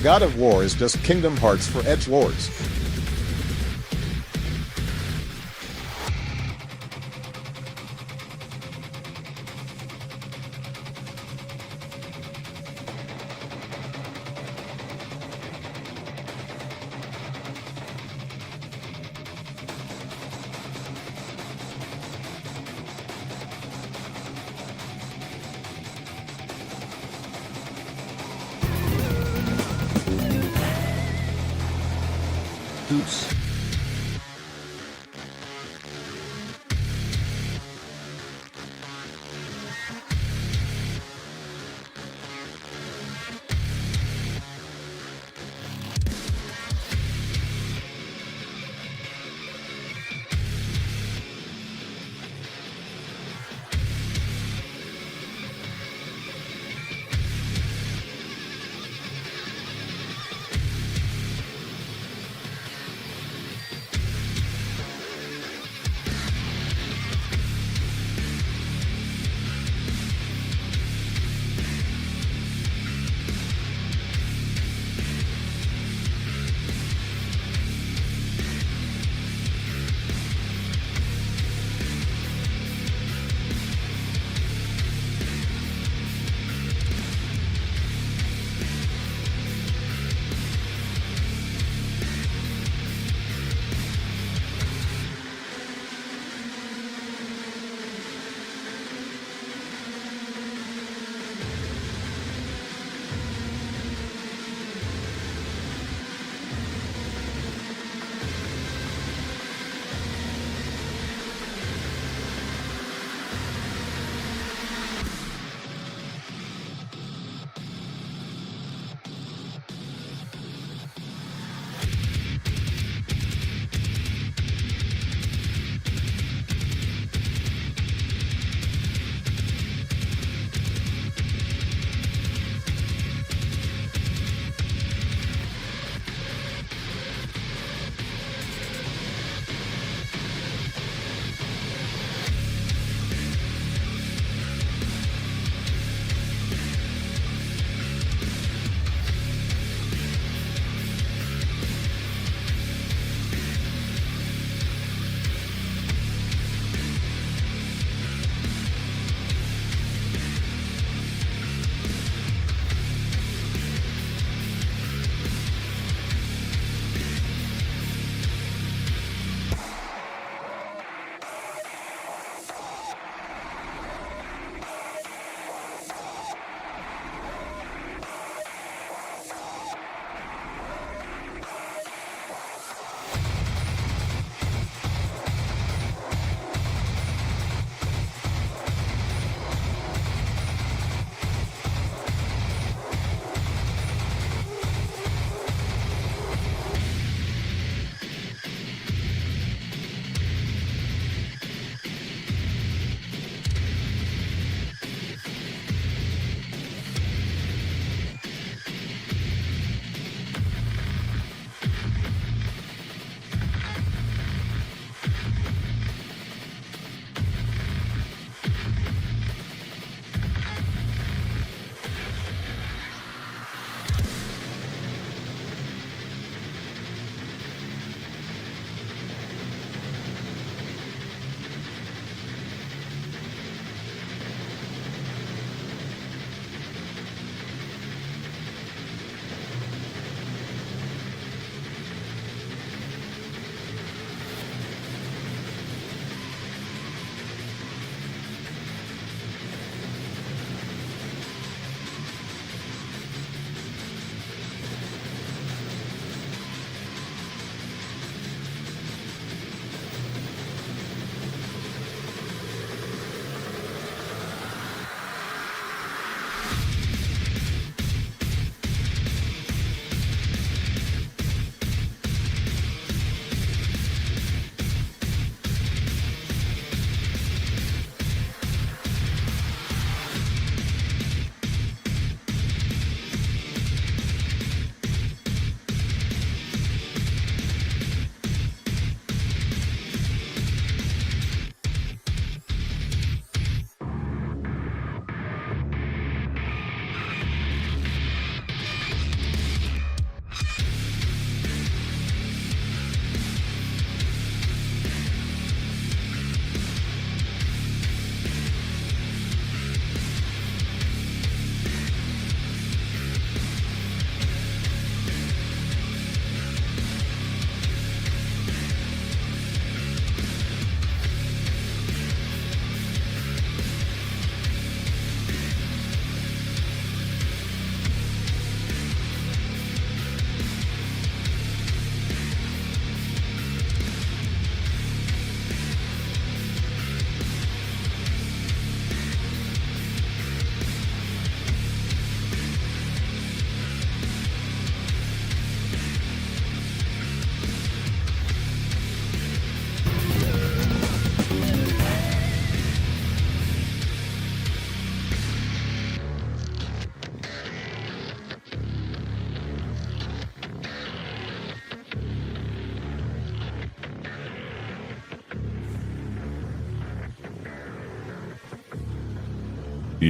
God of War is just Kingdom Hearts for edgelords. Oops.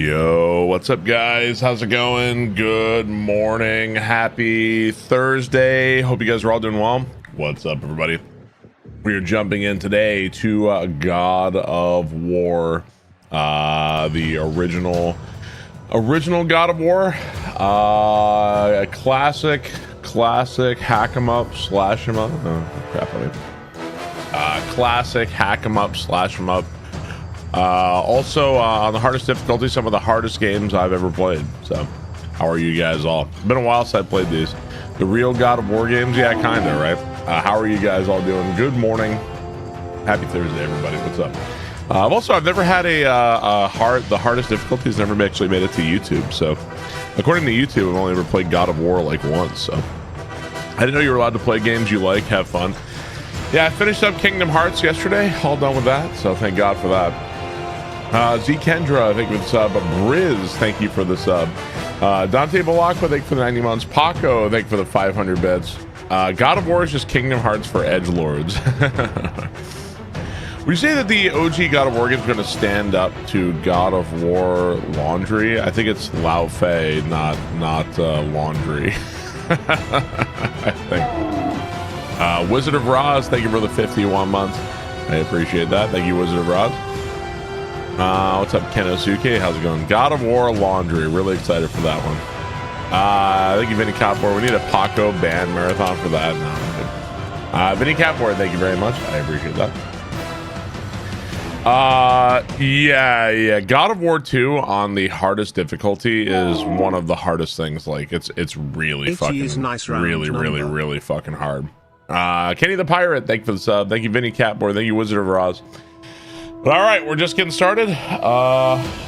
Yo, what's up, guys? How's it going? Good morning. Happy Thursday. Hope you guys are all doing well. What's up, everybody? We are jumping in today to God of War, the original God of War, a classic hack 'em up, slash 'em up. Oh, crap, classic hack 'em up, slash 'em up. Also on the hardest difficulty, some of the hardest games I've ever played. So how are you guys all? It's been a while since I played these. The real God of War games, yeah, kinda, right? How are you guys all doing? Good morning. Happy Thursday, everybody. What's up? I've never had the hardest difficulties never actually made it to YouTube. So according to YouTube, I've only ever played God of War like once. So I didn't know you were allowed to play games you like, have fun. Yeah, I finished up Kingdom Hearts yesterday, all done with that. So thank God for that. Z Kendra, thank you for the sub. Briz, thank you for the sub. Dante Balakwa, thank you for the 90 months. Paco, thank you for the 500 bits. God of War is just Kingdom Hearts for edgelords. Would you say that the OG God of War game is going to stand up to God of War Laundry? I think it's Lao Fei, not Laundry. I think. Wizard of Roz, thank you for the 51 months. I appreciate that. Thank you, Wizard of Roz. What's up, Kenosuke? How's it going? God of War Laundry. Really excited for that one. Thank you, Vinny Capor. We need a Paco band marathon for that. No, Vinny Capor, thank you very much. I appreciate that. Yeah. God of War 2 on the hardest difficulty is one of the hardest things. Like it's really fucking nice, really fucking hard. Kenny the Pirate, thank you for the sub. Thank you, Vinny Capor. Thank you, Wizard of Roz. All right, we're just getting started.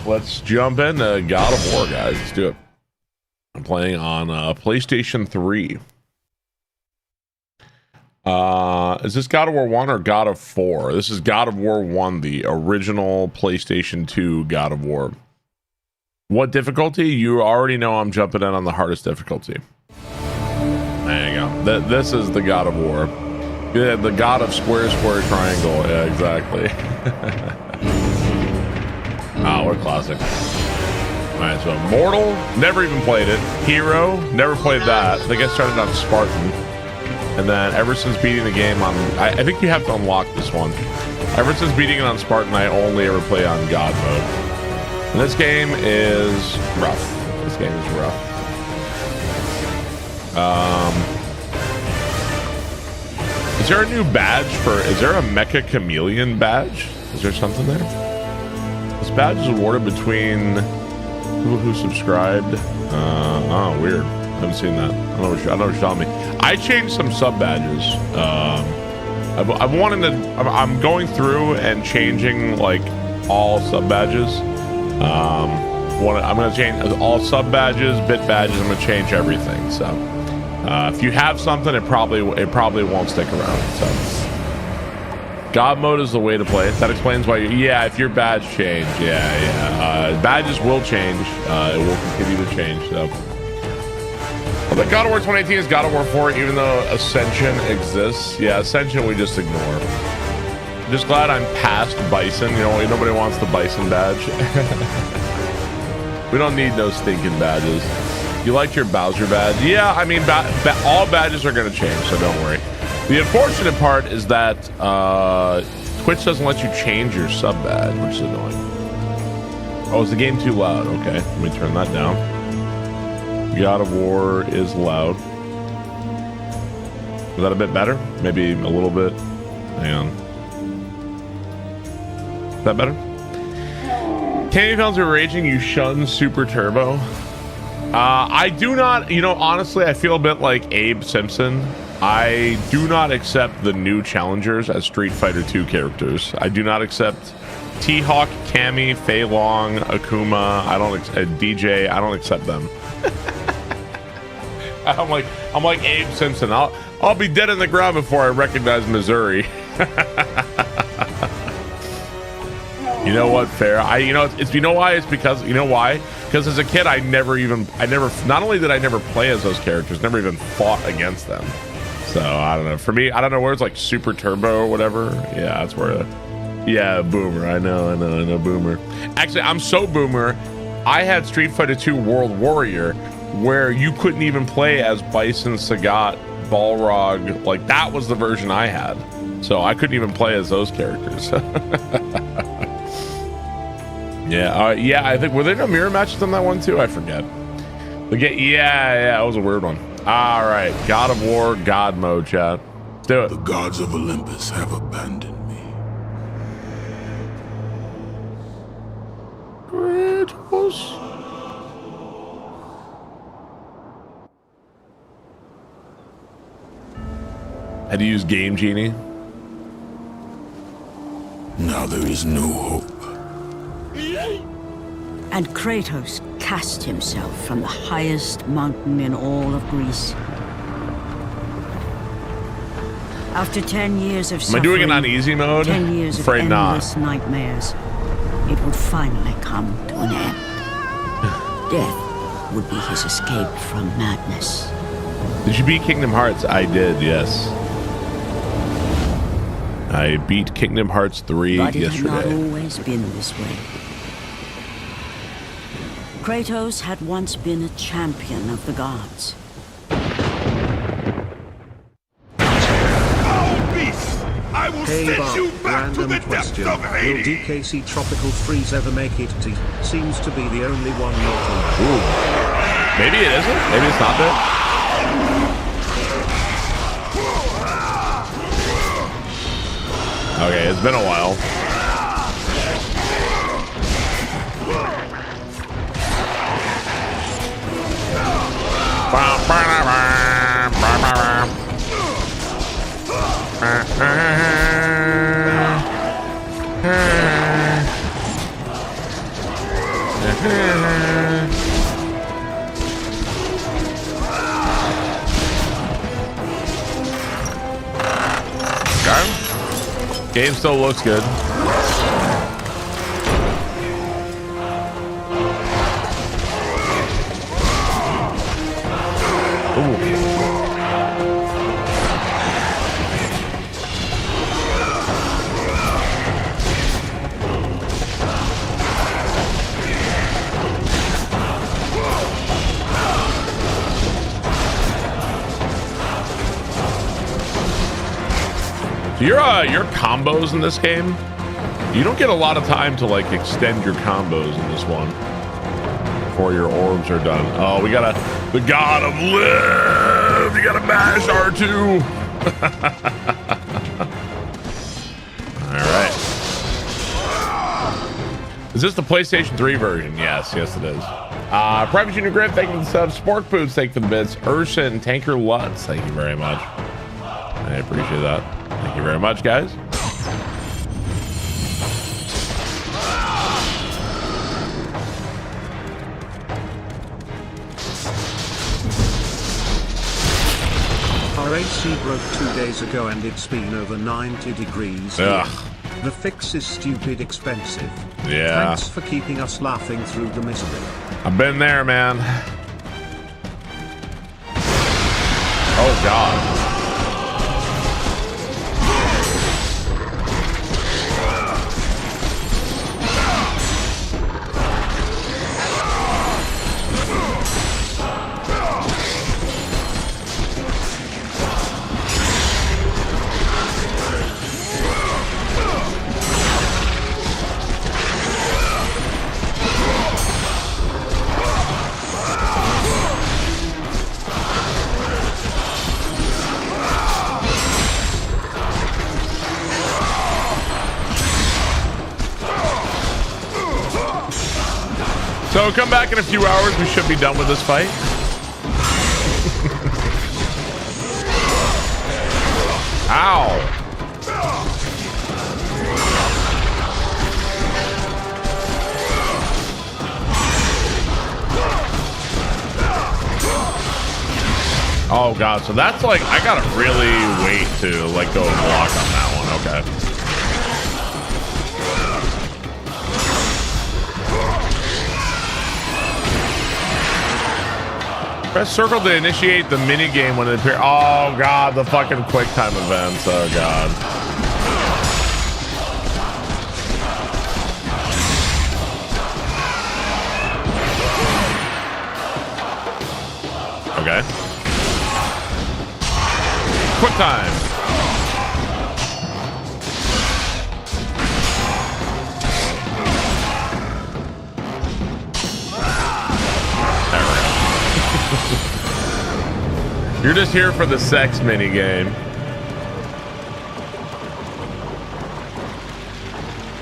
Let's jump into God of War, guys. Let's do it. I'm playing on PlayStation 3. Is this God of War 1 or God of 4? This is God of War 1, the original PlayStation 2 God of War. What difficulty? You already know I'm jumping in on the hardest difficulty. There you go. This is the God of War. Yeah, the God of square, triangle. Yeah, exactly. What a classic. Alright, so Mortal, never even played it. Hero, never played that. I think I started on Spartan. And then ever since beating the game on... I think you have to unlock this one. Ever since beating it on Spartan, I only ever play on God mode. And this game is rough. This game is rough. Is there a new badge for... Is there a Mecha Chameleon badge? Is there something there? This badge is awarded between people who subscribed. Oh, weird. I haven't seen that. I don't know what you're telling me. I changed some sub badges. I'm going through and changing like all sub badges. I'm going to change all sub badges, bit badges. I'm going to change everything. So if you have something, it probably won't stick around. So God mode is the way to play it. That explains why. If your badge change, badges will change. It will continue to change. So. But God of War 2018 is God of War 4, even though Ascension exists. Yeah, Ascension we just ignore. I'm just glad I'm past Bison. You know, nobody wants the Bison badge. We don't need no stinking badges. You liked your Bowser badge? Yeah, I mean, all badges are going to change, so don't worry. The unfortunate part is that Twitch doesn't let you change your sub badge, which is annoying. Oh, is the game too loud? Okay, let me turn that down. God of War is loud. Is that a bit better? Maybe a little bit. Hang on. Is that better? Candy Fountains are raging. You shun Super Turbo. I do not, honestly, I feel a bit like Abe Simpson. I do not accept the new challengers as Street Fighter 2 characters. I do not accept T-Hawk, Cammy, Fei Long, Akuma. DJ. I don't accept them. I'm like Abe Simpson. I'll be dead in the ground before I recognize Missouri. You know what? Fair. It's you know why? It's because Because as a kid, not only did I never play as those characters, never even fought against them. So I don't know. For me, I don't know where it's like Super Turbo or whatever. Yeah, that's where. Yeah, Boomer. I know, Boomer. Actually, I'm so Boomer. I had Street Fighter 2 World Warrior, where you couldn't even play as Bison, Sagat, Balrog. Like, that was the version I had. So I couldn't even play as those characters. Yeah, I think, were there no mirror matches on that one too? I forget. Yeah, it was a weird one. All right, God of War, God mode, chat. Let's do it. The gods of Olympus have abandoned me. Kratos. Had to use Game Genie. Now there is no hope. And Kratos cast himself from the highest mountain in all of Greece. After 10 years of suffering, Am I doing it on easy mode? 10 years of Afraid endless not. nightmares, it would finally come to an end. Death would be his escape from madness. Did you beat Kingdom Hearts? I did, yes. I beat Kingdom Hearts 3 But it had yesterday. not always been this way. Kratos had once been a champion of the gods. Hey Bob, random question. Will DKC Tropical Freeze ever make it? It seems to be the only one not on. Ooh. Maybe it isn't. Maybe it's not that. Okay, it's been a while. Okay. Game still looks good. Ooh. Your combos in this game, you don't get a lot of time to like extend your combos in this one before your orbs are done. Oh, we gotta, the god of live, you gotta mash R2. All right. Is this the PlayStation 3 version? Yes, it is. Private Junior Grid, thank you for the sub. Spork Boots, thank you for the bits. Urshan, Tanker Lutz, thank you very much. I appreciate that. Thank you very much, guys. Our AC broke 2 days ago and it's been over 90 degrees. Ugh. The fix is stupid expensive. Yeah. Thanks for keeping us laughing through the misery. I've been there, man. Oh, God. So come back in a few hours. We should be done with this fight. Ow. Oh God, so that's like, I gotta really wait to like go and block on that one. Okay. Press circle to initiate the mini game when it appears. Oh God, the fucking quick time events. Oh God. Okay. Quick time. There we go. You're just here for the sex mini game.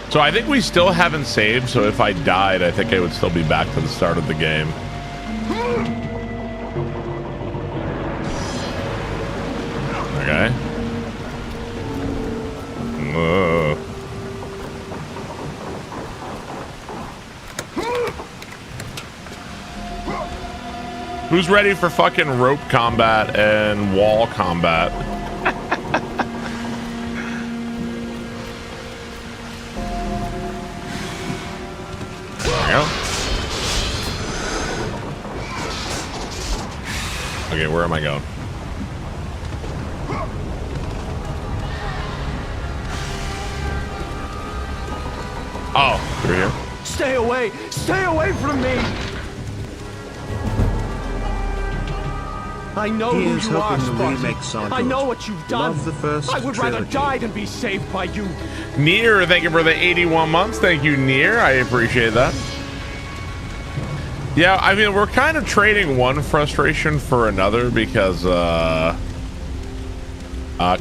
So I think we still haven't saved, so if I died, I think I would still be back to the start of the game. Okay. Who's ready for fucking rope combat and wall combat? Okay, where am I going? Oh, through here. Stay away! Stay away from me! I know who Here's you are, hoping the Spartan. remakes are I good. know what you've done. Love the first I would rather trilogy. die than be saved by you. Nier, thank you for the 81 months. Thank you, Nier. I appreciate that. Yeah, I mean, we're kind of trading one frustration for another because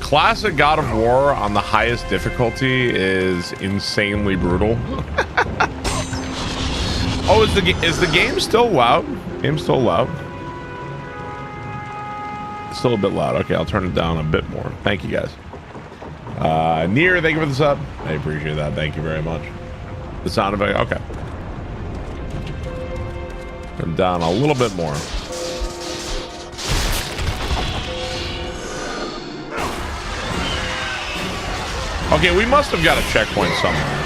classic God of War on the highest difficulty is insanely brutal. Oh, is the game still loud? Game's still loud. It's still a bit loud. Okay, I'll turn it down a bit more. Thank you guys. Nier, thank you for the sub. I appreciate that. Thank you very much. The sound effect. Okay. Turn down a little bit more. Okay, we must have got a checkpoint somewhere.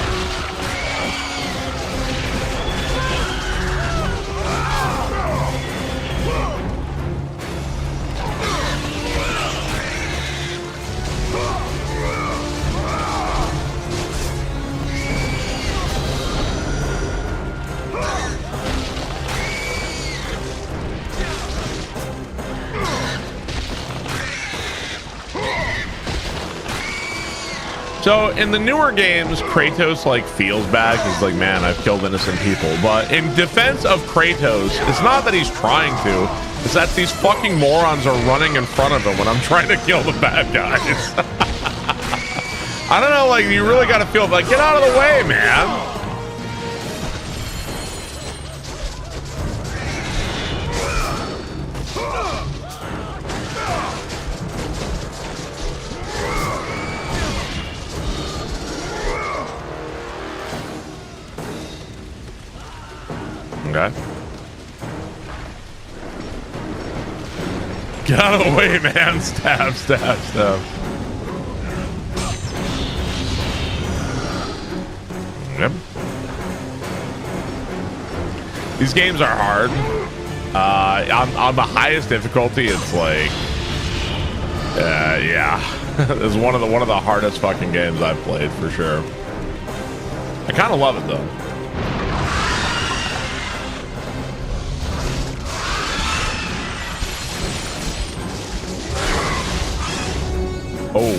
So in the newer games, Kratos like feels bad. He's like, man, I've killed innocent people. But in defense of Kratos, it's not that he's trying to. It's that these fucking morons are running in front of him when I'm trying to kill the bad guys. I don't know, like, you really got to feel like, get out of the way, man. Okay. Get out of the way, man. Stab, stab, stab. Yep. These games are hard. On the highest difficulty, it's like, yeah, it's one of the hardest fucking games I've played for sure. I kind of love it though. Oh.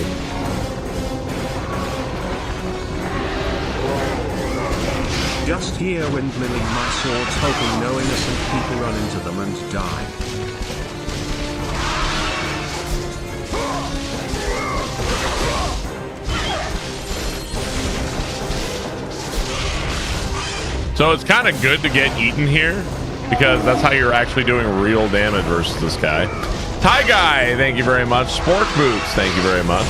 Just here windmilling my swords, hoping no innocent people run into them and die. So it's kind of good to get eaten here because that's how you're actually doing real damage versus this guy. Ty Guy, thank you very much. Sport Boots, thank you very much.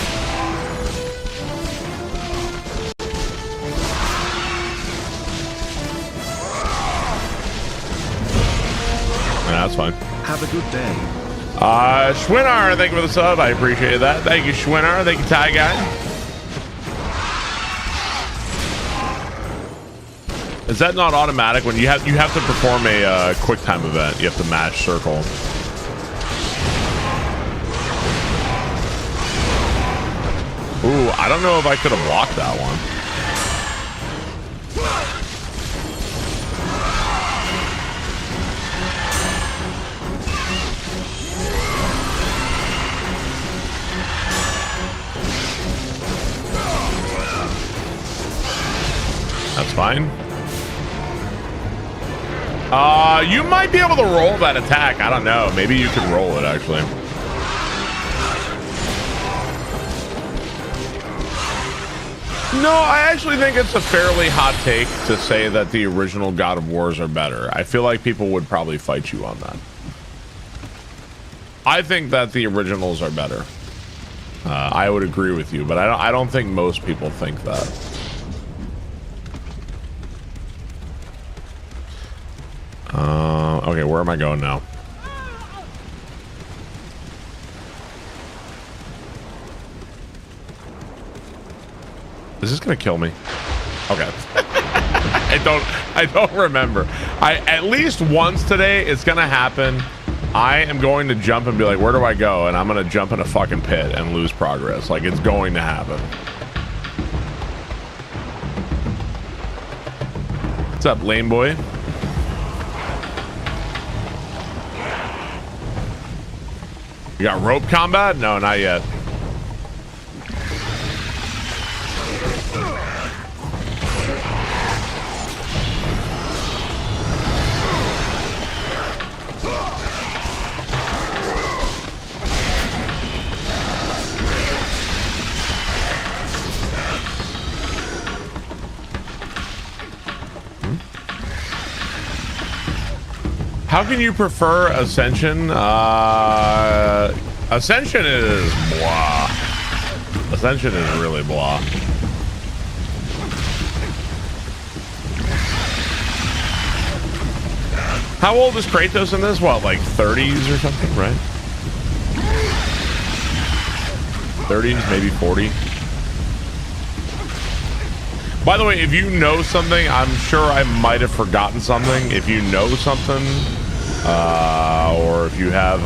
Yeah, that's fine. Have a good day. Schwinar, thank you for the sub. I appreciate that. Thank you, Schwinar. Thank you, Ty Guy. Is that not automatic when you have to perform a quick time event? You have to mash circle. Ooh, I don't know if I could have blocked that one. fine. You might be able to roll that attack. I don't know. Maybe you can roll it, actually. No, I actually think it's a fairly hot take to say that the original God of Wars are better. I feel like people would probably fight you on that. I think that the originals are better. I would agree with you, but I don't think most people think that. Okay, where am I going now? Is this gonna kill me? Okay. I don't remember. At least once today it's gonna happen. I am going to jump and be like, where do I go? And I'm gonna jump in a fucking pit and lose progress. Like, it's going to happen. What's up, lame boy? You got rope combat? No, not yet. How can you prefer Ascension? Ascension is blah. Ascension is really blah. How old is Kratos in this? What, like 30s or something, right? 30s, maybe 40. By the way, if you know something, I'm sure I might have forgotten something. If you know something, or if you have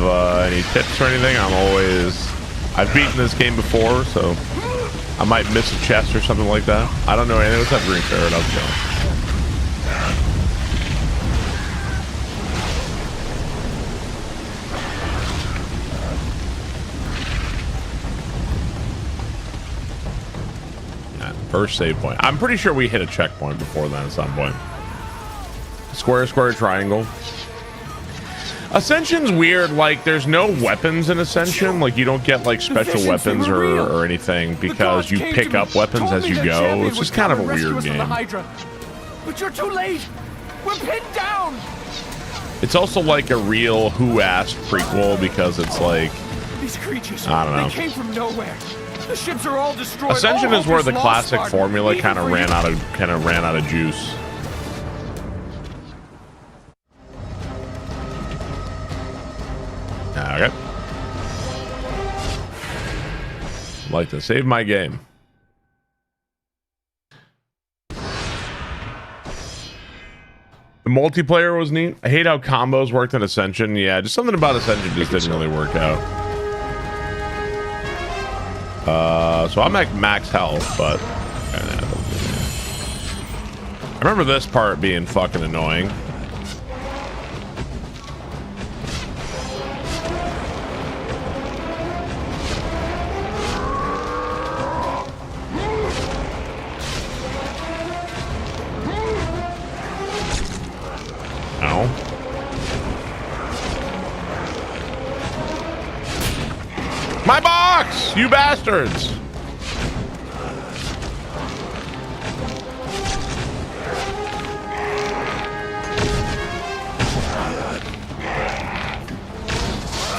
any tips or anything, I've beaten this game before, so I might miss a chest or something like that. I don't know anything. What's up, Green Ferret? How's it going? First save point. I'm pretty sure we hit a checkpoint before then at some point. Square, square, triangle. Ascension's weird. Like, there's no weapons in Ascension. Like, you don't get like special weapons or anything because you pick up weapons as you go. It's just kind of a weird game. But you're too late. We're pinned down. It's also like a real Who Asked prequel because it's like, These creatures, I don't know. They came from nowhere. The ships are all destroyed. Ascension is where the classic Spartan. formula Even kind of for ran you. out of juice. Okay. Like to save my game. The multiplayer was neat. I hate how combos worked in Ascension. Yeah, just something about Ascension just didn't really work out. So I'm at max health, but I remember this part being fucking annoying. Ow. My box, you bastards!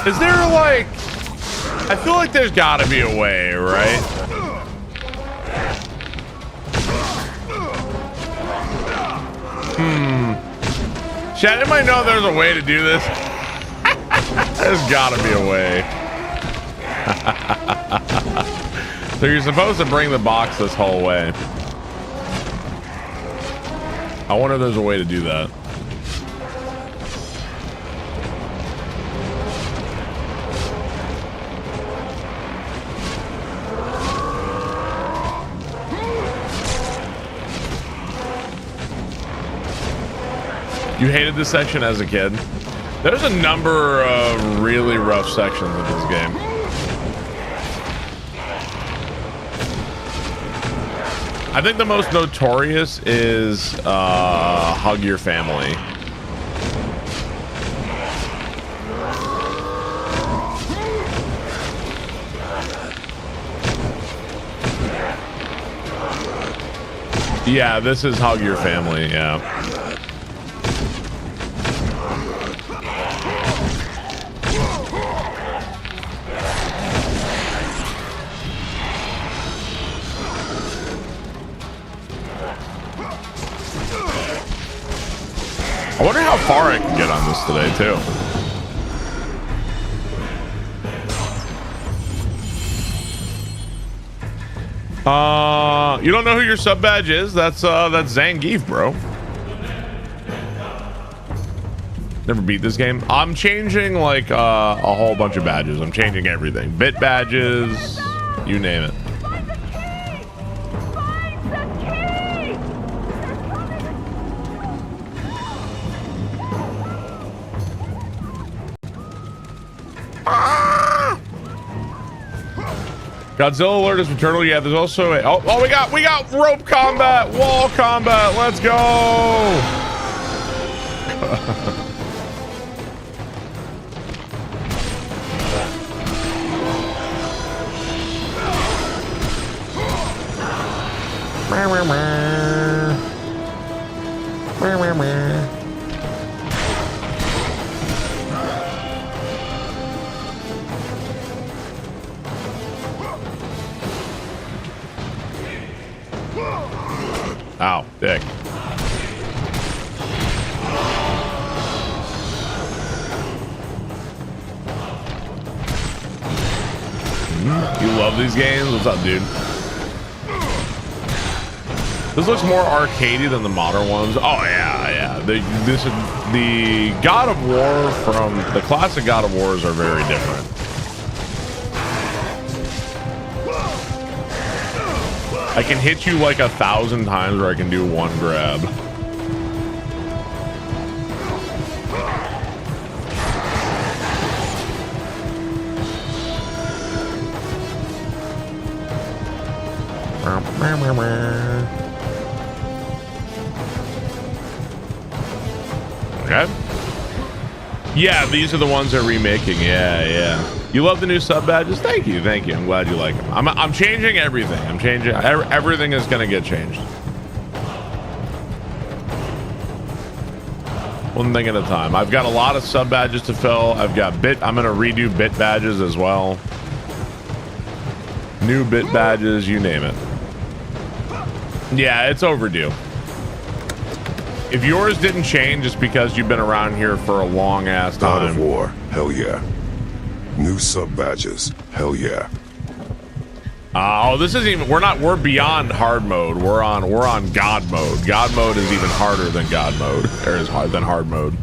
Is there like, I feel like there's gotta be a way, right? Chat, anybody know there's a way to do this? There's gotta be a way. So you're supposed to bring the box this whole way. I wonder if there's a way to do that. You hated this section as a kid? There's a number of really rough sections in this game. I think the most notorious is Hug Your Family. Yeah, this is Hug Your Family, yeah. I wonder how far I can get on this today, too. You don't know who your sub badge is? That's Zangief, bro. Never beat this game. I'm changing like a whole bunch of badges. I'm changing everything. Bit badges, you name it. Godzilla alert is maternal. Yeah, there's also a we got rope combat, wall combat. Let's go. Ow, dick. You love these games? What's up, dude? This looks more arcadey than the modern ones. Oh yeah. This is the God of War from the classic God of Wars are very different. I can hit you like 1,000 times, or I can do one grab. Okay. Yeah, these are the ones they're remaking. Yeah. You love the new sub badges? Thank you. I'm glad you like them. I'm changing everything. Everything is gonna get changed. One thing at a time. I've got a lot of sub badges to fill. I'm gonna redo bit badges as well. New bit badges, you name it. Yeah, it's overdue. If yours didn't change, it's because you've been around here for a long ass time. God of War, hell yeah. New sub badges, hell yeah. This isn't even. We're beyond hard mode. We're on God mode. God mode is even harder than God mode, or is hard than hard mode.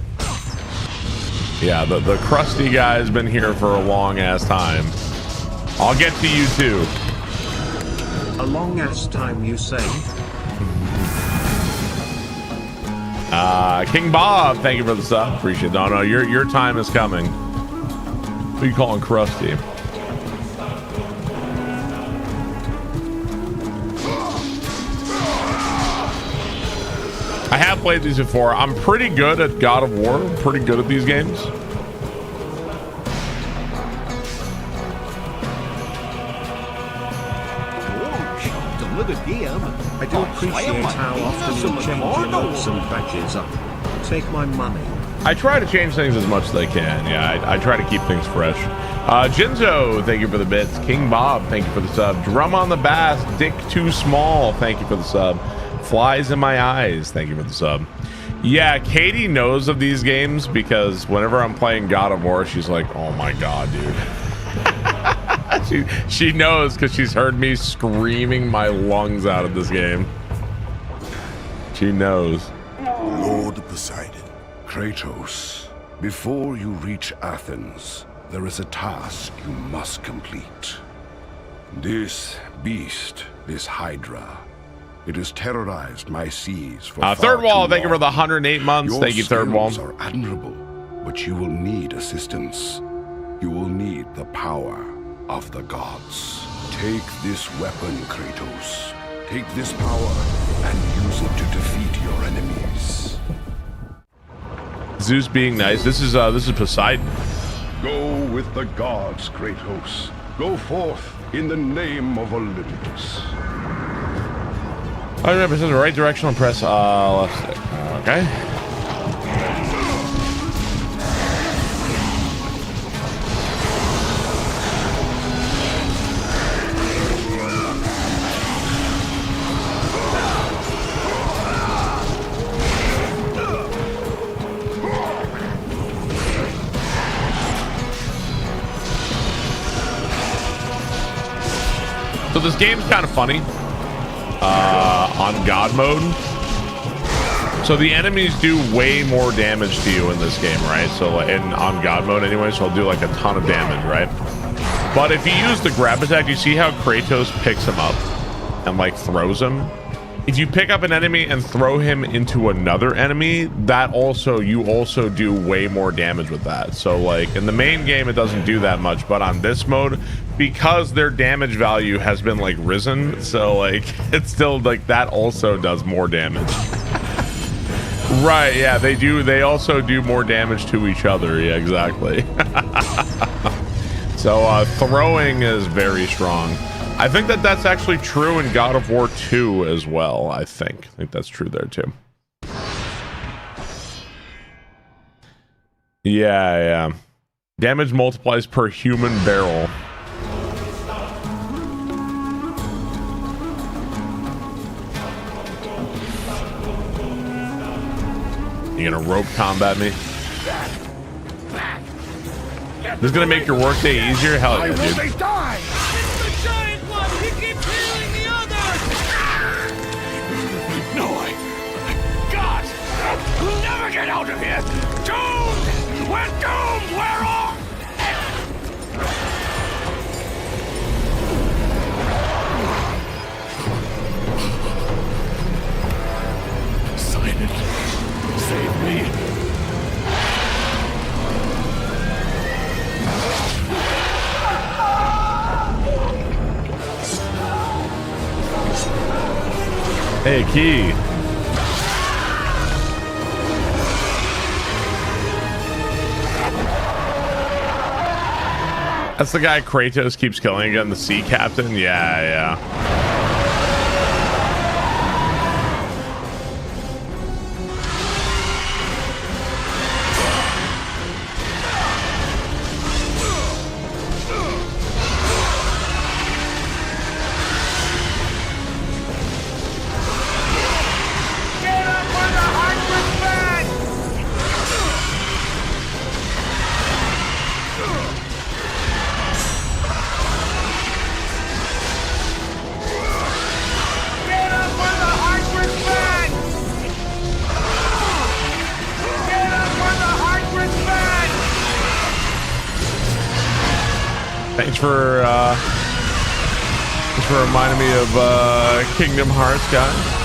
Yeah, the crusty guy's been here for a long ass time. I'll get to you too. A long ass time, you say? King Bob, thank you for the sub. Appreciate it. No, your time is coming. Who are you calling crusty? I have played these before. I'm pretty good at God of War. I'm pretty good at these games. I do appreciate how often you change your notes and badges up. Take my money. I try to change things as much as I can. Yeah, I try to keep things fresh. Jinzo, thank you for the bits. King Bob, thank you for the sub. Drum on the bass. Dick Too Small, thank you for the sub. Flies in my eyes, thank you for the sub. Yeah, Katie knows of these games because whenever I'm playing God of War, she's like, oh my god, dude. She knows because she's heard me screaming my lungs out of this game. She knows. Lord Poseidon. Kratos, before you reach Athens, there is a task you must complete. This beast, this Hydra, it has terrorized my seas for far Third Wall, too thank you for the long. 108 months. Thank you, Third Wall. Your skills are admirable, but you will need assistance. You will need the power of the gods. Take this weapon, Kratos. Take this power and use it to defeat your enemies. Zeus being nice. This is Poseidon. Go with the gods, great host. Go forth in the name of Olympus. Oh, yeah, this is the right directional press. Left stick. Okay. So this game's kind of funny on God mode. So the enemies do way more damage to you in this game, right? So on God mode anyway, so I'll do like a ton of damage, right? But if you use the grab attack, you see how Kratos picks him up and like throws him? If you pick up an enemy and throw him into another enemy, that you also do way more damage with that. So like in the main game, it doesn't do that much, but on this mode, because their damage value has been like risen, so like it's still like that also does more damage. Right, yeah, they do. They also do more damage to each other. Yeah, exactly. So throwing is very strong. I think that's actually true in God of War 2 as well. I think that's true there too. Yeah. Damage multiplies per human barrel. You gonna rope combat me? This is gonna make your workday easier? Hell yeah, dude. They die! It's the giant one! He keeps healing the others! No, God! We'll never get out of here! Doomed! We're doomed! We're all... Silent. Save me. Hey, Key. That's the guy Kratos keeps killing again, the sea captain? Yeah. Thanks for reminding me of Kingdom Hearts, guys.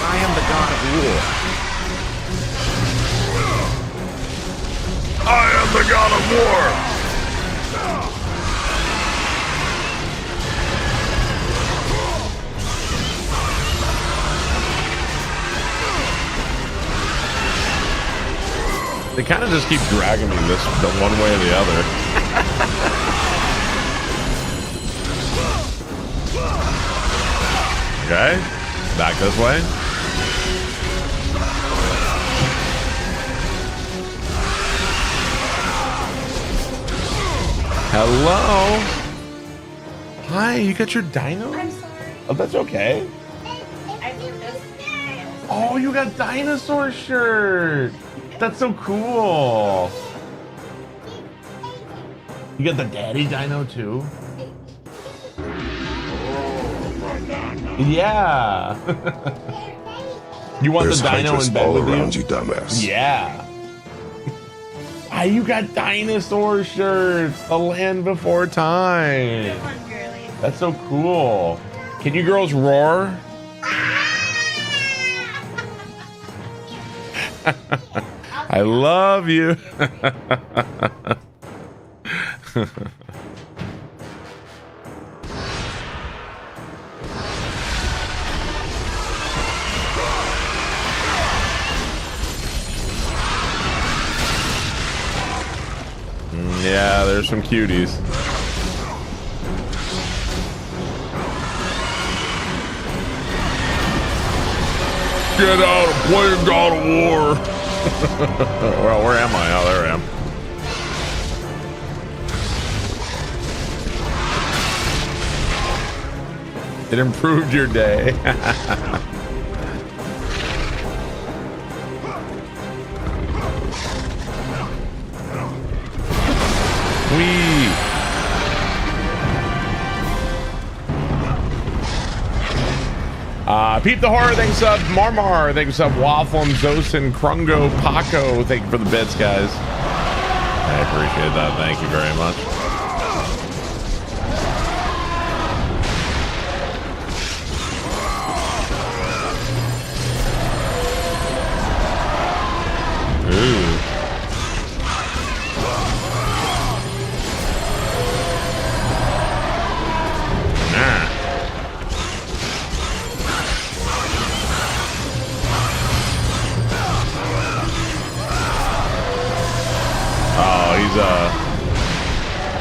I am the god of war. I am the god of war. They kind of just keep dragging me the one way or the other. Okay, back this way. Hello. Hi, you got your dino? I'm sorry. Oh, that's okay. I mean, those. Oh, you got dinosaur shirt. That's so cool. You got the daddy dino too? Yeah. You want There's the dino Hydras in bed all with around you? you, dumbass. Yeah. Ah, you got dinosaur shirts. The Land Before Time. That's so cool. Can you girls roar? I love you. Yeah, there's some cuties. Get out of playing God of War. Well, where am I? Oh, there I am. It improved your day. Wee. Peep the Horror, thanks up. Marmar, thanks up. Waffle and Zosin, Krungo, Paco, thank you for the bits, guys. I appreciate that. Thank you very much. Ooh.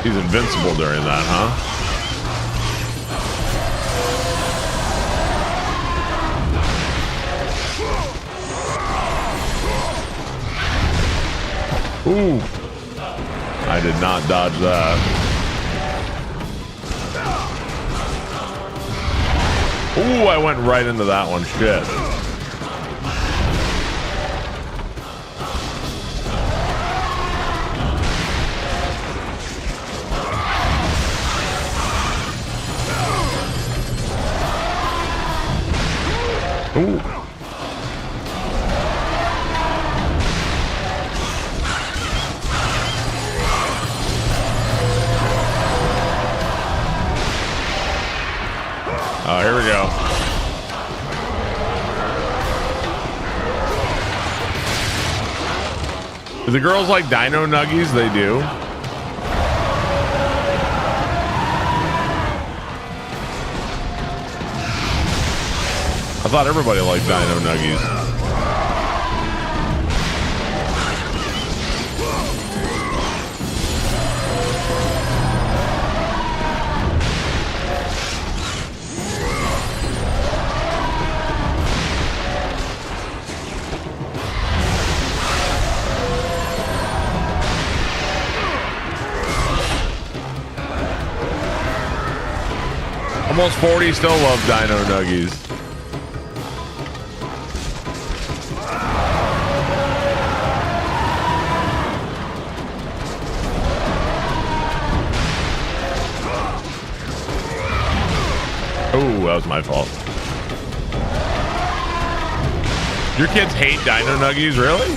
He's invincible during that, huh? Ooh. I did not dodge that. Ooh, I went right into that one. Shit. Ooh. Oh, here we go. Do the girls like dino nuggies? They do. I thought everybody liked dino nuggies. Almost 40, still love dino nuggies. Oh, that was my fault. Your kids hate dino nuggies, really?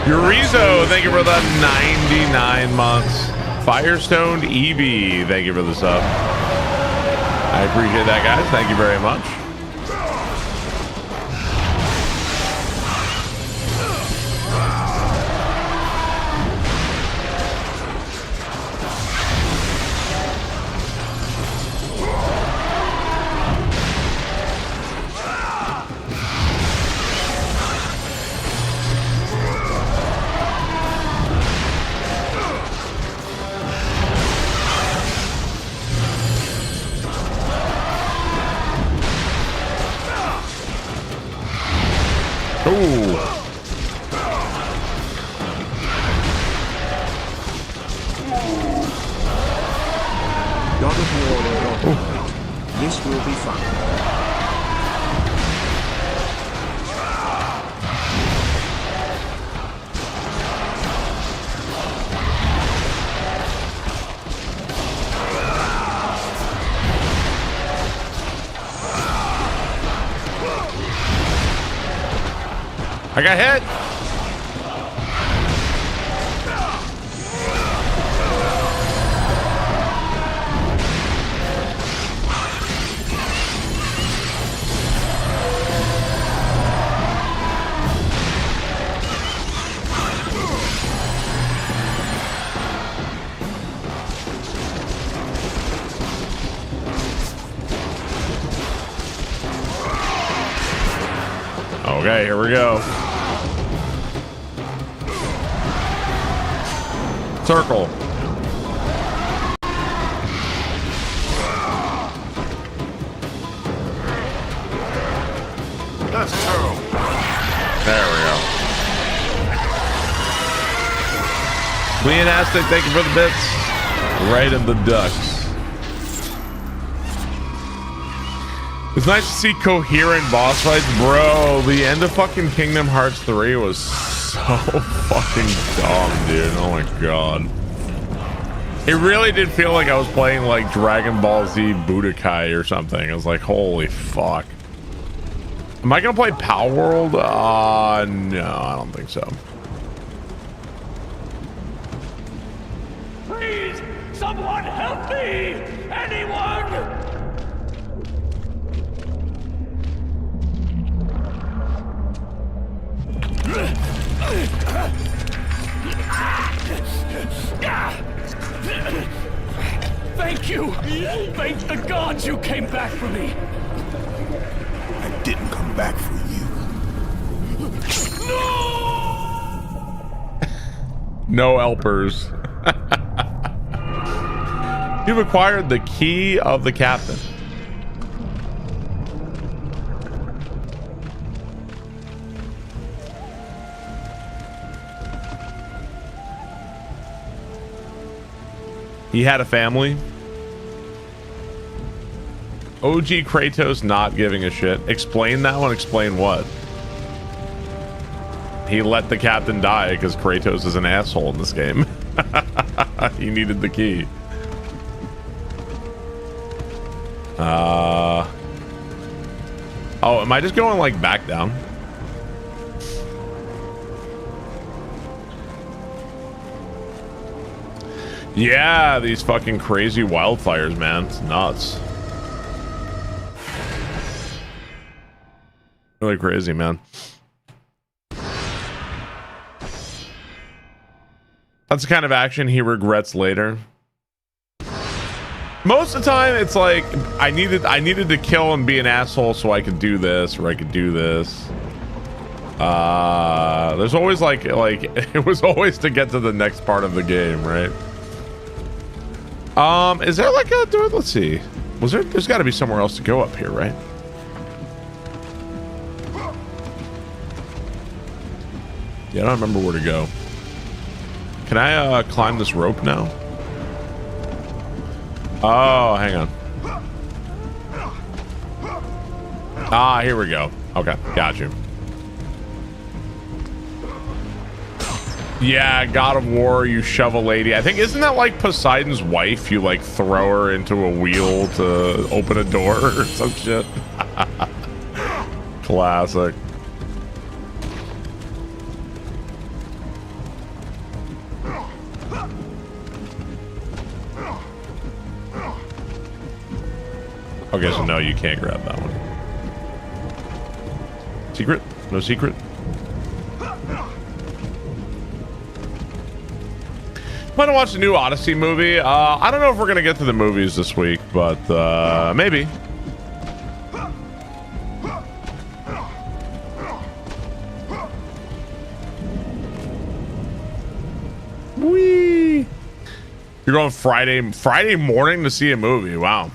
Yurizo, thank you for the 99 months. Firestone Evie, thank you for the sub. I appreciate that, guys. Thank you very much. I got hit. Okay, here we go. Circle. That's terrible. There we go. Leonastic, thank you for the bits. Right in the ducks. It's nice to see coherent boss fights, bro. The end of fucking Kingdom Hearts 3 was so fucking dumb, dude. Oh my god. It really did feel like I was playing like Dragon Ball Z Budokai or something. I was like, holy fuck. Am I gonna play Power World? No, I don't think so. Please, someone help me! Anyone! Thank you! Thank the gods you came back for me! I didn't come back for you. No helpers. You've acquired the key of the captain. He had a family. OG Kratos not giving a shit. Explain that one. Explain what? He let the captain die because Kratos is an asshole in this game. He needed the key. Oh, am I just going like back down? Yeah, these fucking crazy wildfires, man. It's nuts. Really crazy, man. That's the kind of action he regrets later. Most of the time, it's like I needed to kill and be an asshole so I could do this or I could do this. There's always like it was always to get to the next part of the game, right? Is there like a door? Let's see. There's got to be somewhere else to go up here, right? Yeah, I don't remember where to go. Can I climb this rope now? Oh, hang on. Ah, here we go. Okay, got you. Yeah, God of War, you shove a lady. I think, isn't that like Poseidon's wife? You like throw her into a wheel to open a door or some shit. Classic. Okay, so no, you can't grab that one. Secret? No secret? Might have watched the new Odyssey movie. I don't know if we're gonna get to the movies this week, but maybe. Whee! You're going Friday morning to see a movie. Wow.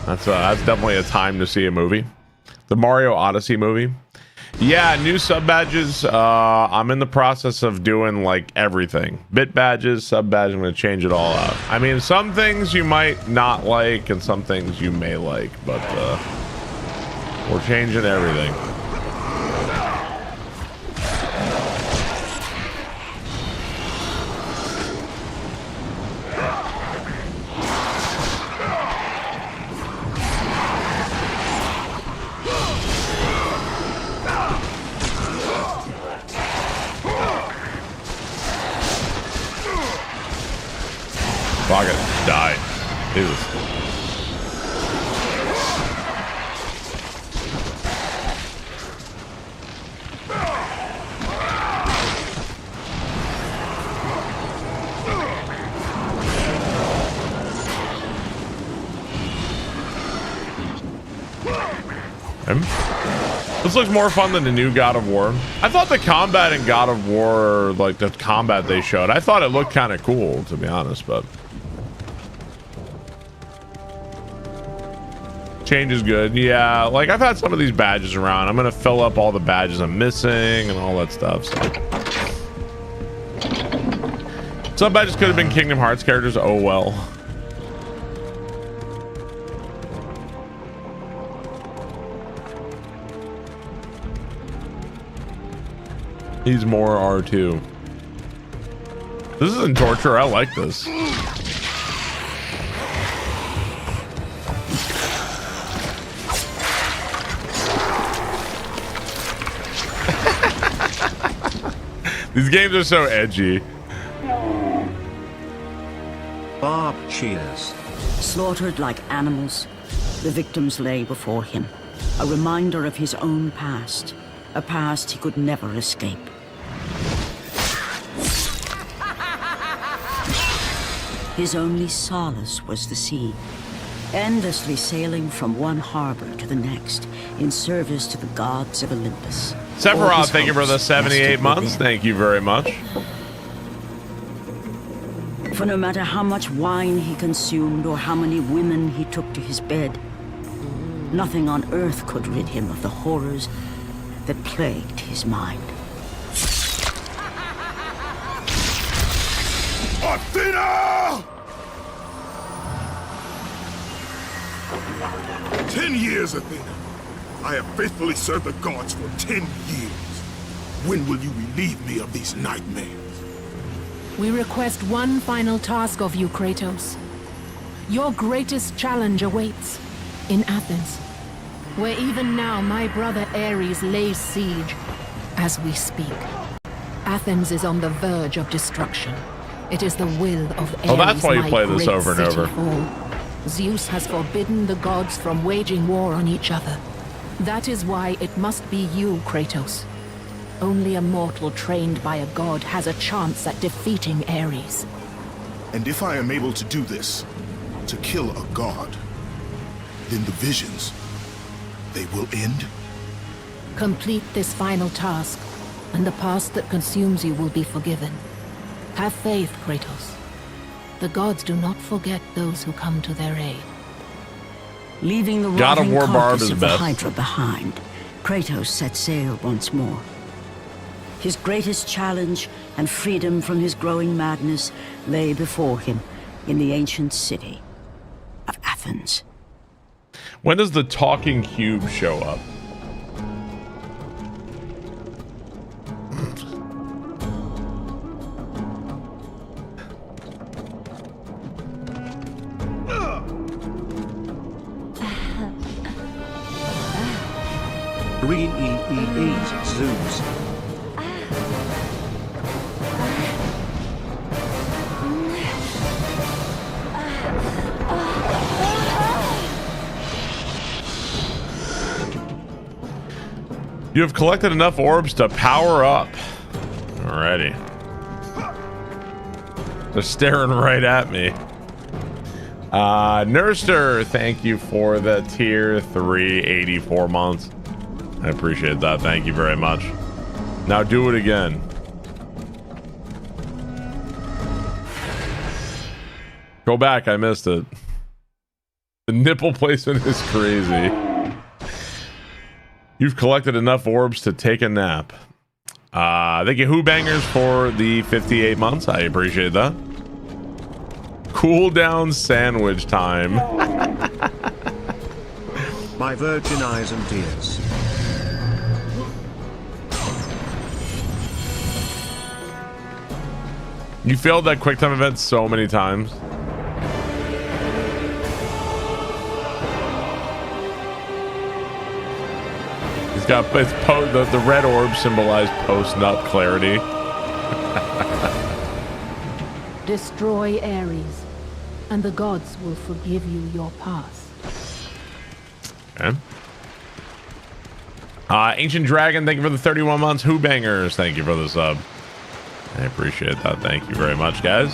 That's definitely a time to see a movie. The Mario Odyssey movie. Yeah, new sub badges. I'm in the process of doing like everything. Bit badges, sub badges. I'm going to change it all out. I mean, some things you might not like and some things you may like, but we're changing everything. Fuck it. Die. Jesus. This looks more fun than the new God of War. I thought the combat in God of War, like the combat they showed, I thought it looked kind of cool, to be honest, but change is good. Yeah, like I've had some of these badges around. I'm gonna fill up all the badges I'm missing and all that stuff. So some badges could have been Kingdom Hearts characters. Oh well. He's more R2. This isn't torture. I like this. These games are so edgy. Barb cheers. Slaughtered like animals, the victims lay before him, a reminder of his own past, a past he could never escape. His only solace was the sea, endlessly sailing from one harbor to the next in service to the gods of Olympus. Sephiroth, thank you for the 78 months. Thank you very much. For no matter how much wine he consumed or how many women he took to his bed, nothing on earth could rid him of the horrors that plagued his mind. Athena! 10 years, Athena. I have faithfully served the gods for 10 years. When will you relieve me of these nightmares? We request one final task of you, Kratos. Your greatest challenge awaits in Athens, where even now my brother Ares lays siege as we speak. Athens is on the verge of destruction. It is the will of Ares. Oh, that's why you my play this great over and city over. fall. Zeus has forbidden the gods from waging war on each other. That is why it must be you, Kratos. Only a mortal trained by a god has a chance at defeating Ares. And if I am able to do this, to kill a god, then the visions, they will end? Complete this final task, and the past that consumes you will be forgiven. Have faith, Kratos. The gods do not forget those who come to their aid. Leaving the God of rotting War Barb carcass is of the best. Hydra behind, Kratos set sail once more. His greatest challenge and freedom from his growing madness lay before him in the ancient city of Athens. When does the talking cube show up? Green E8 Zeus. You have collected enough orbs to power up. Alrighty. They're staring right at me. Nurster, thank you for the tier 3, 84 months. I appreciate that. Thank you very much. Now do it again. Go back. I missed it. The nipple placement is crazy. You've collected enough orbs to take a nap. Thank you, Who Bangers, for the 58 months. I appreciate that. Cool down sandwich time. My virgin eyes and tears. You failed that quick time event so many times. He's got it's the red orb symbolized post-nut clarity. Destroy Ares, and the gods will forgive you your past. Okay. Ancient Dragon, thank you for the 31 months. Who Bangers, thank you for the sub. I appreciate that. Thank you very much, guys.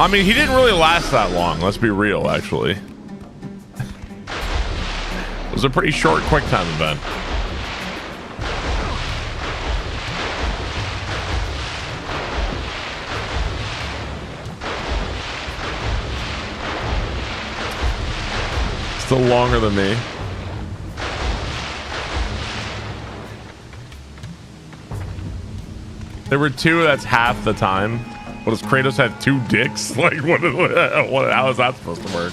I mean, he didn't really last that long. Let's be real, actually. It was a pretty short quick time event. Still longer than me. There were two, that's half the time. What, does Kratos have two dicks? Like, how is that supposed to work?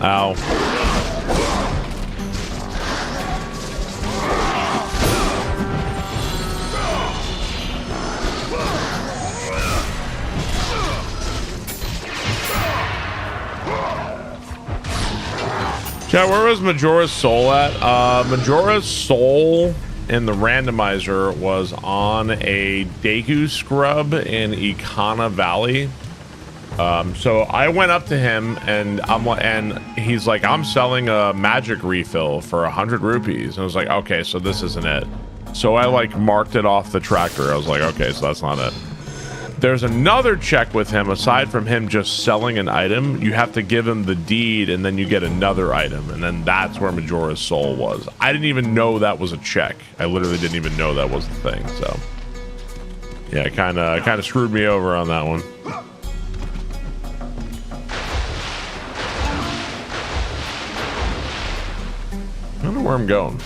Ow. Chat, where was Majora's Soul at? Majora's Soul in the randomizer was on a Deku scrub in Ikana Valley. So I went up to him and he's like, I'm selling a magic refill for 100 rupees. And I was like, okay, so this isn't it. So I like marked it off the tracker. I was like, okay, so that's not it. There's another check with him. Aside from him just selling an item, you have to give him the deed and then you get another item. And then that's where Majora's Soul was. I didn't even know that was a check. I literally didn't even know that was the thing. So yeah, it kind of screwed me over on that one. I don't know where I'm going.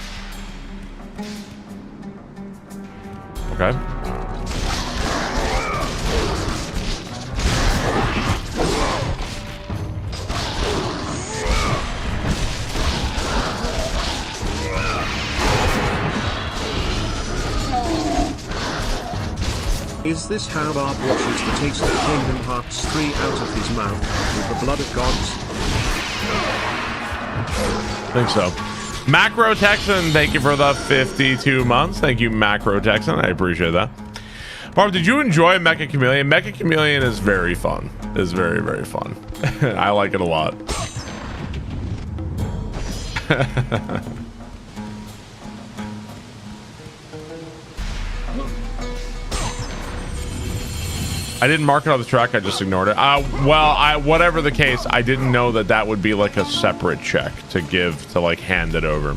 Okay. Is this how Barb watches the taste of Kingdom Hearts 3 out of his mouth with the blood of gods? I think so. Macro Texan, thank you for the 52 months. Thank you, Macro Texan. I appreciate that. Barb, did you enjoy Mecha Chameleon? Mecha Chameleon is very fun. It's very, very fun. I like it a lot. I didn't mark it on the track. I just ignored it. Well, whatever the case, I didn't know that that would be like a separate check to give to like hand it over.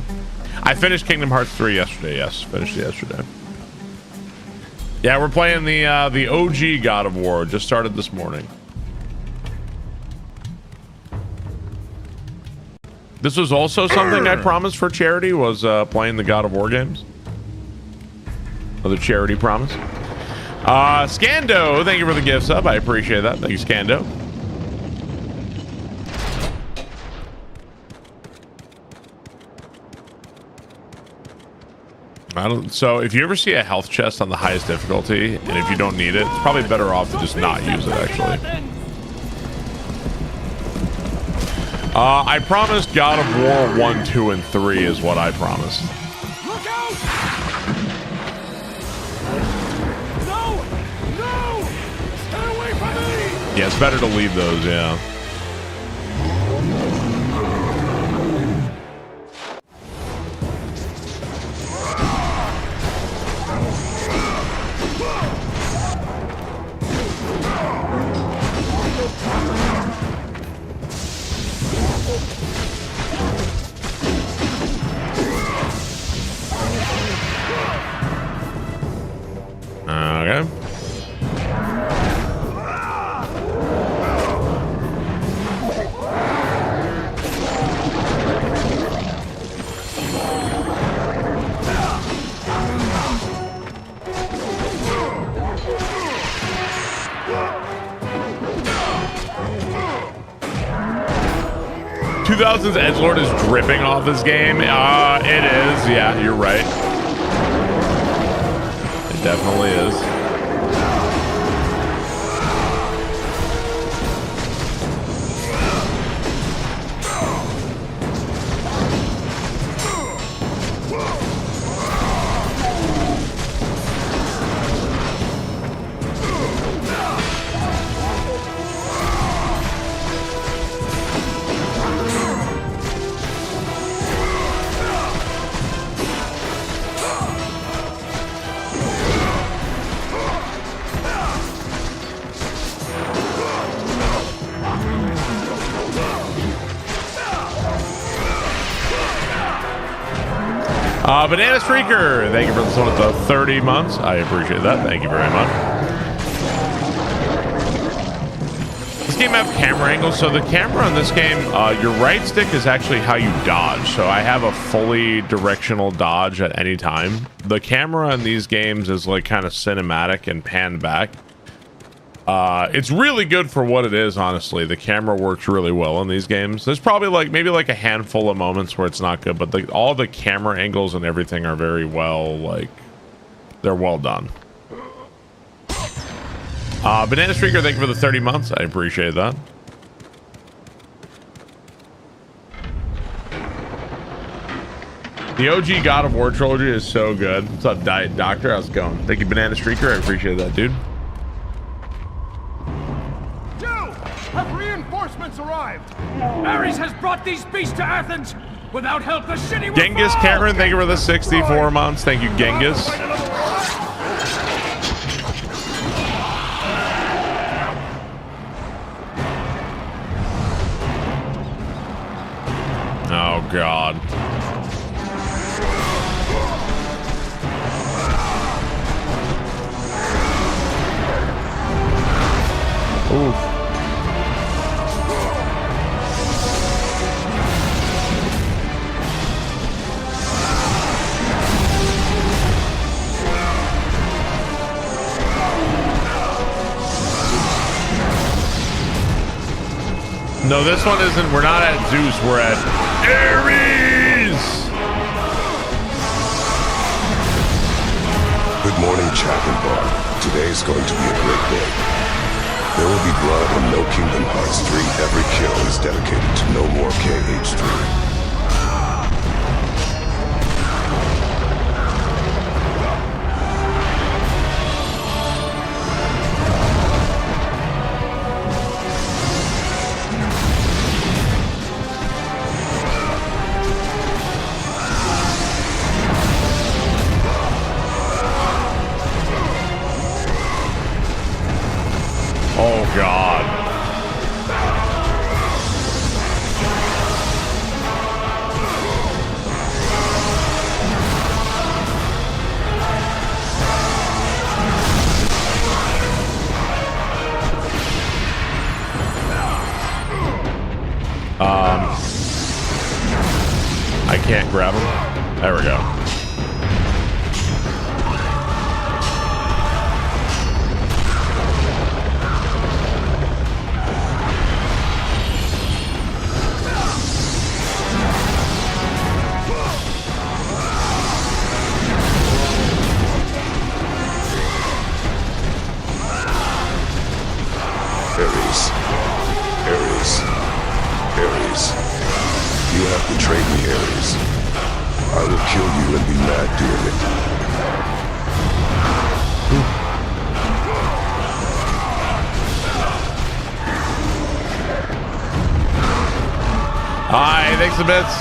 I finished Kingdom Hearts 3 yesterday. Yes, finished it yesterday. Yeah, we're playing the OG God of War. Just started this morning. This was also something I promised for charity, was playing the God of War games. Another charity promise. Scando, thank you for the gift sub. I appreciate that. Thank you, Scando. So if you ever see a health chest on the highest difficulty, and if you don't need it, it's probably better off to just not use it, actually. I promised God of War 1, 2, and 3 is what I promised. Look out! No! No! Stay away from me! Yeah, it's better to leave those, yeah. 2000s edgelord is dripping off this game. It is. Yeah, you're right. It definitely is. Banana Streaker, thank you for this one at the 30 months. I appreciate that. Thank you very much. This game have camera angles. So the camera on this game, your right stick is actually how you dodge. So I have a fully directional dodge at any time. The camera in these games is like kind of cinematic and pan back. It's really good for what it is, honestly. The camera works really well in these games. There's probably like maybe like a handful of moments where it's not good, but all the camera angles and everything are very well, like, they're well done. Banana Streaker, thank you for the 30 months. I appreciate that. The OG God of War trilogy is so good. What's up, Diet Doctor? How's it going? Thank you, Banana Streaker. I appreciate that, dude. Have reinforcements arrived? Ares has brought these beasts to Athens. Without help, the city will Genghis fall. Cameron, thank you for the 64 months. Thank you, Genghis. Oh, God. Oof. No, this one isn't. We're not at Zeus. We're at Ares. Good morning, Chapel Bar. Today's going to be a great day. There will be blood and no Kingdom Hearts 3. Every kill is dedicated to no more KH3. Oh, God. I can't grab him. There we go. Ares. You have betrayed me, Ares. I will kill you and be mad doing it. Hi, thanks a bits.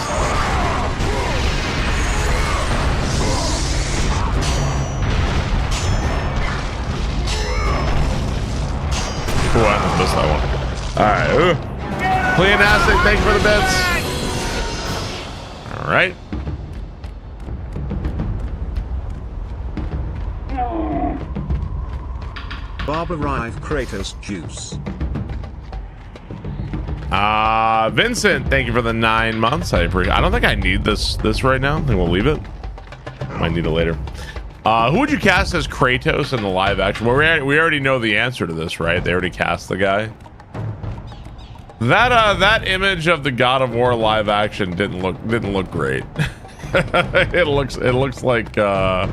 Cool, I missed that one. Alright, Pleonastic, thank you for the bits. Alright. Barbarive Kratos juice. Vincent, thank you for the 9 months. I appreciate. I don't think I need this right now. I think we'll leave it. Might need it later. Who would you cast as Kratos in the live action? Well, we already know the answer to this, right? They already cast the guy. That image of the God of War live action didn't look great. it looks like a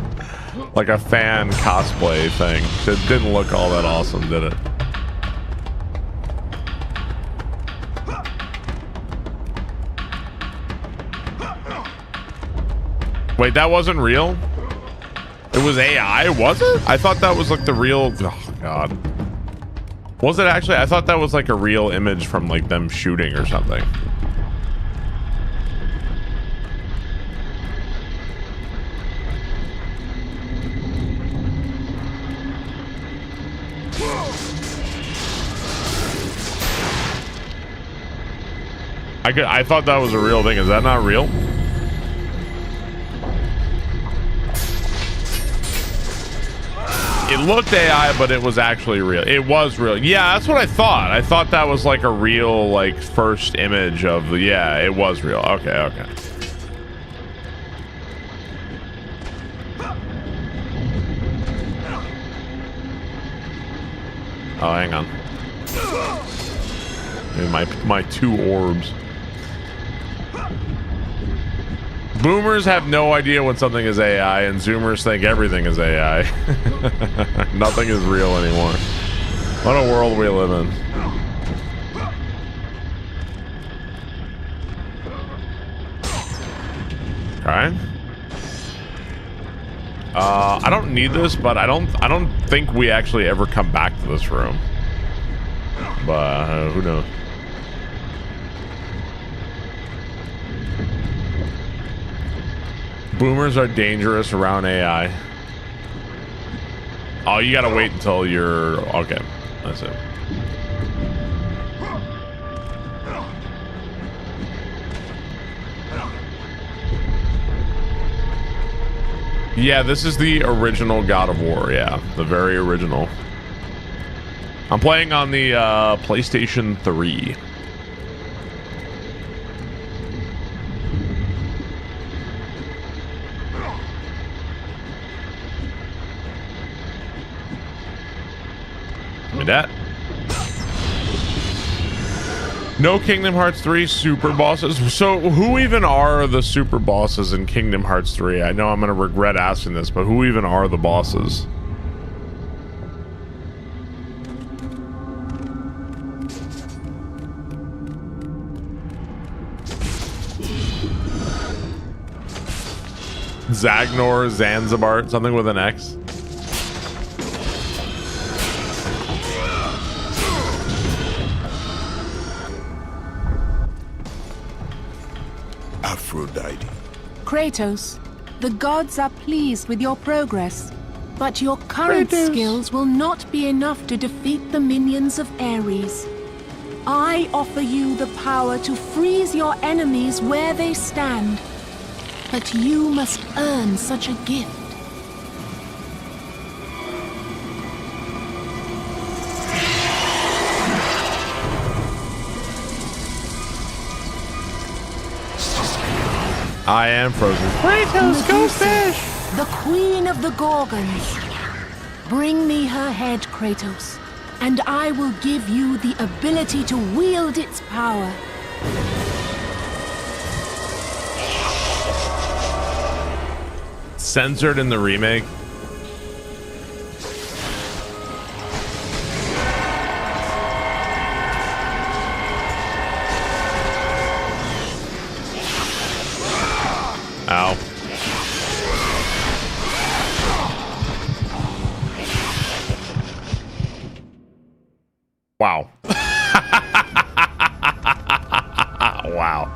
fan cosplay thing. It didn't look all that awesome, did it? Wait, that wasn't real? It was AI, was it? I thought that was like the real. Oh God. Was it actually? I thought that was like a real image from like them shooting or something. I thought that was a real thing. Is that not real? It looked AI, but it was actually real. It was real. Yeah, that's what I thought. I thought that was like a real, like, first image of the... Yeah, it was real. Okay, okay. Oh, hang on. Maybe my 2 orbs. Boomers have no idea when something is AI, and Zoomers think everything is AI. Nothing is real anymore. What a world we live in. Okay. I don't need this, but I don't think we actually ever come back to this room. But who knows? Boomers are dangerous around AI. Oh, you gotta wait until you're... Okay, that's it. Yeah, this is the original God of War. Yeah, the very original. I'm playing on the PlayStation 3. That. No Kingdom Hearts 3 super bosses. So who even are the super bosses in Kingdom Hearts 3? I know I'm gonna regret asking this, but who even are the bosses? Zagnor, Zanzibar, something with an X. Aphrodite. Kratos, the gods are pleased with your progress, but your current skills will not be enough to defeat the minions of Ares. I offer you the power to freeze your enemies where they stand, but you must earn such a gift. I am frozen. Kratos, go fish! The queen of the Gorgons. Bring me her head, Kratos, and I will give you the ability to wield its power. Censored in the remake. Ow. Wow. Wow.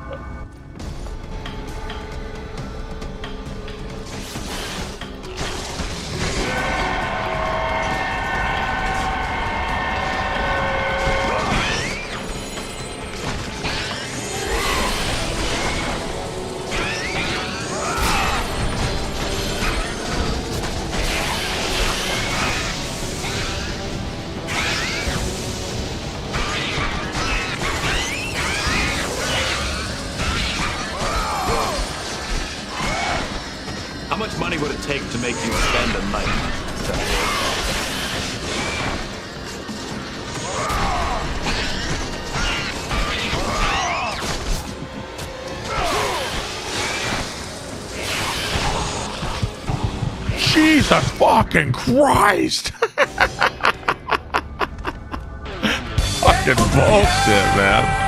How much money would it take to make you spend a night? Jesus fucking Christ. Fucking bullshit, man.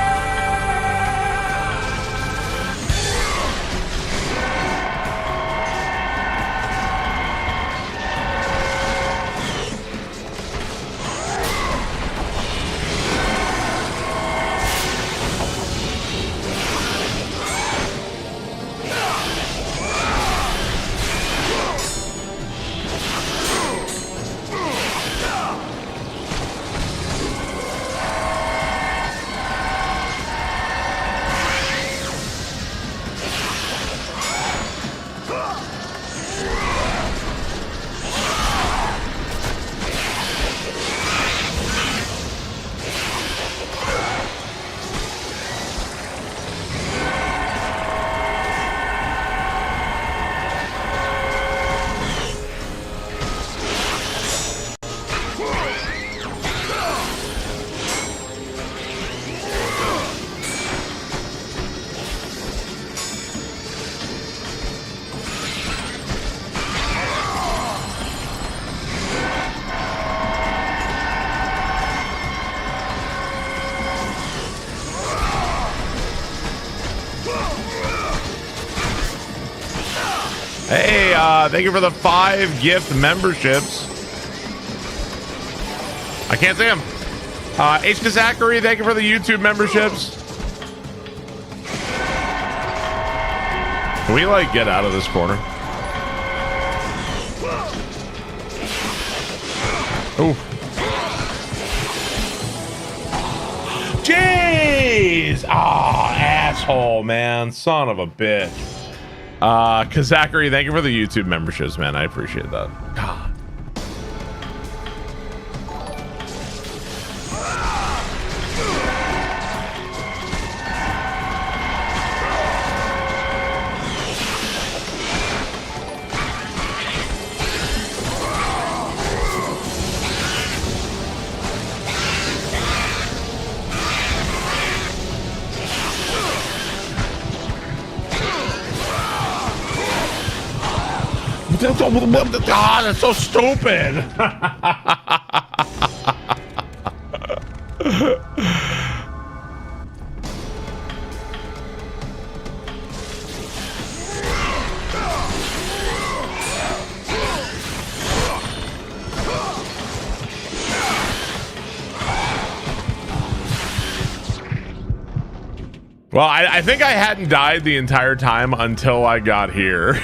Hey, thank you for the 5 gift memberships. I can't see him. H. Zachary, thank you for the YouTube memberships. Can we, like, get out of this corner? Ooh. Jeez! Ah, asshole, man. Son of a bitch. Kazakari, thank you for the YouTube memberships, man. I appreciate that. God. God, that's so stupid. Well, I think I hadn't died the entire time until I got here.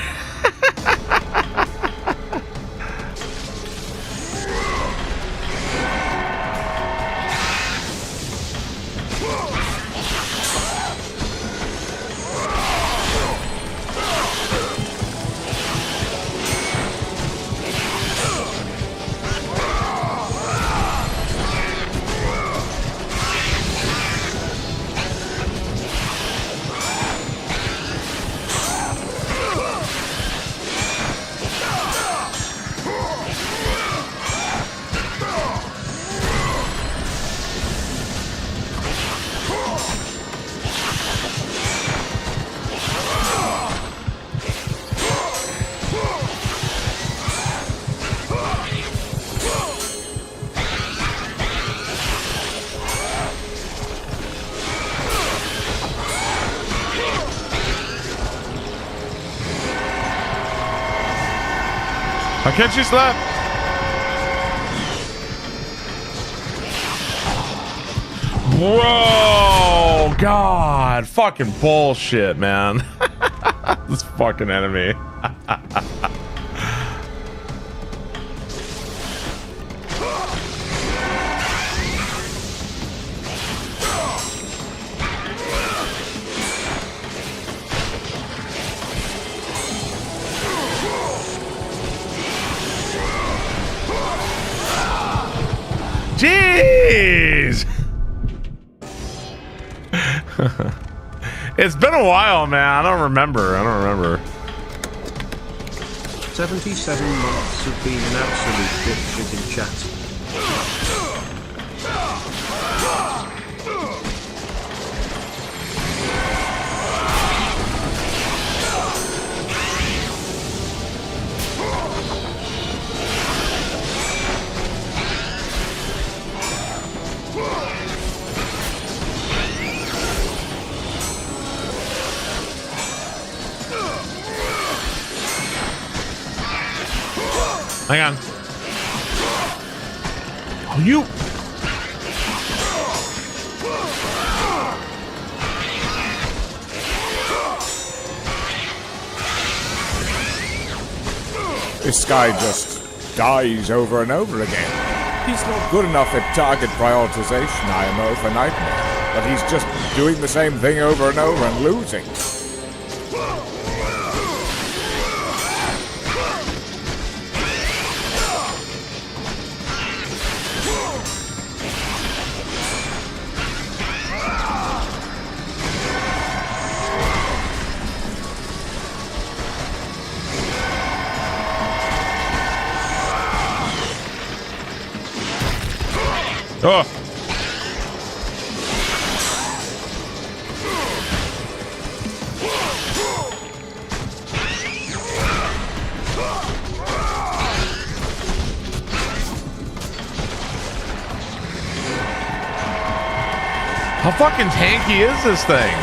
Why can't she slap? Bro, God, fucking bullshit, man. This fucking enemy. Jeez! It's been a while, man. I don't remember. 77 months have been an absolute dipshit in chat. Hang on. Oh, you. This guy just dies over and over again. He's not good enough at target prioritization, IMO, for Nightmare. But he's just doing the same thing over and over and losing. Oh. How fucking tanky is this thing?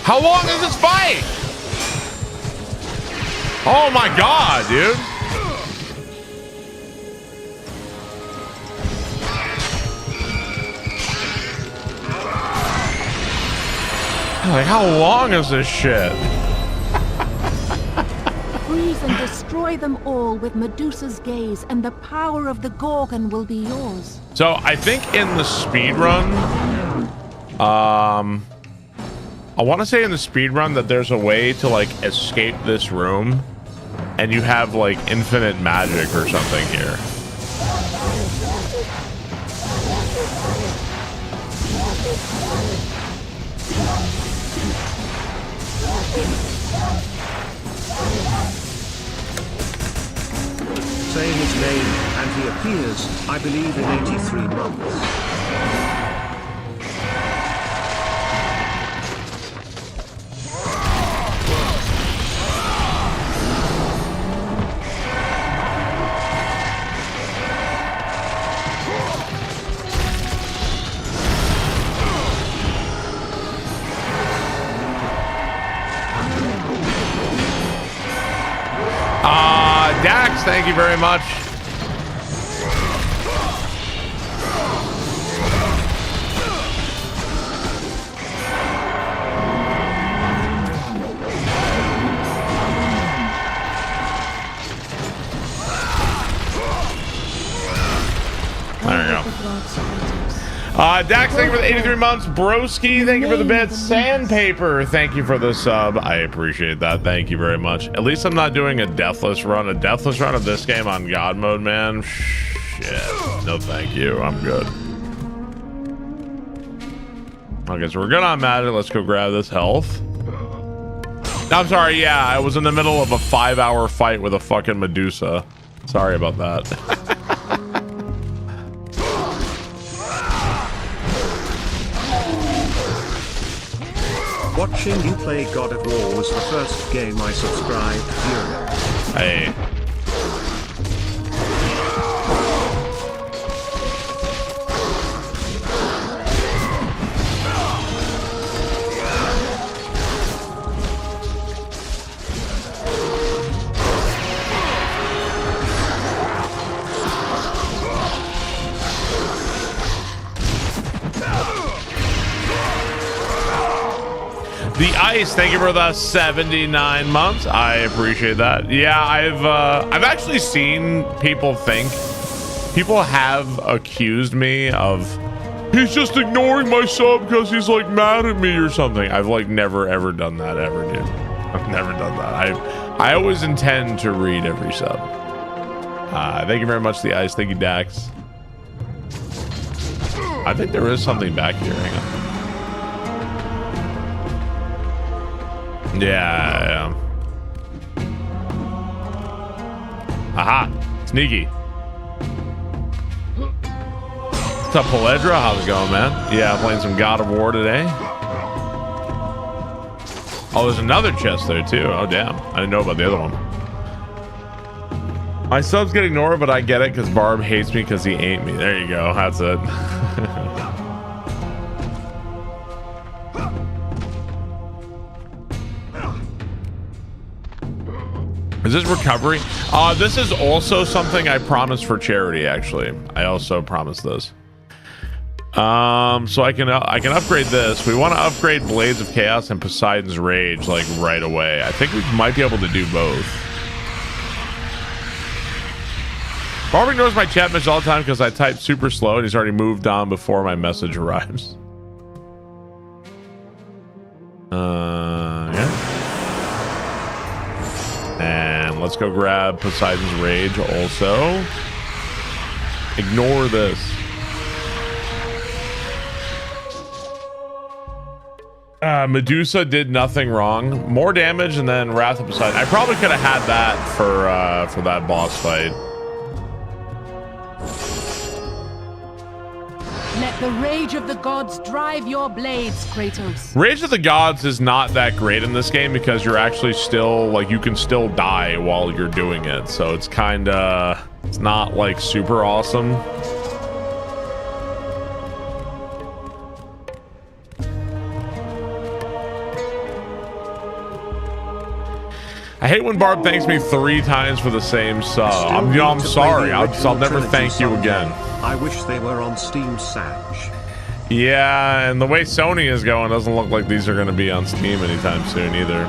How long is this fight? Oh my god, dude. Like, how long is this shit? Freeze and destroy them all with Medusa's gaze, and the power of the Gorgon will be yours. So I think in the speed run, I want to say in the speed run that there's a way to like escape this room, and you have like infinite magic or something here. Say his name, and he appears, I believe, in 83 months. Dax, thank you very much. There you go. Dax, thank you for the 83 months. Broski, thank you for the bits. Sandpaper, thank you for the sub. I appreciate that. Thank you very much. At least I'm not doing a deathless run. A deathless run of this game on God mode, man. Shit. No, thank you. I'm good. Okay, so we're good on magic. Let's go grab this health. I'm sorry. Yeah, I was in the middle of a 5-hour fight with a fucking Medusa. Sorry about that. Watching you play God of War was the first game I subscribed during. Hey. The Ice, thank you for the 79 months. I appreciate that. Yeah, I've actually seen people have accused me of he's just ignoring my sub because he's like mad at me or something. I've like never ever done that ever, dude. I've never done that. I always intend to read every sub. Thank you very much, The Ice. Thank you, Dax. I think there is something back here. Hang on. Yeah. Aha, sneaky. What's up, Poledra? How's it going, man? Yeah, playing some God of War today. Oh, there's another chest there too. Oh, damn. I didn't know about the other one. My subs get ignored, but I get it because Barb hates me because he ain't me. There you go. That's it. Is this recovery? This is also something I promised for charity, actually. I also promised this. So I can upgrade this. We want to upgrade Blades of Chaos and Poseidon's Rage like right away. I think we might be able to do both. Barb ignores my chat message all the time because I type super slow and he's already moved on before my message arrives. Yeah. And let's go grab Poseidon's Rage also. Ignore this. Medusa did nothing wrong. More damage and then Wrath of Poseidon. I probably could have had that for that boss fight. Let the rage of the gods drive your blades, Kratos. Rage of the Gods is not that great in this game because you're actually still, like, you can still die while you're doing it. So it's kinda, it's not like super awesome. I hate when Barb thanks me 3 times for the same sub. I'm sorry. I'll never thank you again. I wish they were on Steam Sag. Yeah, and the way Sony is going, doesn't look like these are going to be on Steam anytime soon either.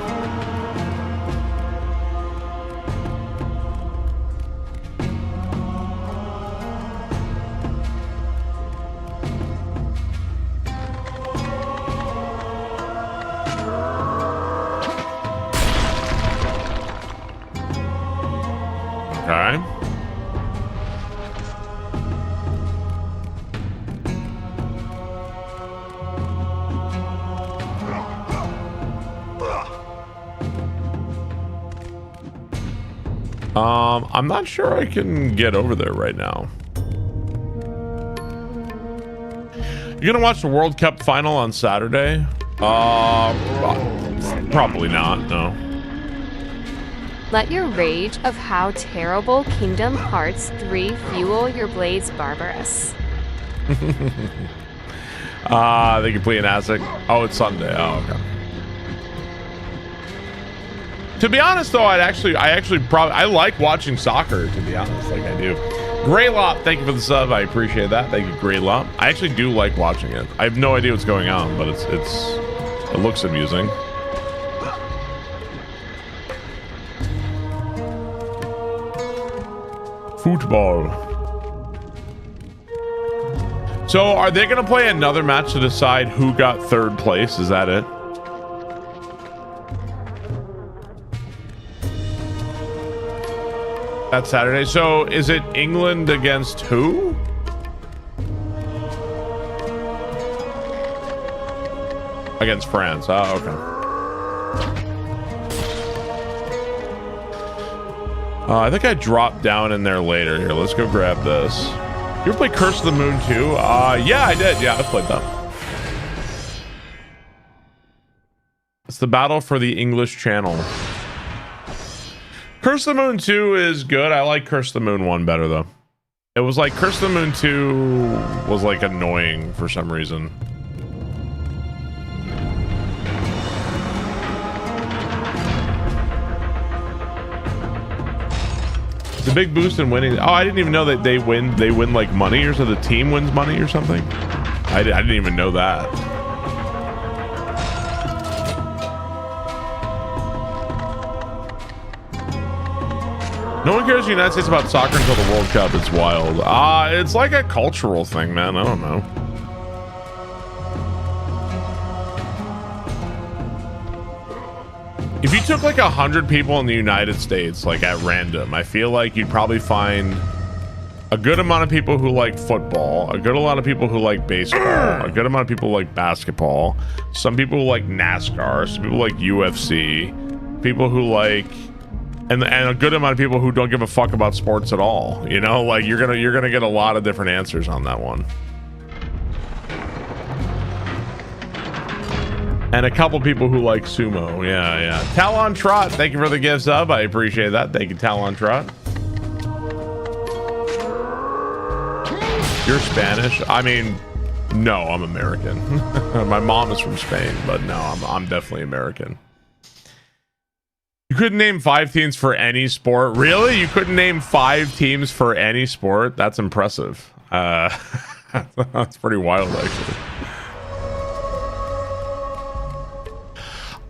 Okay. I'm not sure I can get over there right now. You gonna watch the World Cup final on Saturday? Probably not, no. Let your rage of how terrible Kingdom Hearts 3 fuel your blades, Barbarous. They can play an ASIC. Oh, it's Sunday. Oh, okay. To be honest, though, I like watching soccer. To be honest, like I do. Greylop, thank you for the sub. I appreciate that. Thank you, Greylop. I actually do like watching it. I have no idea what's going on, but it looks amusing. Football. So, are they going to play another match to decide who got 3rd place? Is that it? That's Saturday. So is it England against who? Against France. Oh, okay. I think I dropped down in there later. Here, let's go grab this. You ever play Curse of the Moon too? Yeah, I did. Yeah, I played that. It's the battle for the English Channel. Curse of the Moon 2 is good. I like Curse of the Moon 1 better, though. It was like Curse of the Moon 2 was like annoying for some reason. The big boost in winning. Oh, I didn't even know that they win like money, or so the team wins money or something. I didn't even know that. No one cares in the United States about soccer until the World Cup. It's wild. It's like a cultural thing, man. I don't know. If you took like 100 people in the United States, like at random, I feel like you'd probably find a good amount of people who like football, a good amount of people who like baseball, a good amount of people who like basketball, some people who like NASCAR, some people like UFC, people who like and a good amount of people who don't give a fuck about sports at all. You know, like you're gonna get a lot of different answers on that one. And a couple people who like sumo. Yeah. Talon Trot, thank you for the gift sub. I appreciate that. Thank you, Talon Trot. You're Spanish? I mean, no, I'm American. My mom is from Spain, but no, I'm definitely American. You couldn't name 5 teams for any sport? Really? You couldn't name 5 teams for any sport? That's impressive. That's pretty wild, actually.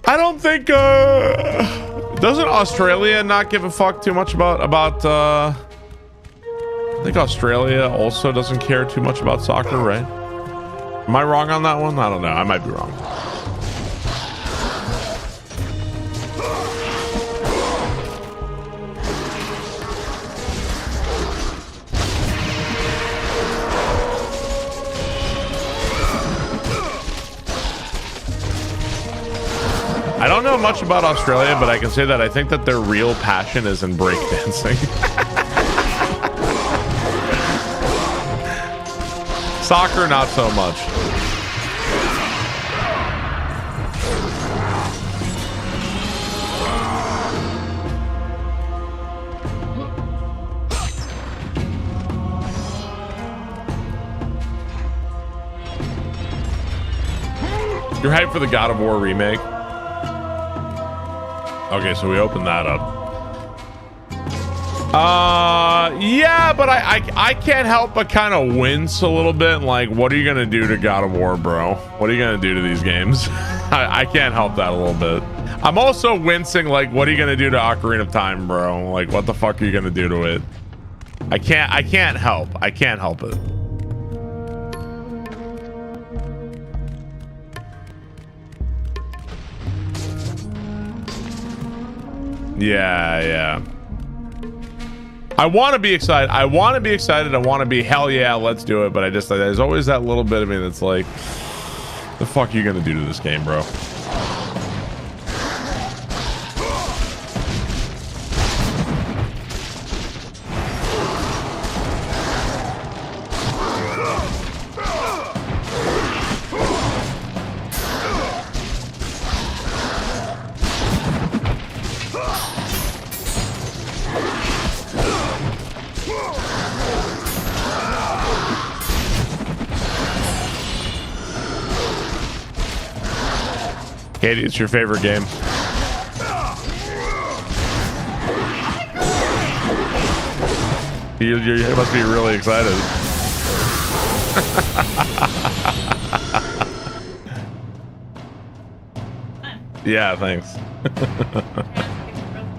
I don't think doesn't Australia not give a fuck too much about I think Australia also doesn't care too much about soccer, right? Am I wrong on that one? I don't know. I might be wrong. I don't know much about Australia, but I can say that I think that their real passion is in breakdancing. Soccer, not so much. You're hyped for the God of War remake? Okay, so we open that up. Yeah, but I can't help but kind of wince a little bit. Like, what are you gonna do to God of War, bro? What are you gonna do to these games? I can't help that a little bit. I'm also wincing, like, what are you gonna do to Ocarina of Time, bro? Like, what the fuck are you gonna do to it? I can't help. I can't help it. Yeah. I want to be excited. I want to be hell yeah, let's do it. But there's always that little bit of me that's like, the fuck are you gonna do to this game, bro? Katie, it's your favorite game. You must be really excited. Yeah, thanks.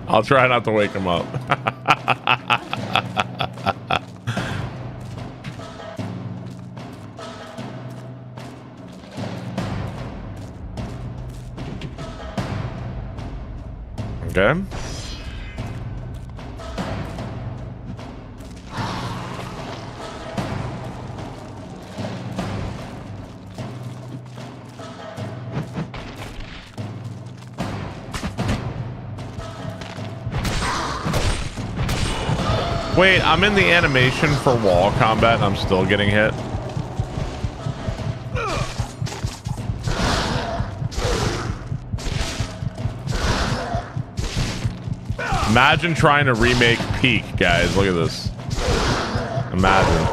I'll try not to wake him up. Okay. Wait, I'm in the animation for wall combat and I'm still getting hit. Imagine trying to remake Peak, guys. Look at this. Imagine.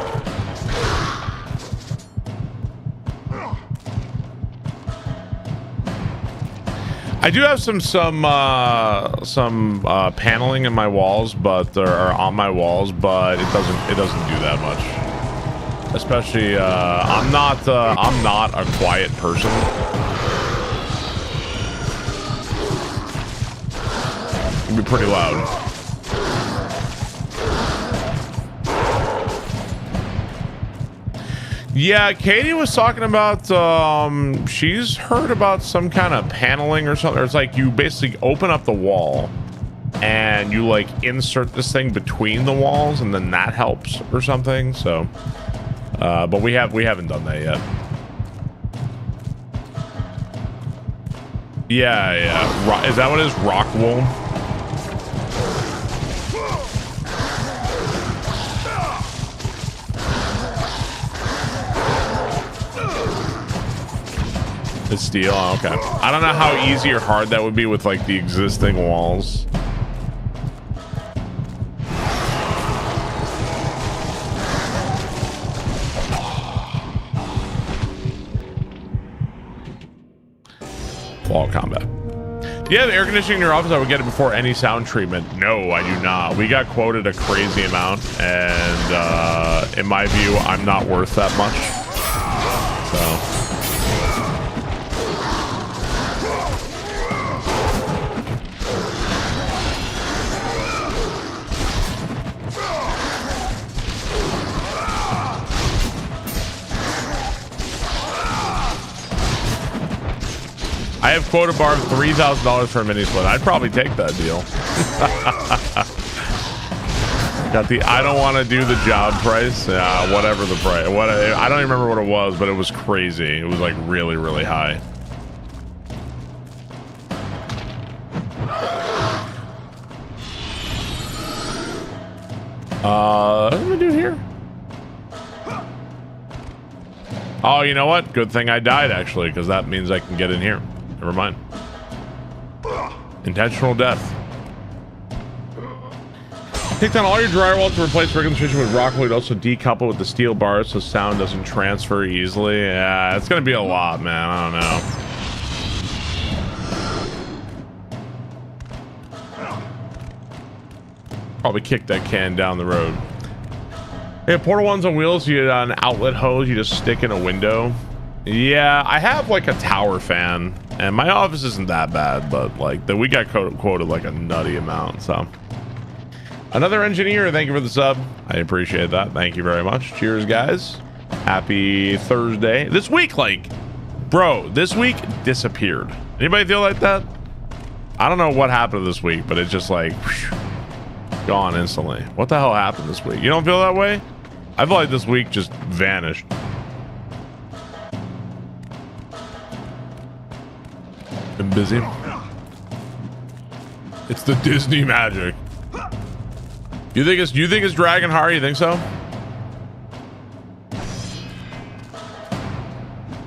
I do have some paneling in my walls, but or on my walls, but it doesn't do that much. Especially, I'm not a quiet person. Be pretty loud. Yeah, Katie was talking about she's heard about some kind of paneling or something. It's like you basically open up the wall and you like insert this thing between the walls and then that helps or something. So but we haven't done that yet. Yeah. Is that what it is? Rock wool? It's steel. Okay. I don't know how easy or hard that would be with like the existing walls. Wall combat. Do you have air conditioning in your office? I would get it before any sound treatment. No, I do not. We got quoted a crazy amount, and in my view, I'm not worth that much. So. I have quota bar of $3,000 for a mini split. I'd probably take that deal. Got the I don't want to do the job price. Whatever the price. I don't even remember what it was, but it was crazy. It was like really, really high. What am I doing here? Oh, you know what? Good thing I died actually, because that means I can get in here. Never mind. Intentional death. Take down all your drywall to replace regular construction with rock wool. Also decouple with the steel bars so sound doesn't transfer easily. Yeah, it's gonna be a lot, man. I don't know. Probably kick that can down the road. Hey, portal ones on wheels. You get an outlet hose. You just stick in a window. Yeah, I have like a tower fan, and my office isn't that bad, but like we got quoted like a nutty amount. So another engineer, thank you for the sub. I appreciate that. Thank you very much. Cheers, guys. Happy Thursday. This week, like, bro, this week disappeared. Anybody feel like that? I don't know what happened this week, but it's just like whoosh, gone instantly. What the hell happened this week? You don't feel that way? I feel like this week just vanished. Been busy. It's the Disney magic. You think it's Dragon Heart? You think so?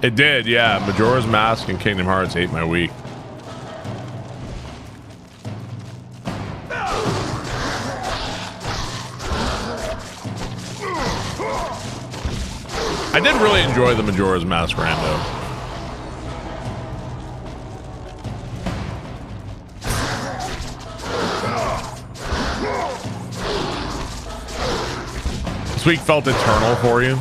It did, yeah. Majora's Mask and Kingdom Hearts ate my week. I did really enjoy the Majora's Mask rando. This week felt eternal for you.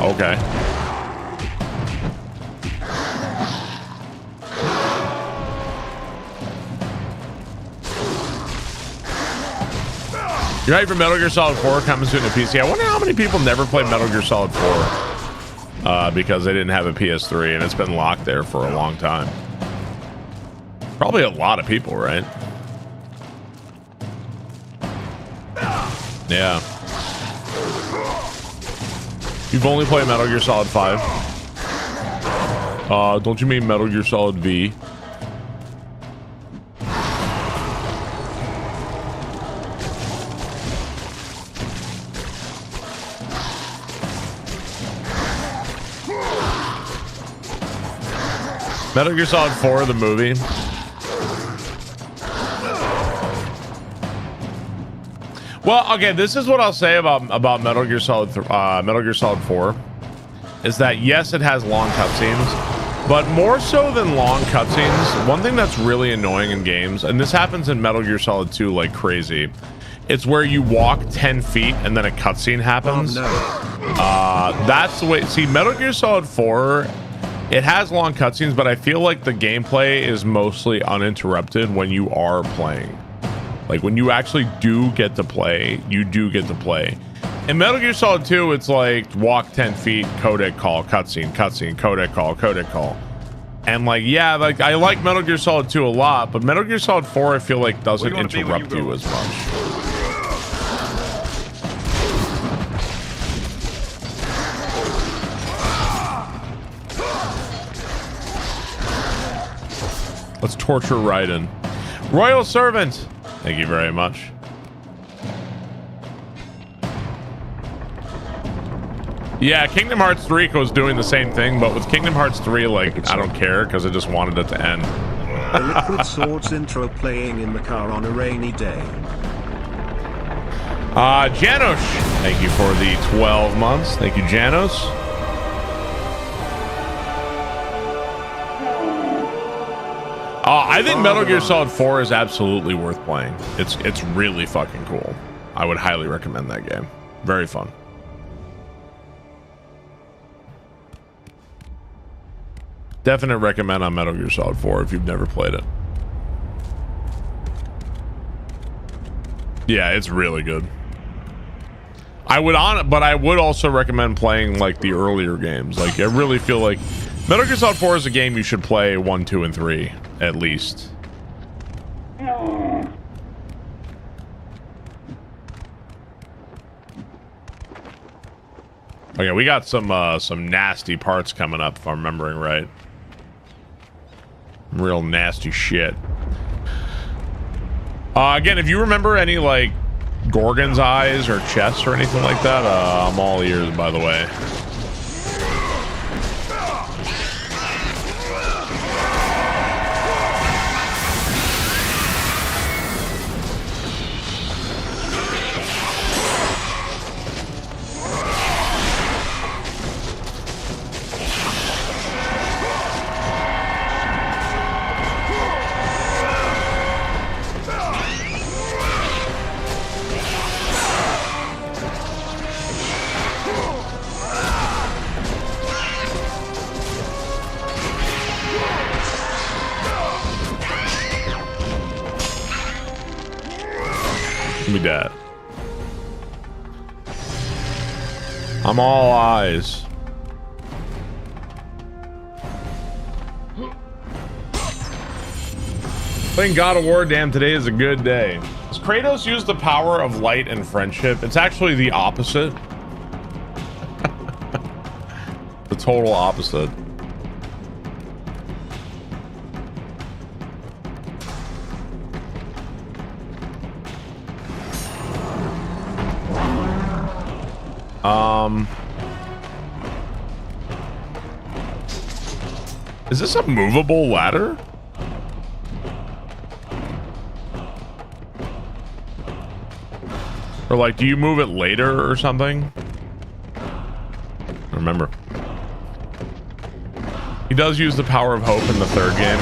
Okay. You're hyped for Metal Gear Solid 4 coming soon to PC. I wonder how many people never played Metal Gear Solid 4. Because they didn't have a PS3 and it's been locked there for a long time. Probably a lot of people, right? Yeah. You've only played Metal Gear Solid 5? Don't you mean Metal Gear Solid V? Metal Gear Solid 4, the movie. Well, okay, this is what I'll say about Metal Gear Solid 4, is that yes, it has long cutscenes, but more so than long cutscenes, one thing that's really annoying in games, and this happens in Metal Gear Solid 2 like crazy, it's where you walk 10 feet and then a cutscene happens. Oh, no. That's the way. See, Metal Gear Solid 4. It has long cutscenes, but I feel like the gameplay is mostly uninterrupted when you are playing. Like when you actually do get to play, you do get to play. In Metal Gear Solid 2, it's like walk 10 feet, codec call, cutscene, codec call. And like, yeah, like I like Metal Gear Solid 2 a lot, but Metal Gear Solid 4 I feel like doesn't interrupt you as much. Let's torture Raiden. Royal Servant. Thank you very much. Yeah, Kingdom Hearts 3 was doing the same thing, but with Kingdom Hearts 3, like, I don't care because I just wanted it to end. The Liquid Swords intro playing in the car on a rainy day. Janos, thank you for the 12 months. Thank you, Janos. I think Metal Gear Solid 4 is absolutely worth playing. It's really fucking cool. I would highly recommend that game. Very fun. Definite recommend on Metal Gear Solid 4 if you've never played it. Yeah, it's really good. I would also recommend playing like the earlier games. Like I really feel like Metal Gear Solid 4 is a game you should play 1, 2, and 3 at least. Okay, we got some nasty parts coming up if I'm remembering right. Real nasty shit. Again, if you remember any like Gorgon's eyes or chests or anything like that, I'm all ears, by the way. That. I'm all eyes. Playing God of War, damn, today is a good day. Does Kratos use the power of light and friendship? It's actually the opposite. The total opposite. Is this a movable ladder? Or like, do you move it later or something? Remember. He does use the power of hope in the third game.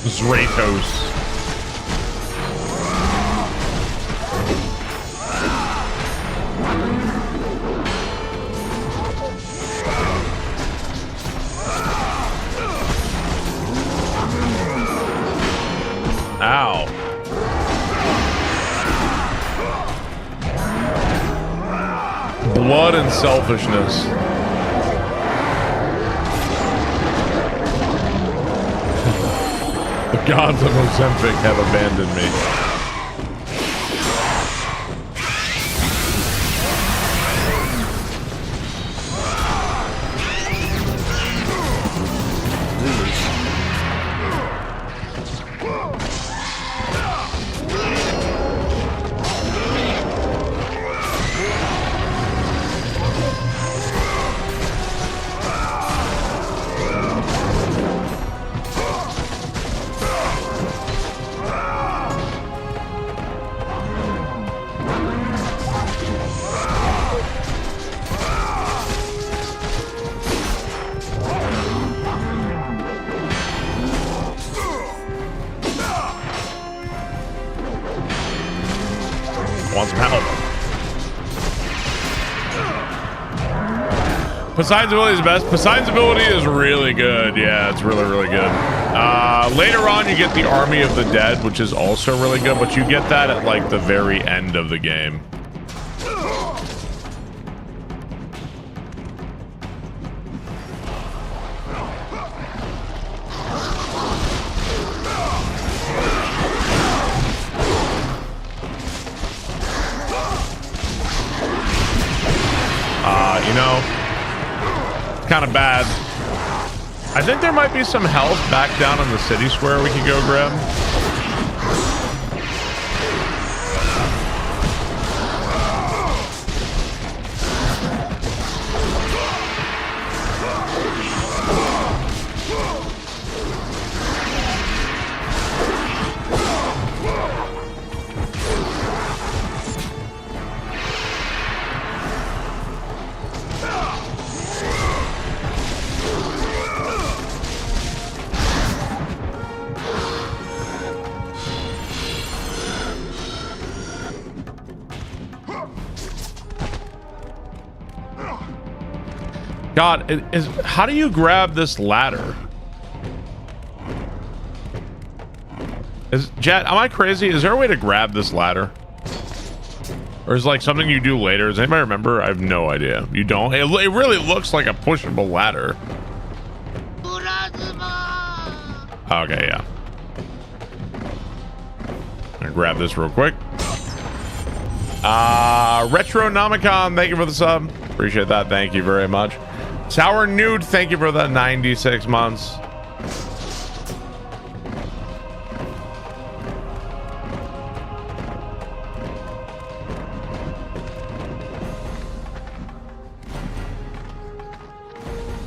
Zratos. Ow. Blood and selfishness. The gods of Ozempic have abandoned me. Want some help? Poseidon's ability is best. Poseidon's ability is really good. Yeah, it's really, really good. Later on, you get the Army of the Dead, which is also really good, but you get that at like the very end of the game. You know, kind of bad. I think there might be some health back down in the city square we can go grab. God, how do you grab this ladder? Jet, am I crazy? Is there a way to grab this ladder? Or is it like something you do later? Does anybody remember? I have no idea. You don't? It really looks like a pushable ladder. Okay, yeah. I'm gonna grab this real quick. Retronomicon, thank you for the sub. Appreciate that. Thank you very much. Sour Nude, thank you for the 96 months.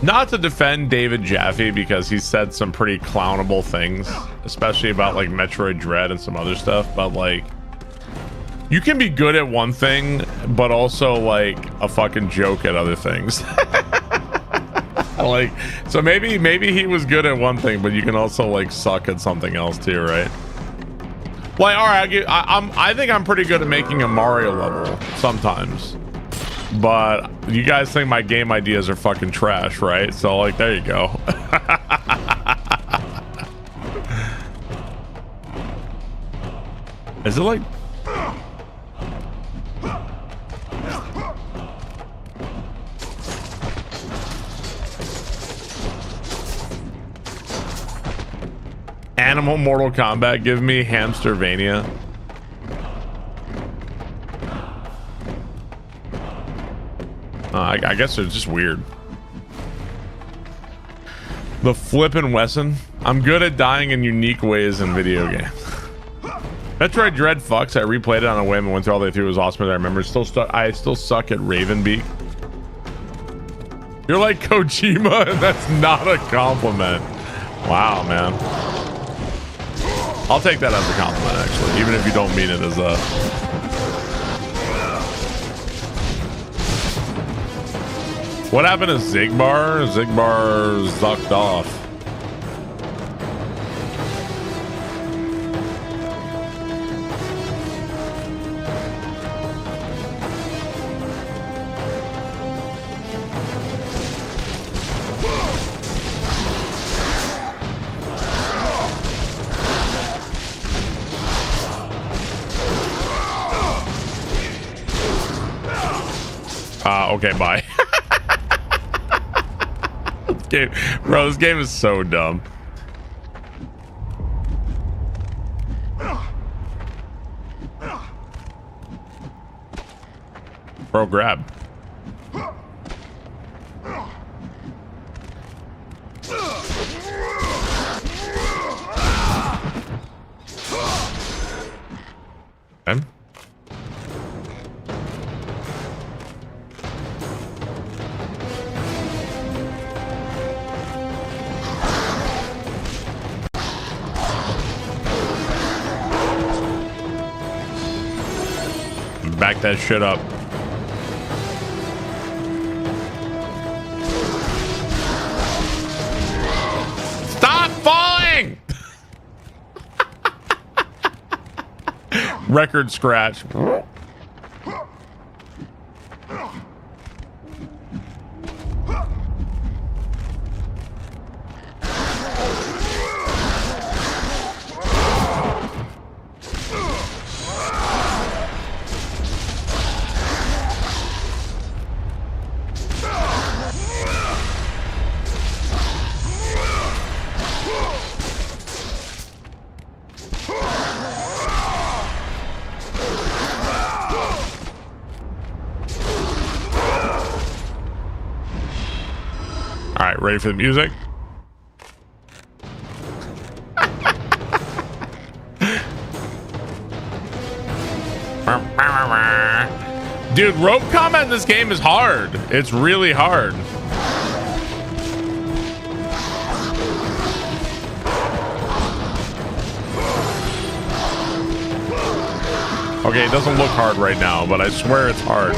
Not to defend David Jaffe because he said some pretty clownable things, especially about like Metroid Dread and some other stuff, but like you can be good at one thing but also like a fucking joke at other things. Like, so maybe he was good at one thing, but you can also like suck at something else too, right? Like, all right, I think I'm pretty good at making a Mario level sometimes, but you guys think my game ideas are fucking trash, right? So like, there you go. Is it like? Animal Mortal Kombat, give me Hamstervania. I guess they're just weird. The Flippin' Wesson. I'm good at dying in unique ways in video games. Metroid Dread fucks. I replayed it on a whim and went through all the way through. It was awesome as I remember. I still suck at Ravenbeak. You're like Kojima, and that's not a compliment. Wow, man. I'll take that as a compliment, actually, even if you don't mean it as a... What happened to Zigbar? Zigbar zucked off. Okay, bye. This game is so dumb. Bro, grab. Okay. Back that shit up. Stop falling! Record scratch. All right, ready for the music? Dude, rope combat in this game is hard. It's really hard. Okay, it doesn't look hard right now, but I swear it's hard.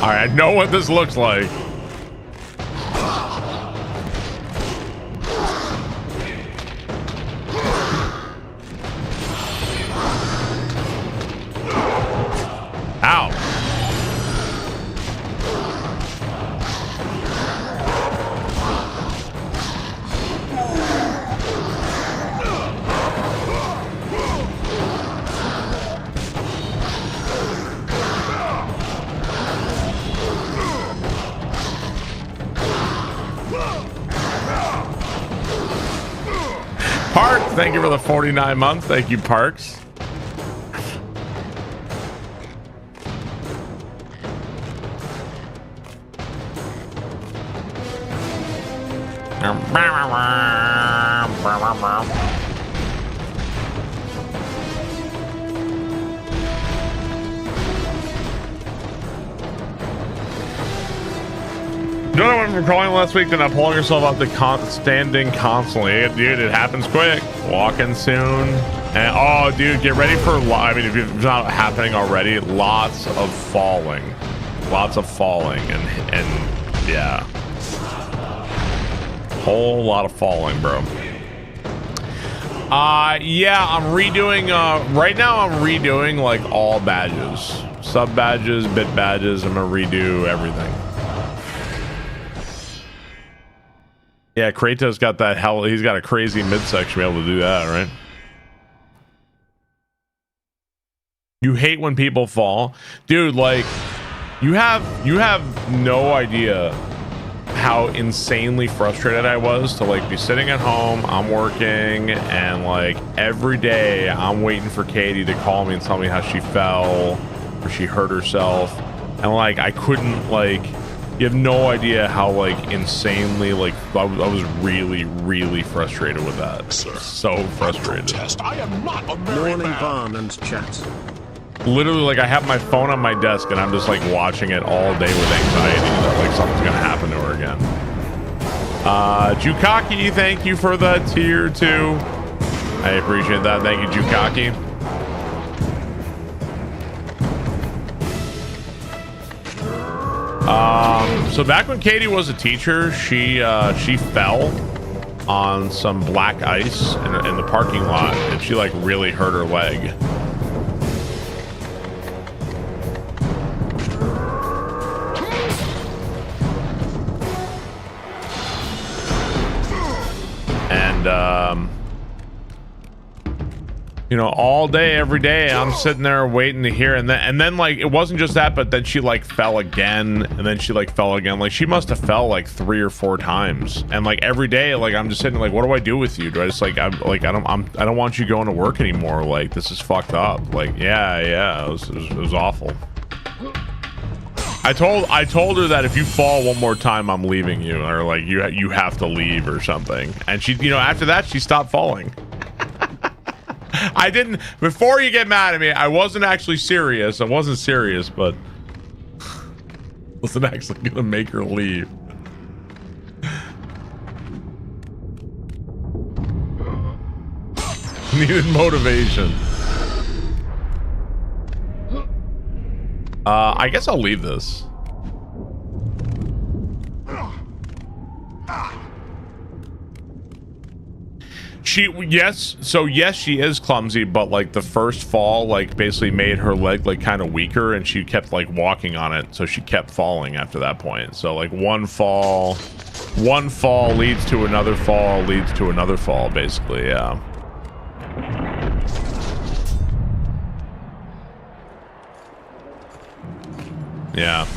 All right, I know what this looks like. Ow. Parks, thank you for the 49 months. Thank you, Parks. You know what I went from crawling last week to not pulling yourself out to standing constantly. Dude, it happens quick. Walking soon. And oh, dude, get ready for, I mean, if it's not happening already, lots of falling. Lots of falling. And yeah. Whole lot of falling, bro. Yeah, I'm redoing, right now I'm redoing like all badges. Sub badges, bit badges. I'm gonna redo everything. Yeah, Kratos got that hell. He's got a crazy midsection to be able to do that, right? You hate when people fall, dude. Like, you have no idea how insanely frustrated I was to like be sitting at home. I'm working, and like every day I'm waiting for Katie to call me and tell me how she fell or she hurt herself, and like I couldn't like. You have no idea how like insanely like I was really frustrated with that. So frustrated. I am not a morning barn and chat. Literally, like I have my phone on my desk and I'm just like watching it all day with anxiety that like something's gonna happen to her again. Jukaki, thank you for the tier 2. I appreciate that. Thank you, Jukaki. So back when Katie was a teacher, she fell on some black ice in the parking lot, and she like really hurt her leg. And you know, all day, every day, I'm sitting there waiting to hear, and then like it wasn't just that, but then she like fell again, and then she like fell again. Like she must have fell like 3 or 4 times, and like every day, like I'm just sitting like, what do I do with you? Do I just like I don't want you going to work anymore? Like this is fucked up. Like yeah, it was awful. I told her that if you fall one more time, I'm leaving you, or like you have to leave or something. And she, you know, after that she stopped falling. I didn't, before you get mad at me, I wasn't actually serious. I wasn't serious, but wasn't actually gonna make her leave. Needed motivation. I guess I'll leave this. Yes, she is clumsy, but like the first fall like basically made her leg like kind of weaker, and she kept like walking on it, so she kept falling after that point. So like one fall leads to another fall, leads to another fall, basically. Yeah. Yeah.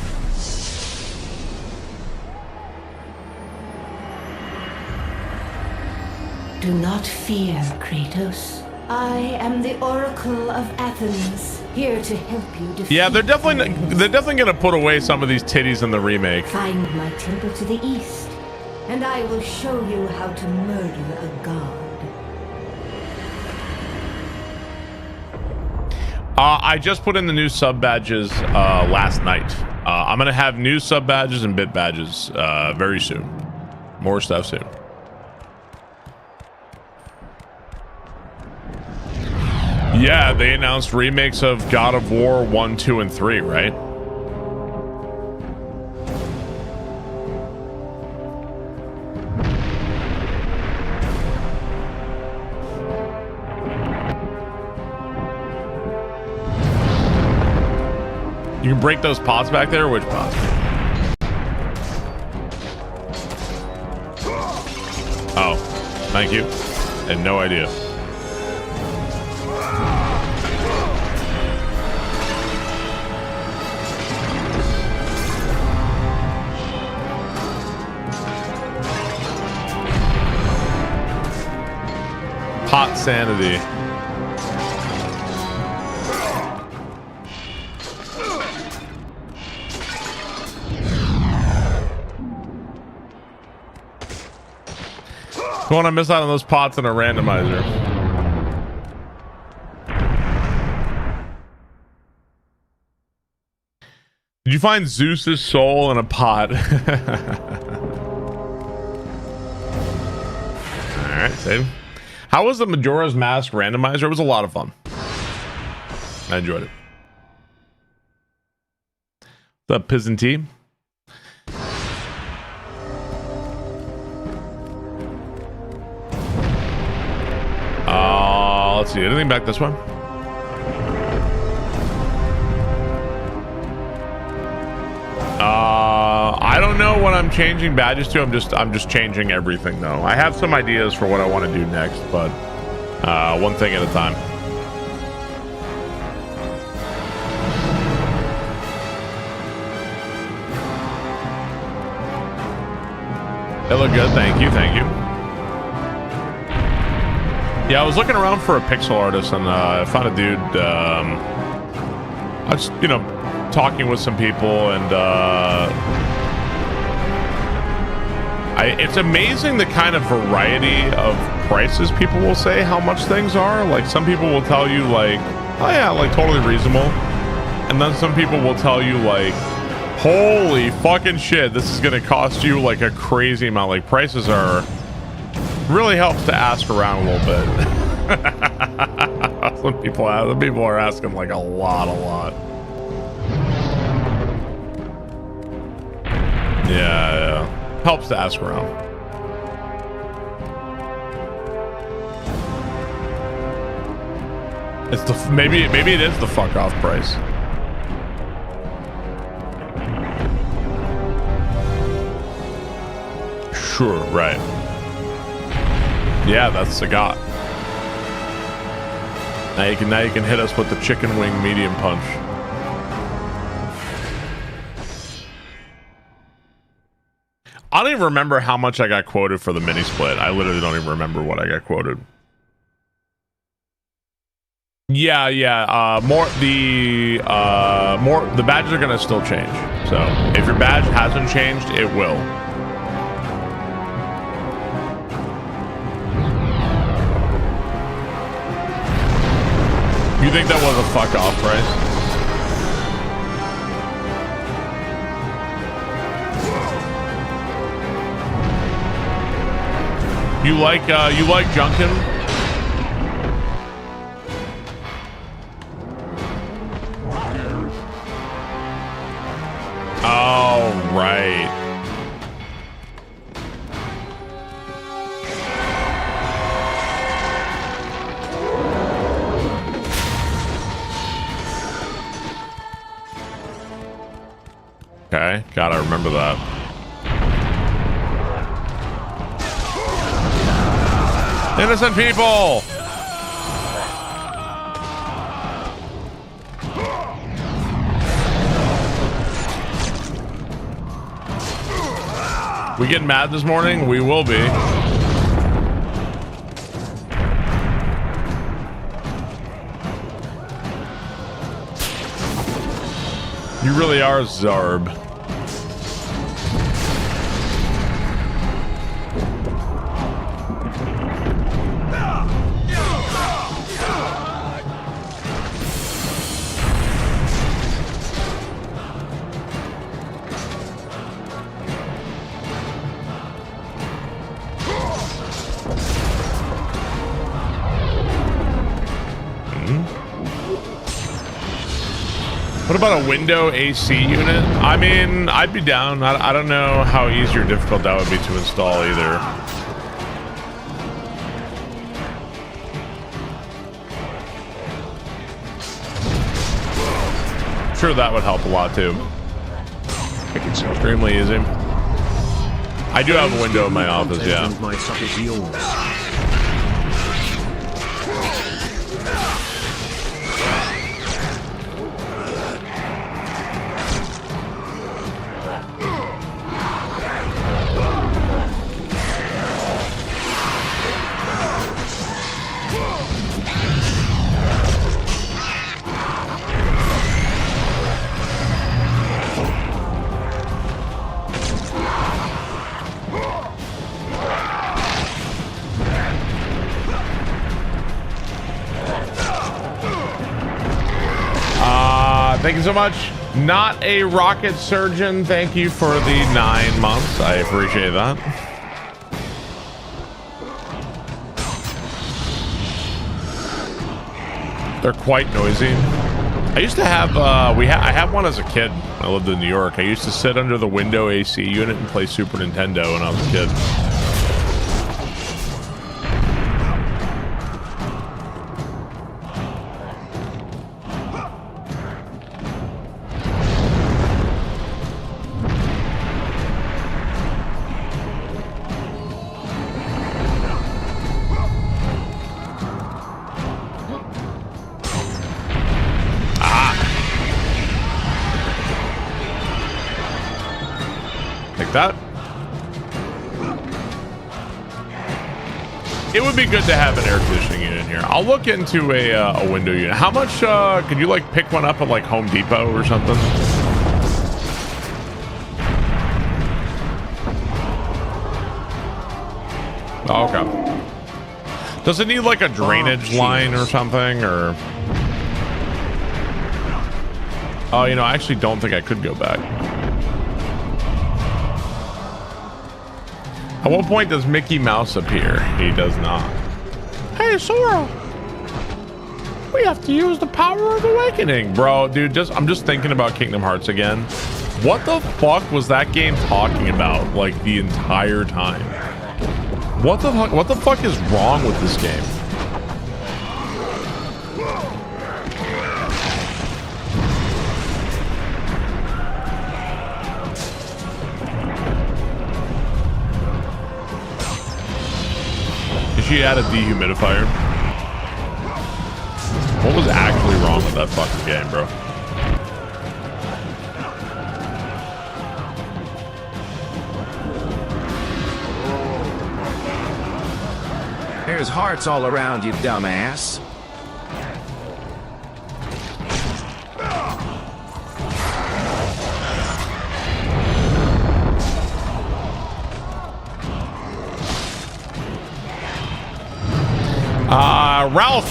Do not fear, Kratos. I am the Oracle of Athens, here to help you defeat. Yeah, they're definitely gonna put away some of these titties in the remake. Find my temple to the east, and I will show you how to murder a god. I just put in the new sub badges last night. I'm gonna have new sub badges and bit badges very soon. More stuff soon. Yeah, they announced remakes of God of War 1, 2, and 3, right? You can break those pots back there? Which pots? Oh, thank you. Had no idea. Pot sanity. Don't want to miss out on those pots in a randomizer. Did you find Zeus's soul in a pot? Alright, save. How was the Majora's Mask randomizer? It was a lot of fun. I enjoyed it. The Pizzin team. Let's see. Anything back this way? I don't know what I'm changing badges to. I'm just changing everything though. I have some ideas for what I want to do next, but one thing at a time. They look good. Thank you. Thank you. Yeah, I was looking around for a pixel artist and I found a dude. I was, talking with some people and it's amazing the kind of variety of prices people will say how much things are. Like some people will tell you like, oh yeah, like totally reasonable. And then some people will tell you like, holy fucking shit, this is gonna cost you like a crazy amount. Like prices are, really helps to ask around a little bit. Some people are asking like a lot. Yeah. Helps to ask around. It's the maybe it is the fuck off price. Sure, right. Yeah, that's the got. Now you can hit us with the chicken wing medium punch. I don't even remember how much I got quoted for the mini split. I literally don't even remember what I got quoted. Yeah. The badges are gonna still change. So if your badge hasn't changed, it will. You think that was a fuck off price? You like Junkin? Oh, right. Okay, gotta remember that. Innocent people! We getting mad this morning? We will be. You really are Zarb. What about a window AC unit? I mean, I'd be down. I don't know how easy or difficult that would be to install either. Sure, that would help a lot too. It's extremely easy. I do have a window in my office, yeah. My suck is yours. Thank you so much. Not a rocket surgeon. Thank you for the 9 months. I appreciate that. They're quite noisy. I used to have, I had one as a kid when I lived in New York. I used to sit under the window AC unit and play Super Nintendo when I was a kid. That it would be good to have an air conditioning unit in here. I'll look into a window unit. How much could you like pick one up at like Home Depot or something? Oh, okay. Does it need like a drainage line or something, or? Oh, you know, I actually don't think I could go back. At what point does Mickey Mouse appear? He does not. Hey, Sora! We have to use the power of awakening. Bro, dude, I'm just thinking about Kingdom Hearts again. What the fuck was that game talking about, like, the entire time? What the fuck is wrong with this game? She had a dehumidifier. What was actually wrong with that fucking game, bro? There's hearts all around you, dumbass. Ralph,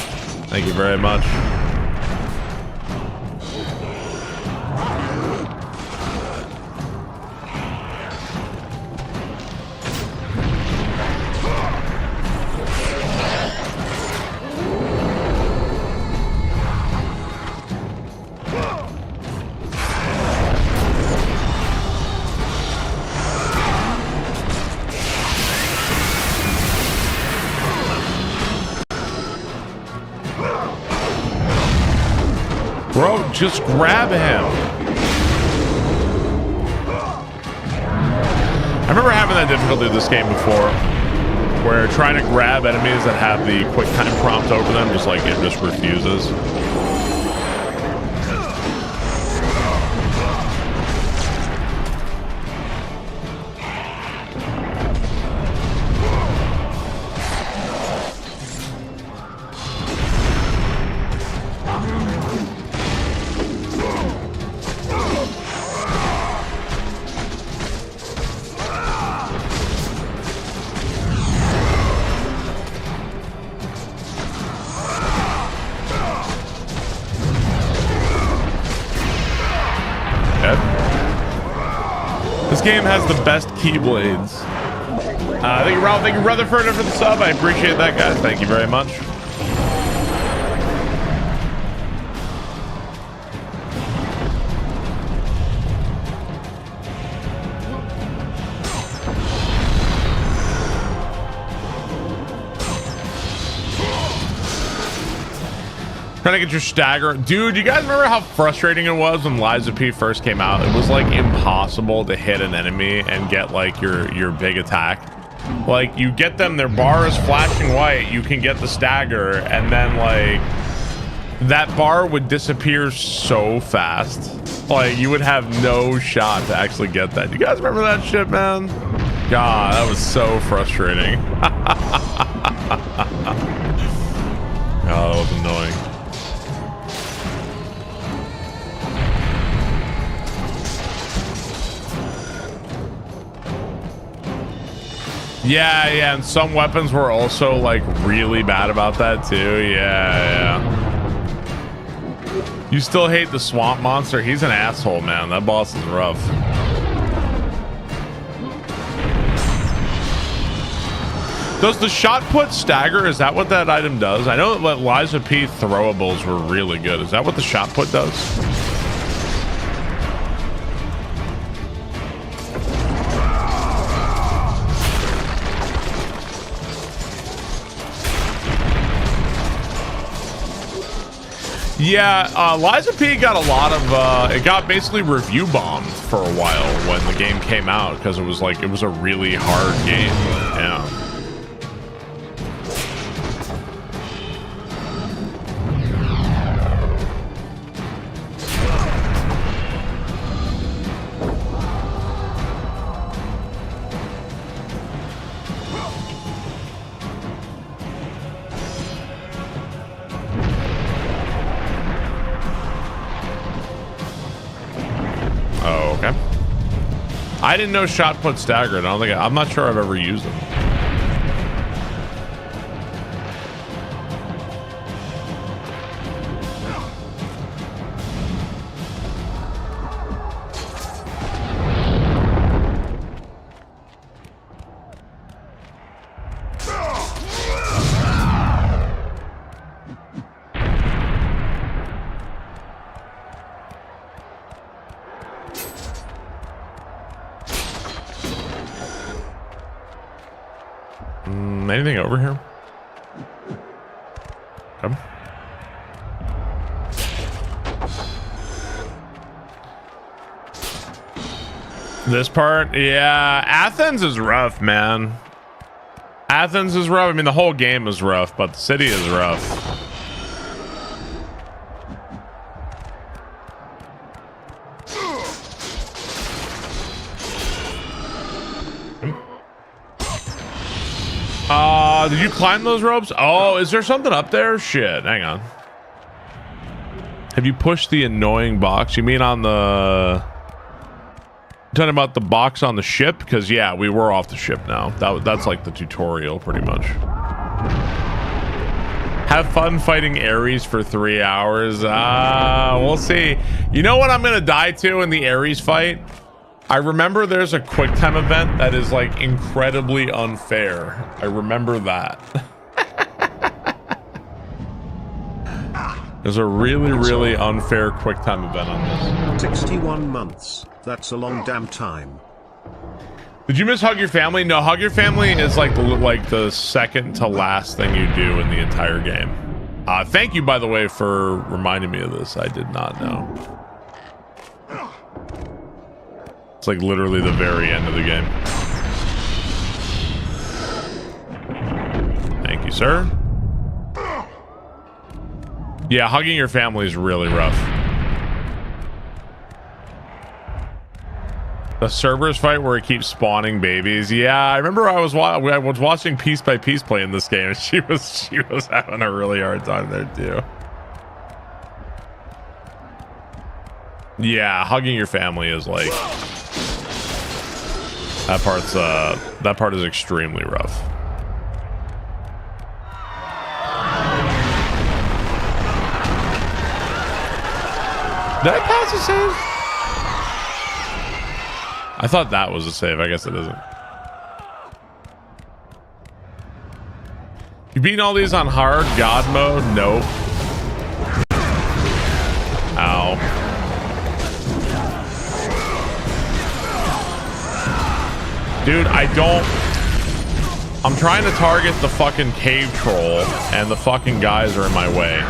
thank you very much. Bro, just grab him. I remember having that difficulty with this game before, where trying to grab enemies that have the quick time prompt over them, just like it just refuses. This game has the best keyblades. Thank you, Ralph. Thank you, Rutherford, for the sub. I appreciate that, guys. Thank you very much. Trying to get your stagger. Dude, you guys remember how frustrating it was when Liza P first came out? It was like impossible to hit an enemy and get like your big attack. Like you get them, their bar is flashing white, you can get the stagger, and then like that bar would disappear so fast. Like you would have no shot to actually get that. You guys remember that shit, man? God, that was so frustrating. Oh, that was annoying. Yeah, and some weapons were also like really bad about that too. Yeah. You still hate the swamp monster? He's an asshole, man. That boss is rough. Does the shot put stagger? Is that what that item does? I know that Liza P throwables were really good. Is that what the shot put does? Yeah, Liza P got a lot of, it got basically review bombed for a while when the game came out because it was like, it was a really hard game. Yeah. I didn't know shot put staggered. I'm not sure I've ever used them. Anything over here? Come. This part? Yeah, Athens is rough, man. Athens is rough. I mean, the whole game is rough, but the city is rough. Did you climb those ropes? Oh, is there something up there? Shit, hang on. Have you pushed the annoying box? You mean on the... Talking about the box on the ship? Because, yeah, we were off the ship now. That's like the tutorial, pretty much. Have fun fighting Ares for 3 hours. We'll see. You know what I'm going to die to in the Ares fight? I remember there's a quick time event that is like incredibly unfair. I remember that. There's a really unfair quick time event on this. 61 months. That's a long damn time. Did you miss Hug Your Family? No, Hug Your Family is like the second to last thing you do in the entire game. Thank you, by the way, for reminding me of this. I did not know. It's like literally the very end of the game. Thank you, sir. Yeah, hugging your family is really rough. The Cerberus fight where it keeps spawning babies. Yeah, I remember I was watching Piece by Piece play in this game, and she was having a really hard time there too. Yeah, hugging your family is like that part is extremely rough. Did I pass a save? I thought that was a save. I guess it isn't. You beating all these on hard God mode? Nope. Ow. Dude, I'm trying to target the fucking cave troll and the fucking guys are in my way.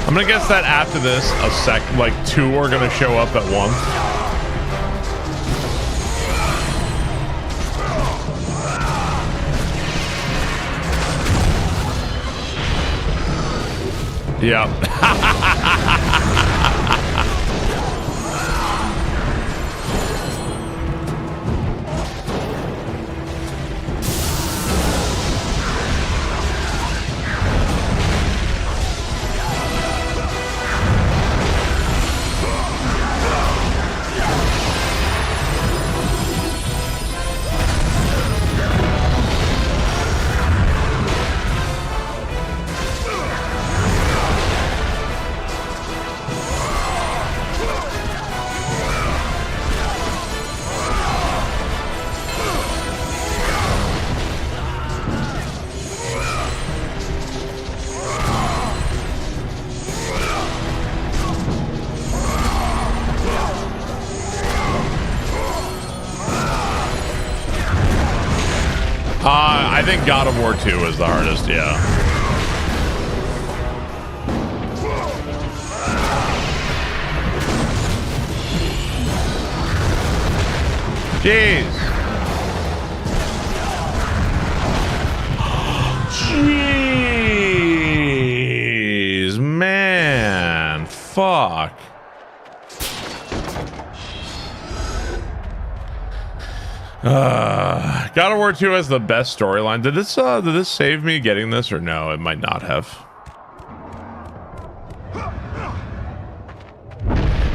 I'm gonna guess that after this, like 2 are gonna show up at once. Yep. I think God of War 2 is the hardest, yeah. Jeez. Jeez, man. Fuck. God of War 2 has the best storyline. Did this save me getting this or no? It might not have.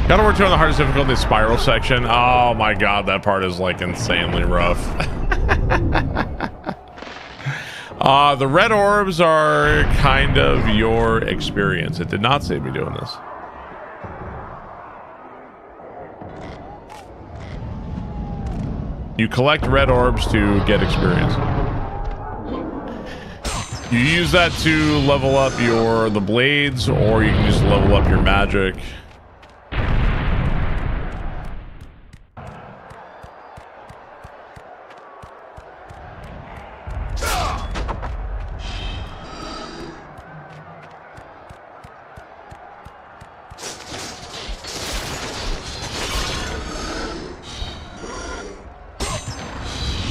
God of War 2 on the hardest difficulty spiral section. Oh my god, that part is like insanely rough. The red orbs are kind of your experience. It did not save me doing this. You collect red orbs to get experience. You use that to level up the blades, or you can just level up your magic.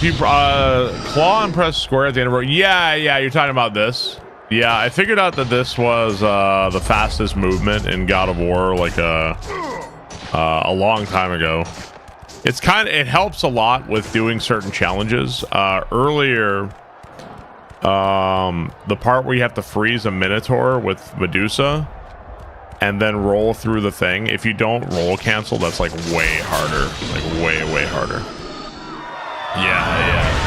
You claw and press square at the end of it. Yeah, you're talking about this. Yeah, I figured out that this was the fastest movement in God of War, like a long time ago. It helps a lot with doing certain challenges. Earlier, the part where you have to freeze a Minotaur with Medusa and then roll through the thing. If you don't roll cancel, that's like way harder, like way harder. Yeah.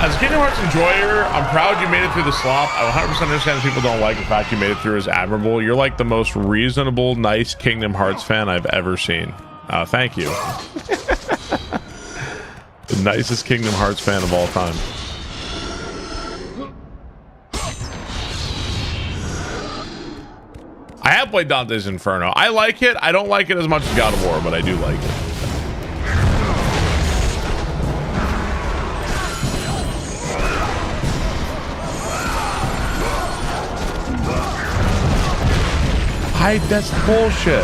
As a Kingdom Hearts enjoyer, I'm proud you made it through the slop. I 100% understand people don't like the fact you made it through is admirable. You're like the most reasonable, nice Kingdom Hearts fan I've ever seen. Thank you. The nicest Kingdom Hearts fan of all time. I have played Dante's Inferno. I like it. I don't like it as much as God of War, but I do like it. That's bullshit.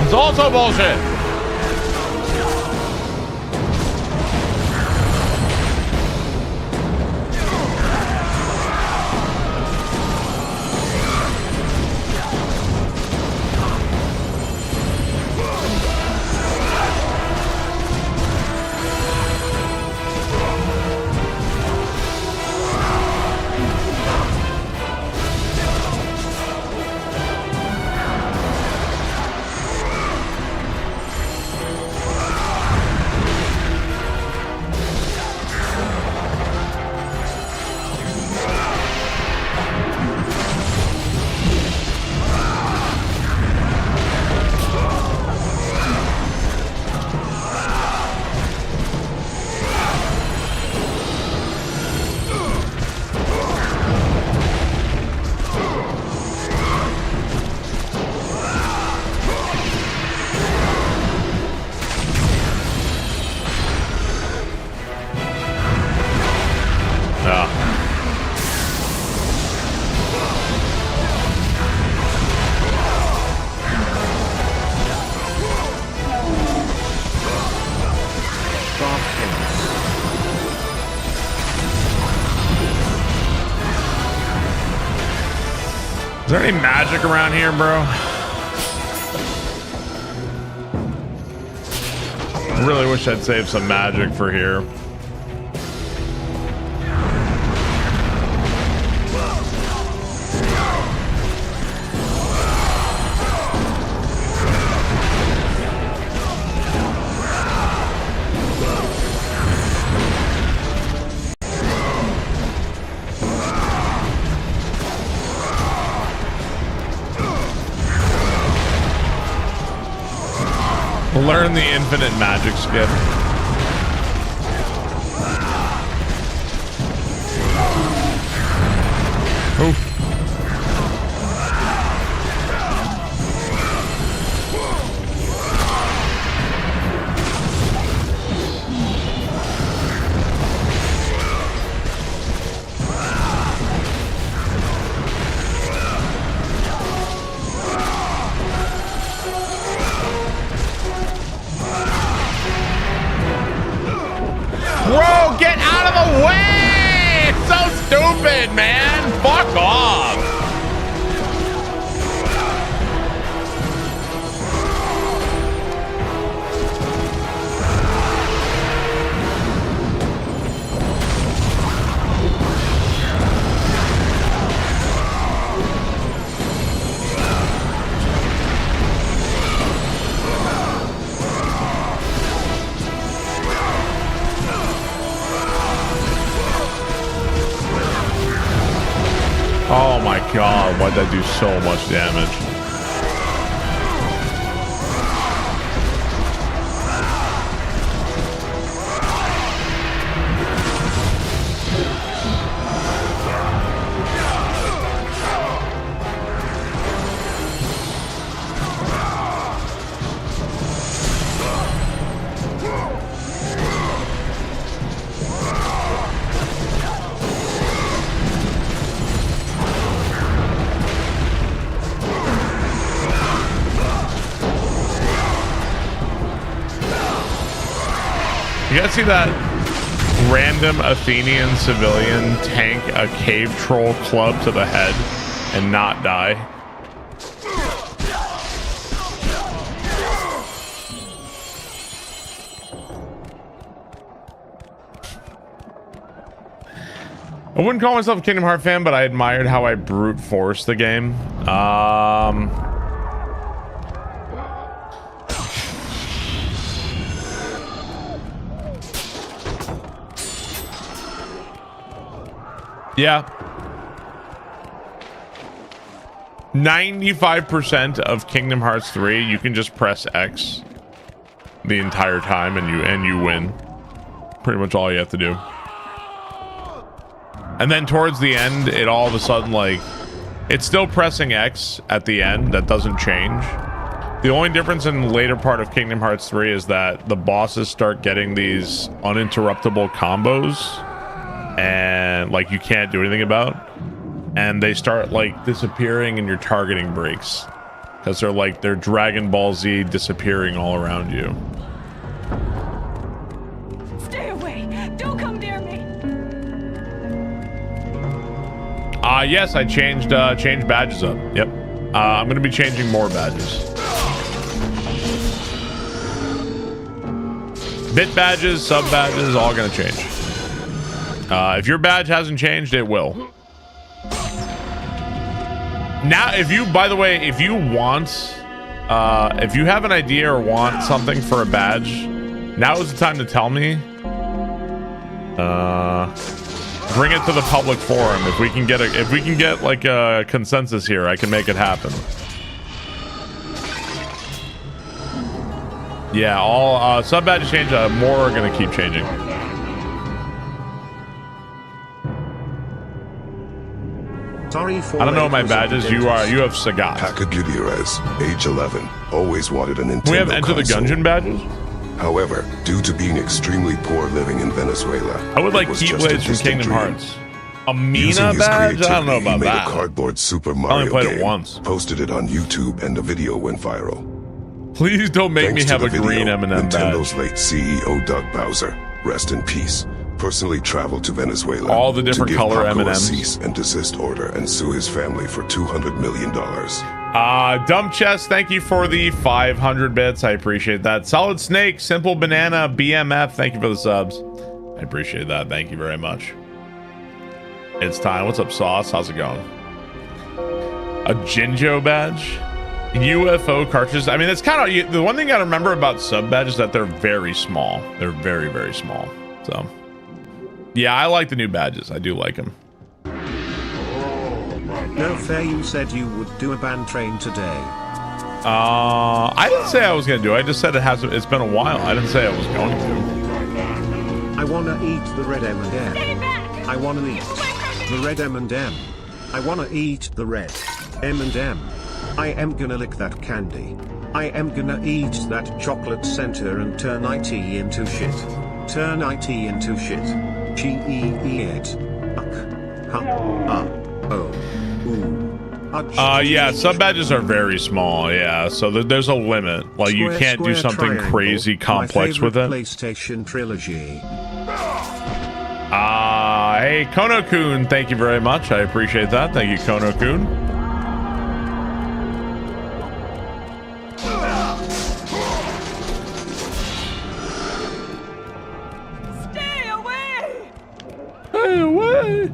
It's also bullshit. Is there any magic around here, bro? I really wish I'd saved some magic for here. Learn the infinite magic skip. Oof. Bro, get out of the way! It's so stupid, man! Fuck off! Oh my god, why'd that do so much damage? You guys see that random Athenian civilian tank a cave troll club to the head and not die? I wouldn't call myself a Kingdom Hearts fan, but I admired how I brute forced the game. Yeah. 95% of Kingdom Hearts 3, you can just press X the entire time and you win. Pretty much all you have to do. And then towards the end, it all of a sudden, like, it's still pressing X at the end. That doesn't change. The only difference in the later part of Kingdom Hearts 3 is that the bosses start getting these uninterruptible combos and, like, you can't do anything about. And they start, like, disappearing and your targeting breaks. Because they're Dragon Ball Z disappearing all around you. Stay away! Don't come near me! Yes, I changed badges up. Yep. I'm gonna be changing more badges. Bit badges, sub badges, all gonna change. If your badge hasn't changed, it will. Now, by the way, if you have an idea or want something for a badge, now is the time to tell me. Bring it to the public forum. If we can get like a consensus here, I can make it happen. Yeah, all sub badges change. More are gonna keep changing. Sorry for I don't know my badges. You have Sagat. Paca Gutierrez, age 11, always wanted a Nintendo We have Enter the Gungeon badges. However, due to being extremely poor living in Venezuela, I would like Keyblades from Kingdom Hearts. A Mina badge? I don't know about that. He made a cardboard Super Mario I only played game, it once. posted it on YouTube, and the video went viral. Please don't make me have a green M&M badge. Nintendo's late CEO Doug Bowser, rest in peace, personally traveled to Venezuela. All the different to give color Paco a M&Ms. cease and desist order and sue his family for $200 million. Dumb Chest, thank you for the 500 bits. I appreciate that. Solid Snake, Simple Banana, BMF, thank you for the subs. I appreciate that. Thank you very much. It's time. What's up, Sauce? How's it going? A Jinjo badge? UFO cartridges. I mean, it's kind of the one thing I remember about sub badges is that they're very small. They're very, very small. So, yeah, I like the new badges. I do like them. No fair, you said you would do a band train today. I didn't say I was gonna do it. I just said it's been a while. I didn't say I was going to. I wanna eat the red M&M. I wanna eat the red M&M. I wanna eat the red M&M. I am gonna lick that candy. I am gonna eat that chocolate center and turn IT into shit. Turn IT into shit. G-E-E-It. Yeah, sub badges are very small. Yeah, so there's a limit. Like you can't do something triangle, crazy complex with it. PlayStation trilogy. Hey Kono-kun, thank you very much. I appreciate that. Thank you, Kono-kun. Stay away! Stay away!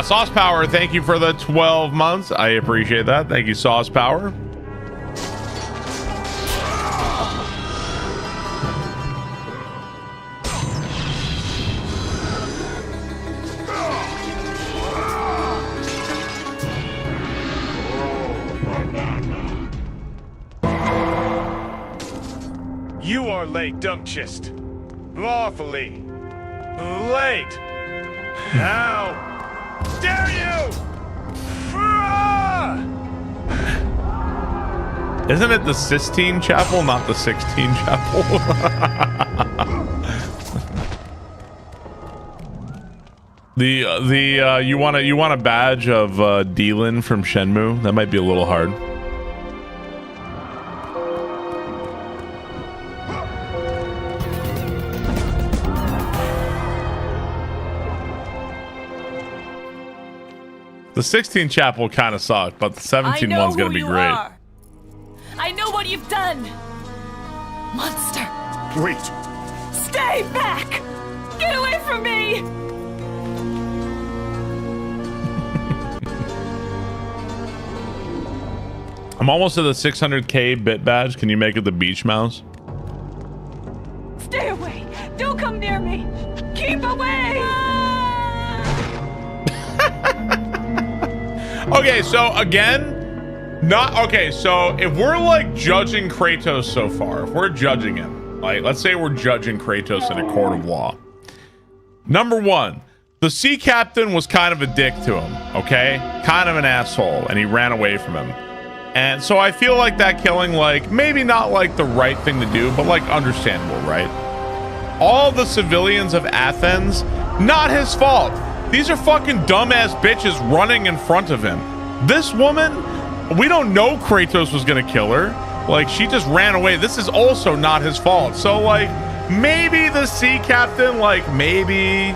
Sauce Power, thank you for the 12 months. I appreciate that. Thank you, Sauce Power. You are late, Dunkchist. Lawfully late. How dare you? Isn't it the Sistine Chapel, not the 16 Chapel? You want a badge of Deelin from Shenmue? That might be a little hard. The 16 Chapel kind of sucked, but the 17 one's gonna be great. I know what you've done. Monster! Wait! Stay back! Get away from me! I'm almost at the 600k bit badge. Can you make it the beach mouse? Stay away! Don't come near me! Keep away! Okay, so again, not okay. So if we're like judging Kratos so far, if we're judging him, like let's say we're judging Kratos in a court of law. Number one, the sea captain was kind of a dick to him, okay? Kind of an asshole, and he ran away from him. And so I feel like that killing, like, maybe not like the right thing to do, but like understandable, right? All the civilians of Athens, not his fault. These are fucking dumbass bitches running in front of him. This woman, we don't know Kratos was gonna kill her. Like, she just ran away. This is also not his fault. So, like, maybe the sea captain, like, maybe...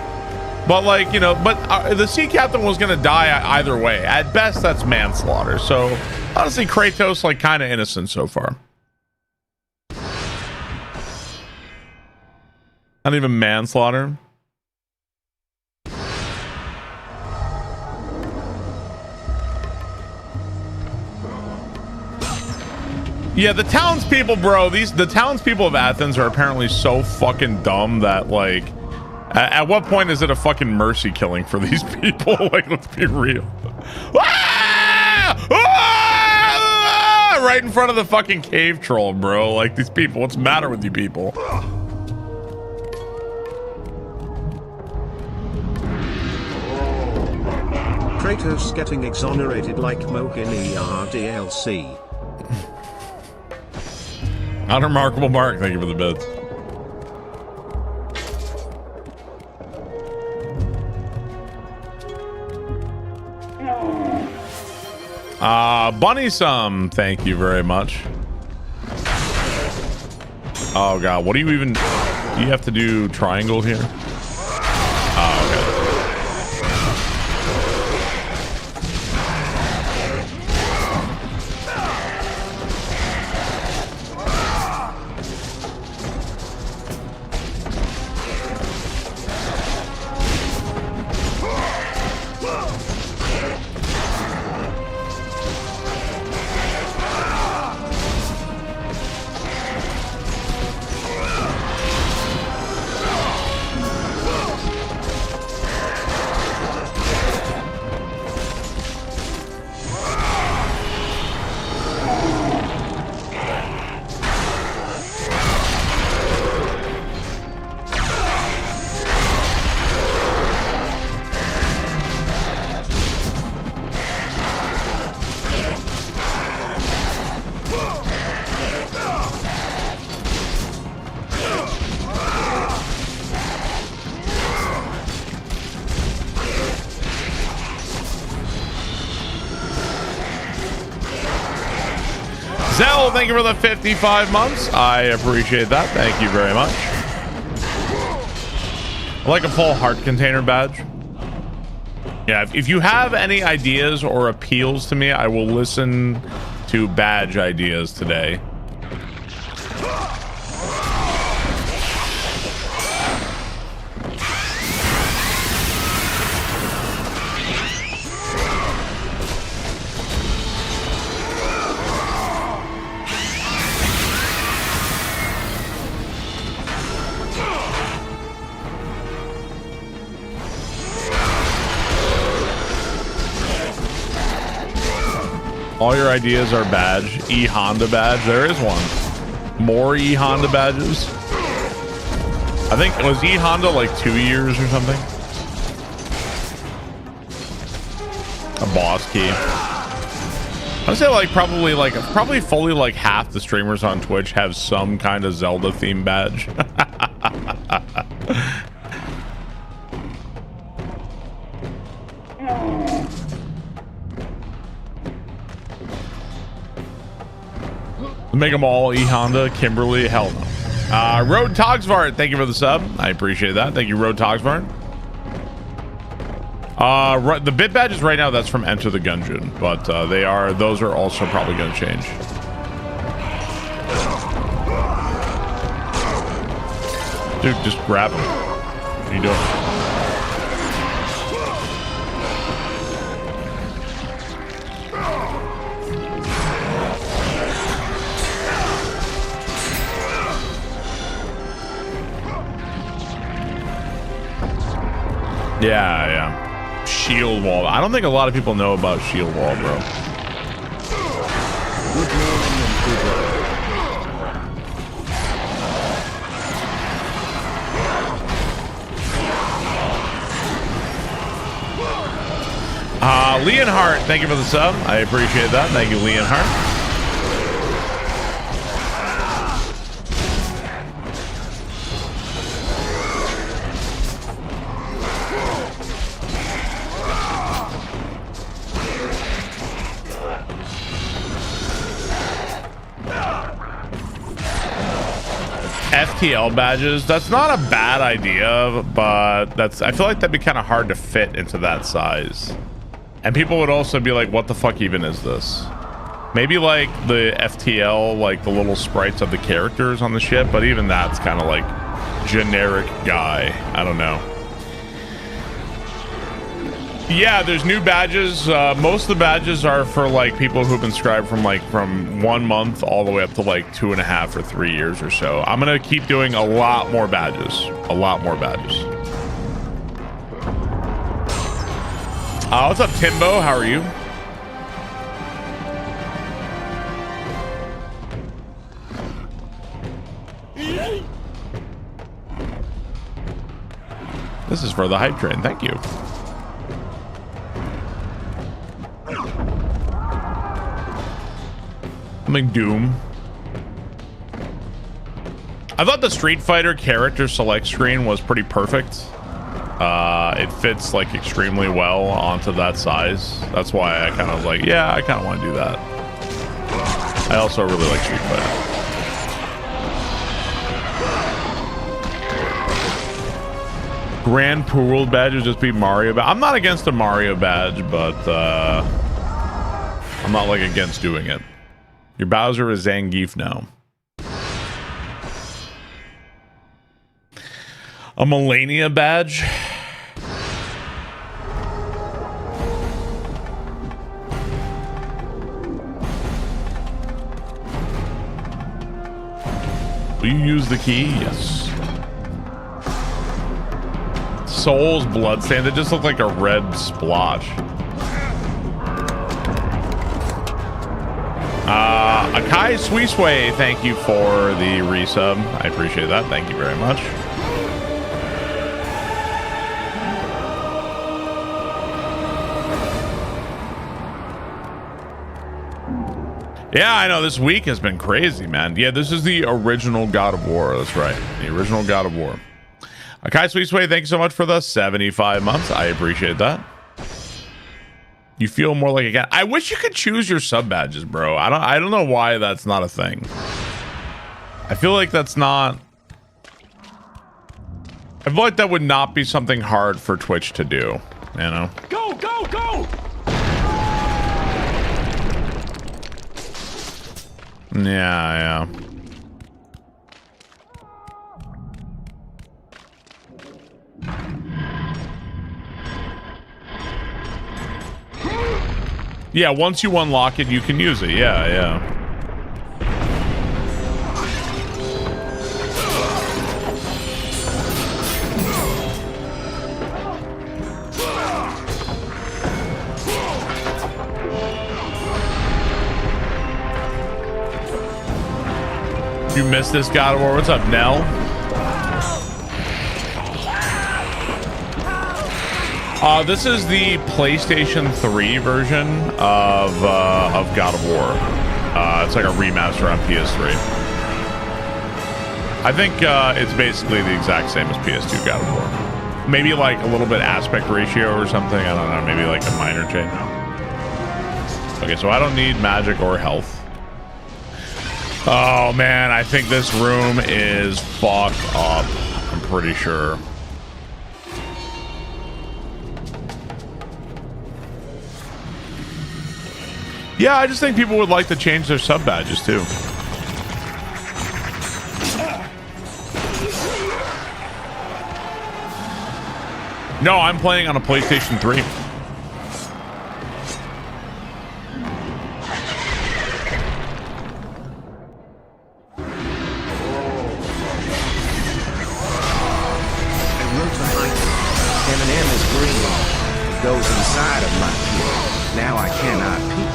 But, like, you know, but the sea captain was gonna die either way. At best, that's manslaughter. So, honestly, Kratos, like, kind of innocent so far. Not even manslaughter. Yeah, the townspeople, bro, the townspeople of Athens are apparently so fucking dumb that, like, at what point is it a fucking mercy killing for these people? Like, let's be real. Ah! Ah! Right in front of the fucking cave troll, bro. Like, these people, what's the matter with you people? Kratos getting exonerated like Mohini RDLC. Unremarkable Mark, thank you for the bits. Bunny some, thank you very much. Oh god, what do you even, do you have to do triangle here? Oh, okay. Zell, thank you for the 55 months. I appreciate that. Thank you very much. I like a full heart container badge. Yeah, if you have any ideas or appeals to me, I will listen to badge ideas today. All your ideas are badge. E-Honda badge. There is one. More E-Honda badges. I think, was E-Honda like 2 years or something? A boss key. I'd say like probably fully like half the streamers on Twitch have some kind of Zelda themed badge. Make them all E-Honda, Kimberly, hell no. Road Togsvart, thank you for the sub. I appreciate that. Thank you, Road Togsvart. The bit badges right now, that's from Enter the Gungeon, but those are also probably going to change. Dude, just grab him. What are you doing? Yeah. Shield wall. I don't think a lot of people know about shield wall, bro. Leonhart, thank you for the sub. I appreciate that. Thank you, Leonhart. FTL badges, that's not a bad idea, but I feel like that'd be kind of hard to fit into that size. And people would also be like, what the fuck even is this? Maybe like the FTL, like the little sprites of the characters on the ship, but even that's kind of like generic guy. I don't know. Yeah, there's new badges. Most of the badges are for like people who've been scribed from 1 month all the way up to like 2.5 or 3 years or so. I'm gonna keep doing a lot more badges. A lot more badges. What's up, Timbo? How are you? This is for the hype train. Thank you. Something Doom. I thought the Street Fighter character select screen was pretty perfect. It fits like extremely well onto that size. That's why I kind of was like, yeah, I kind of want to do that. I also really like Street Fighter. Grand World badge would just be Mario. I'm not against a Mario badge, but I'm not like against doing it. Your Bowser is Zangief now. A Melania badge. Will you use the key? Yes. Soul's Bloodstain. They just look like a red splotch. Akai Sweesway, thank you for the resub. I appreciate that. Thank you very much. Yeah, I know this week has been crazy, man. Yeah, this is the original God of War. That's right. The original God of War. Akai Sweesway, thank you so much for the 75 months. I appreciate that. You feel more like a cat. I wish you could choose your sub badges, bro. I don't know why that's not a thing. I feel like that's not. I feel like that would not be something hard for Twitch to do. You know. Go, go, go! Yeah, yeah. Yeah, once you unlock it, you can use it. Yeah, yeah. You missed this God of War. What's up, Nell? This is the PlayStation 3 version of God of War. It's like a remaster on PS3. I think it's basically the exact same as PS2 God of War. Maybe like a little bit aspect ratio or something. I don't know. Maybe like a minor change. Okay, so I don't need magic or health. Oh man, I think this room is fucked up. I'm pretty sure. Yeah, I just think people would like to change their sub badges too. No, I'm playing on a PlayStation 3. M&M is green. It goes inside of my teeth. Now I cannot pee.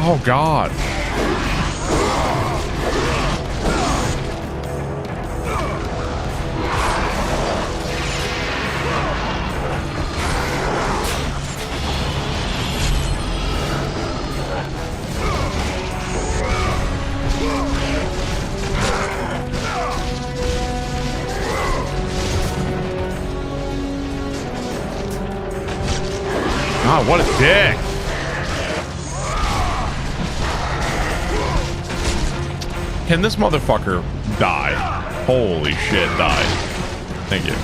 Oh God. God, what a dick. Can this motherfucker die? Holy shit, die. Thank you.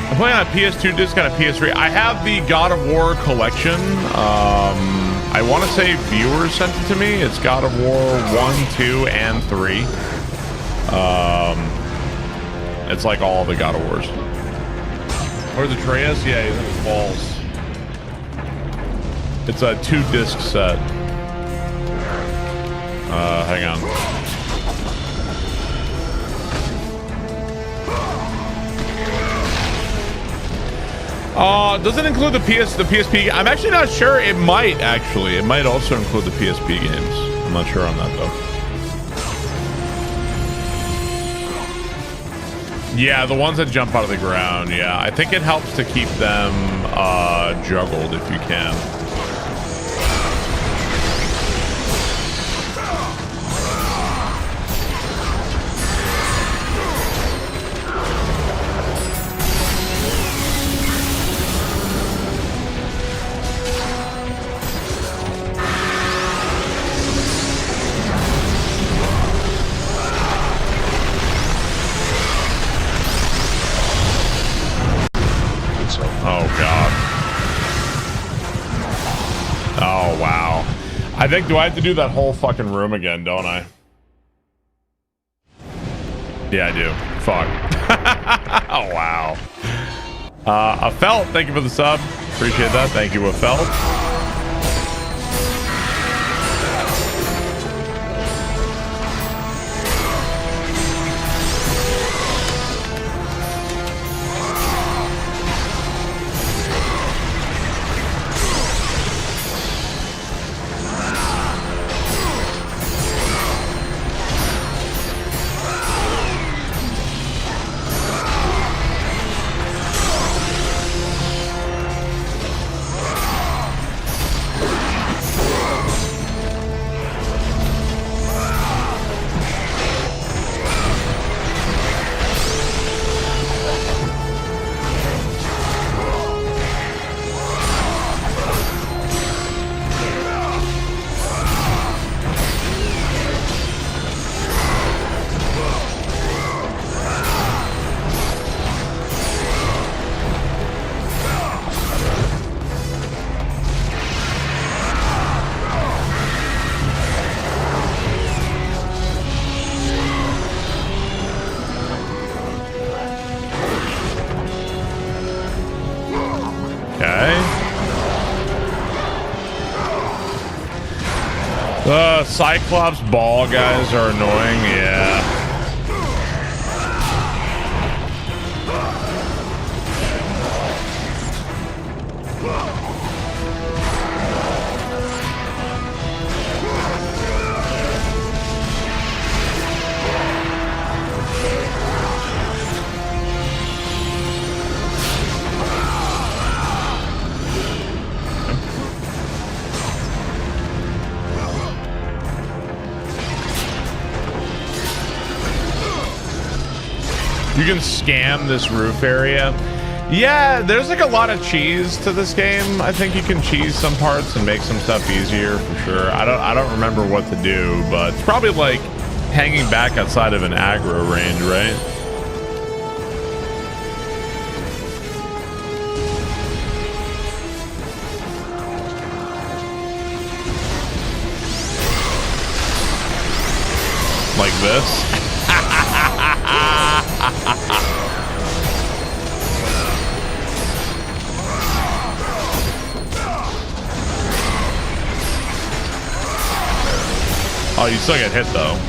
I'm playing on a PS2 disc and a PS3. I have the God of War collection. I want to say viewers sent it to me. It's God of War 1, 2, and 3. It's like all the God of Wars. Where's Atreus? Yeah, he's in his balls. It's a 2-disc set. Hang on. Does it include the PSP? I'm actually not sure. It might actually. It might also include the PSP games. I'm not sure on that though. Yeah, the ones that jump out of the ground. Yeah, I think it helps to keep them juggled if you can. Oh God. Oh wow. I think, do I have to do that whole fucking room again, don't I? Yeah, I do. Fuck. Oh wow. Afelt, thank you for the sub. Appreciate that. Thank you, Afelt. Cyclops ball guys are annoying, yeah. You can scam this roof area. Yeah, there's like a lot of cheese to this game. I think you can cheese some parts and make some stuff easier for sure. I don't remember what to do, but it's probably like hanging back outside of an aggro range, right? Like this. Oh, you still get hit though.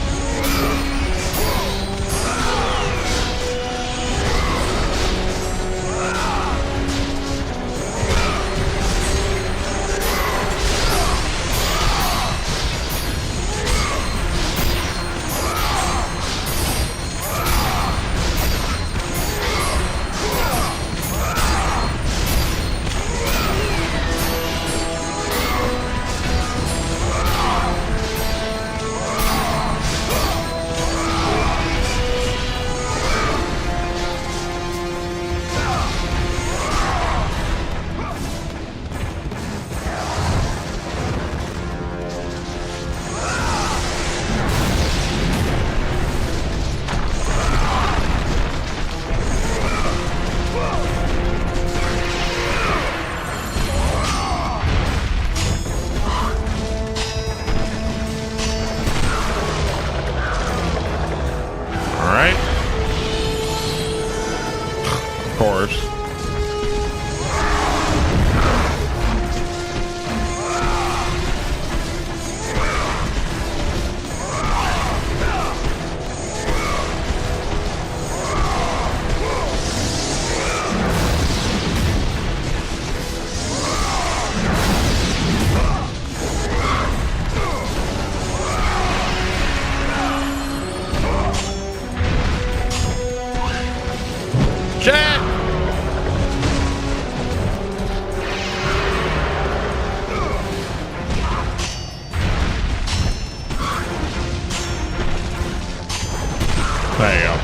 There you go.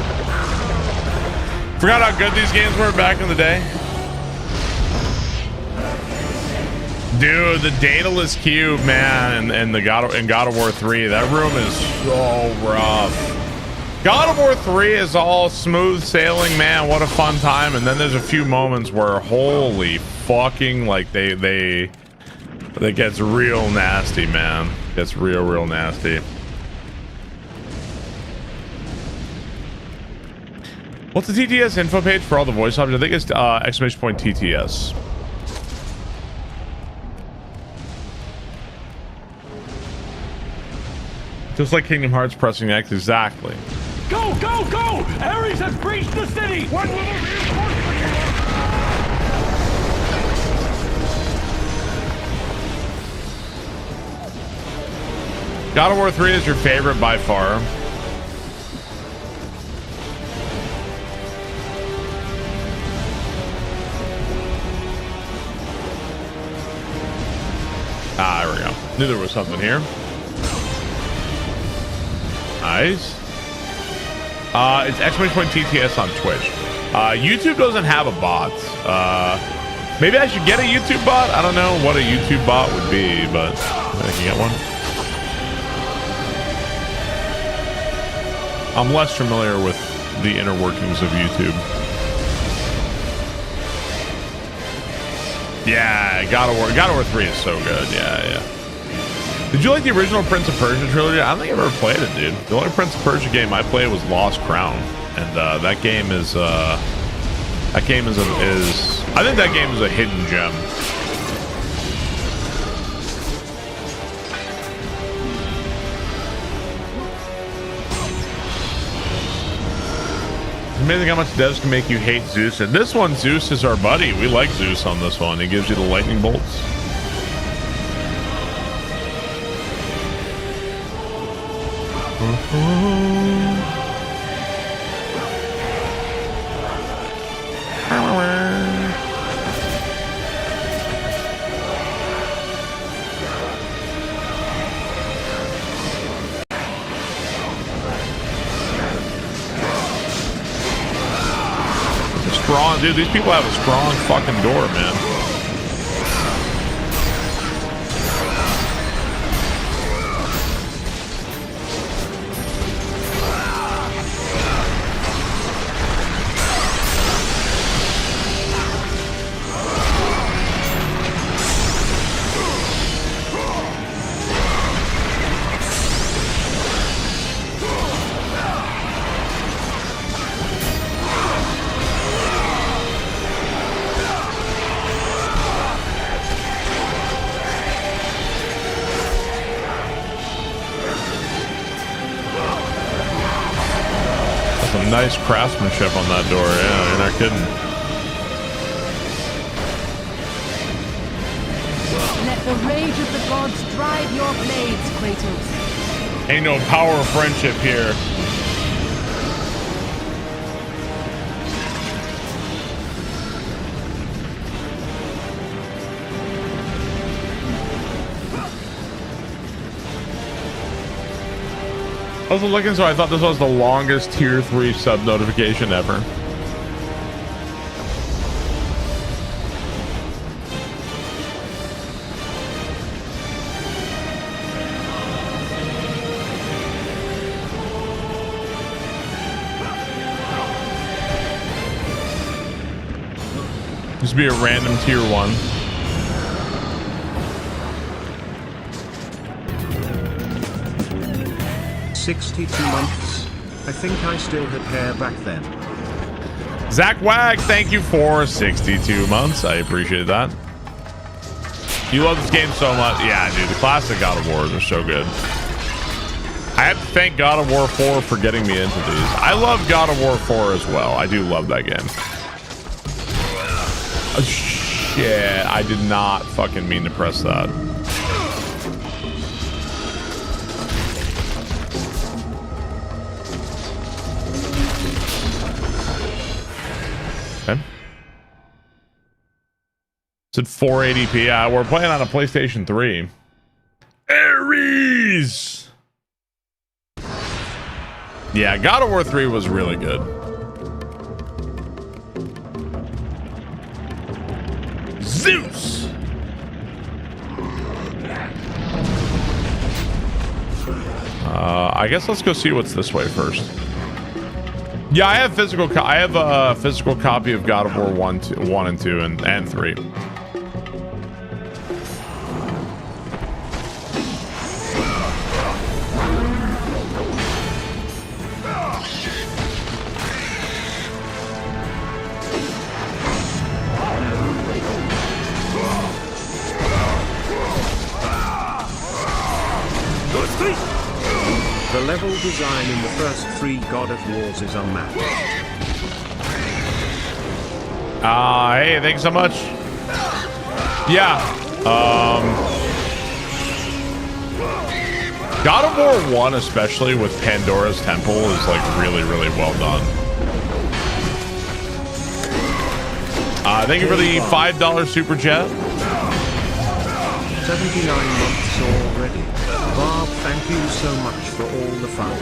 Forgot how good these games were back in the day. Dude, the Daedalus Cube, man, and God of War 3, that room is so rough. God of War 3 is all smooth sailing, man. What a fun time. And then there's a few moments where holy fucking, like they gets real nasty, man. Gets real nasty. What's the TTS info page for all the voice options? I think it's exclamation point TTS. Just like Kingdom Hearts pressing X, exactly. Go, go, go! Ares has breached the city! When will the reinforcements arrive? God of War 3 is your favorite by far. Ah, there we go. Knew there was something here. Nice. It's exclamation point TTS on Twitch. YouTube doesn't have a bot. Maybe I should get a YouTube bot. I don't know what a YouTube bot would be, but I can get one. I'm less familiar with the inner workings of YouTube. Yeah, God of War 3 is so good. Yeah. Did you like the original Prince of Persia trilogy? I don't think I've ever played it, dude. The only Prince of Persia game I played was Lost Crown, and that game is I think that game is a hidden gem. Amazing how much devs can make you hate Zeus. And this one, Zeus is our buddy. We like Zeus on this one. He gives you the lightning bolts. Strong, dude. These people have a strong fucking door, man. Nice craftsmanship on that door. Yeah, you're not kidding. Let the rage of the gods drive your blades, Kratos. Ain't no power of friendship here. I was looking, so I thought this was the longest tier 3 sub notification ever. This would be a random tier 1. $62 months. I think I still had hair back then. Zach Wag, thank you for 62 months. I appreciate that. You love this game so much. Yeah, dude, the classic God of Wars are so good. I have to thank God of War 4 for getting me into these. I love God of War 4 as well. I do love that game. Oh, shit, I did not fucking mean to press that. Okay. It's at 480p. We're playing on a PlayStation 3. Ares! Yeah, God of War 3 was really good. Zeus! I guess let's go see what's this way first. Yeah, I have I have a physical copy of God of War 1 and 2 and 3. The level design in the first 3 God of Wars is unmatched. Hey, thanks so much. Yeah. God of War 1, especially with Pandora's Temple, is like really, really well done. Thank you for the $5 super chat. 79 months already. Barb, thank you so much for all the fun.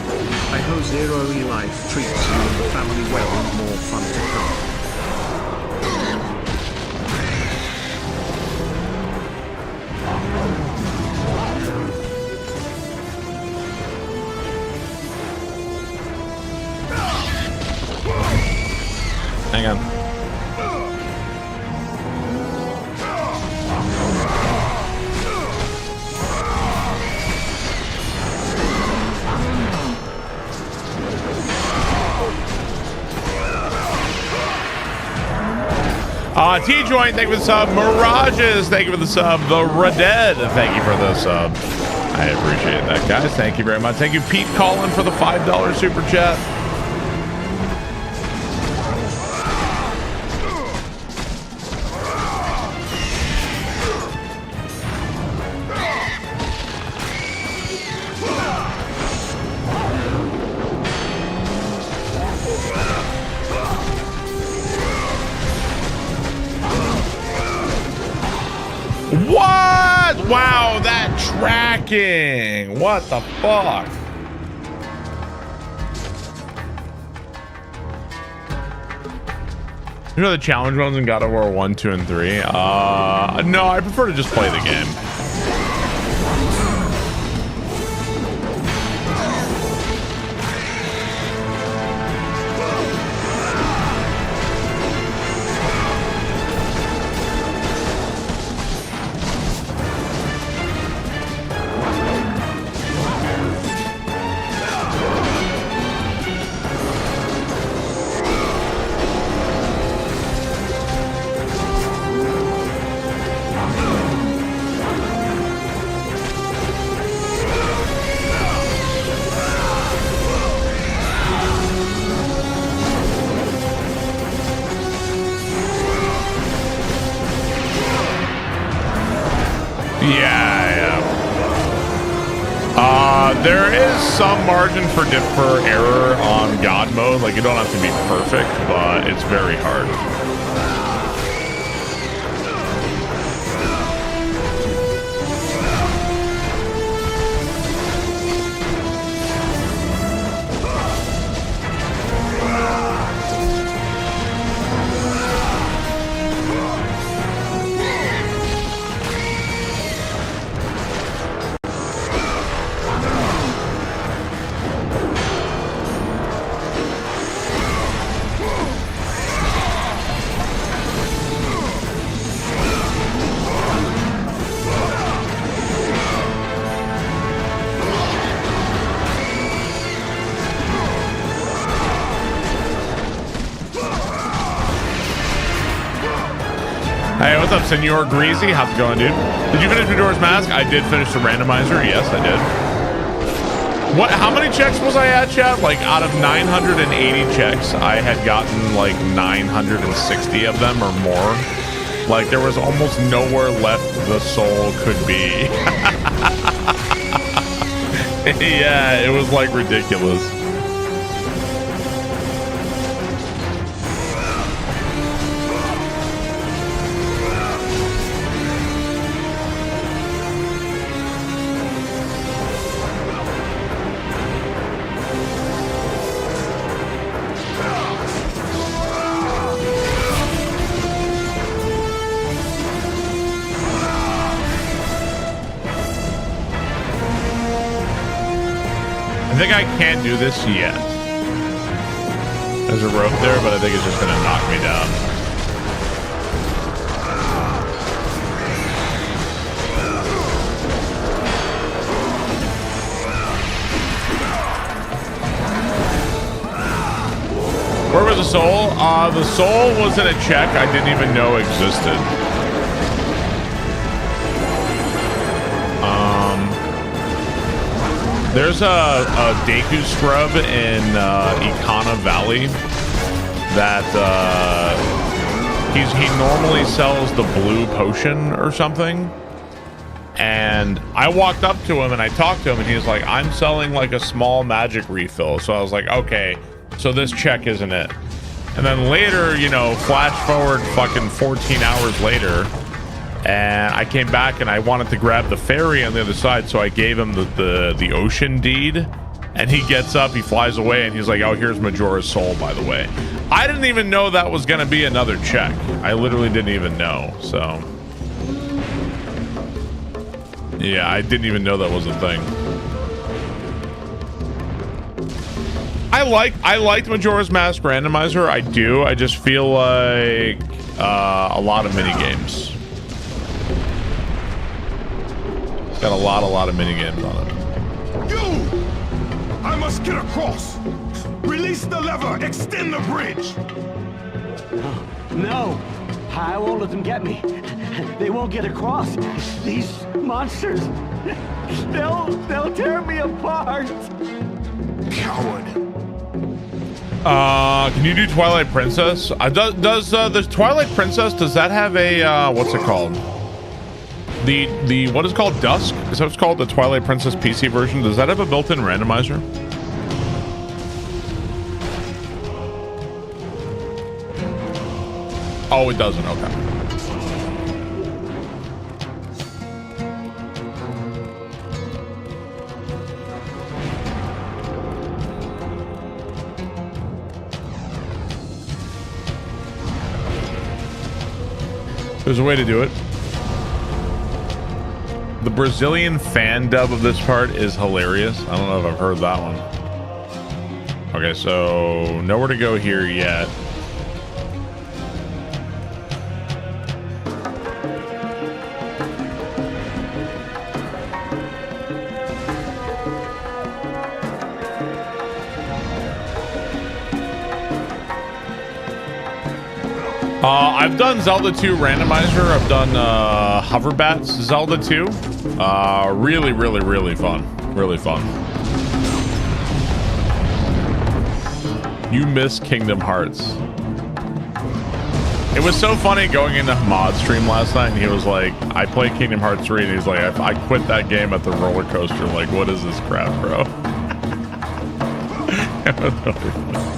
I hope Zero E Life treats you and the family well and more fun to come. Hang on. T-Joint, thank you for the sub. Mirages, thank you for the sub. The Reded, thank you for the sub. I appreciate that, guys. Thank you very much. Thank you, Pete Collin, for the $5 super chat. What? Wow, that tracking. What the fuck? You know the challenge runs in God of War 1, 2, and 3? No, I prefer to just play the game. There is some margin for error on God mode. Like, you don't have to be perfect, but it's very hard. Hey, what's up, Senor Greasy? How's it going, dude? Did you finish Majora's Mask? I did finish the randomizer. Yes, I did. What? How many checks was I at, chat? Like, out of 980 checks, I had gotten like 960 of them or more. Like, there was almost nowhere left the soul could be. Yeah, it was like ridiculous. I think I can't do this yet. There's a rope there, but I think it's just gonna knock me down. Where was the soul? The soul was in a check I didn't even know existed. There's a Deku scrub in Ikana Valley that he normally sells the blue potion or something. And I walked up to him and I talked to him and he was like, I'm selling like a small magic refill. So I was like, okay, so this check isn't it. And then later, you know, flash forward fucking 14 hours later, and I came back and I wanted to grab the ferry on the other side, so I gave him the ocean deed, and he gets up, he flies away, and he's like, oh, here's Majora's Soul, by the way. I didn't even know that was gonna be another check. I literally didn't even know, so. Yeah, I didn't even know that was a thing. I liked Majora's Mask randomizer, I do. I just feel like a lot of mini games. Got a lot of mini games on it. You! I must get across. Release the lever. Extend the bridge. No, I won't let them get me. They won't get across. These monsters, they'll tear me apart. Coward. Can you do Twilight Princess? Does the Twilight Princess, does that have a what's it called? The what is called Dusk? Is that what's called? The Twilight Princess PC version? Does that have a built-in randomizer? Oh, it doesn't. Okay. There's a way to do it. The Brazilian fan dub of this part is hilarious. I don't know if I've heard that one. Okay, so nowhere to go here yet. I've done Zelda 2 randomizer. I've done Hoverbats Zelda 2. Really, really, really fun. Really fun. You miss Kingdom Hearts. It was so funny going into Hamad's stream last night, and he was like, I play Kingdom Hearts 3, and he's like, I quit that game at the roller coaster. Like, what is this crap, bro? It was really funny.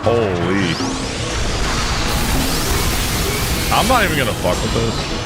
Holy. I'm not even gonna fuck with this.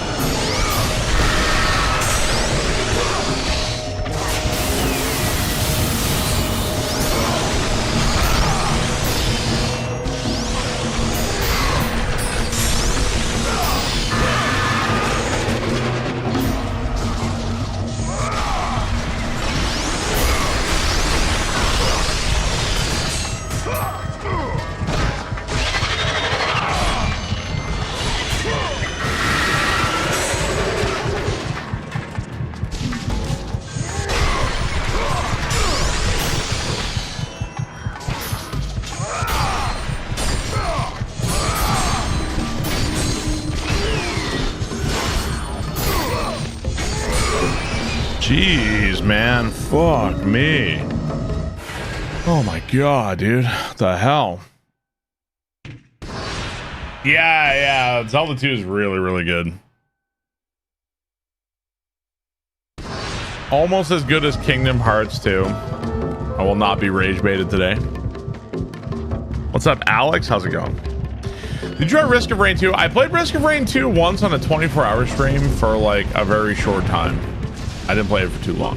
Jeez, man. Fuck me. Oh my god, dude. What the hell? Yeah. Zelda 2 is really, really good. Almost as good as Kingdom Hearts 2. I will not be rage baited today. What's up, Alex? How's it going? Did you try Risk of Rain 2? I played Risk of Rain 2 once on a 24-hour stream for like a very short time. I didn't play it for too long.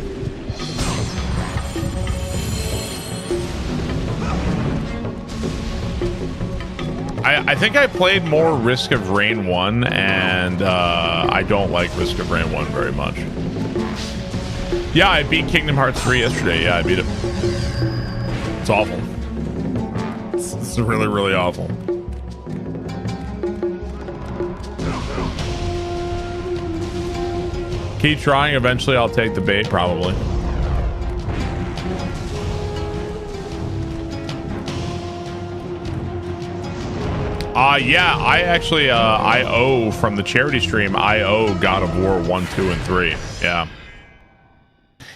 I think I played more Risk of Rain 1, and I don't like Risk of Rain 1 very much. Yeah, I beat Kingdom Hearts 3 yesterday. Yeah, I beat it. It's awful. It's really, really awful. Keep trying. Eventually, I'll take the bait, probably. Yeah, I actually, I owe from the charity stream, I owe God of War 1, 2, and 3. Yeah.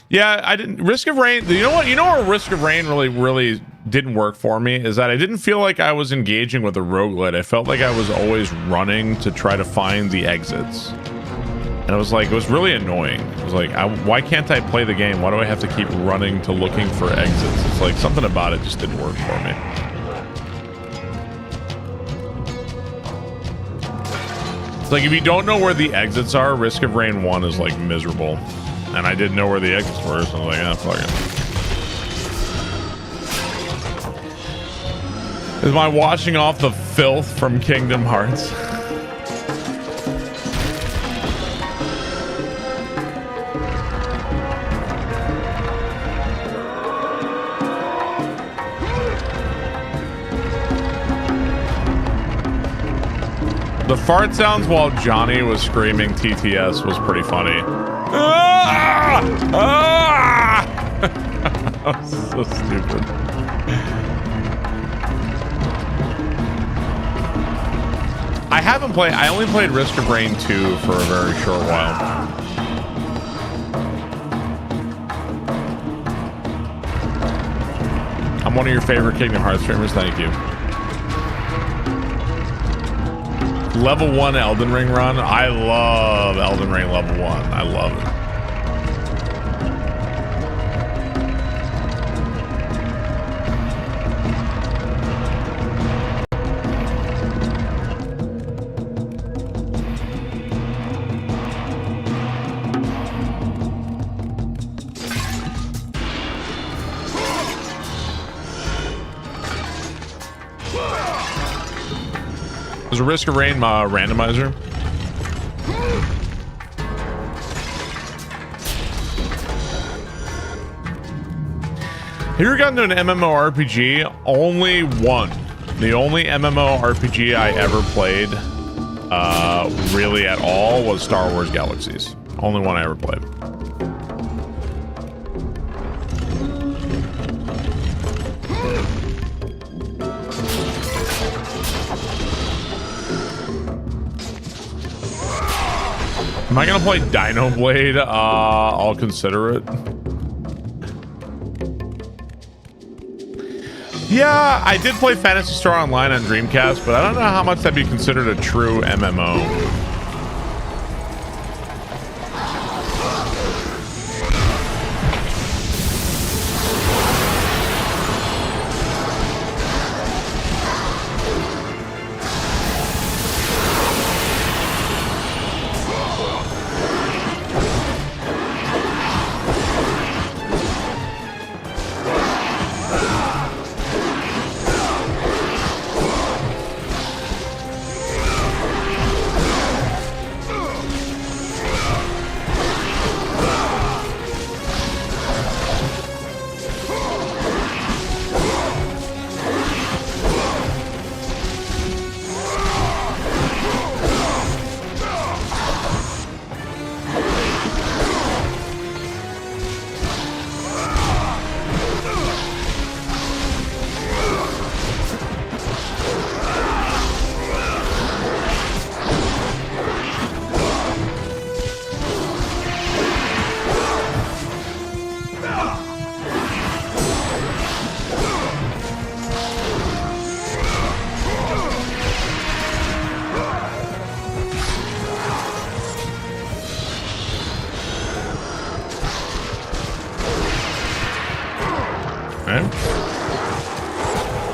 Yeah, I didn't. Risk of Rain, you know what? You know where Risk of Rain really didn't work for me? Is that I didn't feel like I was engaging with a roguelite. I felt like I was always running to try to find the exits. And it was like, it was really annoying. It was like, why can't I play the game? Why do I have to keep running to looking for exits? It's like something about it just didn't work for me. It's like, if you don't know where the exits are, Risk of Rain 1 is like miserable. And I didn't know where the exits were, so I was like, ah, fuck it. Is my washing off the filth from Kingdom Hearts? The fart sounds while Johnny was screaming TTS was pretty funny. Ah! Ah! That was so stupid. I only played Risk of Rain 2 for a very short while. I'm one of your favorite Kingdom Hearts streamers, thank you. Level 1 Elden Ring run. I love Elden Ring level 1. I love it. There's a Risk of Rain randomizer. Have you ever gotten to an MMORPG? Only one. The only MMORPG I ever played really at all was Star Wars Galaxies. Only one I ever played. Am I gonna play Dino Blade? I'll consider it. Yeah, I did play Phantasy Star Online on Dreamcast, but I don't know how much that'd be considered a true MMO.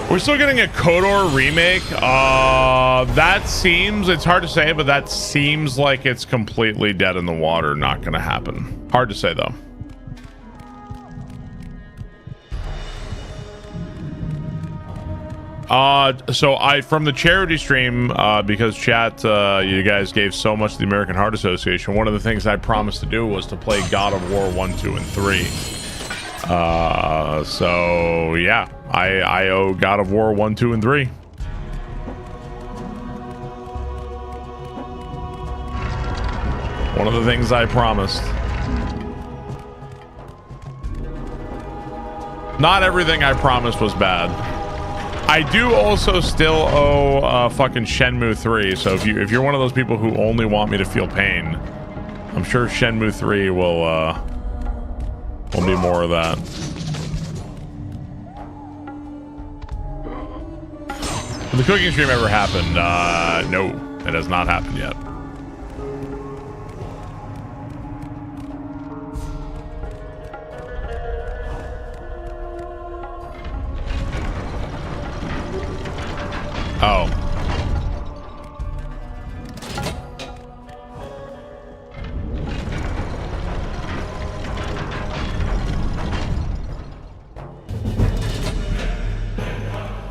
We're still getting a KOTOR remake. That seems, it's hard to say, but that seems like it's completely dead in the water. Not going to happen. Hard to say, though. So from the charity stream, because chat, you guys gave so much to the American Heart Association, one of the things I promised to do was to play God of War 1, 2, and 3. So yeah, I owe God of War 1, 2, and 3. One of the things I promised. Not everything I promised was bad. I do also still owe fucking Shenmue 3. So if you're one of those people who only want me to feel pain, I'm sure Shenmue 3 will be more of that. Has the cooking stream ever happened? No, it has not happened yet. Oh.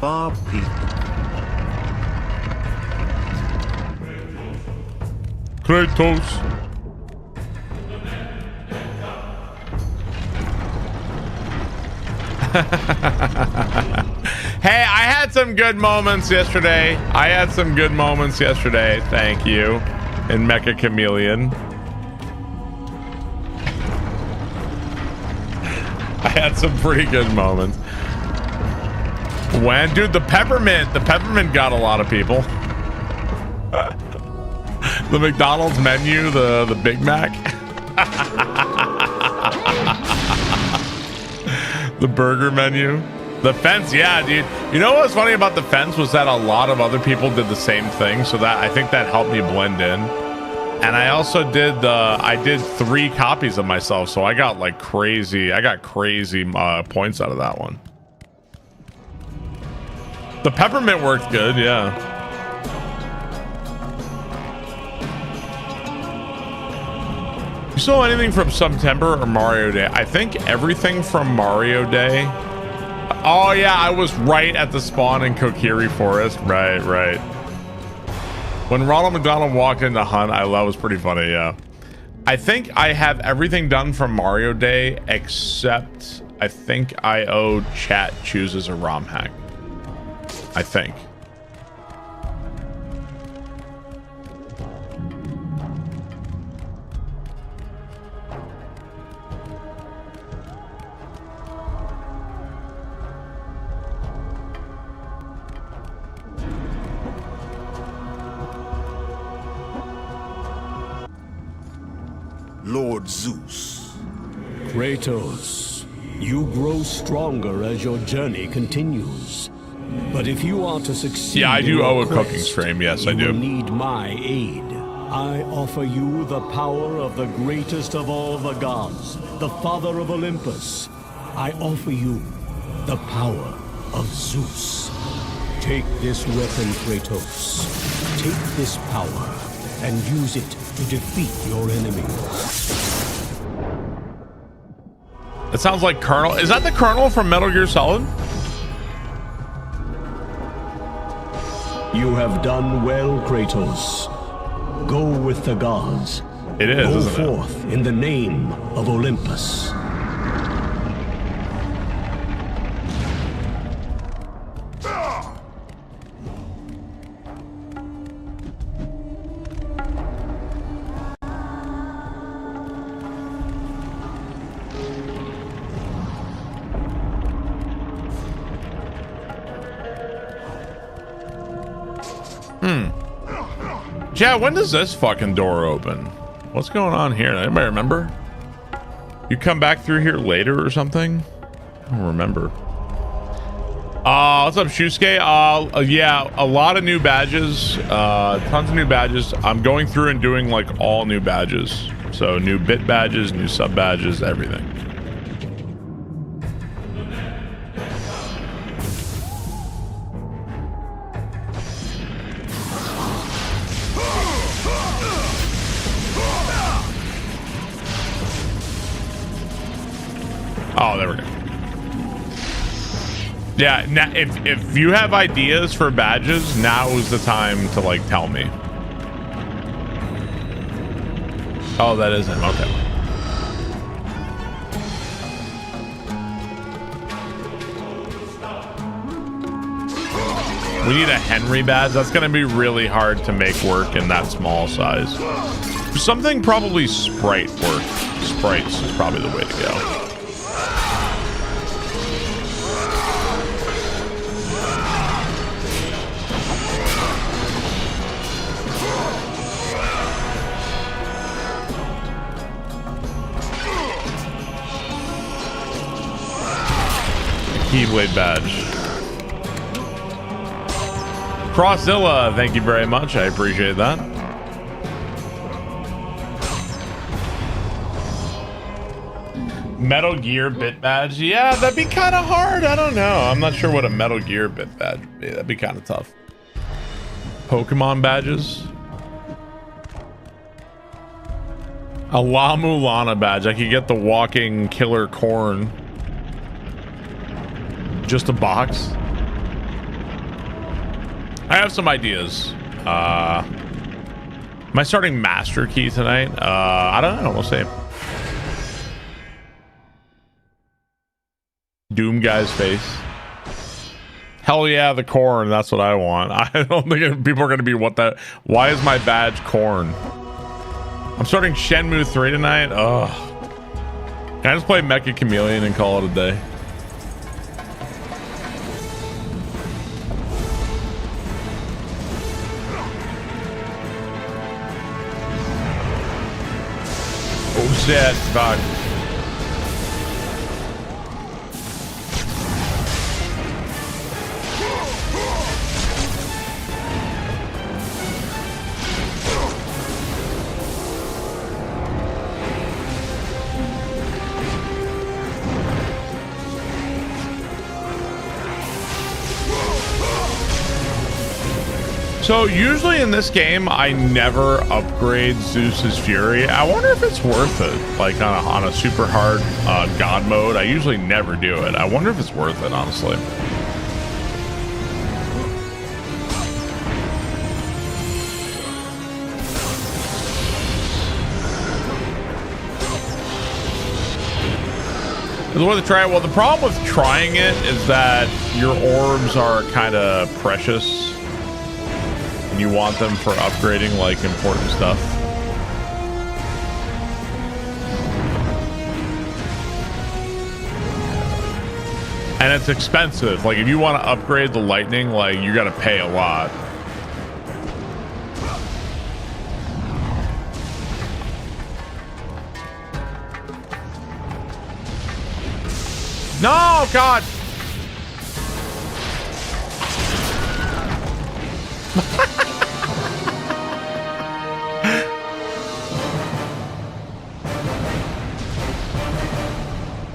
Bob Pete. Kratos. Hey, I had some good moments yesterday. Thank you. In Mecha Chameleon. I had some pretty good moments. When, dude, the peppermint got a lot of people. The McDonald's menu, the Big Mac. The burger menu. The fence, yeah, dude. You know what's funny about the fence was that a lot of other people did the same thing, so that I think that helped me blend in. And I also did I did 3 copies of myself, so I got like crazy. I got crazy points out of that one. The peppermint worked good, yeah. You saw anything from September or Mario Day? I think everything from Mario Day. Oh yeah, I was right at the spawn in Kokiri Forest. Right. When Ronald McDonald walked into Hunt, I love was pretty funny. Yeah, I think I have everything done from Mario Day except I think I owe chat chooses a ROM hack. I think. Lord Zeus. Kratos, you grow stronger as your journey continues. But if you are to succeed, yeah, I do in owe your a quest, cooking stream. Yes, I you do. will need my aid. I offer you the power of the greatest of all the gods, the father of Olympus. I offer you the power of Zeus. Take this weapon, Kratos. Take this power and use it to defeat your enemies. It sounds like Colonel. Is that the Colonel from Metal Gear Solid? You have done well, Kratos. Go with the gods. It is, Go isn't it? forth in the name of Olympus. Yeah, when does this fucking door open? What's going on here? Anybody remember? You come back through here later or something? I don't remember. What's up, Shusuke? Yeah, a lot of new badges. Tons of new badges. I'm going through and doing like all new badges. So new bit badges, new sub badges, everything. Oh, there we go. Yeah, now if you have ideas for badges, now is the time to like tell me. Oh, that is him. Okay. We need a Henry badge. That's going to be really hard to make work in that small size. Something probably sprite work. Sprites is probably the way to go. Keyblade badge. Crosszilla, thank you very much. I appreciate that. Metal Gear bit badge. Yeah, that'd be kind of hard. I don't know. I'm not sure what a Metal Gear bit badge would be. That'd be kind of tough. Pokemon badges. A La Mulana badge. I could get the walking killer corn. Just a box. I have some ideas. Am I starting Master Key tonight? I don't know. We'll see. Doom guy's face. Hell yeah, the corn. That's what I want. I don't think people are going to be what that. Why is my badge corn? I'm starting Shenmue 3 tonight. Ugh. Can I just play Mecha Chameleon and call it a day? Oh shit, fuck. So usually in this game, I never upgrade Zeus's Fury. I wonder if it's worth it, like on a super hard God mode. I usually never do it. I wonder if it's worth it, honestly. There's a way to try it. Well, the problem with trying it is that your orbs are kind of precious. And you want them for upgrading, like, important stuff. And it's expensive. Like, if you want to upgrade the lightning, like, you got to pay a lot. No, God.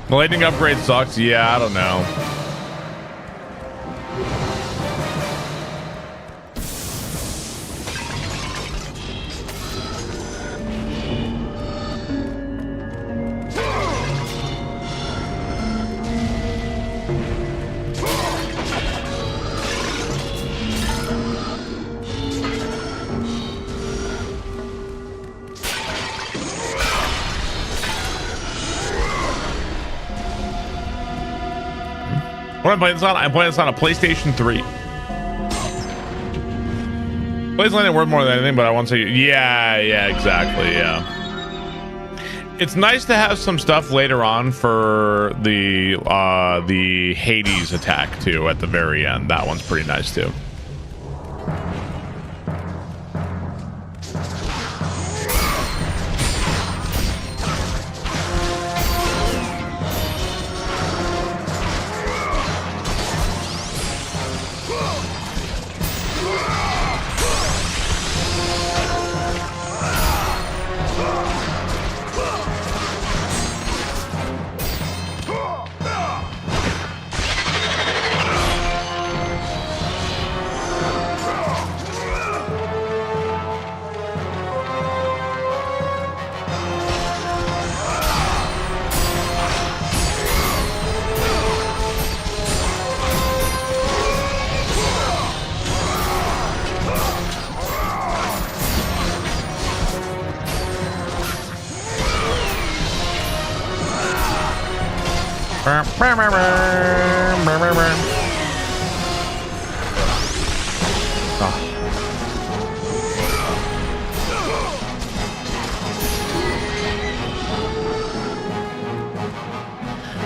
The lightning upgrade sucks. Yeah, I don't know. What am I playing this on? I'm playing this on a PlayStation 3. Plays Lightning worth more than anything, but I won't say. Yeah, exactly. Yeah. It's nice to have some stuff later on for the Hades attack too at the very end. That one's pretty nice too.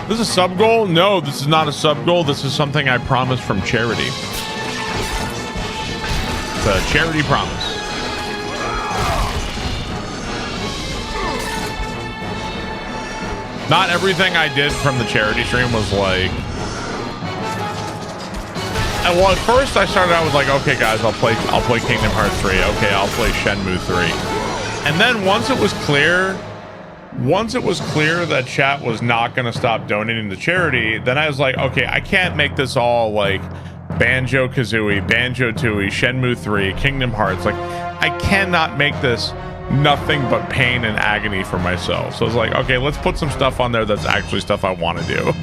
This is a sub goal? No, this is not a sub goal. This is something I promised from charity. It's a charity promise. Not everything I did from the charity stream was like... And well, at first I started out with like, okay guys, I'll play Kingdom Hearts 3. Okay, I'll play Shenmue 3. And then once it was clear that chat was not going to stop donating to charity, then I was like, okay, I can't make this all like Banjo-Kazooie, Banjo-Tooie, Shenmue 3, Kingdom Hearts. Like, I cannot make this nothing but pain and agony for myself. So I was like, okay, let's put some stuff on there that's actually stuff I want to do.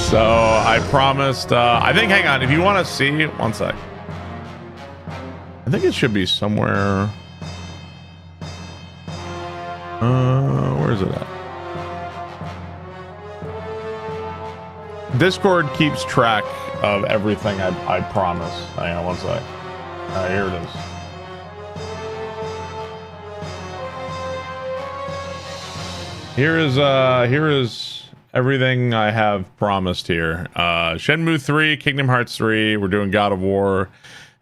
So I promised, I think, hang on, if you want to see, one sec. I think it should be somewhere. Where is it at? Discord keeps track of everything I promise. Hang on one sec. Here it is. Here is everything I have promised here. Shenmue 3, Kingdom Hearts 3, we're doing God of War,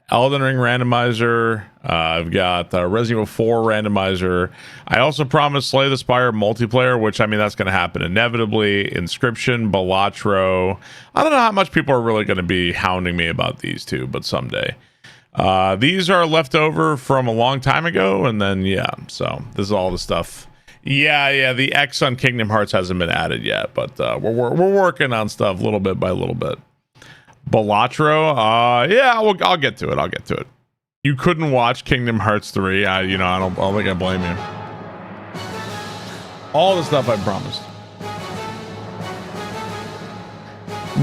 Elden Ring randomizer. I've got Resident Evil 4 randomizer. I also promised Slay the Spire multiplayer, which, I mean, that's going to happen inevitably. Inscription, Balatro. I don't know how much people are really going to be hounding me about these two, but someday. These are left over from a long time ago, and then, yeah, so this is all the stuff. Yeah, the X on Kingdom Hearts hasn't been added yet, but we're working on stuff little bit by little bit. Balatro, yeah, I'll get to it. You couldn't watch Kingdom Hearts 3. I don't think I blame you. All the stuff I promised.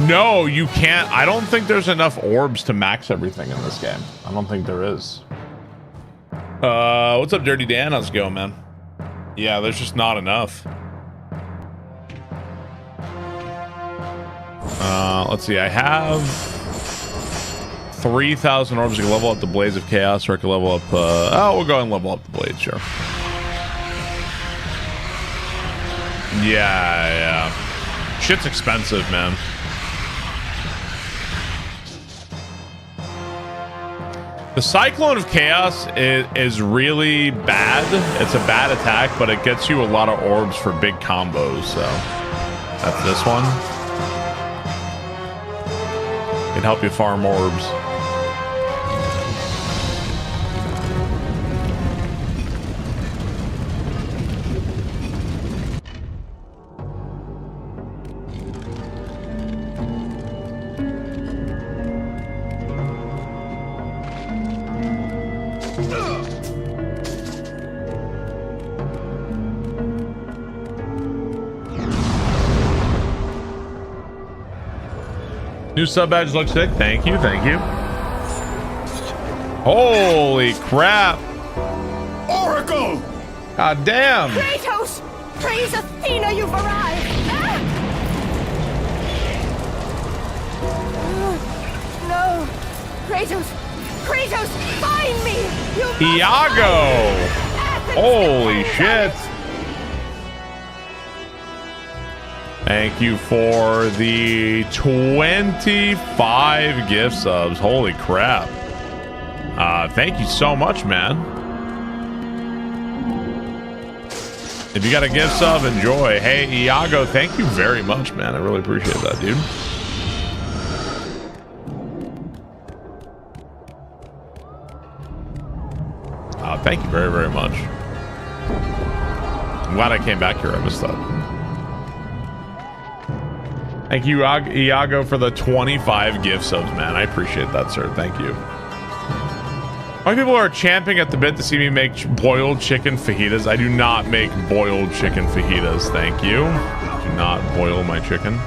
No, you can't. I don't think there's enough orbs to max everything in this game. I don't think there is. What's up, Dirty Dan? How's it going, man? Yeah, there's just not enough. Let's see. I have 3,000 orbs. I can level up the Blades of Chaos, or I can level up... oh, we'll go and level up the Blades, sure. Yeah. Shit's expensive, man. The Cyclone of Chaos is really bad. It's a bad attack, but it gets you a lot of orbs for big combos, so... That's this one. Can help you farm orbs. New sub badge looks sick. Thank you, thank you. Holy crap. Oracle! God damn. Kratos! Praise Athena, you've arrived! No! Kratos! Kratos, find me! Iago! Holy shit. Thank you for the 25 gift subs. Holy crap. Thank you so much, man. If you got a gift sub, enjoy. Hey, Iago, thank you very much, man. I really appreciate that, dude. Thank you very, very much. I'm glad I came back here. I missed that. Thank you, Iago, for the 25 gift subs, man. I appreciate that, sir. Thank you. Why people are champing at the bit to see me make boiled chicken fajitas? I do not make boiled chicken fajitas. Thank you. Do not boil my chicken.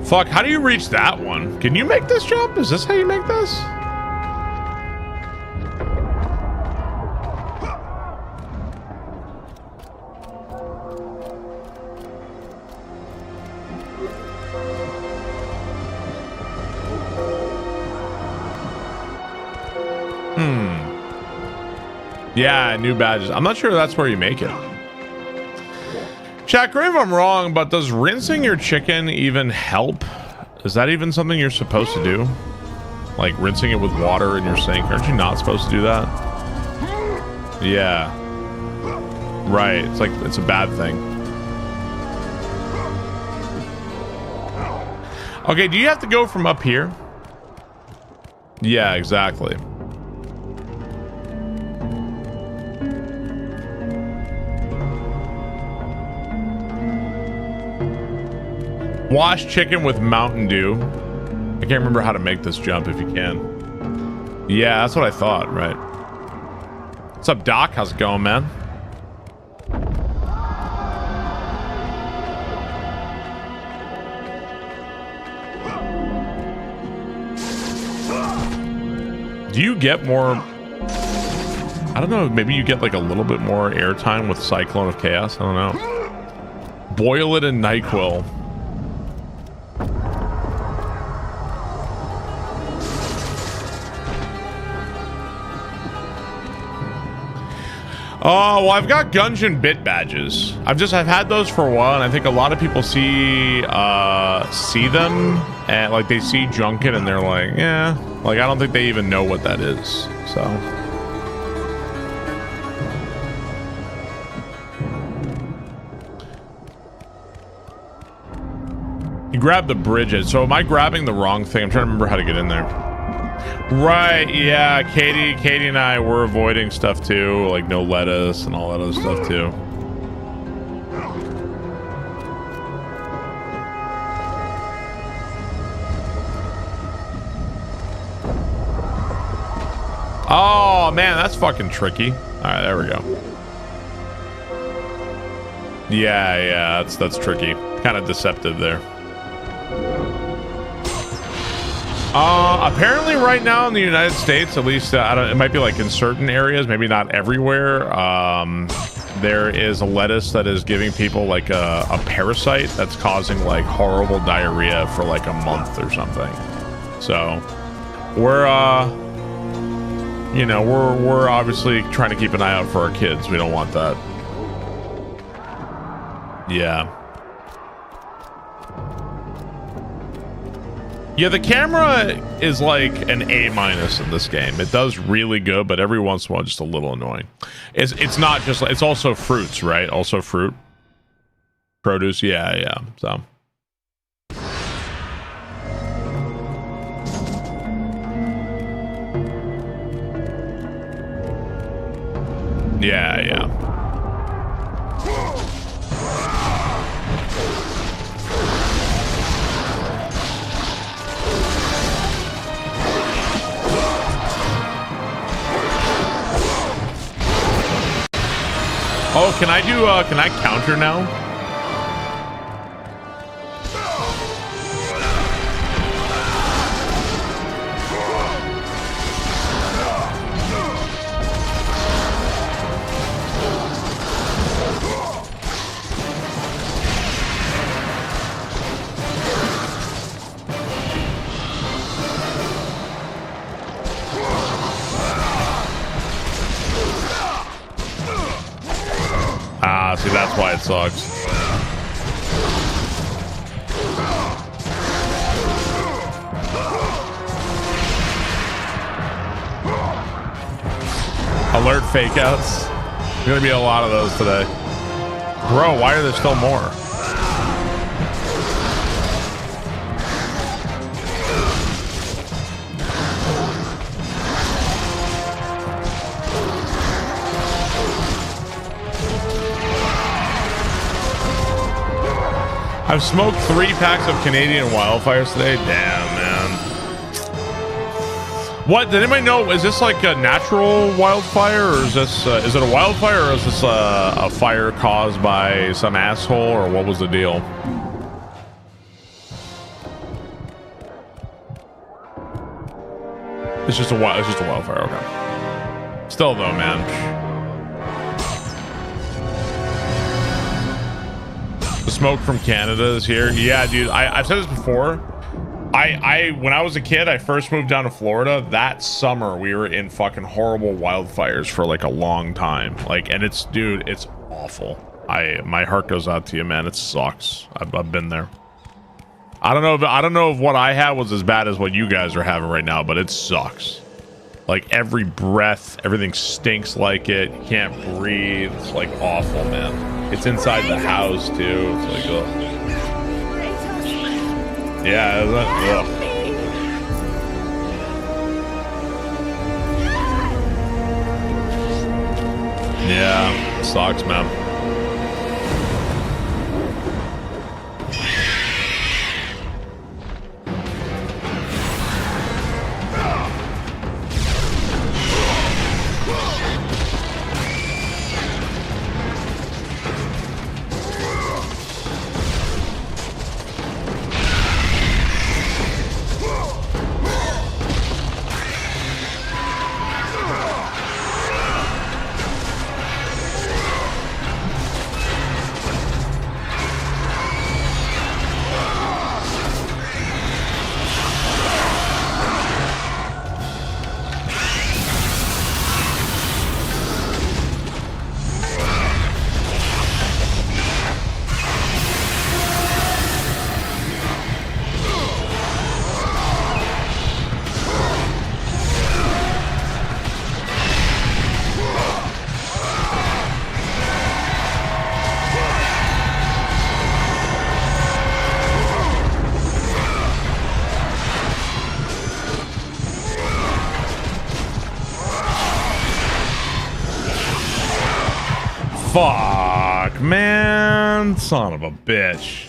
Fuck, how do you reach that one? Can you make this jump? Is this how you make this? Yeah, new badges. I'm not sure that's where you make it. Chat, correct me if I'm wrong, but does rinsing your chicken even help? Is that even something you're supposed to do? Like rinsing it with water in your sink? Aren't you not supposed to do that? Yeah. Right. It's like, it's a bad thing. Okay, do you have to go from up here? Yeah, exactly. Wash chicken with Mountain Dew. I can't remember how to make this jump if you can. Yeah, that's what I thought, right? What's up, Doc? How's it going, man? Do you get more... I don't know, maybe you get like a little bit more airtime with Cyclone of Chaos? I don't know. Boil it in NyQuil. Oh, well, I've got Gungeon bit badges. I've had those for a while, and I think a lot of people see them, and like they see Junket, and they're like, yeah, like I don't think they even know what that is. So, you grab the bridges. So, am I grabbing the wrong thing? I'm trying to remember how to get in there. Right, yeah, Katie and I were avoiding stuff too, like no lettuce and all that other stuff too. Oh man, that's fucking tricky. All right, there we go. Yeah, that's tricky. Kind of deceptive there. Apparently right now in the United States, at least, it might be like in certain areas, maybe not everywhere. There is a lettuce that is giving people like a parasite that's causing like horrible diarrhea for like a month or something. So we're, you know, we're obviously trying to keep an eye out for our kids. We don't want that. Yeah. Yeah, the camera is like an A- in this game. It does really good, but every once in a while, just a little annoying. It's not just, it's also fruits, right? Also fruit. Produce, yeah, so. Yeah. Oh, can I counter now? See, that's why it sucks. Alert fake outs. There's gonna be a lot of those today. Bro, why are there still more? I've smoked 3 packs of Canadian wildfires today. Damn, man. What? Did anybody know? Is this like a natural wildfire, or is this is it a wildfire, or is this a fire caused by some asshole, or what was the deal? It's just a wildfire. Okay. Still though, man. The smoke from Canada is here. Yeah, dude. I've said this before. When I was a kid, I first moved down to Florida. That summer, we were in fucking horrible wildfires for like a long time. Like, and it's, dude, it's awful. My heart goes out to you, man. It sucks. I've been there. I don't know if what I had was as bad as what you guys are having right now, but it sucks. Like every breath, everything stinks like it. You can't breathe. It's like awful, man. It's inside the house too. It's like, ugh. Yeah, ugh. Yeah, it sucks, man. Fuck, man. Son of a bitch.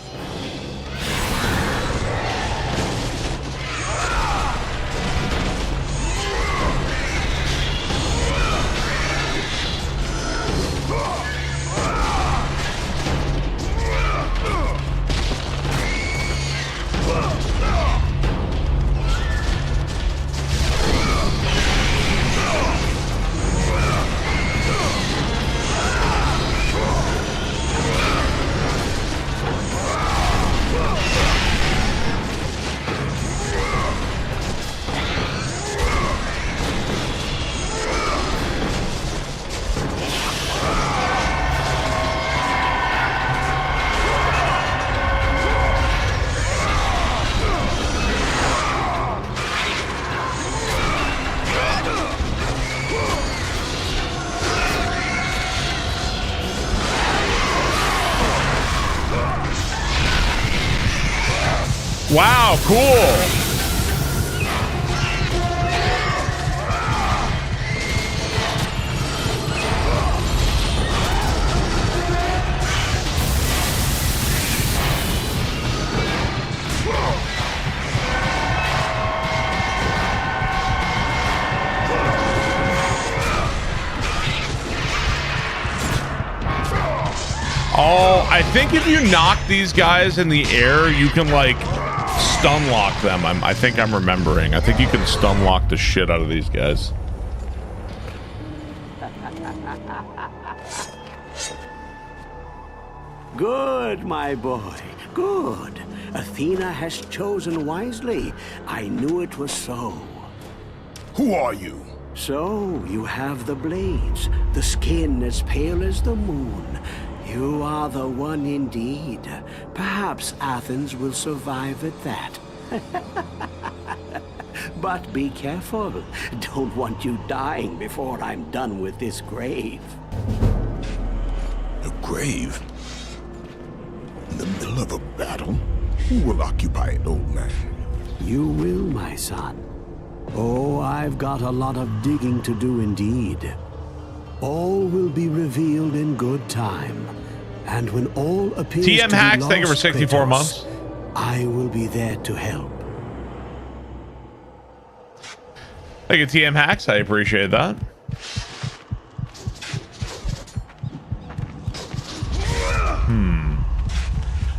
Wow, cool. Oh, I think if you knock these guys in the air, you can like stun lock them. I think I'm remembering. I think you can stun lock the shit out of these guys. Good, my boy. Good. Athena has chosen wisely. I knew it was so. Who are you? So, you have the blades, the skin as pale as the moon. You are the one indeed. Perhaps Athens will survive at that. But be careful. Don't want you dying before I'm done with this grave. A grave? In the middle of a battle? Who will occupy it, old man? You will, my son. Oh, I've got a lot of digging to do indeed. All will be revealed in good time. And when all appears TM to be Hacks, lost, thank you for 64 Kratos, months. I will be there to help. Thank you, TM Hacks. I appreciate that.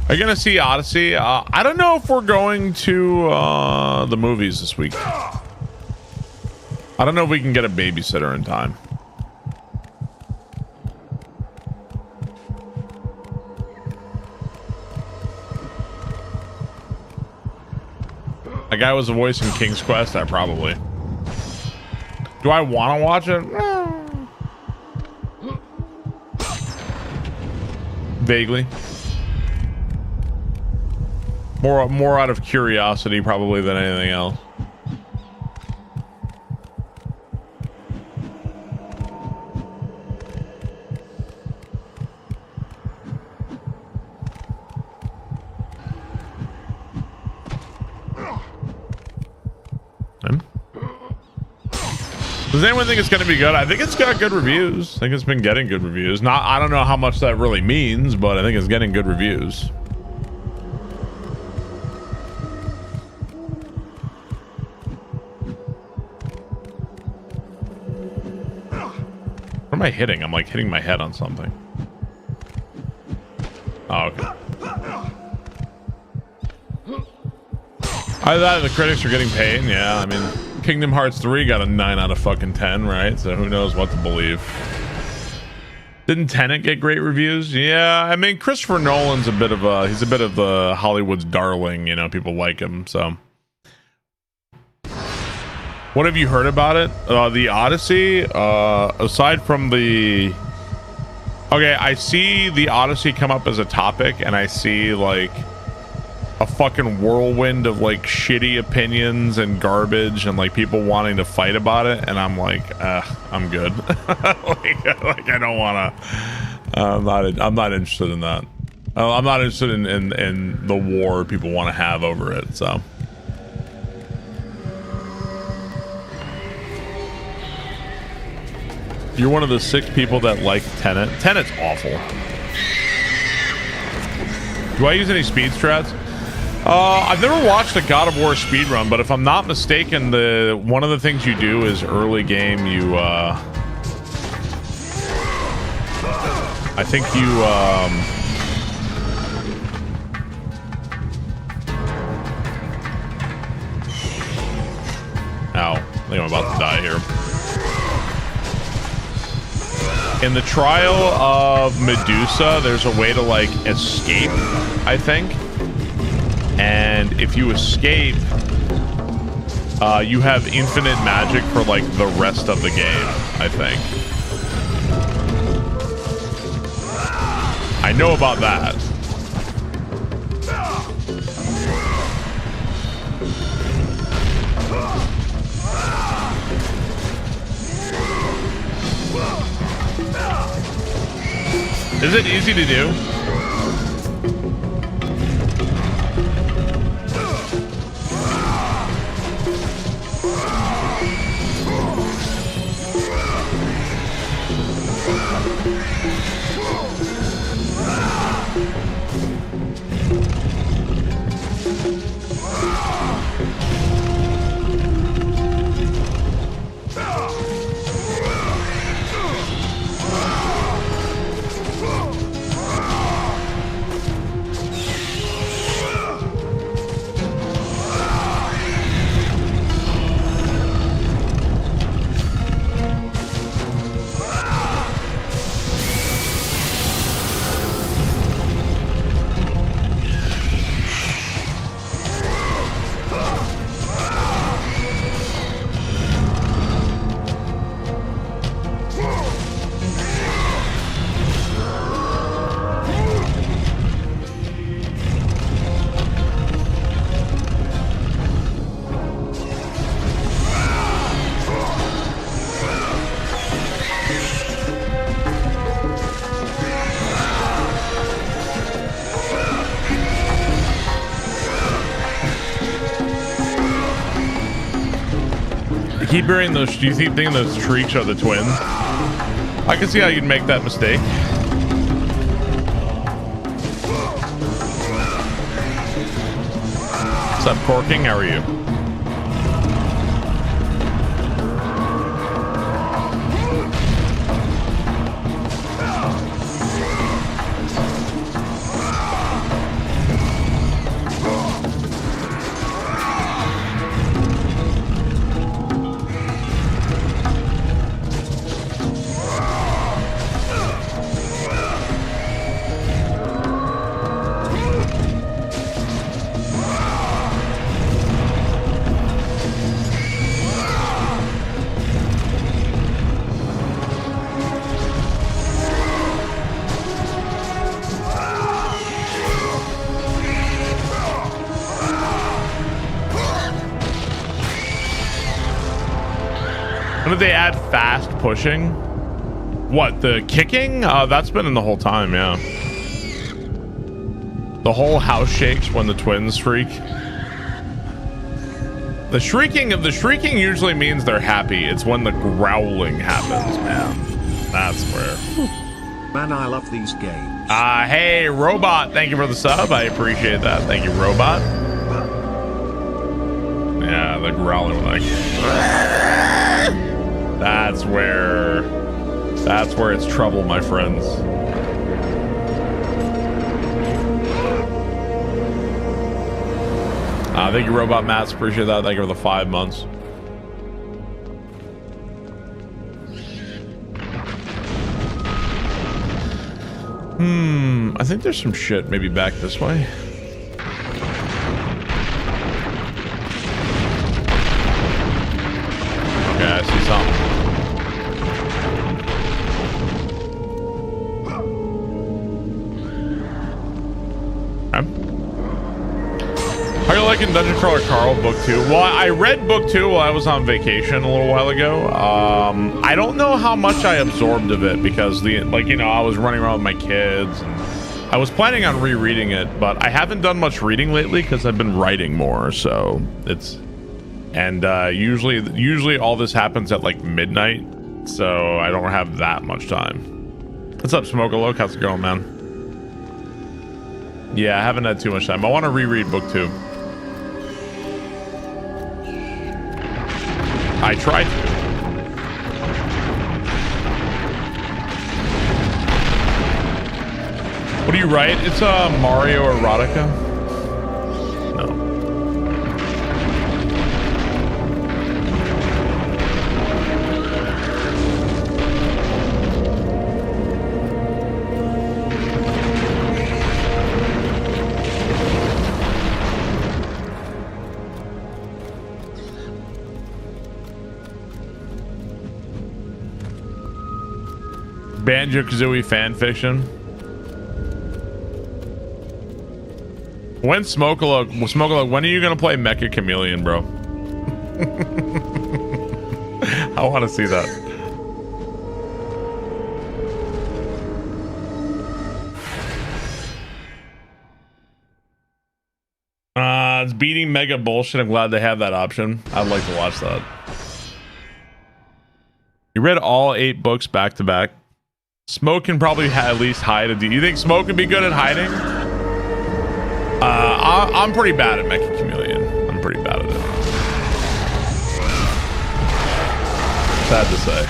Are you going to see Odyssey? I don't know if we're going to the movies this week. I don't know if we can get a babysitter in time. That guy was a voice in King's Quest. I probably. Do I want to watch it? Vaguely. More out of curiosity probably than anything else. Does anyone think it's going to be good? I think it's got good reviews. I think it's been getting good reviews. I don't know how much that really means, but I think it's getting good reviews. What am I hitting? I'm like hitting my head on something. Oh, okay. Either that or the critics are getting paid. Yeah, I mean, Kingdom Hearts 3 got a 9 out of fucking 10, right? So who knows what to believe. Didn't Tenet get great reviews? Yeah, I mean, Christopher Nolan's he's a bit of the Hollywood's darling, you know, people like him, so. What have you heard about it? The Odyssey, aside from the... Okay, I see the Odyssey come up as a topic, and I see, like, a fucking whirlwind of, like, shitty opinions and garbage and, like, people wanting to fight about it, and I'm like, I'm good. like, I don't want to... I'm not interested in that. I'm not interested in the war people want to have over it, so... You're one of the 6 people that like Tenet. Tenet's awful. Do I use any speed strats? I've never watched a God of War speedrun, but if I'm not mistaken, one of the things you do is early game you I think you ow, I think I'm about to die here. In the Trial of Medusa, there's a way to, like, escape, I think. And if you escape, you have infinite magic for, like, the rest of the game, I think. I know about that. Is it easy to do? keep hearing those. Do you think those shrieks are the twins? I can see how you'd make that mistake. What's up, Corking? How are you? When did they add fast pushing? What, the kicking? That's been in the whole time, yeah. The whole house shakes when the twins shriek. The shrieking usually means they're happy. It's when the growling happens, man. That's where. Man, I love these games. Hey, Robot, thank you for the sub. I appreciate that. Thank you, Robot. Yeah, the growling like. That's where it's trouble, my friends. Thank you, Robot Mats. Appreciate that. Thank you for the 5 months. I think there's some shit maybe back this way. Okay, I see something. How are you liking Dungeon Crawler Carl Book 2? Well, I read Book 2 while I was on vacation a little while ago. I don't know how much I absorbed of it because I was running around with my kids and I was planning on rereading it, but I haven't done much reading lately because I've been writing more. So it's usually all this happens at like midnight, so I don't have that much time. What's up, Smokaloke? How's it going, man? Yeah, I haven't had too much time. I want to reread Book 2. I tried to. What do you write? It's Mario Erotica? No. Banjo-Kazooie fan fiction. When Smokalook, when are you gonna play Mecha Chameleon, bro? I want to see that. It's beating Mega bullshit. I'm glad they have that option. I'd like to watch that. You read all 8 books back to back. Smoke can probably at least hide a D. You think Smoke can be good at hiding? I'm pretty bad at Mecha Chameleon. I'm pretty bad at it. Sad to say.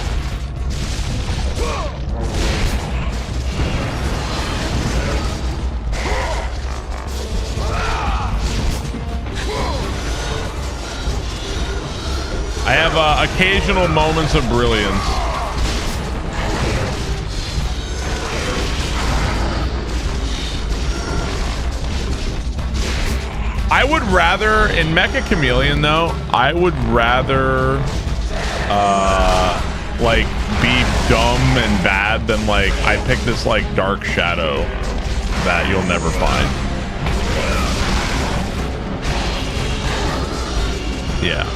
I have occasional moments of brilliance. I would rather, in Mecha Chameleon though, I would rather like be dumb and bad than like I pick this like dark shadow that you'll never find. Yeah.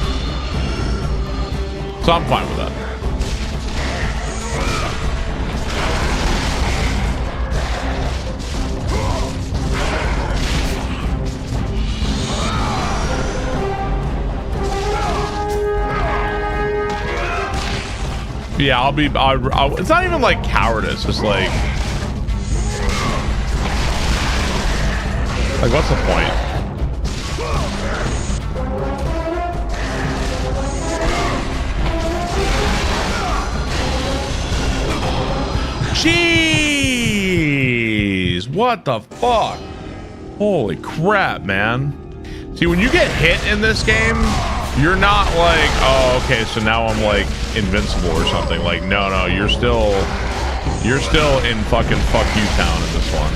So I'm fine with that. Yeah, I'll be. It's not even like cowardice. It's like what's the point? Jeez, what the fuck? Holy crap, man. See, when you get hit in this game, you're not like, oh, okay, so now I'm like invincible or something. Like, no, you're still in fucking fuck you town in this one.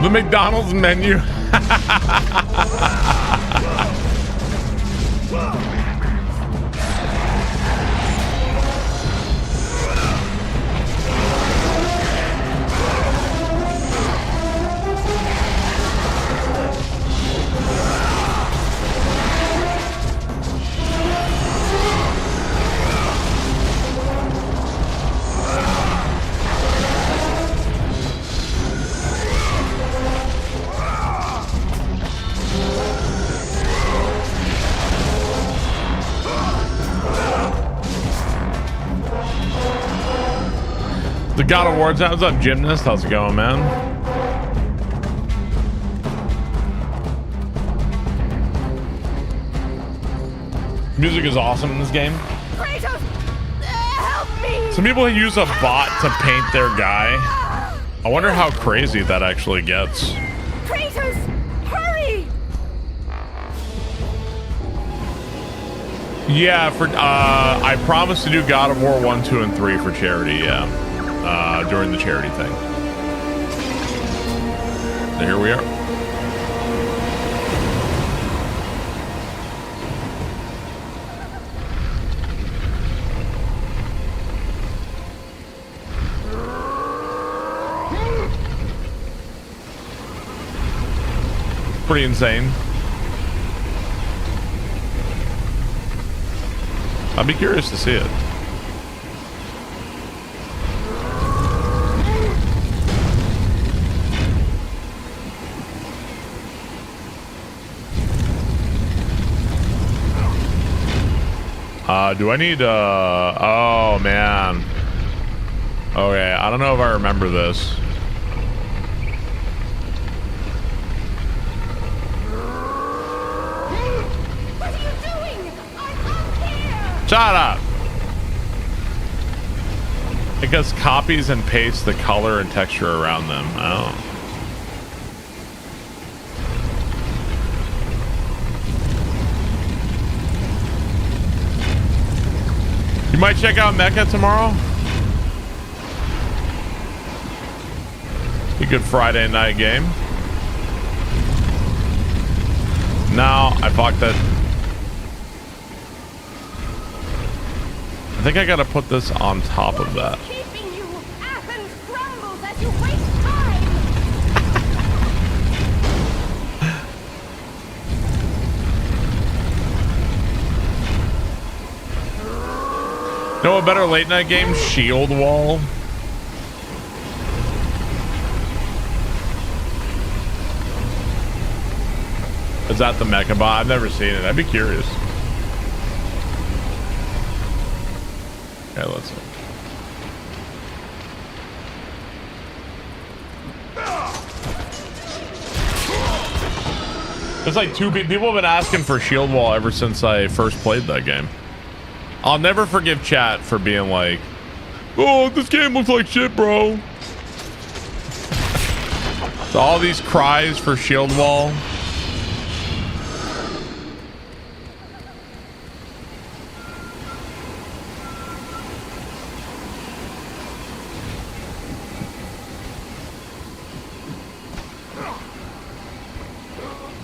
The McDonald's menu. The God of War. What's up, Gymnast? How's it going, man? Music is awesome in this game. Kratos, help me! Some people use a bot to paint their guy. I wonder how crazy that actually gets. Kratos, hurry! Yeah, for I promised to do God of War 1, 2, and 3 for charity. Yeah, during the charity thing. So here we are. Pretty insane. I'd be curious to see it. Do I need, oh man. Okay, I don't know if I remember this. What are you doing? I'm up here! Shut up! It just copies and pastes the color and texture around them. Oh. You might check out Mecha tomorrow. A good Friday night game. No, I fucked it. I think I gotta put this on top of that. Keeping you, Athens crumbles as you waste time! Know a better late night game? Shield Wall. Is that the Mecha bot? I've never seen it. I'd be curious. Okay, let's see. It's like people have been asking for Shield Wall ever since I first played that game. I'll never forgive chat for being like, oh, this game looks like shit, bro. So all these cries for Shield Wall.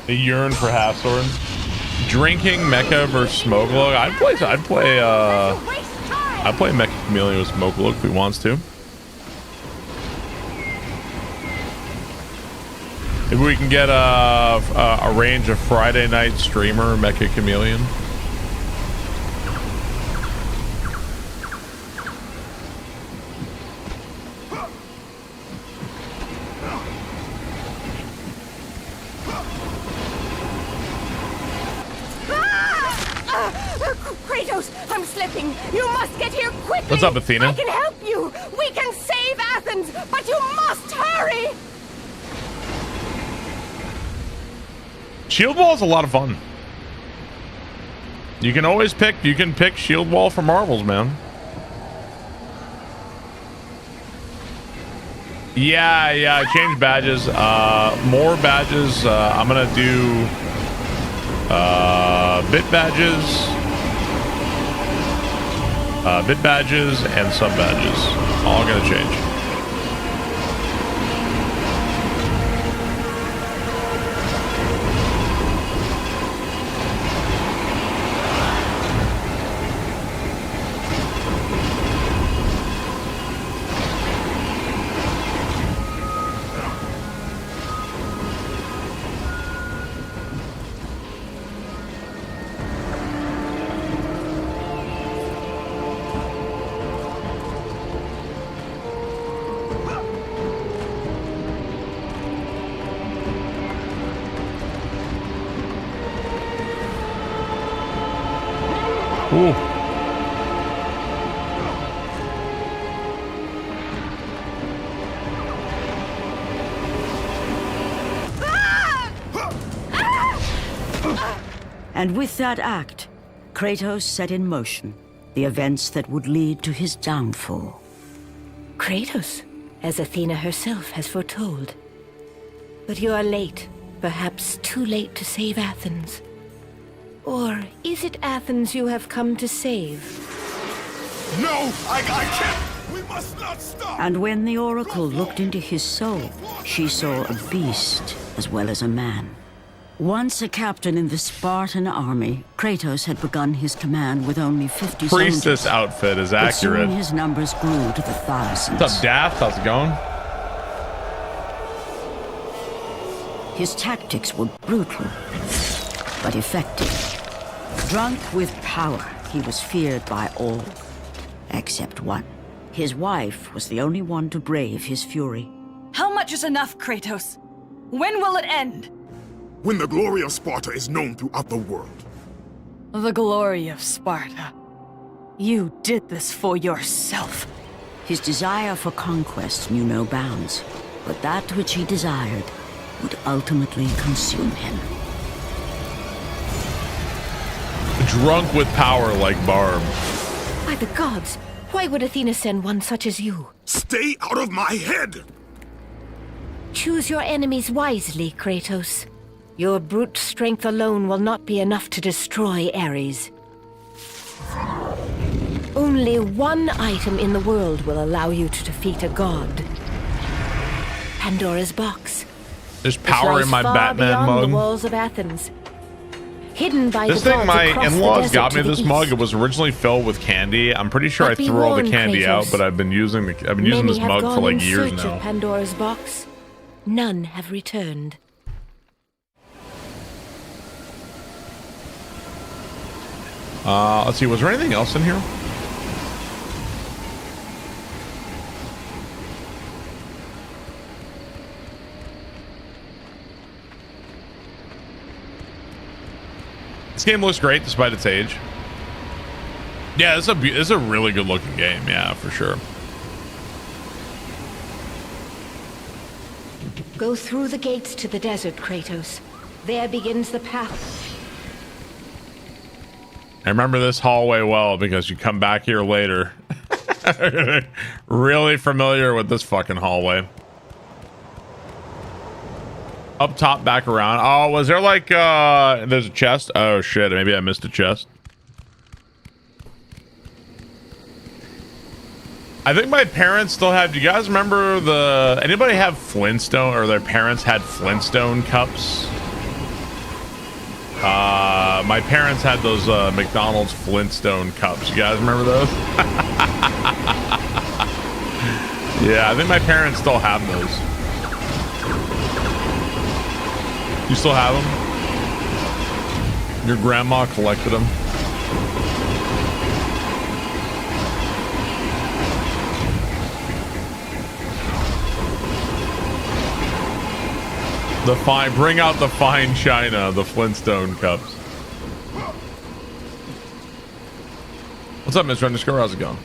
They yearn for half swords. Drinking Mecha versus Smokelook. I'd play Mecha Chameleon with Smokelook if he wants to. Maybe we can get a range of Friday night streamer Mecha Chameleon. Kratos, I'm slipping. You must get here quickly. What's up, Athena? I can help you. We can save Athens, but you must hurry. Shield Wall is a lot of fun. You can always pick. You can pick Shield Wall for marbles, man. Yeah, I changed badges. More badges. I'm gonna do bit badges, and sub badges. All gonna change. Ooh. And with that act, Kratos set in motion the events that would lead to his downfall. Kratos, as Athena herself has foretold. But you are late, perhaps too late to save Athens. Or is it Athens you have come to save? No, I can't! We must not stop! And when the Oracle looked into his soul, she saw a beast as well as a man. Once a captain in the Spartan army, Kratos had begun his command with only 50 Priestess soldiers. outfit is But accurate. soon his numbers grew to the thousands. What's up, Daft? How's it going? His tactics were brutal, but effective. Drunk with power, he was feared by all, except one. His wife was the only one to brave his fury. How much is enough, Kratos? When will it end? When the glory of Sparta is known throughout the world. The glory of Sparta. You did this for yourself. His desire for conquest knew no bounds, but that which he desired would ultimately consume him. Drunk with power like Barb. By the gods, why would Athena send one such as you? Stay out of my head! Choose your enemies wisely, Kratos. Your brute strength alone will not be enough to destroy Ares. Only one item in the world will allow you to defeat a god. Pandora's box. There's power in my Batman beyond mug. The walls of Athens. Hidden by This the thing, gods my across the in-laws desert got me to the this east. mug. It was originally filled with candy. I'm pretty sure But I be threw all the warned, candy out, Kratos. but I've been using this Many mug have for gone like in years search now. of Pandora's box. None have returned. Let's see. Was there anything else in here? This game looks great despite its age. Yeah, it's a really good looking game. Yeah, for sure. Go through the gates to the desert, Kratos. There begins the path. I remember this hallway well because you come back here later. Really familiar with this fucking hallway. Up top, back around. Oh, was there like there's a chest? Oh shit, maybe I missed a chest. I think my parents still have. Do you guys remember anybody have Flintstone, or their parents had Flintstone cups? My parents had those McDonald's Flintstone cups. You guys remember those? Yeah, I think my parents still have those. You still have them? Your grandma collected them? Bring out the fine china, the Flintstone cups. What's up, Mr. Underscore? How's it going?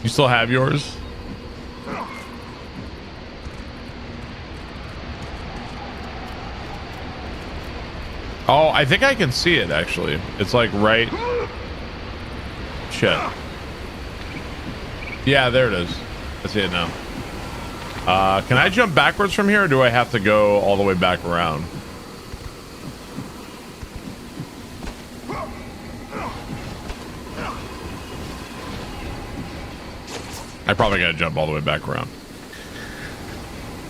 You still have yours? Oh, I think I can see it actually. It's like right. Shit. Yeah, there it is. I see it now. Can I jump backwards from here, or do I have to go all the way back around? I probably gotta jump all the way back around.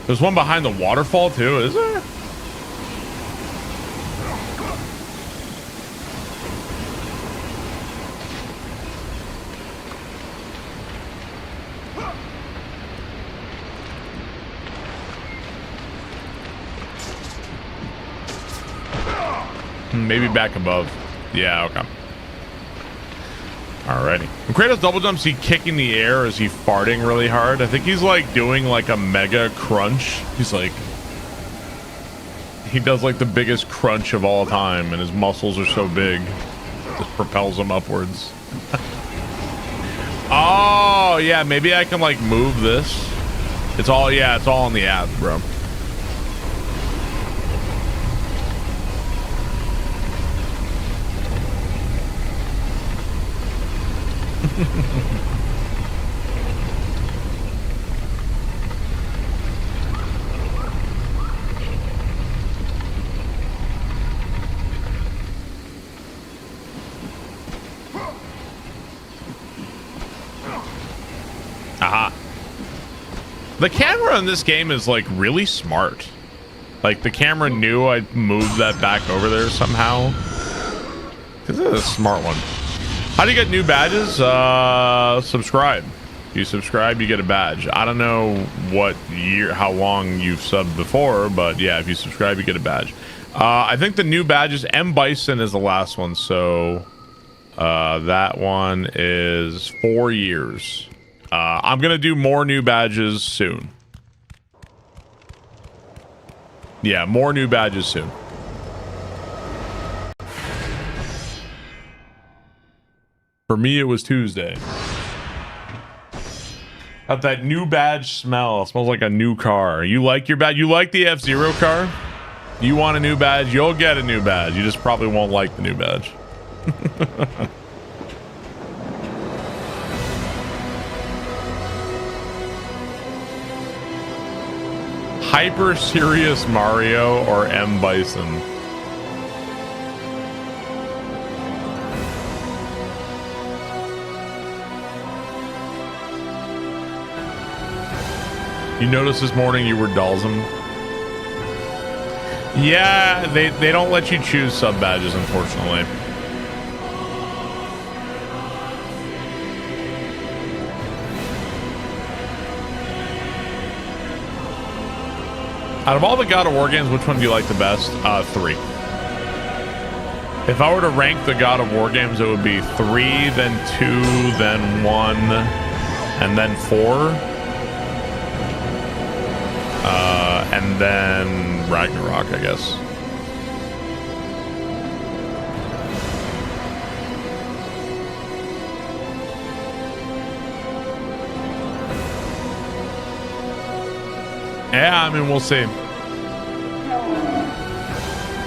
There's one behind the waterfall too, is there? Maybe back above. Yeah, okay. Alrighty. When Kratos double jumps, he kicking the air, or is he farting really hard? I think he's like doing like a mega crunch. He's like, he does like the biggest crunch of all time, and his muscles are so big, just propels him upwards. Oh yeah, maybe I can like move this. It's all, yeah, it's all in the app, bro. Aha. The camera in this game is like really smart. Like the camera knew I'd moved that back over there somehow. This is a smart one. How do you get new badges? Subscribe. If you subscribe, you get a badge. I don't know what year, how long you've subbed before, but yeah, if you subscribe, you get a badge. I think the new badges, M. Bison is the last one, so that one is 4 years. I'm gonna do more new badges soon. Yeah, more new badges soon. For me, it was Tuesday. Got that new badge smell. It smells like a new car. You like your badge? You like the F-Zero car? You want a new badge? You'll get a new badge. You just probably won't like the new badge. Hyper Serious Mario or M. Bison? You noticed this morning you were Dalsum? Yeah, they don't let you choose sub badges, unfortunately. Out of all the God of War games, which one do you like the best? 3. If I were to rank the God of War games, it would be 3, then 2, then 1, and then 4. And then Ragnarok, I guess. Yeah, I mean, we'll see.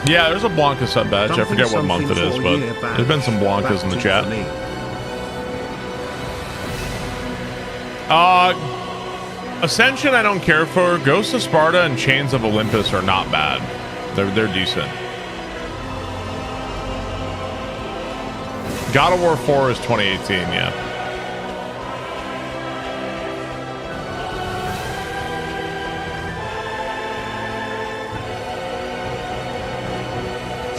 Yeah, there's a Blanca sub badge. I forget what month it is, but there's been some Blancas in the chat. Ascension I don't care for. Ghosts of Sparta and Chains of Olympus are not bad. They're decent. God of War 4 is 2018, yeah.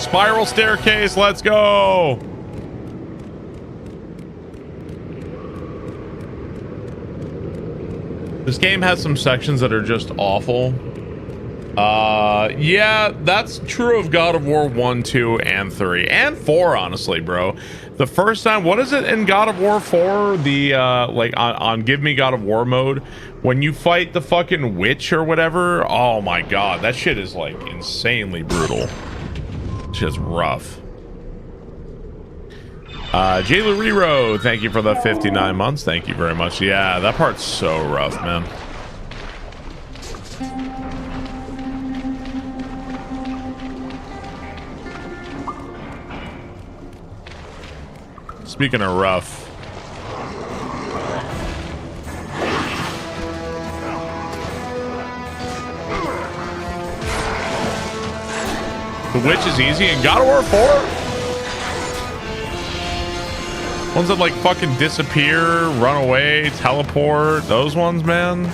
spiral staircase. Let's go. This game has some sections that are just awful. Yeah, that's true of God of War 1, 2, and 3. And 4, honestly, bro. The first time, what is it in God of War 4? The, like, on Give Me God of War mode, when you fight the fucking witch or whatever, oh my god, that shit is, like, insanely brutal. Just rough. J. Luriro, thank you for the 59 months. Thank you very much. Yeah, that part's so rough, man. Speaking of rough, the witch is easy in God of War 4? Ones that like fucking disappear, run away, teleport, those ones, man.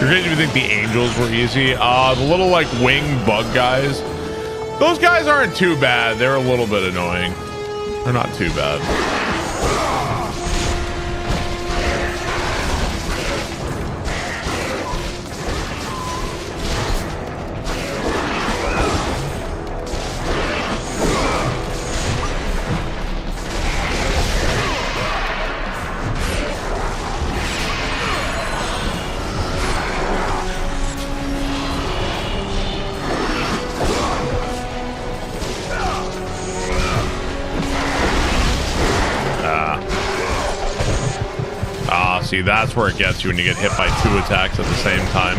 You're going to think the angels were easy? The little like wing bug guys. Those guys aren't too bad. They're a little bit annoying. They're not too bad. See, that's where it gets you when you get hit by 2 attacks at the same time.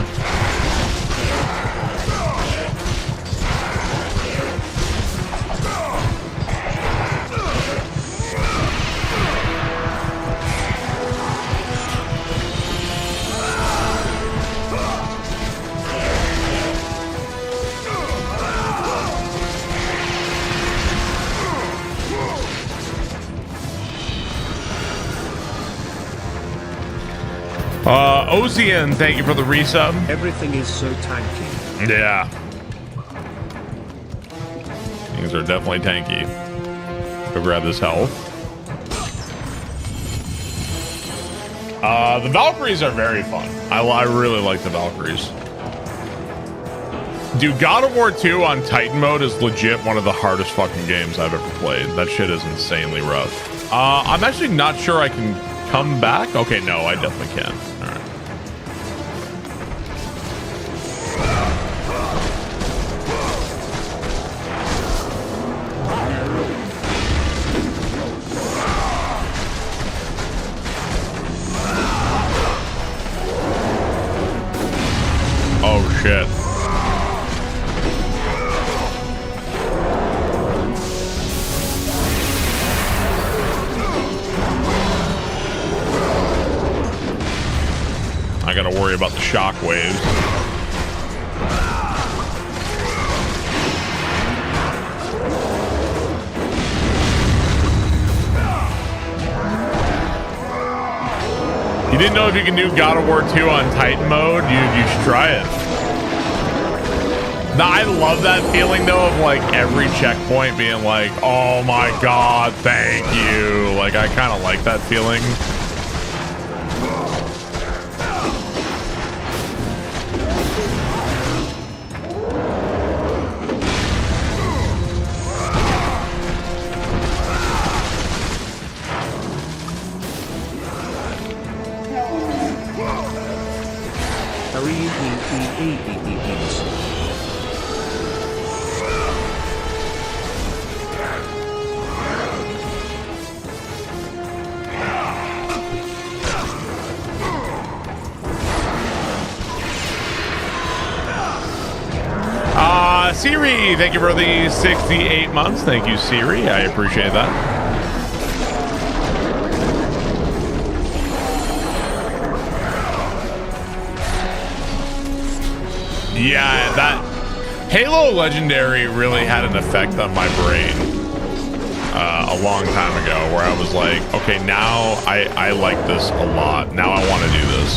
Ocean, thank you for the resub. Everything is so tanky. Yeah. Things are definitely tanky. Go grab this health. The Valkyries are very fun. I really like the Valkyries. Dude, God of War 2 on Titan mode is legit one of the hardest fucking games I've ever played. That shit is insanely rough. I'm actually not sure I can come back. Okay, no, I definitely can. All right. Oh shit. I gotta worry about the shock waves. You didn't know if you can do God of War 2 on Titan mode? You should try it. Now, I love that feeling though of like every checkpoint being like, oh my god, thank you. Like I kind of like that feeling. Siri, thank you for the 68 months. Thank you, Siri. I appreciate that. Yeah, Halo Legendary really had an effect on my brain a long time ago, where I was like, okay, now I like this a lot. Now I want to do this.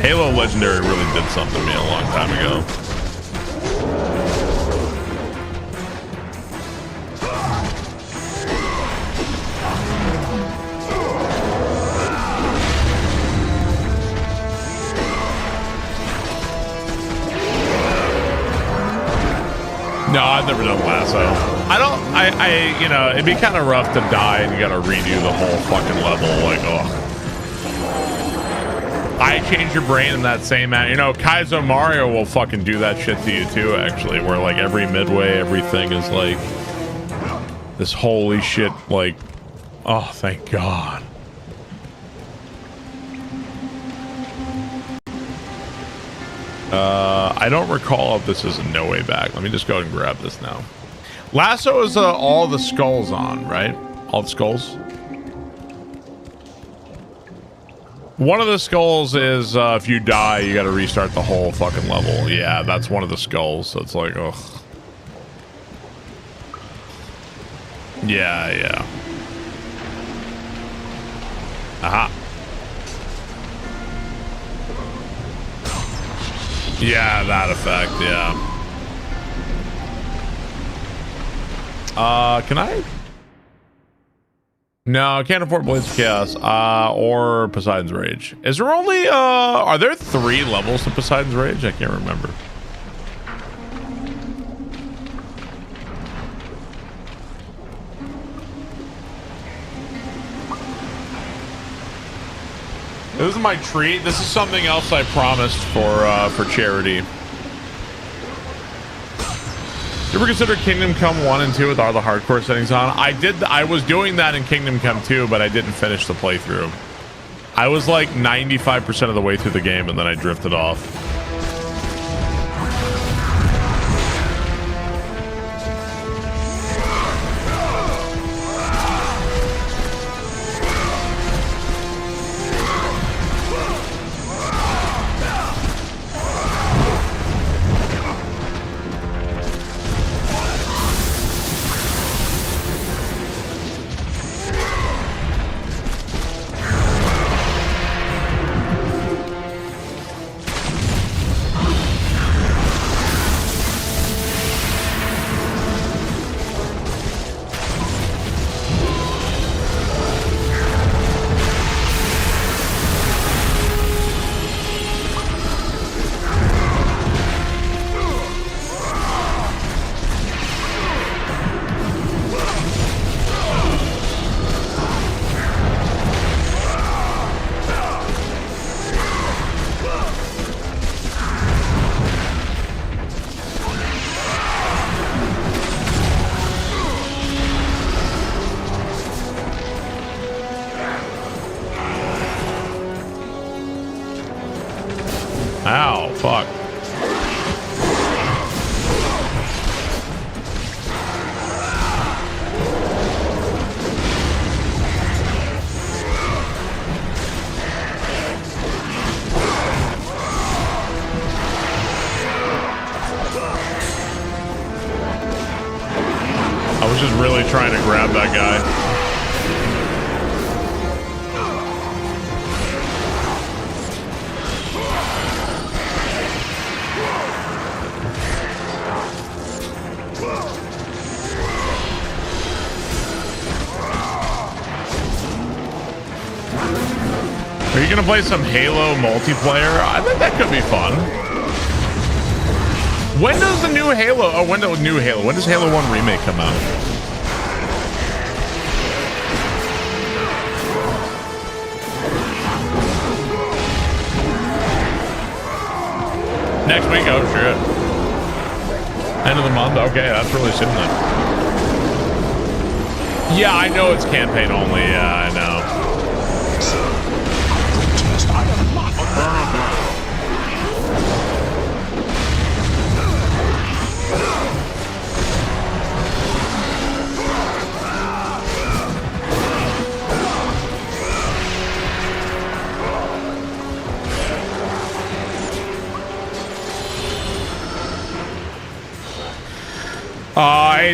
Halo Legendary really did something to me a long time ago. No, I've never done lasso. You know, it'd be kind of rough to die and you gotta redo the whole fucking level. Like, oh. I change your brain in that same manner. You know, Kaizo Mario will fucking do that shit to you too, actually, where like every midway, everything is like this holy shit, like, oh, thank God. I don't recall if this is a No Way Back. Let me just go ahead and grab this now. Lasso is all the skulls on, right? All the skulls. One of the skulls is if you die, you got to restart the whole fucking level. Yeah, that's one of the skulls. So it's like, ugh. Yeah, yeah. Aha. Yeah, that effect, yeah. Can I? No, I can't afford Blades of Chaos, or Poseidon's Rage. Is there only, are there 3 levels to Poseidon's Rage? I can't remember. This is my treat. This is something else I promised for charity. You ever consider Kingdom Come 1 and 2 with all the hardcore settings on? I was doing that in Kingdom Come 2, but I didn't finish the playthrough. I was like 95% of the way through the game and then I drifted off. Ow, fuck. I was just really trying to grab that guy. Are you gonna play some Halo multiplayer? I think that could be fun. When does the new Halo? Oh, when does Halo 1 Remake come out? Next week? Oh shit. End of the month? Okay, that's really soon then. Yeah, I know it's campaign only. Yeah, I know.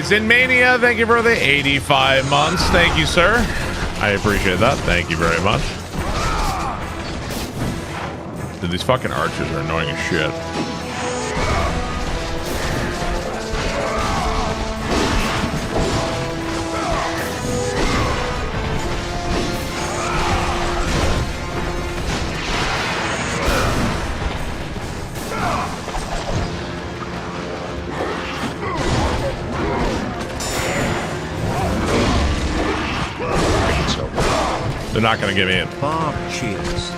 Zinmania, thank you for the 85 months. Thank you, sir. I appreciate that. Thank you very much. Dude, these fucking archers are annoying as shit. They're not going to give me in. Bob, cheers.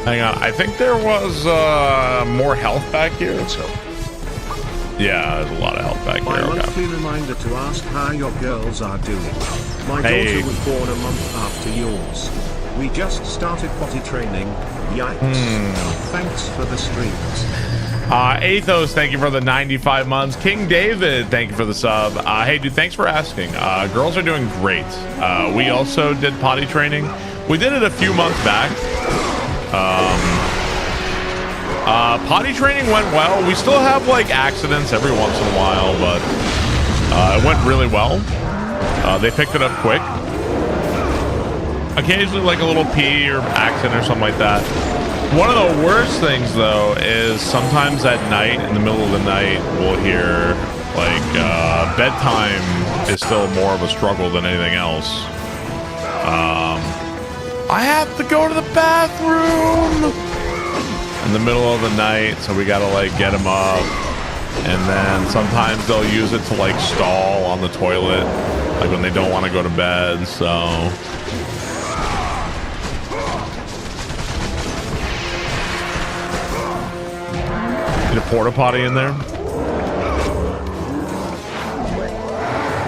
Hang on, I think there was more health back here. So, yeah, there's a lot of health back My here. monthly reminder to ask how your girls are doing. My daughter was born a month after yours. We just started potty training. Yikes. Thanks for the streams. Athos, thank you for the 95 months. King David, thank you for the sub. Hey, dude, thanks for asking. Girls are doing great. We also did potty training. We did it a few months back. Potty training went well. We still have like accidents every once in a while, but it went really well. They picked it up quick. Occasionally like a little pee or accident or something like that. One of the worst things though is sometimes at night, in the middle of the night, we'll hear like bedtime is still more of a struggle than anything else. I have to go to the bathroom in the middle of the night, so we gotta like get him up, and then sometimes they'll use it to like stall on the toilet, like when they don't want to go to bed. So a porta potty in there,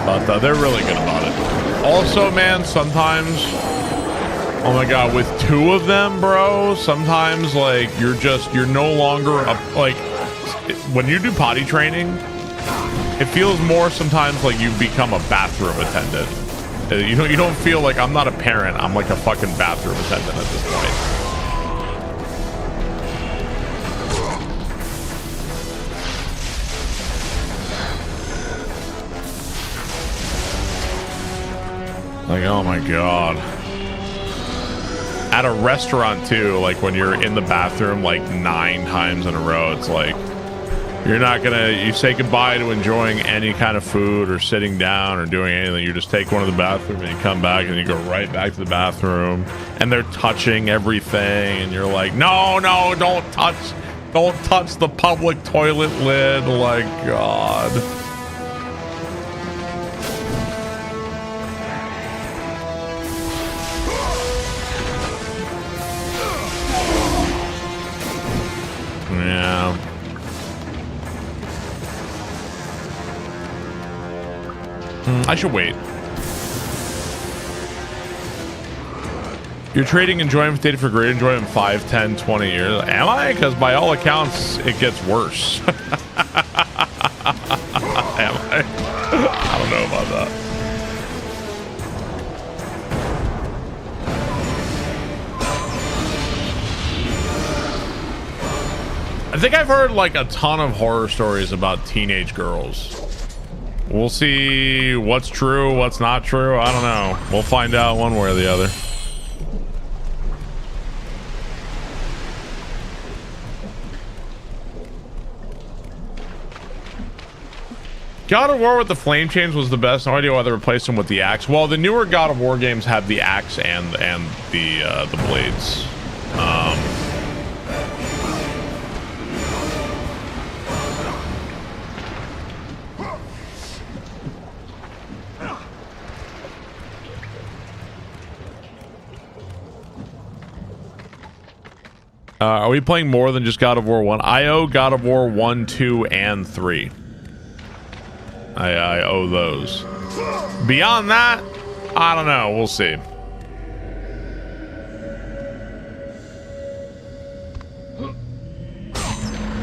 but they're really good about it. Also, man, sometimes, oh my god, with two of them, bro, sometimes like you're no longer like when you do potty training, it feels more sometimes like you've become a bathroom attendant. You don't feel like I'm not a parent, I'm like a fucking bathroom attendant at this point. Like, oh my god. At a restaurant too, like when you're in the bathroom like 9 times in a row, it's like you say goodbye to enjoying any kind of food or sitting down or doing anything. You just take one to the bathroom and you come back and you go right back to the bathroom, and they're touching everything and you're like, no, don't touch the public toilet lid. Like, god. Yeah. I should wait. You're trading enjoyment with data for great enjoyment 5, 10, 20 years. Am I? Because by all accounts, it gets worse. Am I? I don't know about that. I think I've heard like a ton of horror stories about teenage girls. We'll see what's true, what's not true. I don't know. We'll find out one way or the other. God of War with the flame chains was the best. No idea why they replaced them with the axe. Well, the newer God of War games have the axe and the blades. Are we playing more than just God of War 1? I owe God of War 1, 2, and 3. I owe those. Beyond that, I don't know. We'll see.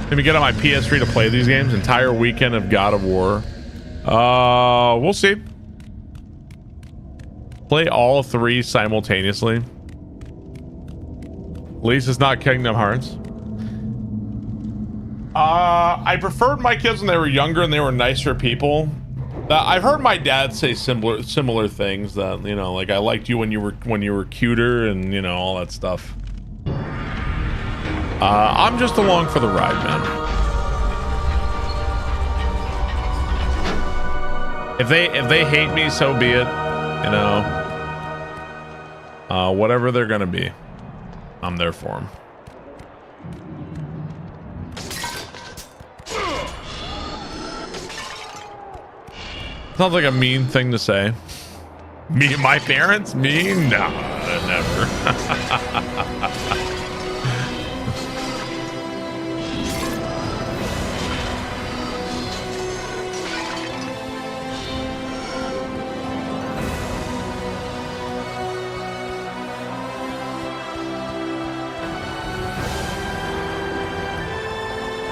Maybe get on my PS3 to play these games. Entire weekend of God of War. We'll see. Play all 3 simultaneously. At least it's not Kingdom Hearts. I preferred my kids when they were younger and they were nicer people. I've heard my dad say similar things, that, you know, like, I liked you when you were cuter and, you know, all that stuff. I'm just along for the ride, man. If they hate me, so be it. You know, whatever they're gonna be, I'm there for them. Sounds like a mean thing to say. Me, my parents? Me? No, never.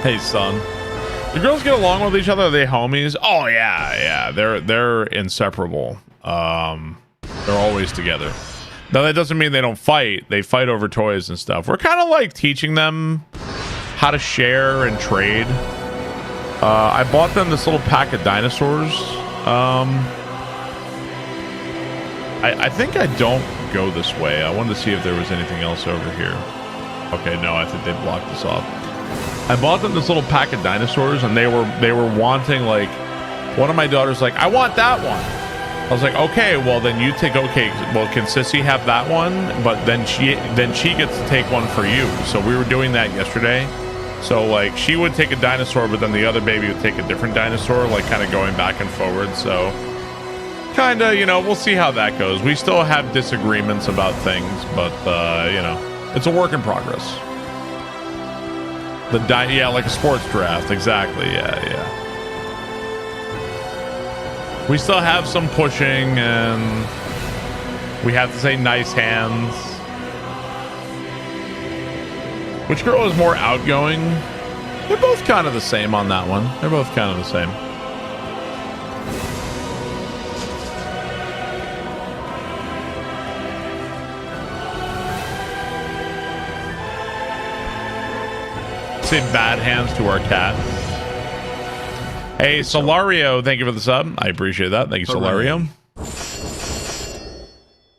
Hey, son. The girls get along with each other? Are they homies? Oh yeah. They're inseparable. They're always together. Now that doesn't mean they don't fight. They fight over toys and stuff. We're kind of like teaching them how to share and trade. I bought them this little pack of dinosaurs. I think I don't go this way. I wanted to see if there was anything else over here. Okay, no, I think they blocked this off. I bought them this little pack of dinosaurs, and they were wanting, like, one of my daughters like, I want that one. I was like, okay, well then you take, okay, well, can Sissy have that one? But then she gets to take one for you. So we were doing that yesterday. So like she would take a dinosaur, but then the other baby would take a different dinosaur, like kind of going back and forward. So kind of, you know, we'll see how that goes. We still have disagreements about things, but you know, it's a work in progress. Yeah, like a sports draft. Exactly. Yeah. We still have some pushing, and we have to say nice hands. Which girl is more outgoing? They're both kind of the same on that one. They're both kind of the same. Say bad hands to our cat. Hey, Solario, thank you for the sub. I appreciate that. Thank you, Solario.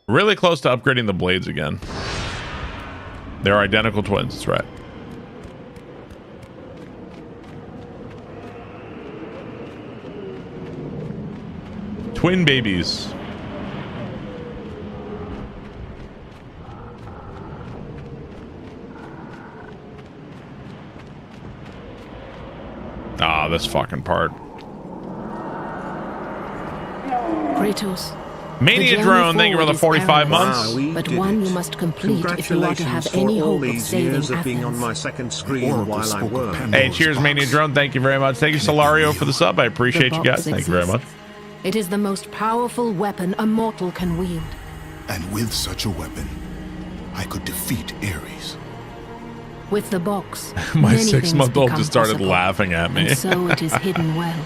Really close to upgrading the blades again. They're identical twins, that's right. Twin babies. Ah, this fucking part. Kratos. Mania Drone, thank you for the 45 months. But one you must complete if you are to have any hope of saving Athens. Being on my second screen while I work. Hey, cheers, Mania Drone. Thank you very much. Thank you, Solario, for the sub. I appreciate you guys. Thank you very much. It is the most powerful weapon a mortal can wield. And with such a weapon, I could defeat Ares. With the box, my 6-month-old just started laughing at me. And so it is hidden well,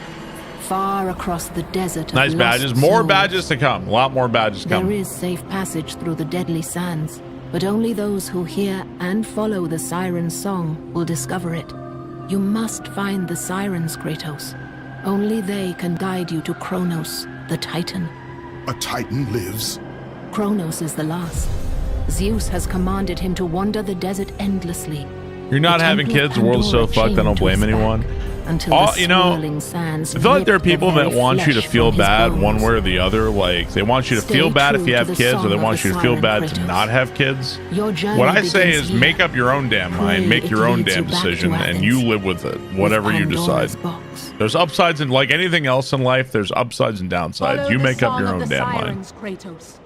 far across the desert. Nice badges. More badges to come. A lot more badges coming. There is safe passage through the deadly sands, but only those who hear and follow the siren's song will discover it. You must find the sirens, Kratos. Only they can guide you to Kronos, the Titan. A Titan lives? Kronos is the last. Zeus has commanded him to wander the desert endlessly. You're not having kids. The world's so fucked. I don't blame anyone. You know, I feel like there are people that want you to feel bad one way or the other. Like they want you to feel bad if you have kids, or they want you to feel bad to not have kids. What I say is make up your own damn mind, make your own damn decision, and you live with it, whatever you decide. There's upsides, and like anything else in life, there's upsides and downsides. You make up your own damn mind. Kratos.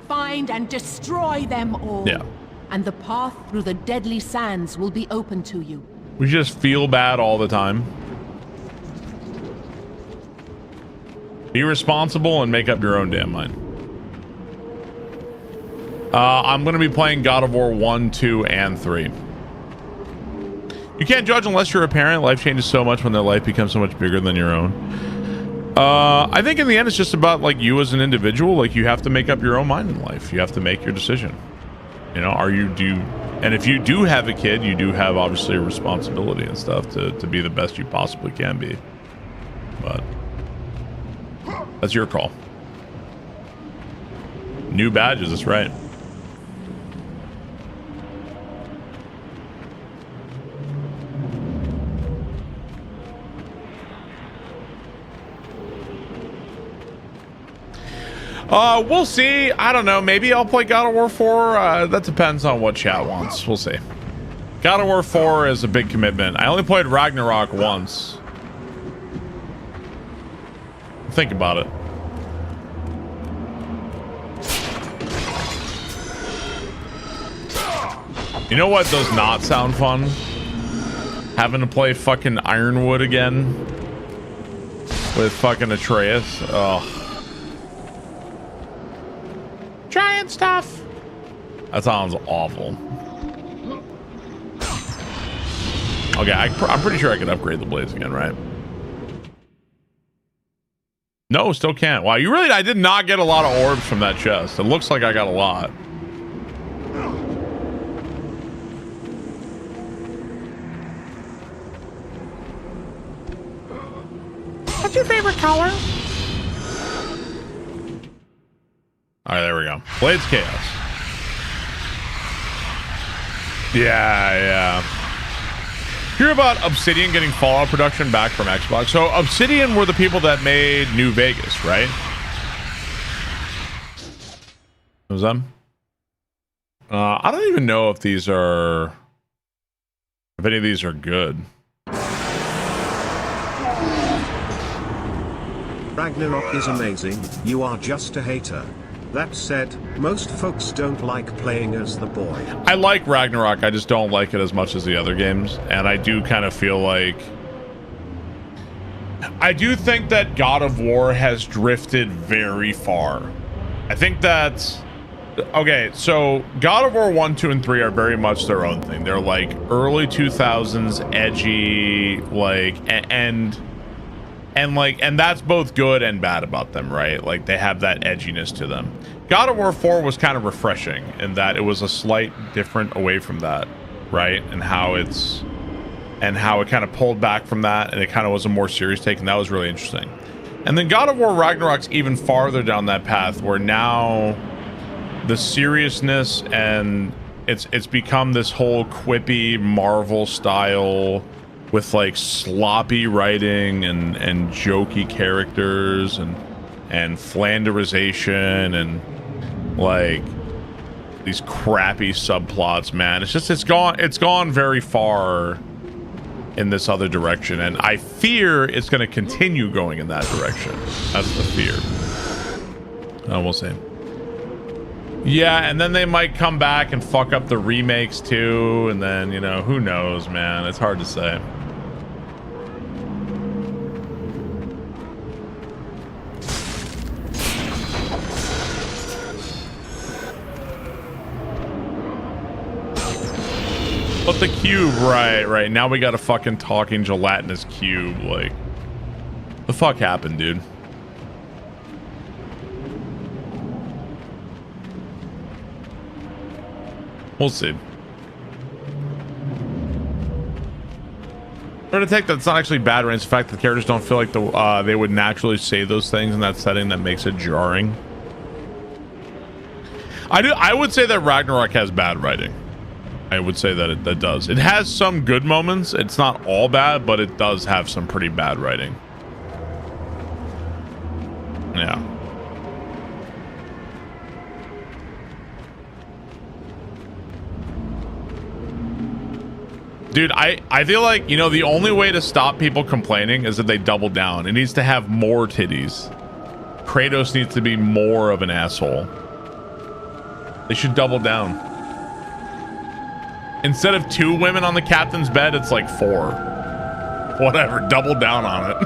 Find and destroy them all. Yeah. And the path through the deadly sands will be open to you. We just feel bad all the time. Be responsible and make up your own damn mind. I'm going to be playing God of War 1, 2, and 3. You can't judge unless you're a parent. Life changes so much when their life becomes so much bigger than your own. I think in the end, it's just about like you as an individual. Like you have to make up your own mind in life. You have to make your decision. You know, and if you do have a kid, you do have obviously a responsibility and stuff to be the best you possibly can be. But that's your call. New badges, that's right. We'll see. I don't know. Maybe I'll play God of War 4. That depends on what chat wants. We'll see. God of War 4 is a big commitment. I only played Ragnarok once. Think about it. You know what does not sound fun? Having to play fucking Ironwood again with fucking Atreus. Ugh. Giant stuff. That sounds awful. Okay, I'm pretty sure I can upgrade the blades again, right? No, still can't. Wow, I did not get a lot of orbs from that chest. It looks like I got a lot. What's your favorite color? All right, there we go. Blades Chaos. Yeah. Hear about Obsidian getting Fallout production back from Xbox. So Obsidian were the people that made New Vegas, right? Was them? I don't even know if any of these are good. Ragnarok is amazing, you are just a hater. That said, most folks don't like playing as the boy. I like Ragnarok, I just don't like it as much as the other games. And I do kind of feel like... I do think that God of War has drifted very far. I think that... Okay, so God of War 1, 2, and 3 are very much their own thing. They're like early 2000s, edgy, like, and that's both good and bad about them, right? Like they have that edginess to them. God of War 4 was kind of refreshing in that it was a slight different away from that, right? And how it kind of pulled back from that, and it kind of was a more serious take, and that was really interesting. And then God of War Ragnarok's even farther down that path, where now the seriousness and it's become this whole quippy Marvel style with like sloppy writing and jokey characters and flanderization and like these crappy subplots, man. It's gone very far in this other direction, and I fear it's going to continue going in that direction. That's the fear. We'll see. Yeah, and then they might come back and fuck up the remakes too, and then, you know, who knows, man. It's hard to say. But the cube, right. Now we got a fucking talking gelatinous cube. Like, the fuck happened, dude? We'll see. I'm gonna take that's not actually bad, right? It's the fact that the characters don't feel like they would naturally say those things in that setting that makes it jarring. I would say that Ragnarok has bad writing. I would say that it does. It has some good moments. It's not all bad, but it does have some pretty bad writing. Yeah. Dude, I feel like, you know, the only way to stop people complaining is that they double down. It needs to have more titties. Kratos needs to be more of an asshole. They should double down. Instead of 2 women on the captain's bed, it's like 4. Whatever, double down on it.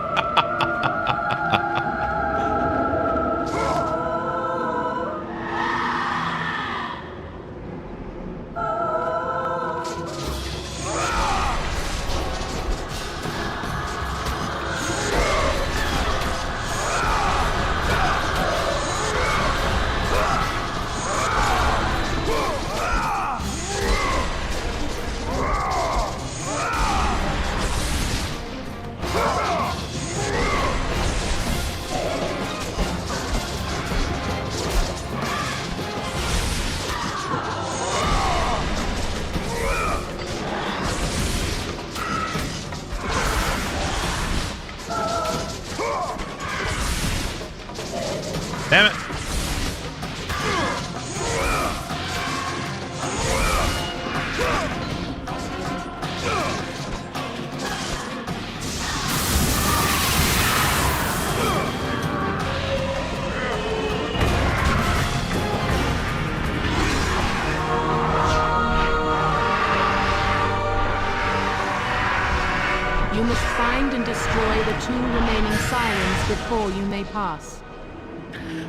Damn it. You must find and destroy the 2 remaining sirens before you may pass.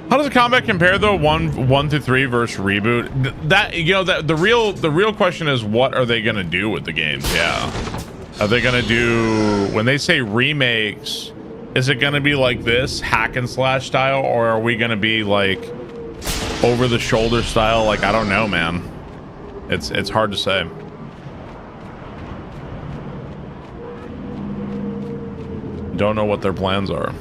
How does the combat compare though? 1 to 3 versus reboot? That, you know, that the real question is, what are they gonna do with the games? Yeah, are they gonna do, when they say remakes, is it gonna be like this hack and slash style, or are we gonna be like over the shoulder style? Like, I don't know, man. It's hard to say. Don't know what their plans are.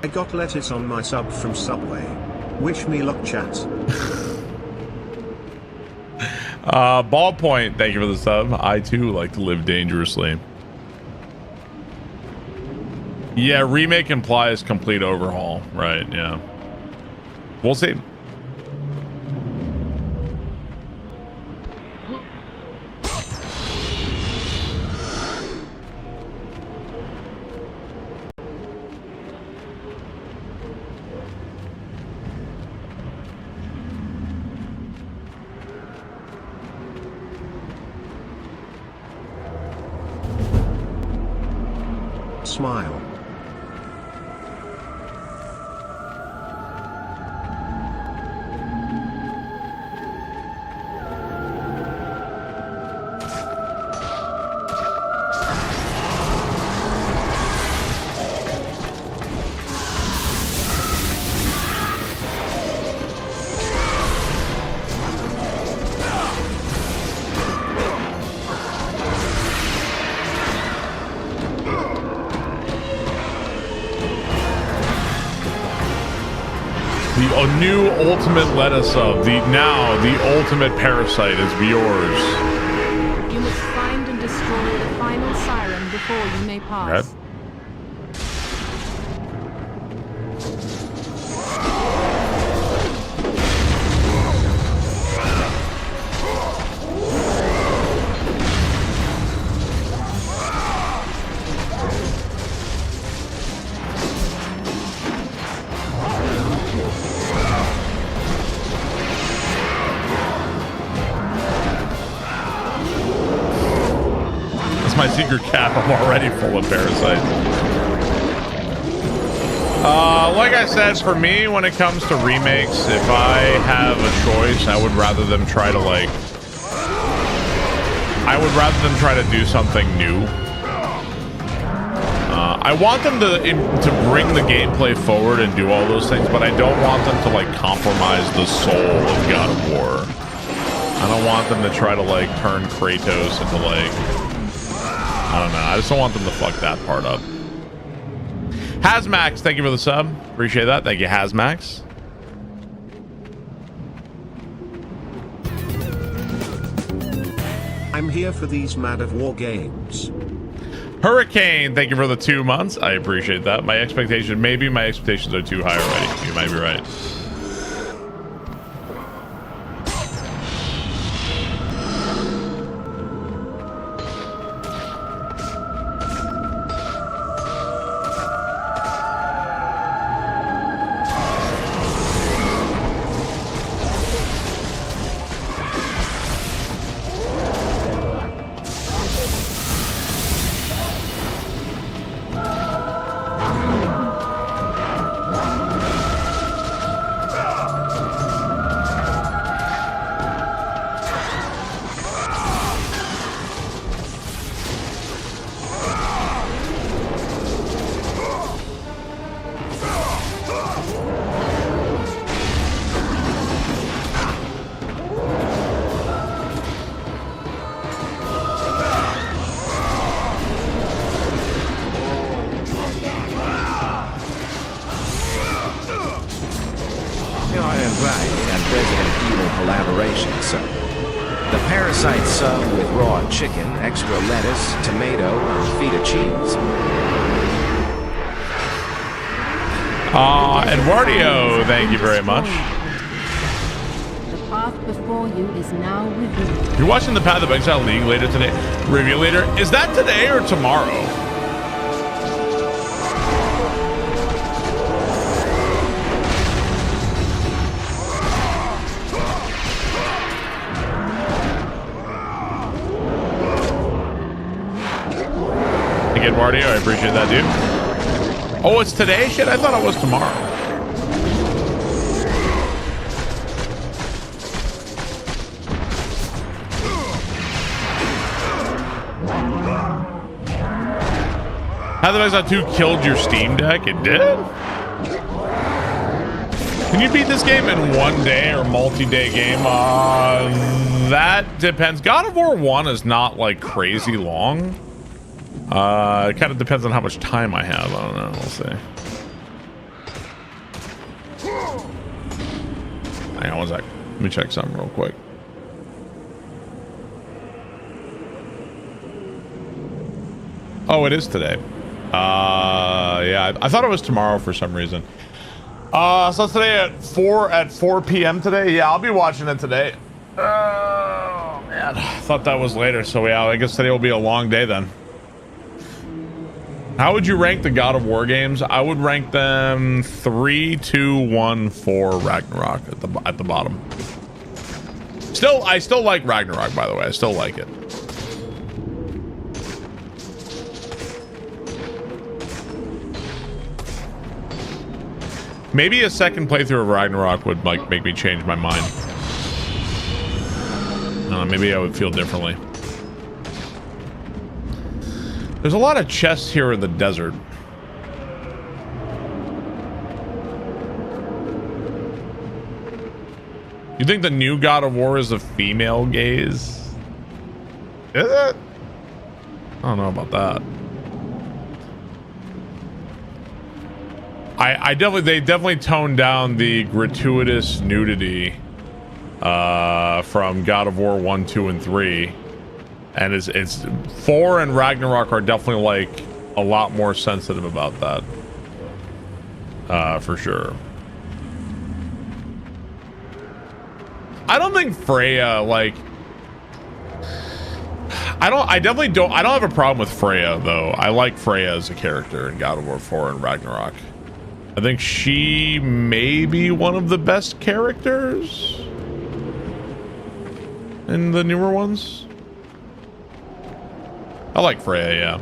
I got lettuce on my sub from Subway. Wish me luck, chat. Ballpoint, thank you for the sub. I too like to live dangerously. Yeah, remake implies complete overhaul, right? Yeah, we'll see. Smile. A new ultimate lettuce of the ultimate parasite is yours. You must find and destroy the final siren before you may pass. Okay. My secret cap, I'm already full of parasites. Like I said, for me, when it comes to remakes, if I have a choice, I would rather them try to do something new. I want them to bring the gameplay forward and do all those things, but I don't want them to like compromise the soul of God of War. I don't want them to try to like turn Kratos into like, I don't know. I just don't want them to fuck that part up. Hazmax, thank you for the sub. Appreciate that. Thank you, Hazmax. I'm here for these Mad of War games. Hurricane, thank you for the 2 months. I appreciate that. Maybe my expectations are too high already. You might be right. Eduardo, thank you very much. The path before you is now revealed. You're watching the Path of Exile League later today. Review later. Is that today or tomorrow? Thank you, Eduardo. I appreciate that, dude. Oh, it's today? Shit, I thought it was tomorrow. Path of Exile 2 killed your Steam Deck? It did? Can you beat this game in one day or multi-day game? That depends. God of War 1 is not like crazy long. It kind of depends on how much time I have. I don't know. We'll see. Hang on one sec. Let me check something real quick. Oh, it is today. Yeah, I thought it was tomorrow for some reason. So it's today at 4 p.m. today. Yeah, I'll be watching it today. Oh man, I thought that was later. So yeah, I guess today will be a long day then. How would you rank the God of War games? I would rank them 3, 2, 1, 4 Ragnarok at the bottom. I still like Ragnarok, by the way. I still like it. Maybe a second playthrough of Ragnarok would like make me change my mind. Maybe I would feel differently. There's a lot of chests here in the desert. You think the new God of War is a female gaze? Is it? I don't know about that. They definitely toned down the gratuitous nudity from God of War 1, 2, and 3. And it's 4 and Ragnarok are definitely like a lot more sensitive about that. For sure. I don't think Freya like I don't have a problem with Freya though. I like Freya as a character in God of War 4 and Ragnarok. I think she may be one of the best characters in the newer ones. I like Freya, yeah.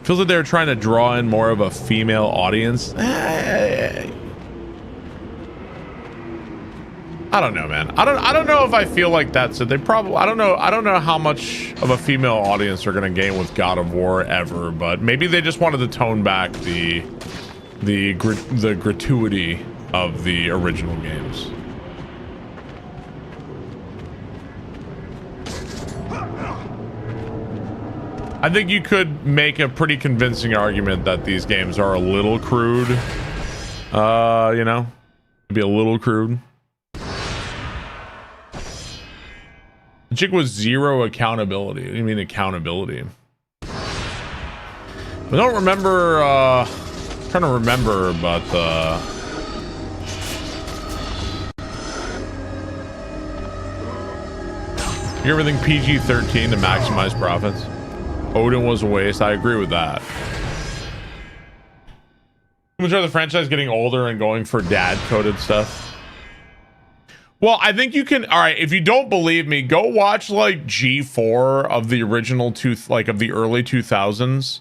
Feels like they're trying to draw in more of a female audience. I don't know, man. I don't know if I feel like that's it. They probably I don't know how much of a female audience they're gonna gain with God of War ever, but maybe they just wanted to tone back the gratuity of the original games. I think you could make a pretty convincing argument that these games are a little crude. You know, maybe a little crude. The chick was zero accountability. What do you mean accountability? I don't remember, trying to remember, but, you ever think PG-13 to maximize profits? Odin was a waste. I agree with that. How much are the franchise getting older and going for dad-coded stuff? Well, I think you can. All right, if you don't believe me, go watch like G4 of the original of the early 2000s,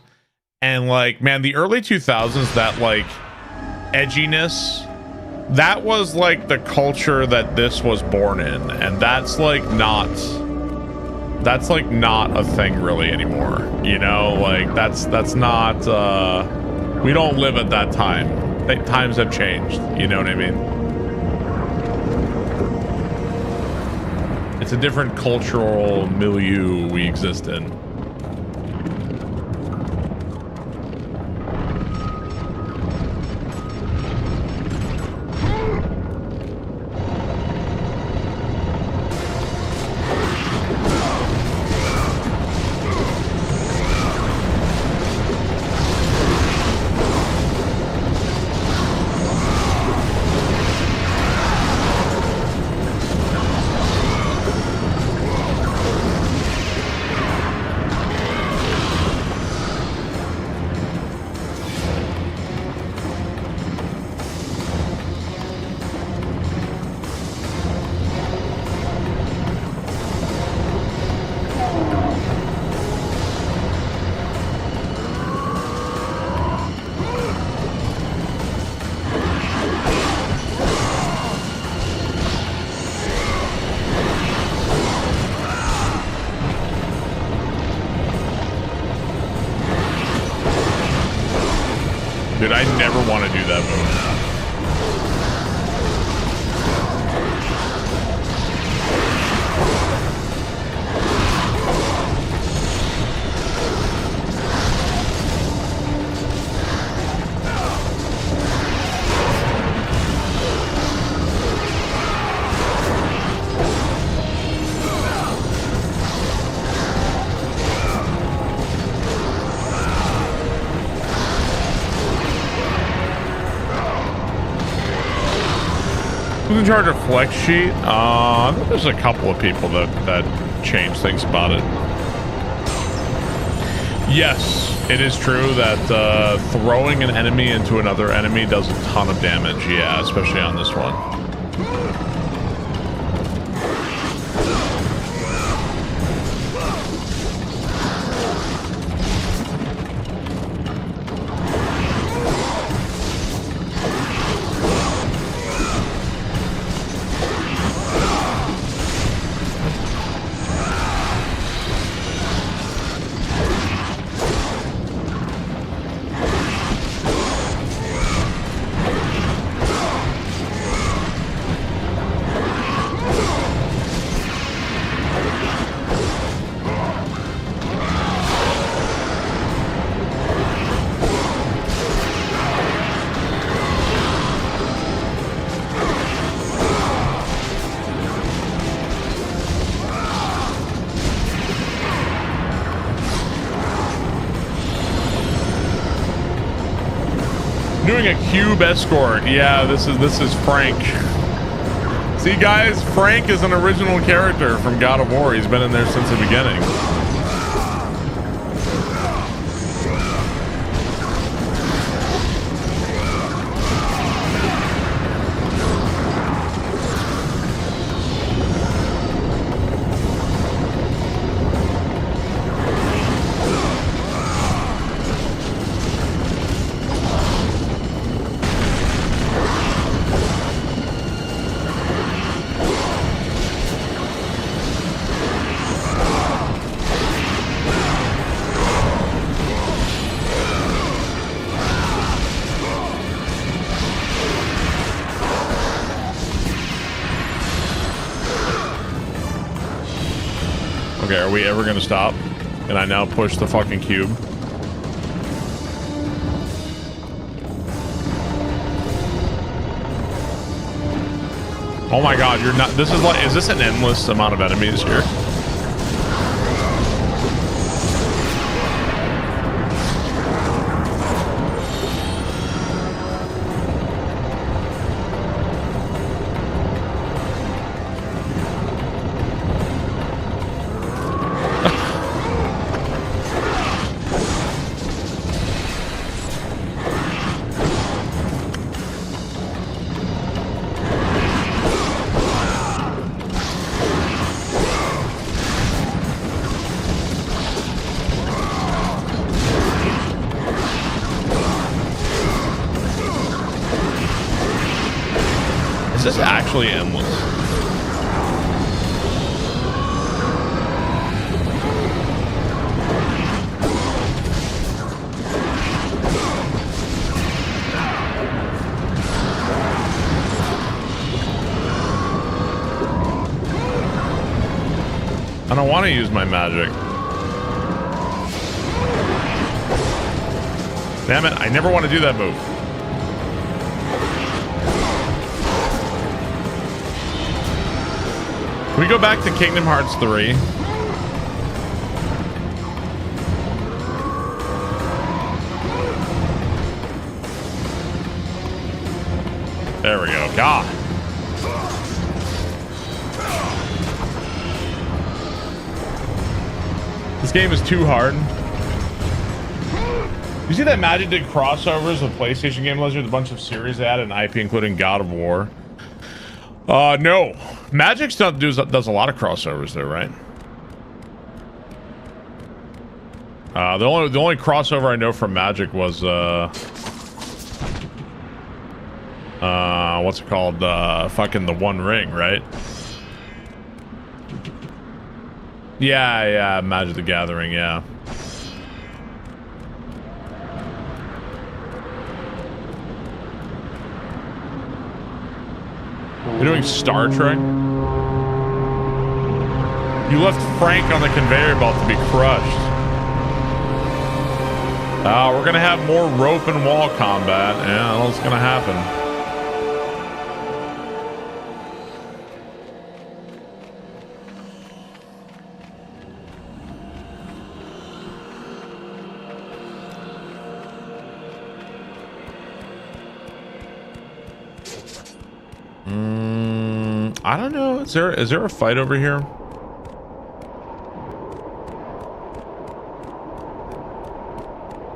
and like, man, the early 2000s, that like edginess, that was like the culture that this was born in, and that's like not a thing really anymore, you know? Like that's not we don't live at that time. Times have changed, you know what I mean? It's a different cultural milieu we exist in. that move. Who's in charge of Flex Sheet? There's a couple of people that change things about it. Yes, it is true that throwing an enemy into another enemy does a ton of damage. Yeah, especially on this one. Doing a cube escort. Yeah, this is Frank. See, guys, Frank is an original character from God of War. He's been in there since the beginning. Okay, are we ever gonna stop? And I now push the fucking cube. Oh my god, you're not. This is like, is this an endless amount of enemies here? Is this actually endless? I don't want to use my magic. Damn it, I never want to do that move. Can we go back to Kingdom Hearts 3? There we go. God. This game is too hard. You see that Magic did crossovers with PlayStation Game Blizzard, a bunch of series they had an IP, including God of War. No. Magic stuff does a lot of crossovers there, right? The only crossover I know from Magic was what's it called? Fucking the One Ring, right? Yeah, Magic the Gathering, yeah. You're doing Star Trek? You left Frank on the conveyor belt to be crushed. We're gonna have more rope and wall combat. Yeah, that's gonna happen. I don't know. Is there a fight over here?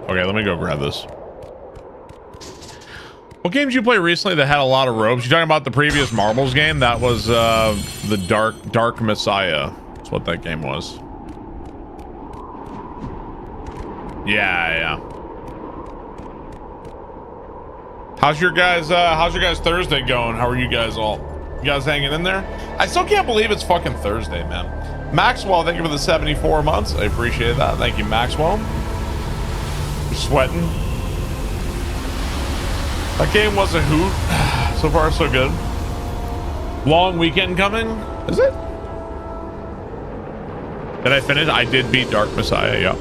Okay, let me go grab this. What games you play recently that had a lot of ropes? You talking about the previous Marbles game? That was the Dark Messiah. That's what that game was. Yeah. How's your guys Thursday going? How are you guys all? You guys hanging in there? I still can't believe it's fucking Thursday, man. Maxwell, thank you for the 74 months. I appreciate that. Thank you, Maxwell. You're sweating. That game was a hoot. So far, so good. Long weekend coming? Is it? Did I finish? I did beat Dark Messiah, yeah.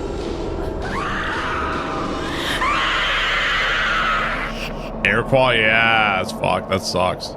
Air quality, yeah, it's fucked. That sucks.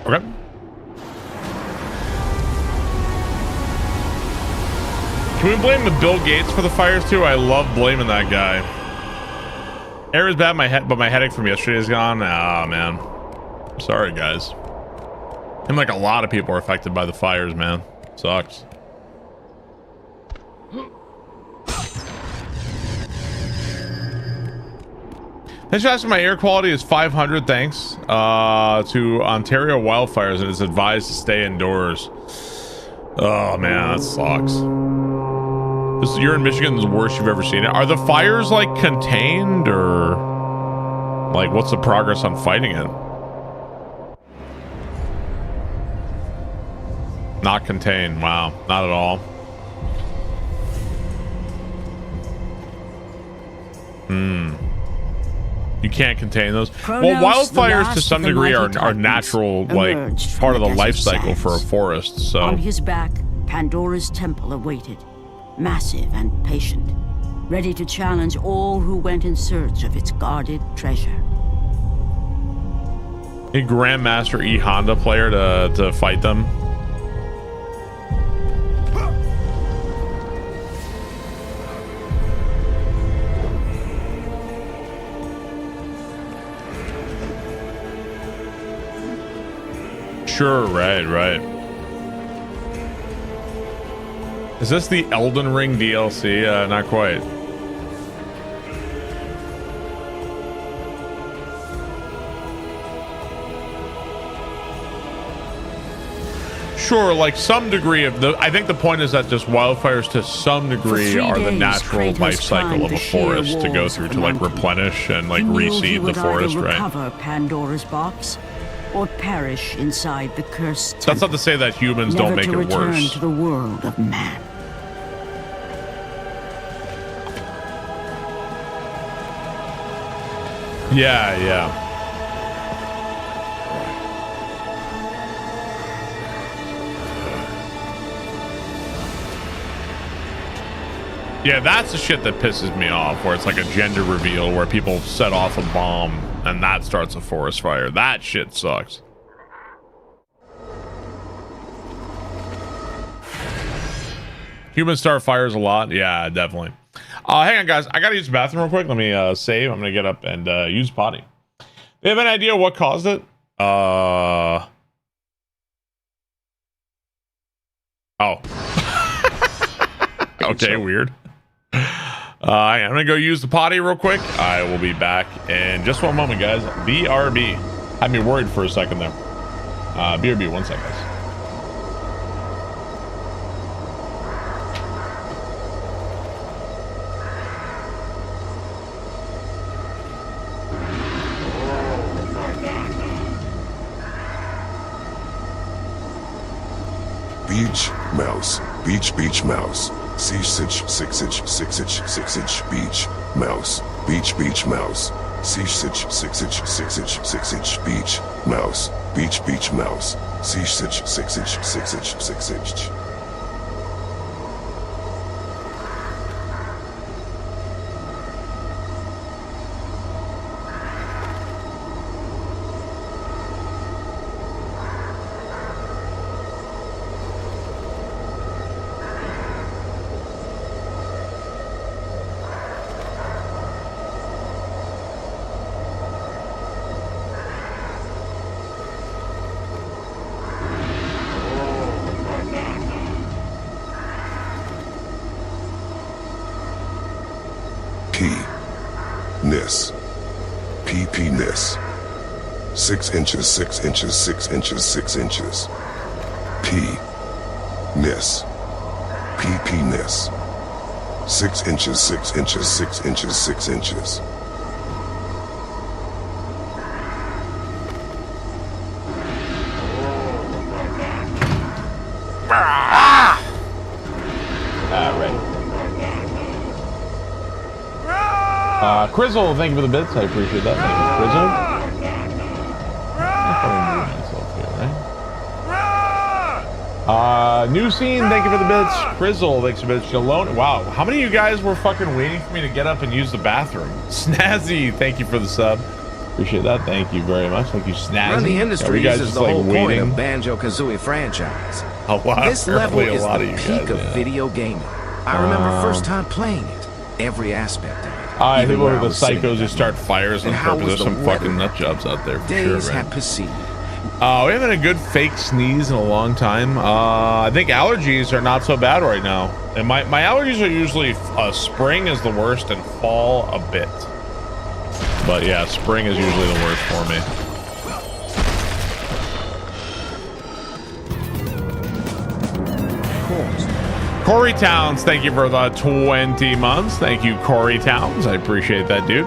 Okay. Can we blame the Bill Gates for the fires too? I love blaming that guy. Air is bad, but my headache from yesterday is gone. Ah, man. Sorry, guys. And like a lot of people are affected by the fires, man. Sucks. Thanks for asking. My air quality is 500. Thanks to Ontario wildfires, and it's advised to stay indoors. Oh man, that sucks. You're in Michigan, the worst you've ever seen it. Are the fires like contained, or like what's the progress on fighting it? Not contained. Wow, not at all. You can't contain those. Well, wildfires to some degree are natural, like part of the life cycle for a forest. So on his back, Pandora's temple awaited, massive and patient, ready to challenge all who went in search of its guarded treasure. A Grandmaster E Honda player to fight them. Sure, right. Is this the Elden Ring DLC? Not quite. Sure, like some degree of the... I think the point is that just wildfires to some degree are the natural life cycle of a forest to go through to like replenish and like reseed the forest, right? Recover Pandora's box or perish inside the cursed temple. That's not to say that humans don't make it worse. Never to return to the world of man. Yeah. Yeah, that's the shit that pisses me off, where it's like a gender reveal where people set off a bomb and that starts a forest fire. That shit sucks. Human start fires a lot. Yeah, definitely. Hang on, guys. I gotta use the bathroom real quick. Let me save. I'm gonna get up and use potty. They have any idea what caused it? Oh. Okay, weird. I'm gonna go use the potty real quick. I will be back in just one moment, guys. BRB. Had me worried for a second there. BRB, 1 second, guys. Beach mouse, beach mouse, 6-inch, 6-inch, 6-inch, 6-inch beach mouse, beach mouse, 6-inch, 6-inch, 6-inch, 6-inch beach mouse, beach mouse, 6-inch, 6-inch, 6-inch, 6-inch. P-ness. 6 inches, 6 inches, 6 inches, 6 inches. P-ness. P-ness. 6 inches, 6 inches, 6 inches, 6 inches. Crizzle, thank you for the bits. I appreciate that. Thank you, Crizzle. New scene, thank you for the bits. Crizzle, thanks for the bits. Shalom. Wow, how many of you guys were fucking waiting for me to get up and use the bathroom? Snazzy, thank you for the sub. Appreciate that. Thank you very much. Thank you, Snazzy. Run the industry is the whole point of Banjo-Kazooie franchise. This level is the peak of video gaming. I remember first time playing it. Every aspect of it. I think one of the psychos who start fires on purpose. There's some fucking nut jobs out there for sure, right? Have proceeded. We haven't had a good fake sneeze in a long time. I think allergies are not so bad right now. And my allergies are usually spring is the worst and fall a bit. But yeah, spring is usually the worst for me. Corey Towns, thank you for the 20 months. Thank you, Corey Towns. I appreciate that, dude.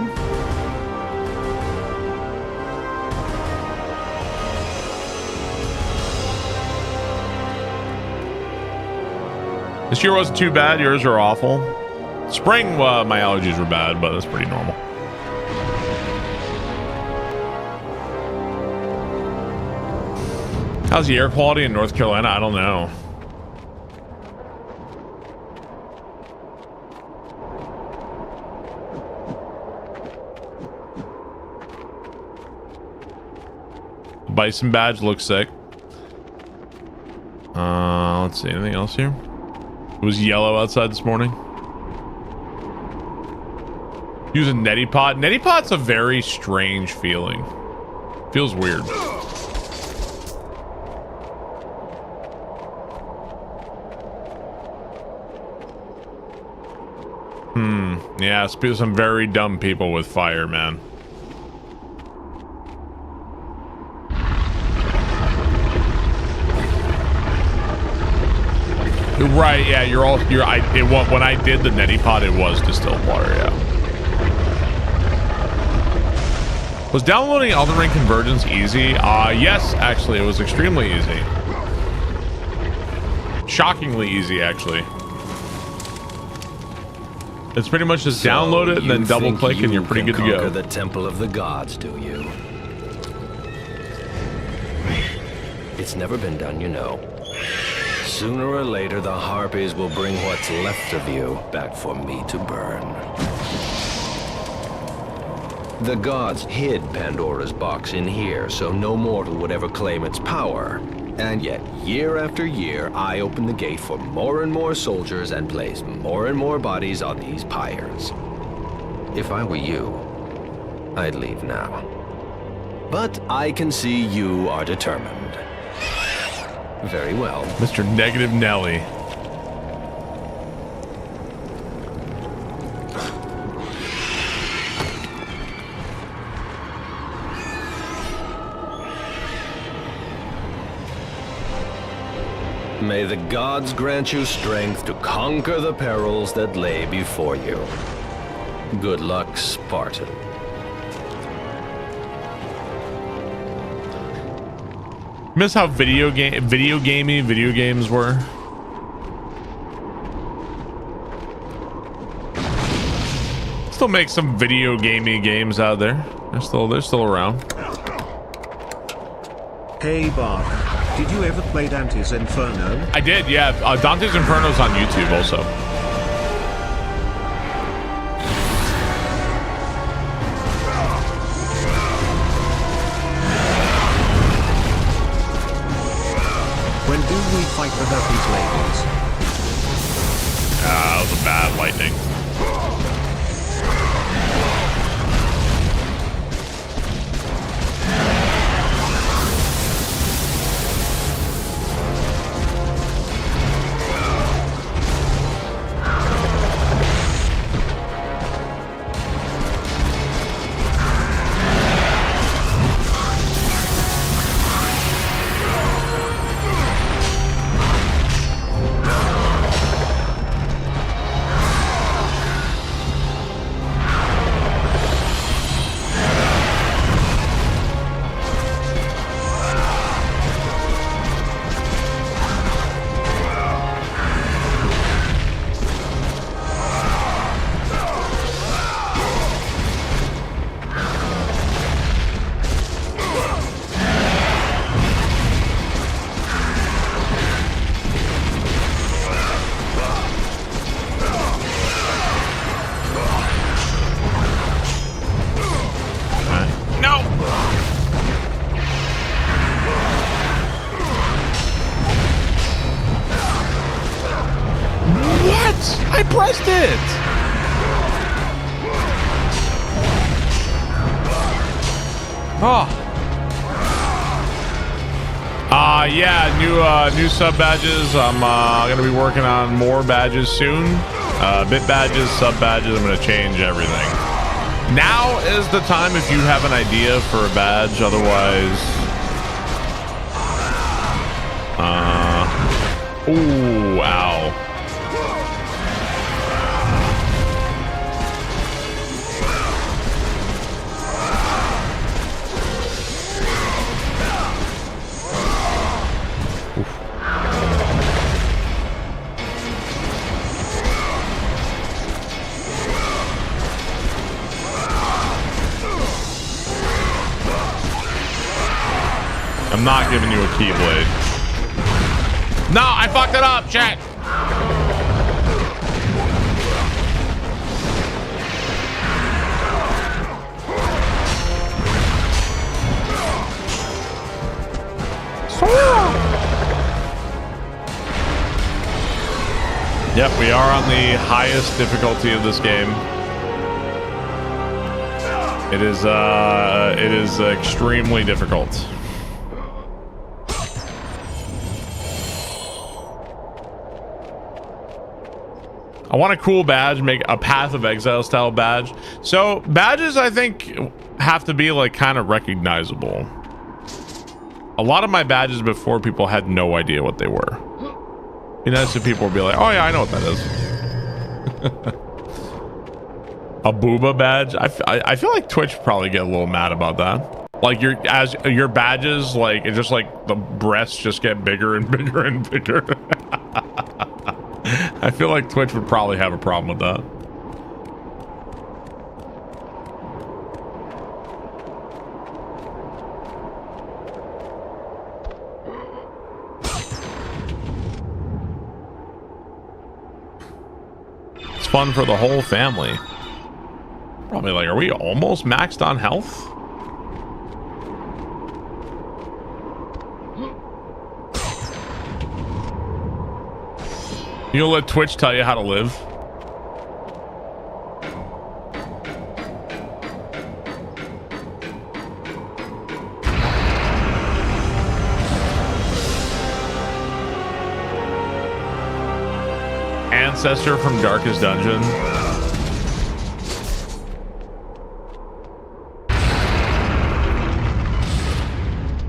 This year wasn't too bad. Yours are awful. Spring, my allergies were bad, but that's pretty normal. How's the air quality in North Carolina? I don't know. Bison badge looks sick. Let's see, anything else here? It was yellow outside this morning. Using neti pot. Neti pot's a very strange feeling. Feels weird. Yeah, some very dumb people with fire, man. Right, yeah, when I did the neti pot, it was distilled water, yeah. Was downloading Elden Ring Convergence easy? Yes, actually, it was extremely easy. Shockingly easy, actually. It's pretty much just download it and then double click and you're pretty good to go. The Temple of the Gods, do you? It's never been done, you know. Sooner or later, the Harpies will bring what's left of you back for me to burn. The gods hid Pandora's box in here so no mortal would ever claim its power. And yet, year after year, I open the gate for more and more soldiers and place more and more bodies on these pyres. If I were you, I'd leave now. But I can see you are determined. Very well. Mr. Negative Nelly. May the gods grant you strength to conquer the perils that lay before you. Good luck, Spartan. Miss how video games were. Still make some video gamey games out there. They're still around. Hey Bob, did you ever play Dante's Inferno? I did, yeah. Dante's Inferno's on YouTube also. When do we fight the Herpes ladies? That was a bad lightning. I pressed it! Oh. Yeah, new sub badges. I'm gonna be working on more badges soon. Bit badges, sub badges, I'm gonna change everything. Now is the time if you have an idea for a badge, otherwise... Ooh, ow. I'm not giving you a keyblade. No, I fucked it up, chat. Yep, we are on the highest difficulty of this game. It is extremely difficult. I want a cool badge, make a Path of Exile style badge. So badges, I think, have to be like kind of recognizable. A lot of my badges before, people had no idea what they were. You know, so people would be like, oh yeah, I know what that is. A booba badge. I feel like Twitch probably get a little mad about that. Like your badges, like it's just like the breasts just get bigger and bigger and bigger. I feel like Twitch would probably have a problem with that. fun for the whole family. Probably like, are we almost maxed on health? You'll let Twitch tell you how to live? Ancestor from Darkest Dungeon.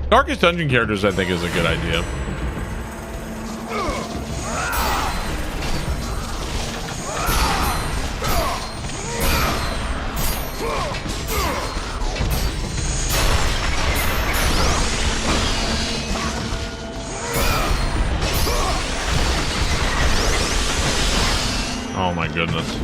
Darkest Dungeon characters, I think, is a good idea. Oh my goodness.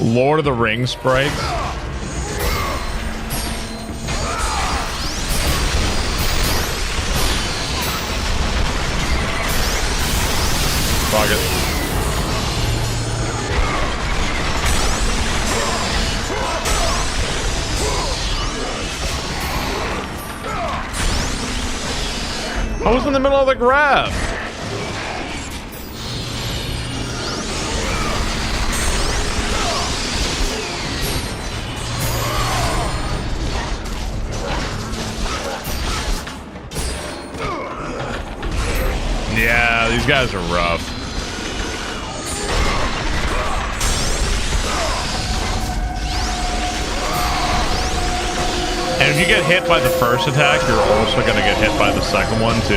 Lord of the Rings sprites. Fuck it. I was in the middle of the grab. Yeah, these guys are rough. And if you get hit by the first attack, you're also going to get hit by the second one too.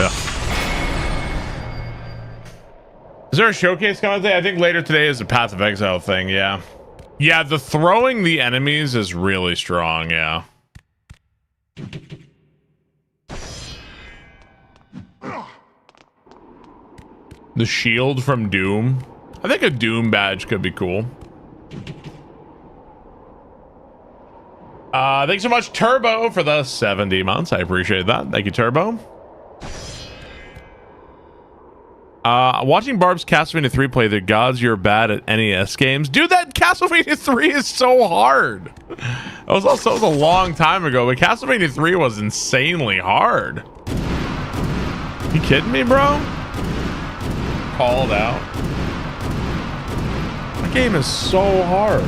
Yeah. Is there a showcase coming today? I think later today is the Path of Exile thing, yeah. Yeah, the throwing the enemies is really strong, yeah. The shield from Doom. I think a Doom badge could be cool. Thanks so much, Turbo, for the 70 months. I appreciate that. Thank you, Turbo. Watching Barb's Castlevania 3 play the gods, you're bad at NES games. Dude, that Castlevania 3 is so hard. That was a long time ago, but Castlevania 3 was insanely hard. You kidding me, bro? Called out. That game is so hard.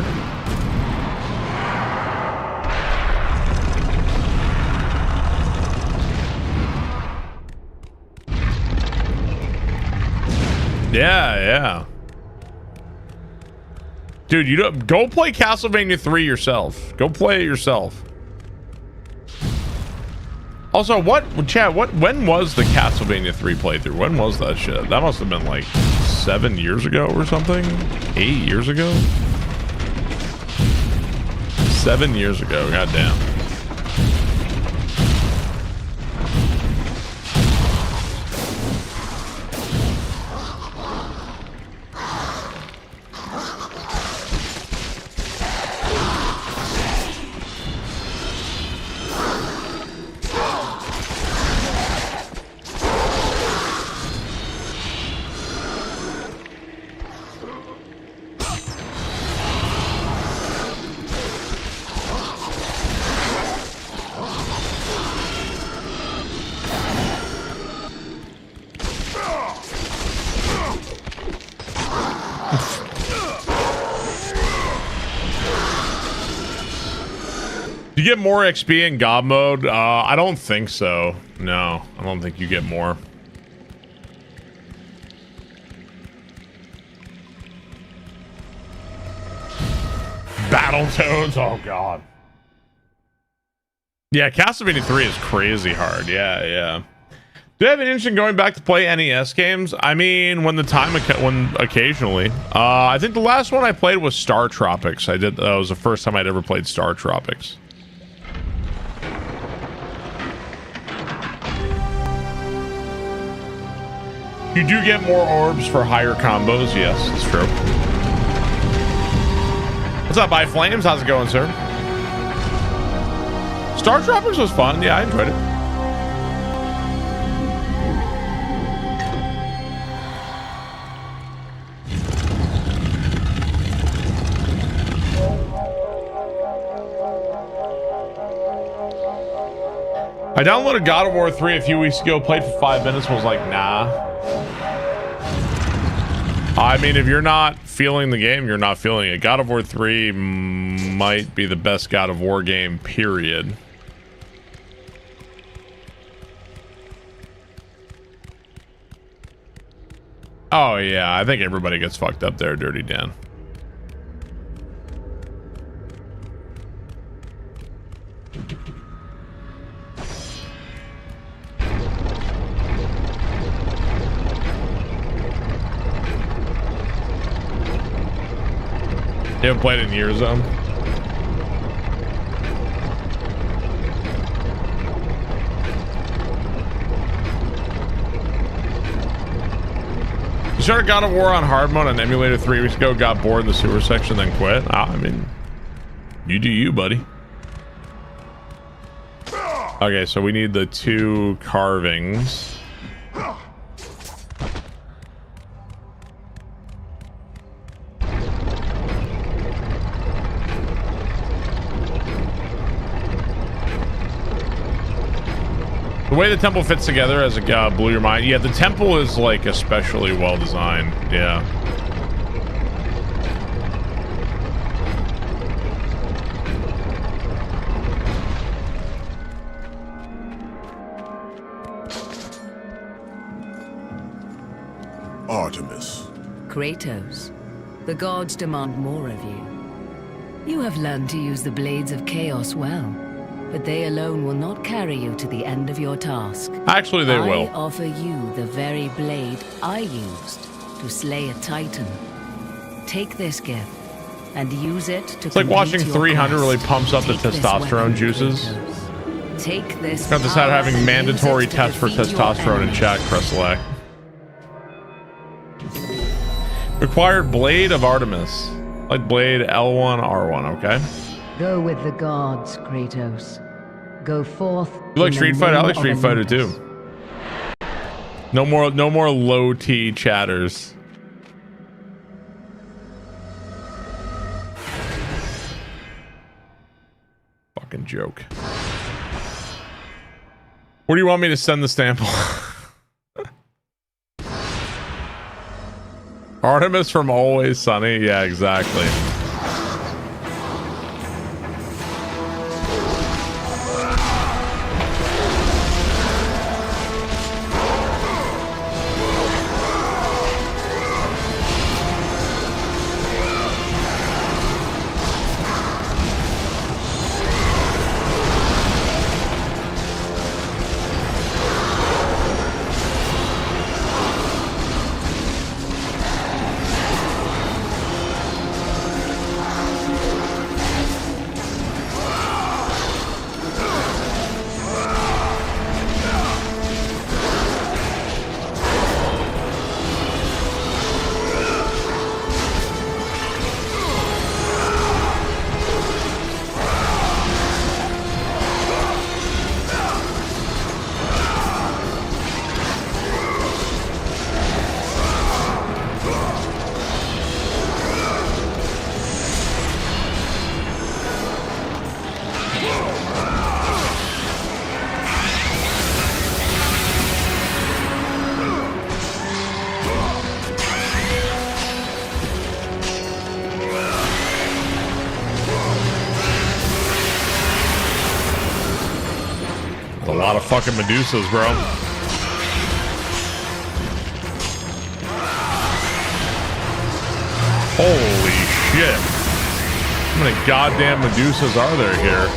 Yeah. Dude, you don't go play Castlevania 3 yourself. Go play it yourself. Also, when was the Castlevania 3 playthrough? When was that shit? That must have been like 7 years ago or something? 8 years ago? 7 years ago, goddamn. You get more XP in God mode? I don't think so. No, I don't think you get more. Battletoads. Oh god. Yeah, Castlevania 3 is crazy hard. Yeah. Do you have an interest in going back to play NES games? I mean, when occasionally. I think the last one I played was Star Tropics. That was the first time I'd ever played Star Tropics. You do get more orbs for higher combos. Yes, it's true. What's up, By Flames? How's it going, sir? Star Tropics was fun. Yeah, I enjoyed it. I downloaded God of War 3 a few weeks ago, played for 5 minutes, was like, nah. I mean, if you're not feeling the game, you're not feeling it. God of War 3 might be the best God of War game, period. Oh, yeah, I think everybody gets fucked up there, Dirty Dan. You haven't played it in years, though? You started God of War on hard mode on emulator 3 weeks ago, got bored in the sewer section, then quit. I mean, you do you, buddy. Okay, so we need the 2 carvings. The way the temple fits together as it blew your mind. Yeah, the temple is like especially well designed. Yeah. Artemis. Kratos, the gods demand more of you. You have learned to use the blades of chaos well. But they alone will not carry you to the end of your task. Actually, they will. I offer you the very blade I used to slay a titan. Take this gift and use it to. It's like watching 300 really pumps up the testosterone juices. Take this. Got to decide having mandatory tests for testosterone in chat. Press select. Required blade of Artemis. Like blade L1 R1. Okay. Go with the gods, Kratos. Go forth. You like Street Fighter? I like Street Fighter too. No more low T chatters. Fucking joke. Where do you want me to send the sample? Artemis from Always Sunny? Yeah, exactly. Fucking Medusas, bro. Holy shit. How many goddamn Medusas are there here?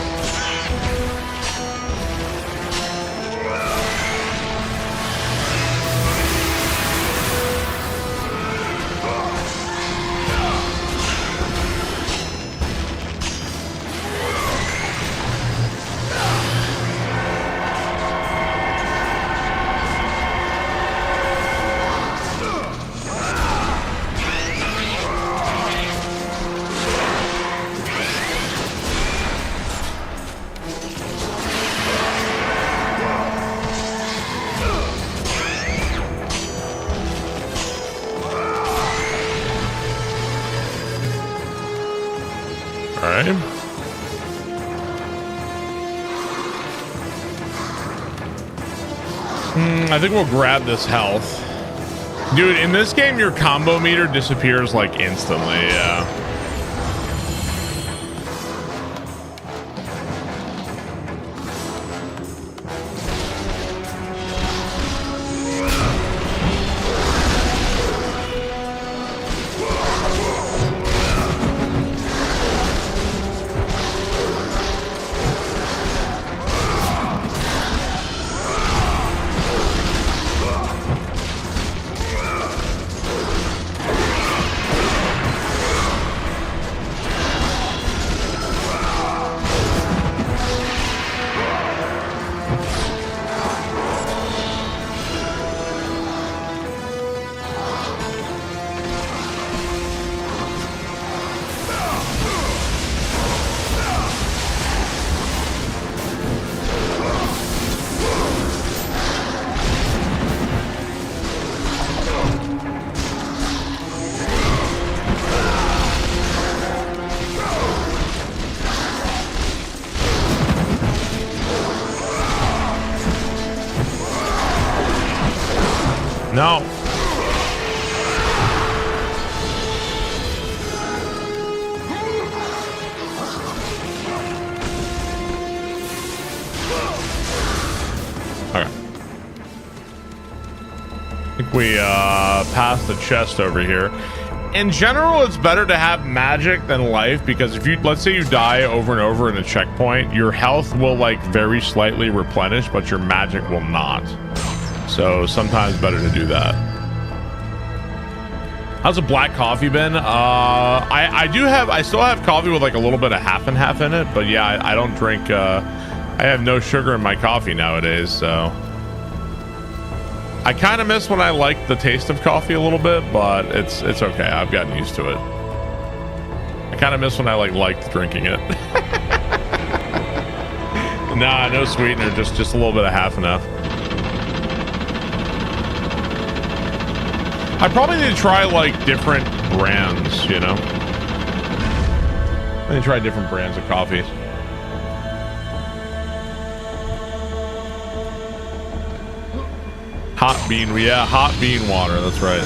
I think we'll grab this health. Dude, in this game, your combo meter disappears like instantly, yeah. No. Okay. I think we passed the chest over here. In general, it's better to have magic than life, because if you, let's say you die over and over in a checkpoint, your health will like very slightly replenish, but your magic will not. So sometimes better to do that. How's a black coffee been? I still have coffee with like a little bit of half and half in it, but yeah, I don't drink, I have no sugar in my coffee nowadays, so. I kind of miss when I liked the taste of coffee a little bit, but it's okay. I've gotten used to it. I kind of miss when I liked drinking it. Nah, no sweetener, just a little bit of half and half. I probably need to try like different brands, you know? I need to try different brands of coffee. Hot bean, yeah, hot bean water, that's right.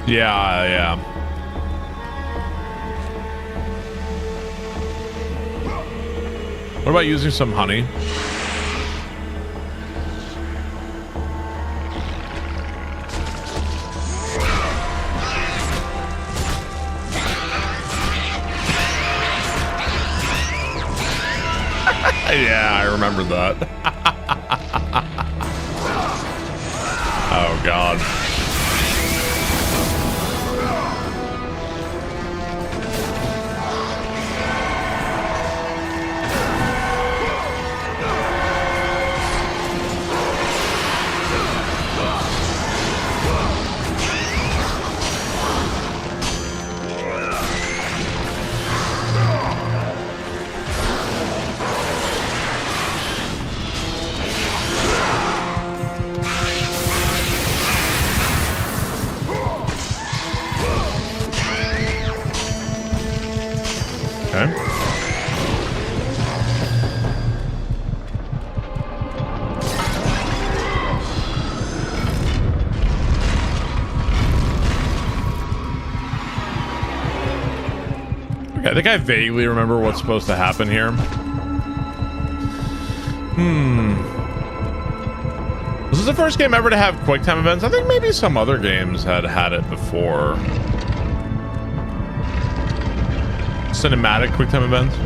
Yeah. What about using some honey? Yeah, I remember that. Oh, God. I think I vaguely remember what's supposed to happen here. Was this the first game ever to have quick time events? I think maybe some other games had it before. cinematic quick time events.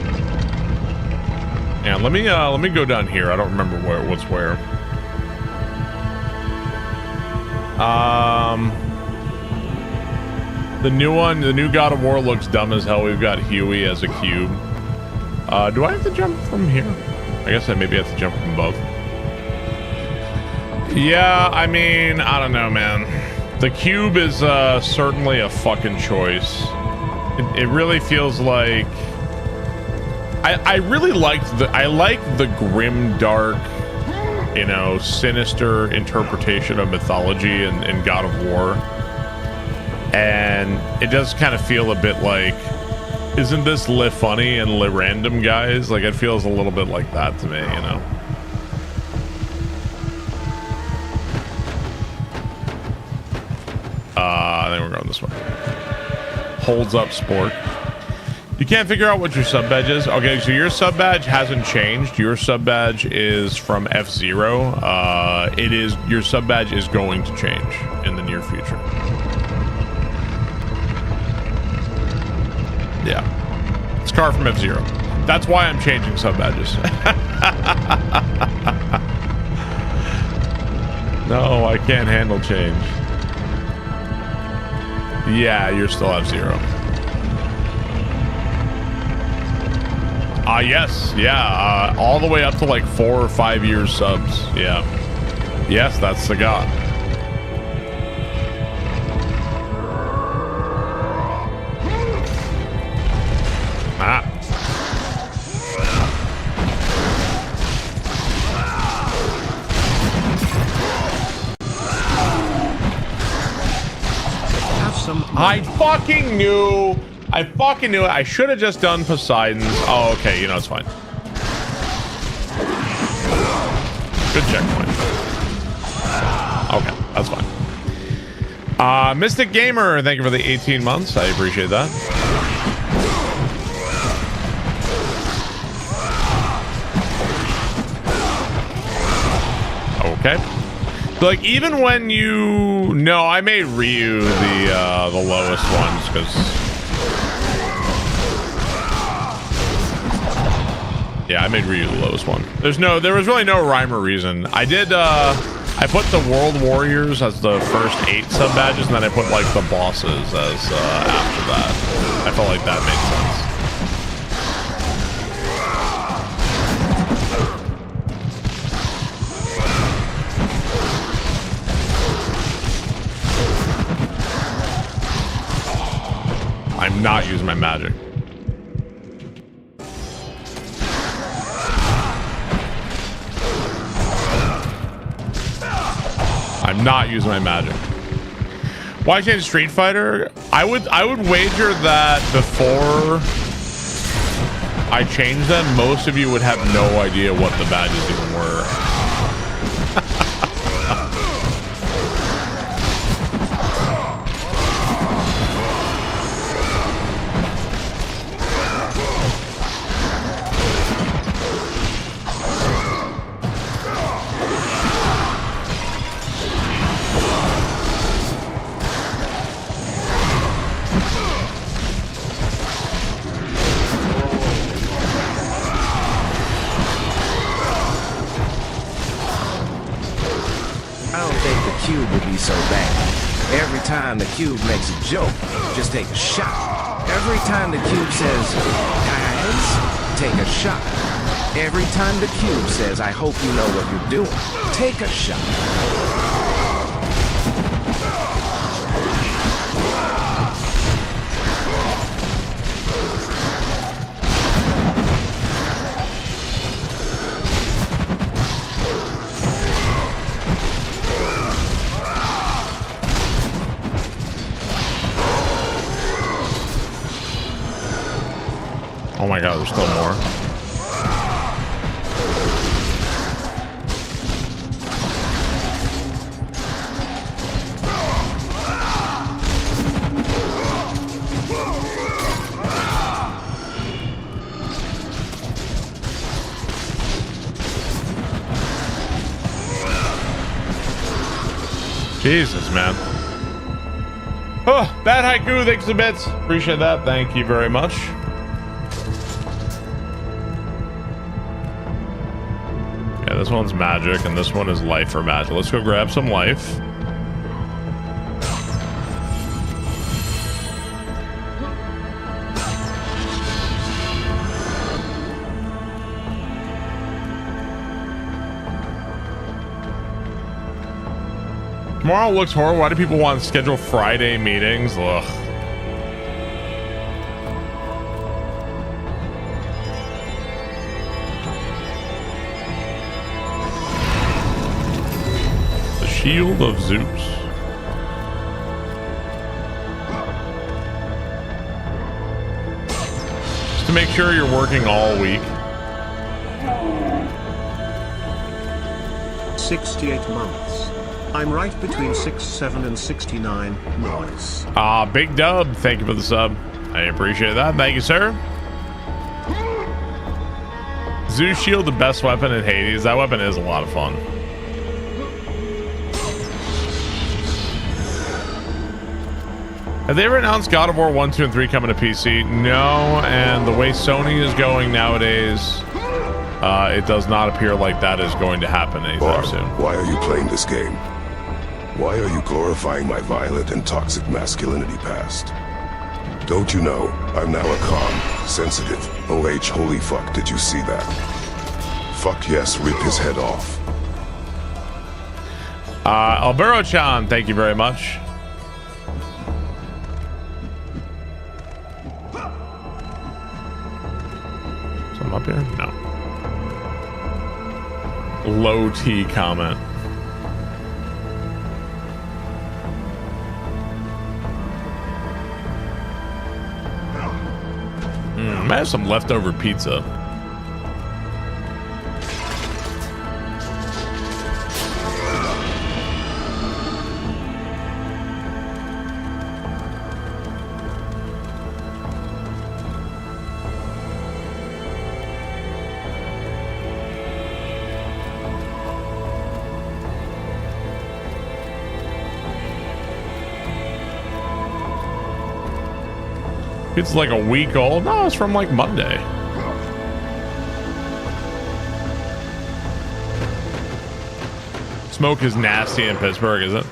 And let me go down here. I don't remember what's where. The new one, the new God of War looks dumb as hell. We've got Huey as a cube. Do I have to jump from here? I guess I maybe have to jump from above. Yeah, I mean, I don't know, man. The cube is certainly a fucking choice. It really feels like I really like the grim, dark, you know, sinister interpretation of mythology in God of War. And it does kind of feel a bit like, isn't this Le Funny and Le Random, guys? Like, it feels a little bit like that to me, you know? I think we're going this way. Holds up sport. You can't figure out what your sub badge is? Okay, so your sub badge hasn't changed. Your sub badge is from F-Zero. Your sub badge is going to change in the near future. Yeah. It's car from F-Zero. That's why I'm changing sub badges. No, I can't handle change. Yeah, you're still F-Zero. Yes. Yeah. All the way up to like 4 or 5 years subs. Yeah. Yes, that's the god. I fucking knew it. I should have just done Poseidon's. Oh, okay. You know, it's fine. Good checkpoint. Okay, that's fine. Mystic Gamer, thank you for the 18 months. I appreciate that. Okay. Like, even when you... No, I made Ryu the lowest ones, because... Yeah, I made Ryu the lowest one. There was really no rhyme or reason. I did, I put the World Warriors as the first 8 sub-badges, and then I put, like, the bosses as, after that. I felt like that made sense. I'm not using my magic. I'm not using my magic. Why change Street Fighter? I would wager that before I change them, most of you would have no idea what the badges even were. So bad. Every time the cube makes a joke, just take a shot. Every time the cube says, guys, take a shot. Every time the cube says, I hope you know what you're doing, take a shot. Oh my god, there's still more. Jesus, man. Oh, Bad Haiku, thanks a bit. Appreciate that. Thank you very much. this one's magic, and this one is life or magic. Let's go grab some life. Tomorrow looks horrible. Why do people want to schedule Friday meetings? Ugh. The Shield of Zeus. Just to make sure you're working all week. 68 months. I'm right between 67 and 69. Nice. Big Dub, thank you for the sub. I appreciate that. Thank you, sir. Zeus Shield, the best weapon in Hades. That weapon is a lot of fun. Have they ever announced God of War 1, 2, and 3 coming to PC? No, and the way Sony is going nowadays, it does not appear like that is going to happen anytime soon. Why are you playing this game? Why are you glorifying my violent and toxic masculinity past? Don't you know, I'm now a calm, sensitive, OH holy fuck, did you see that? Fuck yes, rip his head off. Albero-chan, thank you very much. Something up here? No. Low T comment. I have some leftover pizza. It's like a week old. No, it's from like Monday. Smoke is nasty in Pittsburgh, is it?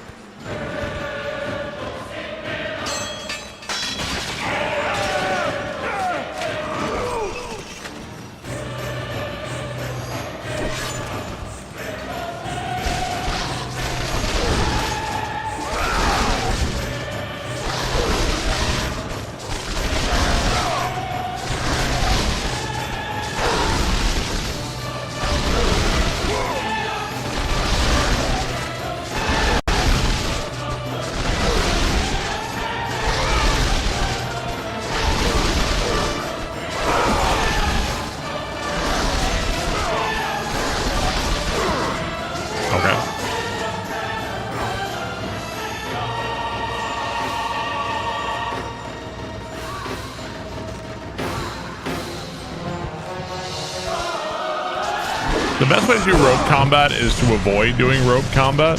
The best way to do rope combat is to avoid doing rope combat.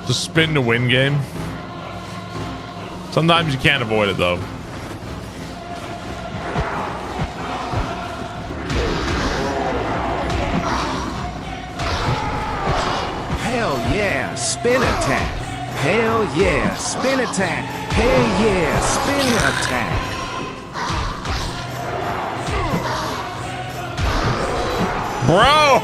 It's a spin to win game. Sometimes you can't avoid it though. Hell yeah, spin attack. Hell yeah, spin attack. Hell yeah, spin attack. Bro!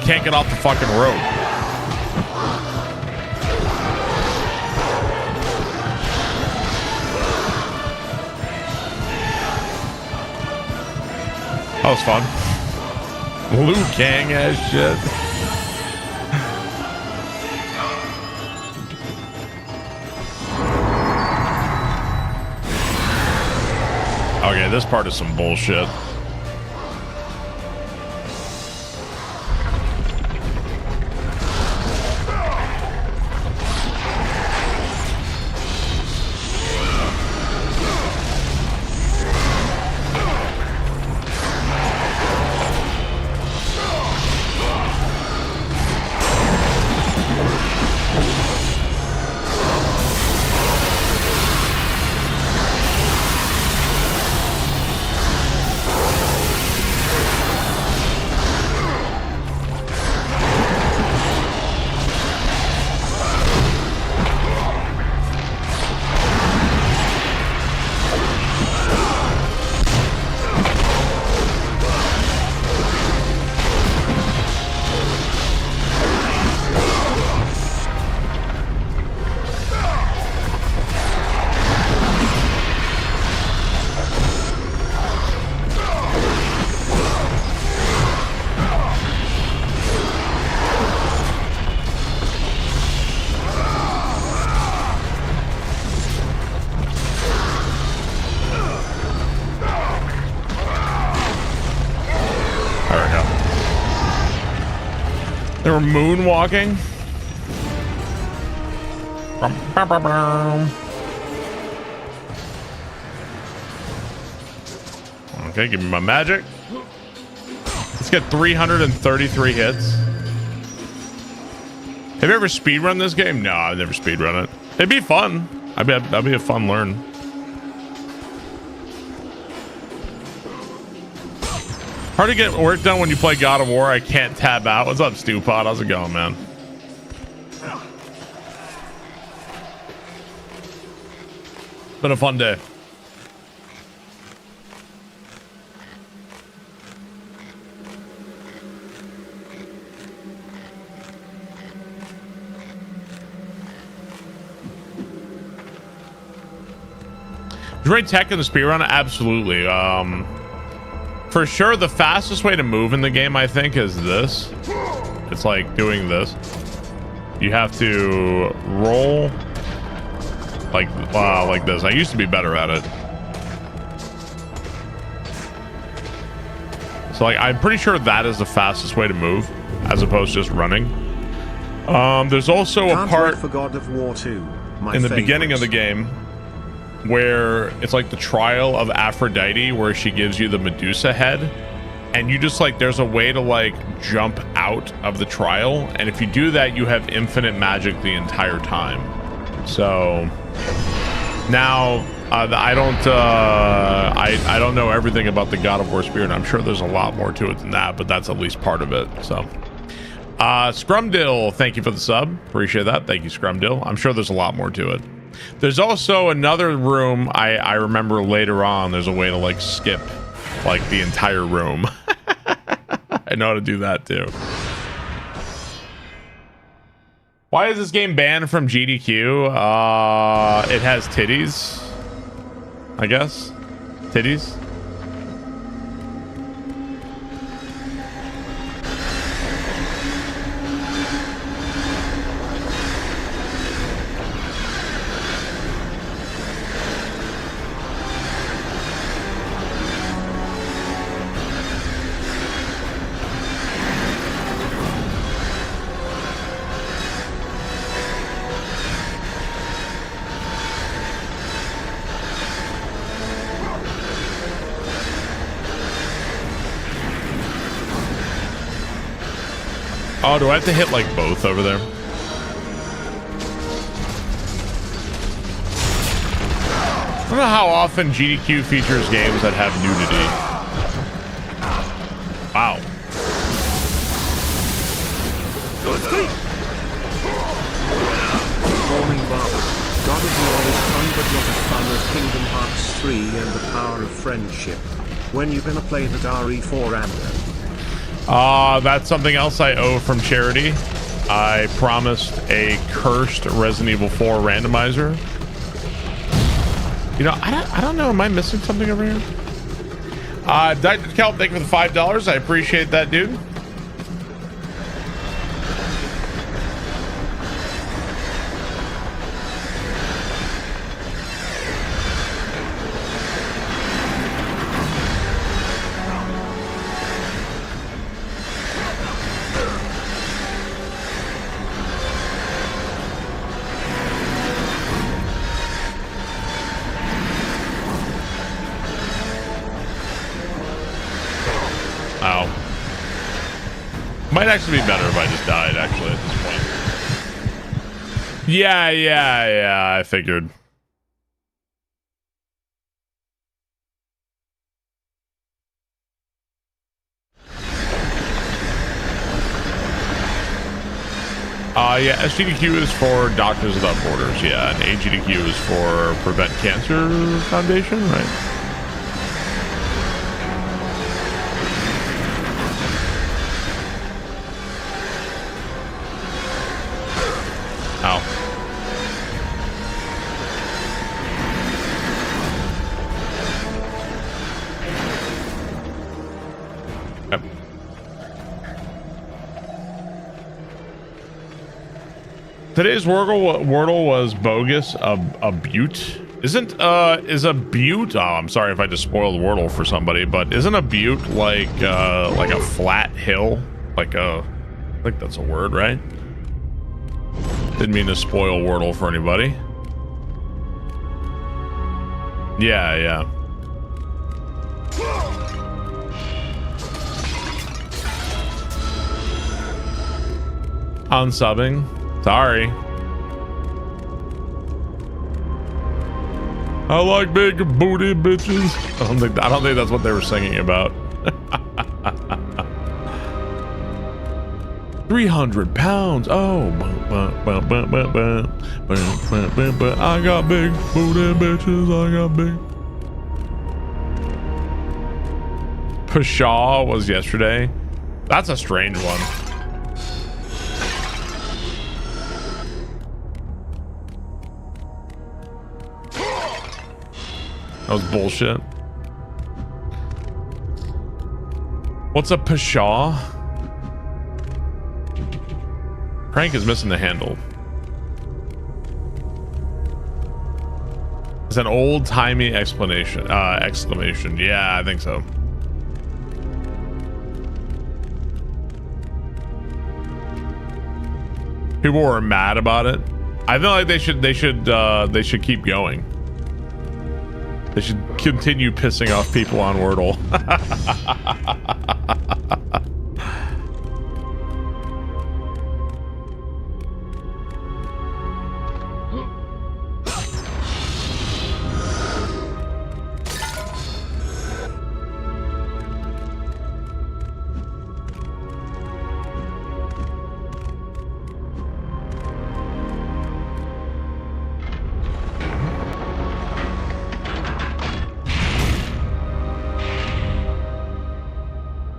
Can't get off the fucking rope. That was fun. Liu Kang as shit. Okay, this part is some bullshit. They were moonwalking. Okay, give me my magic. Let's get 333 hits. Have you ever speedrun this game? No, I've never speedrun it. It'd be fun. That'd be a fun learn. Hard to get work done when you play God of War. I can't tab out. What's up, Stewpot? How's it going, man? Been a fun day. Great tech in the speedrun? Absolutely. For sure, the fastest way to move in the game, I think, is this. It's like doing this. You have to roll like this. I used to be better at it. So, like, I'm pretty sure that is the fastest way to move, as opposed to just running. There's also a part for God of War 2, in the beginning of the game where it's like the trial of Aphrodite, where she gives you the Medusa head, and you just like, there's a way to like jump out of the trial, and if you do that, you have infinite magic the entire time. So now I don't know everything about the God of War spirit. I'm sure there's a lot more to it than that, but that's at least part of it. So Scrumdill, thank you for the sub, appreciate that. Thank you, Scrumdill. I'm sure there's a lot more to it. There's also another room I remember later on. There's a way to like skip like the entire room. I know how to do that too. Why is this game banned from GDQ? It has titties, I guess. Titties. Oh, do I have to hit like both over there? I don't know how often GDQ features games that have nudity. Wow. Morning, Bob. God of War is fun, but not as fun as Kingdom Hearts 3 and the power of friendship. When you gonna play that RE4 Amber? That's something else I owe from charity. I promised a cursed Resident Evil 4 randomizer. You know, I don't know. Am I missing something over here? Dr. Kelp, thank you for the $5. I appreciate that, dude. Might actually be better if I just died, actually, at this point. Yeah, I figured. Yeah, SGDQ is for Doctors Without Borders, yeah, and AGDQ is for Prevent Cancer Foundation, right? Ow. Yep. Today's Wordle was bogus. A butte isn't is a butte. Oh, I'm sorry if I just spoiled Wordle for somebody, but isn't a butte like a flat hill? Like I think that's a word, right? Didn't mean to spoil Wordle for anybody. Yeah. Unsubbing. Sorry. I like big booty bitches. I don't think that's what they were singing about. 300 pounds. Oh, I got big booty bitches. I got big. Pshaw was yesterday. That's a strange one. That was bullshit. What's a pshaw? Crank is missing the handle. It's an old-timey exclamation. Yeah, I think so. People were mad about it. I feel like they should keep going. They should continue pissing off people on Wordle.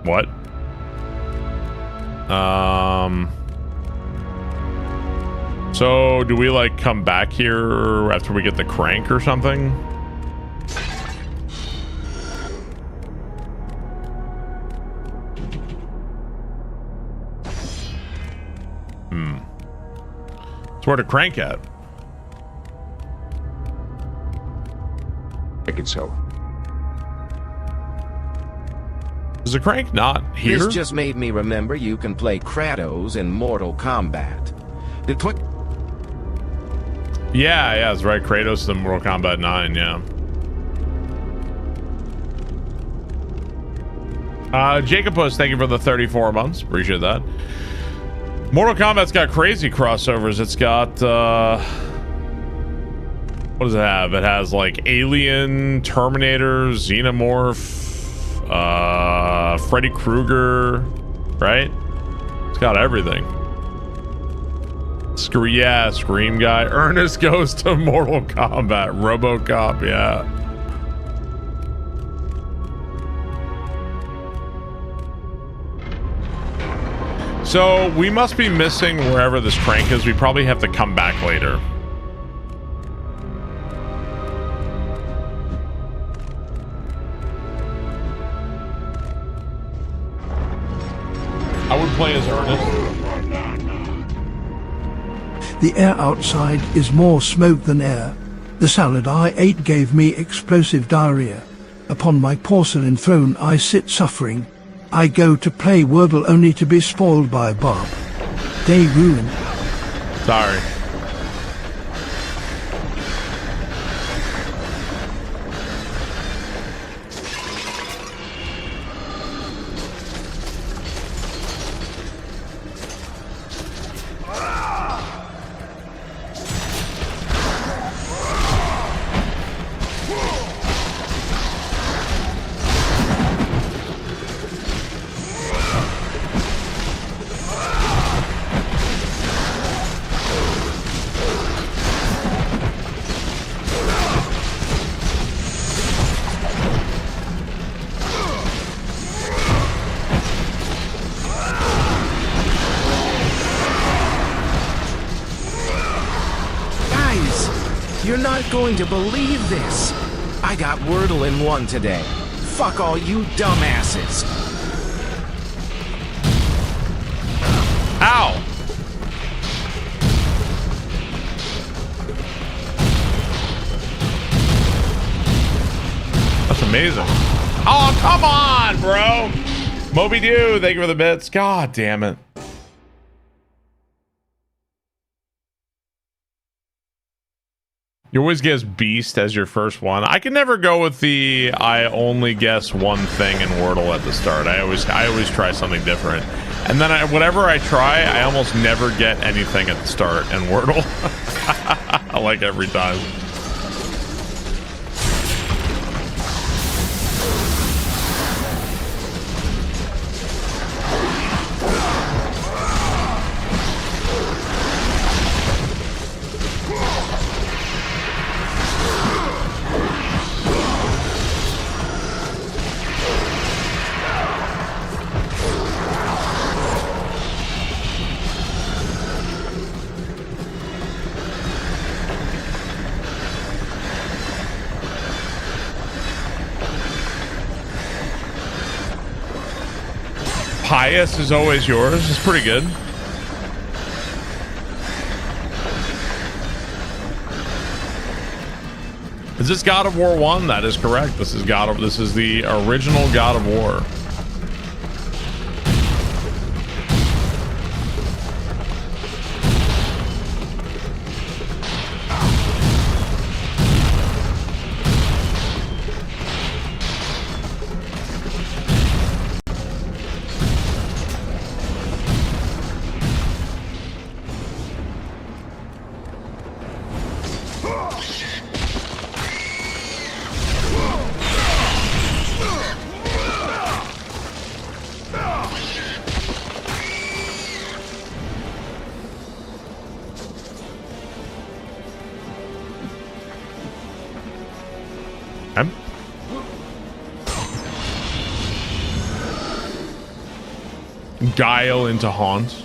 What? So do we like come back here after we get the crank or something? So where to crank at? Make it so. Is the crank not here? This just made me remember you can play Kratos in Mortal Kombat. Yeah, that's right. Kratos in Mortal Kombat 9, yeah. Jacobus, thank you for the 34 months. Appreciate that. Mortal Kombat's got crazy crossovers. It's got, what does it have? It has like Alien, Terminator, Xenomorph, Freddy Krueger, right? It's got everything. Scream guy. Ernest goes to Mortal Kombat. RoboCop, yeah. So we must be missing wherever this crank is. We probably have to come back later. play as Ernest. The air outside is more smoke than air. The salad I ate gave me explosive diarrhea. Upon my porcelain throne I sit suffering. I go to play Wordle only to be spoiled by Bob. Day ruined. Sorry. You're not going to believe this. I got Wordle in 1 today. Fuck all you dumbasses. Ow! That's amazing. Oh, come on, bro. Moby Dew, thank you for the bits. God damn it. You always guess Beast as your first one. I can never go with the I only guess one thing in Wordle at the start. I always try something different. And then whatever I try, I almost never get anything at the start in Wordle. I like every time. Pious is always yours. It's pretty good. Is this God of War 1? That is correct. This is the original God of War. Guile into Haunts.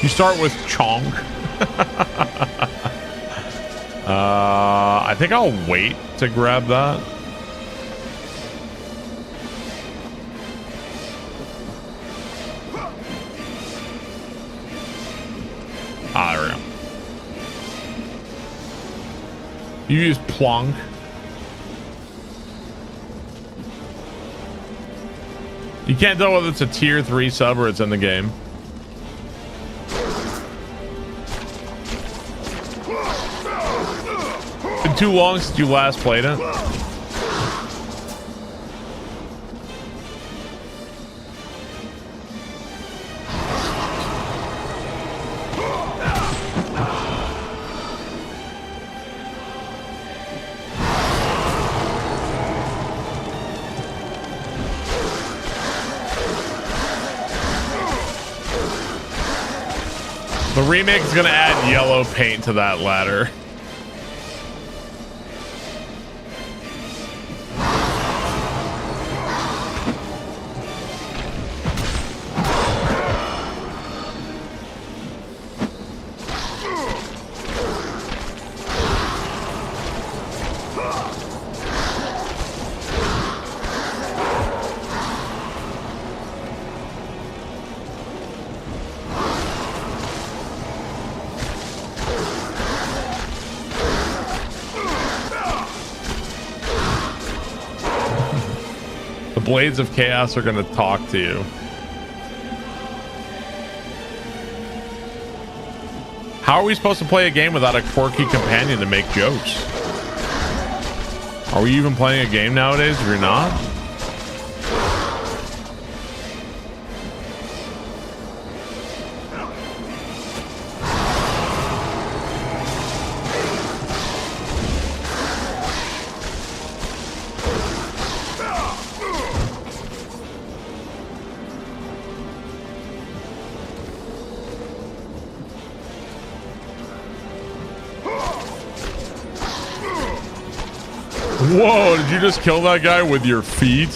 You start with Chonk. I think I'll wait to grab that. Ah, there we go. You use Plonk. You can't tell whether it's a tier 3 sub or it's in the game. Been too long since you last played it. The remake is gonna add yellow paint to that ladder. The Blades of Chaos are going to talk to you. How are we supposed to play a game without a quirky companion to make jokes? Are we even playing a game nowadays if you're not? Whoa, did you just kill that guy with your feet?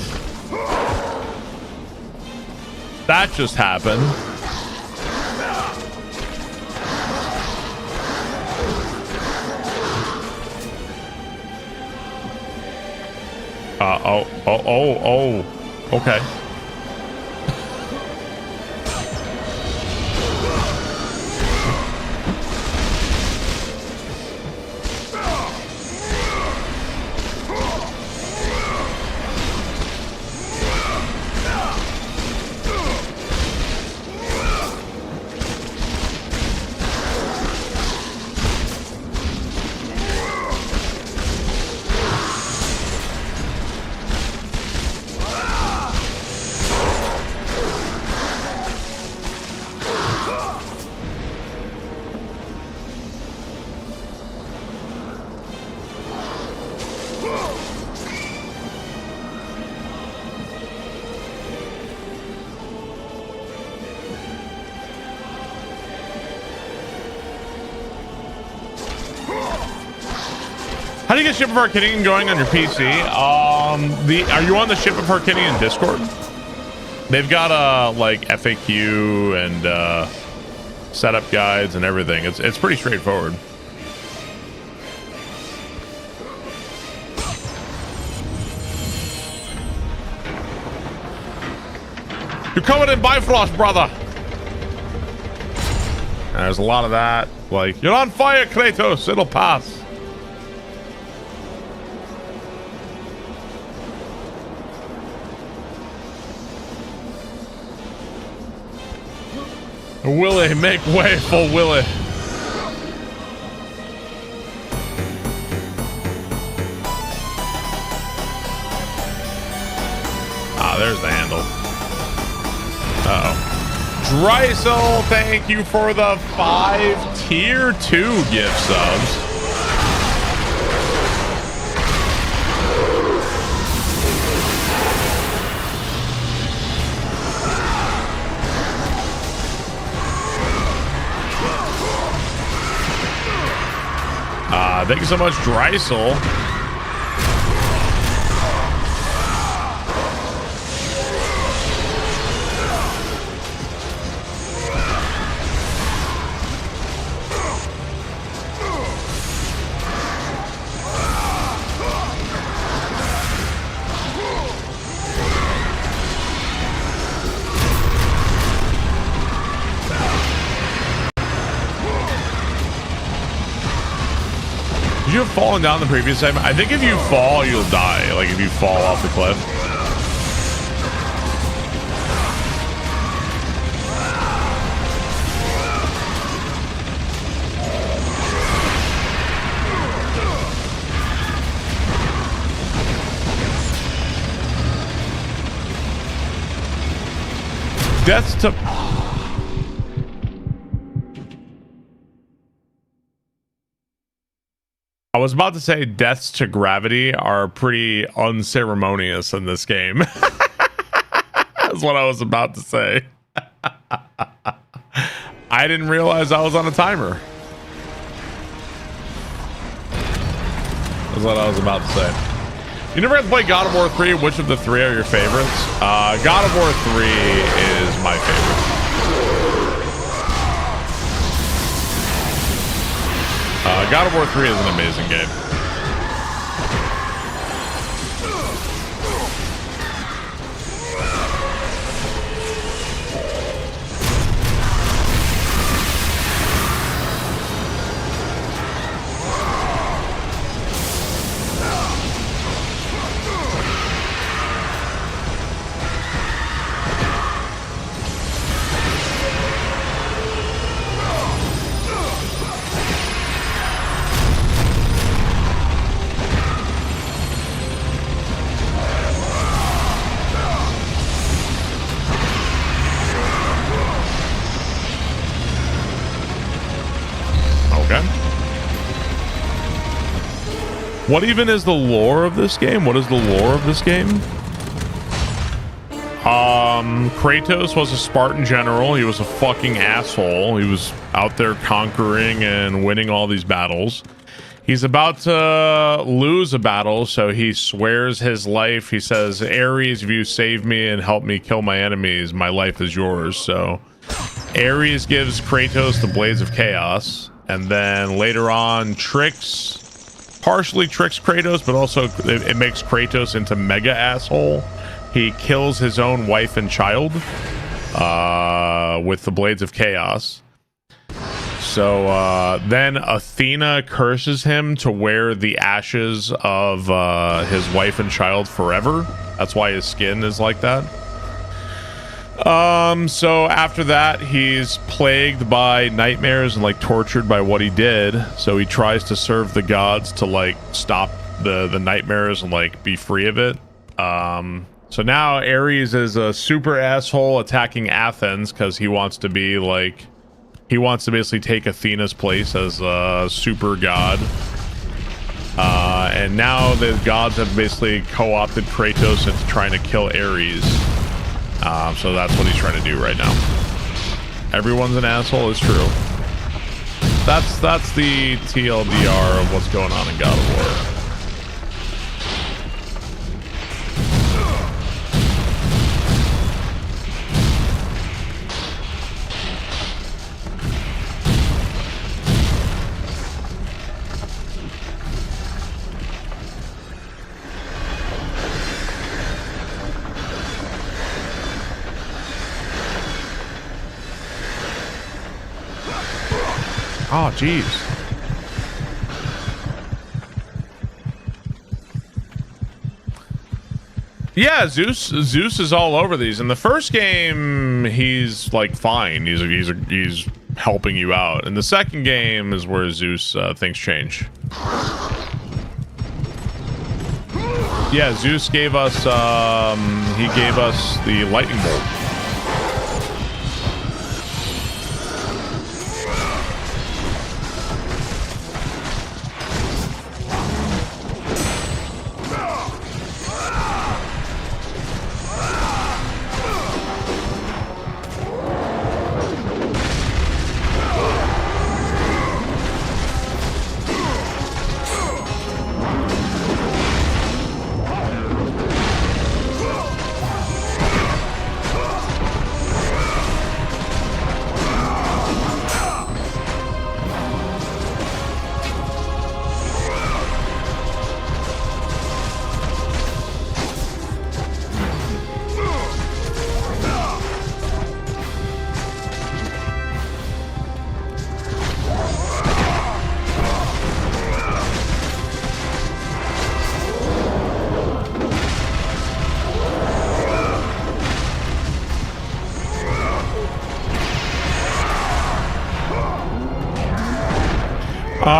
That just happened. Okay. How do you get Ship of Arcadian going on your PC? Are you on the Ship of Arcadian Discord? They've got like FAQ and setup guides and everything. It's pretty straightforward. You're covered in Bifrost, brother. There's a lot of that. Like, you're on fire, Kratos. It'll pass. Willie, make way for Willie. Ah, there's the handle. Uh-oh. Dreisel, thank you for the 5 tier 2 gift subs. Thank you so much, Dreisel. You have fallen down the previous time. I think if you fall, you'll die. Like if you fall off the cliff. Death's to... I was about to say deaths to gravity are pretty unceremonious in this game. That's what I was about to say. I didn't realize I was on a timer. That's what I was about to say. You never had to play God of War 3. Which of the 3 are your favorites? God of War 3 is my favorite. God of War 3 is an amazing game. What even is the lore of this game? What is the lore of this game? Kratos was a Spartan general. He was a fucking asshole. He was out there conquering and winning all these battles. He's about to lose a battle, so he swears his life. He says, Ares, if you save me and help me kill my enemies, my life is yours. So Ares gives Kratos the Blades of Chaos, and then later on partially tricks Kratos, but also it makes Kratos into mega asshole. He kills his own wife and child with the Blades of Chaos. So then Athena curses him to wear the ashes of his wife and child forever. That's why his skin is like that. So after that, he's plagued by nightmares and like tortured by what he did. So he tries to serve the gods to like stop the nightmares and like be free of it. So now Ares is a super asshole attacking Athens because he wants to be like, he wants to basically take Athena's place as a super god. And now the gods have basically co-opted Kratos into trying to kill Ares. So that's what he's trying to do right now. Everyone's an asshole is true. That's the TLDR of what's going on in God of War. Oh, jeez. Yeah, Zeus is all over these. In the first game, he's like fine. He's helping you out. In the second game is where Zeus things change. Yeah, Zeus gave us he gave us the lightning bolt.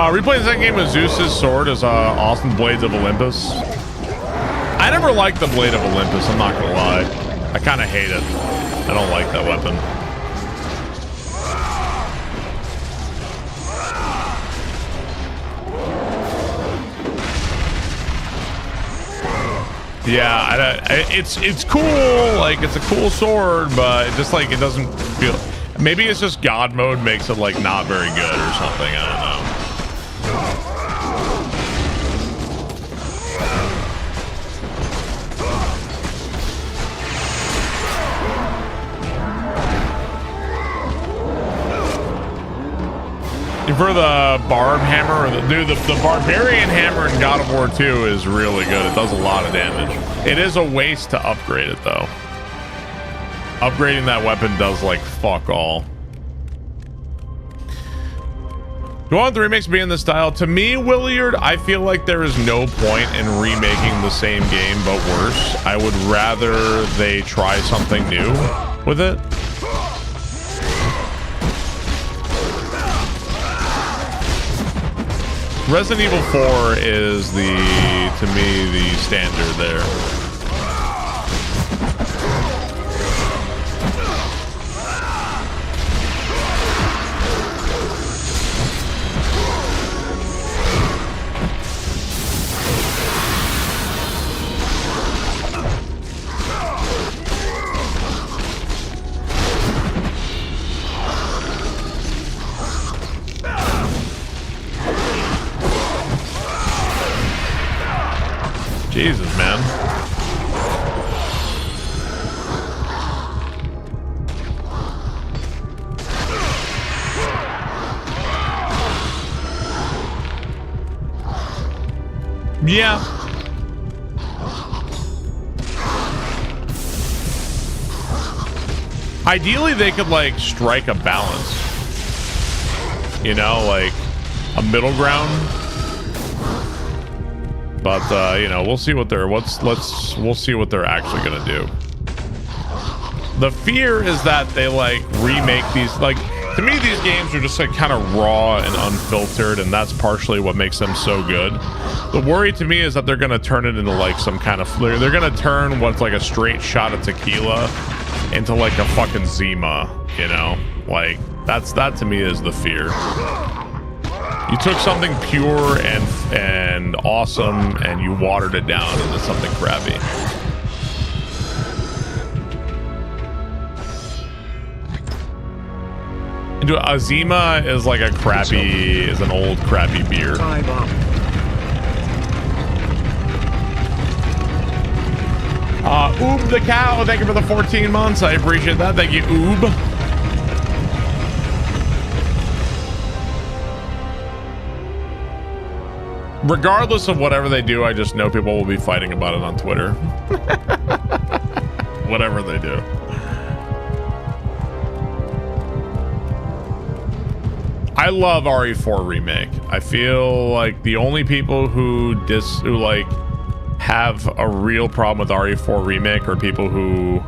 Replaying the second game with Zeus's sword is awesome Blades of Olympus. I never liked the Blade of Olympus, I'm not gonna lie. I kind of hate it. I don't like that weapon. Yeah, it's cool. Like, it's a cool sword, but it just like it doesn't feel. Maybe it's just God mode makes it like not very good or something. I don't know. For the barb hammer, the barbarian hammer in God of War 2 is really good. It does a lot of damage. It is a waste to upgrade it though. Upgrading that weapon does like fuck all. Do I want the remakes to be in this style? To me, Williard, I feel like there is no point in remaking the same game but worse. I would rather they try something new with it. Resident Evil 4 is to me, the standard there. man. Yeah. Ideally, they could like strike a balance. You know, like a middle ground. But you know, we'll see what they're we'll see what they're actually gonna do. The fear is that they like remake these, like, to me these games are just like kind of raw and unfiltered, and that's partially what makes them so good. The worry to me is that they're gonna turn it into like some kind of they're gonna turn what's like a straight shot of tequila into like a fucking Zima, you know? Like that to me is the fear. You took something pure and awesome and you watered it down into something crappy. Azima is like a crappy, is an old crappy beer. Oob the cow, thank you for the 14 months. I appreciate that. Thank you, Oob. Regardless of whatever they do, I just know people will be fighting about it on Twitter. Whatever they do. I love RE4 Remake. I feel like the only people who like have a real problem with RE4 Remake are people who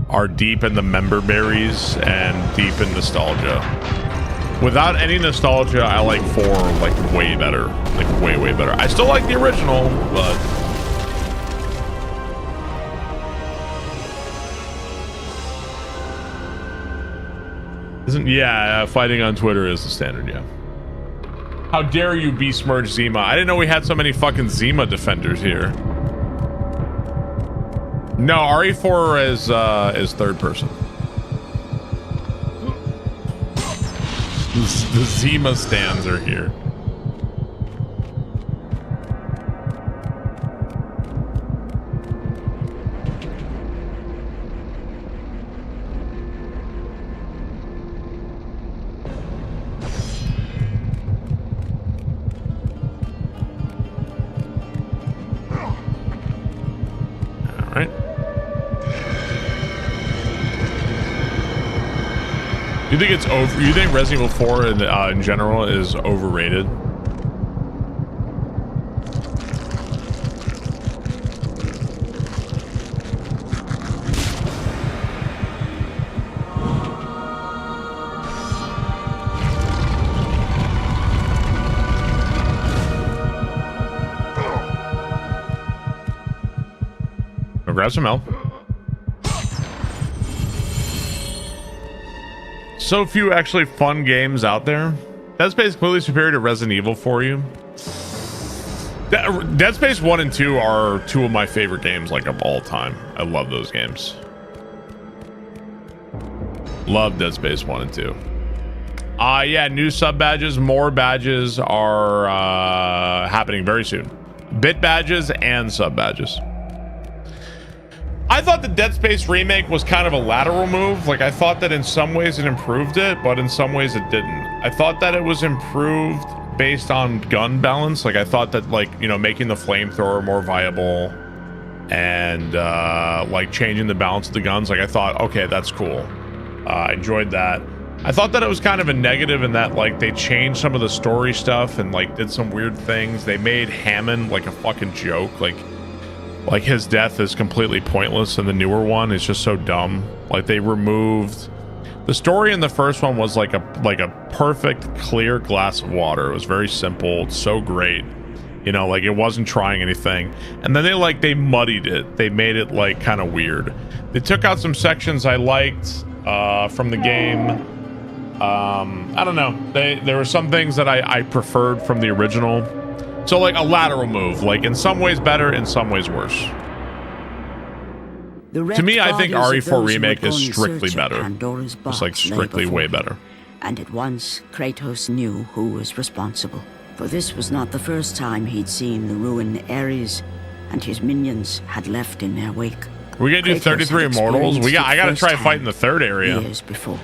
are deep in the member berries and deep in nostalgia. Without any nostalgia, I like 4 like way better. Like way better. I still like the original, but fighting on Twitter is the standard, yeah. How dare you besmirch Zima? I didn't know we had so many fucking Zima defenders here. No, RE4 is third person. The Zima stands are here. You think it's over? You think Resident Evil 4 in general is overrated? Go grab some help. So few actually fun games out there. Dead Space clearly superior to Resident Evil for you. Dead Space 1 and 2 are 2 of my favorite games like of all time. I love those games. Love Dead Space 1 and 2. Yeah, new sub badges, more badges are happening very soon. Bit badges and sub badges. I thought the Dead Space remake was kind of a lateral move. Like, I thought that in some ways it improved it, but in some ways it didn't. I thought that it was improved based on gun balance. Like, I thought that, like, you know, making the flamethrower more viable and, like, changing the balance of the guns. Like, I thought, okay, that's cool. I enjoyed that. I thought that it was kind of a negative in that, like, they changed some of the story stuff and, like, did some weird things. They made Hammond, like, a fucking joke. Like his death is completely pointless in the newer one. It's just so dumb. Like, they removed the story in the first one was like a perfect clear glass of water. It was very simple. It's so great. You know, like, it wasn't trying anything. And then they muddied it. They made it like kind of weird. They took out some sections I liked from the game. I don't know. There were some things that I preferred from the original. So, like, a lateral move, like, in some ways better, in some ways worse. To me, I think RE4 Remake is strictly better. It's, like, strictly way better. And at once, Kratos knew who was responsible. For this was not the first time he'd seen the ruined Ares, and his minions had left in their wake. We gotta do Kratos 33 had immortals. experienced I it gotta try firsthand fighting the third area. Years before.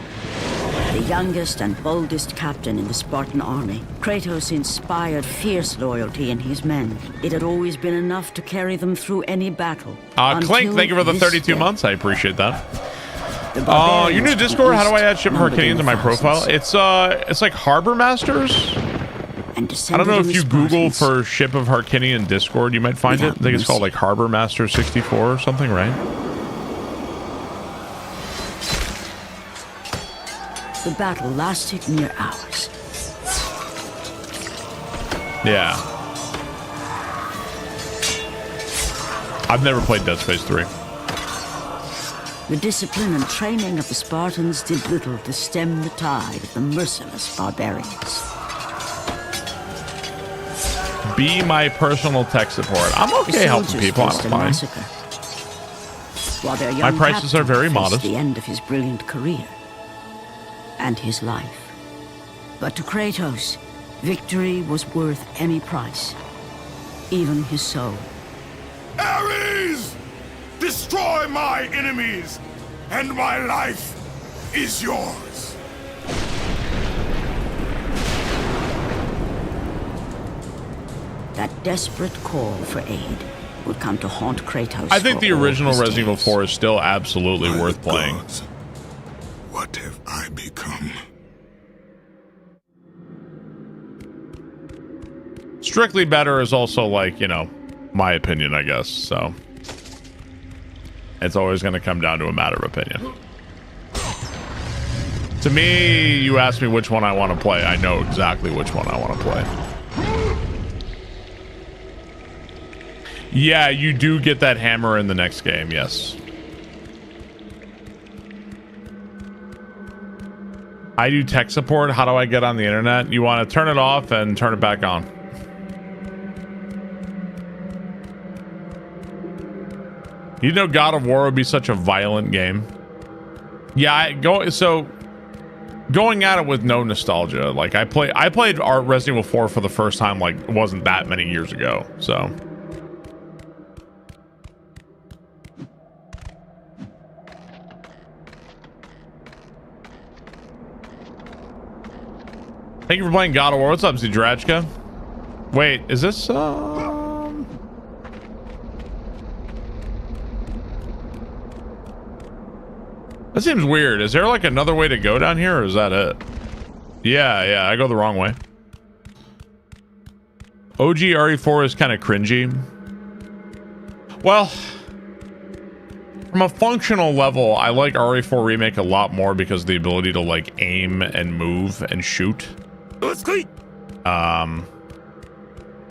The youngest and boldest captain in the Spartan army, Kratos inspired fierce loyalty in his men. It had always been enough to carry them through any battle. Clink, thank you for the Until 32 this months. I appreciate that. barbarians You new of the Discord? How do I East add Ship of numbered in Harkinians the to my profile? It's like Harbor Masters. And I don't know if in you the Google Spartans. for Ship of Harkinian Discord, you might find it. I think it's called like Harbor Master 64 or something, right? The battle lasted near hours. Yeah. I've never played Dead Space 3. The discipline and training of the Spartans did little to stem the tide of the merciless barbarians. Be my personal tech support. I'm okay helping people. I don't mind. While their My young prices are very captain faced modest. the end of his brilliant career and his life. But to Kratos, victory was worth any price, even his soul. Ares! Destroy my enemies, and my life is yours. That desperate call for aid would come to haunt Kratos. I think for the all original his Resident Evil days. 4 is still absolutely worth playing. What have I become? Strictly better is also like, you know, my opinion, I guess. So it's always going to come down to a matter of opinion. To me, you ask me which one I want to play. I know exactly which one I want to play. Yeah, you do get that hammer in the next game, yes. I do tech support. How do I get on the internet? You want to turn it off and turn it back on. You know God of War would be such a violent game. Yeah, going at it with no nostalgia. Like I played Resident Evil 4 for the first time like it wasn't that many years ago. So thank you for playing God of War. What's up, Zidrachka? Wait, is this That seems weird. Is there like another way to go down here, or is that it? Yeah, I go the wrong way. OG RE4 is kind of cringy. Well, from a functional level, I like RE4 Remake a lot more because of the ability to like aim and move and shoot. The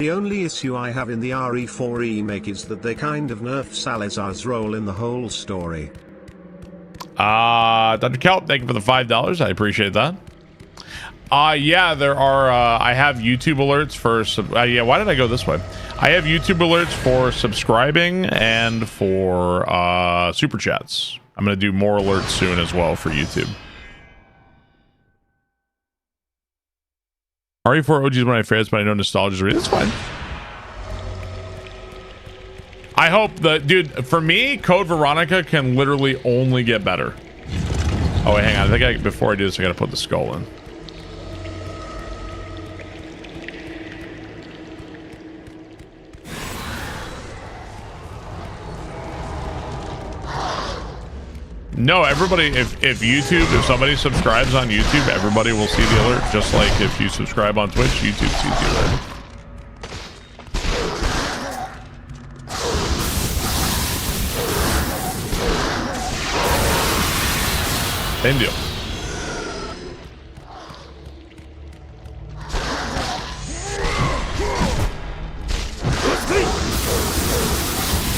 only issue I have in the RE4 remake is that they kind of nerf Salazar's role in the whole story. Dr. Kelp, thank you for the $5. I appreciate that. Yeah, there are, I have YouTube alerts for, yeah, why did I go this way? I have YouTube alerts for subscribing and for, super chats. I'm going to do more alerts soon as well for YouTube. RE4 OG is one of my favorites, but I know nostalgia is real. That's fine. I hope that, dude, for me, Code Veronica can literally only get better. Oh, wait, hang on. I think before I do this, I gotta put the skull in. No, everybody, if somebody subscribes on YouTube, everybody will see the alert. Just like if you subscribe on Twitch, YouTube sees the alert. Same deal.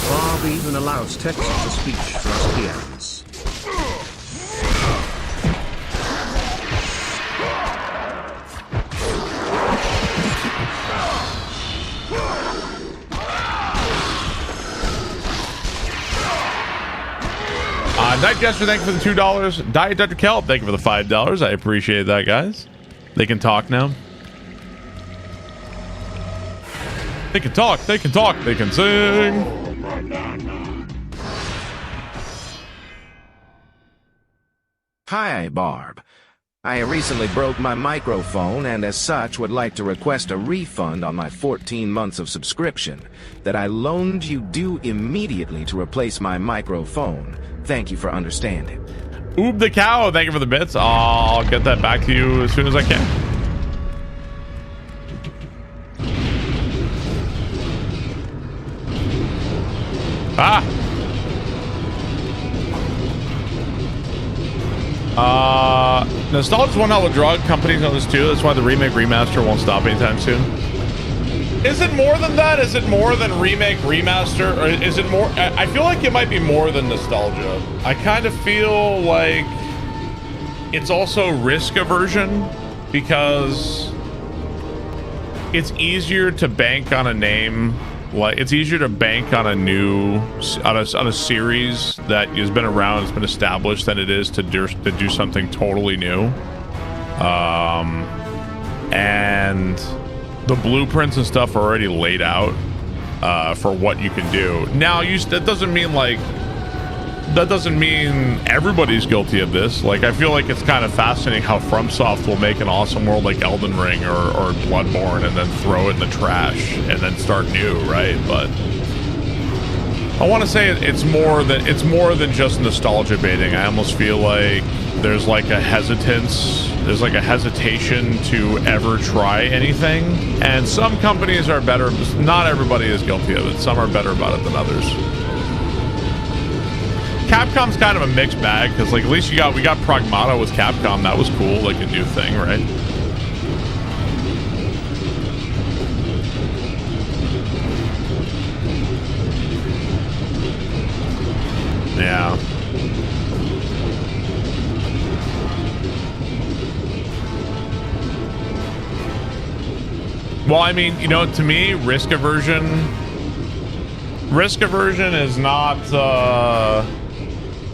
Valve even allows text-to-speech for SPMs. Night Jester, thank you for the $2. Diet Dr. Kelp, thank you for the $5. I appreciate that, guys. They can talk now. They can talk, they can talk, they can sing. Hi, Barb. I recently broke my microphone and as such would like to request a refund on my 14 months of subscription that I loaned you due immediately to replace my microphone. Thank you for understanding. Oob the cow, thank you for the bits. I'll get that back to you as soon as I can. Nostalgia's one hell of a drug. Companies know this too. That's why the remake remaster won't stop anytime soon. Is it more than that? Is it more than remake remaster? Or is it more? I feel like it might be more than nostalgia. I kind of feel like it's also risk aversion because it's easier to bank on a name. Like it's easier to bank on a new on a series that has been around, it's been established, than it is to do something totally new. And the blueprints and stuff are already laid out for what you can do. Now, that doesn't mean everybody's guilty of this. Like, I feel like it's kind of fascinating how FromSoft will make an awesome world like Elden Ring or Bloodborne and then throw it in the trash and then start new, right? But I want to say it's more than just nostalgia baiting. I almost feel like there's like a hesitation to ever try anything. And some companies are better. Not everybody is guilty of it. Some are better about it than others. Capcom's kind of a mixed bag because, like, at least we got Pragmata with Capcom. That was cool, like a new thing, right? Yeah. Well, I mean, you know, to me, risk aversion is not.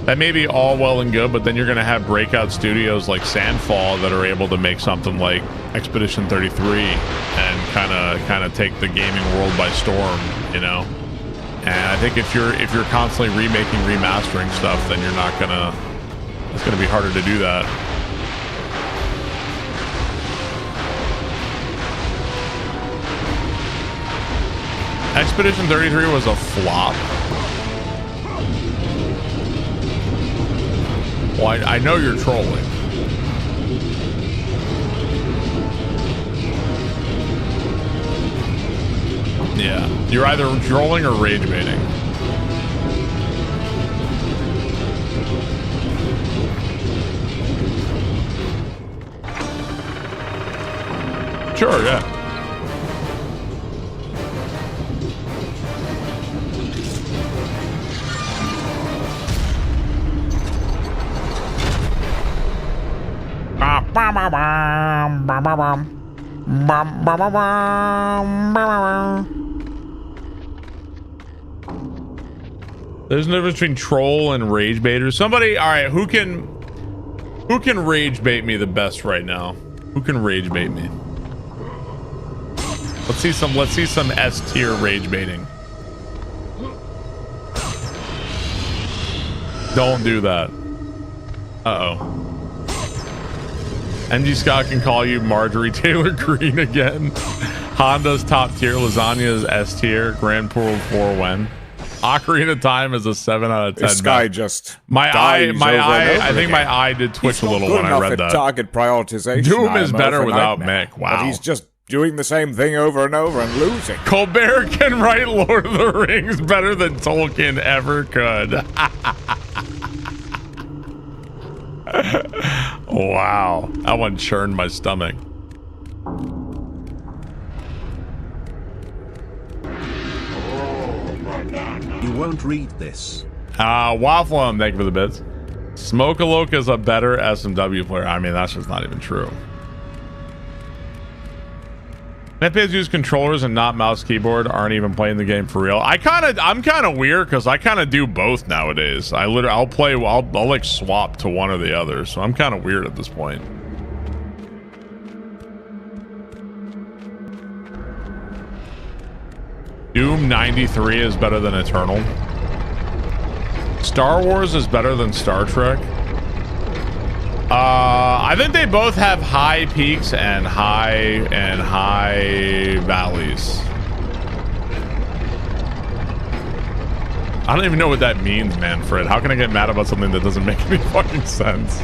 That may be all well and good, but then you're going to have breakout studios like Sandfall that are able to make something like Expedition 33 and kind of take the gaming world by storm, you know. And I think if you're constantly remaking, remastering stuff, then you're not gonna. It's going to be harder to do that. Expedition 33 was a flop. Well, I know you're trolling. Yeah, you're either trolling or rage baiting. Sure, yeah. There's no difference between troll and rage baiters. Somebody, all right, who can rage bait me the best right now? Who can rage bait me? Let's see some S tier rage baiting. Don't do that. Uh-oh. MG Scott can call you Marjorie Taylor Greene again. Honda's top tier. Lasagna's S tier. Grand Pool 4 when. Ocarina of Time is a 7 out of 10. This guy just my eye. I think again. my eye did twitch a little when I read that. Target prioritization. Doom is better without Mick. Wow. But he's just doing the same thing over and over and losing. Colbert can write Lord of the Rings better than Tolkien ever could. Wow, that one churned my stomach. You won't read this. Waffle, thank you for the bits. Smoke-a-Loke is a better SMW player. I mean, that's just not even true. NetPays use controllers and not mouse keyboard, aren't even playing the game for real. I'm kind of weird because I kind of do both nowadays. I'll like swap to one or the other. So I'm kind of weird at this point. Doom 93 is better than Eternal. Star Wars is better than Star Trek. I think they both have high peaks and high valleys. I don't even know what that means, Manfred. How can I get mad about something that doesn't make any fucking sense?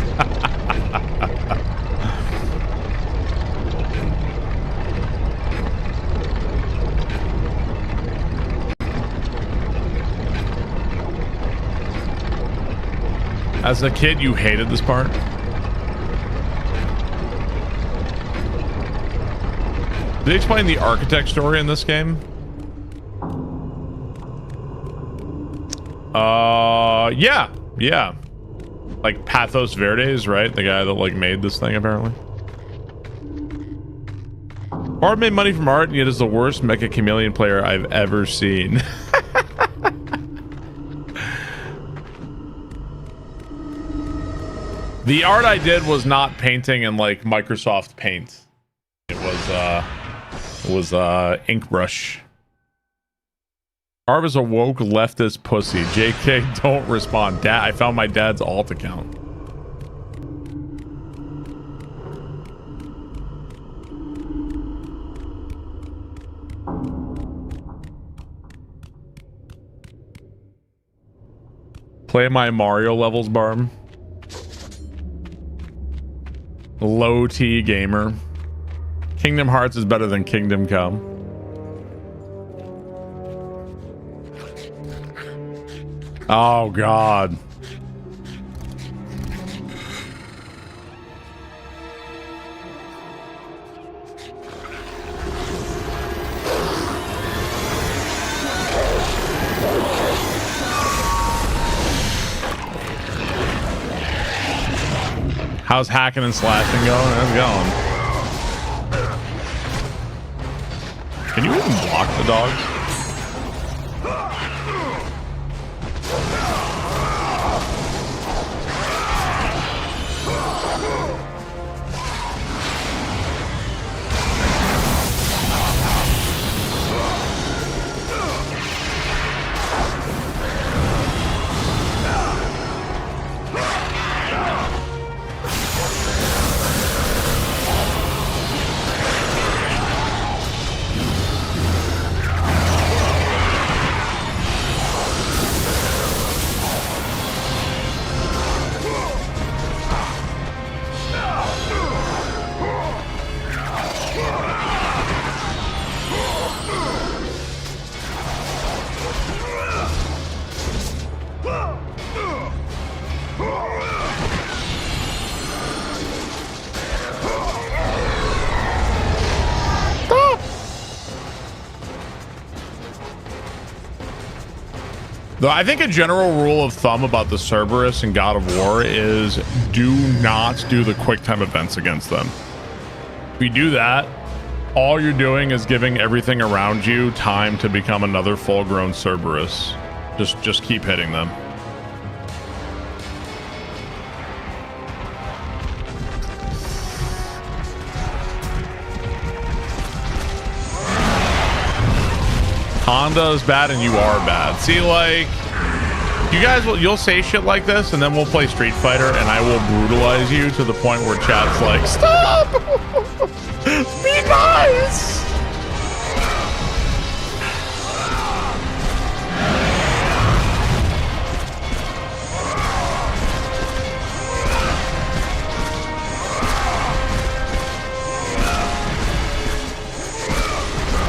As a kid, you hated this part? Did they explain the architect story in this game? Yeah. Like Pathos Verdes, right? The guy that like made this thing, apparently. Bard made money from art, and yet is the worst Mecha Chameleon player I've ever seen. The art I did was not painting in like Microsoft Paint. It was ink brush. Harv is a woke leftist pussy. JK, don't respond. Dad, I found my dad's alt account. Play my Mario levels, Barb. Low T gamer. Kingdom Hearts is better than Kingdom Come. Oh God. How's hacking and slashing going? How's it going? Can you even block the dogs? Though I think a general rule of thumb about the Cerberus and God of War is do not do the quick time events against them. If you do that, all you're doing is giving everything around you time to become another full-grown Cerberus. Just keep hitting them. Honda is bad and you are bad. See, like, you guys you'll say shit like this and then we'll play Street Fighter and I will brutalize you to the point where chat's like, stop! Be nice!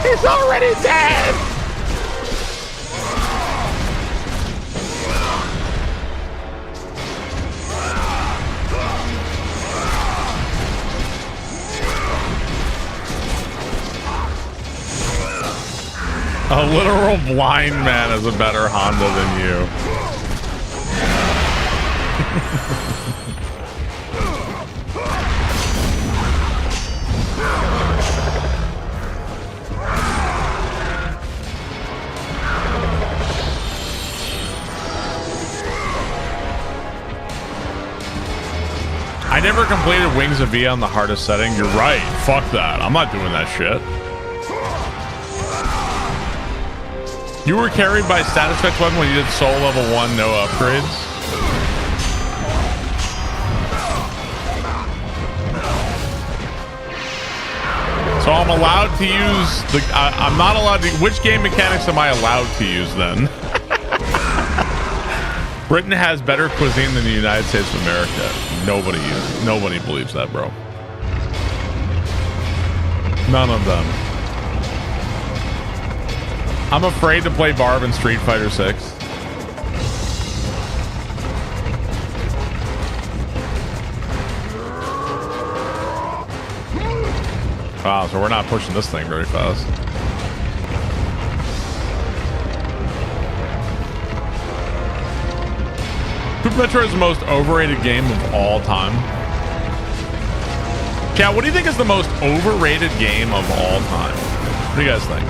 He's already dead! A literal blind man is a better Honda than you. I never completed Wings of V on the hardest setting. You're right. Fuck that. I'm not doing that shit. You were carried by status effect weapon when you did soul level 1, no upgrades. So I'm allowed to use the. I'm not allowed to. Which game mechanics am I allowed to use then? Britain has better cuisine than the United States of America. Nobody believes that, bro. None of them. I'm afraid to play Barb in Street Fighter 6. Wow, so we're not pushing this thing very fast. Super Metroid is the most overrated game of all time. Chat, what do you think is the most overrated game of all time? What do you guys think?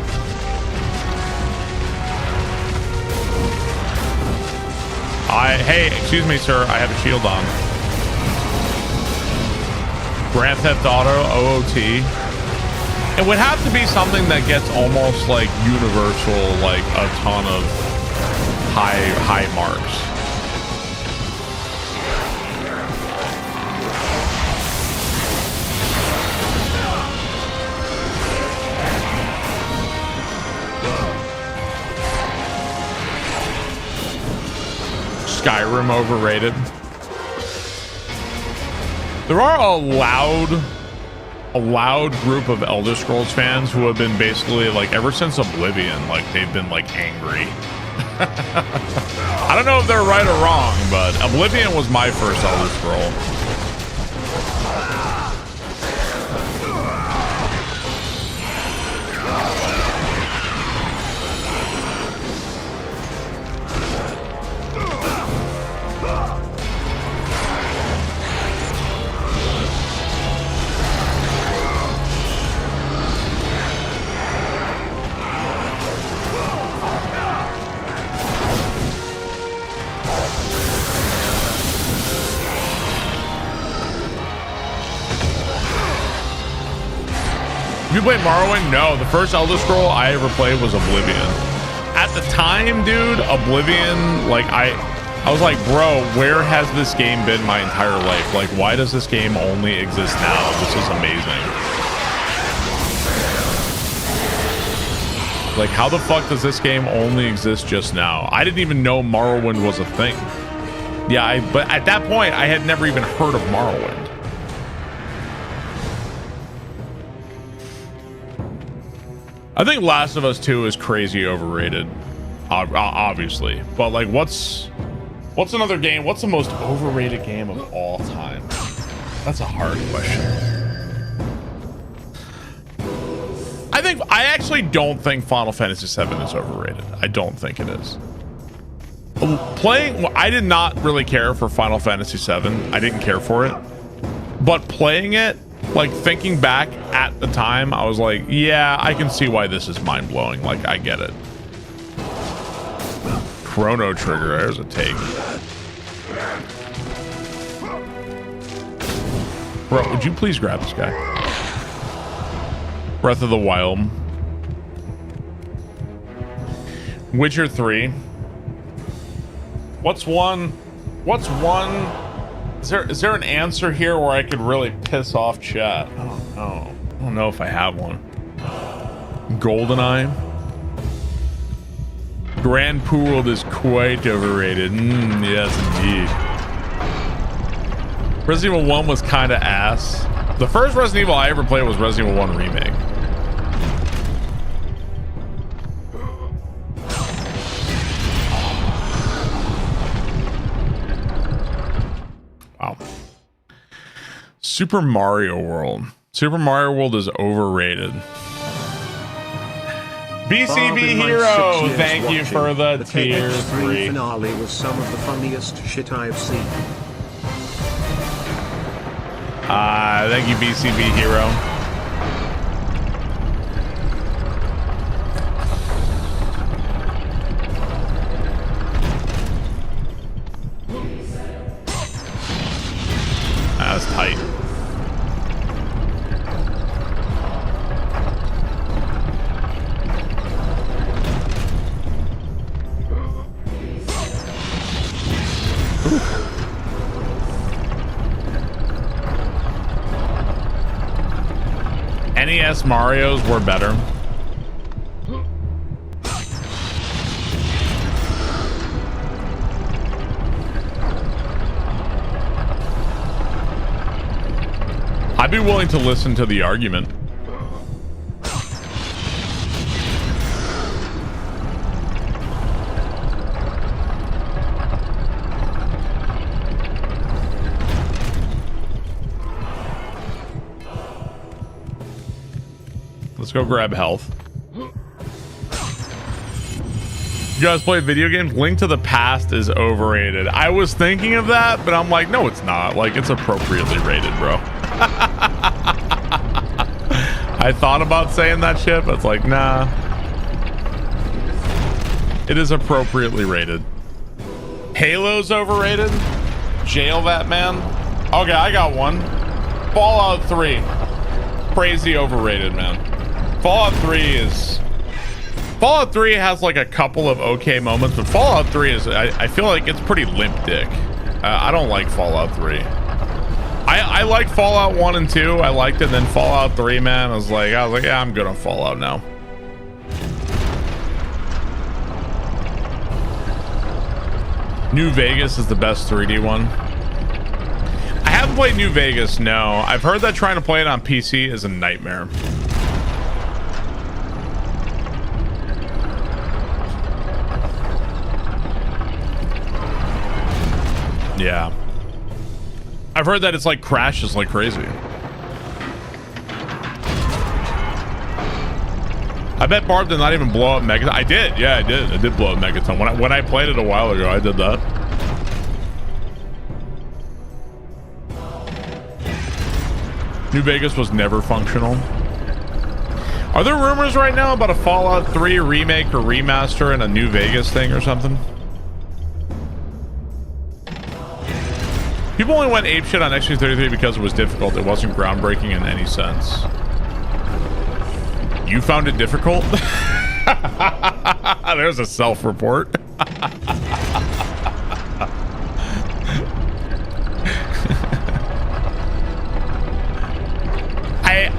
Hey, excuse me, sir. I have a shield on. Grand Theft Auto, OOT. It would have to be something that gets almost like universal, like a ton of high marks. Skyrim overrated. There are a loud group of Elder Scrolls fans who have been basically like ever since Oblivion, like they've been like angry. I don't know if they're right or wrong, but Oblivion was my first Elder Scroll. You played Morrowind? No, the first Elder Scroll I ever played was Oblivion. At the time, dude, Oblivion, like I was like, bro, where has this game been my entire life? Like, why does this game only exist now? This is amazing. Like, how the fuck does this game only exist just now? I didn't even know Morrowind was a thing. Yeah, but at that point, I had never even heard of Morrowind. I think Last of Us 2 is crazy overrated, obviously. But like, what's another game? What's the most overrated game of all time? That's a hard question. I actually don't think Final Fantasy VII is overrated. I don't think it is. I did not really care for Final Fantasy VII. I didn't care for it. But playing it, like thinking back at the time, I was like, yeah, I can see why this is mind-blowing. Like, I get it. Chrono Trigger, there's a take. Bro, would you please grab this guy? Breath of the Wild. Witcher 3. What's one? Is there an answer here where I could really piss off chat? I don't know. I don't know if I have one. GoldenEye. Grand Pool is quite overrated. Yes, indeed. Resident Evil 1 was kind of ass. The first Resident Evil I ever played was Resident Evil 1 Remake. Wow. Super Mario World. Super Mario World is overrated. BCB Hero, thank you for the tier 3. Finale was some of the funniest shit I've seen. Thank you, BCB Hero. That was tight. NES Marios were better. I'd be willing to listen to the argument. Let's go grab health. You guys play video games? Link to the Past is overrated. I was thinking of that, but I'm like, no, it's not. Like, it's appropriately rated, bro. I thought about saying that shit, but it's like, nah. It is appropriately rated. Halo's overrated? Jail that man? Okay, I got one. Fallout 3. Crazy overrated, man. Fallout 3 has like a couple of okay moments, but Fallout 3 is, I feel like it's pretty limp dick. I don't like Fallout 3. I like Fallout 1 and 2. I liked it. Then Fallout 3, man, I was like, yeah, I'm good on Fallout now. New Vegas is the best 3D one. I haven't played New Vegas, no. I've heard that trying to play it on PC is a nightmare. Yeah. I've heard that it's like crashes like crazy. I bet Barb did not even blow up Megaton. I did. Yeah, I did. I did blow up Megaton. When I played it a while ago, I did that. New Vegas was never functional. Are there rumors right now about a Fallout 3 remake or remaster and a New Vegas thing or something? People only went apeshit on XG33 because it was difficult. It wasn't groundbreaking in any sense. You found it difficult? There's a self-report.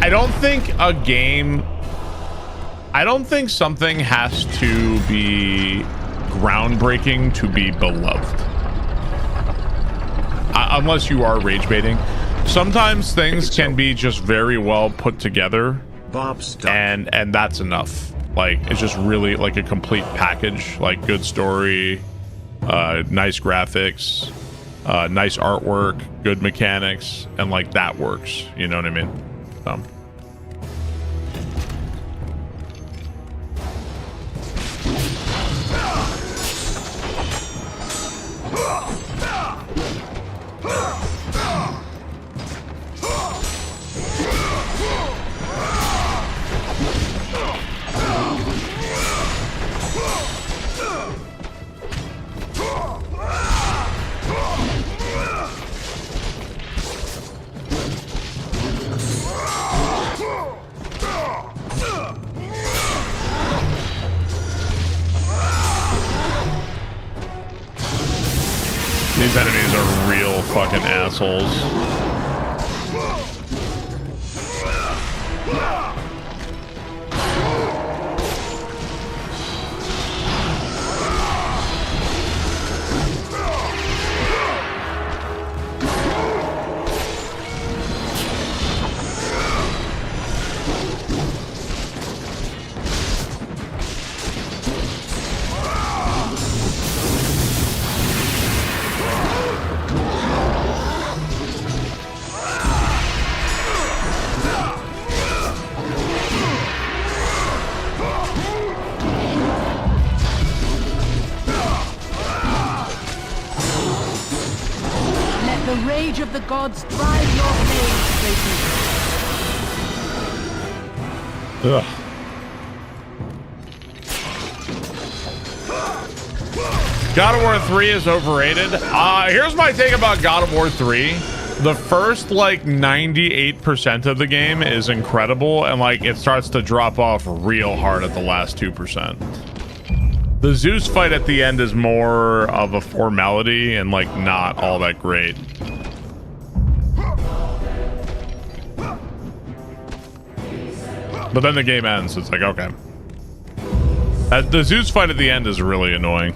I don't think a game... I don't think something has to be groundbreaking to be beloved. Unless you are rage baiting. Sometimes things can be just very well put together. And that's enough. Like, it's just really like a complete package. Like, good story, nice graphics, nice artwork, good mechanics, and like that works. You know what I mean? These enemies are real fucking assholes. The rage of the gods drive your blades, Kratos. Ugh. God of War 3 is overrated. Here's my take about God of War 3. The first like 98% of the game is incredible, and like it starts to drop off real hard at the last 2%. The Zeus fight at the end is more of a formality and like not all that great. But then the game ends, so it's like, okay. The Zeus fight at the end is really annoying.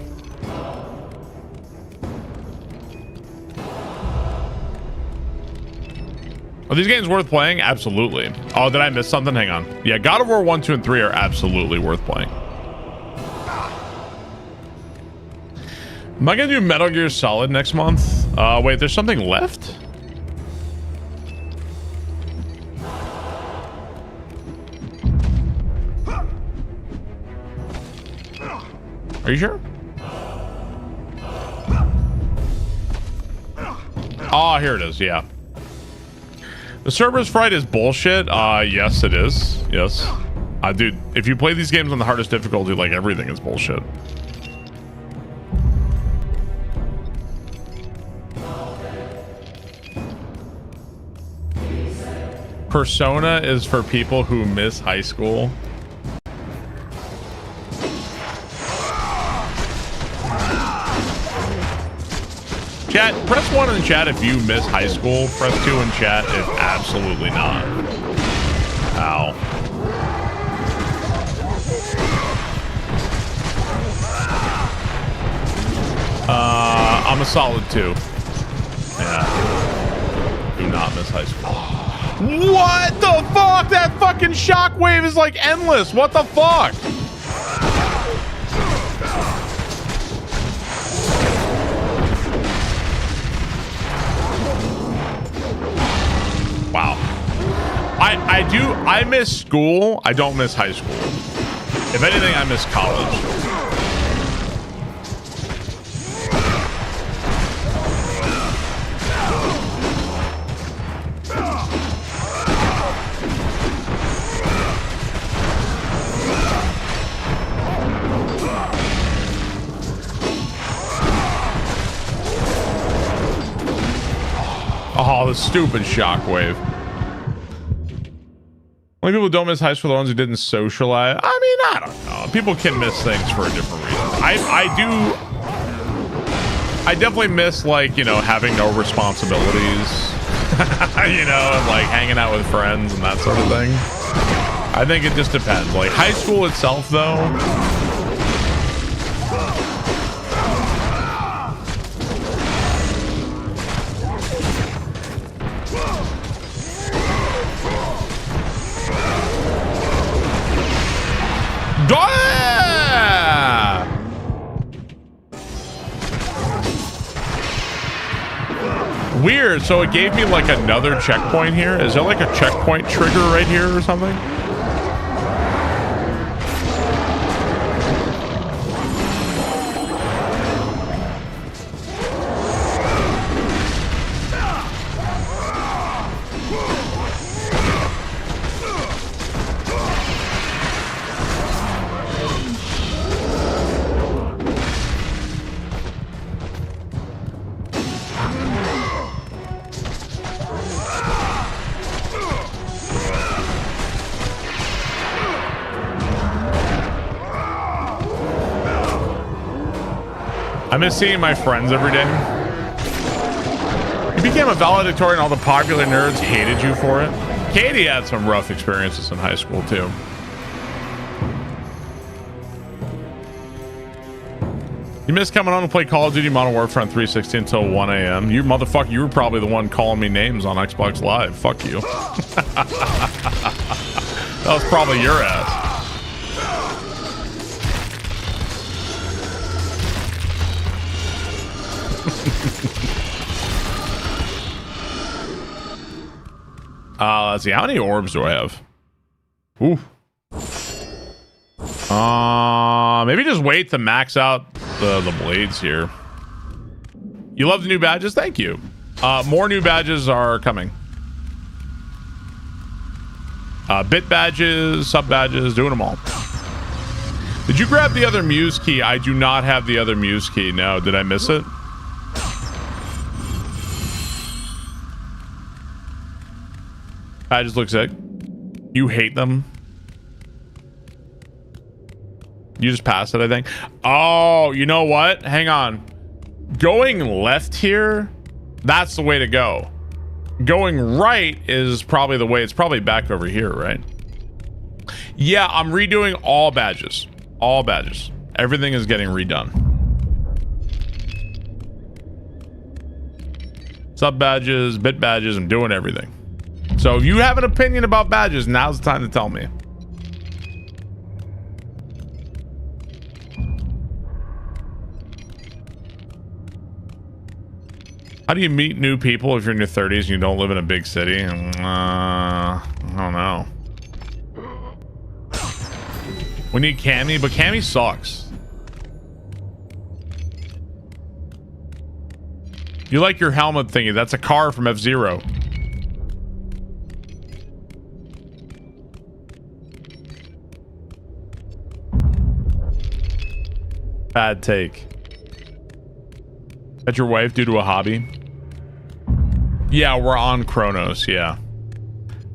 Are these games worth playing? Absolutely. Oh, did I miss something? Hang on. Yeah, God of War 1, 2, and 3 are absolutely worth playing. Am I gonna do Metal Gear Solid next month? Wait, there's something left? Are you sure? Oh, here it is, yeah. The server's fright is bullshit. Yes, it is. Yes. Dude, if you play these games on the hardest difficulty, like everything is bullshit. Persona is for people who miss high school. Chat, press 1 in chat if you miss high school. Press 2 in chat if absolutely not. Ow. I'm a solid 2. Yeah. Do not miss high school. What the fuck? That fucking shockwave is like endless. What the fuck? Wow. I miss school. I don't miss high school. If anything, I miss college. Oh, the stupid shockwave. Only people who don't miss high school are the ones who didn't socialize. I mean, I don't know. People can miss things for a different reason. I definitely miss, like, you know, having no responsibilities. You know, and like hanging out with friends and that sort of thing. I think it just depends. Like high school itself, though. Weird. So it gave me like another checkpoint here. Is there like a checkpoint trigger right here or something? I miss seeing my friends every day. You became a valedictorian and all the popular nerds hated you for it. Katie had some rough experiences in high school, too. You miss coming on to play Call of Duty Modern Warfare on 360 until 1 a.m. You motherfucker, you were probably the one calling me names on Xbox Live. Fuck you. That was probably your ass. Let's see. How many orbs do I have? Ooh. Maybe just wait to max out the blades here. You love the new badges? Thank you. More new badges are coming. Bit badges, sub badges, doing them all. Did you grab the other Muse key? I do not have the other Muse key. No, did I miss it? Badges look sick. You hate them. You just passed it, I think. Oh, you know what? Hang on. Going left here, that's the way to go. Going right is probably the way. It's probably back over here, right? Yeah, I'm redoing all badges. All badges. Everything is getting redone. Sub badges, bit badges, I'm doing everything. So if you have an opinion about badges, now's the time to tell me. How do you meet new people if you're in your 30s and you don't live in a big city? I don't know. We need Cammy, but Cammy sucks. You like your helmet thingy. That's a car from F-Zero. Bad take. That's your wife due to a hobby? Yeah, we're on Chronos, yeah.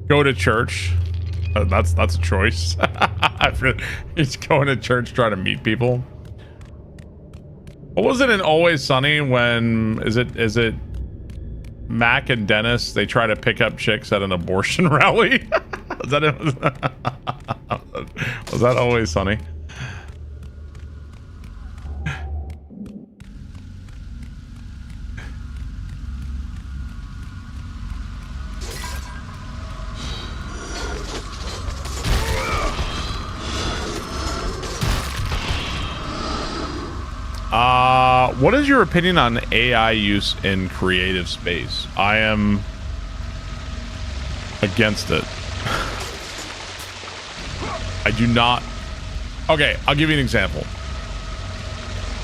Go to church. That's a choice. He's going to church trying to meet people. What was it in Always Sunny when is it Mac and Dennis, they try to pick up chicks at an abortion rally? Was that it? Was that Always Sunny? What is your opinion on AI use in creative space? I am against it. I do not. Okay, I'll give you an example.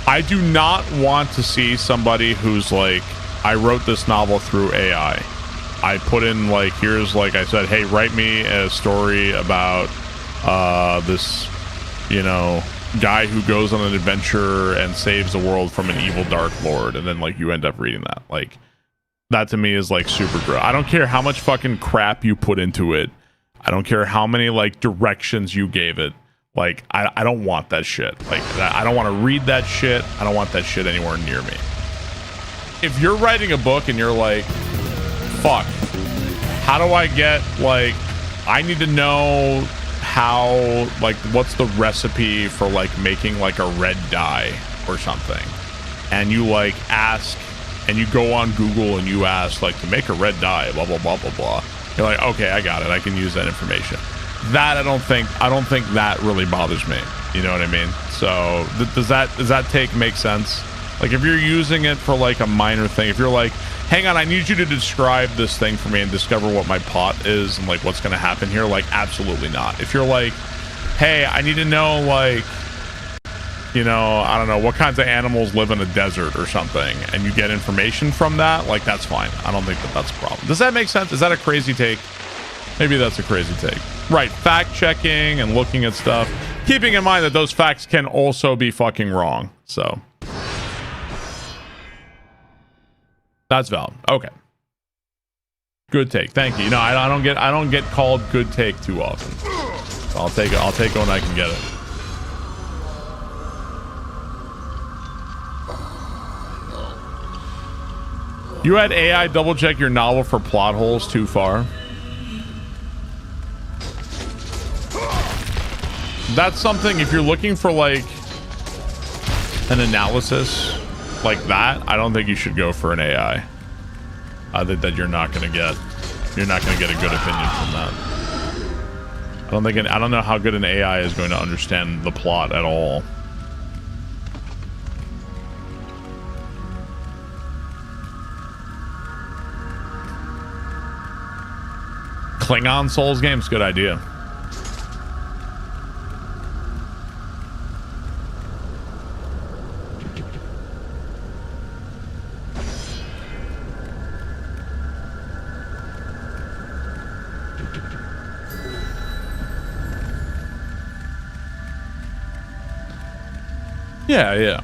I do not want to see somebody who's like, I wrote this novel through AI. I put in like, here's like I said, hey, write me a story about this, you know, guy who goes on an adventure and saves the world from an evil dark lord, and then like you end up reading that. Like, that to me is like super gross. I don't care how much fucking crap you put into it. I don't care how many like directions you gave it. Like, I don't want that shit. Like, I don't want to read that shit. I don't want that shit anywhere near me. If you're writing a book and you're like, fuck, how do I get, like, I need to know how, like, what's the recipe for like making like a red dye or something, and you like ask, and you go on Google and you ask like to make a red dye, blah blah blah blah blah. You're like, okay, I got it. I can use that information. That I don't think that really bothers me. You know what I mean? So does that take make sense? Like, if you're using it for like a minor thing, if you're like, hang on, I need you to describe this thing for me and discover what my plot is and like what's going to happen here, like, absolutely not. If you're like, hey, I need to know, like, you know, I don't know, what kinds of animals live in a desert or something, and you get information from that, like, that's fine. I don't think that's a problem. Does that make sense? Is that a crazy take? Maybe that's a crazy take. Right, fact checking and looking at stuff, keeping in mind that those facts can also be fucking wrong. So that's valid. Okay. Good take. Thank you. You know, I don't get called good take too often. So I'll take it when I can get it. You had AI double check your novel for plot holes too far. That's something, if you're looking for like an analysis like that, I don't think you should go for an AI. I think that you're not gonna get a good opinion from that. I don't know how good an AI is going to understand the plot at all. Klingon Souls games, good idea. Yeah.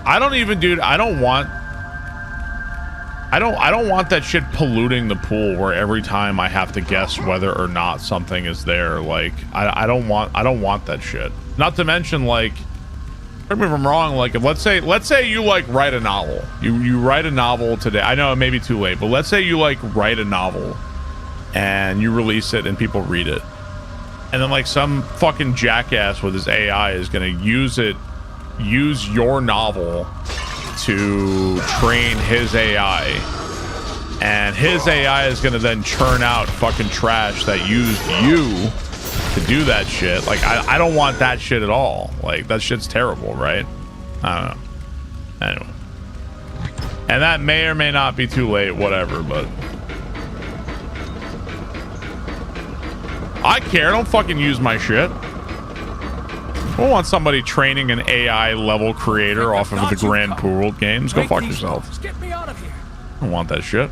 I don't even, dude, I I don't want that shit polluting the pool where every time I have to guess whether or not something is there. Like I don't want that shit. Not to mention, like, correct me if I'm wrong, like, if let's say you like write a novel. You write a novel today. I know it may be too late, but let's say you like write a novel and you release it and people read it. And then like some fucking jackass with his AI is gonna use your novel to train his AI, and his AI is gonna then churn out fucking trash that used you to do that shit. Like I don't want that shit at all. Like that shit's terrible, right? I don't know. Anyway, and that may or may not be too late, whatever, but I care. Don't fucking use my shit. I don't want somebody training an AI level creator off of the Grand Pooh World games. Go fuck yourself. Get me out of here. I don't want that shit.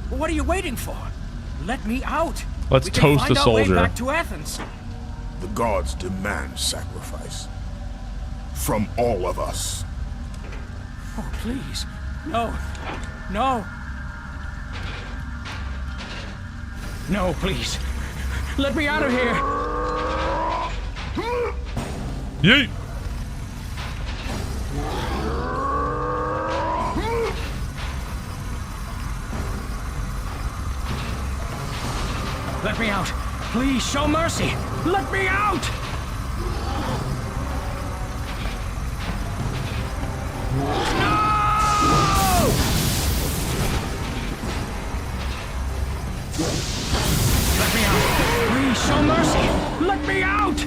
What are you waiting for? Let me out. Let's We can toast find the our way soldier. back to Athens. The gods demand sacrifice. From all of us. Oh, please. No. No. No, please. Let me out of here. Yeet. Let me out. Please show mercy. Let me out. No! Let me out. Please show mercy. Let me out.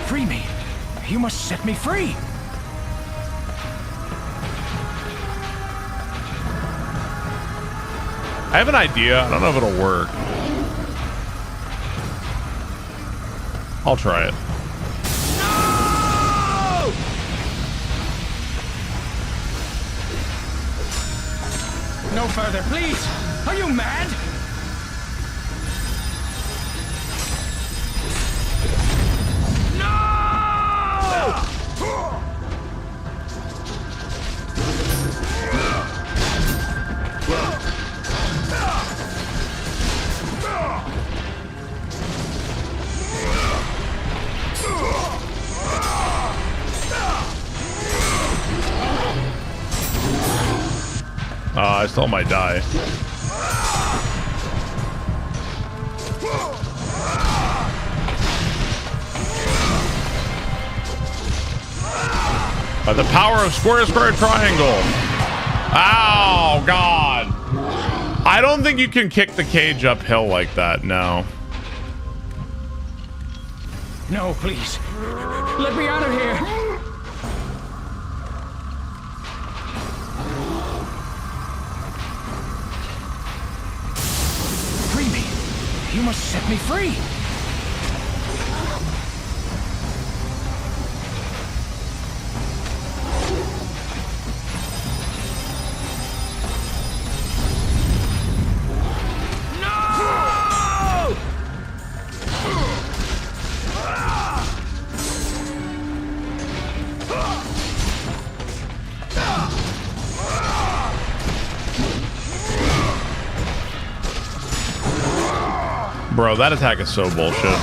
Free me. You must set me free. I have an idea. I don't know if it'll work. I'll try it. No further, please. Are you mad? I still might die. By the power of square, square, triangle. Ow, God. I don't think you can kick the cage uphill like that, no. No, please. Let me out of here. Free me. You must set me free. Bro, that attack is so bullshit.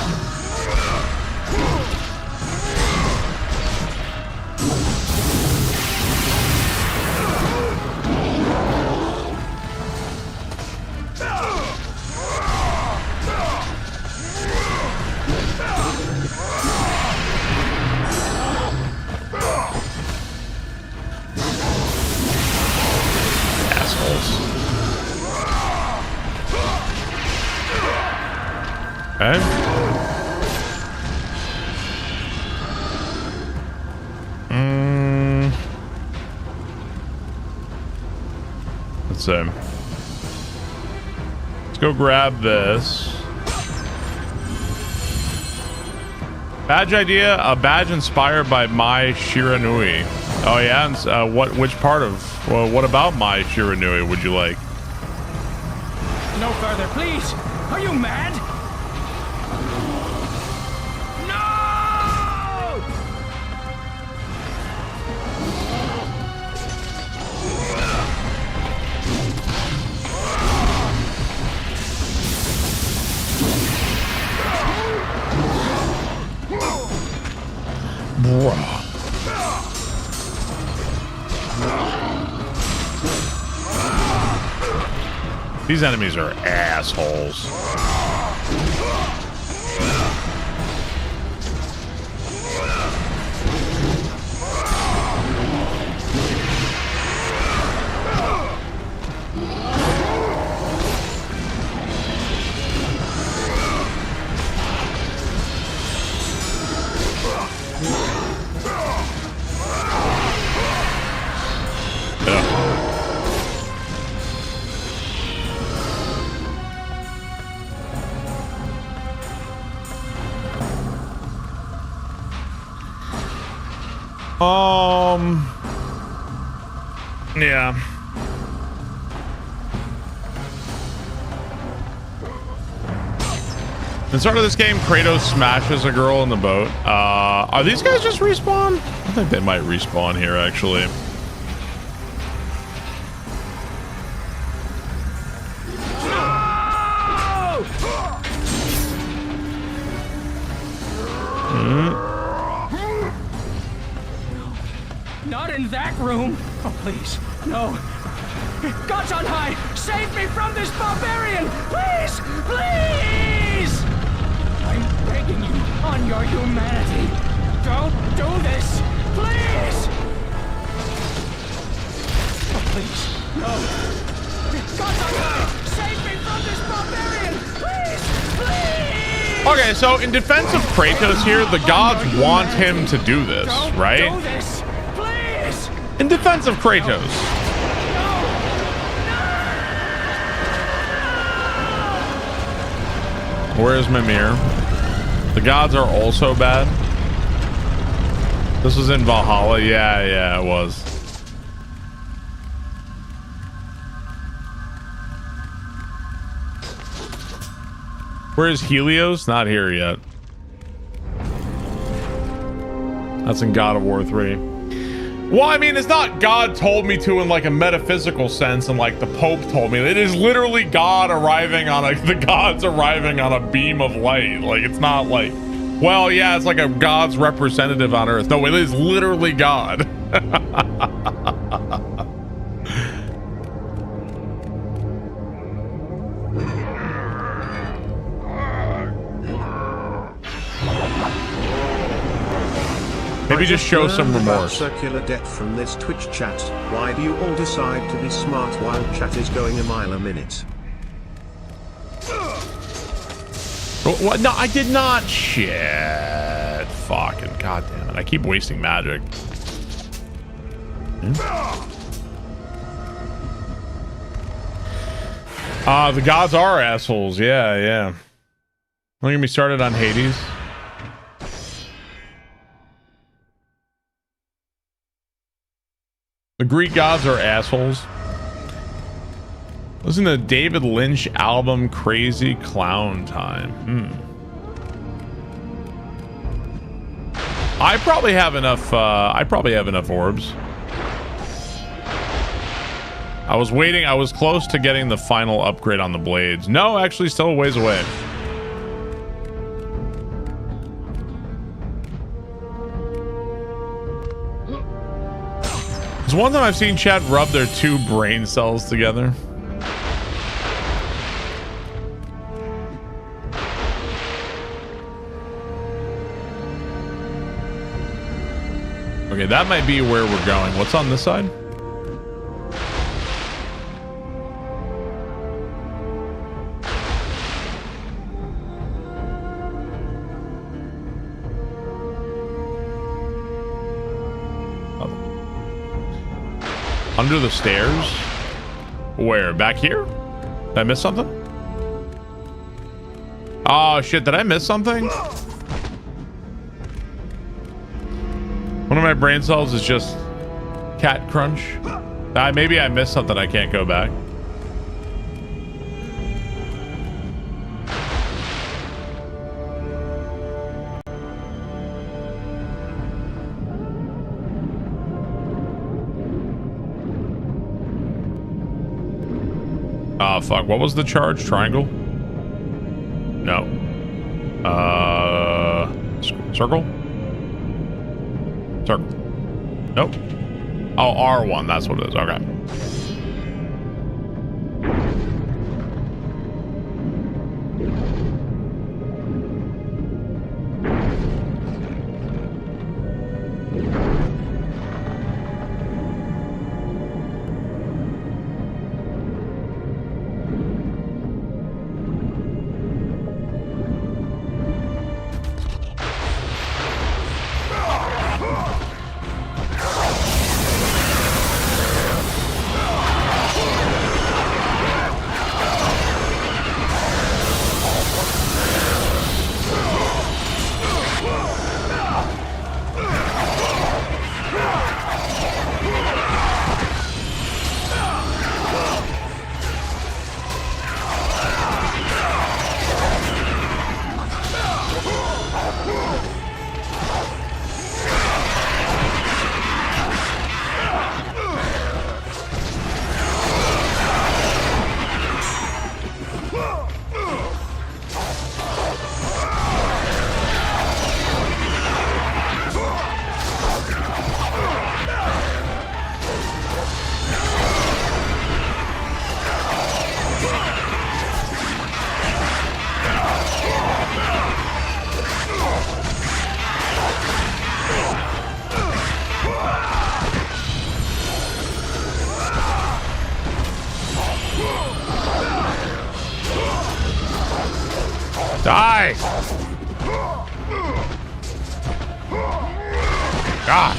Okay. Let's see. Let's go grab this. Badge idea, a badge inspired by Mai Shiranui. Oh yeah, and which part of, well, what about Mai Shiranui would you like? No further, please. Are you mad? These enemies are assholes. Yeah. At the start of this game, Kratos smashes a girl in the boat. Are these guys just respawn? I think they might respawn here, actually. Not in that room. Oh, please. No. Gods on high, save me from this barbarian! Please! Please! I'm begging you on your humanity. Don't do this! Please! Oh, please. No. Gods on high, save me from this barbarian! Please! Please! Okay, so in defense of Kratos here, the gods want him to do this, right? Do this! Please! In defense of Kratos. Where's Mimir? The gods are also bad. This was in Valhalla. Yeah, it was. Where's Helios? Not here yet. That's in God of War 3. Well, I mean, it's not God told me to in like a metaphysical sense and like the Pope told me. It is literally God arriving on the gods arriving on a beam of light. Like, it's not like, well, yeah, it's like a God's representative on Earth. No, it is literally God. Maybe just show some remorse. Circular debt from this Twitch chat. Why do you all decide to be smart while chat is going a mile a minute? What? No, I did not. Shit. Fucking goddamn it. I keep wasting magic. The gods are assholes. Yeah. Don't get me started on Hades. The Greek gods are assholes. Listen to David Lynch album Crazy Clown Time. I probably have enough orbs. I was waiting. I was close to getting the final upgrade on the blades. No, actually still a ways away. It's one time I've seen chat rub their two brain cells together. Okay, that might be where we're going. What's on this side? Under the stairs? Where? Back here? Did I miss something? Oh shit, did I miss something? One of my brain cells is just cat crunch. Maybe I missed something. I can't go back. Fuck. What was the charge? Triangle? No. Circle? Circle. Nope. Oh, R1. That's what it is. Okay. Die! God!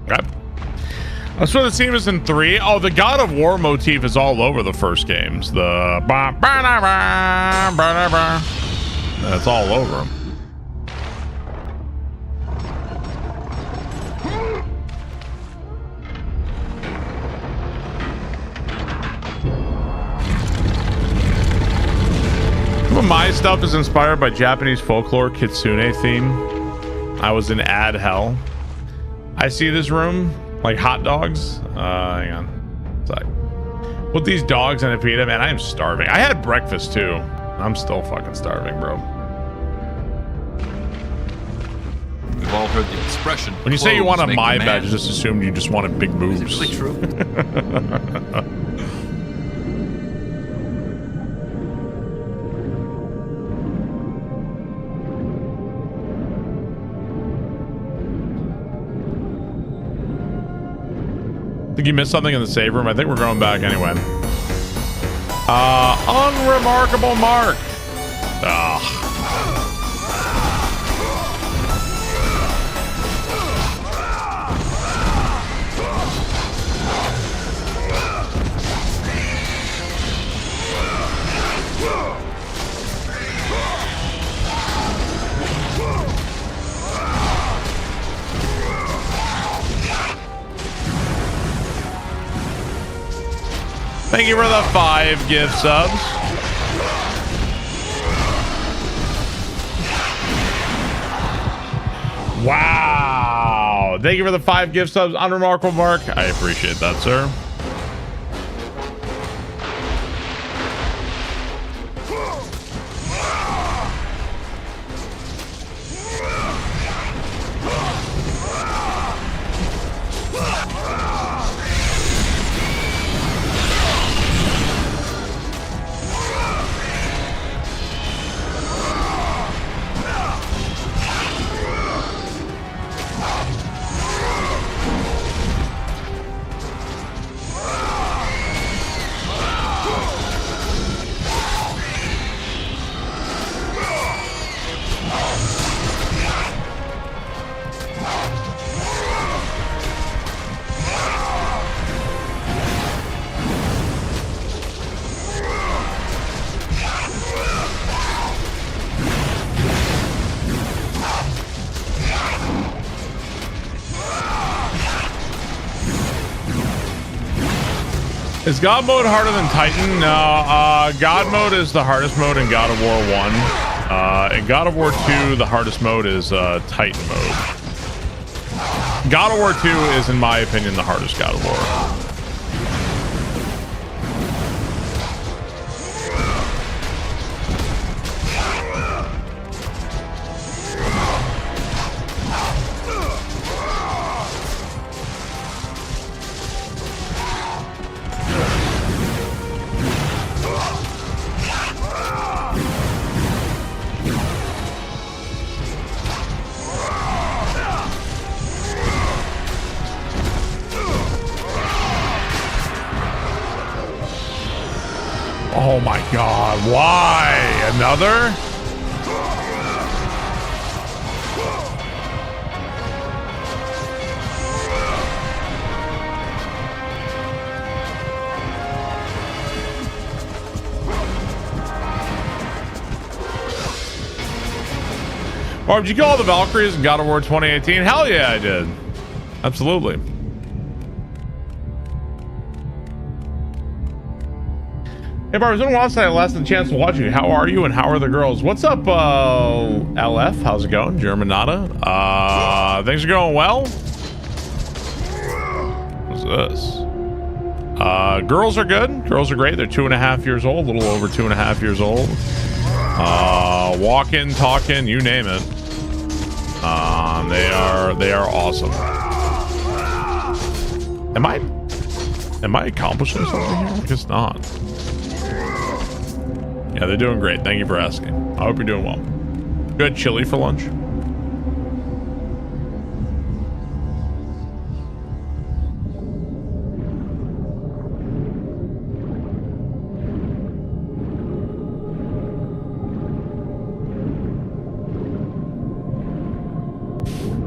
Okay. I swear the theme is in 3. Oh, the God of War motif is all over the first games. The that's all over them. My stuff is inspired by Japanese folklore kitsune theme. I was in Ad Hell. I see this room like hot dogs. Hang on. It's like, with these dogs and a pita, man, I am starving. I had breakfast too. I'm still fucking starving, bro. We've all heard the expression. When you say you want a my badge, just assume you just wanted big boobs. Is it really true? Think you missed something in the save room? I think we're going back anyway. Unremarkable Mark. Ugh. Thank you for the 5 gift subs. Wow. Thank you for the 5 gift subs. Unremarkable Mark. I appreciate that, sir. Is God mode harder than Titan? No, God mode is the hardest mode in God of War 1. In God of War 2, the hardest mode is Titan mode. God of War 2 is, in my opinion, the hardest God of War. Oh my god, why? Another? Or did you kill all the Valkyries in God of War 2018? Hell yeah, I did. Absolutely. Hey, Barb, it's been a while since I last had a chance to watch you. How are you and how are the girls? What's up, LF? How's it going? Germanata? Things are going well? What's this? Girls are good. Girls are great. They're 2.5 years old, a little over 2.5 years old. Walking, talking, you name it. They are awesome. Am I accomplishing something here? I guess not. Yeah, they're doing great. Thank you for asking. I hope you're doing well. You had chili for lunch?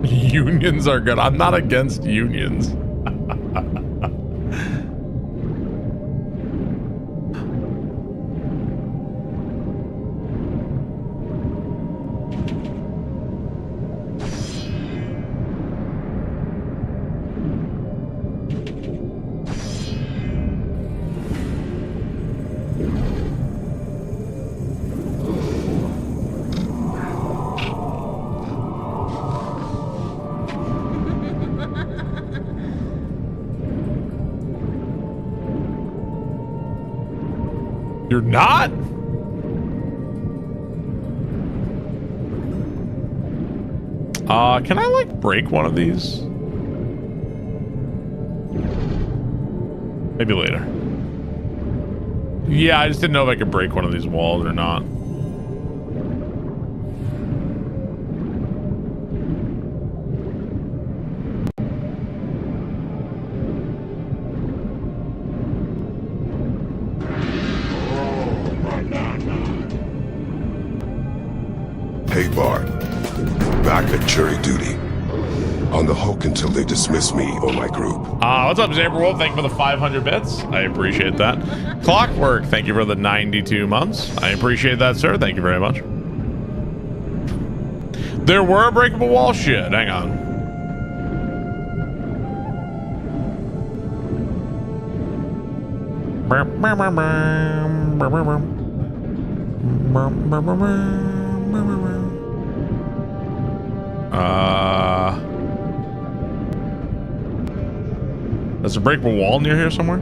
Unions are good. I'm not against unions. You're not? Can I like break one of these? Maybe later. Yeah, I just didn't know if I could break one of these walls or not. Hey, Bart. Back at jury duty. On the hook until they dismiss me or my group. What's up, Zaberwolf? Thank you for the 500 bits. I appreciate that. Clockwork, thank you for the 92 months. I appreciate that, sir. Thank you very much. There were a breakable wall? Shit, hang on. There's a breakable wall near here somewhere.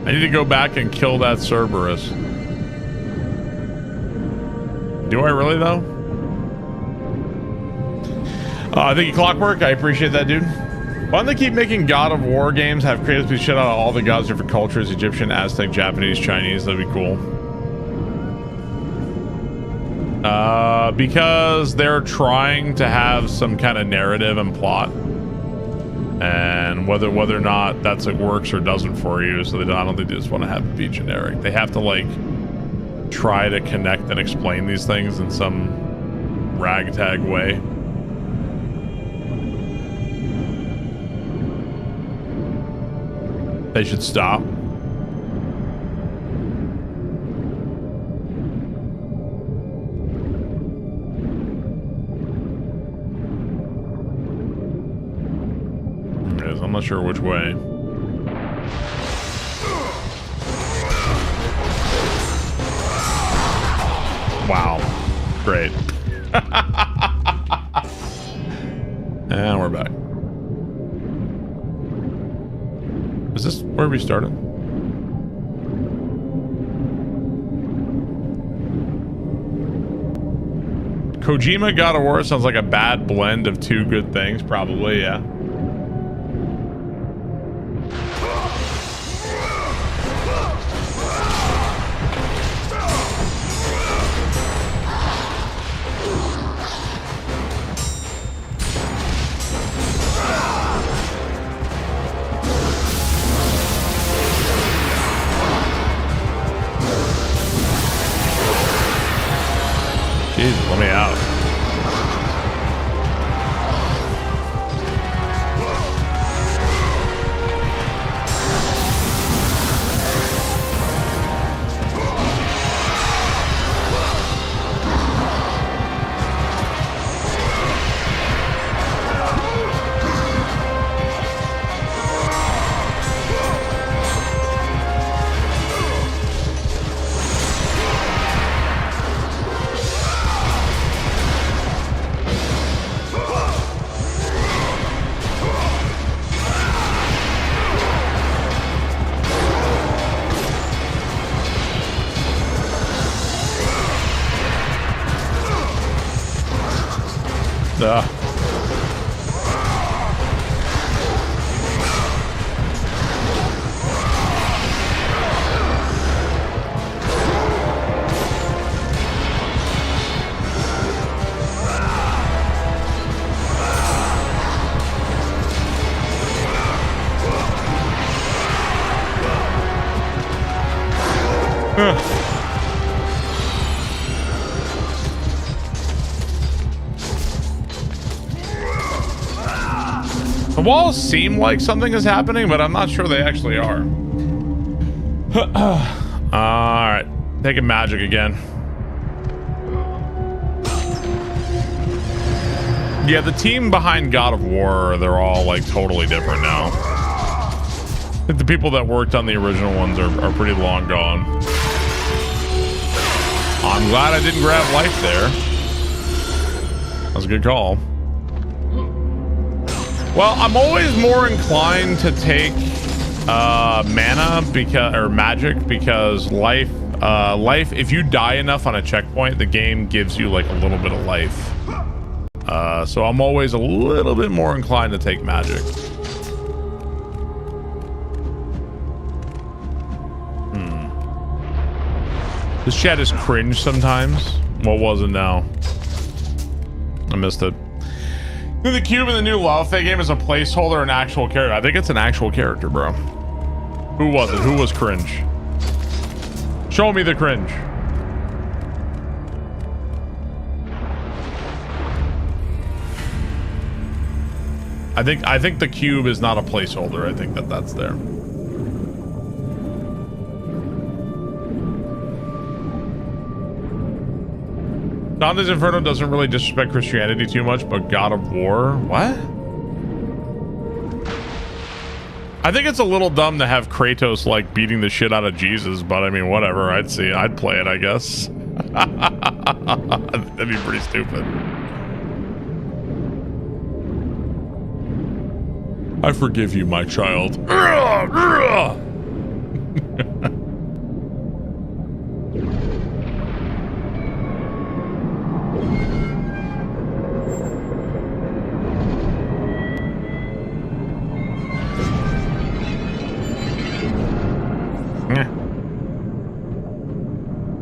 I need to go back and kill that Cerberus. Do I really though? Thank you, Clockwork. I appreciate that, dude. Why don't they keep making God of War games? Have creators be shit out of all the gods, different cultures: Egyptian, Aztec, Japanese, Chinese. That'd be cool. Because they're trying to have some kind of narrative and plot, and whether or not that's it works or doesn't for you, so I don't think they just want to have it be generic. They have to like try to connect and explain these things in some ragtag way. They should stop. I'm not sure which way. Wow. Great. Where are we starting? Kojima God of War sounds like a bad blend of two good things. Probably, yeah. Jesus, let me out. The walls seem like something is happening, but I'm not sure they actually are. Alright, taking magic again. Yeah, the team behind God of War, they're all like totally different now. I think the people that worked on the original ones are pretty long gone. I'm glad I didn't grab life there. That was a good call. Well, I'm always more inclined to take mana or magic because life, if you die enough on a checkpoint, the game gives you like a little bit of life. So I'm always a little bit more inclined to take magic. This chat is cringe sometimes. What was it now? I missed it. The cube in the new Love Fate game is a placeholder, an actual character. I think it's an actual character, bro. Who was it? Who was cringe? Show me the cringe. I think the cube is not a placeholder. I think that's there. Dante's Inferno doesn't really disrespect Christianity too much, but God of War? What? I think it's a little dumb to have Kratos like beating the shit out of Jesus, but I mean, whatever. I'd play it, I guess. That'd be pretty stupid. I forgive you, my child.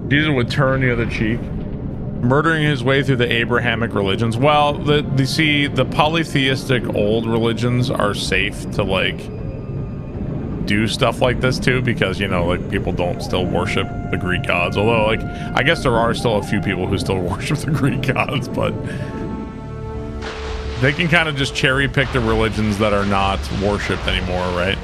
Jesus would turn the other cheek, murdering his way through the Abrahamic religions. Well, the polytheistic old religions are safe to like do stuff like this too, because you know, like people don't still worship the Greek gods. Although, like, I guess there are still a few people who still worship the Greek gods, but they can kind of just cherry pick the religions that are not worshipped anymore, right?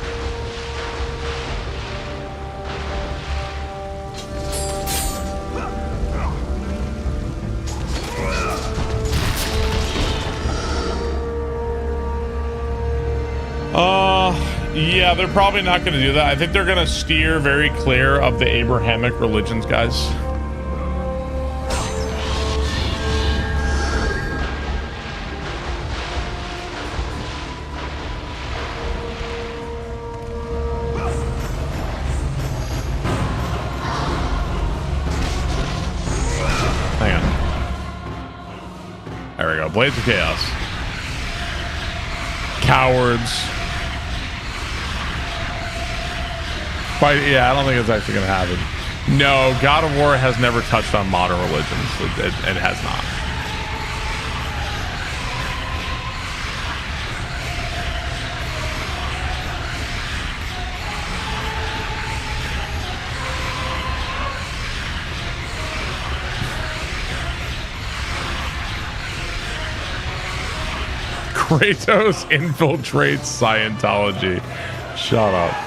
Yeah, they're probably not going to do that. I think they're going to steer very clear of the Abrahamic religions, guys. Blades of Chaos. Cowards. But yeah, I don't think it's actually going to happen. No, God of War has never touched on modern religions. It has not. Kratos infiltrates Scientology. Shut up.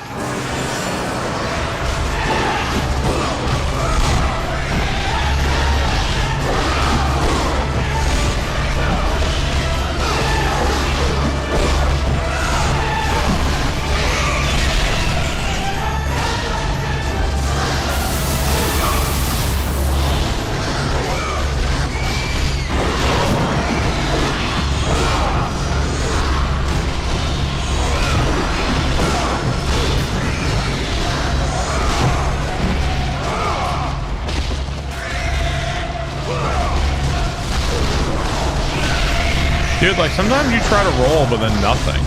Dude, like, sometimes you try to roll, but then nothing.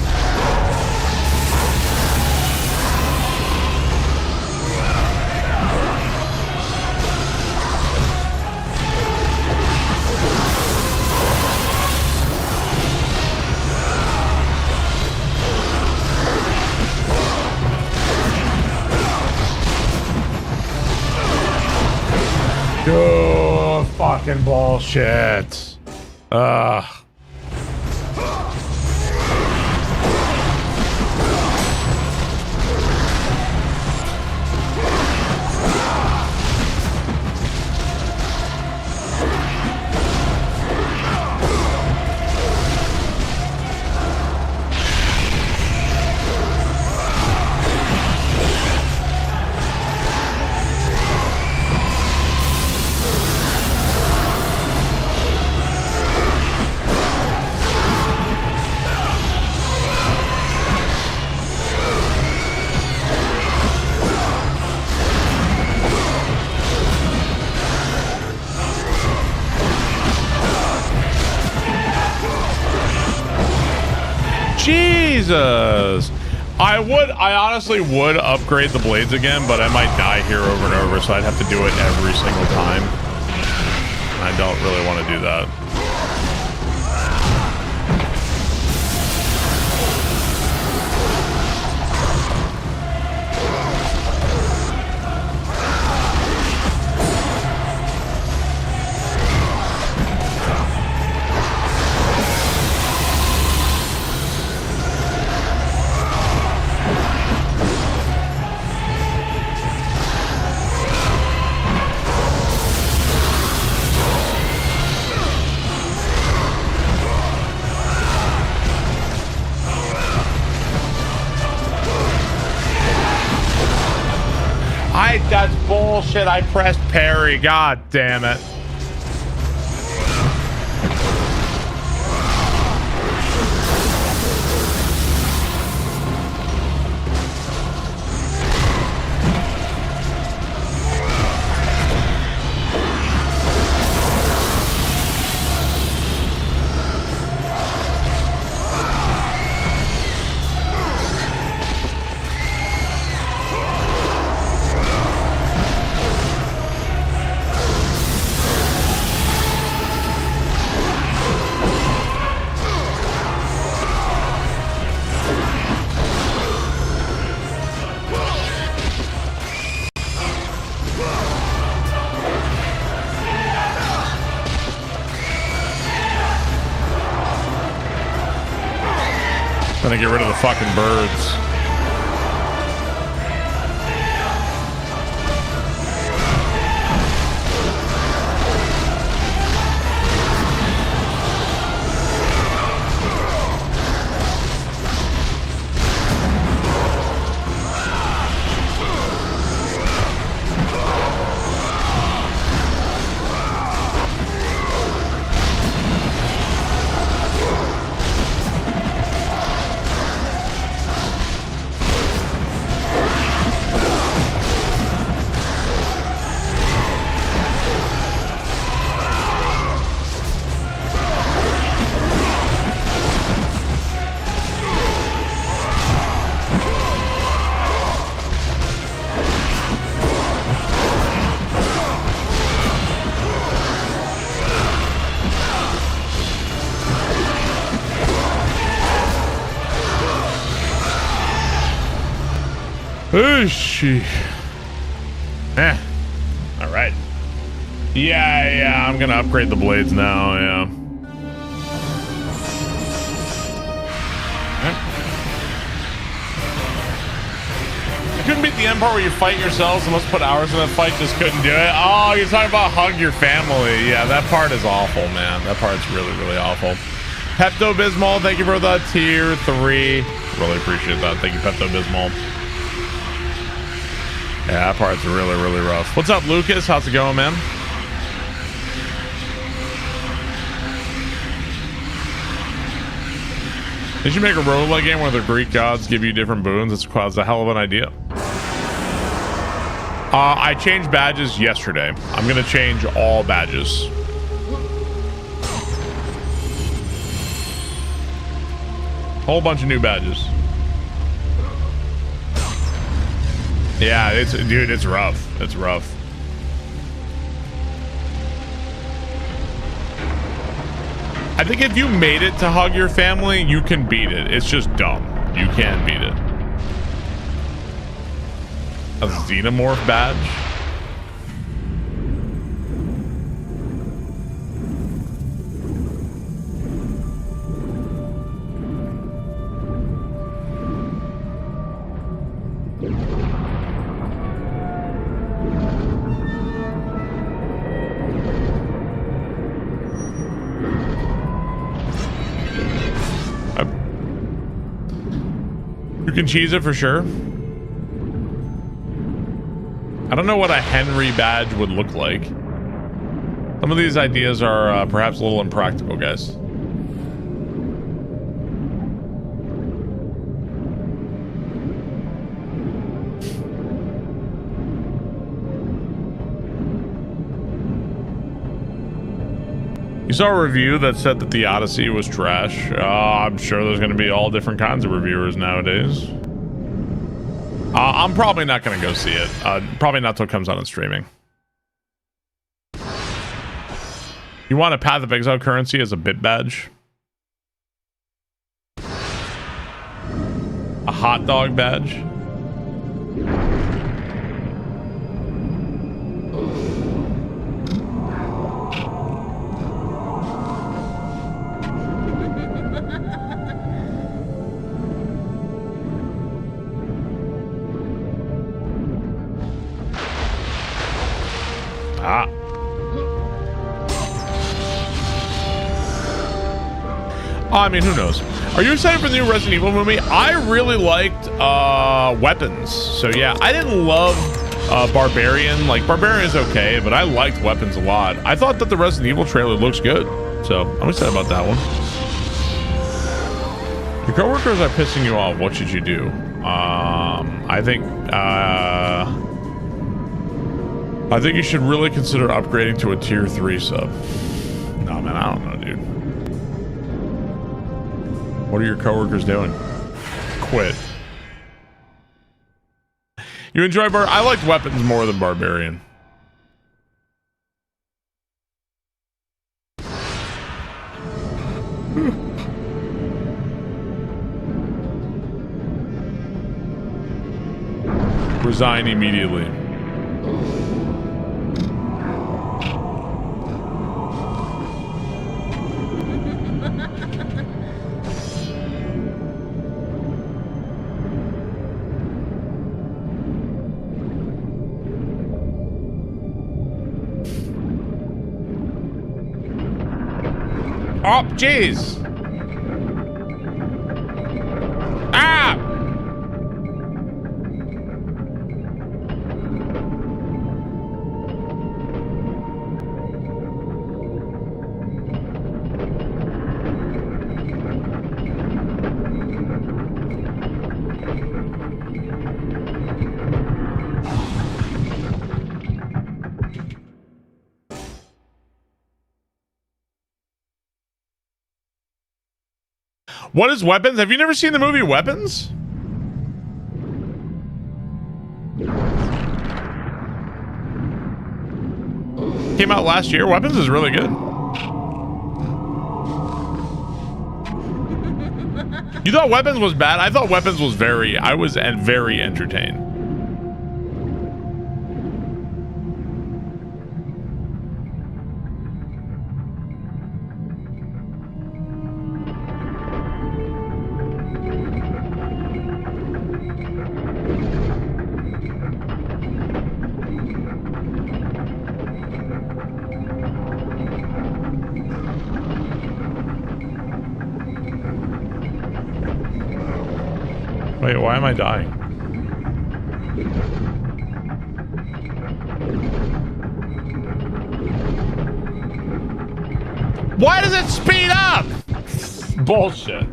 Oh, fucking bullshit. Ugh. Jesus. I honestly would upgrade the blades again, but I might die here over and over, so I'd have to do it every single time. I don't really want to do that. That's bullshit. I pressed parry. God damn it. Gonna get rid of the fucking birds. Oh, she. All right. Yeah, I'm gonna upgrade the blades now. Yeah. I couldn't beat the end part where you fight yourselves and must put hours in that fight. Just couldn't do it. Oh, you're talking about hug your family. Yeah, that part is awful, man. That part's really, really awful. Pepto-Bismol, thank you for the tier 3. Really appreciate that. Thank you, Pepto-Bismol. Yeah, that part's really, really rough. What's up, Lucas? How's it going, man? They should make a roguelike game where the Greek gods give you different boons. It's a hell of an idea. I changed badges yesterday. I'm gonna change all badges. Whole bunch of new badges. Yeah, dude, it's rough. It's rough. I think if you made it to hug your family, you can beat it. It's just dumb. You can beat it. A xenomorph badge? You can cheese it for sure. I don't know what a Henry badge would look like. Some of these ideas are perhaps a little impractical, guys. You saw a review that said that the Odyssey was trash. I'm sure there's going to be all different kinds of reviewers nowadays. I'm probably not going to go see it. Probably not till it comes out on streaming. You want a Path of Exile currency as a bit badge? A hot dog badge? Ah. I mean, who knows? Are you excited for the new Resident Evil movie? I really liked Weapons. So yeah, I didn't love Barbarian. Like, Barbarian's okay, but I liked Weapons a lot. I thought that the Resident Evil trailer looks good. So I'm excited about that one. Your coworkers are pissing you off. What should you do? I think you should really consider upgrading to a tier 3 sub. No, man, I don't know, dude. What are your coworkers doing? Quit. You enjoy I liked Weapons more than Barbarian. Resign immediately. Oh, jeez. Ah! What is Weapons? Have you never seen the movie Weapons? Came out last year. Weapons is really good. You thought Weapons was bad? I thought Weapons was very entertained. Wait, why am I dying? Why does it speed up? Bullshit.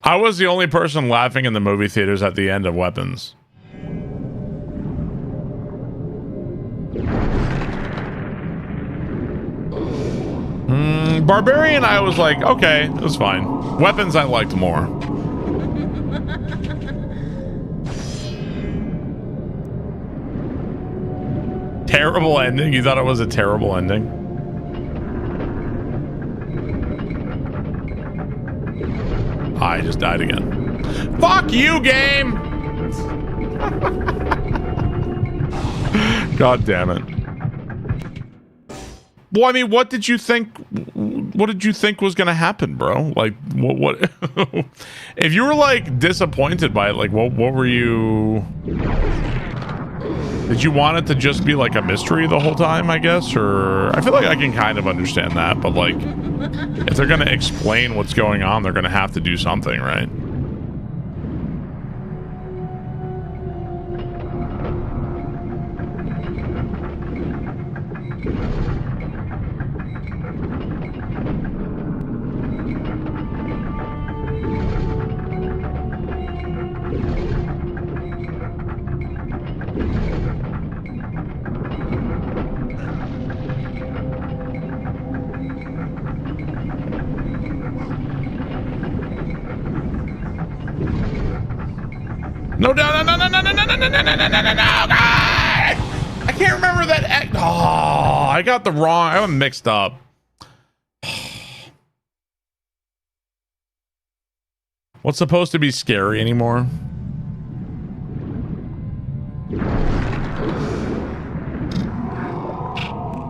I was the only person laughing in the movie theaters at the end of Weapons. Barbarian, I was like, okay, it was fine. Weapons, I liked more. Terrible ending? You thought it was a terrible ending? I just died again. Fuck you, game! God damn it. Well, I mean, what did you think? What did you think was gonna happen, bro? Like, what? If you were like disappointed by it, like, what were you? Did you want it to just be like a mystery the whole time? I guess, or I feel like I can kind of understand that, but like, if they're gonna explain what's going on, they're gonna have to do something, right? No, God! I can't remember that. Oh, I got the wrong. I am mixed up. What's supposed to be scary anymore?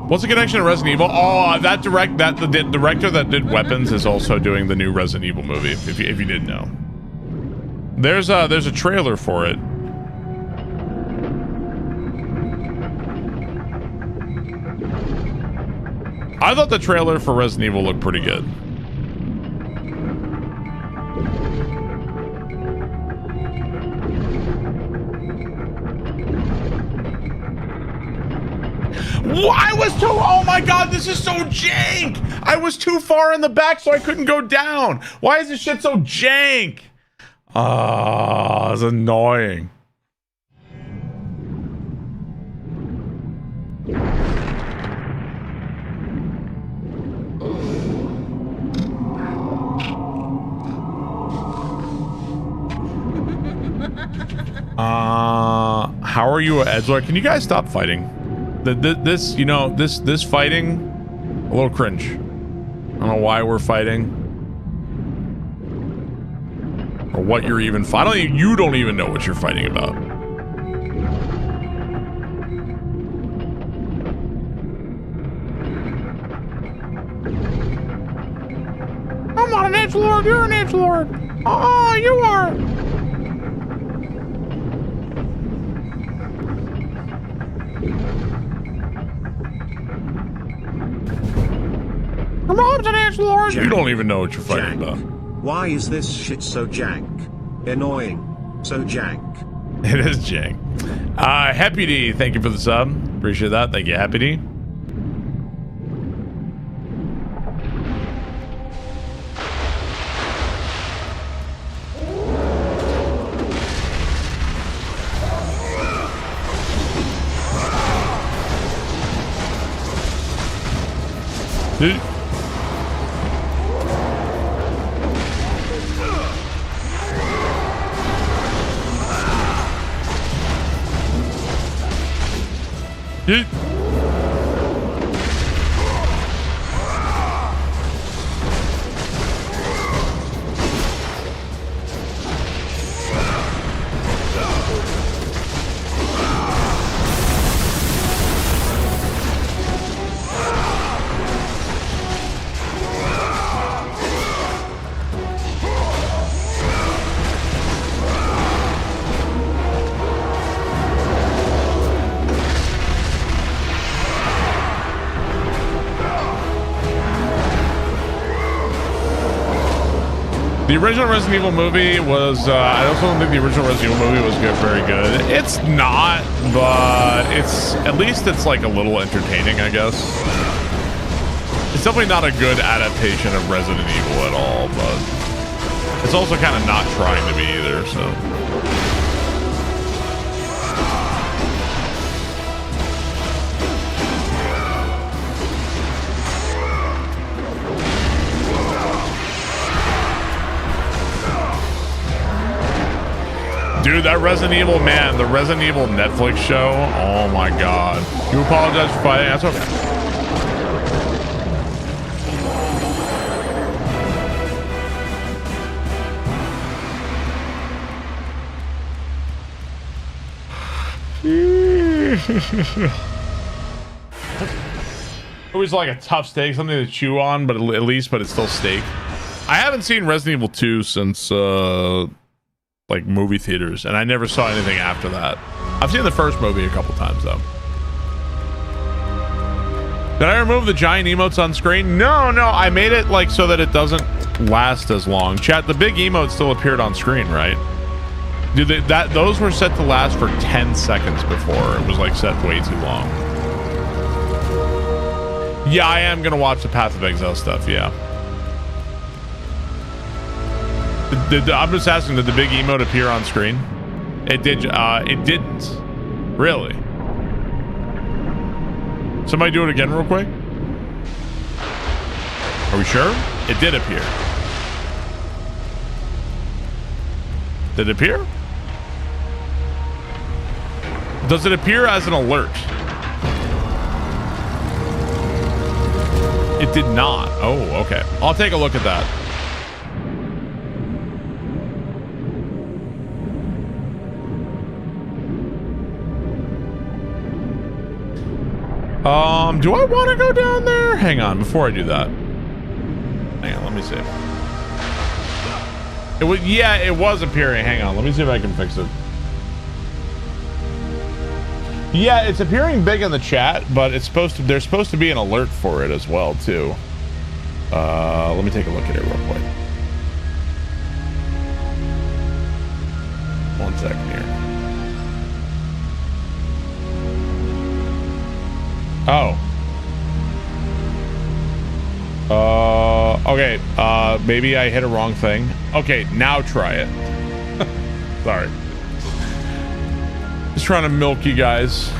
What's the connection to Resident Evil? Oh, the director that did Weapons is also doing the new Resident Evil movie. If you didn't know. There's a trailer for it. I thought the trailer for Resident Evil looked pretty good. I was too, oh my God, this is so jank. I was too far in the back so I couldn't go down. Why is this shit so jank? Ah, it's annoying. How are you, Edgelord? Can you guys stop fighting? This fighting, a little cringe. I don't know why we're fighting. Or what you're even fighting. You don't even know what you're fighting about. I'm not an edgelord, you're an edgelord. Oh, you are. Your mom's an edgelord. You don't even know what you're fighting about. Why is this shit so jank? Annoying. So jank. It is jank. Happy D, thank you for the sub. Appreciate that. Thank you, Happy D. Dude. Yeet. The original Resident Evil movie was, I also don't think the original Resident Evil movie was good, very good. It's not, but at least it's like a little entertaining, I guess. It's definitely not a good adaptation of Resident Evil at all, but it's also kind of not trying to be either, so. Dude, that Resident Evil, man, the Resident Evil Netflix show, oh my god. You apologize for fighting? That's okay. Always like a tough steak, something to chew on, but at least it's still steak. I haven't seen Resident Evil 2 since, like movie theaters, and I never saw anything after that. I've seen the first movie a couple times though. Did I remove the giant emotes on screen? No, I made it like so that it doesn't last as long. Chat, the big emote still appeared on screen, right? Dude, those were set to last for 10 seconds before. It was like set way too long. Yeah, I am gonna watch the Path of Exile stuff, yeah. I'm just asking, did the big emote appear on screen? It did. It didn't. Really? Somebody do it again real quick. Are we sure? It did appear. Did it appear? Does it appear as an alert? It did not. Oh, okay. I'll take a look at that. Do I want to go down there? Hang on, before I do that. Hang on, let me see. It was, yeah, it was appearing. Hang on, let me see if I can fix it. Yeah, it's appearing big in the chat, but it's supposed to. There's supposed to be an alert for it as well, too. Let me take a look at it real quick. 1 second here. Oh. Okay. Maybe I hit a wrong thing. Okay, now try it. Sorry. Just trying to milk you guys.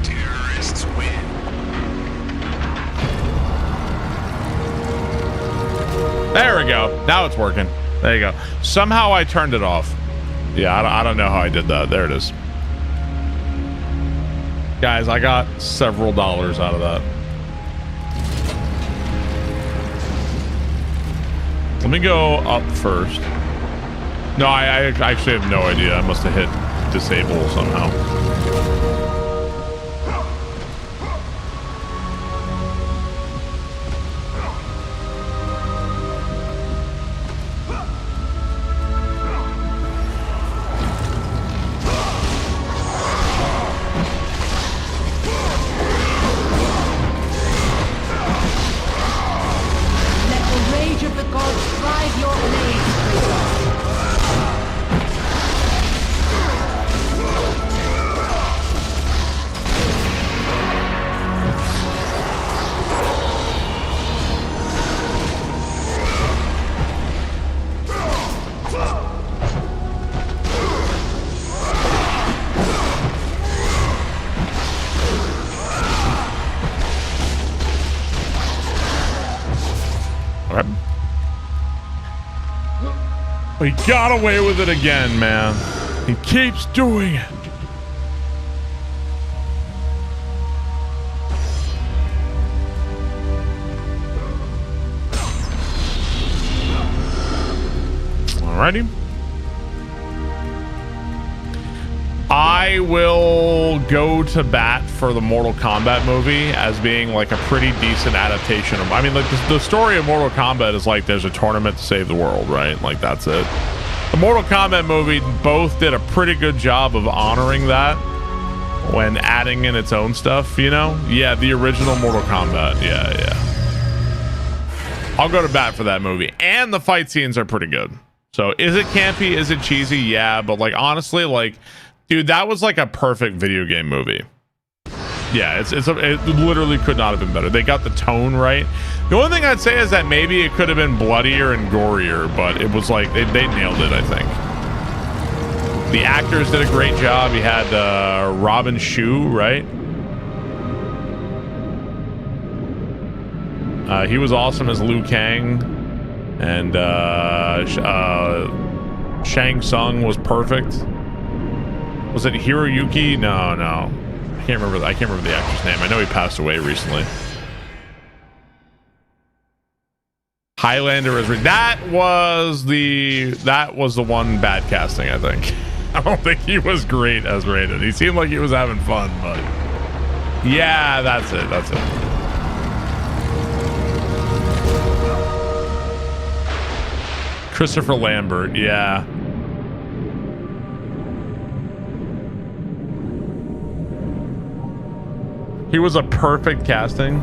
Terrorists win. There we go. Now it's working. There you go. Somehow I turned it off. Yeah, I don't know how I did that. There it is. Guys, I got several dollars out of that. Let me go up first. No, I actually have no idea. I must have hit disable somehow. He got away with it again, man. He keeps doing it. Alrighty. I will go to bat for the Mortal Kombat movie as being like a pretty decent adaptation of, I mean, like the story of Mortal Kombat is like there's a tournament to save the world, right? Like that's it. The Mortal Kombat movie both did a pretty good job of honoring that when adding in its own stuff, you know? Yeah, the original Mortal Kombat. Yeah. I'll go to bat for that movie. And the fight scenes are pretty good. So is it campy? Is it cheesy? Yeah, but like honestly, like, dude, that was like a perfect video game movie. Yeah, it literally could not have been better. They got the tone right. The only thing I'd say is that maybe it could have been bloodier and gorier, but it was like they nailed it, I think. The actors did a great job. You had Robin Shou, right? He was awesome as Liu Kang, and Shang Tsung was perfect. Was it Hiroyuki? No. I can't remember the actor's name. I know he passed away recently. Highlander is that was the one bad casting, I think. I don't think he was great as Raiden. He seemed like he was having fun, but yeah, that's it. Christopher Lambert, yeah. He was a perfect casting.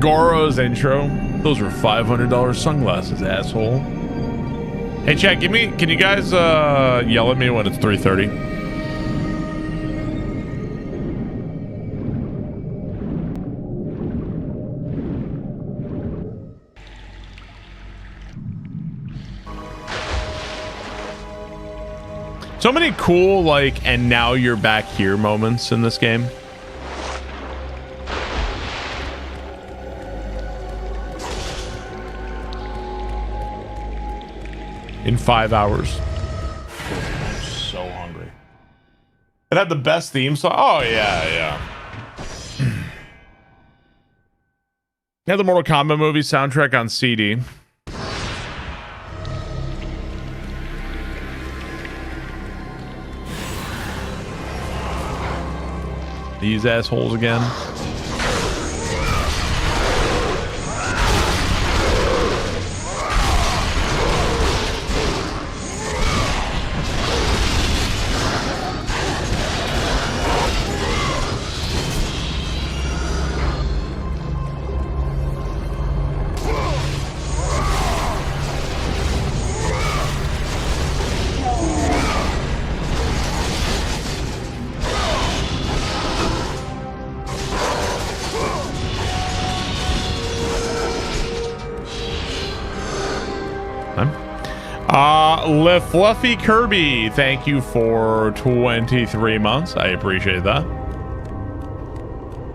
Goro's intro. Those were $500 sunglasses, asshole. Hey, chat, can you guys yell at me when it's 3:30? So many cool, like, and now you're back here moments in this game. In 5 hours. I'm so hungry. It had the best theme song. Oh, yeah. It had the Mortal Kombat movie soundtrack on CD. These assholes again. Le Fluffy Kirby, thank you for 23 months. I appreciate that.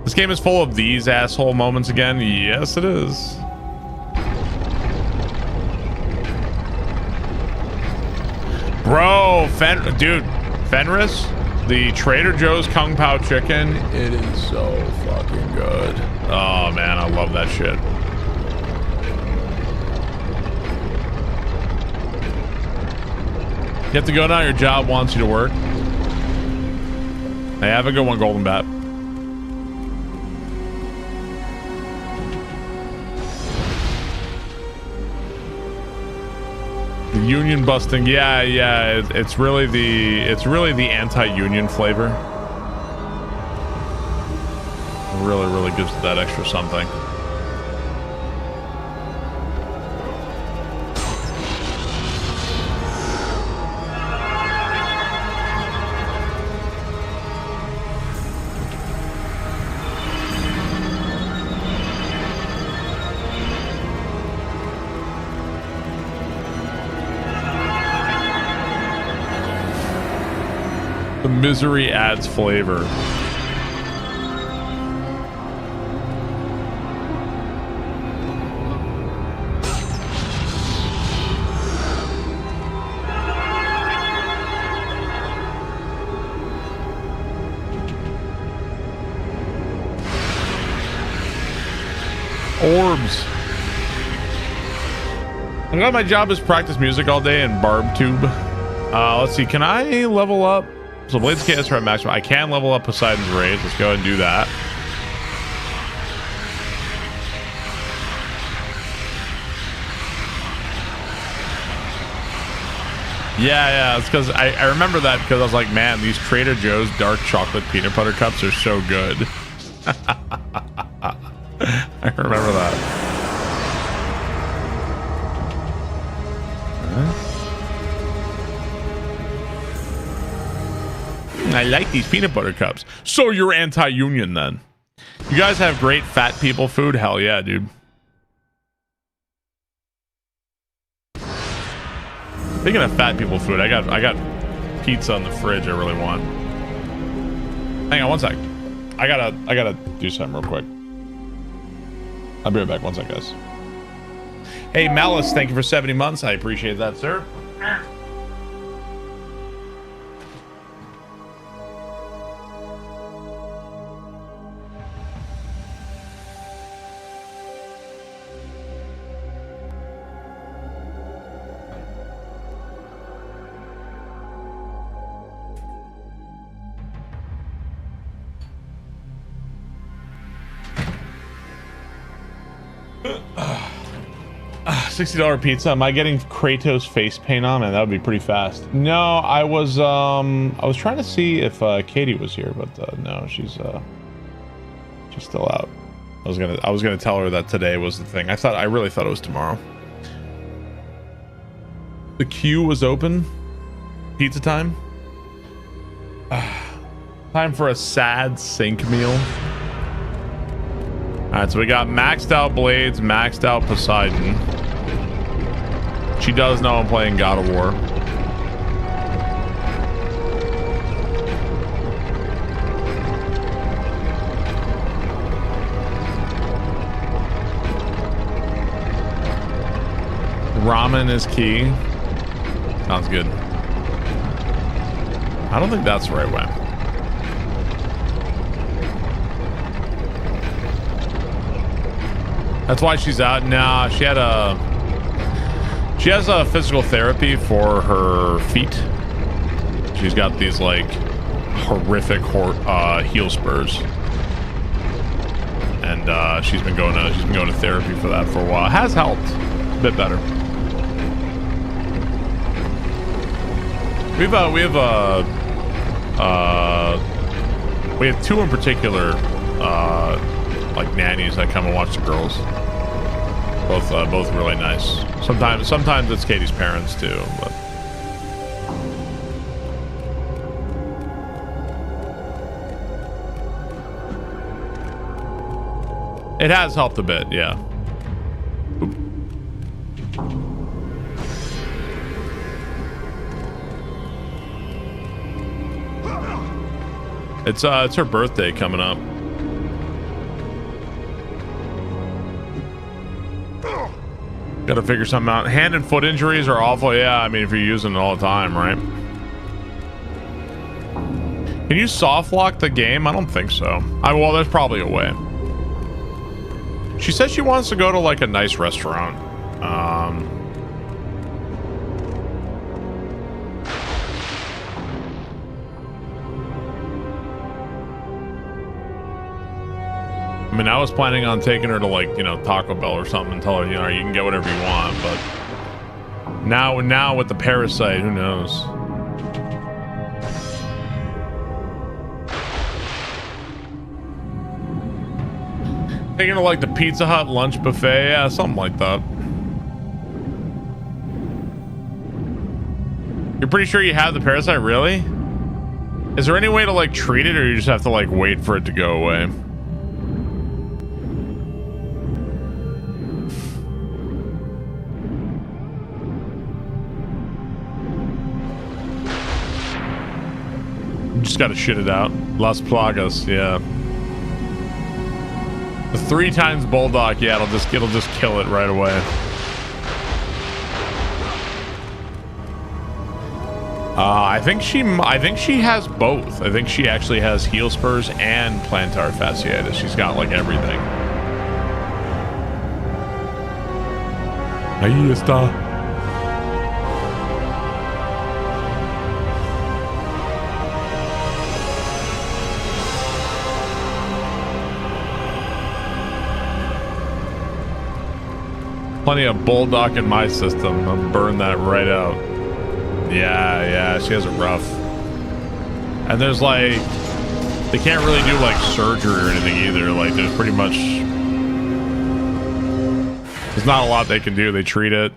This game is full of these asshole moments again. Yes, it is. Bro, Fenris, the Trader Joe's Kung Pao chicken, it is so fucking good. Oh man, I love that shit. You have to go now. Your job wants you to work. Hey, have a good one, Golden Bat. The union busting, yeah. It's really the anti-union flavor. It really gives it that extra something. The misery adds flavor. Orbs. I'm glad my job is practice music all day and barb tube. Let's see, can I level up? So Blades Chaos are at maximum. I can level up Poseidon's Rage. Let's go ahead and do that. Yeah, it's because I remember that because I was like, man, these Trader Joe's dark chocolate peanut butter cups are so good. I remember that. I like these peanut butter cups. So you're anti-union then? You guys have great fat people food? Hell yeah, dude. Speaking of fat people food, I got pizza in the fridge I really want. Hang on one sec. I gotta do something real quick. I'll be right back. One sec, guys. Hey Malice, thank you for 70 months. I appreciate that, sir. $60 pizza. Am I getting Kratos face paint on? And that would be pretty fast. No, I was trying to see if Katie was here, but no, she's still out. I was gonna tell her that today was the thing. I really thought it was tomorrow. The queue was open. Pizza time. Time for a sad sink meal. All right, so we got maxed out Blades, maxed out Poseidon. She does know I'm playing God of War. Ramen is key. Sounds good. I don't think that's the right way. That's why she's out. Nah, she has a physical therapy for her feet. She's got these like horrific heel spurs, and she's been going to therapy for that for a while. It has helped a bit better. We have two in particular, like nannies that come and watch the girls. Both really nice. Sometimes it's Katie's parents too, but it has helped a bit, yeah. Oop. It's her birthday coming up. Gotta figure something out. Hand and foot injuries are awful. Yeah, I mean, if you're using it all the time, right? Can you soft lock the game? I don't think so. Well, there's probably a way. She says she wants to go to like a nice restaurant. I mean, I was planning on taking her to like, Taco Bell or something and tell her, you can get whatever you want, but now with the parasite, who knows? Taking her to like the Pizza Hut lunch buffet, yeah, something like that. You're pretty sure you have the parasite, really? Is there any way to like treat it, or you just have to like wait for it to go away? Just gotta shit it out. Las Plagas, yeah. The 3 times Bulldog, yeah, it'll just kill it right away. I think she has both. I think she actually has heel spurs and plantar fasciitis. She's got like everything. Ahí está. Plenty of Bulldog in my system. I'll burn that right out. Yeah, she has it rough. And there's like, they can't really do like surgery or anything either. Like there's pretty much, there's not a lot they can do. They treat it.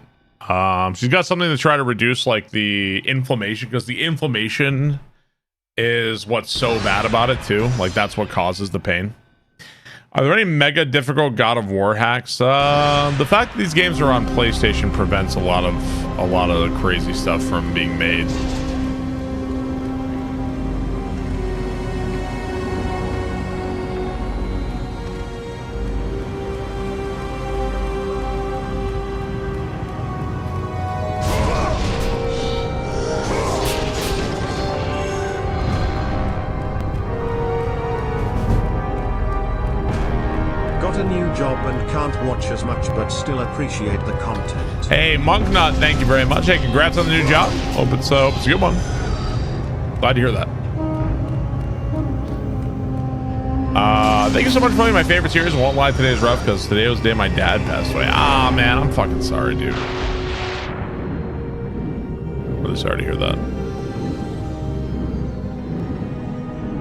She's got something to try to reduce like the inflammation, because the inflammation is what's so bad about it too. Like that's what causes the pain. Are there any mega difficult God of War hacks? The fact that these games are on PlayStation prevents a lot of crazy stuff from being made. Watch as much, but still appreciate the content. Hey, Monknut, thank you very much. Hey, congrats on the new job. Hope it's a good one. Glad to hear that. Thank you so much for playing my favorite series. I won't lie, today's rough because today was the day my dad passed away. Ah, man, I'm fucking sorry, dude. Really sorry to hear that.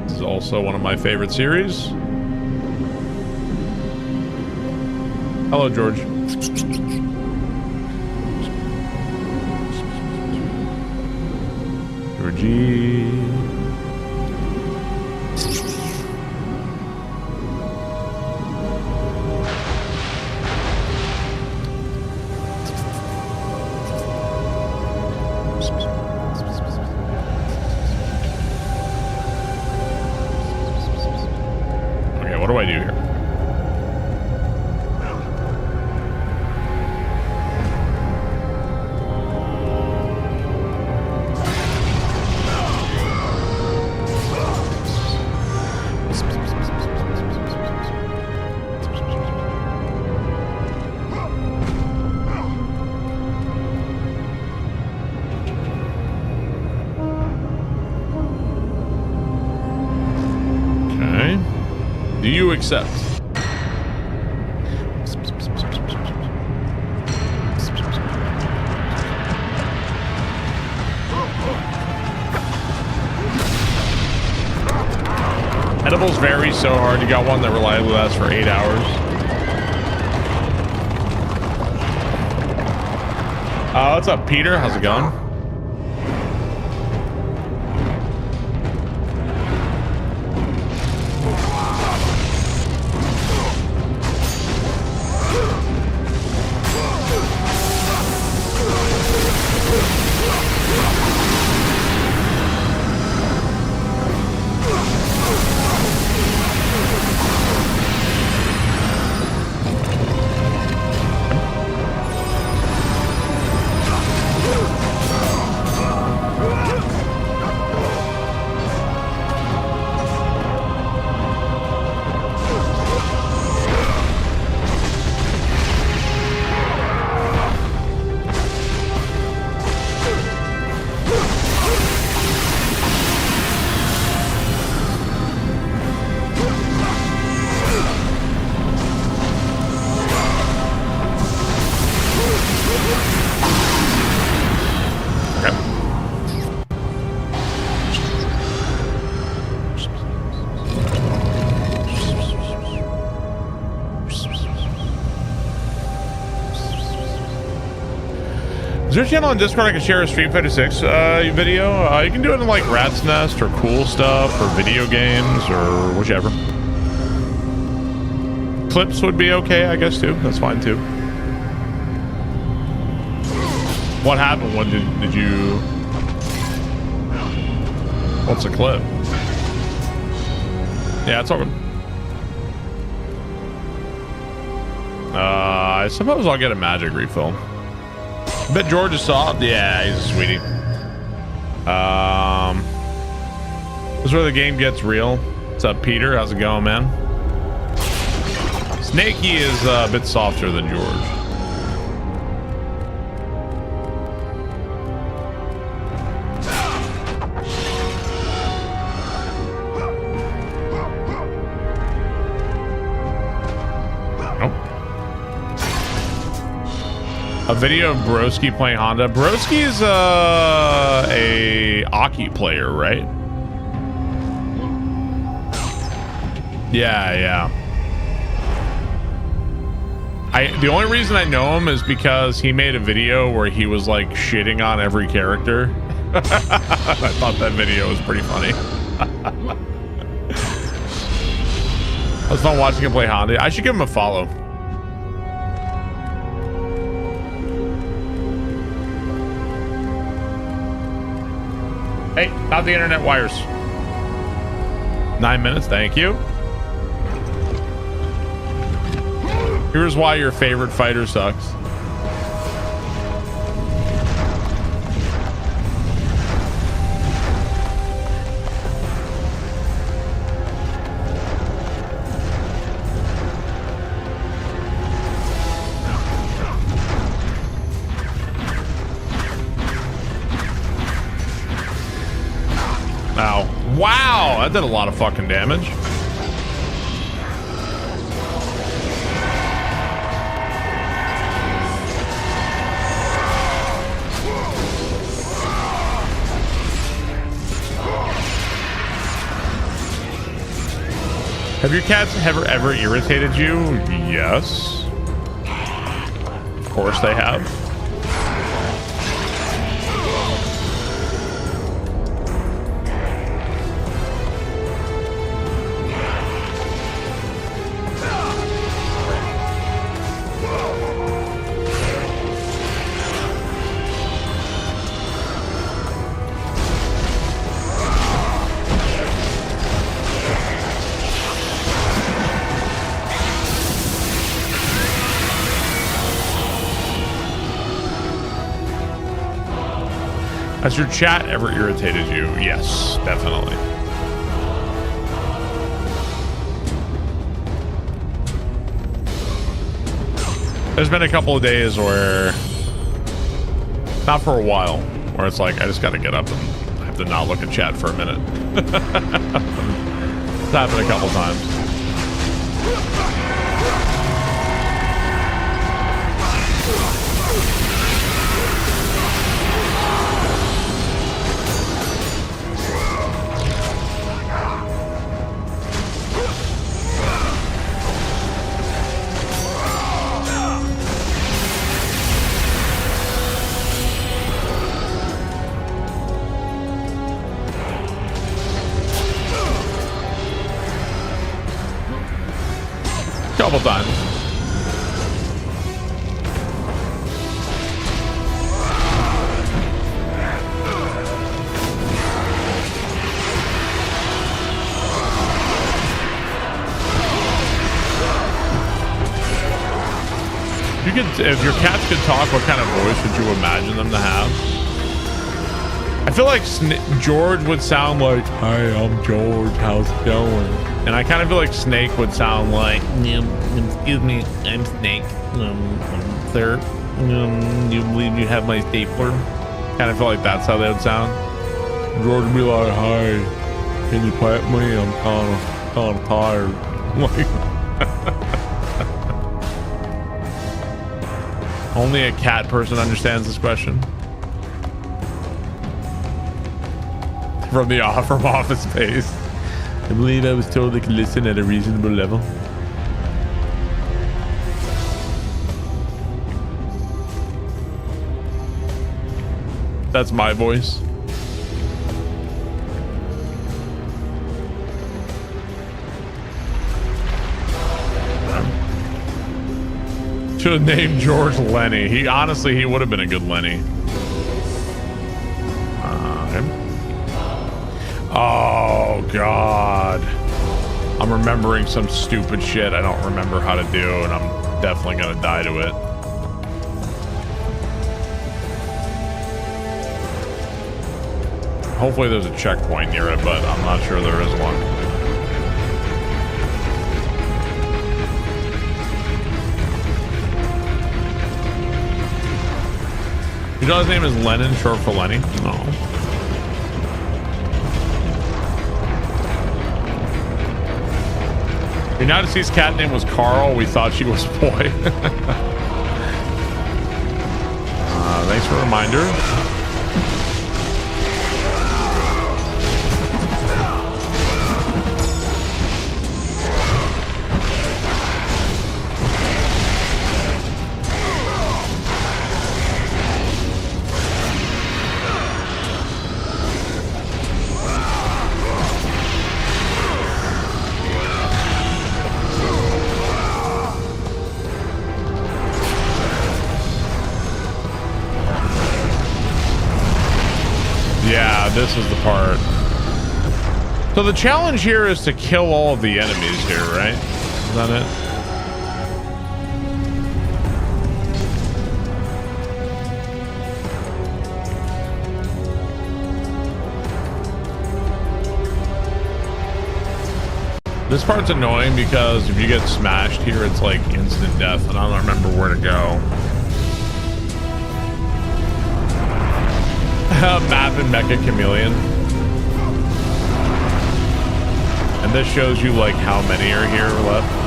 This is also one of my favorite series. Hello, George. Georgie. Okay, what do I do here? Do you accept? Edibles vary so hard. You got one that reliably lasts for 8 hours. What's up, Peter? How's it going? Is there a channel on Discord I can share a Street Fighter 6 video? You can do it in like Rat's Nest or Cool Stuff or video games or whichever. Clips would be okay, I guess, too. That's fine, too. What happened? When did you... What's a clip? Yeah, it's all good. I suppose I'll get a magic refill. Bet George is soft. Yeah, he's a sweetie. This is where the game gets real. What's up, Peter? How's it going, man? Snakey is a bit softer than George. A video of Broski playing Honda. Broski is hockey player, right? Yeah. The only reason I know him is because he made a video where he was like shitting on every character. I thought that video was pretty funny. I was fun watching him play Honda. I should give him a follow. Hey, not the internet wires. 9 minutes, thank you. Here's why your favorite fighter sucks. Ow. Wow, that did a lot of fucking damage. Have your cats ever irritated you? Yes. Of course they have. Has your chat ever irritated you? Yes, definitely. There's been a couple of days where, not for a while, where it's like, I just gotta get up and I have to not look at chat for a minute. It's happened a couple times. Couple times. If your cats could talk, what kind of voice would you imagine them to have? I feel like George would sound like, "Hi, I'm George. How's it going?" And I kind of feel like Snake would sound like, "Excuse me, I'm Snake. Sir, you believe you have my stapler?" Kind of feel like that's how they would sound. George would be like, "Hi, can you pet me? I'm kind of tired." Only a cat person understands this question. From Office Space. I believe I was told I could listen at a reasonable level. That's my voice. Should have named George Lenny. He would have been a good Lenny. Oh God, I'm remembering some stupid shit I don't remember how to do, and I'm definitely gonna die to it. Hopefully there's a checkpoint near it, but I'm not sure there is one. You know his name is Lennon, short for Lenny? No. United States cat name was Carl. We thought she was boy. Thanks for a reminder. Yeah, this is the part. So the challenge here is to kill all of the enemies here, right? Is that it? This part's annoying because if you get smashed here, it's like instant death, and I don't remember where to go. Map and Mecha Chameleon. And this shows you like how many are here left.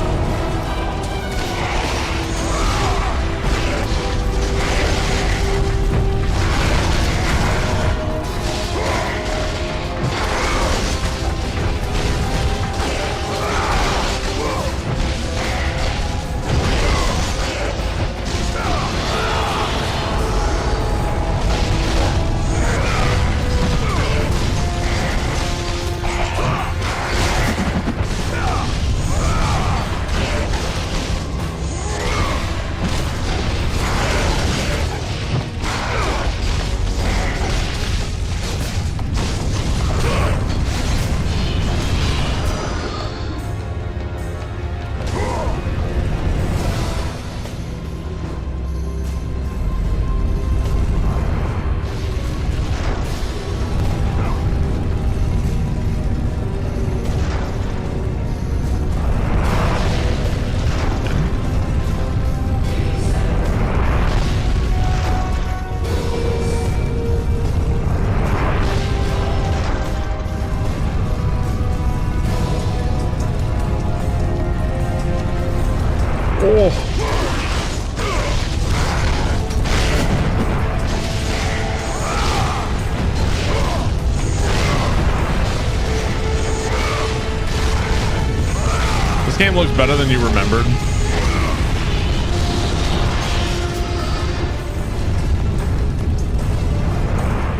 Game looks better than you remembered.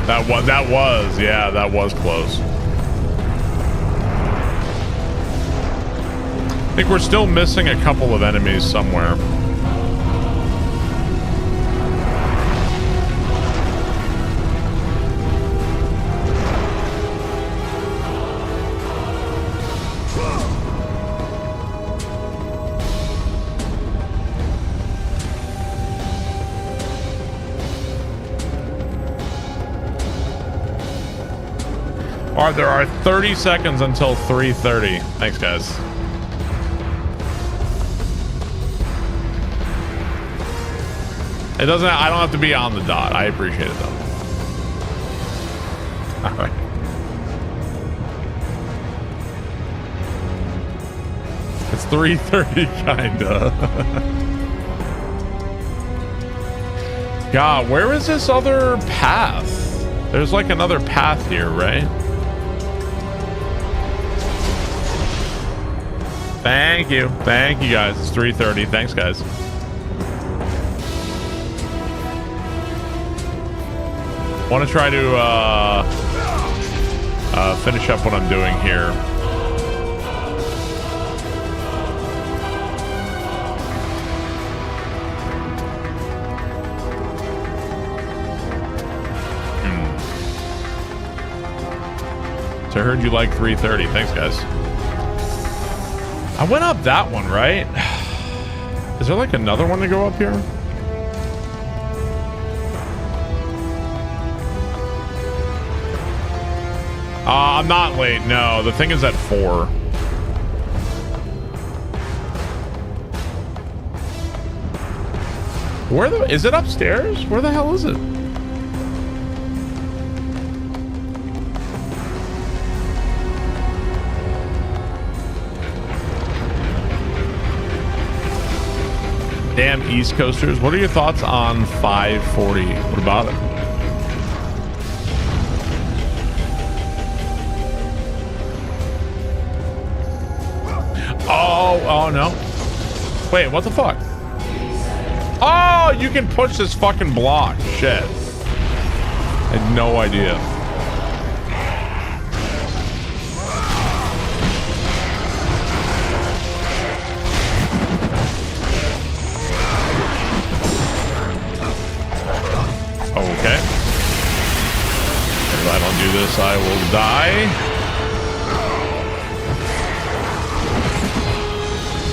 That was close. I think we're still missing a couple of enemies somewhere. Alright, there are 30 seconds until 3:30. Thanks, guys. It doesn't, I don't have to be on the dot. I appreciate it though. Alright. It's 3:30 kinda. God, where is this other path? There's like another path here, right? Thank you guys. It's 3:30. Thanks, guys. Want to try to finish up what I'm doing here. So I heard you like 3:30. Thanks, guys. I went up that one, right? Is there like another one to go up here? I'm not late. No, the thing is at 4. Is it upstairs? Where the hell is it? Damn East Coasters. What are your thoughts on 540? What about it? Oh no. Wait, what the fuck? Oh, you can push this fucking block. Shit. I had no idea. Okay. Maybe I don't do this. guess I will die.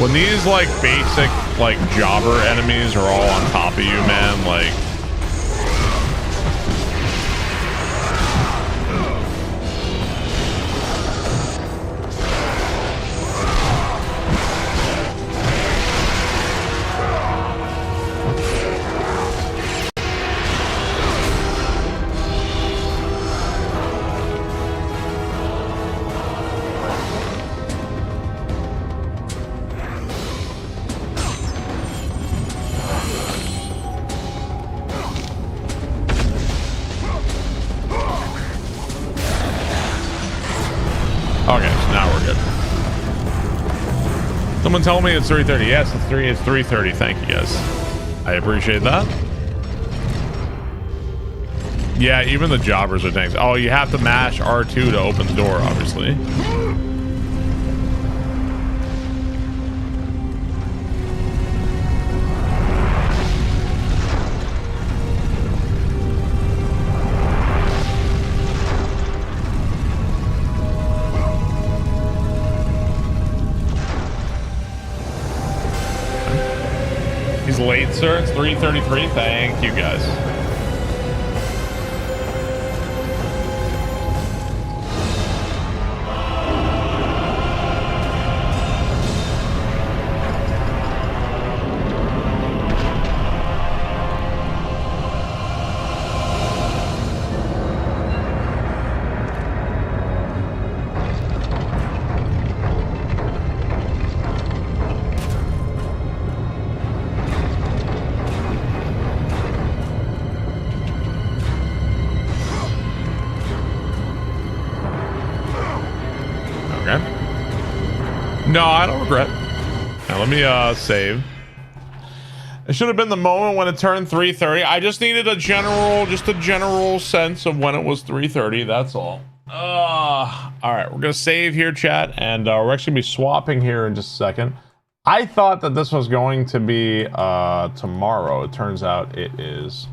When these like basic like jobber enemies are all on top of you, man, like okay, so now we're good. Someone tell me it's 3:30. Yes, it's 3:30. Thank you guys. I appreciate that. Yeah, even the jobbers are tanks. Oh, you have to mash R2 to open the door, obviously. He's late, sir. It's 3:33. Thank you, guys. No, I don't regret. Now let me save. It should have been the moment when it turned 3:30. I just needed a general sense of when it was 3:30. That's all. All right, we're gonna save here, chat, and we're actually gonna be swapping here in just a second. I thought that this was going to be tomorrow. It turns out it is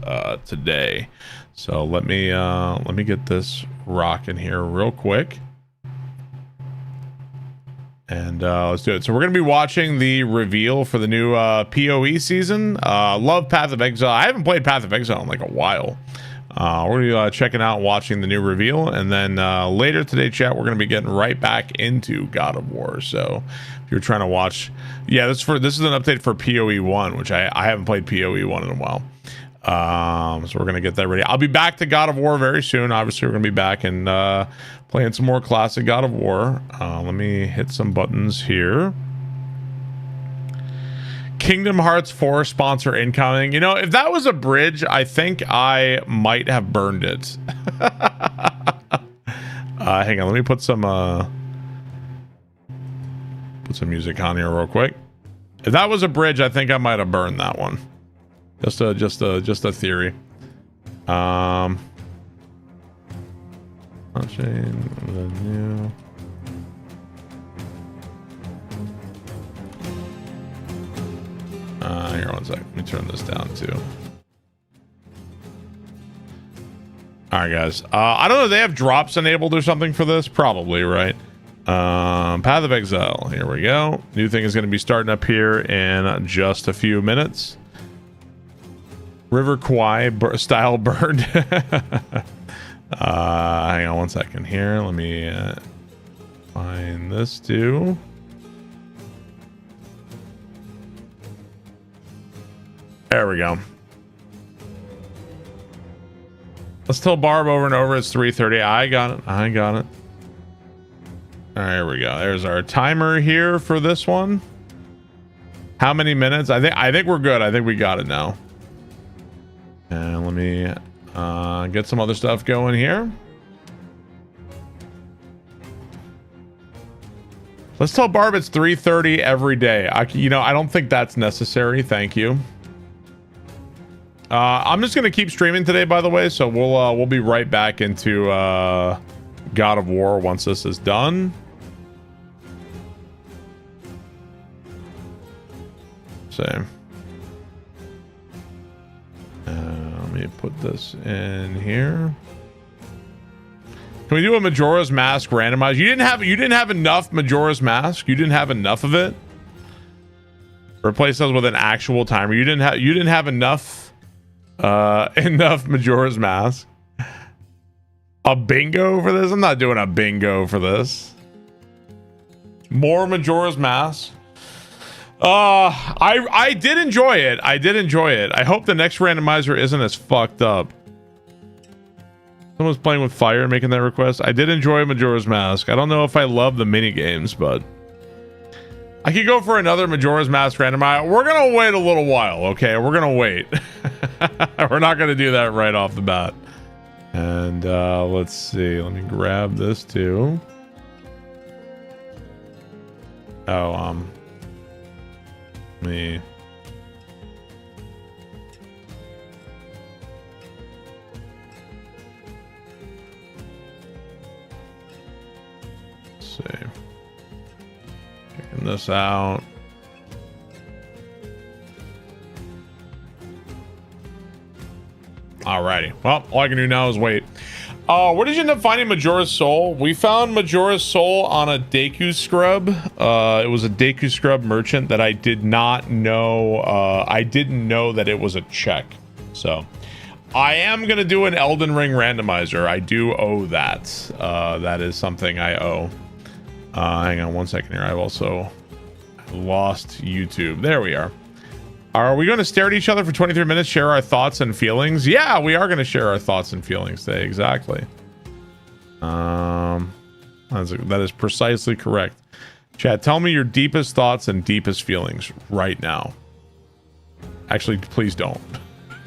today. So let me get this rocking here real quick. And let's do it. So we're going to be watching the reveal for the new PoE season. Love Path of Exile. I haven't played Path of Exile in like a while. We're going to be checking out and watching the new reveal. And then later today, chat, we're going to be getting right back into God of War. So if you're trying to watch... Yeah, this is an update for PoE 1, which I haven't played PoE 1 in a while. So we're going to get that ready. I'll be back to God of War very soon. Obviously, we're going to be back and playing some more classic God of War. Let me hit some buttons here. Kingdom Hearts 4 sponsor incoming. You know, if that was a bridge, I think I might have burned it. Hang on, let me put some music on here real quick. If that was a bridge, I think I might have burned that one. Just a theory. Launching the new. Here, one sec. Let me turn this down too. All right, guys. I don't know if they have drops enabled or something for this. Probably, right? Path of Exile. Here we go. New thing is going to be starting up here in just a few minutes. River Kwai style bird. Hang on one second here. Let me find this too. There we go. Let's tell Barb over and over it's 3:30. I got it. All right, here we go. There's our timer here for this one. How many minutes? I think we're good. I think we got it now. And let me get some other stuff going here. Let's tell Barb it's 3:30 every day. I don't think that's necessary. Thank you. I'm just gonna keep streaming today, by the way. So we'll be right back into God of War once this is done. Same. Let me put this in here. Can we do a Majora's Mask randomizer? You didn't have enough Majora's Mask. You didn't have enough of it. Replace those with an actual timer. You didn't have enough enough Majora's Mask. A bingo for this? I'm not doing a bingo for this. More Majora's Mask. I did enjoy it. I did enjoy it. I hope the next randomizer isn't as fucked up. Someone's playing with fire and making that request. I did enjoy Majora's Mask. I don't know if I love the mini games, but I could go for another Majora's Mask randomizer. We're gonna wait a little while, okay? We're gonna wait. We're not gonna do that right off the bat. And let's see. Let me grab this too. Oh, me. Let's see. Checking this out. Alrighty. Well, all I can do now is wait. Where did you end up finding Majora's Soul? We found Majora's Soul on a Deku Scrub. It was a Deku Scrub merchant that I did not know. I didn't know that it was a check. So I am going to do an Elden Ring randomizer. I do owe that. That is something I owe. Hang on one second here. I've also lost YouTube. There we are. Are we going to stare at each other for 23 minutes, share our thoughts and feelings? Yeah, we are going to share our thoughts and feelings today. Exactly. That is precisely correct. Chat, tell me your deepest thoughts and deepest feelings right now. Actually, please don't.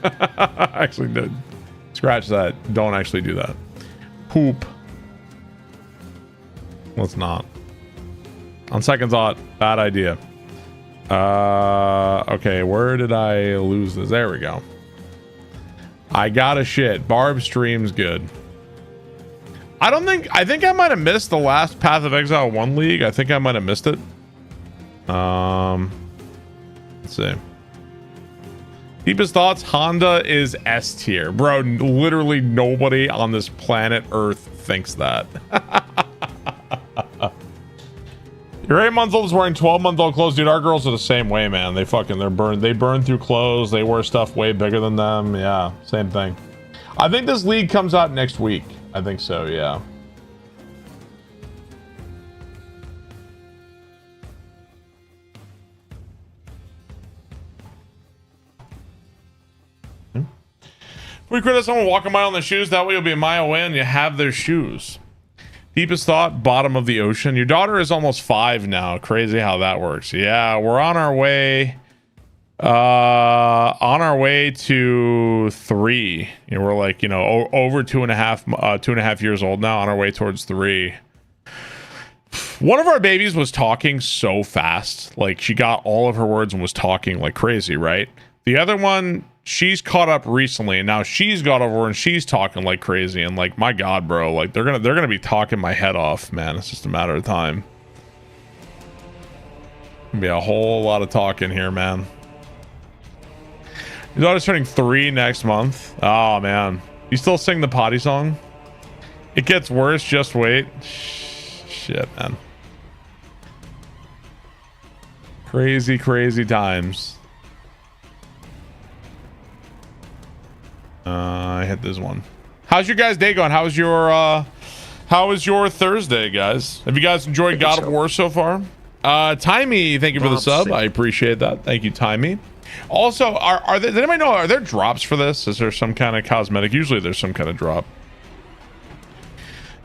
Actually, no. Scratch that. Don't actually do that. Poop. Let's not. On second thought, bad idea. Okay, where did I lose this? There we go. I got a shit. Barb streams good. I think I might have missed the last Path of Exile 1 League. I think I might have missed it. Let's see. Deepest thoughts, Honda is S tier. Bro, literally nobody on this planet Earth thinks that. Your 8-month-old is wearing 12-month-old clothes. Dude, our girls are the same way, man. They burn through clothes. They wear stuff way bigger than them. Yeah, same thing. I think this league comes out next week. I think so, yeah. We criticize someone walk a mile in their shoes. That way you'll be a mile away and you have their shoes. Deepest thought, bottom of the ocean. Your daughter is almost 5 now. Crazy how that works. Yeah, we're on our way. On our way to 3. You know, we're like, you know, over 2.5 years old now. On our way towards 3. One of our babies was talking so fast. Like, she got all of her words and was talking like crazy, right? The other one, she's caught up recently, and now she's got over and she's talking like crazy. And like, my God, bro, like they're gonna be talking my head off, man. It's just a matter of time. Gonna be a whole lot of talking here, man. Your daughter's turning 3 next month. Oh man, you still sing the potty song? It gets worse. Just wait. Shit, man. Crazy, crazy times. I hit this one. How's your guys' day going? How was your Thursday, guys? Have you guys enjoyed God of War so far? Timey, thank you for the sub. I appreciate that. Thank you, Timey. Also, does anybody know, are there drops for this? Is there some kind of cosmetic? Usually there's some kind of drop.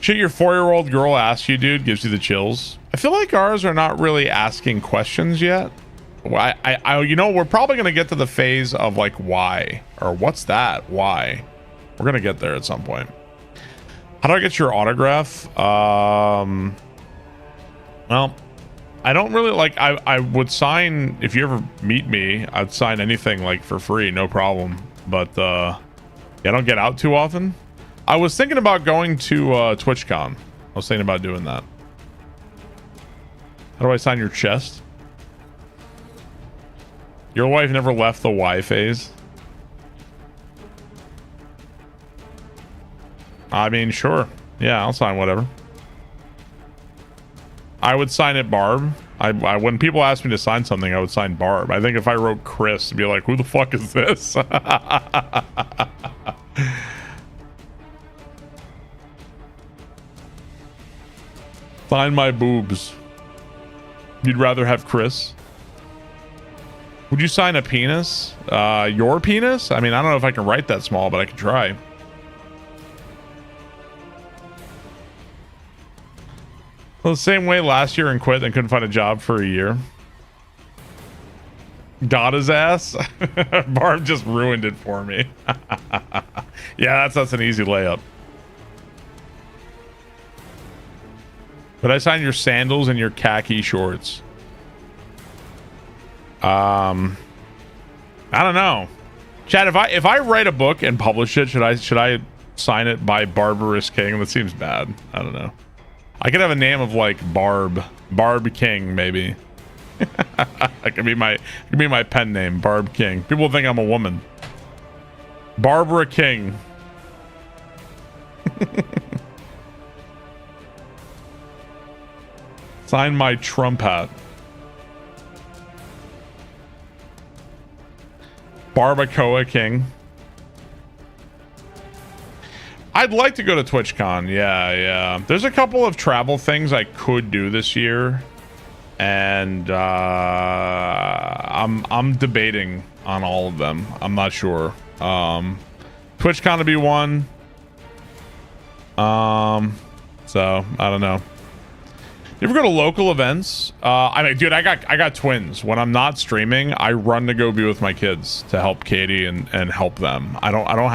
Shit your 4-year-old girl asks you, dude, gives you the chills. I feel like ours are not really asking questions yet. You know, we're probably going to get to the phase of like, why? Or what's that? Why? We're going to get there at some point. How do I get your autograph? Well, I don't really like, I would sign, if you ever meet me, I'd sign anything like for free, no problem. But, yeah, I don't get out too often. I was thinking about going to TwitchCon. I was thinking about doing that. How do I sign your chest? Your wife never left the Y phase? I mean, sure. Yeah, I'll sign whatever. I would sign it Barb. I when people ask me to sign something, I would sign Barb. I think if I wrote Chris, it'd be like, who the fuck is this? Sign my boobs. You'd rather have Chris? Would you sign a penis? Your penis? I mean, I don't know if I can write that small, but I could try. Well, the same way last year and quit and couldn't find a job for a year. Got his ass. Barb just ruined it for me. Yeah, that's an easy layup. But I signed your sandals and your khaki shorts. I don't know. Chad, if I write a book and publish it, should I sign it by Barbarous King? That seems bad. I don't know. I could have a name of like Barb King, maybe. It could be my pen name, Barb King. People think I'm a woman. Barbara King. Sign my Trump hat. Barbacoa King. I'd like to go to TwitchCon. Yeah. There's a couple of travel things I could do this year, and I'm debating on all of them. I'm not sure. TwitchCon to be one. So I don't know. You ever go to local events? I mean, dude, I got twins. When I'm not streaming, I run to go be with my kids to help Katie and help them. I don't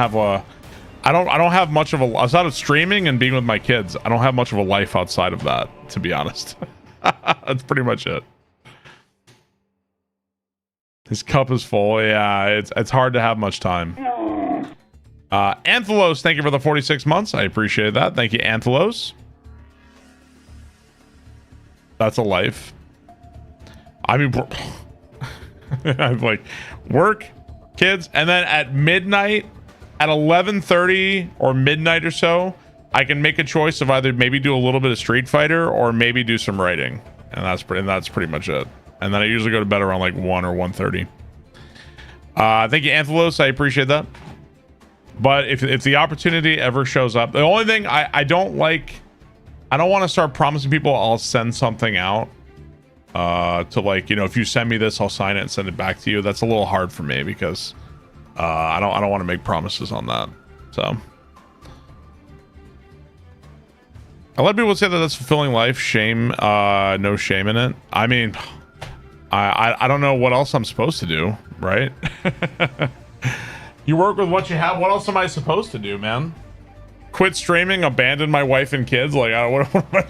have much of a, outside of streaming and being with my kids, I don't have much of a life outside of that, to be honest. That's pretty much it. His cup is full. Yeah, it's hard to have much time. Anthelos, thank you for the 46 months. I appreciate that. Thank you, Anthelos. That's a life. I mean, I'm like work, kids, and then at midnight, at 11:30 or midnight or so, I can make a choice of either maybe do a little bit of Street Fighter or maybe do some writing, and that's pretty much it. And then I usually go to bed around like 1 or 1:30. Thank you, Anthelos. I appreciate that. But if the opportunity ever shows up, the only thing I don't like. I don't want to start promising people I'll send something out to, like, you know, if you send me this, I'll sign it and send it back to you. That's a little hard for me because I don't want to make promises on that. So a lot of people say that that's fulfilling life. Shame, no shame in it. I mean, I don't know what else I'm supposed to do, right? You work with what you have. What else am I supposed to do, man? Quit streaming, abandon my wife and kids? Like,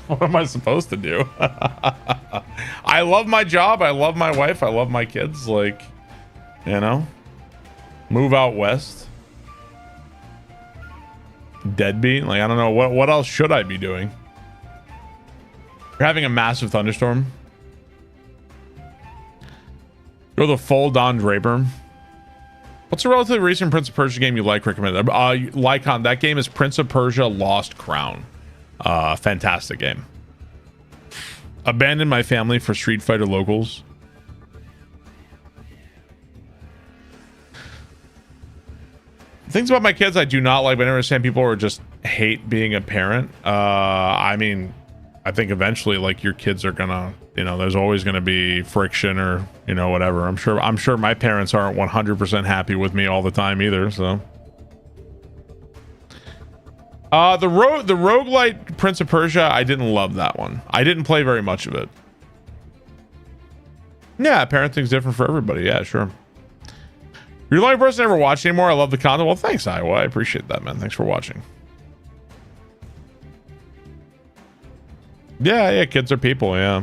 what am I supposed to do? I love my job. I love my wife. I love my kids. Like, you know, move out west. Deadbeat. Like, I don't know. What else should I be doing? You're having a massive thunderstorm. Go the full Don Draper. What's a relatively recent Prince of Persia game you like recommended? Lycon, that game is Prince of Persia Lost Crown. Fantastic game. Abandoned my family for Street Fighter locals. Things about my kids I do not like, but I understand people who just hate being a parent. I mean, I think eventually, like, your kids are gonna, you know, there's always gonna be friction or, you know, whatever. I'm sure my parents aren't 100% happy with me all the time either. So, the roguelite Prince of Persia, I didn't love that one. I didn't play very much of it. Yeah, parenting's different for everybody. Yeah, sure. You're the only person I ever watched anymore. I love the content. Well, thanks, Iowa. I appreciate that, man. Thanks for watching. Yeah, kids are people, yeah.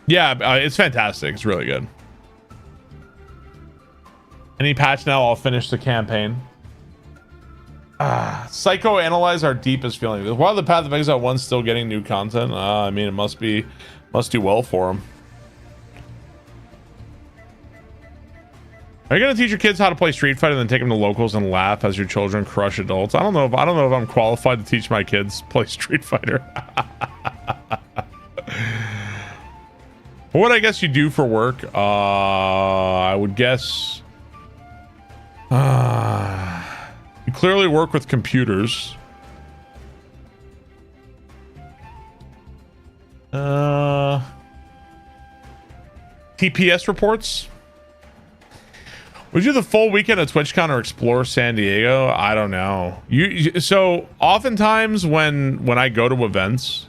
Yeah, it's fantastic. It's really good. Any patch now, I'll finish the campaign. Psychoanalyze our deepest feelings. While the Path of Exile 1's still getting new content, I mean, it must do well for him. Are you gonna teach your kids how to play Street Fighter and then take them to locals and laugh as your children crush adults? I don't know if I'm qualified to teach my kids play Street Fighter. What I guess you do for work? I would guess you clearly work with computers. TPS reports. Would you do the full weekend at TwitchCon or explore San Diego? I don't know. So oftentimes when I go to events,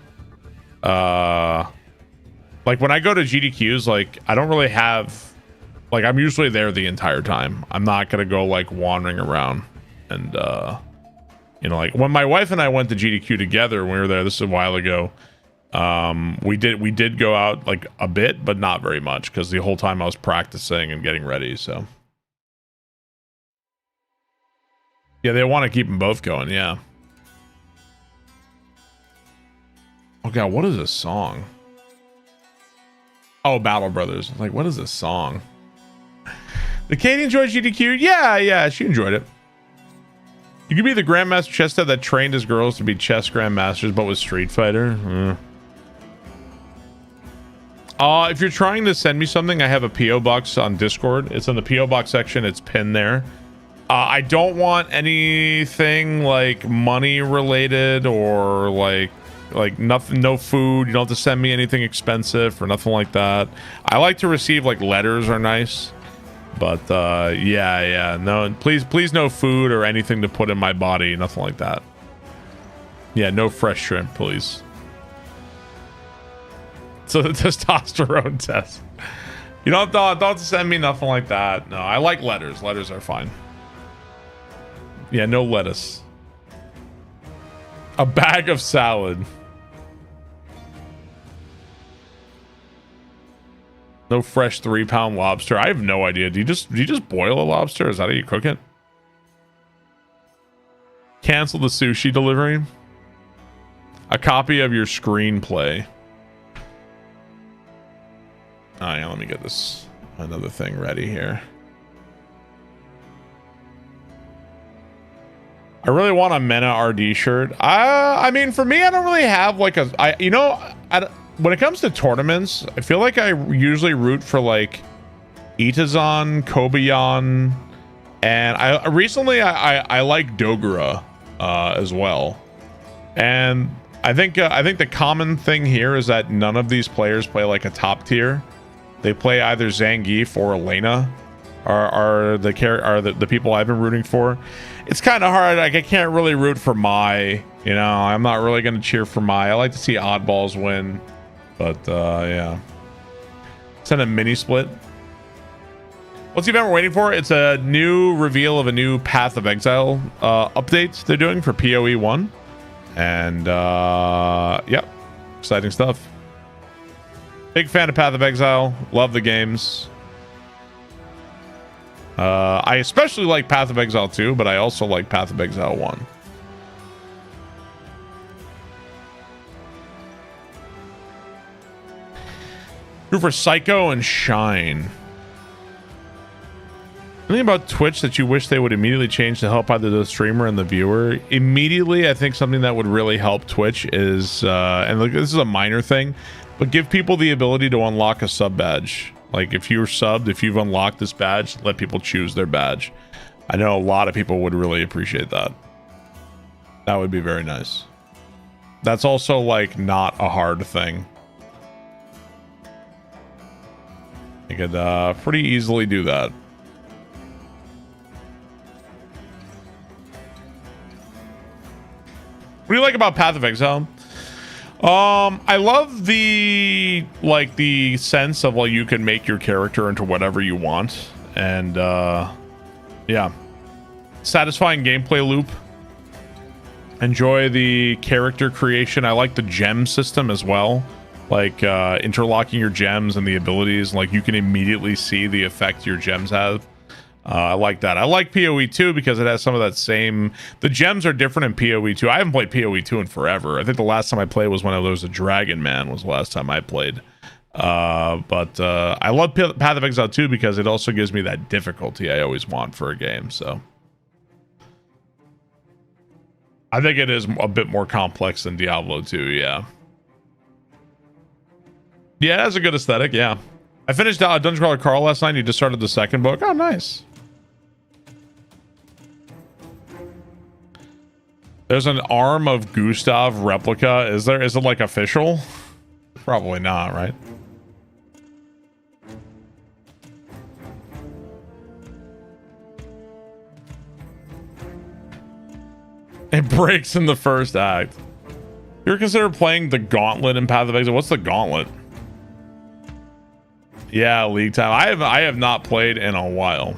like when I go to GDQs, like I don't really have, like I'm usually there the entire time. I'm not gonna go like wandering around and you know, like when my wife and I went to GDQ together when we were there, this is a while ago. We did go out like a bit, but not very much because the whole time I was practicing and getting ready. So yeah, they want to keep them both going. Yeah. Oh god, what is this song? Oh, Battle Brothers. Like, what is this song? Did Katie enjoy GDQ? Yeah, she enjoyed it. You could be the Grandmaster chess dad that trained his girls to be chess grandmasters, but with Street Fighter. If you're trying to send me something, I have a P.O. box on Discord. It's in the P.O. box section. It's pinned there. I don't want anything like money related or like nothing, no food. You don't have to send me anything expensive or nothing like that. I like to receive like letters are nice, but yeah, no, please no food or anything to put in my body, nothing like that. Yeah, no fresh shrimp, please. So the testosterone test. You don't have to send me nothing like that. No, I like letters. Letters are fine. Yeah, no lettuce. A bag of salad. No fresh 3-pound lobster. I have no idea. Do you just boil a lobster? Is that how you cook it? Cancel the sushi delivery. A copy of your screenplay. Oh yeah, let me get this another thing ready here. I really want a Mena RD shirt. I mean, for me, I don't really have like when it comes to tournaments, I feel like I usually root for like Itazan, Kobayan, and I recently like Dogura as well. And I think the common thing here is that none of these players play like a top tier. They play either Zangief or Elena are the people I've been rooting for. It's kind of hard. Like I can't really root for Mai. You know, I'm not really going to cheer for Mai. I like to see oddballs win, but yeah. Send a mini split. What's the event we're waiting for? It's a new reveal of a new Path of Exile update they're doing for PoE 1, and yep, exciting stuff. Big fan of Path of Exile. Love the games. I especially like Path of Exile 2, but I also like Path of Exile 1. Root for Psycho and Shine. Anything about Twitch that you wish they would immediately change to help either the streamer and the viewer? Immediately, I think something that would really help Twitch is, and look, this is a minor thing, but give people the ability to unlock a sub badge. Like if you're subbed, if you've unlocked this badge, let people choose their badge. I know a lot of people would really appreciate that. That would be very nice. That's also like not a hard thing. You could pretty easily do that. What do you like about Path of Exile? I love the sense of like you can make your character into whatever you want, and yeah, satisfying gameplay loop. Enjoy the character creation. I like the gem system as well, like interlocking your gems and the abilities. Like you can immediately see the effect your gems have. I like that. I like PoE 2 because it has some of that same... The gems are different in PoE 2. I haven't played PoE 2 in forever. I think the last time I played was when there was a Dragon Man was the last time I played. But I love Path of Exile 2 because it also gives me that difficulty I always want for a game. So I think it is a bit more complex than Diablo 2. Yeah. Yeah, it has a good aesthetic. Yeah. I finished Dungeon Crawler Carl last night. You just started the second book. Oh, nice. There's an arm of Gustav replica. Is there? Is it like official? Probably not, right? It breaks in the first act. You ever consider playing the Gauntlet in Path of Exile? What's the Gauntlet? Yeah, League time. I have not played in a while.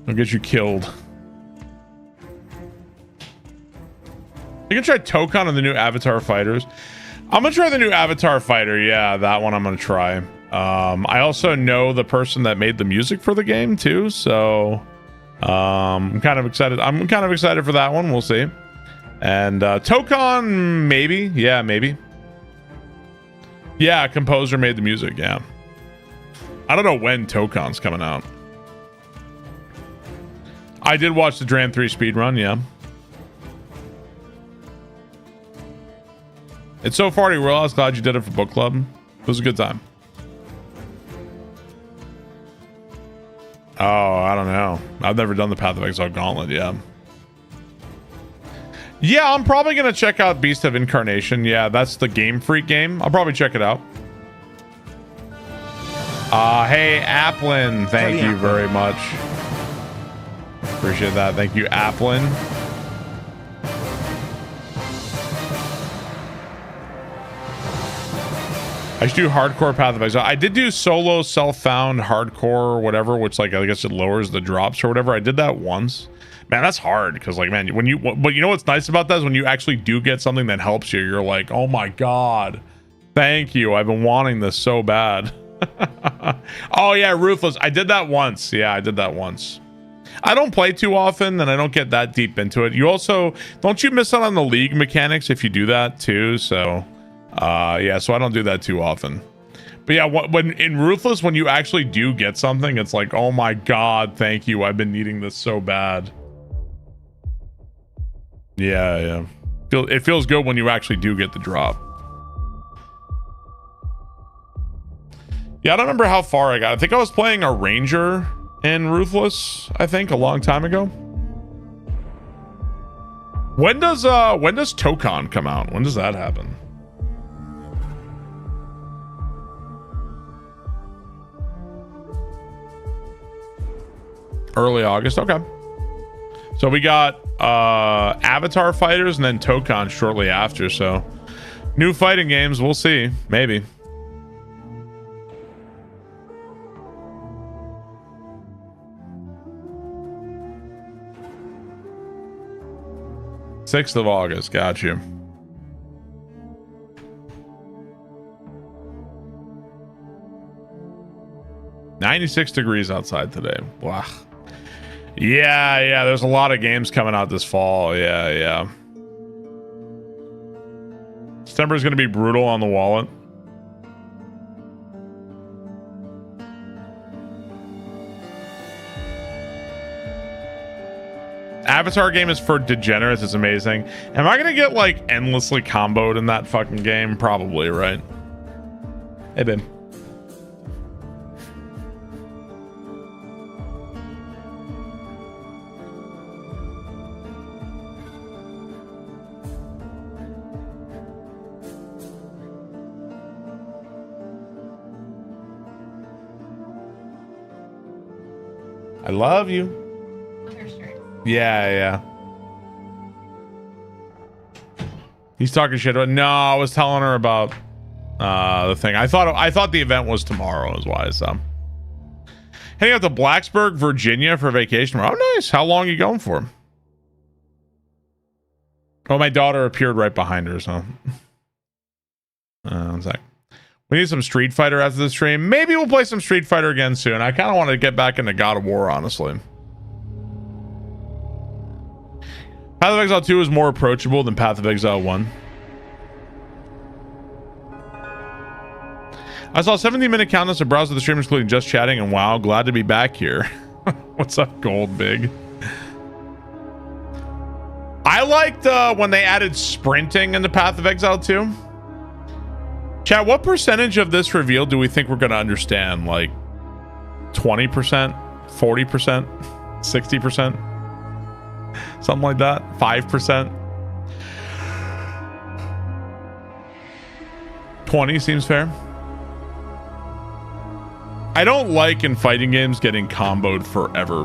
I'll get you killed. You can try Tokon on the new Avatar Fighters. I'm gonna try the new Avatar Fighter. Yeah, that one I'm gonna try. I also know the person that made the music for the game too, so I'm kind of excited. I'm kind of excited for that one. We'll see. And Tokon, maybe. Yeah, maybe. Yeah, composer made the music. Yeah. I don't know when Tokon's coming out. I did watch the Dran 3 speedrun. Yeah. It's so far to realize. Glad you did it for book club. It was a good time. Oh, I don't know. I've never done the Path of Exile Gauntlet. Yeah. Yeah, I'm probably going to check out Beast of Incarnation. Yeah, that's the Game Freak game. I'll probably check it out. Hey, Applin. Thank you very much. Appreciate that. Thank you, Applin. I should do hardcore Path of Exile. I did do solo self-found hardcore or whatever, which like I guess it lowers the drops or whatever. I did that once. Man, that's hard because like, man, when you, but you know what's nice about that is when you actually do get something that helps you, you're like, oh my god, thank you. I've been wanting this so bad. Oh yeah, Ruthless. I did that once. Yeah, I did that once. I don't play too often and I don't get that deep into it. You also, don't you miss out on the league mechanics if you do that too? So, yeah, so I don't do that too often. But yeah, when in Ruthless, when you actually do get something, it's like, oh my god, thank you. I've been needing this so bad. Yeah, yeah. It feels good when you actually do get the drop. Yeah, I don't remember how far I got. I think I was playing a ranger in Ruthless, I think, a long time ago. When does Tokon come out? When does that happen? Early August. Okay. So we got Avatar Fighters and then Tokon shortly after. So new fighting games. We'll see. Maybe. August 6th. Got you. $96 degrees outside today. Wow. Yeah, there's a lot of games coming out this fall. Yeah. September is going to be brutal on the wallet. Avatar game is for degenerates. It's amazing. Am I going to get like endlessly comboed in that fucking game? Probably, right? Hey, babe. I love you. Yeah. He's talking shit about. No, I was telling her about the thing. I thought the event was tomorrow, is why. So heading out to Blacksburg, Virginia for vacation. Oh, nice. How long are you going for? Oh, my daughter appeared right behind her. So one sec. We need some Street Fighter after the stream. Maybe we'll play some Street Fighter again soon. I kind of want to get back into God of War, honestly. Path of Exile 2 is more approachable than Path of Exile 1. I saw a 17-minute countdown to browse the streamers, including just chatting, and wow, glad to be back here. What's up, Gold Big? I liked when they added sprinting into Path of Exile 2. Chat, what percentage of this reveal do we think we're going to understand? Like 20%, 40%, 60%, something like that, 5%. 20 seems fair. I don't like in fighting games getting comboed forever.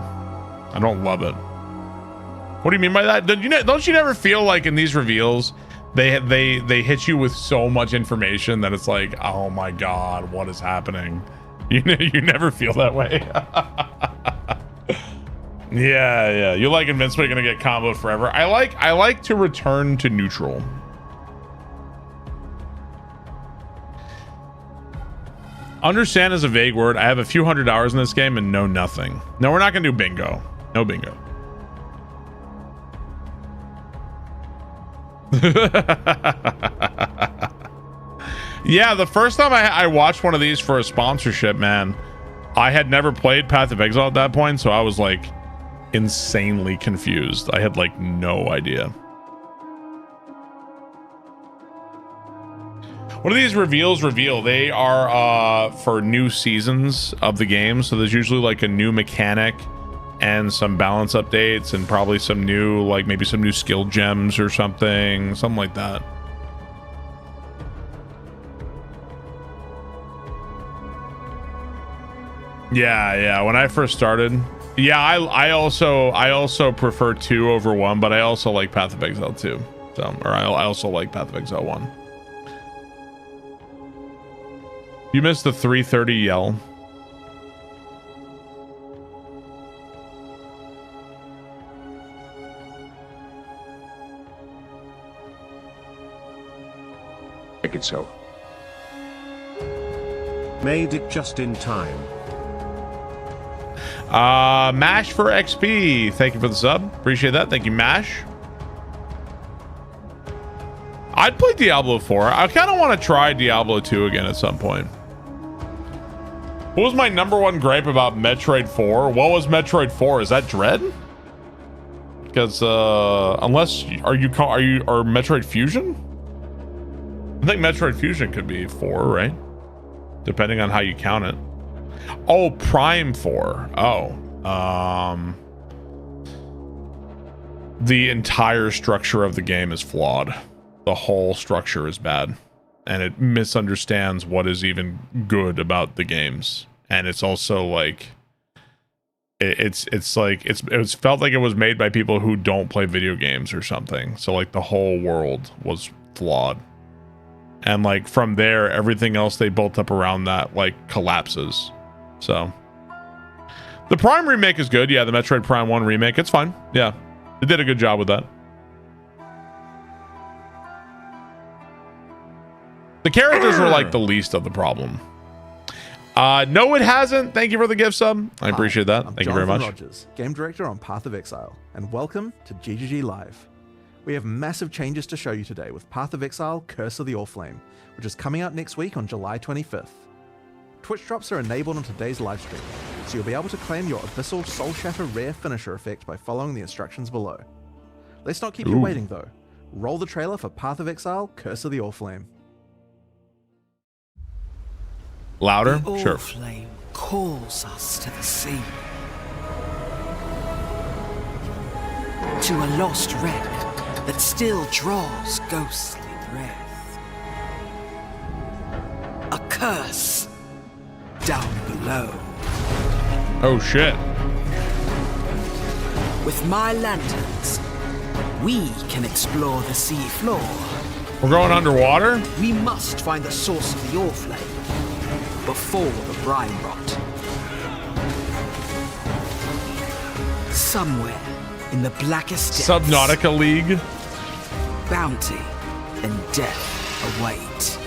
I don't love it. What do you mean by that? Don't you never feel like in these reveals they hit you with so much information that it's like, oh my god, what is happening? You never feel that way. Yeah. You like Invincible, you're gonna get comboed forever. I like to return to neutral. Understand is a vague word. I have a few hundred hours in this game and know nothing. No, we're not gonna do bingo. No bingo. Yeah, the first time I watched one of these for a sponsorship, man, I had never played Path of Exile at that point, so I was like insanely confused. I had like no idea. What do these reveals reveal? They are for new seasons of the game, so there's usually like a new mechanic and some balance updates and probably some new, like maybe some new skill gems or something like that. Yeah, when I first started, yeah, I also prefer 2 over 1, but I also like Path of Exile 2. So, or I also like Path of Exile 1. You missed the 3:30 yell. Make it so. Made it just in time. Mash for XP. Thank you for the sub. Appreciate that. Thank you, Mash. I'd play Diablo 4. I kind of want to try Diablo 2 again at some point. What was my #1 gripe about Metroid 4? What was Metroid 4? Is that Dread? Because unless are Metroid Fusion? I think Metroid Fusion could be 4, right? Depending on how you count it. Oh, Prime 4. Oh. The entire structure of the game is flawed. The whole structure is bad. And it misunderstands what is even good about the games. And it's also like it's felt like it was made by people who don't play video games or something. So like the whole world was flawed. And like from there, everything else they built up around that like collapses. So the Prime remake is good. Yeah, the Metroid Prime 1 remake, it's fine. Yeah, they did a good job with that. The characters were like the least of the problem. No, it hasn't. Thank you for the gift sub. I appreciate that. Thank you very much. Rogers, game director on Path of Exile, and welcome to GGG Live. We have massive changes to show you today with Path of Exile Curse of the Orflame, which is coming out next week on July 25th. Twitch drops are enabled on today's livestream, so you'll be able to claim your Abyssal Soul Shatter rare finisher effect by following the instructions below. Let's not keep you waiting though. Roll the trailer for Path of Exile Curse of the Orflame. Louder? The Sure. Orflame calls us to the sea. To a lost wreck that still draws ghostly breath. A curse down below. Oh shit. With my lanterns, we can explore the sea floor. We're going underwater? We must find the source of the Orflame before the brine rot. Somewhere in the blackest depths, Subnautica League. bounty and death await.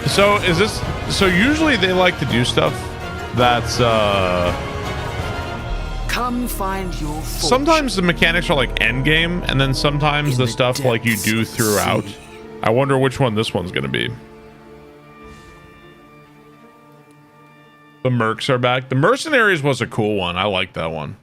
So is this? So usually they like to do stuff that's. Come find your fortune. Sometimes the mechanics are like end game, and then sometimes the stuff like you do throughout. I wonder which one this one's gonna be. The Mercs are back. The Mercenaries was a cool one. I like that one.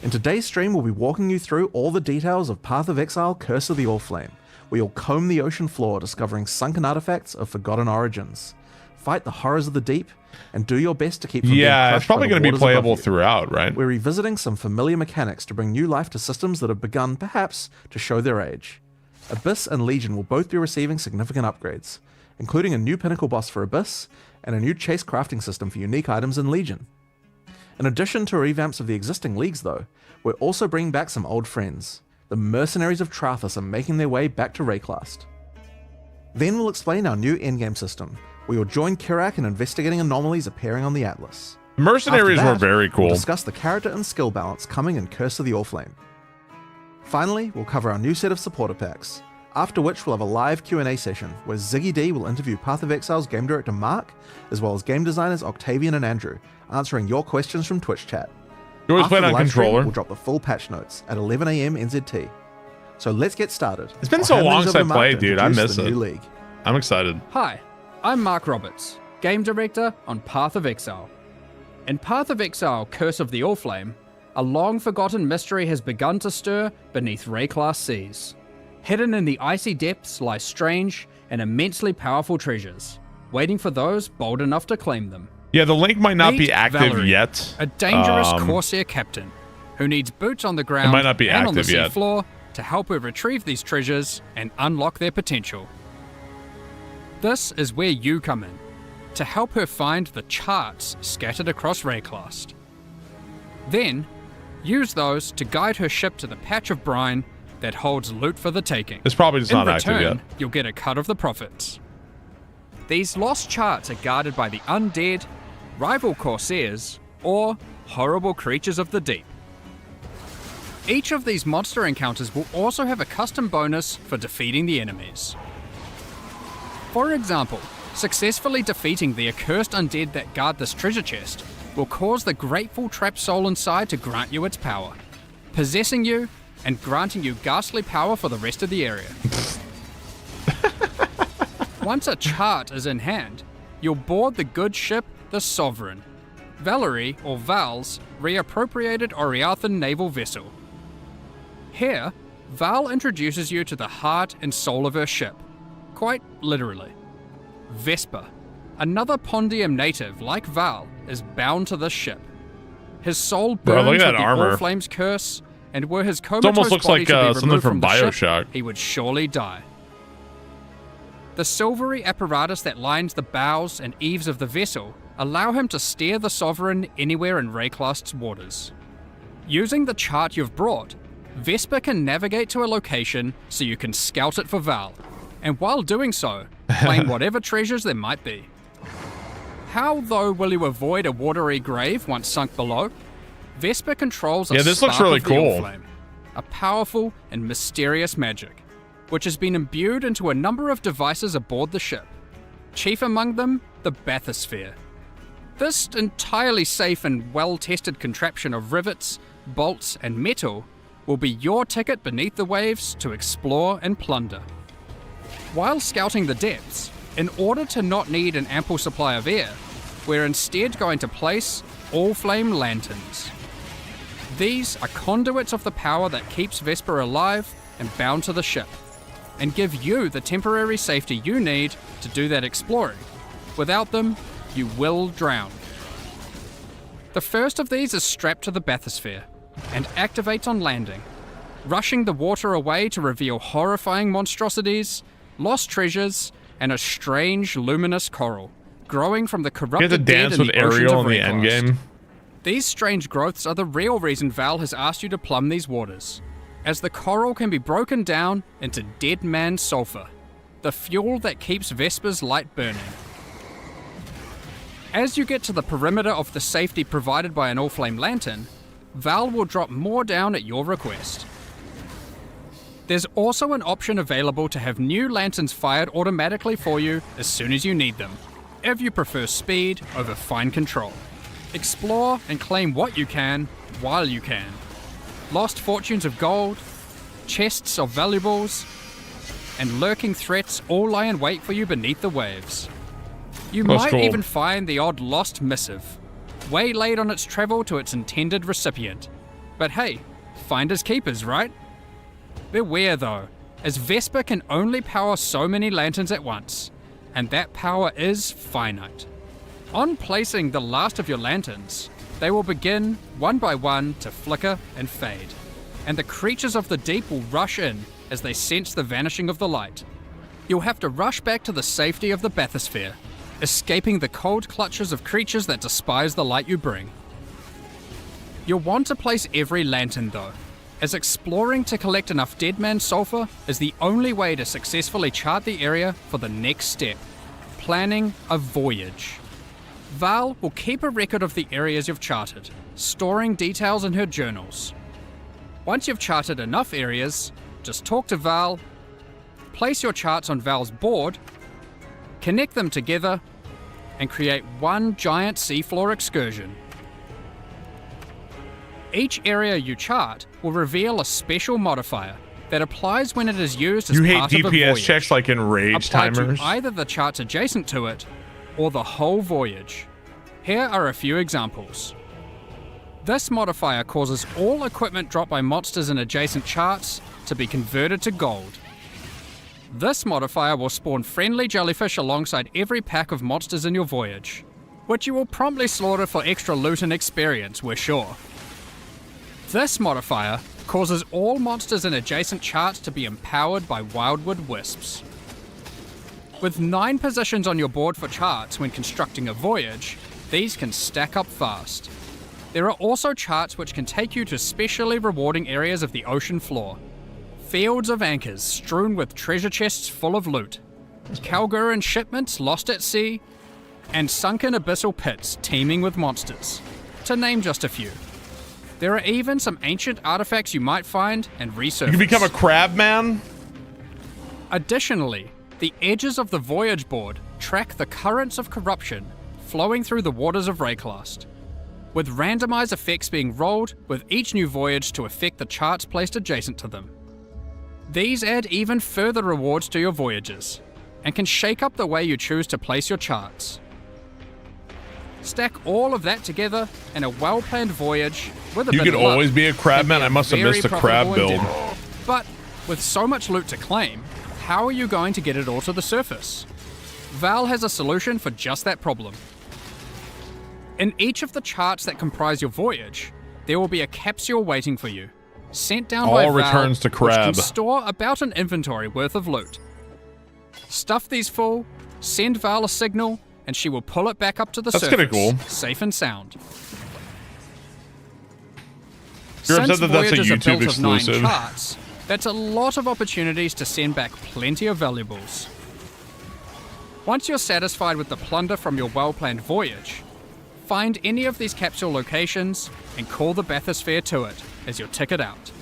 In today's stream, we'll be walking you through all the details of Path of Exile: Curse of the Oriflame. We will comb the ocean floor, discovering sunken artifacts of forgotten origins. Fight the horrors of the deep, and do your best to keep from being crushed it's probably by the going to be waters above playable you. throughout, right? We're revisiting some familiar mechanics to bring new life to systems that have begun, perhaps, to show their age. Abyss and Legion will both be receiving significant upgrades, including a new pinnacle boss for Abyss and a new chase crafting system for unique items in Legion. In addition to revamps of the existing leagues though, we're also bringing back some old friends. The Mercenaries of Trathus are making their way back to Rayclast. Then we'll explain our new endgame system. We will join Kirak in investigating anomalies appearing on the Atlas. Mercenaries After were that, very cool. We'll discuss the character and skill balance coming in Curse of the Oriflame. Finally, we'll cover our new set of supporter packs, after which we'll have a live Q&A session where Ziggy D will interview Path of Exile's game director Mark, as well as game designers Octavian and Andrew, answering your questions from Twitch chat. You always After play the on live stream, controller? We'll drop the full patch notes at 11 AM NZT. So let's get started. It's been I'll so hand long things since I over to Mark played, to dude. I introduce miss the it. new league. I'm excited. Hi, I'm Mark Roberts, Game Director on Path of Exile. In Path of Exile: Curse of the Oriflame, a long-forgotten mystery has begun to stir beneath Rayclast seas. Hidden in the icy depths lie strange and immensely powerful treasures, waiting for those bold enough to claim them. Yeah, the link might not Meet be active Valerie, yet. a dangerous Corsair captain who needs boots on the ground might not be and on the active yet. seafloor to help her retrieve these treasures and unlock their potential. This is where you come in, to help her find the charts scattered across Rayclast. Then, use those to guide her ship to the patch of brine that holds loot for the taking. It's probably just not active return, yet. You'll get a cut of the profits. These lost charts are guarded by the undead, rival Corsairs, or horrible creatures of the deep. Each of these monster encounters will also have a custom bonus for defeating the enemies. For example, successfully defeating the accursed undead that guard this treasure chest will cause the grateful trapped soul inside to grant you its power, possessing you and granting you ghastly power for the rest of the area. Once a chart is in hand, you'll board the good ship, the Sovereign, Valerie or Val's reappropriated Oriathan naval vessel. Here, Val introduces you to the heart and soul of her ship, quite literally. Vesper, another Pondium native like Val, is bound to this ship. His soul Bro, burns look with at the that armor. Oriflame's curse, and were his It comatose almost looks body like to be something removed from the ship, Bioshock. he would surely die. The silvery apparatus that lines the bows and eaves of the vessel allow him to steer the Sovereign anywhere in Rayclast's waters. Using the chart you've brought, Vesper can navigate to a location so you can scout it for Val, and while doing so, claim whatever treasures there might be. How, though, will you avoid a watery grave once sunk below? Vesper controls a Yeah, this looks spark really of the cool. Oriflame, a powerful and mysterious magic, which has been imbued into a number of devices aboard the ship. Chief among them, the bathysphere. This entirely safe and well-tested contraption of rivets, bolts, and metal will be your ticket beneath the waves to explore and plunder. While scouting the depths, in order to not need an ample supply of air, we're instead going to place all-flame lanterns. These are conduits of the power that keeps Vesper alive and bound to the ship, and give you the temporary safety you need to do that exploring. Without them, you will drown. The first of these is strapped to the bathysphere and activates on landing, rushing the water away to reveal horrifying monstrosities, lost treasures, and a strange luminous coral growing from the You have corrupted to dead dance in with the oceans Ariel of in the Rayclast. endgame. These strange growths are the real reason Val has asked you to plumb these waters, as the coral can be broken down into dead man sulfur, the fuel that keeps Vesper's light burning. As you get to the perimeter of the safety provided by an all-flame lantern, Val will drop more down at your request. There's also an option available to have new lanterns fired automatically for you as soon as you need them, if you prefer speed over fine control. Explore and claim what you can while you can. Lost fortunes of gold, chests of valuables, and lurking threats all lie in wait for you beneath the waves. You might even find the odd lost missive, waylaid on its travel to its intended recipient. But hey, finders keepers, right? Beware though, as Vesper can only power so many lanterns at once, and that power is finite. On placing the last of your lanterns, they will begin, one by one, to flicker and fade, and the creatures of the deep will rush in as they sense the vanishing of the light. You'll have to rush back to the safety of the bathysphere, escaping the cold clutches of creatures that despise the light you bring. You'll want to place every lantern though, as exploring to collect enough Deadman Sulfur is the only way to successfully chart the area for the next step, planning a voyage. Val will keep a record of the areas you've charted, storing details in her journals. Once you've charted enough areas, just talk to Val, place your charts on Val's board, connect them together, and create one giant seafloor excursion. Each area you chart will reveal a special modifier that applies when it is used as part of a voyage. You hate DPS checks like in RAAGE timers? To either the charts adjacent to it or the whole voyage. Here are a few examples. This modifier causes all equipment dropped by monsters in adjacent charts to be converted to gold. This modifier will spawn friendly jellyfish alongside every pack of monsters in your voyage, which you will promptly slaughter for extra loot and experience, we're sure. This modifier causes all monsters in adjacent charts to be empowered by wildwood wisps. With 9 positions on your board for charts when constructing a voyage, these can stack up fast. There are also charts which can take you to specially rewarding areas of the ocean floor. Fields of anchors strewn with treasure chests full of loot, Calguran shipments lost at sea, and sunken abyssal pits teeming with monsters, to name just a few. There are even some ancient artifacts you might find and research. You can become a crab man? Additionally, the edges of the voyage board track the currents of corruption flowing through the waters of Rayclast, with randomized effects being rolled with each new voyage to affect the charts placed adjacent to them. These add even further rewards to your voyages, and can shake up the way you choose to place your charts. Stack all of that together in a well-planned voyage with a bit of luck. You can always be a crabman. I must have missed the crab build. But with so much loot to claim, how are you going to get it all to the surface? Val has a solution for just that problem. In each of the charts that comprise your voyage, there will be a capsule waiting for you, sent down by Val, returns to crab, which can store about an inventory worth of loot. Stuff these full, send Val a signal, and she will pull it back up to the surface, kinda cool. safe and sound. You're upset Since that that's a voyages are YouTube built of 9 exclusive. charts, that's a lot of opportunities to send back plenty of valuables. Once you're satisfied with the plunder from your well-planned voyage, find any of these capsule locations and call the bathysphere to it as your ticket out.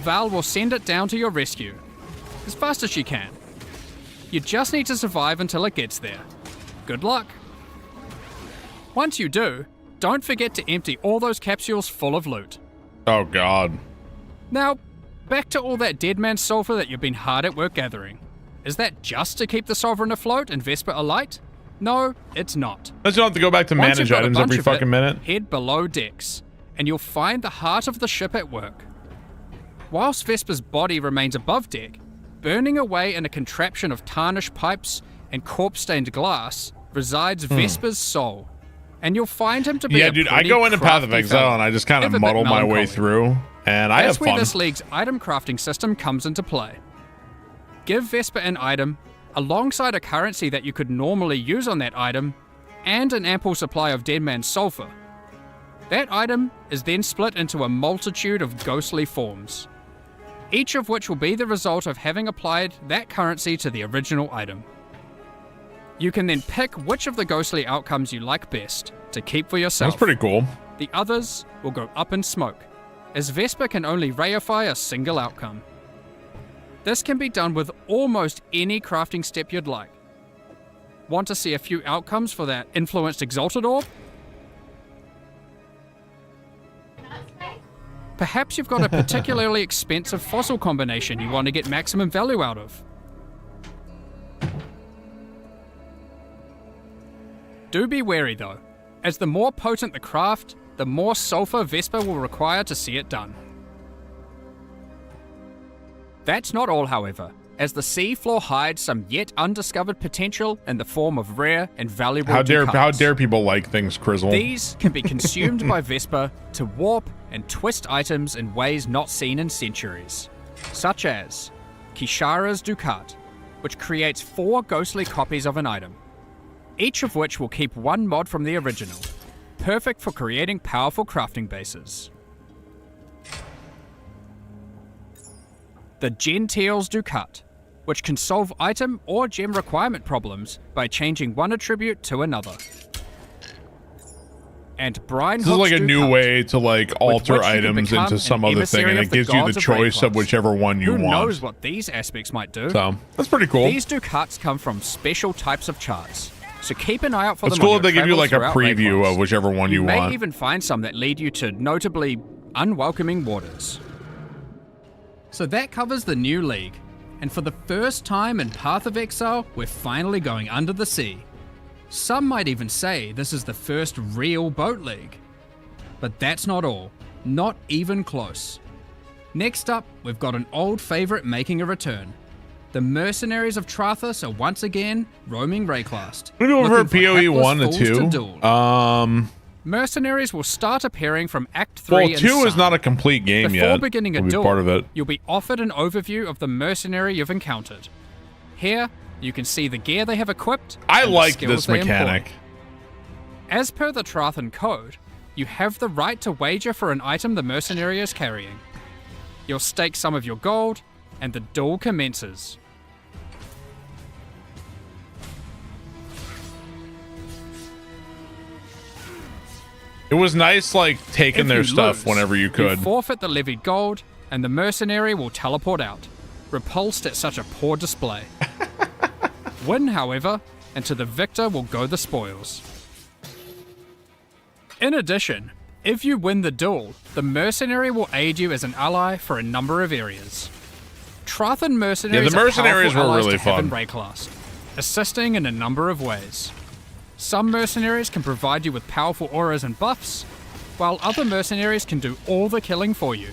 Val will send it down to your rescue, as fast as she can. You just need to survive until it gets there. Good luck. Once you do, don't forget to empty all those capsules full of loot. Oh god. Now, back to all that Deadman sulfur that you've been hard at work gathering. Is that just to keep the Sovereign afloat and Vesper alight? No, it's not. Let's not have to go back to Once manage you've got a items bunch every of it, fucking minute. Head below decks, and you'll find the heart of the ship at work. Whilst Vesper's body remains above deck, burning away in a contraption of tarnished pipes and corpse-stained glass, resides Vesper's soul. And you'll find him to be Yeah, dude, I go into Path of Exile and I just kind of muddle my way through, and I have That's where fun. this league's item crafting system comes into play. Give Vesper an item, alongside a currency that you could normally use on that item, and an ample supply of Deadman sulfur. That item is then split into a multitude of ghostly forms, each of which will be the result of having applied that currency to the original item. You can then pick which of the ghostly outcomes you like best to keep for yourself. That's pretty cool. The others will go up in smoke, as Vesper can only reify a single outcome. This can be done with almost any crafting step you'd like. Want to see a few outcomes for that influenced exalted orb? Perhaps you've got a particularly expensive fossil combination you want to get maximum value out of. Do be wary though, as the more potent the craft, the more sulfur Vesper will require to see it done. That's not all, however, as the seafloor hides some yet undiscovered potential in the form of rare and valuable How ducats. dare people like things, Crizzle? These can be consumed by Vesper to warp and twist items in ways not seen in centuries, such as Kishara's Ducat, which creates 4 ghostly copies of an item, each of which will keep 1 mod from the original, perfect for creating powerful crafting bases. The Gentile's Ducat, which can solve item or gem requirement problems by changing one attribute to another. And Brine This is like a new way to like alter items into some other thing, and it gives you the choice of whichever one you Who want. knows what these aspects might do? So that's pretty cool. These Ducats come from special types of charts, so keep an eye out for It's them. cool on if they your give you like a travels throughout preview Raycross. of whichever one you may want. even find some that lead you to notably unwelcoming waters. So that covers the new league, and for the first time in Path of Exile, we're finally going under the sea. Some might even say this is the first real boat league. But that's not all, not even close. Next up, we've got an old favourite making a return. The mercenaries of Trathus are once again roaming Rayclast. We're going to go over looking for PoE hapless 1 to fools 2. duel. Mercenaries will start appearing from Act 3 Well, and 2 is Sun. not a complete game Before yet. beginning a It'll be duel, part of it. you'll be offered an overview of the mercenary you've encountered. Here, you can see the gear they have equipped. I and the like skills this they employ. mechanic. As per the Trathan code, you have the right to wager for an item the mercenary is carrying. You'll stake some of your gold, and the duel commences. It was nice, like, taking If their you stuff lose, whenever you could. You forfeit the levied gold, and the mercenary will teleport out, repulsed at such a poor display. Win, however, and to the victor will go the spoils. In addition, if you win the duel, the mercenary will aid you as an ally for a number of areas. Trathan mercenaries Yeah, the mercenaries are powerful were allies really to have in fun. Rayclast, assisting in a number of ways. Some mercenaries can provide you with powerful auras and buffs, while other mercenaries can do all the killing for you.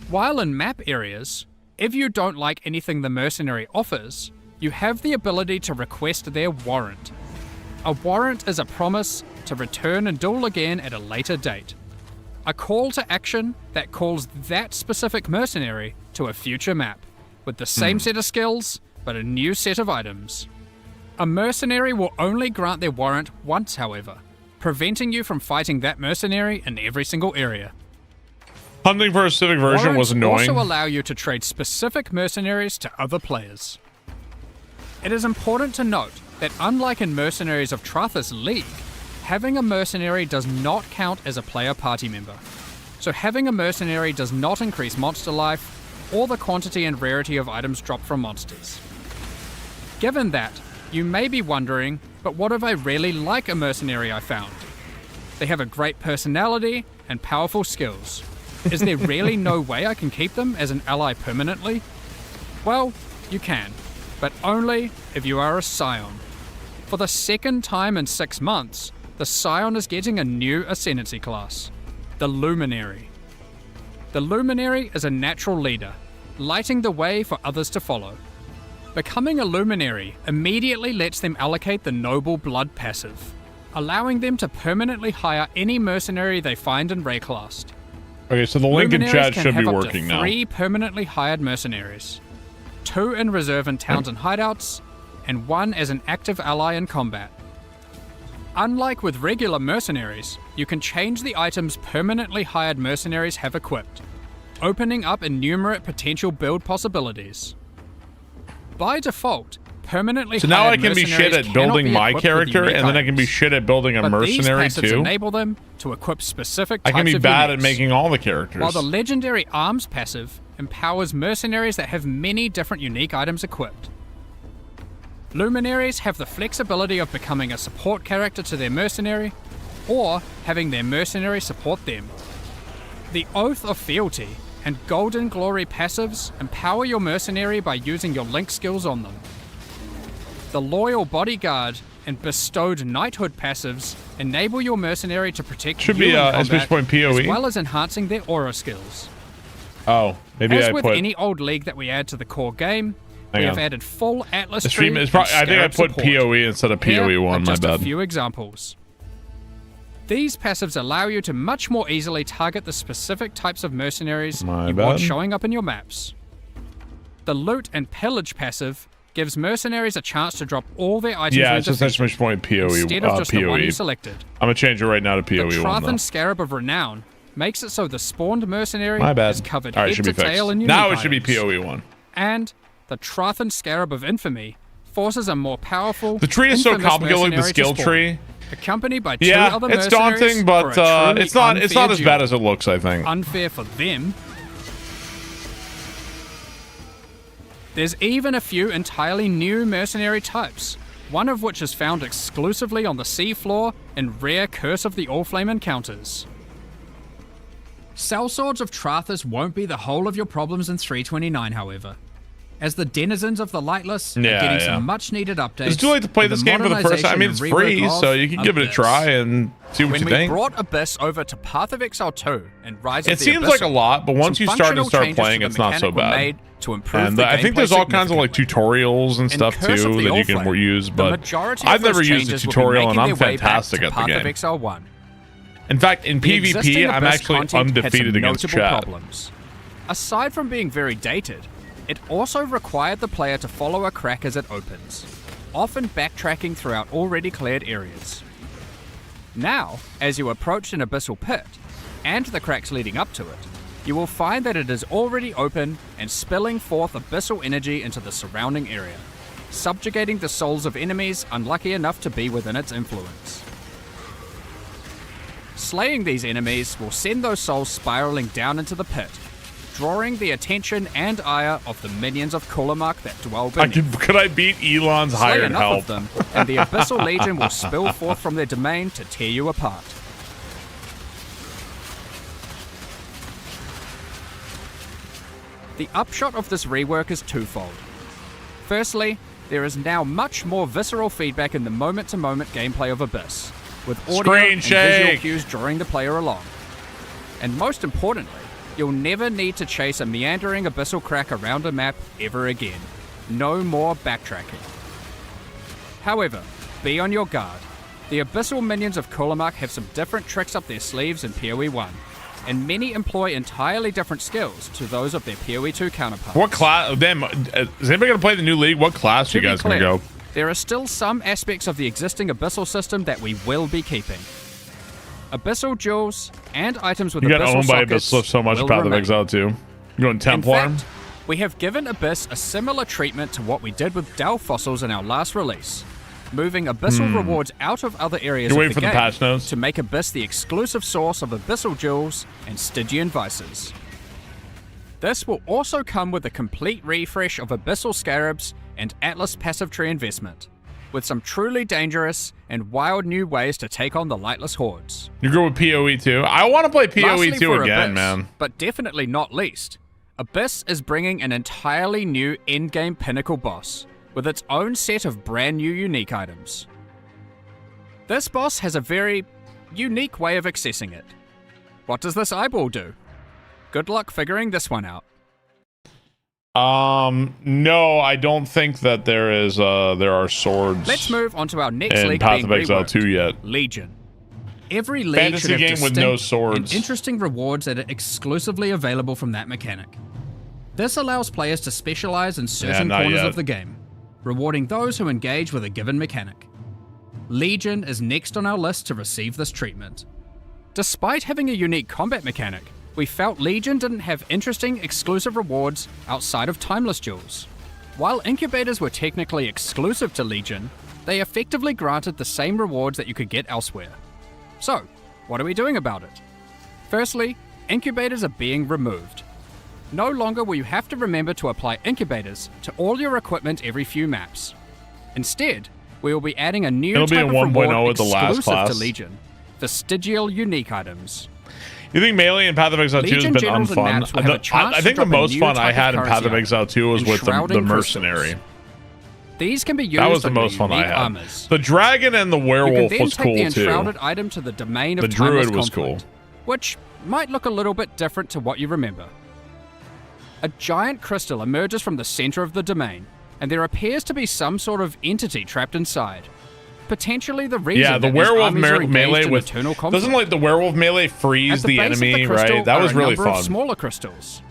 While in map areas, if you don't like anything the mercenary offers, you have the ability to request their warrant. A warrant is a promise to return and duel again at a later date. A call to action that calls that specific mercenary to a future map, with the same set of skills, but a new set of items. A mercenary will only grant their warrant once, however, preventing you from fighting that mercenary in every single area. Hunting for a specific version was Warrants annoying. also allow you to trade specific mercenaries to other players. It is important to note that unlike in Mercenaries of Trathus League, having a mercenary does not count as a player party member. So having a mercenary does not increase monster life or the quantity and rarity of items dropped from monsters. Given that, you may be wondering, but what if I really like a mercenary I found? They have a great personality and powerful skills. Is there really no way I can keep them as an ally permanently? Well, you can, but only if you are a Scion. For the second time in 6 months, the Scion is getting a new Ascendancy class, the Luminary. The Luminary is a natural leader, lighting the way for others to follow. Becoming a Luminary immediately lets them allocate the Noble Blood passive, allowing them to permanently hire any mercenary they find in Rayclast. Okay, so the link in Luminaries chat can should be have up working to now. 3 permanently hired mercenaries, 2 in reserve in towns and hideouts, and 1 as an active ally in combat. Unlike with regular mercenaries, you can change the items permanently hired mercenaries have equipped, opening up innumerate potential build possibilities. By default, permanently So now hired I can be shit mercenaries at cannot building be my equipped with character, unique and then I can be items. shit at building a But mercenary these passives too. enable them to equip specific I types can be of bad at uniques. making all the characters. While the legendary arms passive empowers mercenaries that have many different unique items equipped. Luminaries have the flexibility of becoming a support character to their mercenary, or having their mercenary support them. The Oath of Fealty and Golden Glory passives empower your mercenary by using your link skills on them. The Loyal Bodyguard and Bestowed Knighthood passives enable your mercenary to protect you in combat, as well as enhancing their aura skills. Oh, maybe As I with put... any old league that we add to the core game, we Hang have on. added full Atlas The stream tree is probably, I and think I Scarab put support. PoE instead of Here PoE1, are my just a bad. few examples. These passives allow you to much more easily target the specific types of mercenaries My you bad. want showing up in your maps. The Loot and Pillage passive gives mercenaries a chance to drop all their items Yeah, when it's just defeated, exclamation point PoE. instead of just the one PoE. you selected. I'm gonna change it right now to The PoE1 Trothan though. Scarab of Renown makes it so the spawned mercenary My bad. is covered Alright, head should to be tail fixed. in unique Now it should be items. PoE1. And the Trothan Scarab of Infamy forces a more powerful, The tree is so infamous complicated, like the mercenary to skill spawn, tree. accompanied by two Yeah, other it's mercenaries daunting, but for a truly it's not as unfair bad duel. as it looks, I think. Unfair for them. There's even a few entirely new mercenary types, one of which is found exclusively on the seafloor in rare Curse of the Allflame encounters. Sellswords of Trathus won't be the whole of your problems in 329, however, as the denizens of the Lightless are Yeah, getting yeah. some much needed updates. It's too late to play with this the game for the first time. I mean, it's modernization and free, rework so of you can give it a Abyss. try and see what When you we think. brought Abyss over to Path of Exile 2 and Rise of It the seems Abyssal, like a lot, but once some you start functional changes to playing, the it's not so mechanic were bad. made to improve And the I think gameplay there's all kinds of like tutorials and In stuff Curse of too the that you can Allflame, use, the but majority of I've never those used a changes will be tutorial and making I'm their way back fantastic to at the Path of game. Exile 1. In fact, in The existing PvP, I'm Abyss actually content had some undefeated against notable chat. problems. Aside from being very dated, it also required the player to follow a crack as it opens, often backtracking throughout already cleared areas. Now, as you approach an abyssal pit, and the cracks leading up to it, you will find that it is already open and spilling forth abyssal energy into the surrounding area, subjugating the souls of enemies unlucky enough to be within its influence. Slaying these enemies will send those souls spiraling down into the pit, drawing the attention and ire of the minions of Kulamak that dwell beneath. Could I beat Elon's Slay hired enough help? of them, and the Abyssal Legion will spill forth from their domain to tear you apart. The upshot of this rework is twofold. Firstly, there is now much more visceral feedback in the moment-to-moment gameplay of Abyss, with audio Screen and visual shake. cues drawing the player along. And most importantly, you'll never need to chase a meandering abyssal crack around a map ever again. No more backtracking. However, be on your guard. The abyssal minions of Kulamak have some different tricks up their sleeves in PoE 1, and many employ entirely different skills to those of their PoE 2 counterparts. What class? Damn, is anybody gonna play the new league? What class you To be guys gonna clear, go? there are still some aspects of the existing abyssal system that we will be keeping. Abyssal jewels and items with You got abyssal owned by sockets Abyss so much will Path of remain. Exile too. You going Templar? In fact, we have given Abyss a similar treatment to what we did with Dell fossils in our last release, moving abyssal rewards out of other areas You're of waiting the for the game patch notes? to make Abyss the exclusive source of abyssal jewels and Stygian vices. This will also come with a complete refresh of abyssal scarabs and Atlas passive tree investment, with some truly dangerous and wild new ways to take on the lightless hordes. You go with PoE too. I want to play PoE Lastly, 2 for again, Abyss, man. But definitely not least, Abyss is bringing an entirely new endgame pinnacle boss, with its own set of brand new unique items. This boss has a very unique way of accessing it. What does this eyeball do? Good luck figuring this one out. No, I don't think that there are swords. Let's move on to our next in league Path being of Exile reworked, 2 yet. Legion. Every league Fantasy should have game with no distinct swords. and interesting rewards that are exclusively available from that mechanic. This allows players to specialize in certain not corners yet. of the game, rewarding those who engage with a given mechanic. Legion is next on our list to receive this treatment. Despite having a unique combat mechanic, we felt Legion didn't have interesting exclusive rewards outside of Timeless Jewels. While incubators were technically exclusive to Legion, they effectively granted the same rewards that you could get elsewhere. So, what are we doing about it? Firstly, incubators are being removed. No longer will you have to remember to apply incubators to all your equipment every few maps. Instead, we will be adding a new It'll be type a of 1.0 reward at the last exclusive class. to Legion, vestigial unique items. You think Melee in Path of Exile 2 has Legion been generals and maps will have a unfun? chance I think to the drop a most new fun I type of had in Path of currency Exile 2 was with the enshrouding Mercenary. crystals. These can be used That was the on most your fun I unique had. armors. The Dragon and the You Werewolf can then was take cool the too. enshrouded item to the domain of The timeless Druid was conflict, which might look a little bit different to what you remember. A giant crystal emerges from the center of the domain, and there appears to be some sort of entity trapped inside. Potentially the reason Yeah, the that these Werewolf armies are engaged Melee in with... eternal conflict. Doesn't like the Werewolf Melee freeze At the base of enemy, crystal right? That are was a really number of fun. smaller crystals.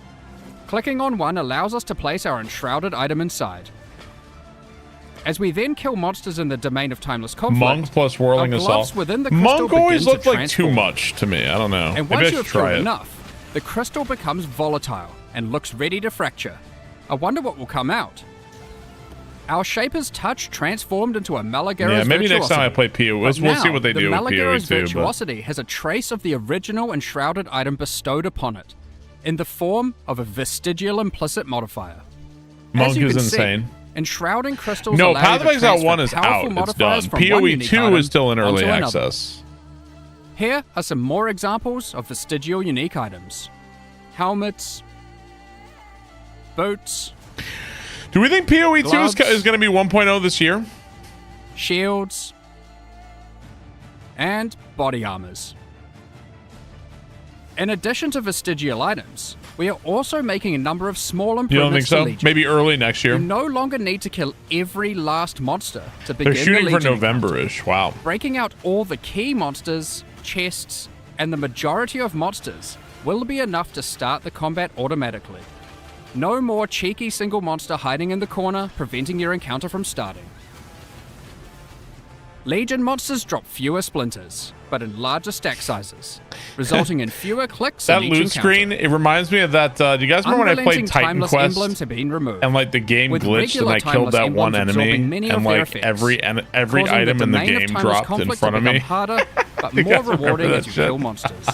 Clicking on one allows us to place our enshrouded item inside. As we then kill monsters in the domain of timeless conflict, Monk plus Whirling our gloves Assault. within the crystal Monk always begin looked to like too transform. much to me. I don't know. And Maybe once I you should have try killed it. enough, the crystal becomes volatile and looks ready to fracture. I wonder what will come out. Our Shaper's Touch transformed into a Malagara's Yeah, maybe next time I Virtuosity. play PoE. But We'll see now, what they the do with PoE Malagara's too. But Virtuosity has a trace of the original enshrouded item bestowed upon it, in the form of a vestigial implicit modifier. Monk As you is can see, insane. enshrouding crystals No, allow Path you of to Exile transfer 1 is powerful out. It's modifiers done. from one PoE unique 2 item is still in early onto another. access. Here are some more examples of vestigial unique items. Helmets, boots, Do we think PoE 2 gloves, is going to be 1.0 this year? shields, and body armors. In addition to vestigial items, we are also making a number of small You don't think improvements to so? Legion. Maybe early next year. You no longer need to kill every last monster to begin They're shooting the for Legion November-ish. Wow. Breaking out all the key monsters, chests, and the majority of monsters will be enough to start the combat automatically. No more cheeky single monster hiding in the corner, preventing your encounter from starting. Legion monsters drop fewer splinters, but in larger stack sizes, resulting in fewer clicks That in each loot encounter. screen, it reminds me of that. Do you guys remember when I Unrelenting played Titan timeless Quest? emblems have been removed. And like the game With glitched and regular I killed timeless that one emblems absorbing enemy many of and their like effects, every causing item in the domain of game timeless dropped in conflict front to of me. become harder, but You more guys remember rewarding that as you shit? kill monsters.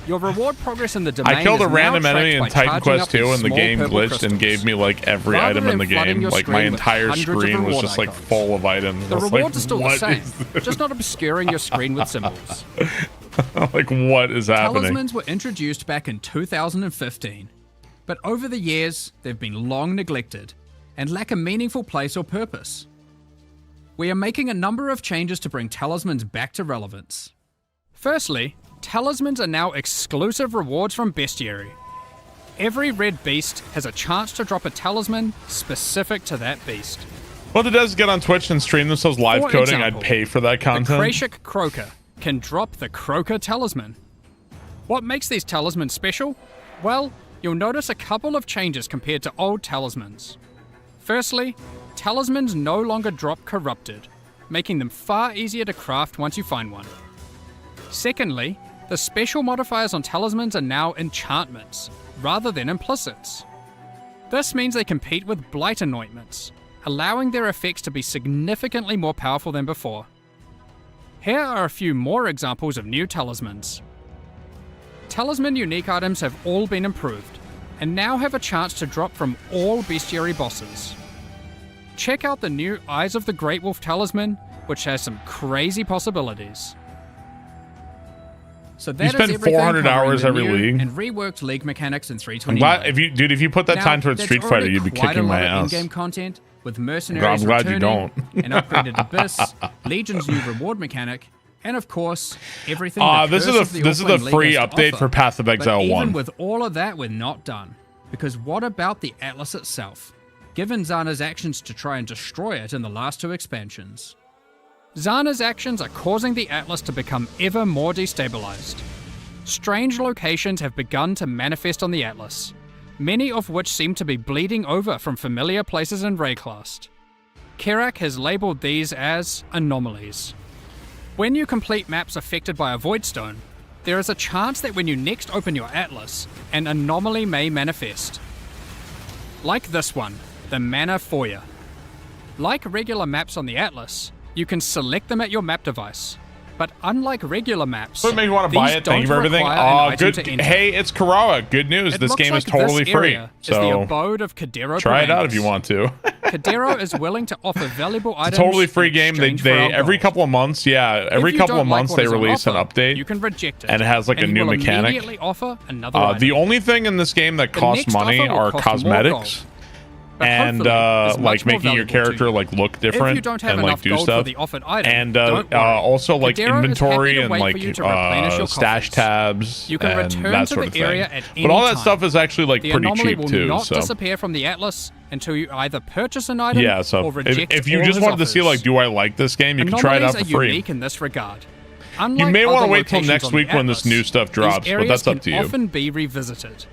Your reward progress in the domain I killed a is now random enemy tracked in by Titan charging Quest up these 2 and the small game purple glitched crystals. and gave me like every Rather item in than the flooding game. your Like my screen with entire hundreds of screen was reward just like icons. full of items. The I was rewards like, are still the what same, is just not obscuring your screen with symbols. like what is happening? Talismans were introduced back in 2015, but over the years, they've been long neglected and lack a meaningful place or purpose. We are making a number of changes to bring talismans back to relevance. Firstly, talismans are now exclusive rewards from Bestiary. Every red beast has a chance to drop a talisman specific to that beast. Well, the devs get on Twitch and stream themselves live For coding, example, I'd pay for that The content. Krashik Croaker can drop the Croaker Talisman. What makes these talismans special? Well, you'll notice a couple of changes compared to old talismans. Firstly, talismans no longer drop corrupted, making them far easier to craft once you find one. Secondly, the special modifiers on talismans are now enchantments, rather than implicits. This means they compete with blight anointments, allowing their effects to be significantly more powerful than before. Here are a few more examples of new talismans. Talisman unique items have all been improved, and now have a chance to drop from all bestiary bosses. Check out the new Eyes of the Great Wolf talisman, which has some crazy possibilities. So that You is spend everything 400 covering hours the every new league? and reworked league mechanics in I'm 329. glad if you put that Now, time towards that's Street Fighter, already you'd be quite kicking a lot my of ass. in-game content with mercenaries I'm glad you returning, don't. an upgraded Abyss, Legion's new reward mechanic, and of course everything. The This Curse of is the Orphan League free has to update offer. for Path of Exile But even 1. with all of that, we're not done, because what about the Atlas itself? Given Zana's actions to try and destroy it in the last two expansions, Zana's actions are causing the Atlas to become ever more destabilized. Strange locations have begun to manifest on the Atlas, many of which seem to be bleeding over from familiar places in Rayclast. Kerak has labeled these as anomalies. When you complete maps affected by a Voidstone, there is a chance that when you next open your Atlas, an anomaly may manifest. Like this one, the Mana Foyer. Like regular maps on the Atlas, you can select them at your map device, But unlike regular maps, So it makes you want to buy these it. Thank you for don't everything. require an Oh, item good. to enter. Hey, it's Karawa. Good news. It This looks game like is totally this free. area is the So abode of Kadero try it out if commanders. you want to. Kadero is willing to offer valuable It's items. a totally free in game. They exchange for our every gold. couple of months, yeah, every If you couple don't of like months what they is on release an offer, update. You can reject it. And it has like and a he new will mechanic. immediately offer another item. The only thing in this game that The costs next money offer will are cost more cosmetics. gold. But And hopefully it's much like more making your valuable to character you. like look If you different don't have and like enough do gold stuff. for the offered item, And don't worry. also like Kadero is happy inventory to and wait like for you to replenish your stash coffers. tabs You can and return that to sort the of thing. area at But all any that time. stuff is actually like The pretty anomaly cheap will too. not So disappear from the Atlas until you either purchase an item yeah, so or reject if you all just his wanted to see offers. like, do I like this game? You can try it out for Anomalies are free. unique in this regard. You Unlike may want to other wait till locations next on the week when this Atlas, new stuff these drops, but areas that's up can to you. often be revisited.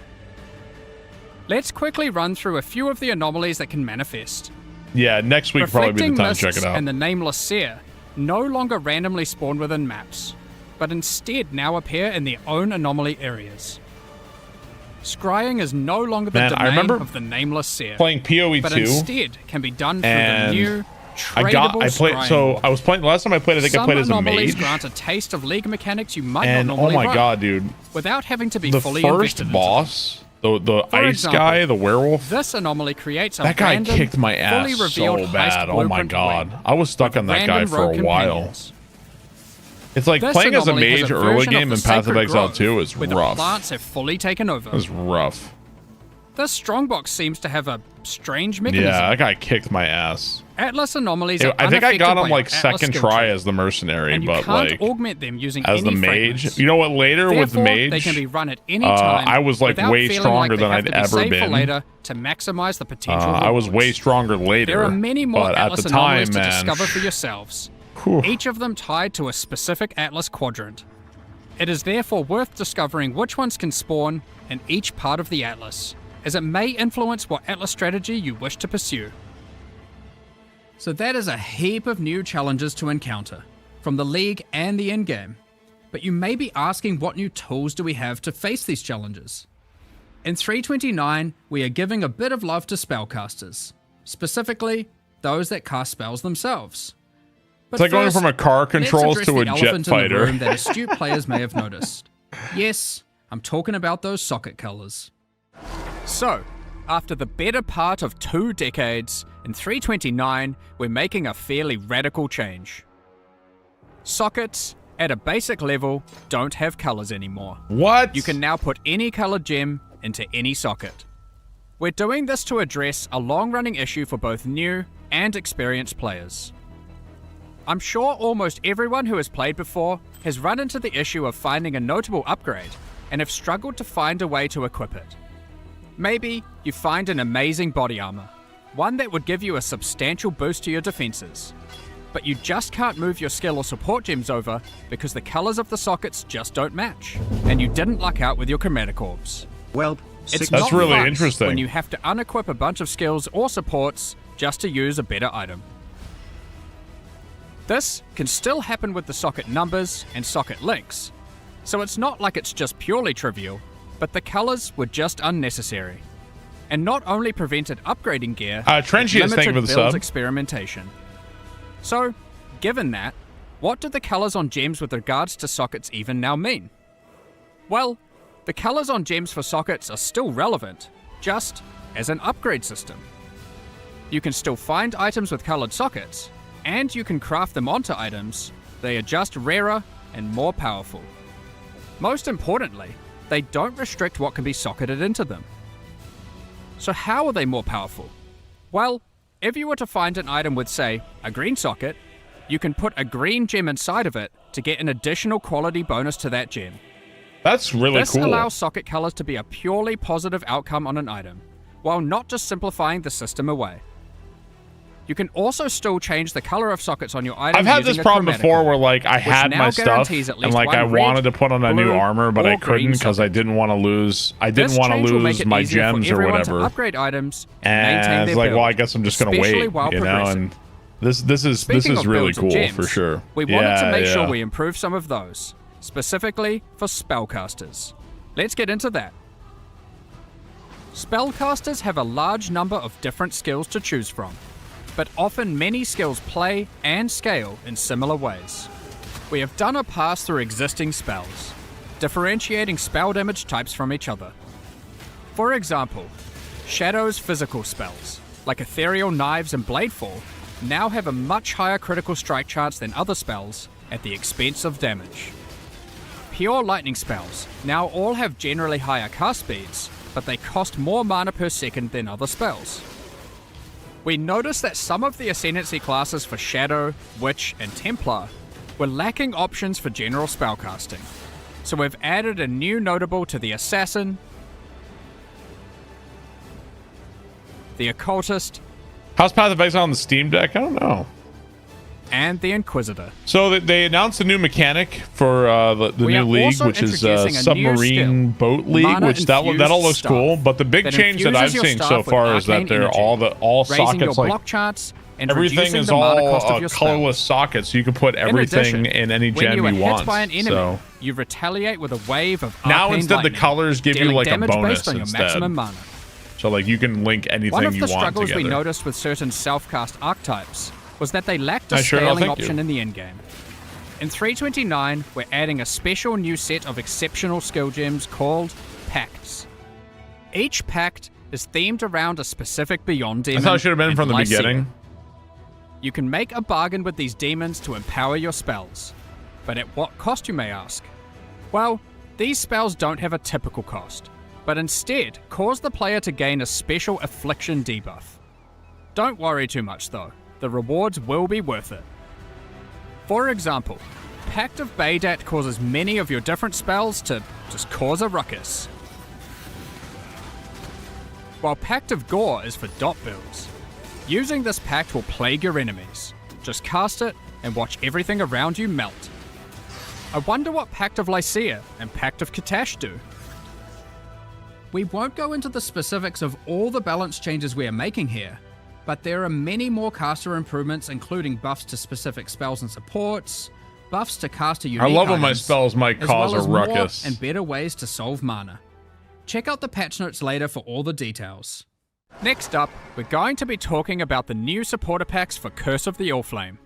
Let's quickly run through a few of the anomalies that can manifest. Yeah, next week probably be the Reflecting time to check mists it out. and the nameless seer no longer randomly spawn within maps, but instead now appear in their own anomaly areas. Scrying is no longer the Man, I domain remember of the nameless seer, playing PoE but 2, instead can be done through the and new I tradable played. scrying So wall. I was playing last time I played. I think Some I played as a anomalies mage. grant a taste of league mechanics you might And not oh normally my run, god, dude! without having to be The fully first invested into boss, the For ice example, guy, the werewolf. This anomaly creates a That guy random, kicked my fully ass revealed so heist bad. Oh my blueprint god, wing I was stuck on that guy random for a rogue while. companions. It's like This playing as a anomaly has mage a early version of game the in Path of Sacred Exile Grove, 2 is where the rough. plants have fully taken over. It was rough. This strongbox seems to have a strange mechanism. Yeah, that guy kicked my ass. Atlas anomalies are I think I got unaffected him by like your Atlas second skill try tree, as the mercenary, and you but can't like augment them using as the any mage. fragments. You know what? Later with the Therefore, mage, they can be run at any time. I was like without way feeling stronger like they than have I'd to be ever saved for been. later to maximize the potential. I was rewards. way stronger later. There are many more but at Atlas the time, anomalies to man, discover for yourselves, each of them tied to a specific Atlas quadrant. It is therefore worth discovering which ones can spawn in each part of the Atlas, as it may influence what Atlas strategy you wish to pursue. So that is a heap of new challenges to encounter, from the League and the in-game. But you may be asking, what new tools do we have to face these challenges? In 329, we are giving a bit of love to spellcasters, specifically those that cast spells themselves. But it's like going first, from a car let's controls address to a the jet elephant in the fighter. room that astute players may have noticed. Yes, I'm talking about those socket colors. So, after the better part of 2 decades, in 329, we're making a fairly radical change. Sockets, at a basic level, don't have colors anymore. What? You can now put any colored gem into any socket. We're doing this to address a long-running issue for both new and experienced players. I'm sure almost everyone who has played before has run into the issue of finding a notable upgrade and have struggled to find a way to equip it. Maybe you find an amazing body armor, one that would give you a substantial boost to your defenses, but you just can't move your skill or support gems over because the colors of the sockets just don't match, and you didn't luck out with your chromatic orbs. Well, It's That's not really fun interesting. when you have to unequip a bunch of skills or supports just to use a better item. This can still happen with the socket numbers and socket links, so it's not like it's just purely trivial, but the colors were just unnecessary, and not only prevented upgrading gear, Trenchius, it thank you limited for the build sub. experimentation. So, given that, what do the colors on gems with regards to sockets even now mean? Well, the colors on gems for sockets are still relevant, just as an upgrade system. You can still find items with colored sockets, and you can craft them onto items. They are just rarer and more powerful. Most importantly, they don't restrict what can be socketed into them. So how are they more powerful? Well, if you were to find an item with, say, a green socket, you can put a green gem inside of it to get an additional quality bonus to that gem. That's really This cool. allows socket colors to be a purely positive outcome on an item, while not just simplifying the system away. You can also still change the color of sockets on your items. I've had using this a problem chromatic before orb, where like I which had now my stuff guarantees at and least like I one red, wanted to put on a new blue, armor, but I or green couldn't because I socket. didn't want to lose. I didn't This want to change will make lose it my easier for gems or everyone to whatever. upgrade items and maintain And their it's like, build, well, I guess I'm just gonna especially wait, while you know. progressing. And this is Speaking of really builds of cool gems, for sure. We wanted to make sure yeah. we improve some of those, specifically for spellcasters. Let's get into that. Spellcasters have a large number of different skills to choose from, but often many skills play and scale in similar ways. we have done a pass through existing spells, differentiating spell damage types from each other. For example, Shadow's physical spells, like Ethereal Knives and Bladefall, now have a much higher critical strike chance than other spells at the expense of damage. Pure Lightning spells now all have generally higher cast speeds, but they cost more mana per second than other spells. We noticed that some of the Ascendancy classes for Shadow, Witch, and Templar were lacking options for general spellcasting, so we've added a new notable to the Assassin, the Occultist. How's Path of Exile on the Steam Deck? I don't know. And the Inquisitor. So they announced a new mechanic for the new league, which is Submarine Boat League, which that all looks cool. But the big change that I've seen so far is that they're all sockets, like everything is all colorless sockets. So you can put everything in any gem you want. So you retaliate with a wave of now instead the colors give you like a bonus on your instead. maximum mana. So like you can link anything you want together. One of the struggles we noticed with certain self-cast archetypes was that they lacked a scaling option in the endgame. In 329, we're adding a special new set of exceptional skill gems called Pacts. Each pact is themed around a specific Beyond demon. I thought it should have been from the beginning. You can make a bargain with these demons to empower your spells. But at what cost, you may ask? Well, these spells don't have a typical cost, but instead cause the player to gain a special affliction debuff. Don't worry too much though. The rewards will be worth it. For example, Pact of Baydat causes many of your different spells to just cause a ruckus. While Pact of Gore is for dot builds. Using this pact will plague your enemies. Just cast it and watch everything around you melt. I wonder what Pact of Lycia and Pact of Katash do. We won't go into the specifics of all the balance changes we are making here, but there are many more caster improvements, including buffs to specific spells and supports, buffs to caster unique I love when my items, spells might cause as a well as ruckus. more and better ways to solve mana. Check out the patch notes later for all the details. Next up, we're going to be talking about the new supporter packs for Curse of the Allflame.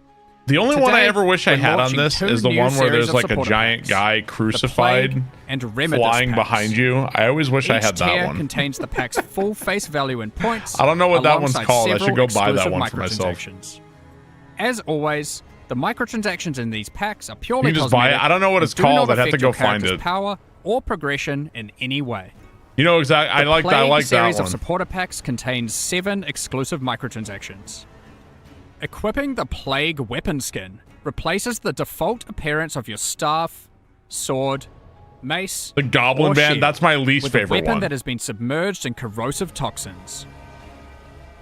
The only one I ever wish I had on this is the one where there's like a giant guy crucified flying behind you. I always wish I had that one. Each tier contains the pack's full face value in points. I don't know what that one's alongside called. I should go buy that several one for myself. microtransactions. As always, the microtransactions in these packs are purely You can just buy it. I don't know what it's called. I'd have to go find it. Power or progression in any way. You know exactly. I like that The series one. of supporter packs contains 7 exclusive microtransactions. Equipping the Plague weapon skin replaces the default appearance of your staff, sword, mace, The Goblin or Band, shield that's my least with favorite a weapon one. that has been submerged in corrosive toxins.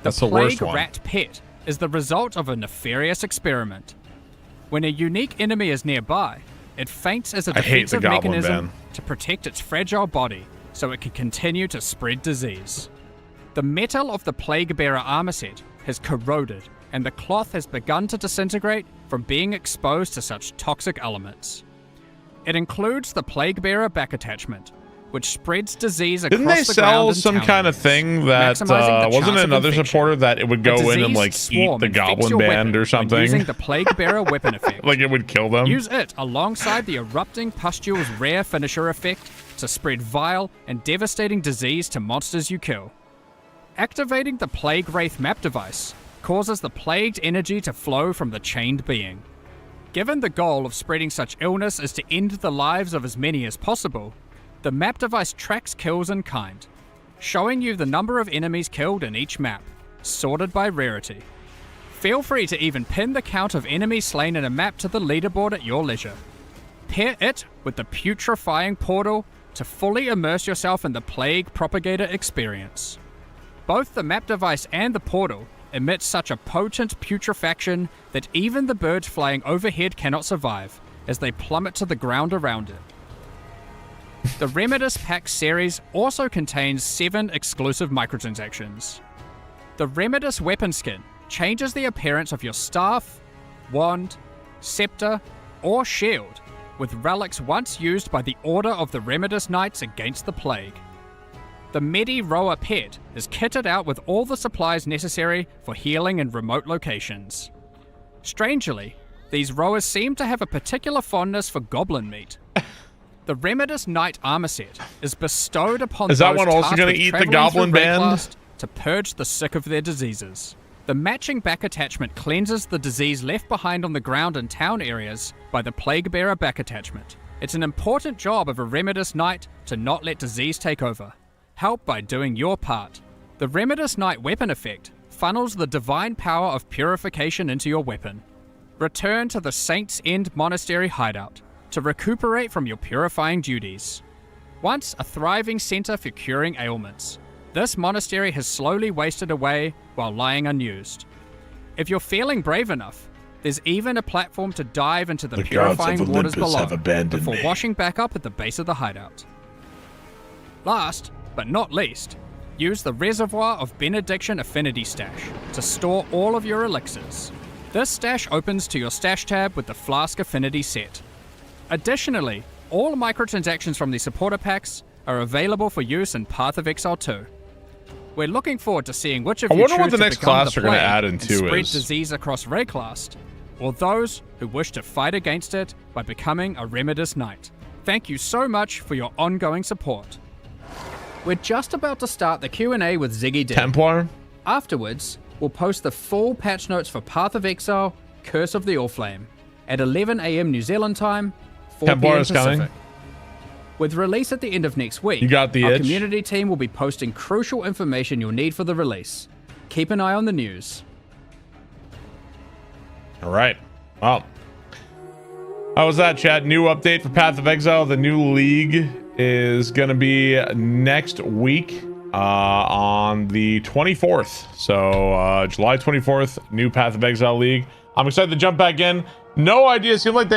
That's the worst Plague one. Rat Pet is the result of a nefarious experiment. When a unique enemy is nearby, it faints as a I hate the defensive Goblin mechanism Band. to protect its fragile body so it can continue to spread disease. The metal of the Plague Bearer armor set has corroded, and the cloth has begun to disintegrate from being exposed to such toxic elements. It includes the Plague Bearer back attachment, which spreads disease across Didn't they the sell ground in some town kind of areas, thing that maximizing the wasn't chance of another infection. supporter that it would go in and like diseased eat swarm the infects Goblin your Band weapon or when something? using the Plague Bearer weapon effect. Like it would kill them? Use it alongside the Erupting Pustule's rare finisher effect to spread vile and devastating disease to monsters you kill. Activating the Plague Wraith map device causes the plagued energy to flow from the chained being. Given the goal of spreading such illness is to end the lives of as many as possible, the map device tracks kills in kind, showing you the number of enemies killed in each map, sorted by rarity. Feel free to even pin the count of enemies slain in a map to the leaderboard at your leisure. Pair it with the Putrefying Portal to fully immerse yourself in the Plague Propagator experience. Both the map device and the portal emit such a potent putrefaction that even the birds flying overhead cannot survive, as they plummet to the ground around it. The Remedis Pack series also contains 7 exclusive microtransactions. The Remedis weapon skin changes the appearance of your staff, wand, scepter, or shield, with relics once used by the Order of the Remedis Knights against the plague. The Medi Roa Pet is kitted out with all the supplies necessary for healing in remote locations. Strangely, these rowers seem to have a particular fondness for goblin meat. The Remedis Knight armor set is bestowed upon Is that one also going to eat the goblin band? To purge the sick of their diseases. The matching back attachment cleanses the disease left behind on the ground in town areas by the Plague Bearer back attachment. It's an important job of a Remedis Knight to not let disease take over. Help by doing your part. The Remedis Knight weapon effect funnels the divine power of purification into your weapon. Return to the Saints' End Monastery hideout to recuperate from your purifying duties. Once a thriving center for curing ailments, this monastery has slowly wasted away while lying unused. If you're feeling brave enough, there's even a platform to dive into the purifying waters below before washing back up at the base of the hideout. Last, but not least, use the Reservoir of Benediction Affinity Stash to store all of your elixirs. This stash opens to your stash tab with the Flask Affinity set. Additionally, all microtransactions from the supporter packs are available for use in Path of Exile 2. We're looking forward to seeing which of you choose what the to next become class the they're gonna plague add and into spread is. disease across Rayclast, or those who wish to fight against it by becoming a Remedis Knight. Thank you so much for your ongoing support. We're just about to start the Q&A with Ziggy D. Templar? Afterwards, we'll post the full patch notes for Path of Exile, Curse of the Orflame, at 11 AM New Zealand time, 4 Templar PM is Pacific. coming. With release at the end of next week, You got the our itch? community team will be posting crucial information you'll need for the release. Keep an eye on the news. All right. Well, how was that, chat? New update for Path of Exile. The new league is going to be next week on the 24th. So July 24th, new Path of Exile league. I'm excited to jump back in. No idea. It seemed like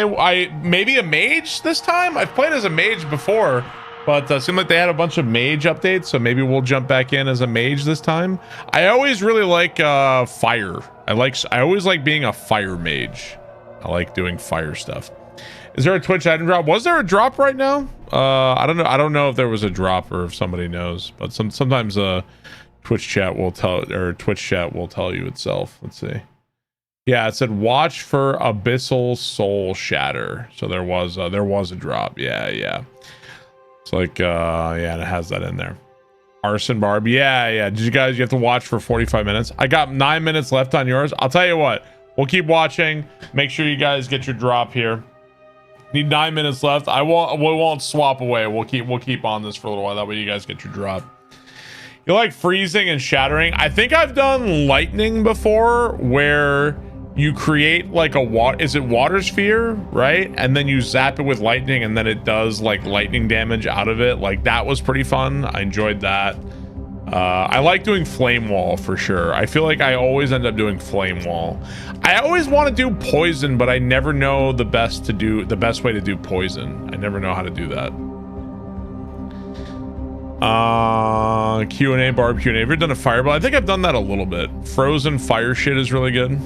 maybe a mage this time. I've played as a mage before, but it seemed like they had a bunch of mage updates. So maybe we'll jump back in as a mage this time. I always really like fire. I always like being a fire mage. I like doing fire stuff. Is there a Twitch item drop? Was there a drop right now? I don't know. I don't know if there was a drop or if somebody knows. But sometimes Twitch chat will tell you itself. Let's see. Yeah, it said watch for Abyssal Soul Shatter. So there was a drop. Yeah. It's like yeah, and it has that in there. Arson Barb. Yeah. Did you have to watch for 45 minutes? I got 9 minutes left on yours. I'll tell you what. We'll keep watching. Make sure you guys get your drop here. Need 9 minutes left. We won't swap away. We'll keep on this for a little while. That way you guys get your drop. You like freezing and shattering? I think I've done lightning before, where you create like a water sphere, right? And then you zap it with lightning, and then it does like lightning damage out of it. Like, that was pretty fun. I enjoyed that. I like doing flame wall for sure. I feel like I always end up doing flame wall. I always want to do poison, but I never know the best way to do poison. I never know how to do that. Q&A, Barb Q&A. Have you ever done a fireball? I think I've done that a little bit. Frozen fire shit is really good.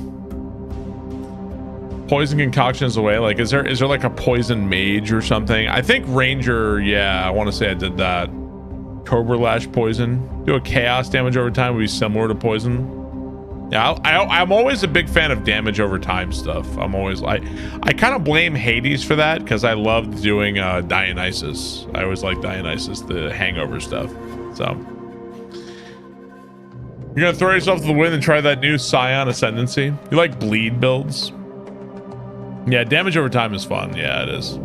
Poison concoction is the way. Like, is there like a poison mage or something? I think Ranger, yeah, I want to say I did that. Cobra Lash poison. Do a chaos damage over time would be similar to poison. Yeah, I'm always a big fan of damage over time stuff. I'm always I kind of blame Hades for that, because I loved doing Dionysus. I always like Dionysus, the hangover stuff. So you're gonna throw yourself to the wind and try that new Scion Ascendancy. You like bleed builds? Yeah, damage over time is fun. Yeah, it is.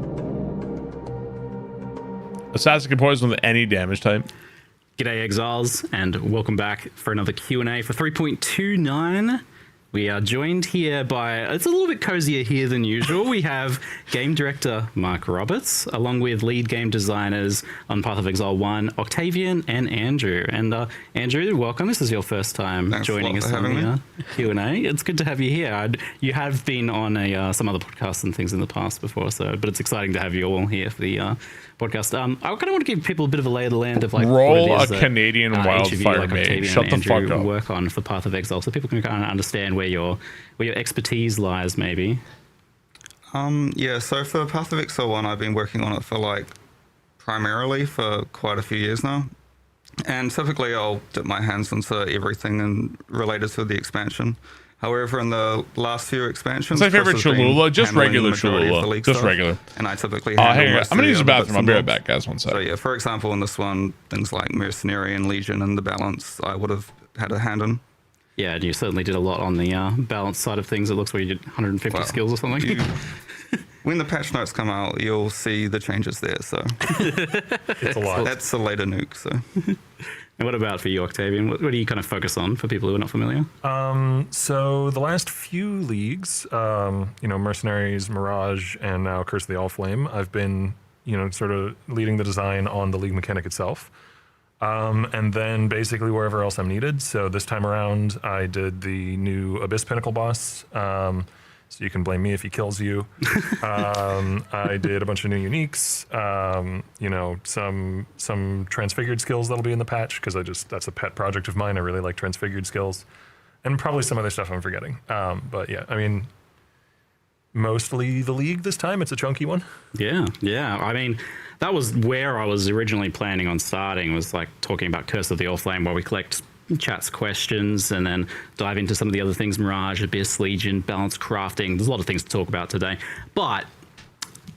Assassin can poison with any damage type. G'day Exiles, and welcome back for another Q&A for 3.29. We are joined here by, it's a little bit cozier here than usual. We have game director Mark Roberts, along with lead game designers on Path of Exile 1, Octavian and Andrew. And Andrew, welcome. This is your first time joining us on the Q&A. It's good to have you here. You have been on some other podcasts and things in the past before, but it's exciting to have you all here for the podcast. I kind of want to give people a bit of a lay of the land of like roll what it is a Canadian wildfire mage. Shut the fuck up. Work on for Path of Exile, so people can kind of understand where your expertise lies, maybe. Yeah. So for Path of Exile 1, I've been working on it for primarily for quite a few years now, and typically I'll dip my hands into everything and related to the expansion. However, in the last few expansions, What's my favorite Chris has been Cholula? Just handling the regular majority of the Cholula. league Just stuff, regular. And I typically Hang handle on. most I'm gonna of use the other bathroom. bits I'll and be right bobs. back, guys. One sec. So yeah, for example, in this one, things like Mercenary and Legion and the balance, I would have had a hand in. Yeah, and you certainly did a lot on the balance side of things. It looks like you did 150 skills or something. When the patch notes come out, you'll see the changes there. So it's a lot. That's a later nuke. So. And what about for you, Octavian? What do you kind of focus on for people who are not familiar? So the last few leagues, Mercenaries, Mirage, and now Curse of the Allflame, I've been, sort of leading the design on the league mechanic itself. And then basically wherever else I'm needed. So this time around, I did the new Abyss Pinnacle boss. So you can blame me if he kills you. I did a bunch of new uniques, some transfigured skills that'll be in the patch, because that's a pet project of mine. I really like transfigured skills. And probably some other stuff I'm forgetting. But yeah, I mean, mostly the league this time. It's a chunky one. Yeah. I mean, that was where I was originally planning on starting, was like talking about Curse of the Allflame, where we collect chat's questions and then dive into some of the other things: Mirage, Abyss, Legion, balance, crafting. There's a lot of things to talk about today, but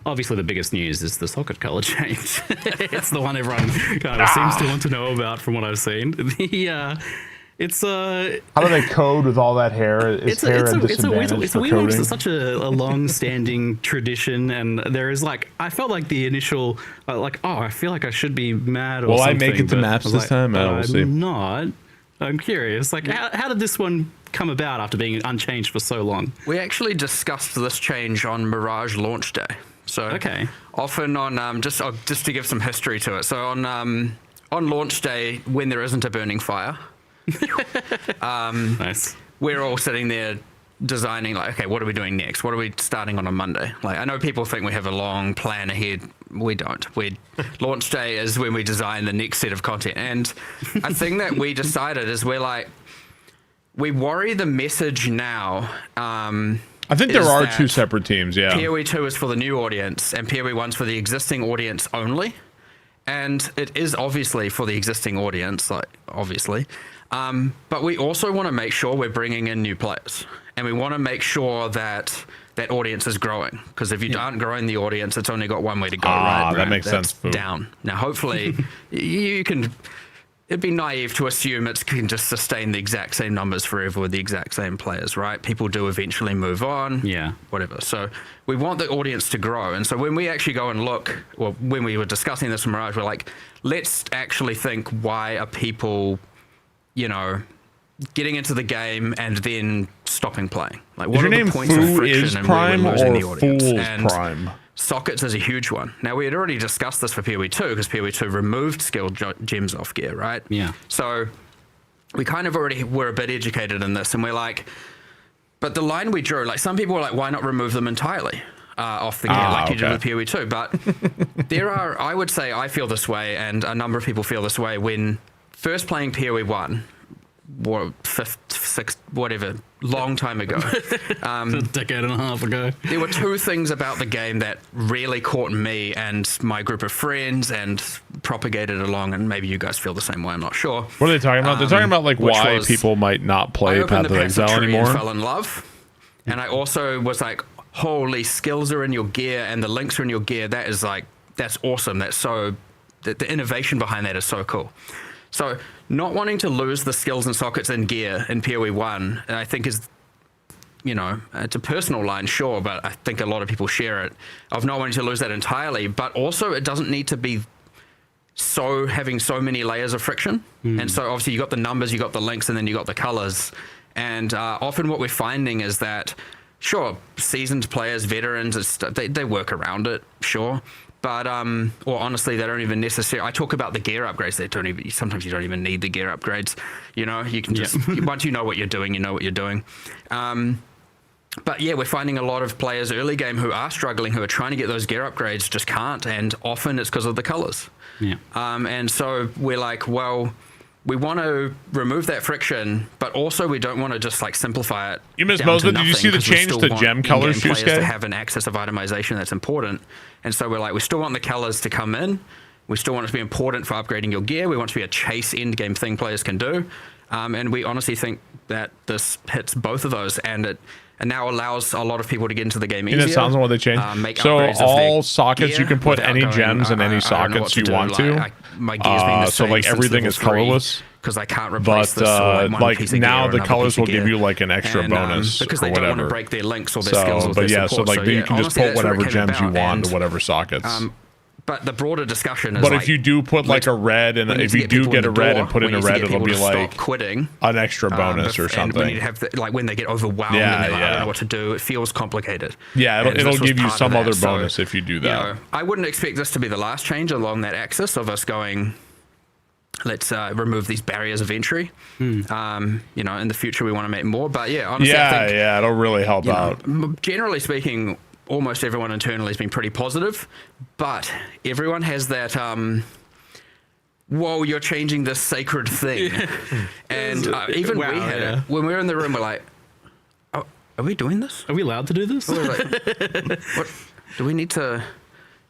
obviously the biggest news is the socket color change. It's the one everyone kind of seems to want to know about from what I've seen. It's how do they code with all that hair? It's a weird one. It's such a long-standing tradition, and there is I felt like the initial I feel like I should be mad or something. Will I make it to maps this time? We'll see. I'm not. I'm curious. How did this one come about after being unchanged for so long? We actually discussed this change on Mirage launch day. So often on just to give some history to it. So on launch day, when there isn't a burning fire, nice. We're all sitting there designing okay, what are we doing next? What are we starting on Monday? I know people think we have a long plan ahead. We don't. Launch day is when we design the next set of content. And a thing that we decided is we worry the message now. I think there are two separate teams, yeah. PoE 2 is for the new audience, and PoE 1's for the existing audience only. And it is obviously for the existing audience, obviously. But we also want to make sure we're bringing in new players. And we want to make sure that that audience is growing. Because if you aren't growing the audience, it's only got one way to go, right? That makes sense. Down. Now, hopefully, you can... It'd be naive to assume it can just sustain the exact same numbers forever with the exact same players, right? People do eventually move on. Yeah. Whatever. So we want the audience to grow. And so when we actually go and look, well, when we were discussing this in Mirage, we're like, let's actually think, why are people, getting into the game and then stopping playing? What are the points of friction and where we're losing the audience? And Prime? Sockets is a huge one. Now, we had already discussed this for PoE 2 because PoE 2 removed skill gems off gear, right? Yeah. So we kind of already were a bit educated in this, and we're like, but the line we drew, some people were like, why not remove them entirely off the gear you did with PoE 2? But I would say I feel this way, and a number of people feel this way when first playing PoE 1, fifth, sixth, whatever, long time ago. A decade and a half ago. There were two things about the game that really caught me and my group of friends and propagated along, and maybe you guys feel the same way, I'm not sure. What are they talking about? They're talking about why people might not play Path of Exile anymore. I fell in love, and I also was like, holy, skills are in your gear and the links are in your gear. That is that's awesome. That's so, the innovation behind that is so cool. So not wanting to lose the skills and sockets in gear in PoE 1, I think is, it's a personal line, sure, but I think a lot of people share it, of not wanting to lose that entirely. But also it doesn't need to be having so many layers of friction. And so obviously you got the numbers, you got the links, and then you got the colors. And often what we're finding is that, sure, seasoned players, veterans, they work around it, sure. But, or honestly, they don't even necessarily... I talk about the gear upgrades. Sometimes you don't even need the gear upgrades. You can just... Once you know what you're doing, you know what you're doing. But yeah, we're finding a lot of players early game who are struggling, who are trying to get those gear upgrades, just can't. And often it's because of the colors. Yeah. And so we're like, well... We want to remove that friction, but also we don't want to just simplify it. You missed most of it. Did you see the change to gem colors, players to have an access of itemization that's important. And so we're like, we still want the colors to come in. We still want it to be important for upgrading your gear. We want it to be a chase end game thing players can do. And we honestly think that this hits both of those, and now allows a lot of people to get into the game easier. It sounds like what they changed. Make So upgrades of all their sockets, you gear can put without any going, gems in any I don't know what sockets you do. want to. My gear's been the So same like since everything level is 3, colorless. because I can't replace But this or one like piece of now gear or the another colors piece of will give gear. you like an extra And, bonus because or they don't want whatever. to break their links or their skills or but their yeah, support. so like you can just honestly, put that's where whatever it came gems you about, want and, to whatever sockets. But the broader discussion is But like, if you do put like a red, and if you do get a red and put in a red, it'll be like quitting, an extra bonus or something. And we need to have like when they get overwhelmed and they're like, I don't know what to do. It feels complicated. Yeah, And it'll this was give you part of some that. other So, bonus if you do that. you know, I wouldn't expect this to be the last change along that axis of us going, let's remove these barriers of entry. You know, in the future we want to make more. But yeah, honestly, I think, it'll really help out. Generally speaking, almost everyone internally has been pretty positive, but everyone has that whoa, you're changing this sacred thing. And even we had it when we were in the room. We're like, oh, are we doing this? Are we allowed to do this? What do we need to,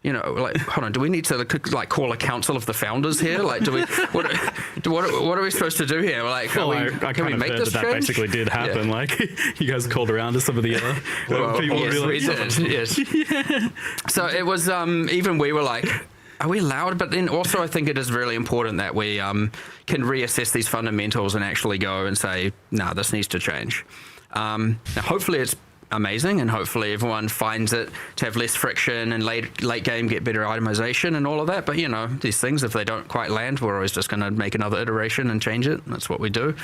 you know, like, hold on, do we need to like call a council of the founders here? Like, do we, what are we supposed to do here? Like, Well, can kind we of make heard this that change? basically did happen. Yeah. Like, you guys called around to some of the other people. Yes, and be we did. Yes. So it was, even we were like, are we allowed? But then also I think it is really important that we can reassess these fundamentals and actually go and say, nah, this needs to change. Now hopefully it's amazing, and hopefully everyone finds it to have less friction and late game get better itemization and all of that. But you know, these things, if they don't quite land, we're always just going to make another iteration and change it. That's what we do.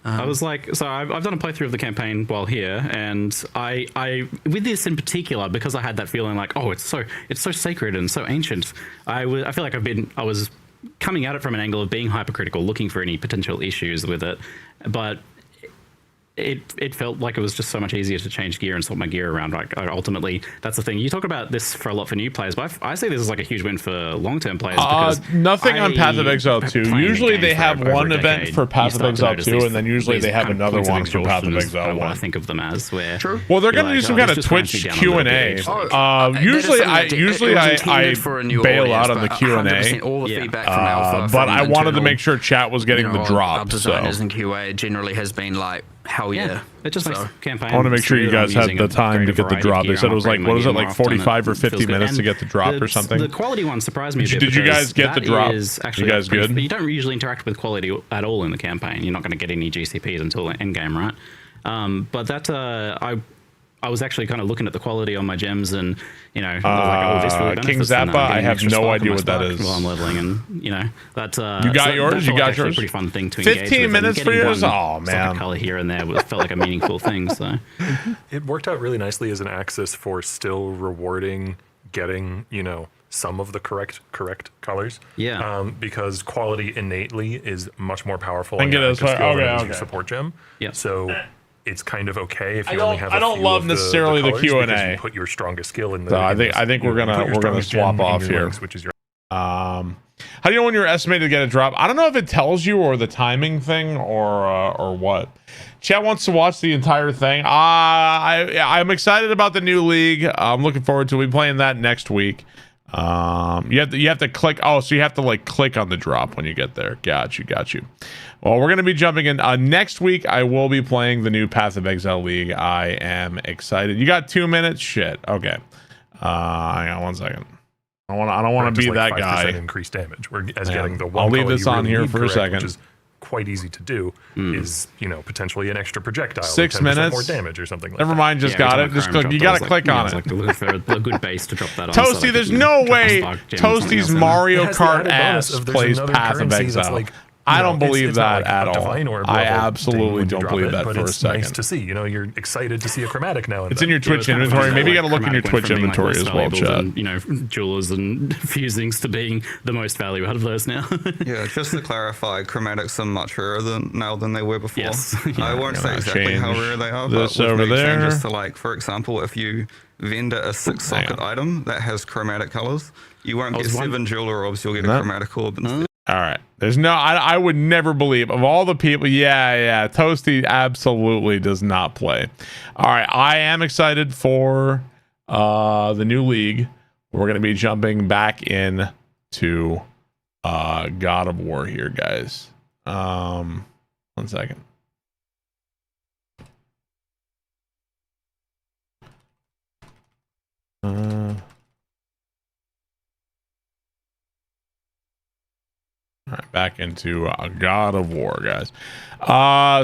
I was like, so I've done a playthrough of the campaign while here, and I with this in particular, because I had that feeling like, oh, it's so sacred and so ancient. I feel like I was coming at it from an angle of being hypercritical, looking for any potential issues with it, but it felt like it was just so much easier to change gear and swap my gear around. Like, ultimately, that's the thing. You talk about this for a lot for new players, but I see this as like a huge win for long-term players. Because nothing on Path of Exile 2. Usually they have one event for Path of Exile 2, and then usually they have another one for Path of Exile 1. I think of them as where. Well, they're going to do some kind of Twitch Q&A. Usually I bail out on the Q&A, all the feedback from Alpha, but I wanted to make sure chat was getting the drop. Our designers in QA generally has been like, hell yeah. It just makes campaign. I want to make sure you guys had the time to get the drop. They said it was like, what is it, like 45 or 50 minutes to get the drop or something? The quality one surprised me a bit. Did you guys get the drop? Actually, you guys good? But you don't usually interact with quality at all in the campaign. You're not going to get any GCPs until end game, right? But that I was actually kind of looking at the quality on my gems, and you know, like, oh, this really King Zappa, I have no idea what that is. While I'm leveling, and you know, that you got yours. You got yours. A pretty fun thing to engage with. 15 minutes for yours. Oh man, color here and there felt like a meaningful thing. So it worked out really nicely as an axis for still rewarding getting, you know, some of the correct colors. Yeah. Because quality innately is much more powerful. I get it. Okay. Support gem. Yeah. So it's kind of okay if you only have. I don't love necessarily the Q&A. You put your strongest skill in the. So I think we're gonna swap off here. Which is your. How do you know when you're estimated to get a drop? I don't know if it tells you, or the timing thing, or what. Chat wants to watch the entire thing. I'm excited about the new league. I'm looking forward to. We'll be playing that next week. You have to click. Oh, so you have to like click on the drop when you get there. Got you. Well, we're gonna be jumping in next week. I will be playing the new Path of Exile League. I am excited. You got 2 minutes? Shit. Okay. Hang on 1 second. I don't want to be that guy. Increased damage. Whereas getting the one I'll leave color this you on really here need for a correct, second. which is quite easy to do. Is, you know, potentially an extra projectile. 6 or 10% minutes more damage or something like Never that. mind. Just got it. Just click. You got to click on it. Like looking for a good base to drop that on. Toasty, there's no way Toasty's Mario Kart ass plays Path of Exile. I don't believe that at all. I absolutely don't believe that for a second. Nice to see. You know, you're excited to see a chromatic now and then. It's in your Twitch inventory. Maybe you got to look in your Twitch inventory as well, chat. You know, jewelers and fusings to being the most value out of those now. Yeah, just to clarify, chromatics are much rarer now than they were before. Yes. I won't say exactly how rare they are, but this we've over made there. changes to, like, for example, if you vendor a 6-socket item that has chromatic colors, you won't get 7 jeweler orbs, you'll get a chromatic orb instead. All right. There's no, I would never believe of all the people. Yeah. Toasty absolutely does not play. All right. I am excited for the new league. We're going to be jumping back in to God of War here, guys. 1 second. All right, back into God of War, guys.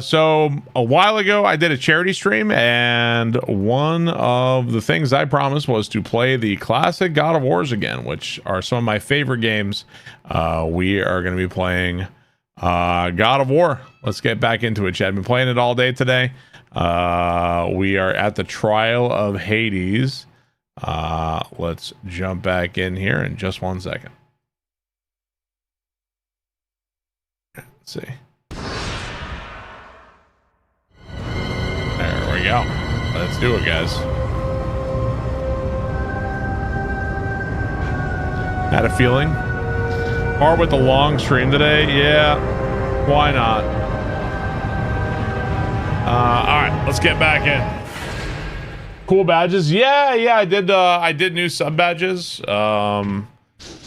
So a while ago, I did a charity stream, and one of the things I promised was to play the classic God of Wars again, which are some of my favorite games. We are going to be playing God of War. Let's get back into it, Chad. I've been playing it all day today. We are at the Trial of Hades. Let's jump back in here in just 1 second. Let's see. There we go. Let's do it, guys. Had a feeling. Hard with the long stream today. Yeah, why not? All right, let's get back in. Cool badges. Yeah, I did new sub badges. I'm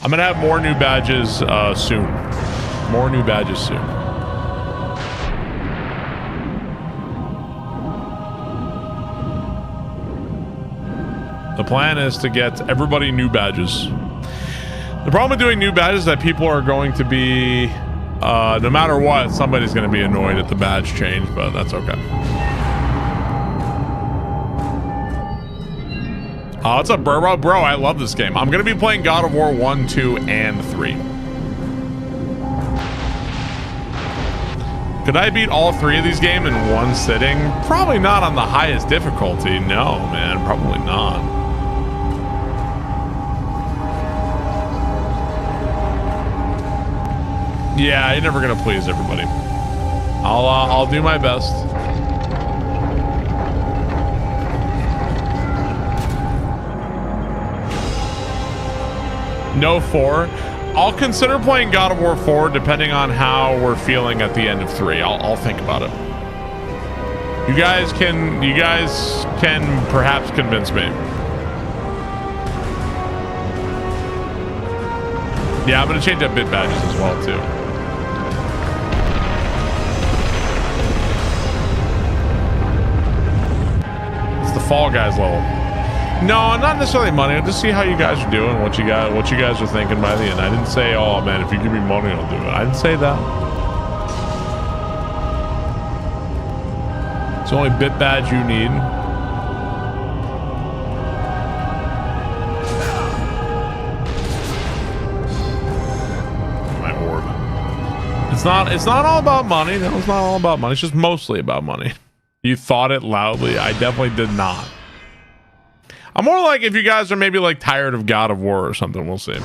gonna have more new badges soon. More new badges soon. The plan is to get everybody new badges. The problem with doing new badges is that people are going to be, no matter what, somebody's going to be annoyed at the badge change, but that's okay. What's up, Burbo? Bro, I love this game. I'm going to be playing God of War 1, 2, and 3. Could I beat all 3 of these games in one sitting? Probably not on the highest difficulty. No, man, probably not. Yeah, you're never gonna please everybody. I'll do my best. No 4. I'll consider playing God of War 4 depending on how we're feeling at the end of 3. I'll think about it. You guys can perhaps convince me. Yeah, I'm gonna change up bit badges as well too. It's the Fall Guys level. No, not necessarily money. I'll just see how you guys are doing, what you guys are thinking by the end. I didn't say, oh man, if you give me money, I'll do it. I didn't say that. It's the only bit badge you need. My orb. It's not all about money. No, it's not all about money. It's just mostly about money. You thought it loudly. I definitely did not. I'm more like if you guys are maybe like tired of God of War or something. We'll see.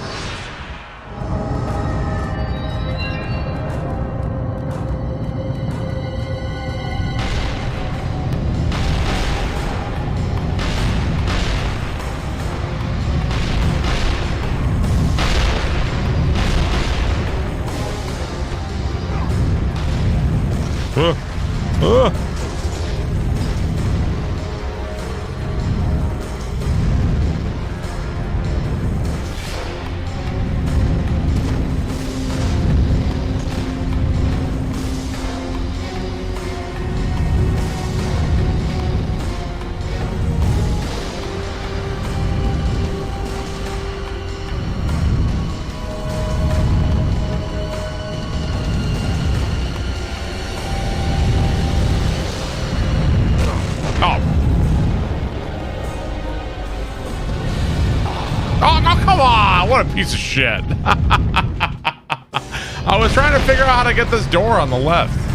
What a piece of shit. I was trying to figure out how to get this door on the left.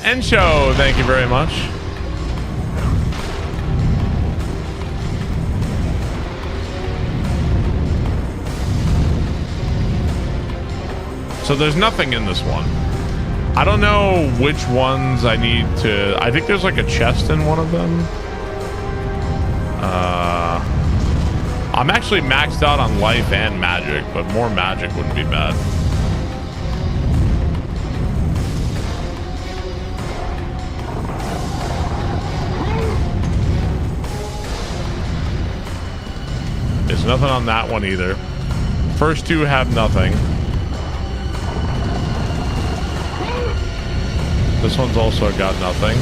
Encho, thank you very much. So there's nothing in this one. I don't know which ones I need to... I think there's like a chest in one of them. I'm actually maxed out on life and magic, but more magic wouldn't be bad. There's nothing on that one either. First two have nothing. This one's also got nothing.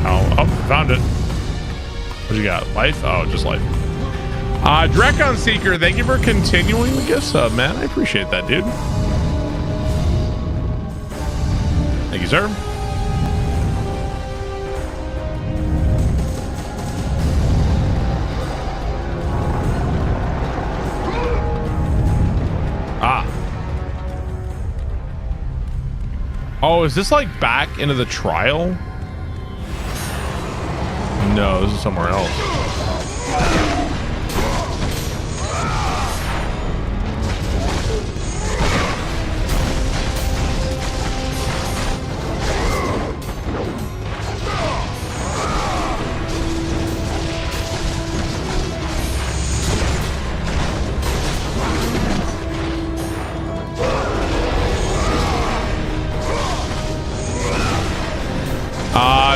Oh, found it. What you got? Life? Oh, just life. Drekon Seeker, thank you for continuing the gift sub, man. I appreciate that, dude. Thank you, sir. Oh, is this like back into the trial? No, this is somewhere else.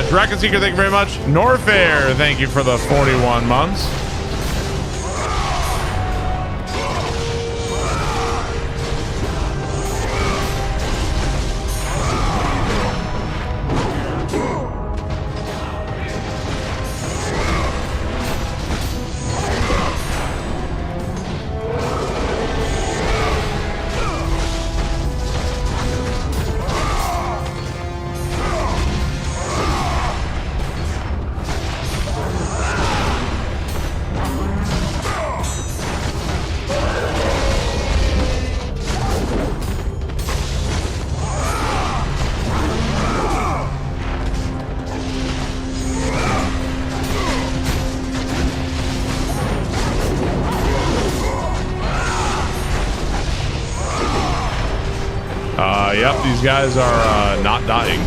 Dragon Seeker, thank you very much. Norfair, thank you for the 41 months. Yep, these guys are not dying.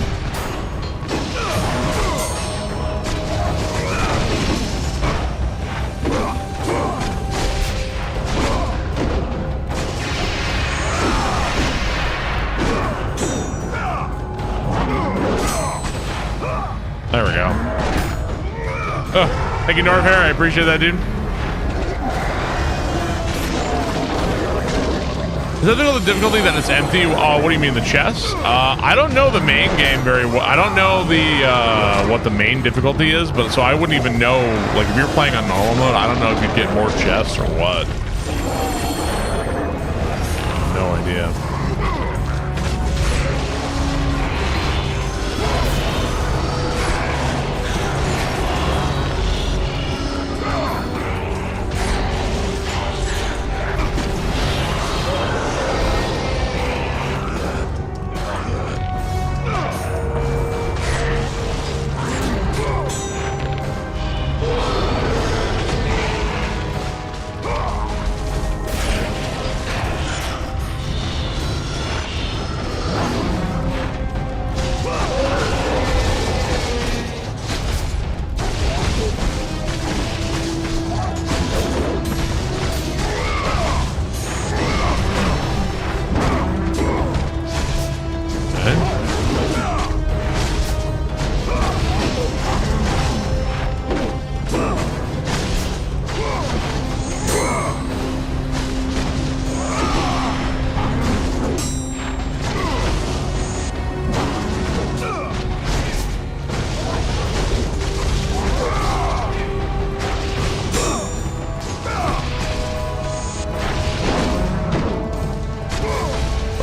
There we go. Oh, thank you, Norfair. I appreciate that, dude. Is that the difficulty that it's empty? Oh, what do you mean, the chest? I don't know the main game very well. I don't know the what the main difficulty is, but so I wouldn't even know. Like, if you're playing on normal mode, I don't know if you'd get more chests or what. No idea.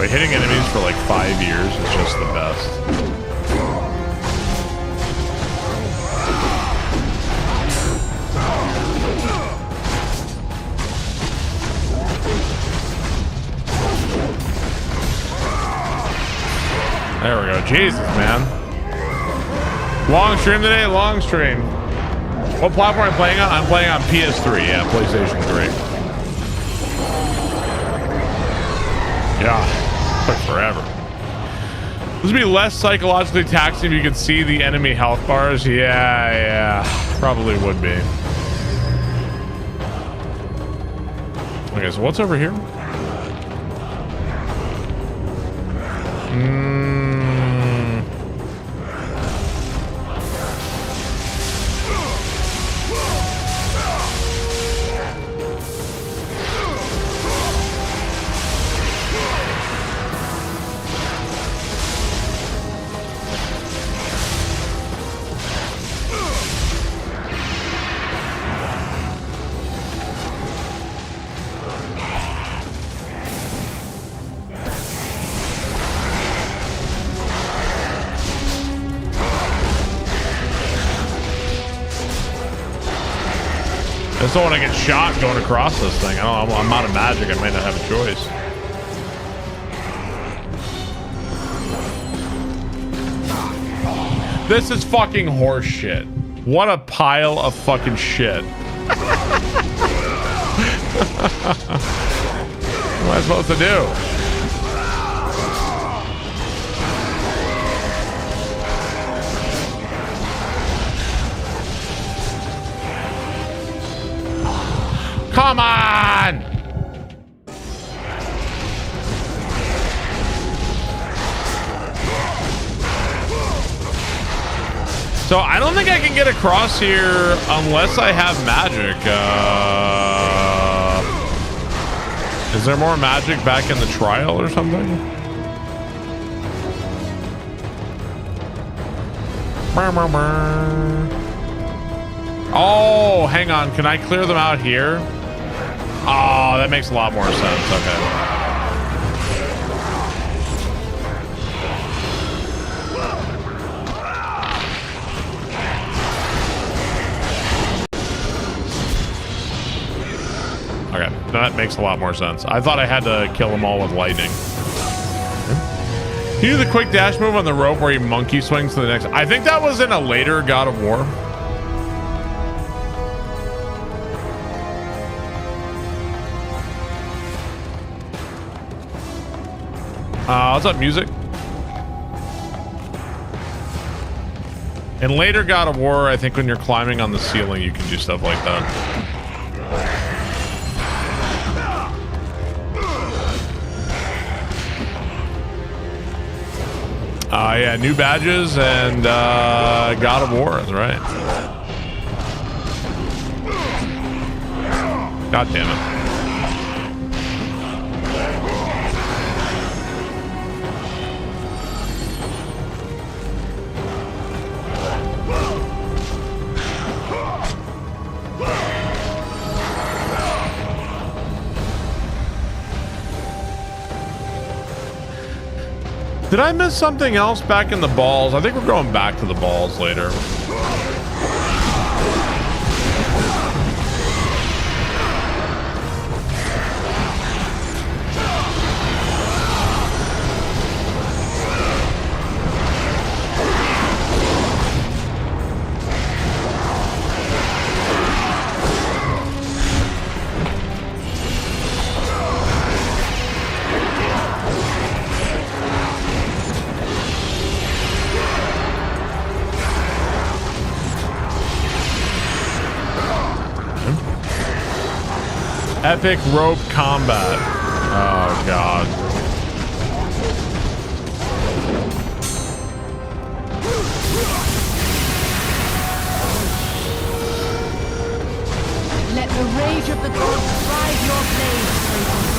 Hitting enemies for like 5 years is just the best. There we go. Jesus, man. Long stream today? Long stream. What platform am I playing on? I'm playing on PS3. Yeah, PlayStation 3. Yeah, took forever. This would be less psychologically taxing if you could see the enemy health bars. Yeah, probably would be. Okay, so what's over here? I just don't want to get shot going across this thing. I'm out of magic. I might not have a choice. This is fucking horse shit. What a pile of fucking shit. What am I supposed to do? Come on! So I don't think I can get across here unless I have magic. Is there more magic back in the trial or something? Oh, hang on. Can I clear them out here? Oh, that makes a lot more sense. Okay. Okay, that makes a lot more sense. I thought I had to kill them all with lightning. Can you do the quick dash move on the rope where he monkey swings to the next? I think that was in a later God of War. What's up, music? In later God of War, I think when you're climbing on the ceiling, you can do stuff like that. Yeah, new badges and God of War, that's right. God damn it. Did I miss something else back in the balls? I think we're going back to the balls later. Epic rope combat. Oh, God. Let the rage of the gods drive your blades, Kratos.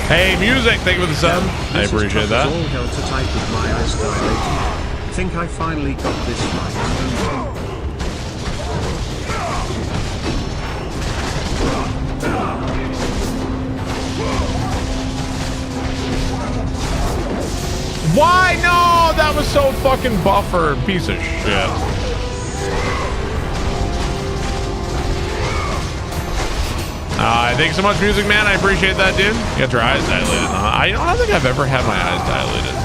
Hey, music, thank you for the sub. I appreciate that. All hell to type with my eyes dilated. Think I finally got this right. Why? No, that was so fucking buffer. Piece of shit. Thanks so much, Music Man. I appreciate that, dude. You got your eyes dilated. I don't think I've ever had my eyes dilated.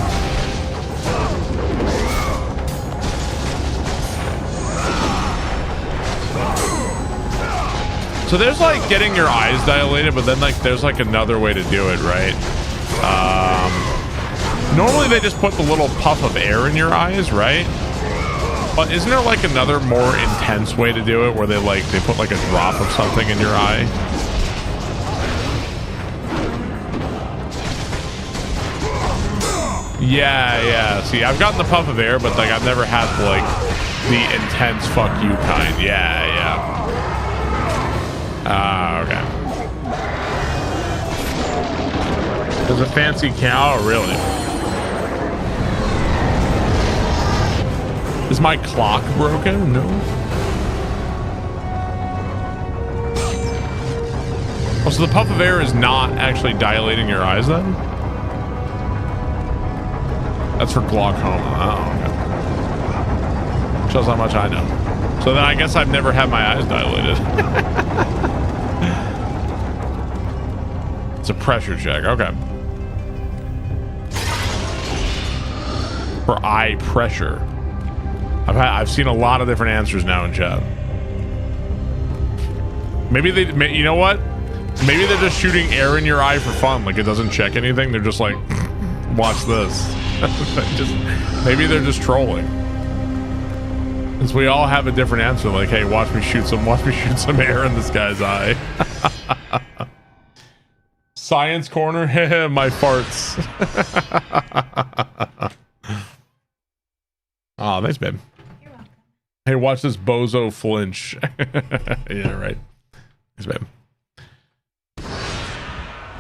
So there's like getting your eyes dilated, but then like there's like another way to do it, right? Normally they just put the little puff of air in your eyes, right? But isn't there like another more intense way to do it where they put like a drop of something in your eye? Yeah. See, I've gotten the puff of air, but like I've never had like the intense fuck you kind. Yeah. Okay. There's a fancy cow, really? Is my clock broken? No. Oh, so the puff of air is not actually dilating your eyes then? That's for glaucoma. Oh, okay. Shows how much I know. So then I guess I've never had my eyes dilated. It's a pressure check. Okay. For eye pressure. I've seen a lot of different answers now in chat. Maybe you know what? Maybe they're just shooting air in your eye for fun. Like it doesn't check anything. They're just like, watch this. Maybe they're just trolling. Since we all have a different answer. Like, hey, watch me shoot some air in this guy's eye. Science corner. My farts. Oh, thanks, babe. Hey, watch this bozo flinch. Yeah, right. Thanks, babe.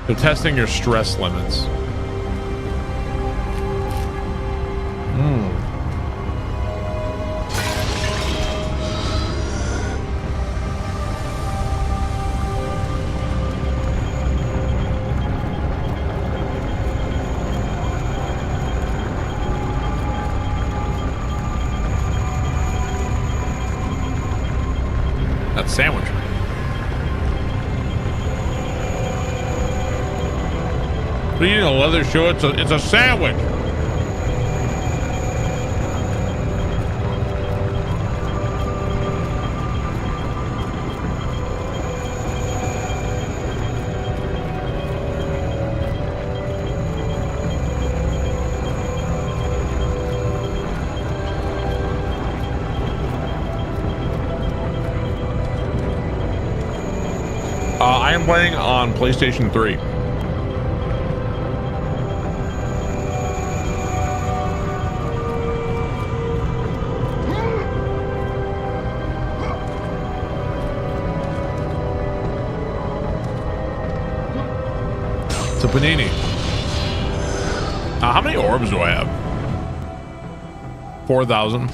They're testing your stress limits. That's sandwich. What are you eating, a leather shoe? It's a sandwich. I am playing on PlayStation 3. It's a panini. How many orbs do I have? 4,000.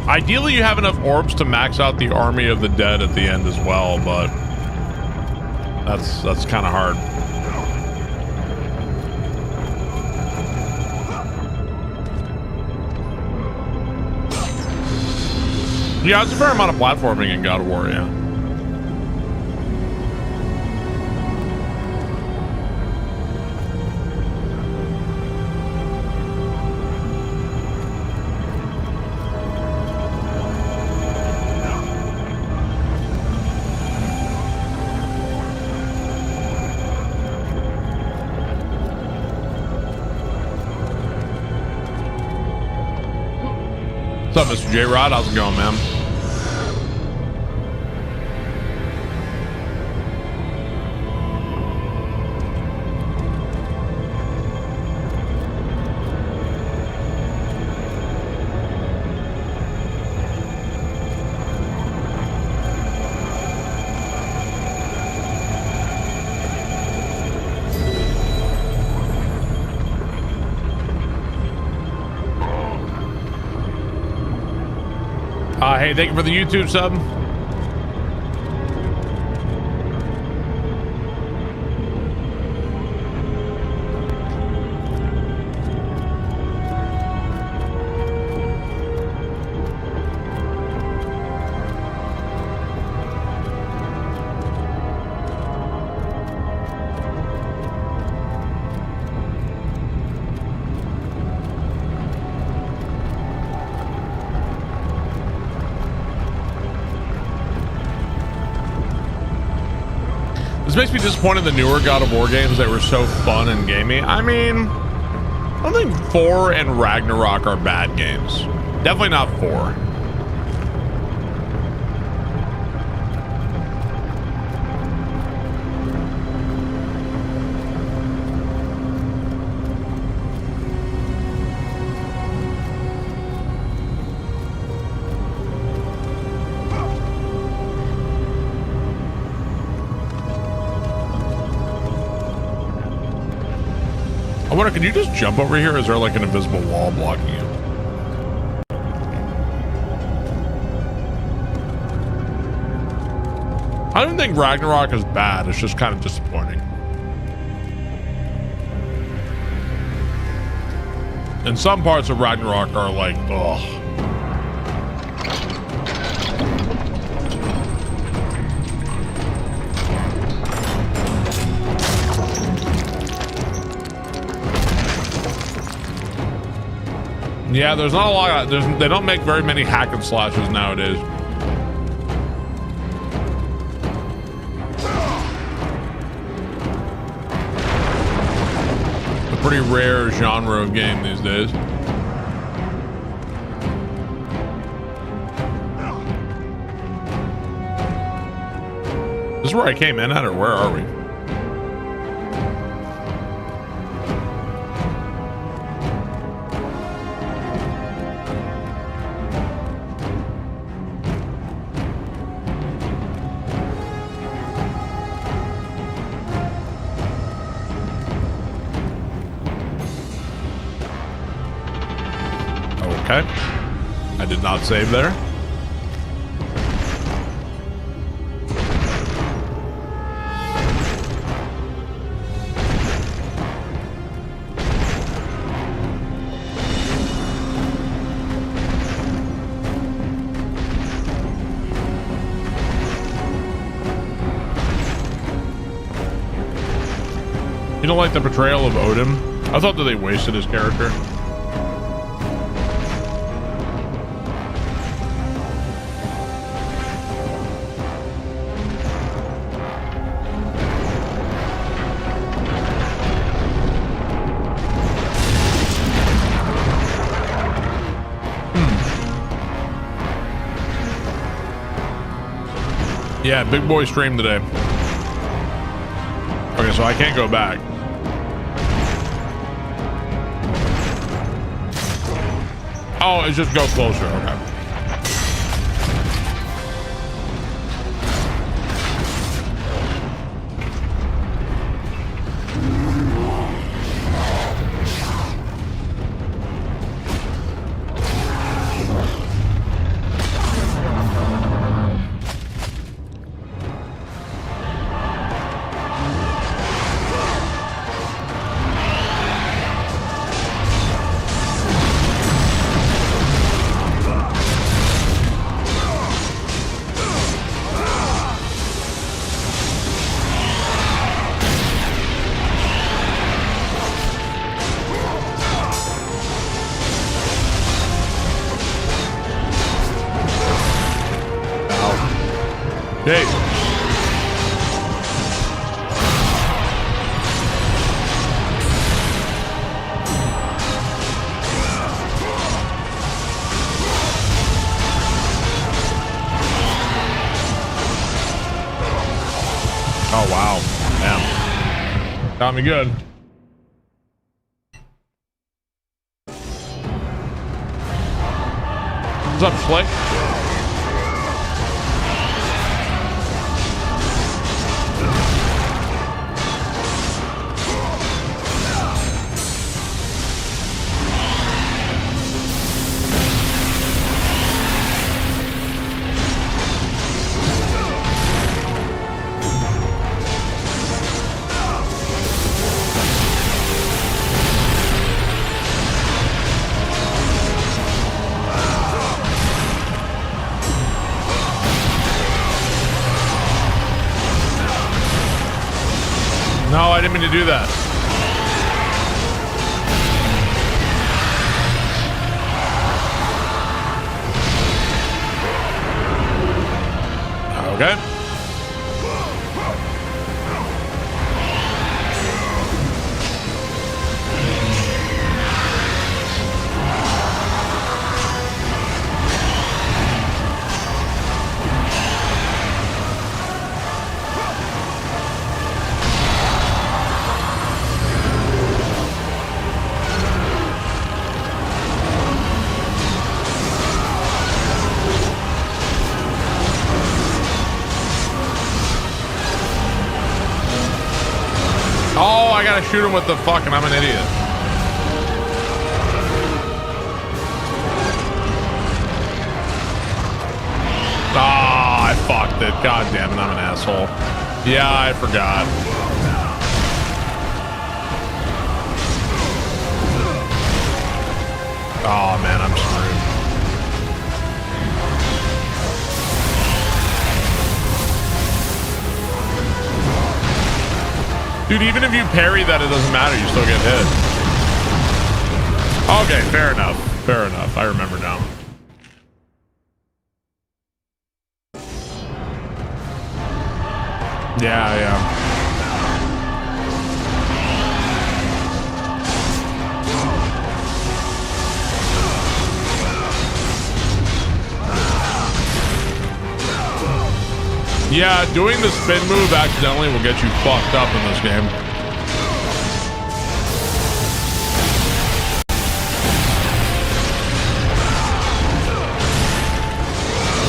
Ideally, you have enough orbs to max out the army of the dead at the end as well, but that's kind of hard. Yeah, it's a fair amount of platforming in God of War, yeah. What's up, Mr. J-Rod? How's it going, man? Hey, thank you for the YouTube sub. This makes me disappointed in the newer God of War games that were so fun and gamey. I mean, I don't think 4 and Ragnarok are bad games. Definitely not 4. I wonder, can you just jump over here? Or is there like an invisible wall blocking you? I don't think Ragnarok is bad. It's just kind of disappointing. And some parts of Ragnarok are like, ugh. Yeah, there's not a lot of, they don't make very many hack and slashes nowadays. A pretty rare genre of game these days. This is where I came in at, or where are we? Okay. I did not save there. You don't like the portrayal of Odin? I thought that they wasted his character. Yeah, big boy stream today. Okay, so I can't go back. Oh, it's just go closer. Okay. Hey. Oh, wow. Damn. Got me good. What's up, Slick? No, I didn't mean to do that. Okay. I gotta shoot him with the fucking, I'm an idiot. Ah, I fucked it. God damn it, I'm an asshole. Yeah, I forgot. Oh man, I'm screwed. Dude, even if you parry that, it doesn't matter. You still get hit. Okay, fair enough. Fair enough. I remember now. Yeah, yeah. Yeah, doing the spin move accidentally will get you fucked up in this game.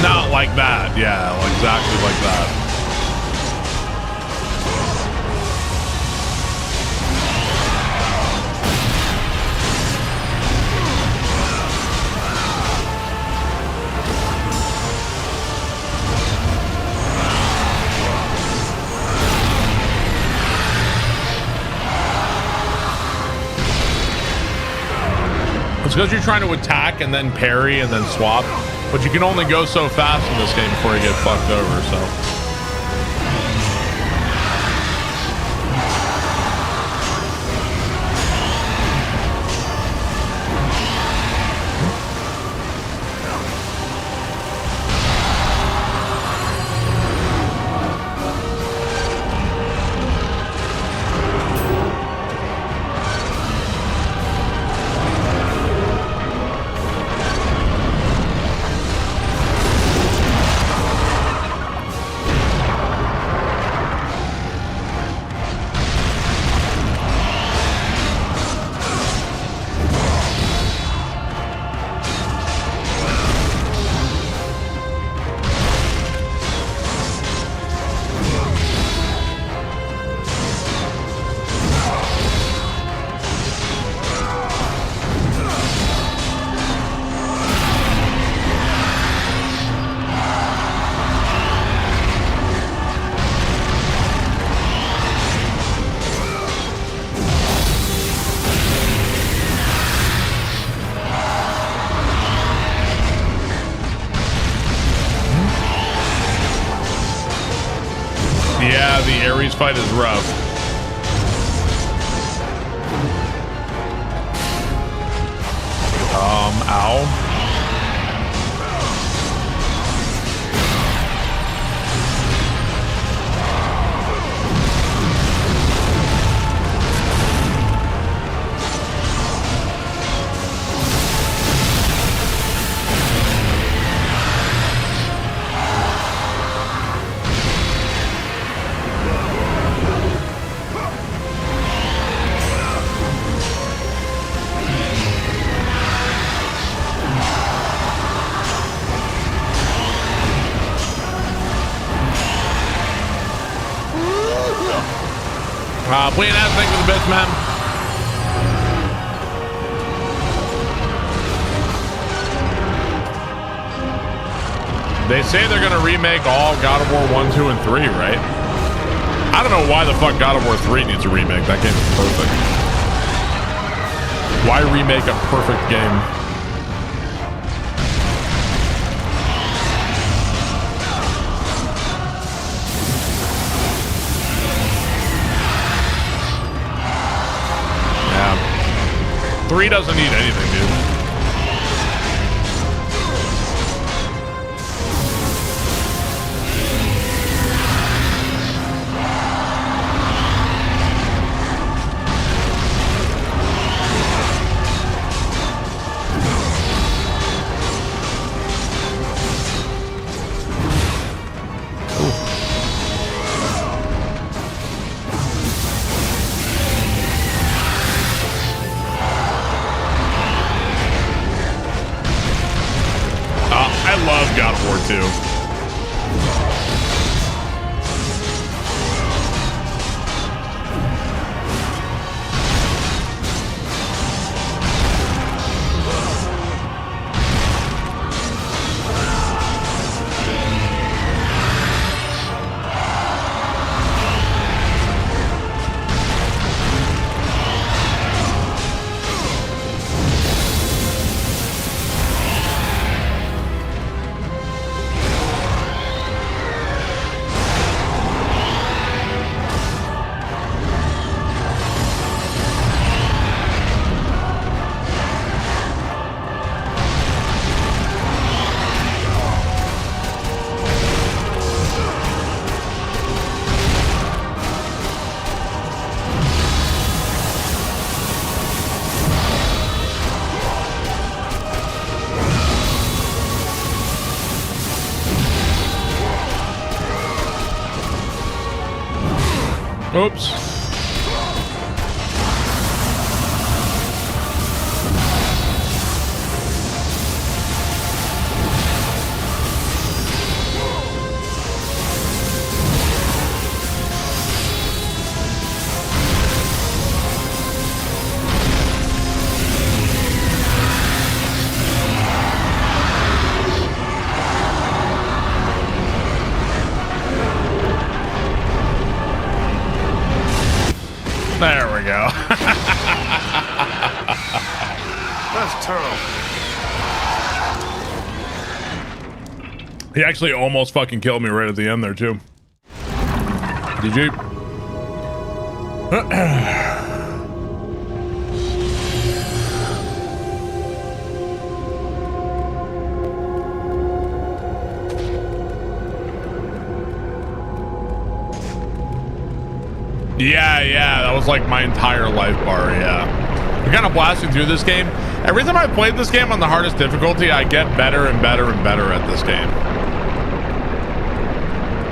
Not like that. Yeah, exactly like that. It's because you're trying to attack and then parry and then swap, but you can only go so fast in this game before you get fucked over, so. Yeah, the Ares fight is rough. Ow. Playing that thing for the best, man. They say they're gonna remake all God of War 1, 2, and 3, right? I don't know why the fuck God of War 3 needs a remake. That game is perfect. Why remake a perfect game? Yeah. 3 doesn't need anything, dude. I love God of War 2. Oops. There we go. That's terrible. He actually almost fucking killed me right at the end there, too. GG. Yeah, that was like my entire life bar, yeah. We're kind of blasting through this game. Every time I played this game on the hardest difficulty, I get better and better and better at this game.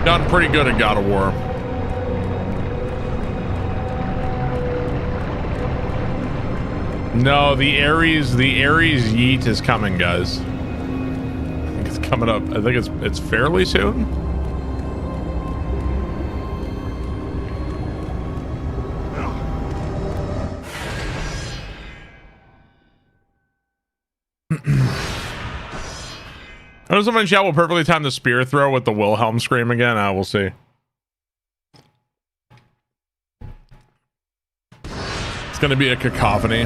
Done pretty good at God of War. No, the Ares yeet is coming, guys. I think it's coming up. I think it's fairly soon. I know someone in chat will perfectly time the spear throw with the Wilhelm scream again. We'll see. It's gonna be a cacophony.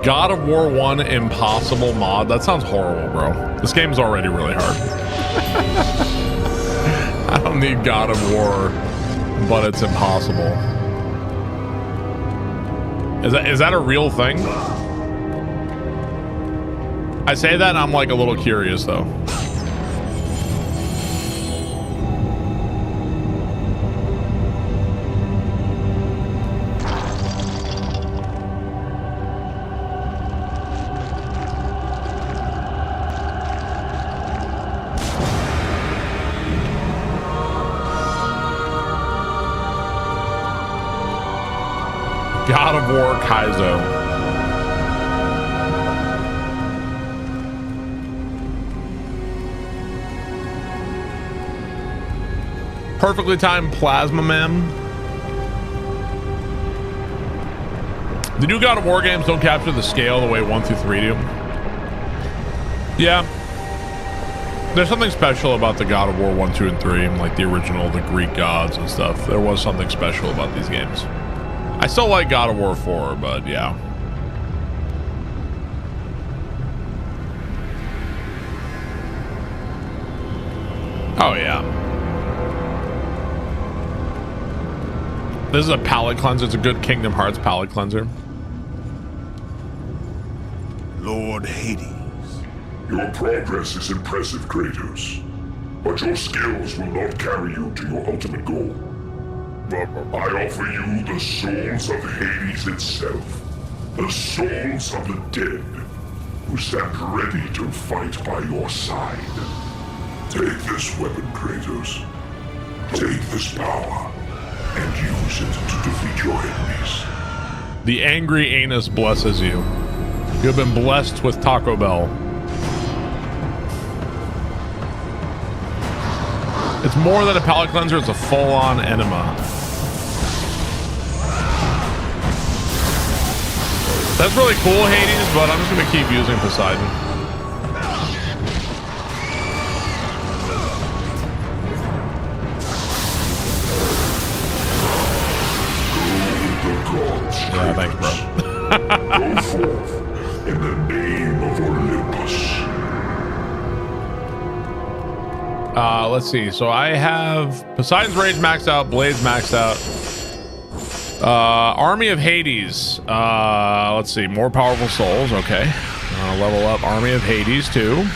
God of War 1 impossible mod. That sounds horrible, bro. This game's already really hard. I don't need God of War, but it's impossible. Is that a real thing? I say that and I'm like a little curious though. God of War Kaizo. Perfectly timed plasma man. The new God of War games don't capture the scale the way 1 through 3 do. Yeah. There's something special about the God of War 1, 2, and 3, like the original, the Greek gods and stuff. There was something special about these games. I still like God of War 4, but yeah. Oh, yeah. This is a palate cleanser. It's a good Kingdom Hearts palate cleanser. Lord Hades. Your progress is impressive, Kratos. But your skills will not carry you to your ultimate goal. I offer you the souls of Hades itself. The souls of the dead, who stand ready to fight by your side. Take this weapon, Kratos. Take this power, and use it to defeat your enemies. The angry anus blesses you. You have been blessed with Taco Bell. It's more than a palate cleanser, it's a full-on enema. That's really cool, Hades, but I'm just gonna keep using Poseidon. Yeah, thanks, bro. Go forth in the name of Olympus. Let's see. So I have Poseidon's Rage maxed out, Blades maxed out. Army of Hades. Let's see. More powerful souls. Okay. Level up Army of Hades too.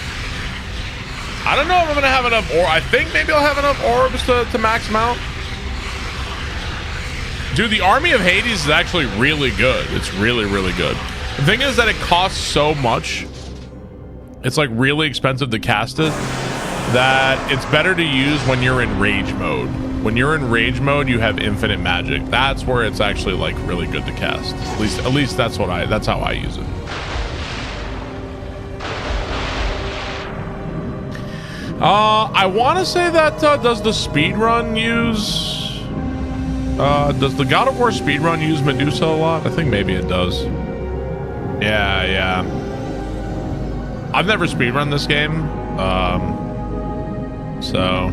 I don't know if I'm gonna have enough, or I think maybe I'll have enough orbs to max them out. Dude, the Army of Hades is actually really good. It's really, really good. The thing is that it costs so much. It's like really expensive to cast it. that it's better to use when you're in rage mode. When you're in rage mode, you have infinite magic. That's where it's actually like really good to cast. At least that's how I use it. I want to say that does the speedrun use does the God of War speedrun use Medusa a lot? I think maybe it does. Yeah. I've never speedrun this game. So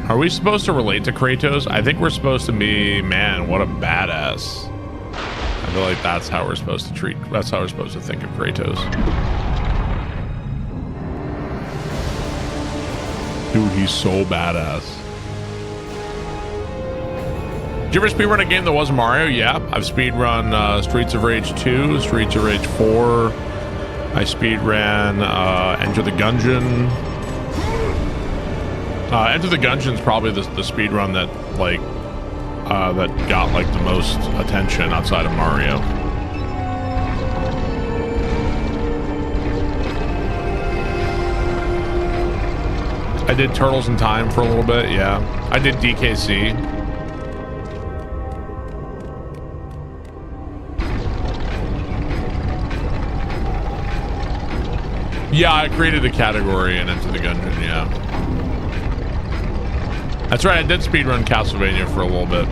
are we supposed to relate to Kratos? I think we're supposed to be, man, what a badass. I feel like that's how we're supposed to think of Kratos. Dude, he's so badass. Did you ever speedrun a game that wasn't Mario? Yeah, I've speedrun Streets of Rage 2, Streets of Rage 4. I speedran Enter the Gungeon. Enter the Gungeon's probably the speedrun that that got like the most attention outside of Mario. I did Turtles in Time for a little bit, yeah. I did DKC. Yeah, I created a category in Enter the Gungeon, yeah. That's right, I did speedrun Castlevania for a little bit.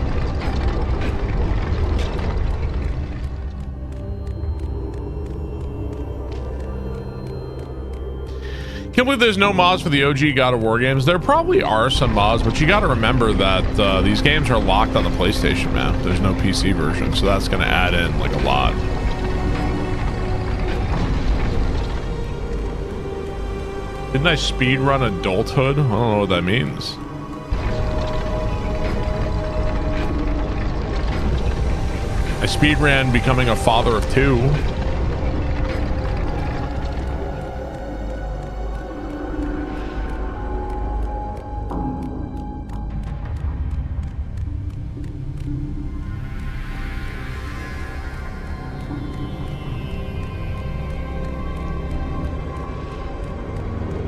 Can't believe there's no mods for the OG God of War games. There probably are some mods, but you got to remember that these games are locked on the PlayStation, man. There's no PC version, so that's going to add in like a lot. Didn't I speedrun adulthood? I don't know what that means. I speedran becoming a father of 2.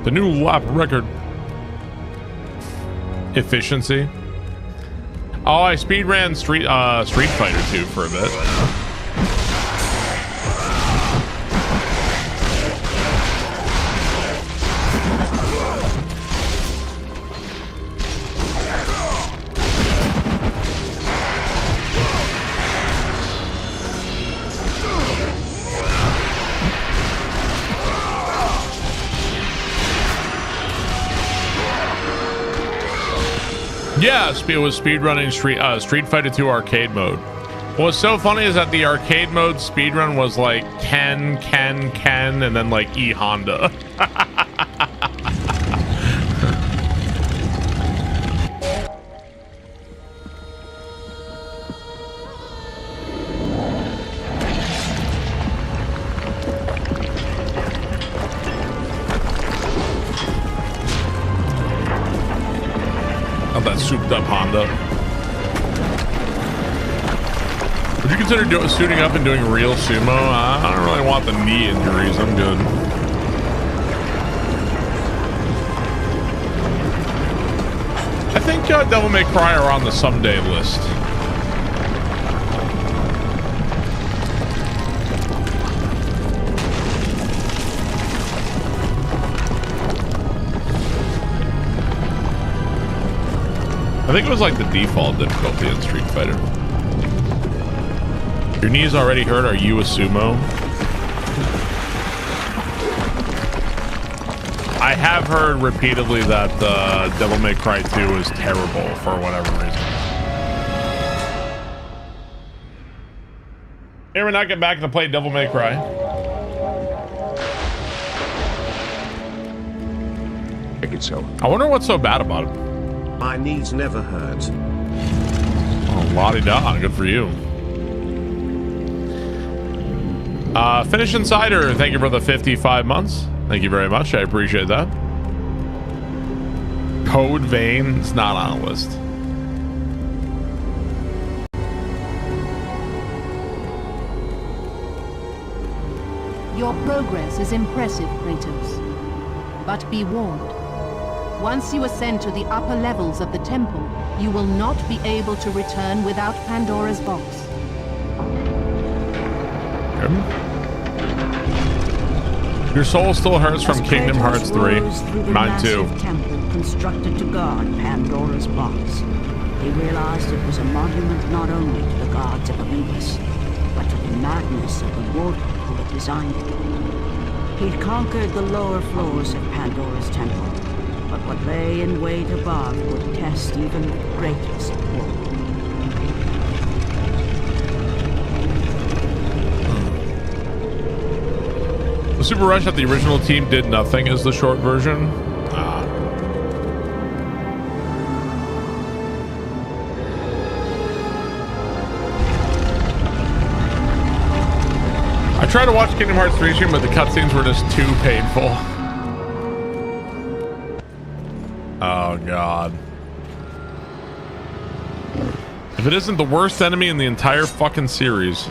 The new lap record. Efficiency. Oh, I speedran Street Fighter 2 for a bit. Yeah, it was speedrunning Street Fighter 2 arcade mode. What's so funny is that the arcade mode speedrun was like Ken, and then like E Honda. That souped up Honda. Would you consider suiting up and doing real sumo? I don't really want the knee injuries. I'm good. I think Devil May Cry are on the someday list. I think it was like the default difficulty in Street Fighter. Your knee's already hurt. Are you a sumo? I have heard repeatedly that Devil May Cry 2 is terrible for whatever reason. Hey, we're not getting back to play Devil May Cry. I think so. I wonder what's so bad about it. My knees never hurt. Oh, la-di-da. Good for you. Finish Insider, thank you for the 55 months. Thank you very much. I appreciate that. Code Vein, it's not on a list. Your progress is impressive, Kratos. But be warned. Once you ascend to the upper levels of the temple, you will not be able to return without Pandora's box. Your soul still hurts from Kingdom Hearts 3. Mine too. Temple constructed to guard Pandora's box. He realized it was a monument not only to the gods of Olympus, but to the madness of the mortal who had designed it. He'd conquered the lower floors of Pandora's temple, but what lay in wait above would test even the greatest war. The Super Rush that the original team did nothing is the short version. I tried to watch Kingdom Hearts 3 stream, but the cutscenes were just too painful. Oh god. If it isn't the worst enemy in the entire fucking series.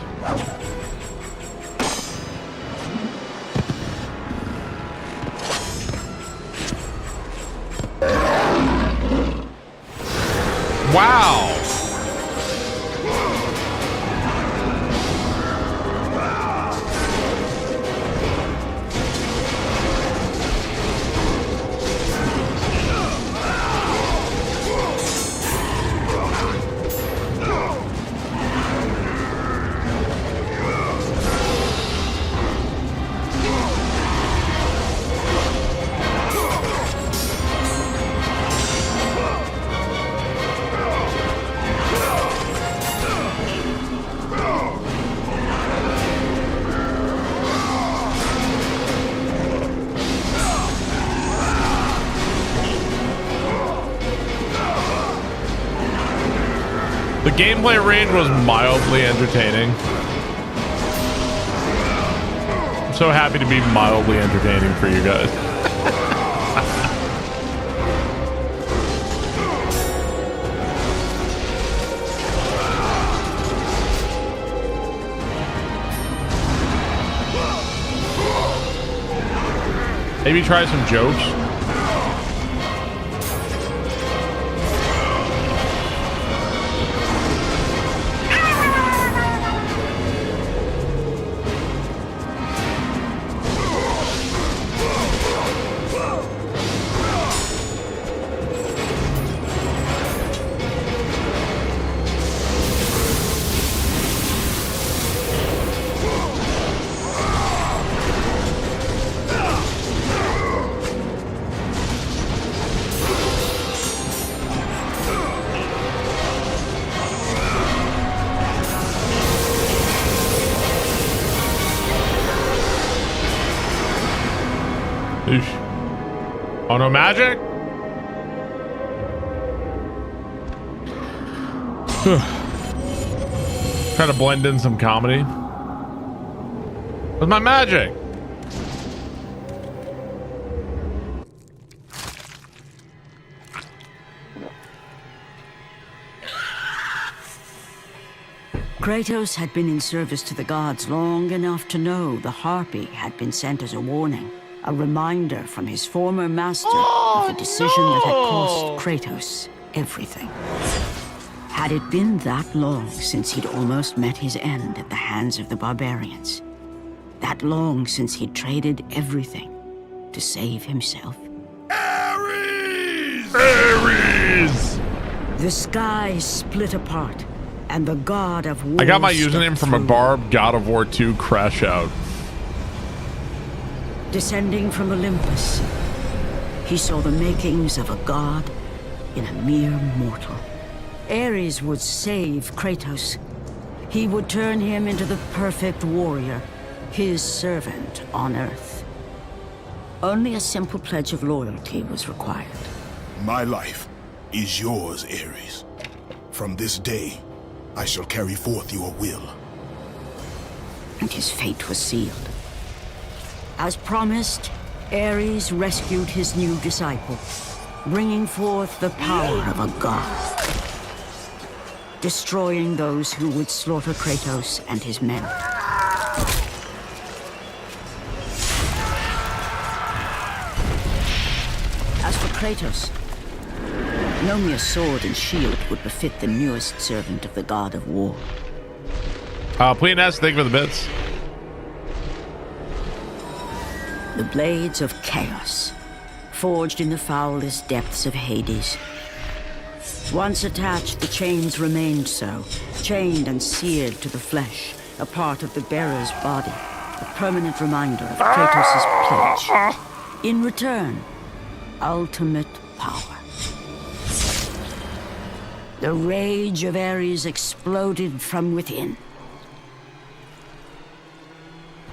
Wow. The gameplay range was mildly entertaining. I'm so happy to be mildly entertaining for you guys. Maybe try some jokes. Oh, no magic? Try to blend in some comedy. Where's my magic? Kratos had been in service to the gods long enough to know the Harpy had been sent as a warning. A reminder from his former master of the decision that had cost Kratos everything. Had it been that long since he'd almost met his end at the hands of the barbarians? That long since he'd traded everything to save himself? Ares! Ares! The sky split apart, and the god of war. I got my username from a Barb God of War 2 crash out. Descending from Olympus, he saw the makings of a god in a mere mortal. Ares would save Kratos. He would turn him into the perfect warrior, his servant on Earth. Only a simple pledge of loyalty was required. My life is yours, Ares. From this day, I shall carry forth your will. And his fate was sealed. As promised, Ares rescued his new disciple, bringing forth the power of a god, destroying those who would slaughter Kratos and his men. for Kratos. No mere sword and shield would befit the newest servant of the god of war. Please, thank you for the bits. The blades of chaos, forged in the foulest depths of Hades. Once attached, the chains remained so, chained and seared to the flesh, a part of the bearer's body, a permanent reminder of Kratos' pledge. In return, ultimate power. The rage of Ares exploded from within.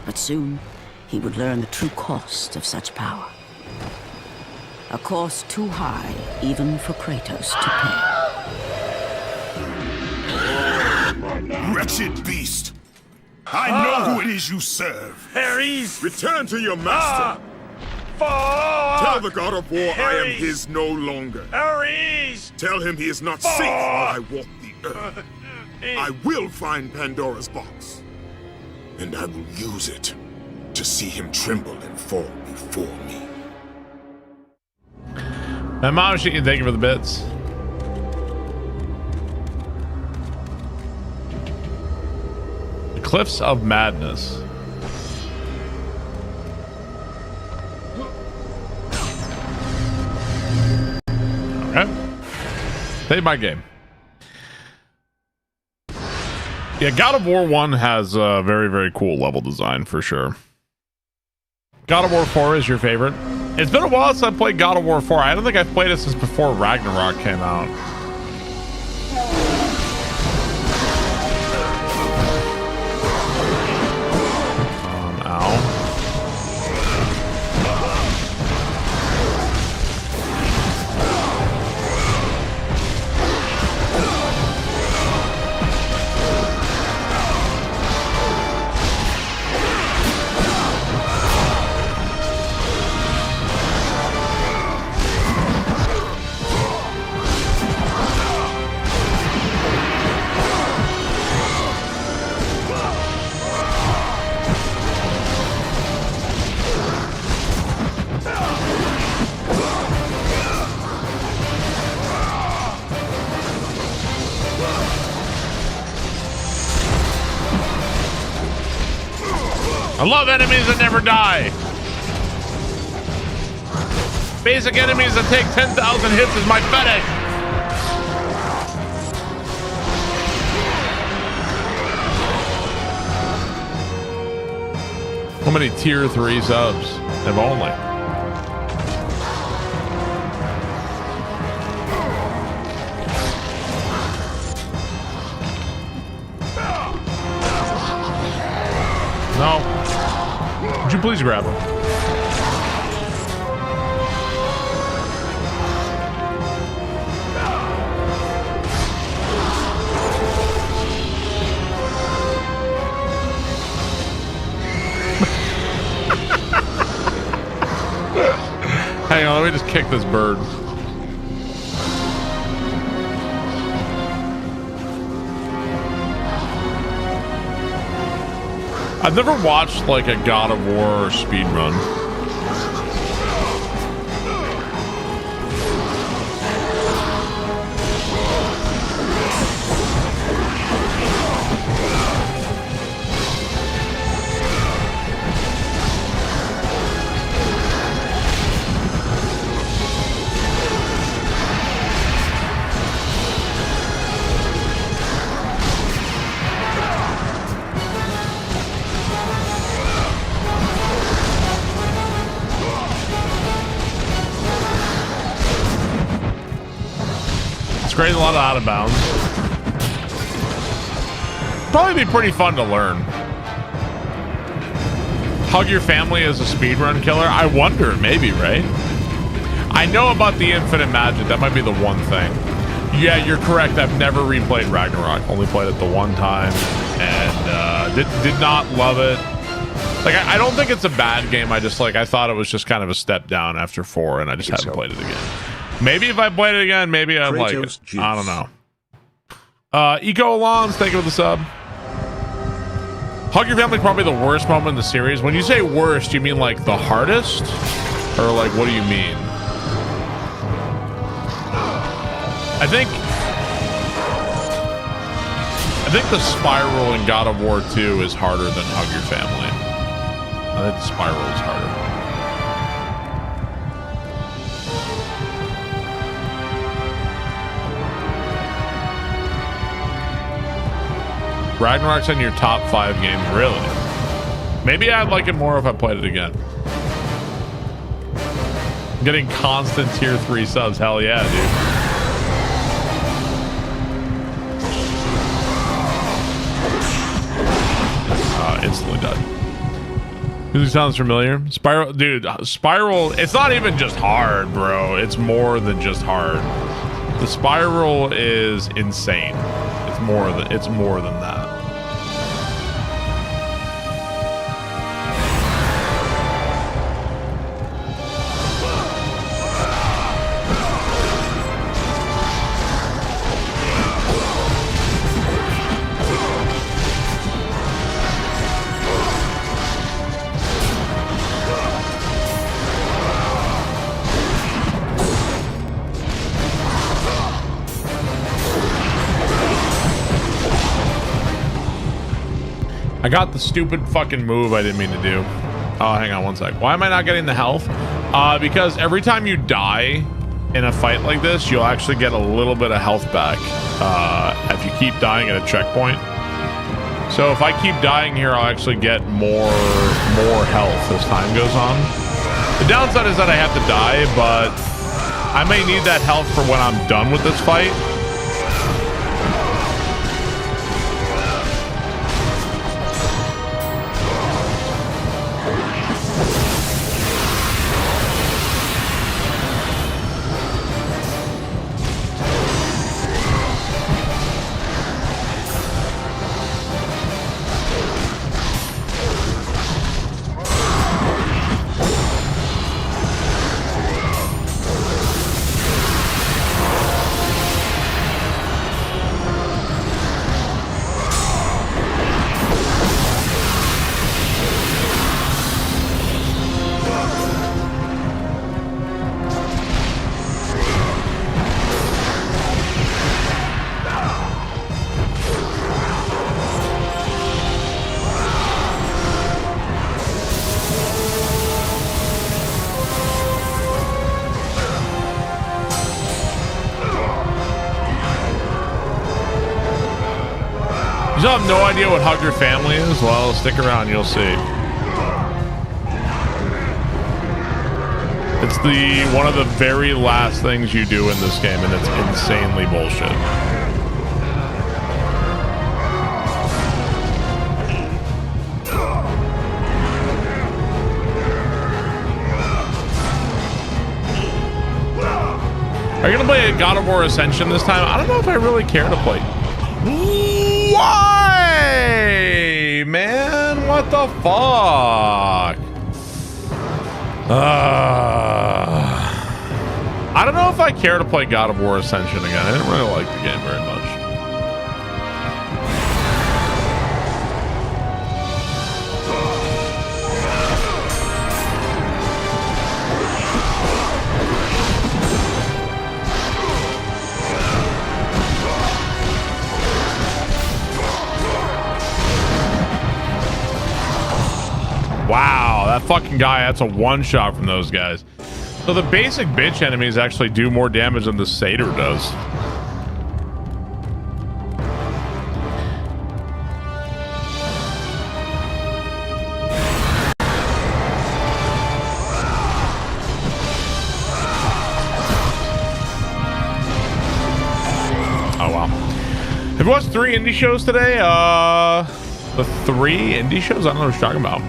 But soon, he would learn the true cost of such power. A cost too high even for Kratos to pay. Wretched beast! I know who it is you serve. Ares! Return to your master. Tell the god of war I am his no longer. Ares! Tell him he is not safe while I walk the earth. I will find Pandora's box. And I will use it to see him tremble and fall before me. And Mom Machine, thank you for the bits. The Cliffs of Madness. Okay. Save my game. Yeah, God of War 1 has a very, very cool level design for sure. God of War 4 is your favorite? It's been a while since I played God of War 4. I don't think I've played it since before Ragnarok came out. Ow. I love enemies that never die. Basic enemies that take 10,000 hits is my fetish. How many tier 3 subs? If only. No. Would you please grab him? Hang on, let me just kick this bird. I've never watched like a God of War speed run. Great, a lot of out of bounds. Probably be pretty fun to learn. Hug your family as a speedrun killer? I wonder, maybe, right? I know about the infinite magic. That might be the one thing. Yeah, you're correct. I've never replayed Ragnarok. Only played it the one time and did not love it. Like, I don't think it's a bad game. I just I thought it was just kind of a step down after 4 and I just haven't played it again. Maybe if I played it again, maybe I'd like it. I don't know. Eco Alons, thank you for the sub. Hug your family, probably the worst moment in the series. When you say worst, you mean like the hardest? Or like, what do you mean? I think the spiral in God of War 2 is harder than Hug Your Family. I think the spiral is harder. Ragnarok's in your top 5 games, really? Maybe I'd like it more if I played it again. Getting constant tier 3 subs, hell yeah, dude. Instantly died. Music sounds familiar. Spiral, dude, Spiral, it's not even just hard, bro. It's more than just hard. The Spiral is insane. It's more than that. I got the stupid fucking move I didn't mean to do. Oh, hang on one sec. Why am I not getting the health? Because every time you die in a fight like this, you'll actually get a little bit of health back if you keep dying at a checkpoint. So if I keep dying here, I'll actually get more health as time goes on. The downside is that I have to die, but I may need that health for when I'm done with this fight. You still have no idea what Hug Your Family is? Well, stick around, you'll see. It's one of the very last things you do in this game, and it's insanely bullshit. Are you gonna play God of War Ascension this time? I don't know if I really care to play. Why, man? What the fuck? I don't know if I care to play God of War Ascension again. I didn't really like the game very much. Wow, that fucking guy, that's a one-shot from those guys. So the basic bitch enemies actually do more damage than the satyr does. Oh, wow. Have you watched 3 indie shows today? The 3 indie shows? I don't know what you're talking about.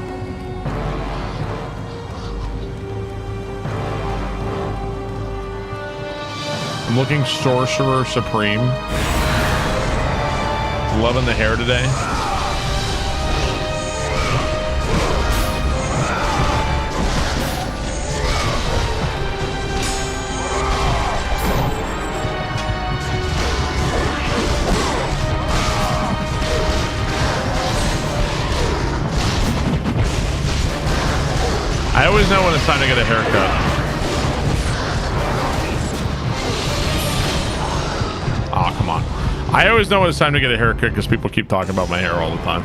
I'm looking Sorcerer Supreme. Loving the hair today. I always know when it's time to get a haircut. I always know when it's time to get a haircut because people keep talking about my hair all the time.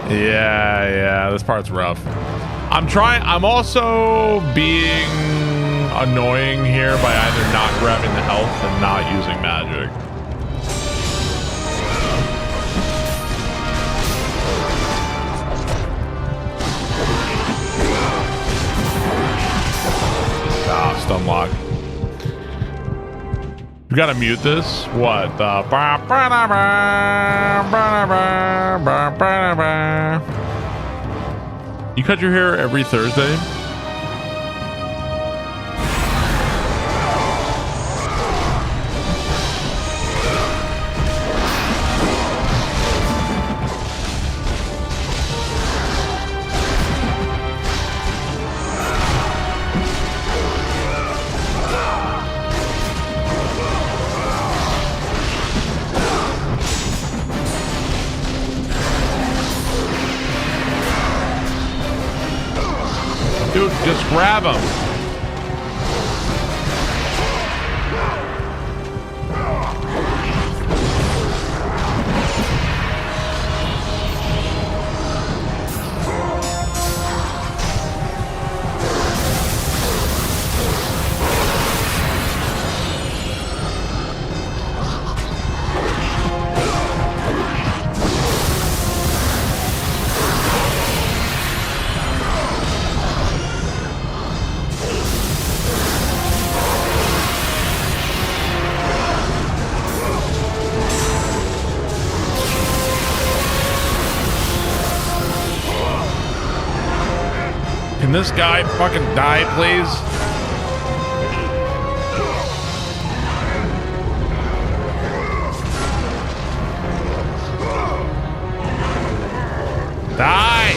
Yeah, this part's rough. I'm also being annoying here by either not grabbing the health and not using magic. Stun lock. We gotta mute this. What? You cut your hair every Thursday? Dude, just grab him. Can this guy fucking die, please? Die!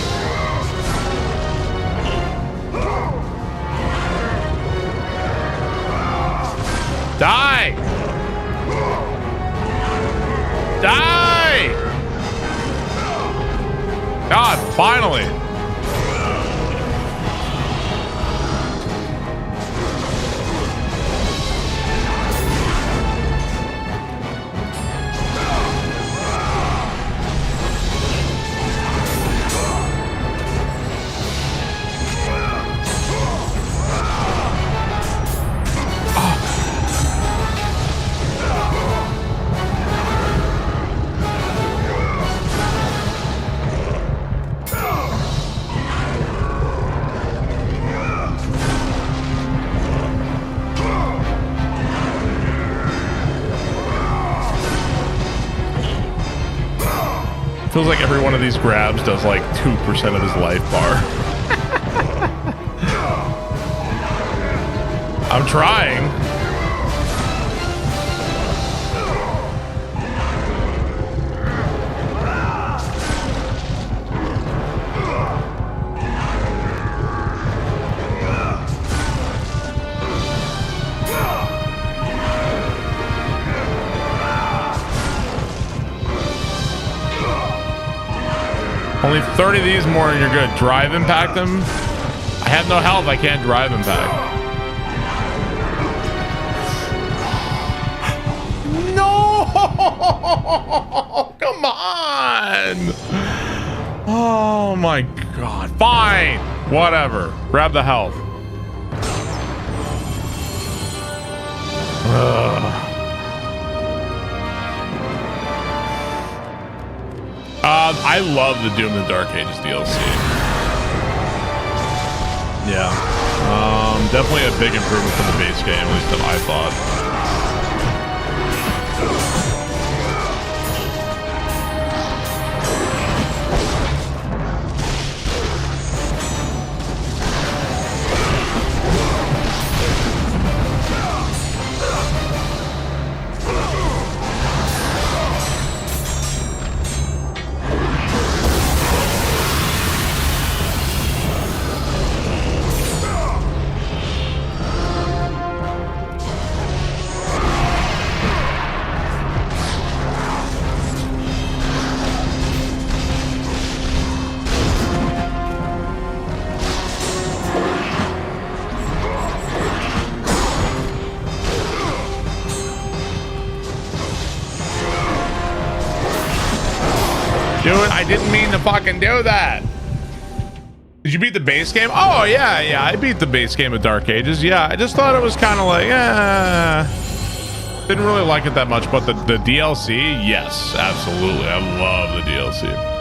Die! Die! God, finally! Feels like every one of these grabs does like 2% of his life bar. I'm trying. Only 30 of these more and you're good. Drive impact them. I have no health. I can't drive impact. No! Come on! Oh my god. Fine. Whatever. Grab the health. Ugh. I love the Doom and Dark Ages DLC. Yeah. Definitely a big improvement from the base game, at least that I thought. didn't mean to fucking do that. Did you beat the base game? Oh, yeah, I beat the base game of Dark Ages. Yeah, I just thought it was kind of like, didn't really like it that much, but the DLC, yes, absolutely. I love the DLC.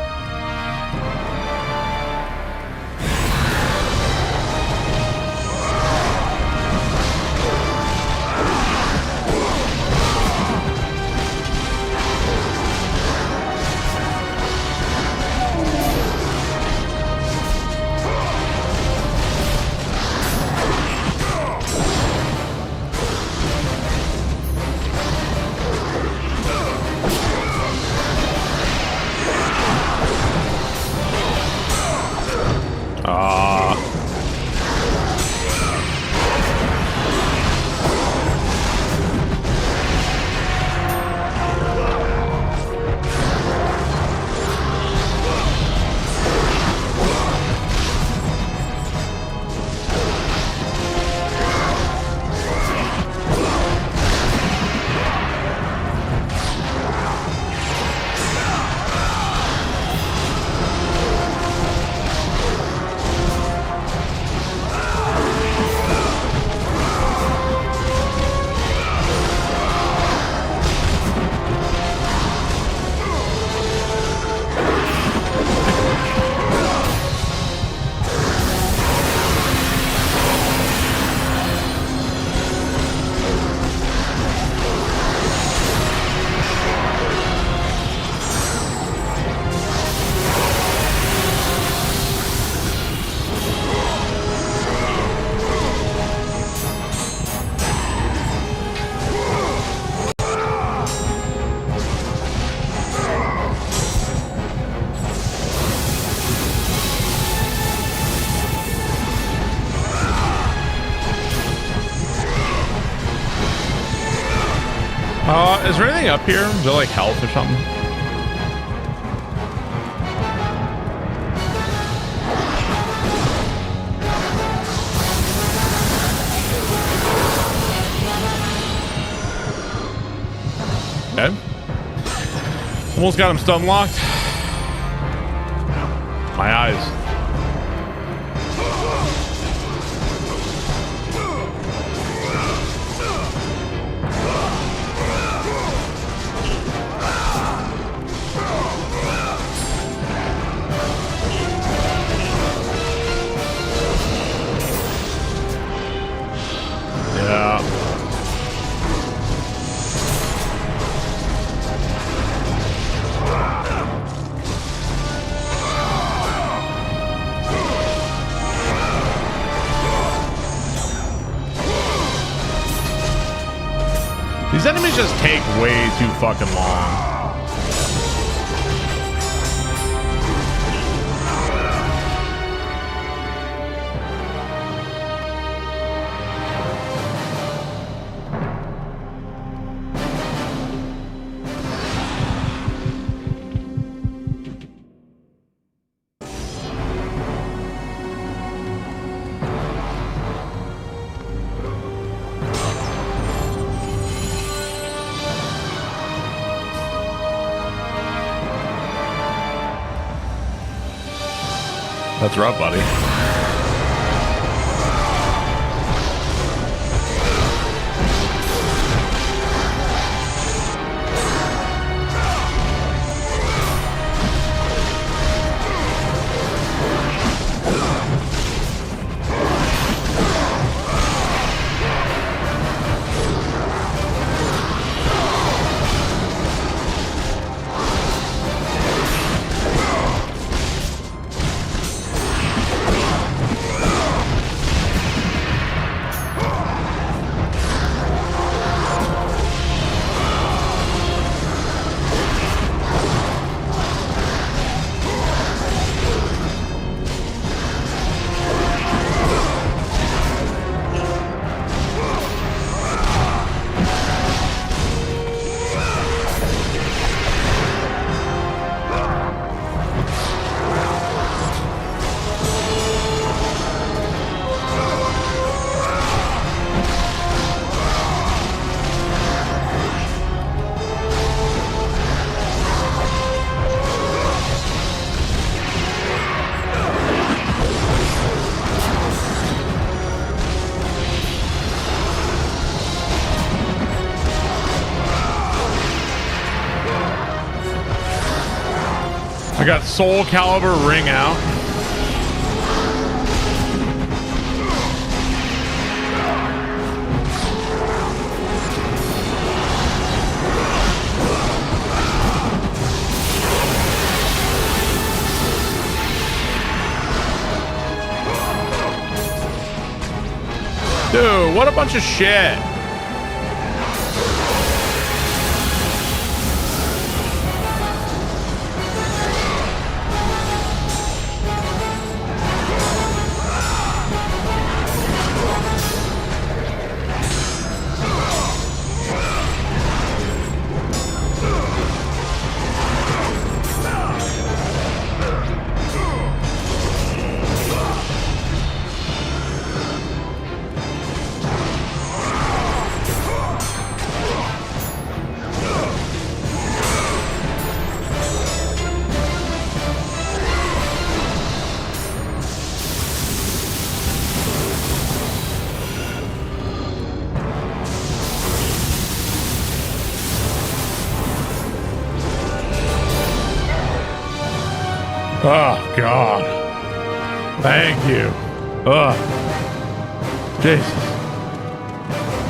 Is there anything up here? Is there like health or something? Okay. Almost got him stun locked. My eyes. These enemies just take way too fucking long. That's rough, buddy. I got Soul Calibur ring out. Dude, what a bunch of shit. Oh, God. Thank you. Ugh. Jesus.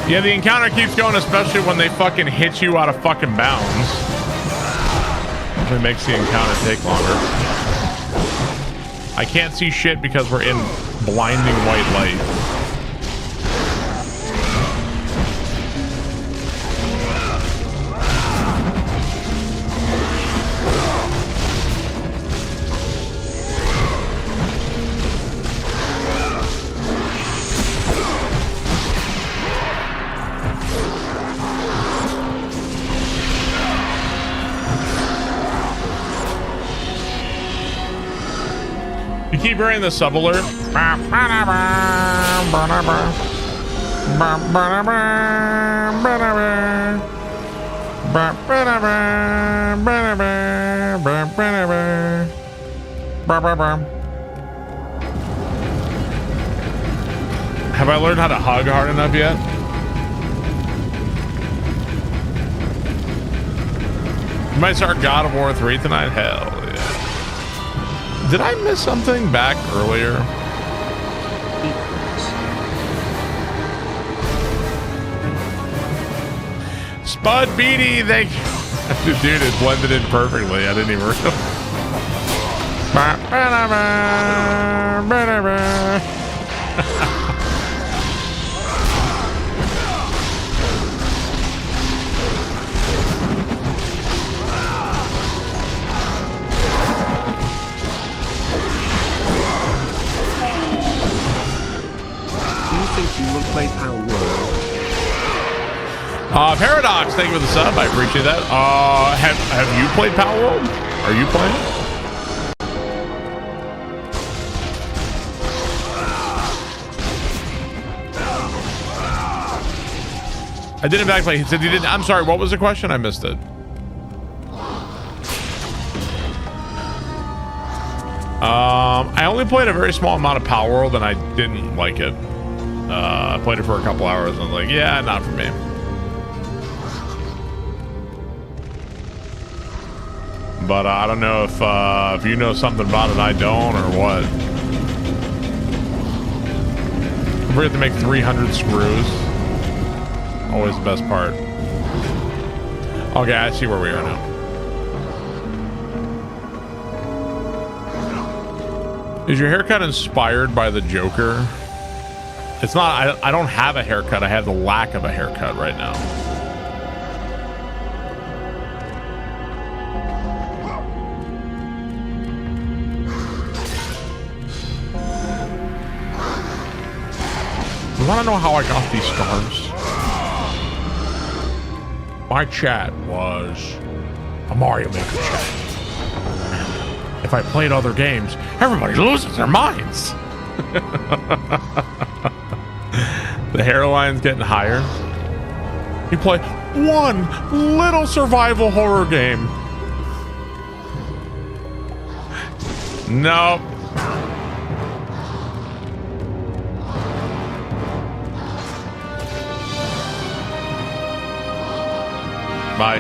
Yeah, the encounter keeps going, especially when they fucking hit you out of fucking bounds. It makes the encounter take longer. I can't see shit because we're in blinding white light. Keep hearing the sub alert. Have I learned how to hug hard enough yet? You might start God of War 3 tonight? Hell yeah. Did I miss something back earlier? Spud Beatty, thank you. Dude, it blended in perfectly. I didn't even realize. You will play Power World. Paradox, thank you for the sub. I appreciate that. Have you played Power World? Are you playing? I didn't back play. He said he didn't. I'm sorry. What was the question? I missed it. I only played a very small amount of Power World and I didn't like it. I played it for a couple hours and I was like, yeah, not for me. But I don't know if you know something about it I don't or what. We have to make 300 screws. Always the best part. Okay, I see where we are now. Is your haircut inspired by the Joker? It's not. I don't have a haircut. I have the lack of a haircut right now. You want to know how I got these scars? My chat was a Mario Maker chat. If I played other games, everybody loses their minds. The hairline's getting higher. You play one little survival horror game. Nope. Bye.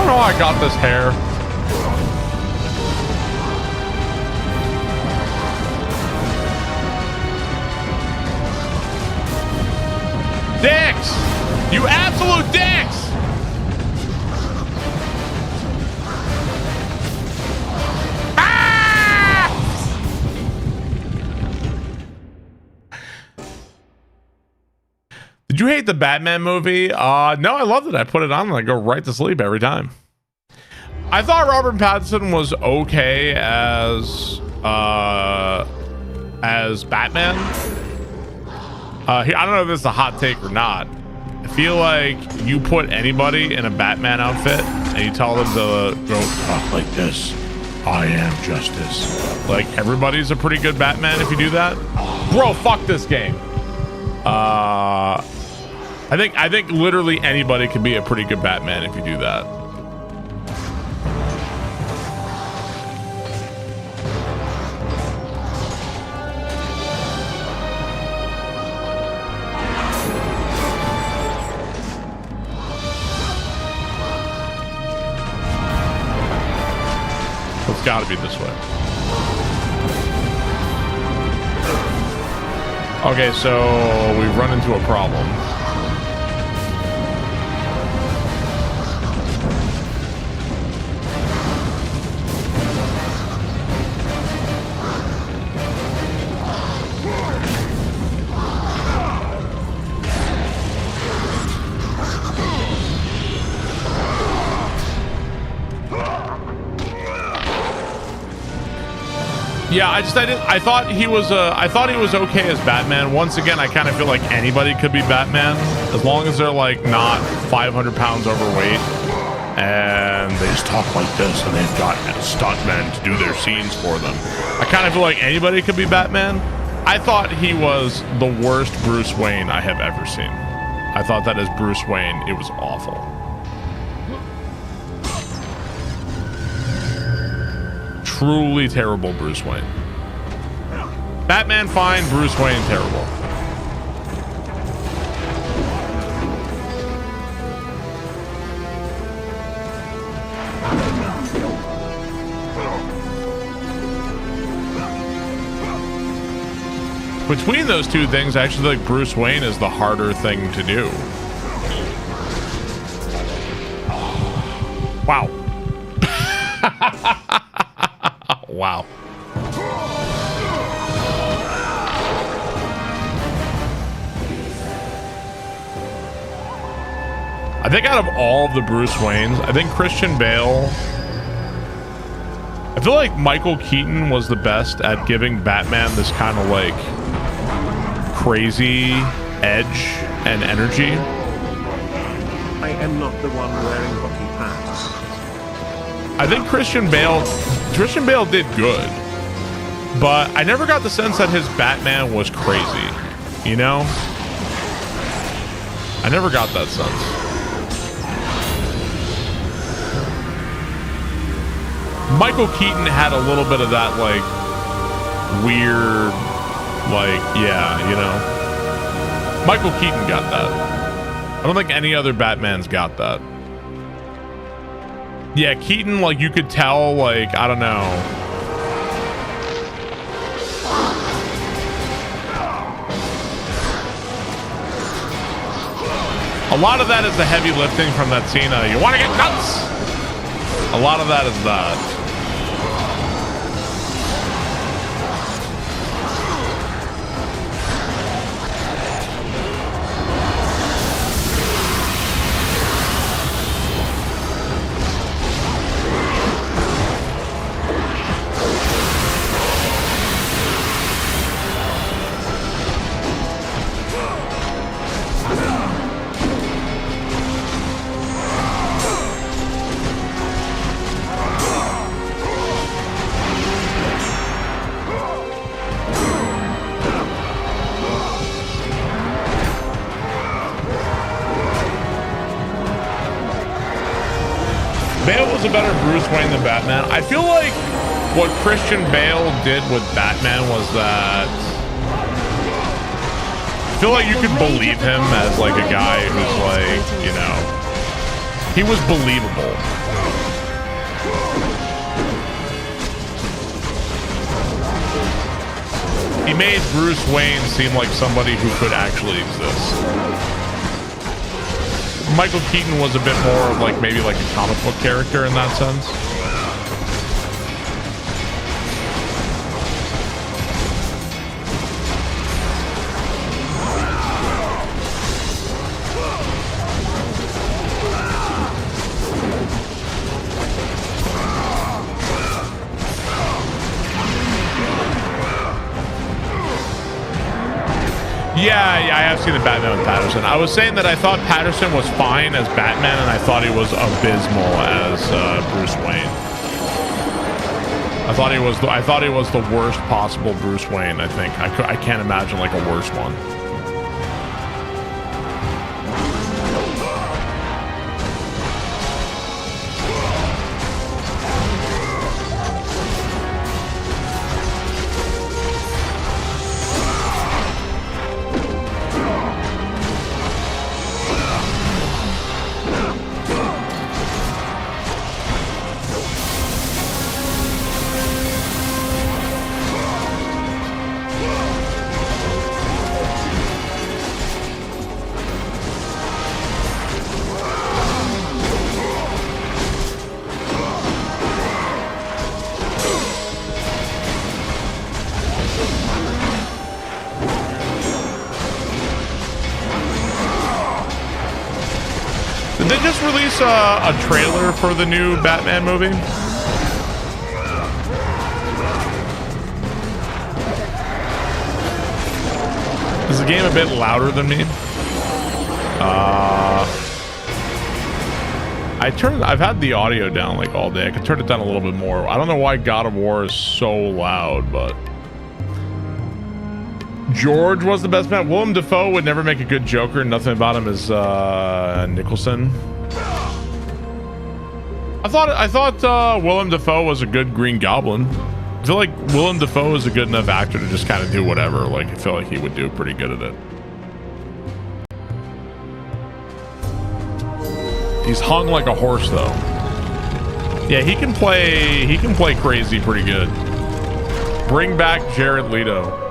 don't know how I got this hair. Dicks! You absolute dicks! Did you hate the Batman movie? No, I loved it. I put it on and I go right to sleep every time. I thought Robert Pattinson was okay as Batman. I don't know if this is a hot take or not. I feel like you put anybody in a Batman outfit and you tell them to go talk like this. I am justice. Like, everybody's a pretty good Batman if you do that. Bro, fuck this game. I think literally anybody can be a pretty good Batman if you do that. It's got to be this way. Okay, so we've run into a problem. Yeah, I thought he was okay as Batman. Once again, I kind of feel like anybody could be Batman as long as they're like not 500 pounds overweight and they just talk like this and they've got stuntmen to do their scenes for them. I kind of feel like anybody could be Batman. I thought he was the worst Bruce Wayne I have ever seen. I thought that as Bruce Wayne, it was awful. Truly terrible Bruce Wayne. Batman fine, Bruce Wayne terrible. Between those two things, I actually think Bruce Wayne is the harder thing to do. Wow. Wow. I think out of all of the Bruce Waynes, I think Christian Bale... I feel like Michael Keaton was the best at giving Batman this kind of like crazy edge and energy. I am not the one wearing hockey pants. I think Christian Bale did good, but I never got the sense that his Batman was crazy, you know? I never got that sense. Michael Keaton had a little bit of that, like, weird, like, yeah, you know? Michael Keaton got that. I don't think any other Batman's got that. Yeah, Keaton, like, you could tell, like, I don't know. A lot of that is the heavy lifting from that scene. You want to get nuts? A lot of that is that. A better Bruce Wayne than Batman. I feel like what Christian Bale did with Batman was that I feel like you could believe him as like a guy who's like, you know, He was believable. He made Bruce Wayne seem like somebody who could actually exist. Michael Keaton was a bit more of like maybe like a comic book character in that sense. Yeah, I have seen the Batman with Patterson. I was saying that I thought Patterson was fine as Batman, and I thought he was abysmal as Bruce Wayne. I thought he was the worst possible Bruce Wayne. I think I can't imagine like a worse one. Did they just release a trailer for the new Batman movie? Is the game a bit louder than me? I've had the audio down like all day. I could turn it down a little bit more. I don't know why God of War is so loud, but George was the best man. Willem Dafoe would never make a good Joker. Nothing about him is Nicholson. I thought Willem Dafoe was a good Green Goblin. I feel like Willem Dafoe is a good enough actor to just kind of do whatever. Like, I feel like he would do pretty good at it. He's hung like a horse, though. Yeah, he can play crazy pretty good. Bring back Jared Leto.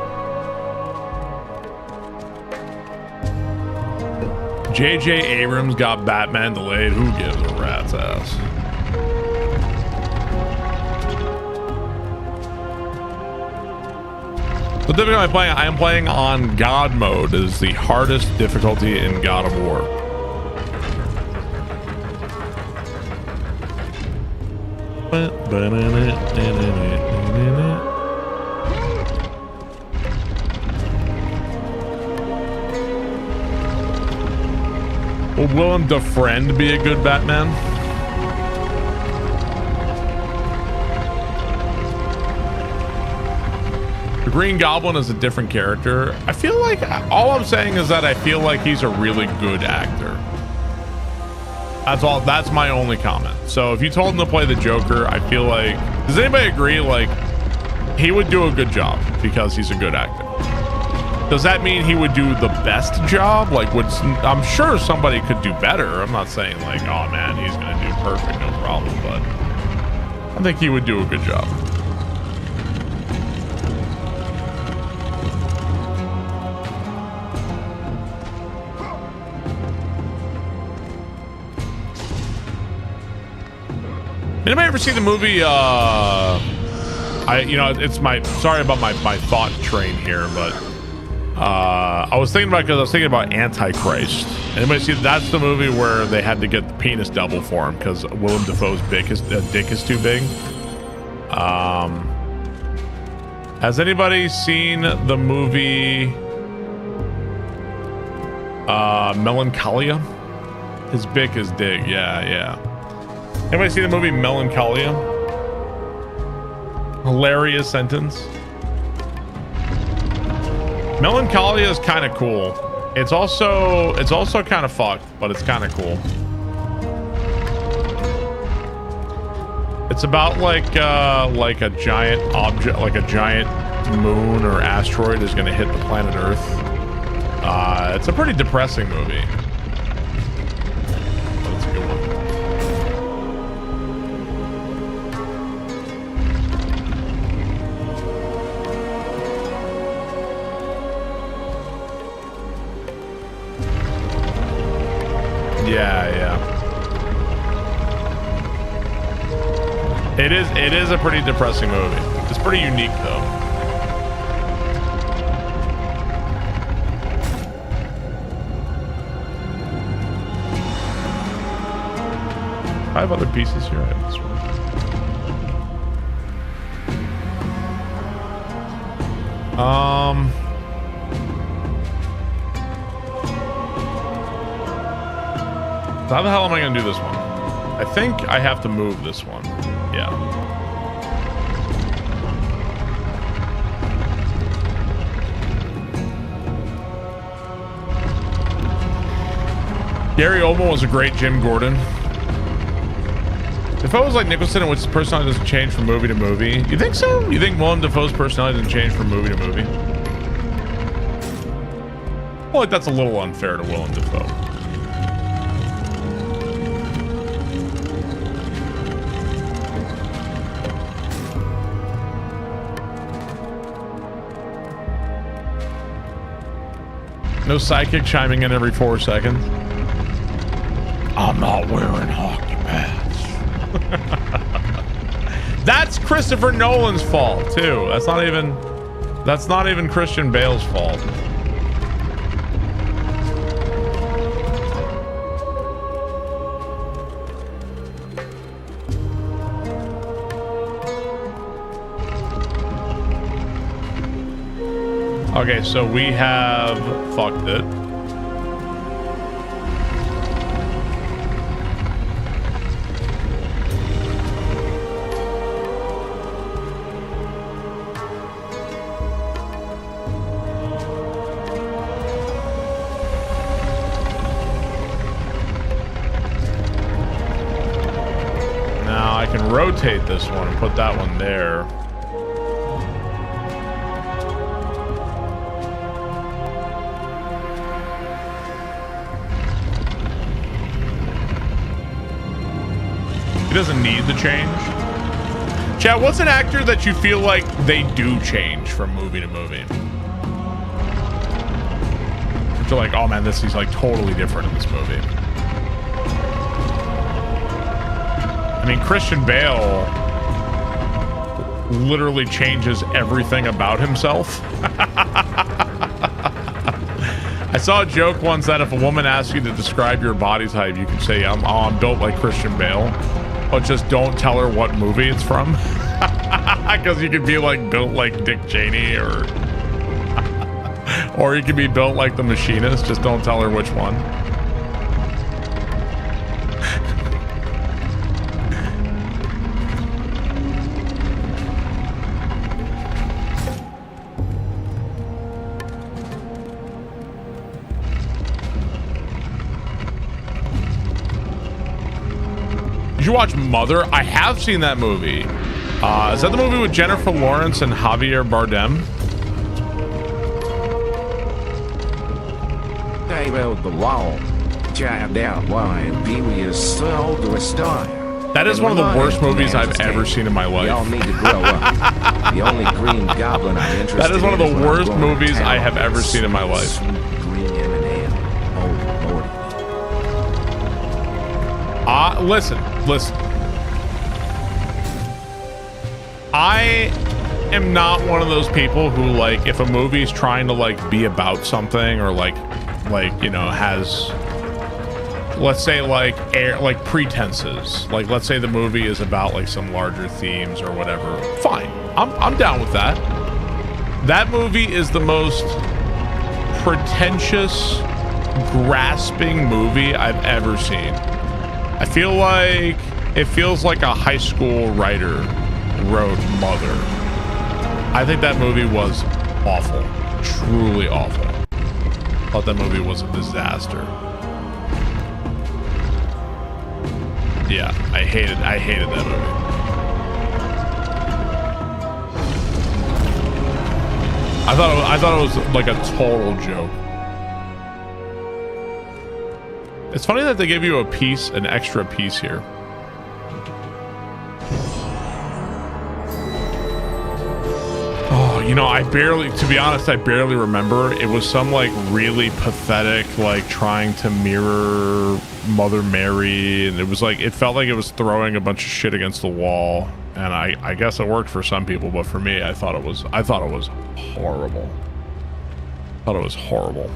J.J. Abrams got Batman delayed. Who gives a rat's ass? What difficulty am I playing? I am playing on God mode. It is the hardest difficulty in God of War. Will Willem Dafoe be a good Batman? The Green Goblin is a different character. I feel like all I'm saying is that I feel like he's a really good actor. That's all. That's my only comment. So if you told him to play the Joker, I feel like, does anybody agree? Like, he would do a good job because he's a good actor. Does that mean he would do the best job? Like, I'm sure somebody could do better. I'm not saying like, oh man, he's gonna do perfect, no problem. But I think he would do a good job. Anybody ever see the movie? It's sorry about my thought train here, but I was thinking about Antichrist. Anybody see that's the movie where they had to get the penis double for him because Willem Dafoe's dick is too big. Has anybody seen the movie Melancholia? His bick is dig. Yeah. Anybody see the movie Melancholia? Hilarious sentence. Melancholia is kind of cool. It's also kind of fucked, but it's kind of cool. It's about like a giant object, like a giant moon or asteroid is going to hit the planet Earth. It's a pretty depressing movie. But it's a good one. It is a pretty depressing movie. It's pretty unique though. I have other pieces here. I have this one. How the hell am I gonna do this one? I think I have to move this one. Yeah. Gary Oldman was a great Jim Gordon. If I was like Nicholson, in which his personality doesn't change from movie to movie, you think so? You think Willem Dafoe's personality doesn't change from movie to movie? Well, like that's a little unfair to Willem Dafoe. No sidekick chiming in every 4 seconds. I'm not wearing hockey pads. That's Christopher Nolan's fault too. That's not even Christian Bale's fault. Okay, so we have fucked it. Now I can rotate this one and put that one there. He doesn't need the change. Chat, what's an actor that you feel like they do change from movie to movie? You're like, oh man, he's like totally different in this movie. I mean, Christian Bale literally changes everything about himself. I saw a joke once that if a woman asks you to describe your body type, you can say, I'm built like Christian Bale. But just don't tell her what movie it's from. Because you could be like built like Dick Cheney or you could be built like The Machinist. Just don't tell her which one. Did you watch Mother? I have seen that movie. Is that the movie with Jennifer Lawrence and Javier Bardem? They built the wall, child out why imperious soul to restore. That is one of the worst movies I've ever seen in my life. Y'all need to grow up. The only green goblin I'm interested in. That is one of the worst movies I have ever seen in my life. Green M&M. Oh Lordy. Listen. I am not one of those people who, like, if a movie's trying to like be about something or like you know has, let's say, like pretenses, like let's say the movie is about like some larger themes or whatever, fine, I'm down with that. That movie is the most pretentious, grasping movie I've ever seen. I feel like it feels like a high school writer wrote Mother. I think that movie was awful, truly awful. I thought that movie was a disaster. Yeah, I hated that movie. I thought it was like a total joke. It's funny that they give you an extra piece here. Oh, you know, to be honest, I barely remember. It was some like really pathetic, like trying to mirror Mother Mary. And it was like, it felt like it was throwing a bunch of shit against the wall. and I guess it worked for some people, but for me, I thought it was horrible. Thought it was horrible.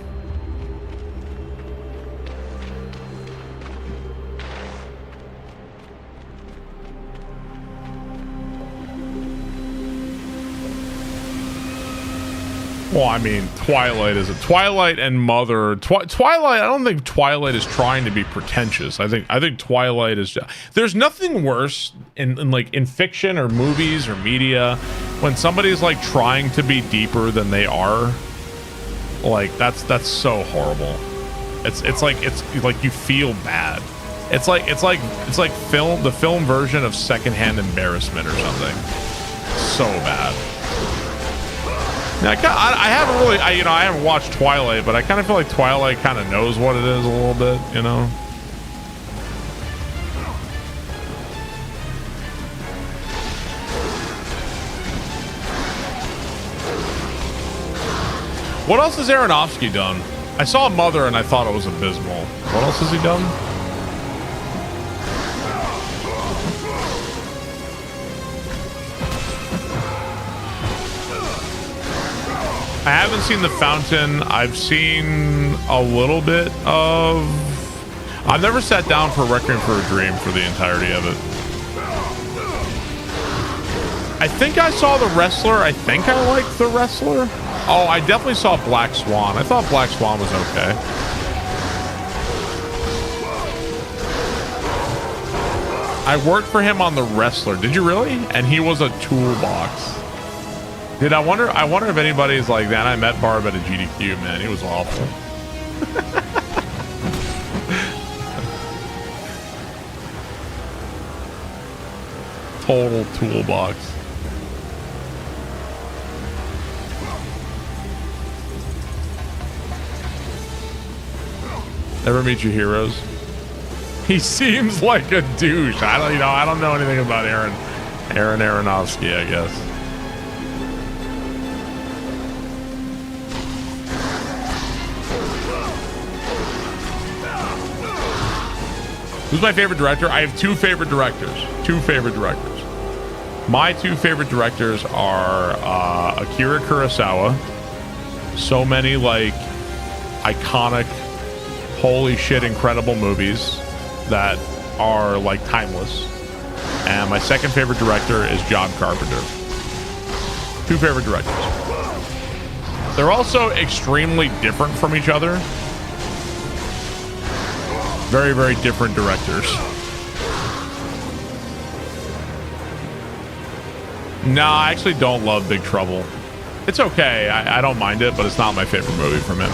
Well, I mean, Twilight is a Twilight and Mother. Twilight. I don't think Twilight is trying to be pretentious. I think Twilight is just. There's nothing worse in fiction or movies or media when somebody's like trying to be deeper than they are. Like that's so horrible. It's like you feel bad. It's like the film version of secondhand embarrassment or something. So bad. Now, I haven't really, I haven't watched Twilight, but I kind of feel like Twilight kind of knows what it is a little bit, you know? What else has Aronofsky done? I saw Mother and I thought it was abysmal. What else has he done? I haven't seen The Fountain. I've seen a little bit of... I've never sat down for Requiem for a Dream for the entirety of it. I think I saw The Wrestler. I think I liked The Wrestler. Oh, I definitely saw Black Swan. I thought Black Swan was okay. I worked for him on The Wrestler. Did you really? And he was a toolbox. Dude, I wonder if anybody's like that. I met Barb at a GDQ, man. He was awful. Total toolbox. Ever meet your heroes? He seems like a douche. I don't know anything about Aaron Aronofsky, I guess. Who's my favorite director? I have two favorite directors. My two favorite directors are Akira Kurosawa. So many like iconic, holy shit, incredible movies that are like timeless. And my second favorite director is John Carpenter. Two favorite directors. They're also extremely different from each other. Very, very different directors. No, I actually don't love Big Trouble. It's okay. I don't mind it, but it's not my favorite movie from him.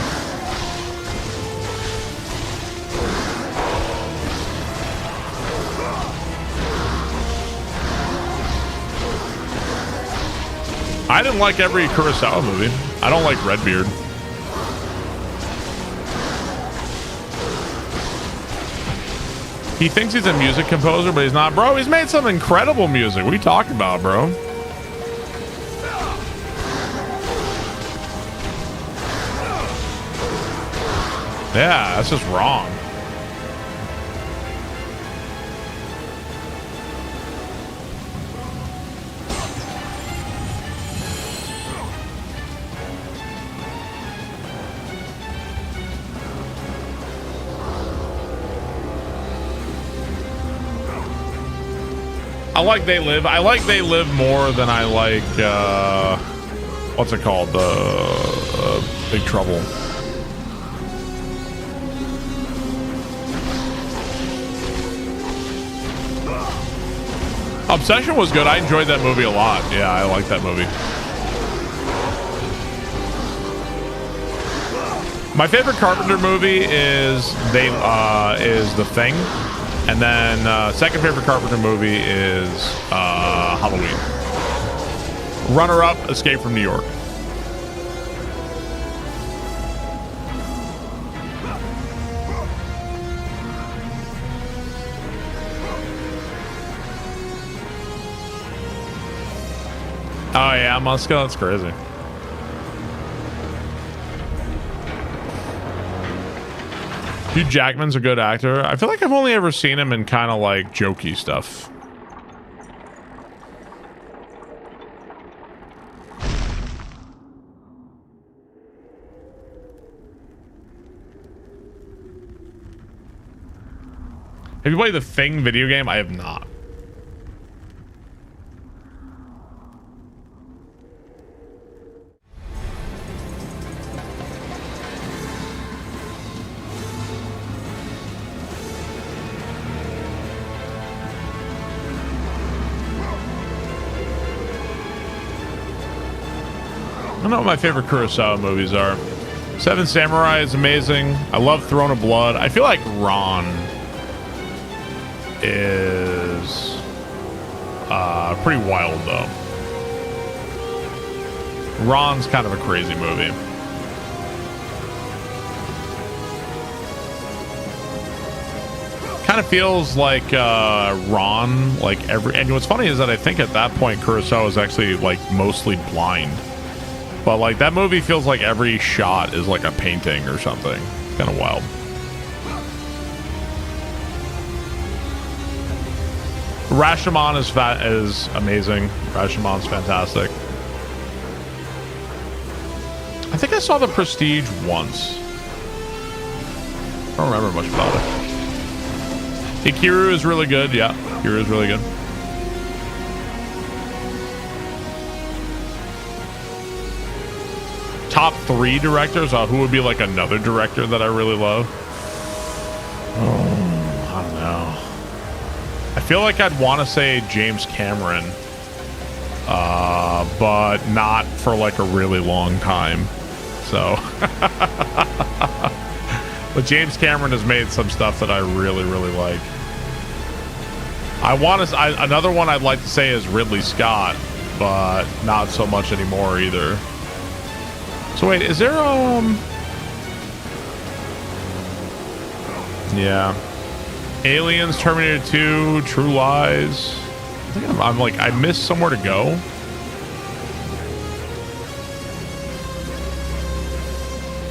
I didn't like every Kurosawa movie. I don't like Redbeard. He thinks he's a music composer, but he's not. Bro, he's made some incredible music. What are you talking about, bro? Yeah, that's just wrong. I like They Live. I like They Live more than I like, what's it called? Big Trouble. Obsession was good. I enjoyed that movie a lot. Yeah, I like that movie. My favorite Carpenter movie is The Thing. And then second favorite Carpenter movie is Halloween. Runner-up, Escape from New York. Oh yeah, Muska, that's crazy. Hugh Jackman's a good actor. I feel like I've only ever seen him in kind of like jokey stuff. Have you played the Thing video game? I have not. I don't know what my favorite Kurosawa movies are. Seven Samurai is amazing. I love Throne of Blood. I feel like Ron is pretty wild though. Ron's kind of a crazy movie. Kind of feels like Ron, like and what's funny is that I think at that point Kurosawa was actually like mostly blind. But like that movie feels like every shot is like a painting or something. It's kind of wild. Rashomon is amazing. Rashomon's fantastic. I think I saw The Prestige once. I don't remember much about it. Ikiru is really good. Yeah, Ikiru is really good. Top 3 directors? Who would be like another director that I really love? Oh, I don't know. I feel like I'd want to say James Cameron, but not for like a really long time. So, but James Cameron has made some stuff that I really, really like. Another one I'd like to say is Ridley Scott, but not so much anymore either. So wait, is there yeah, Aliens, Terminator 2, True Lies. I think I'm like I missed Somewhere to Go.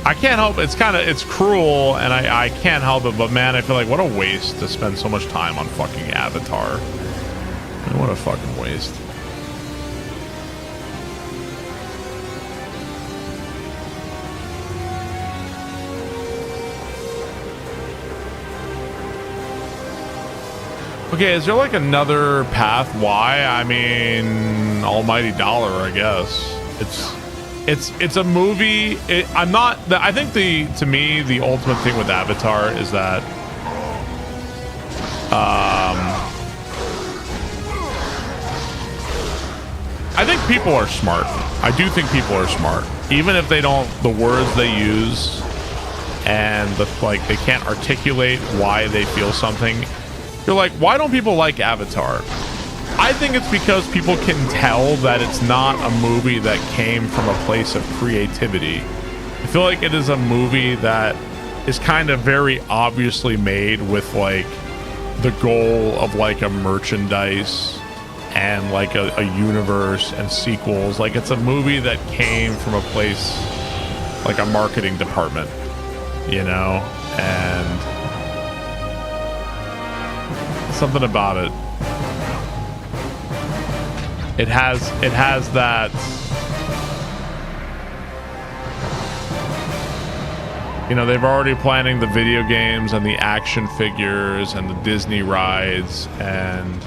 I can't help it's cruel and I can't help it, but man, I feel like what a waste to spend so much time on fucking Avatar. Man, what a fucking waste. Okay, is there like another path? Why? I mean, almighty dollar, I guess. It's a movie. I think to me the ultimate thing with Avatar is that I think people are smart. I do think people are smart, even if they don't. The words they use and they can't articulate why they feel something. You're like, why don't people like Avatar? I think it's because people can tell that it's not a movie that came from a place of creativity. I feel like it is a movie that is kind of very obviously made with like the goal of like a merchandise and like a universe and sequels. Like it's a movie that came from a place like a marketing department, you know, and something about it. It has that, you know, they've already planning the video games and the action figures and the Disney rides and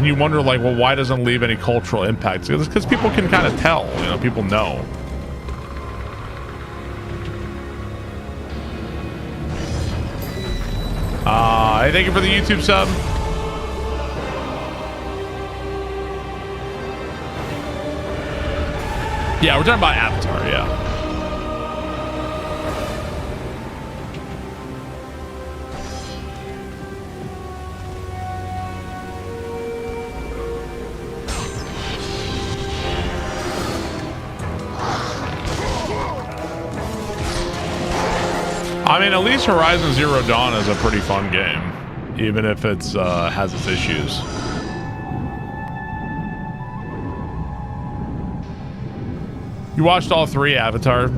you wonder like, well, why doesn't it leave any cultural impact? It's because people can kind of tell, you know, people know. Hey, thank you for the YouTube sub. Yeah, we're talking about Avatar, yeah. I mean, at least Horizon Zero Dawn is a pretty fun game, even if it's has its issues. You watched all 3 Avatar?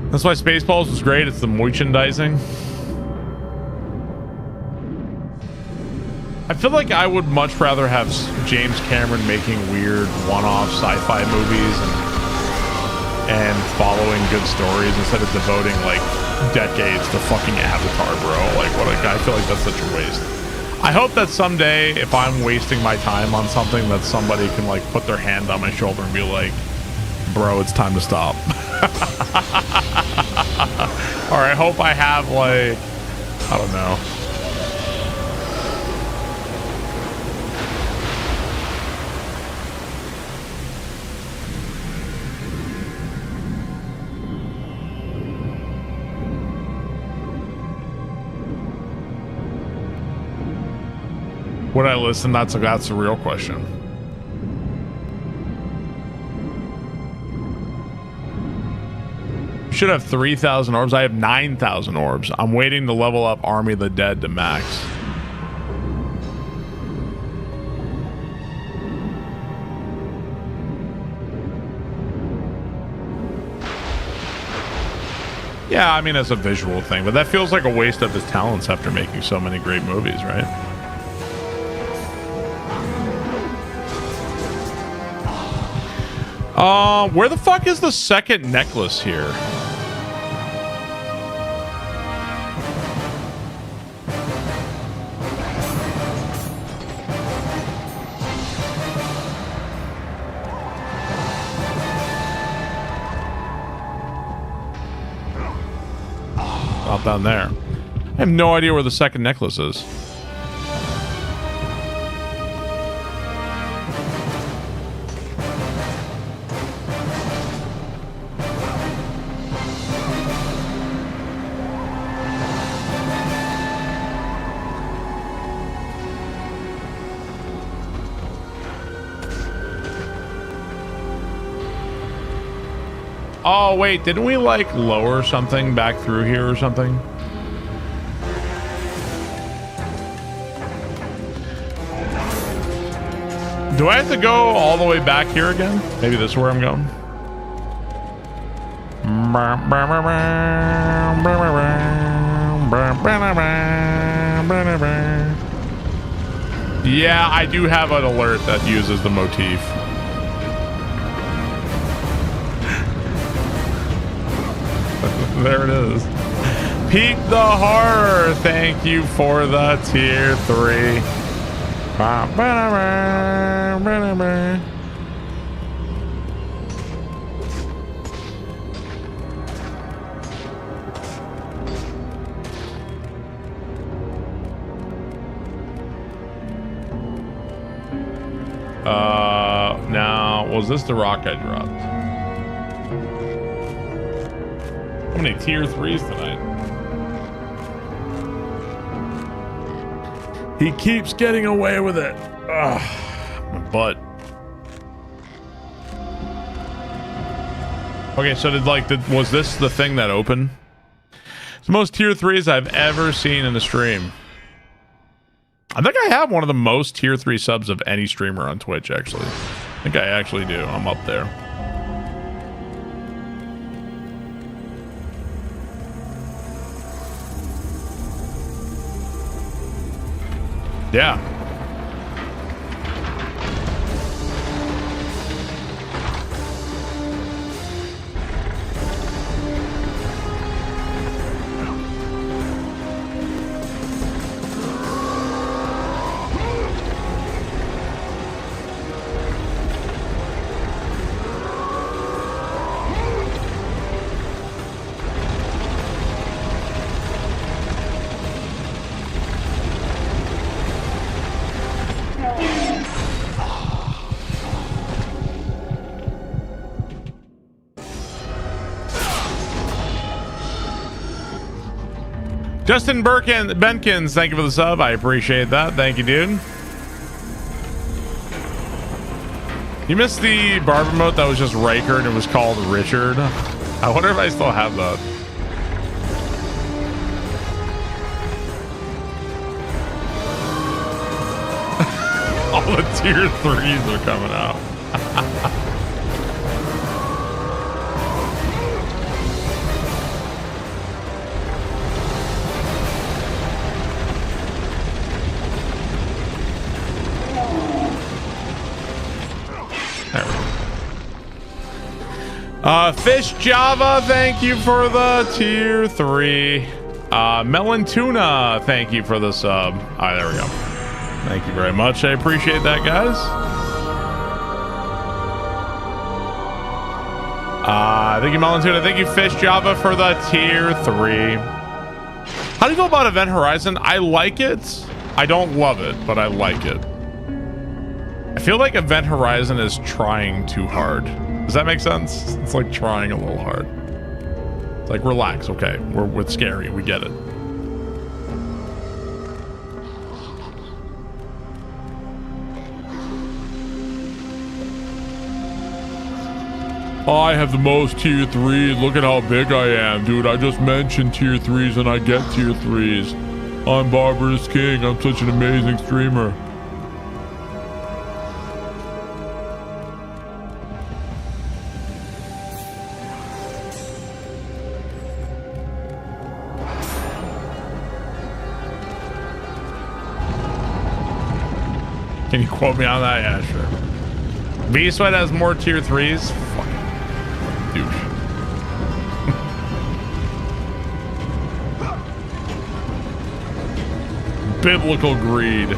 That's why Spaceballs was great. It's the merchandising. I feel like I would much rather have James Cameron making weird one-off sci-fi movies and and following good stories instead of devoting like decades to fucking Avatar, bro. Like, what a guy. I feel like that's such a waste. I hope that someday, if I'm wasting my time on something, that somebody can like put their hand on my shoulder and be like, bro, it's time to stop. Or I hope I have like, I don't know. Would I listen? That's the real question. Should have 3,000 orbs. I have 9,000 orbs. I'm waiting to level up Army of the Dead to max. Yeah, I mean, it's a visual thing, but that feels like a waste of his talents after making so many great movies, right? Where the fuck is the second necklace here? Not down there. I have no idea where the second necklace is. Oh, wait, didn't we, like, lower something back through here or something? Do I have to go all the way back here again? Maybe this is where I'm going. Yeah, I do have an alert that uses the motif. There it is. Peep the horror. Thank you for the tier 3. Now, was this the rock I dropped? How many tier 3s tonight? He keeps getting away with it. Ugh, my butt. Okay, so was this the thing that opened? It's the most tier 3s I've ever seen in a stream. I think I have one of the most tier 3 subs of any streamer on Twitch, actually. I think I actually do. I'm up there. Yeah. Justin Benkins, thank you for the sub. I appreciate that. Thank you, dude. You missed the barber mode that was just Riker and it was called Richard. I wonder if I still have that. All the tier 3s are coming out. Fish Java, thank you for the tier 3. Melon Tuna, thank you for the sub. Alright, there we go. Thank you very much. I appreciate that, guys. Thank you, Melon Tuna. Thank you, Fish Java, for the tier 3. How do you feel about Event Horizon? I like it. I don't love it, but I like it. I feel like Event Horizon is trying too hard. Does that make sense? It's like trying a little hard. It's like, relax, okay. We're scary. We get it. I have the most tier 3s. Look at how big I am, dude. I just mentioned tier 3s and I get tier 3s. I'm Barbarous King. I'm such an amazing streamer. Can you quote me on that? Yeah, sure. B-Sweat has more tier 3s? Fucking douche. Biblical greed.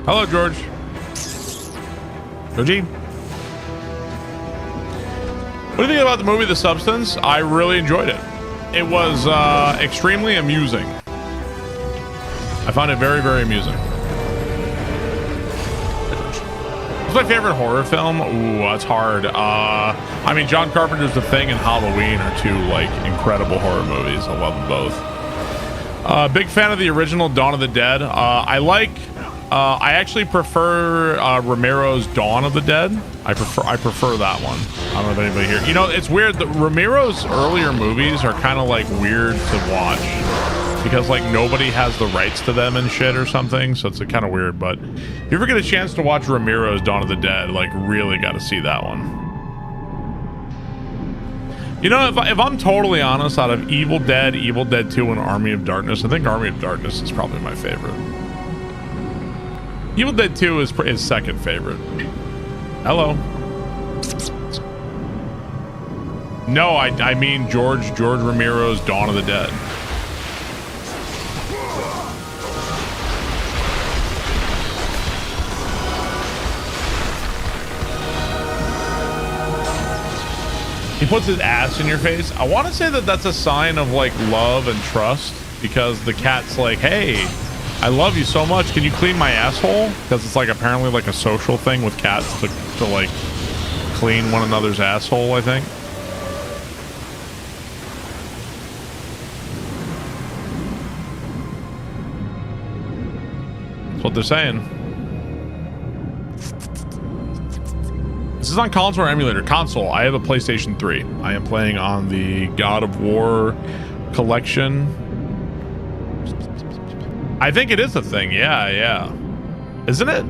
Hello, George. Georgie? What do you think about the movie The Substance? I really enjoyed it. It was extremely amusing. I found it very, very amusing. What's my favorite horror film? Ooh, that's hard. I mean, John Carpenter's The Thing and Halloween are two, like, incredible horror movies. I love them both. Big fan of the original Dawn of the Dead. I actually prefer Romero's Dawn of the Dead. I prefer that one. I don't know if anybody here. You know, it's weird. Romero's earlier movies are kind of like weird to watch because like nobody has the rights to them and shit or something. So it's kind of weird. But if you ever get a chance to watch Romero's Dawn of the Dead, like really got to see that one. You know, if I'm totally honest, out of Evil Dead 2, and Army of Darkness, I think Army of Darkness is probably my favorite. Evil Dead 2 is second favorite. Hello. No, I mean George Romero's Dawn of the Dead. He puts his ass in your face. I want to say that that's a sign of like love and trust because the cat's like, hey, I love you so much. Can you clean my asshole? Because it's like apparently like a social thing with cats to like clean one another's asshole, I think. That's what they're saying. This is on console or emulator? Console. I have a PlayStation 3. I am playing on the God of War collection. I think it is a thing. Yeah. Isn't it?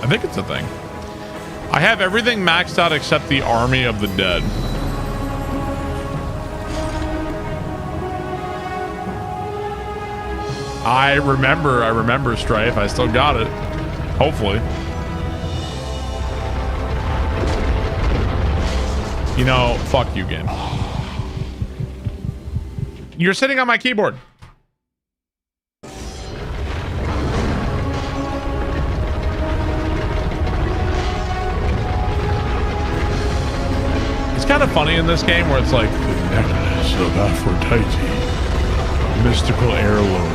I think it's a thing. I have everything maxed out except the Army of the Dead. I remember Strife. I still got it. Hopefully. You know, fuck you, game. You're sitting on my keyboard. It's kind of funny in this game where it's like, the necklace of Aphrodite, mystical heirloom.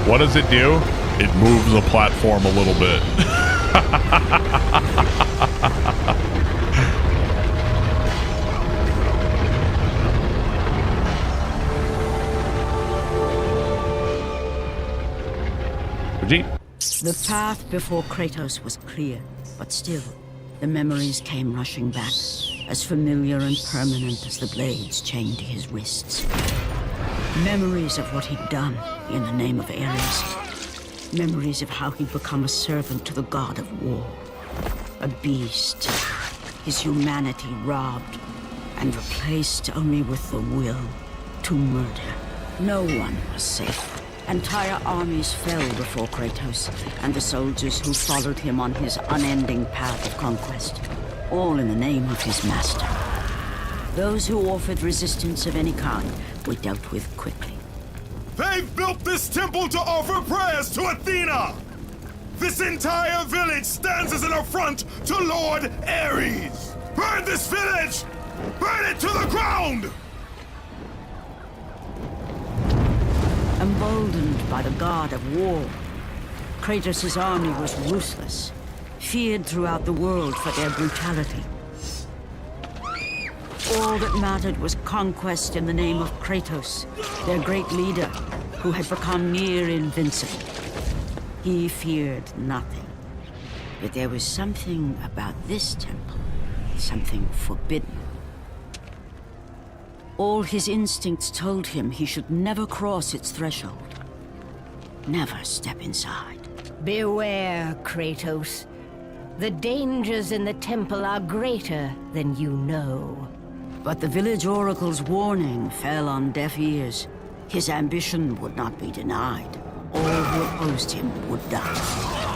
What does it do? It moves the platform a little bit. The path before Kratos was clear, but still, the memories came rushing back, as familiar and permanent as the blades chained to his wrists. Memories of what he'd done in the name of Ares. Memories of how he'd become a servant to the god of war. A beast. His humanity robbed and replaced only with the will to murder. No one was safe. Entire armies fell before Kratos and the soldiers who followed him on his unending path of conquest. All in the name of his master. Those who offered resistance of any kind were dealt with quickly. They've built this temple to offer prayers to Athena! This entire village stands as an affront to Lord Ares! Burn this village! Burn it to the ground! Emboldened by the god of war, Kratos' army was ruthless, feared throughout the world for their brutality. All that mattered was conquest in the name of Kratos, their great leader, who had become near invincible. He feared nothing. But there was something about this temple, something forbidden. All his instincts told him he should never cross its threshold. Never step inside. Beware, Kratos. The dangers in the temple are greater than you know. But the village oracle's warning fell on deaf ears. His ambition would not be denied. All who opposed him would die.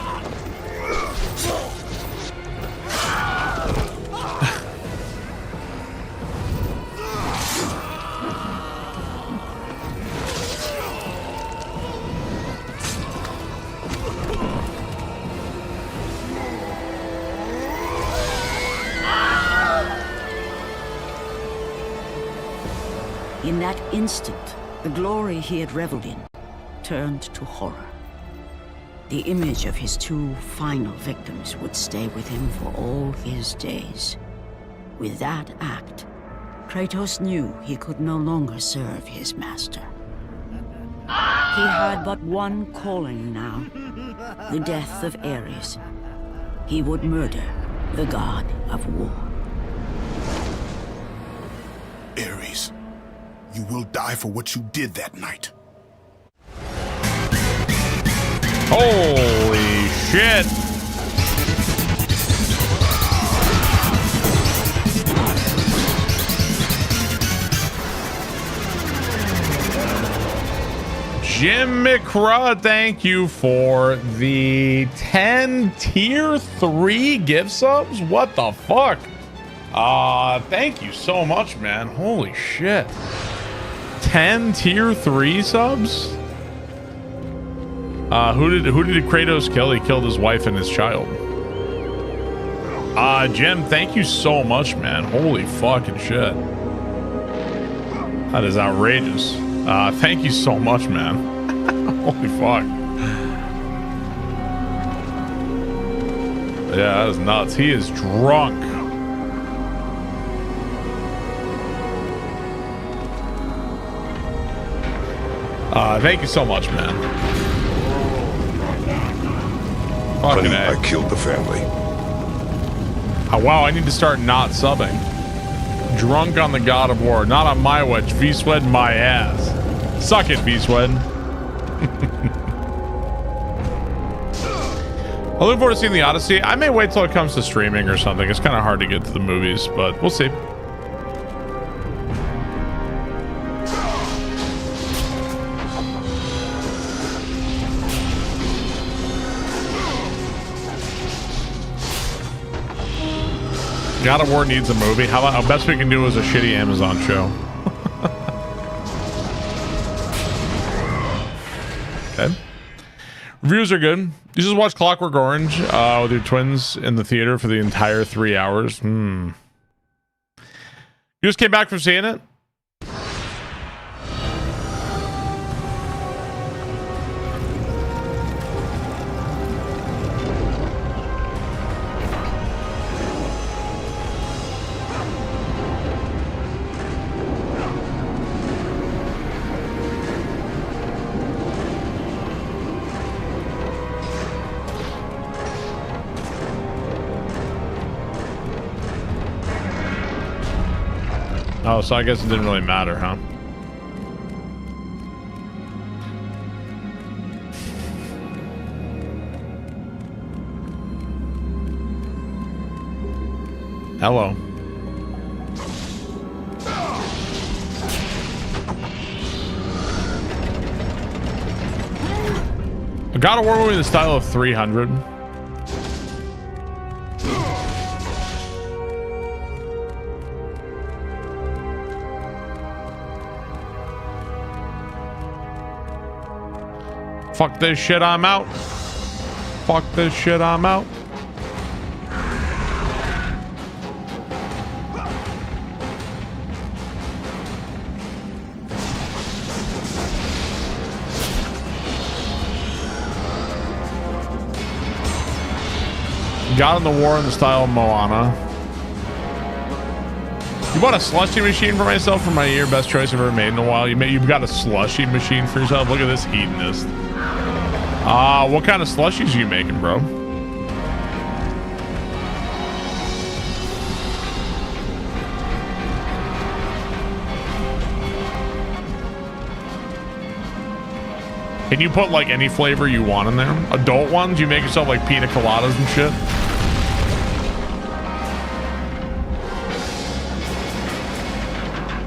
In that instant, the glory he had reveled in turned to horror. The image of his two final victims would stay with him for all his days. With that act, Kratos knew he could no longer serve his master. He had but one calling now, the death of Ares. He would murder the god of war. Ares, you will die for what you did that night. Holy shit! Jim McCraw, thank you for the 10 tier 3 gift subs. What the fuck? Thank you so much, man. Holy shit. 10 tier 3 subs? Who did Kratos kill? He killed his wife and his child. Jim, thank you so much, man. Holy fucking shit. That is outrageous. Thank you so much, man. Holy fuck. Yeah, that is nuts. He is drunk. Thank you so much, man. Fucking Honey, I killed the family. Oh, wow, I need to start not subbing. Drunk on the God of War. Not on my watch. V-Swed my ass. Suck it, V-Swed. I'm looking forward to seeing the Odyssey. I may wait till it comes to streaming or something. It's kind of hard to get to the movies, but we'll see. God of War needs a movie. How about best we can do is a shitty Amazon show? Okay. Reviews are good. You just watch Clockwork Orange with your twins in the theater for the entire 3 hours. You just came back from seeing it? Oh, so I guess it didn't really matter, huh? Hello. A God of War movie in the style of 300. Fuck this shit, I'm out. Fuck this shit, I'm out. Got in the war in the style of Moana. You bought a slushy machine for myself for my year. Best choice I've ever made in a while. You've got a slushy machine for yourself. Look at this hedonist. What kind of slushies are you making, bro? Can you put like any flavor you want in there? Adult ones? You make yourself like pina coladas and shit?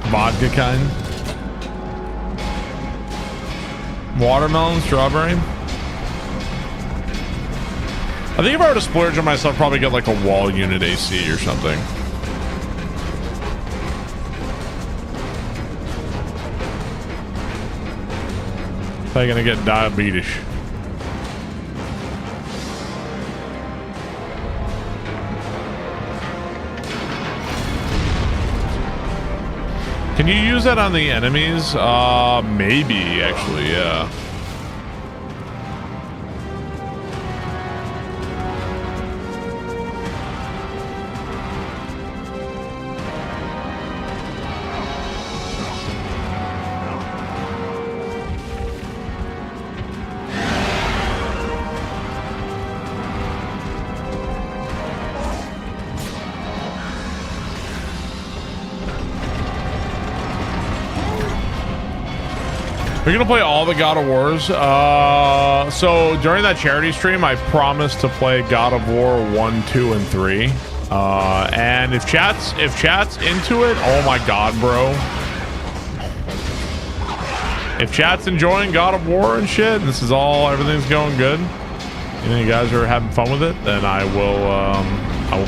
Vodka kind? Watermelon, strawberry? I think if I were to splurge on myself, probably get like a wall unit AC or something. Probably gonna get diabetes. Can you use that on the enemies? Maybe actually, yeah. We're gonna play all the God of Wars. So during that charity stream, I promised to play God of War 1, 2, and 3. And if chat's into it, oh my god, bro. If chat's enjoying God of War and shit, and everything's going good, and you guys are having fun with it, then I'll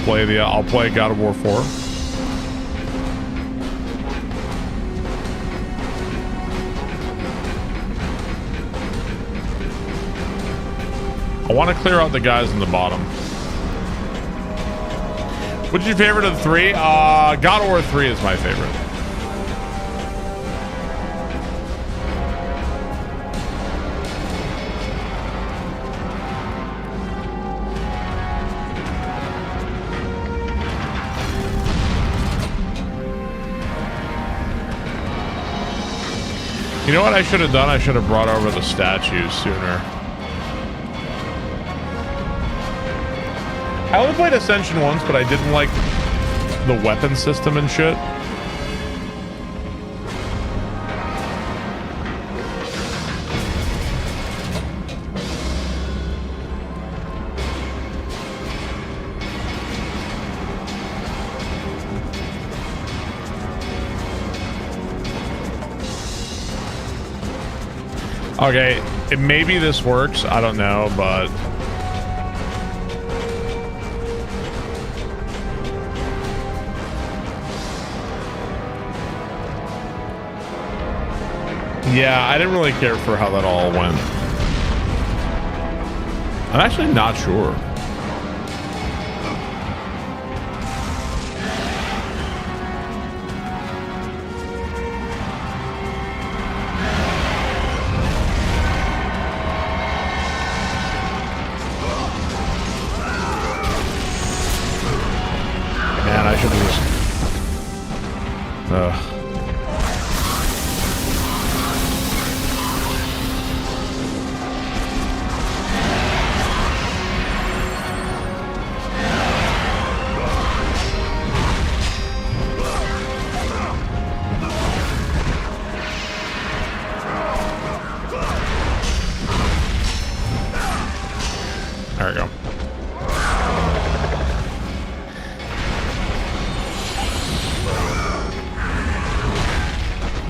play God of War 4. I want to clear out the guys in the bottom. What's your favorite of the three? God of War 3 is my favorite. You know what I should have done? I should have brought over the statues sooner. I only played Ascension once, but I didn't like the weapon system and shit. Okay, maybe this works. I don't know, but... yeah, I didn't really care for how that all went. I'm actually not sure. Man, I should have just... There we go.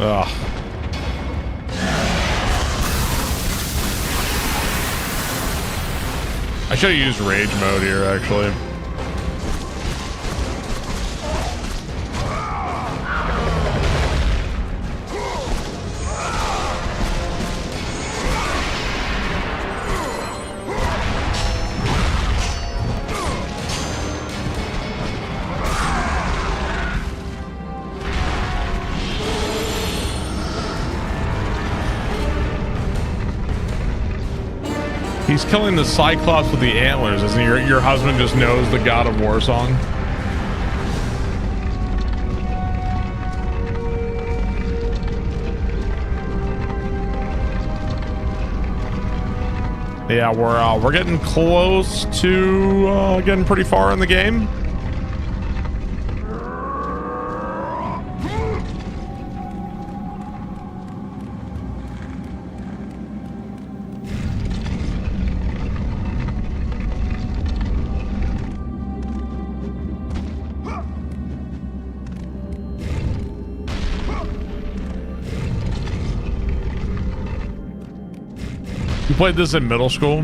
Ugh. I should have used rage mode here, actually. He's killing the Cyclops with the antlers, isn't he? Your husband just knows the God of War song. Yeah, we're getting close to getting pretty far in the game. You played this in middle school?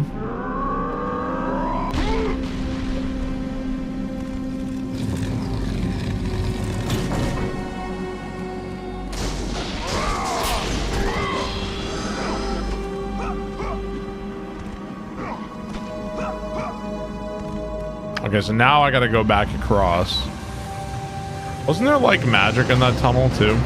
Okay, so now I gotta go back across. Wasn't there like magic in that tunnel too?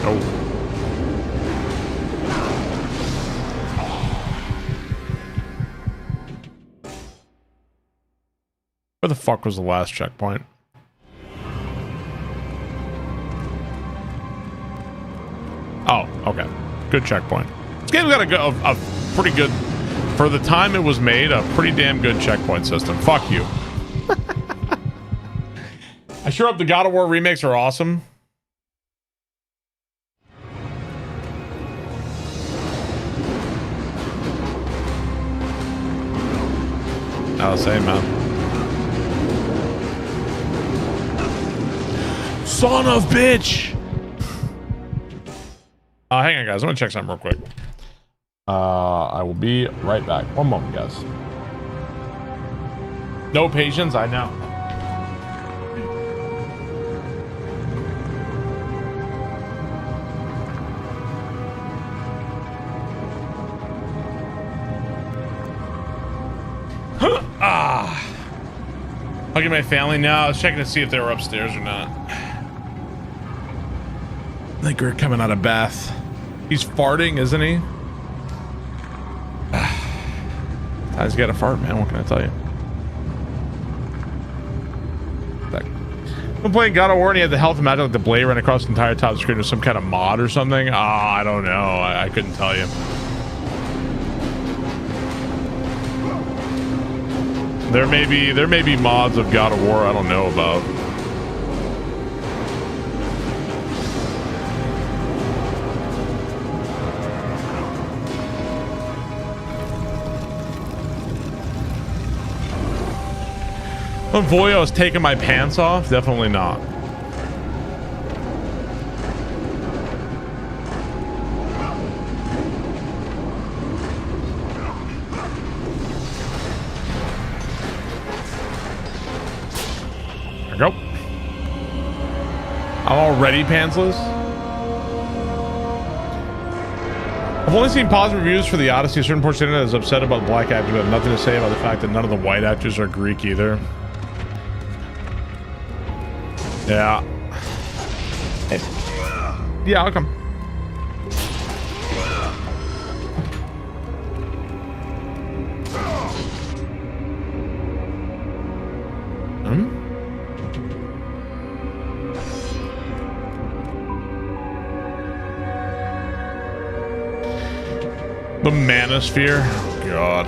Oh. Where the fuck was the last checkpoint? Oh, okay. Good checkpoint. This game's got a pretty good, for the time it was made, a pretty damn good checkpoint system. Fuck you. I sure hope the God of War remakes are awesome. I'll say, man. Son of bitch! Hang on, guys. I'm gonna check something real quick. I will be right back. One moment, guys. No patience, I know. Hugging my family now. I was checking to see if they were upstairs or not. I think we're coming out of bath. He's farting, isn't he? He's got a fart, man. What can I tell you? I'm playing God of War and he had the health magic like the blade ran across the entire top of the screen with some kind of mod or something. I don't know. I couldn't tell you. There may be mods of God of War I don't know about. When Voyo is taking my pants off, definitely not. There we go. I'm already pantsless. I've only seen positive reviews for the Odyssey. A certain portion of it is upset about the black actors, but have nothing to say about the fact that none of the white actors are Greek either. Yeah. Hey. Yeah, I'll come. The Manosphere? Oh, God.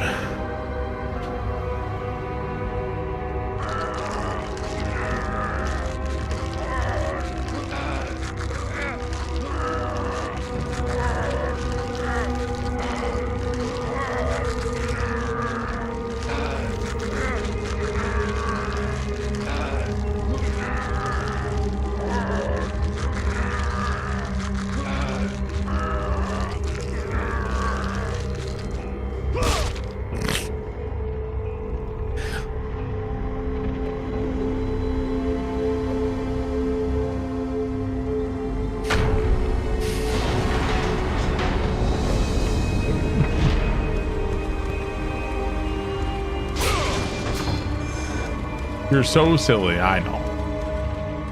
You're so silly. I know.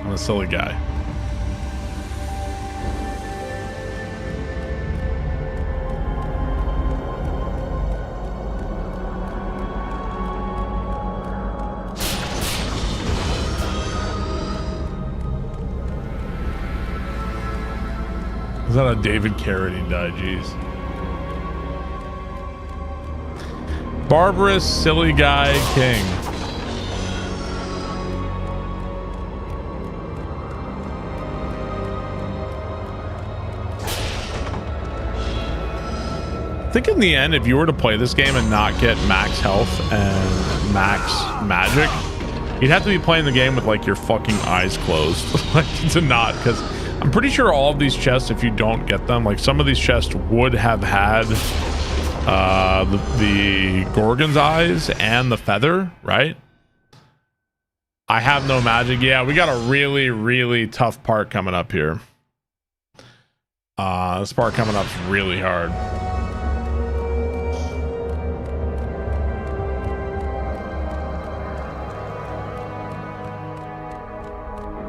I'm a silly guy. Is that a David Carradine died? Jeez. Barbarous, silly guy, king. I think in the end, if you were to play this game and not get max health and max magic, you'd have to be playing the game with like your fucking eyes closed, like to not, because I'm pretty sure all of these chests, if you don't get them, like some of these chests would have had the Gorgon's eyes and the feather, right? I have no magic. Yeah, we got a really, really tough part coming up here. This part coming up is really hard.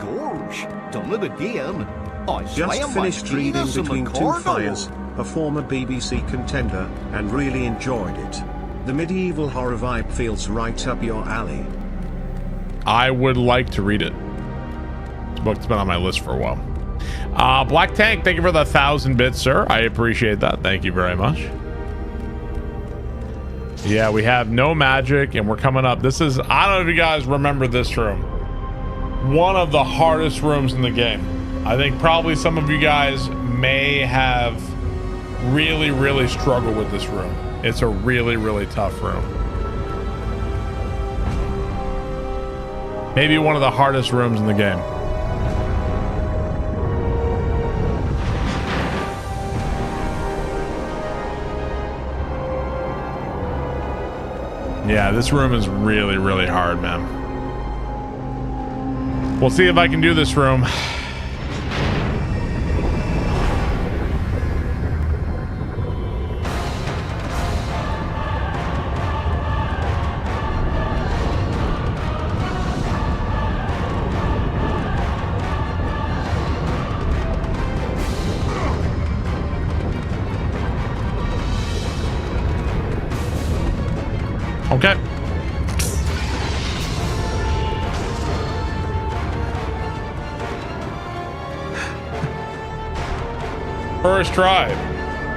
Gorge, done it again. I Just finished reading Between Two Fires, a former BBC contender, and really enjoyed it. The medieval horror vibe feels right up your alley. I would like to read it. This book's been on my list for a while. Black Tank, thank you for the 1,000 bits, sir. I appreciate that. Thank you very much. Yeah, we have no magic, and we're coming up. This is, I don't know if you guys remember this room. One of the hardest rooms in the game. I think probably some of you guys may have really, really struggled with this room. It's a really, really tough room. Maybe one of the hardest rooms in the game. Yeah, this room is really, really hard, man. We'll see if I can do this room. Okay. First try.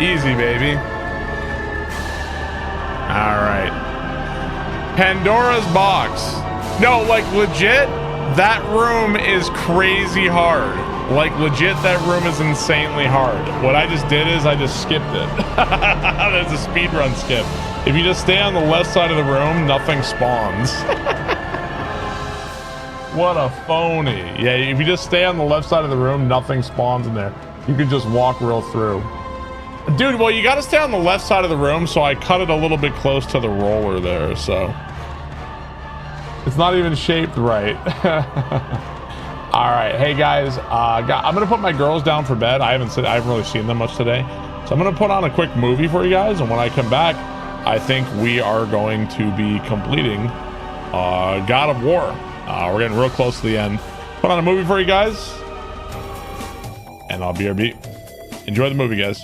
Easy, baby. All right. Pandora's box. No, like legit, that room is crazy hard. Like legit, that room is insanely hard. What I just did is I just skipped it. There's a speedrun skip. If you just stay on the left side of the room, nothing spawns. What a phony. Yeah, if you just stay on the left side of the room, nothing spawns in there. You can just walk real through. Dude, well, you got to stay on the left side of the room, so I cut it a little bit close to the roller there, so. It's not even shaped right. All right, hey guys, I'm gonna put my girls down for bed. I haven't really seen them much today, so I'm gonna put on a quick movie for you guys, and when I come back, I think we are going to be completing God of War. We're getting real close to the end. Put on a movie for you guys, and I'll BRB. Enjoy the movie, guys.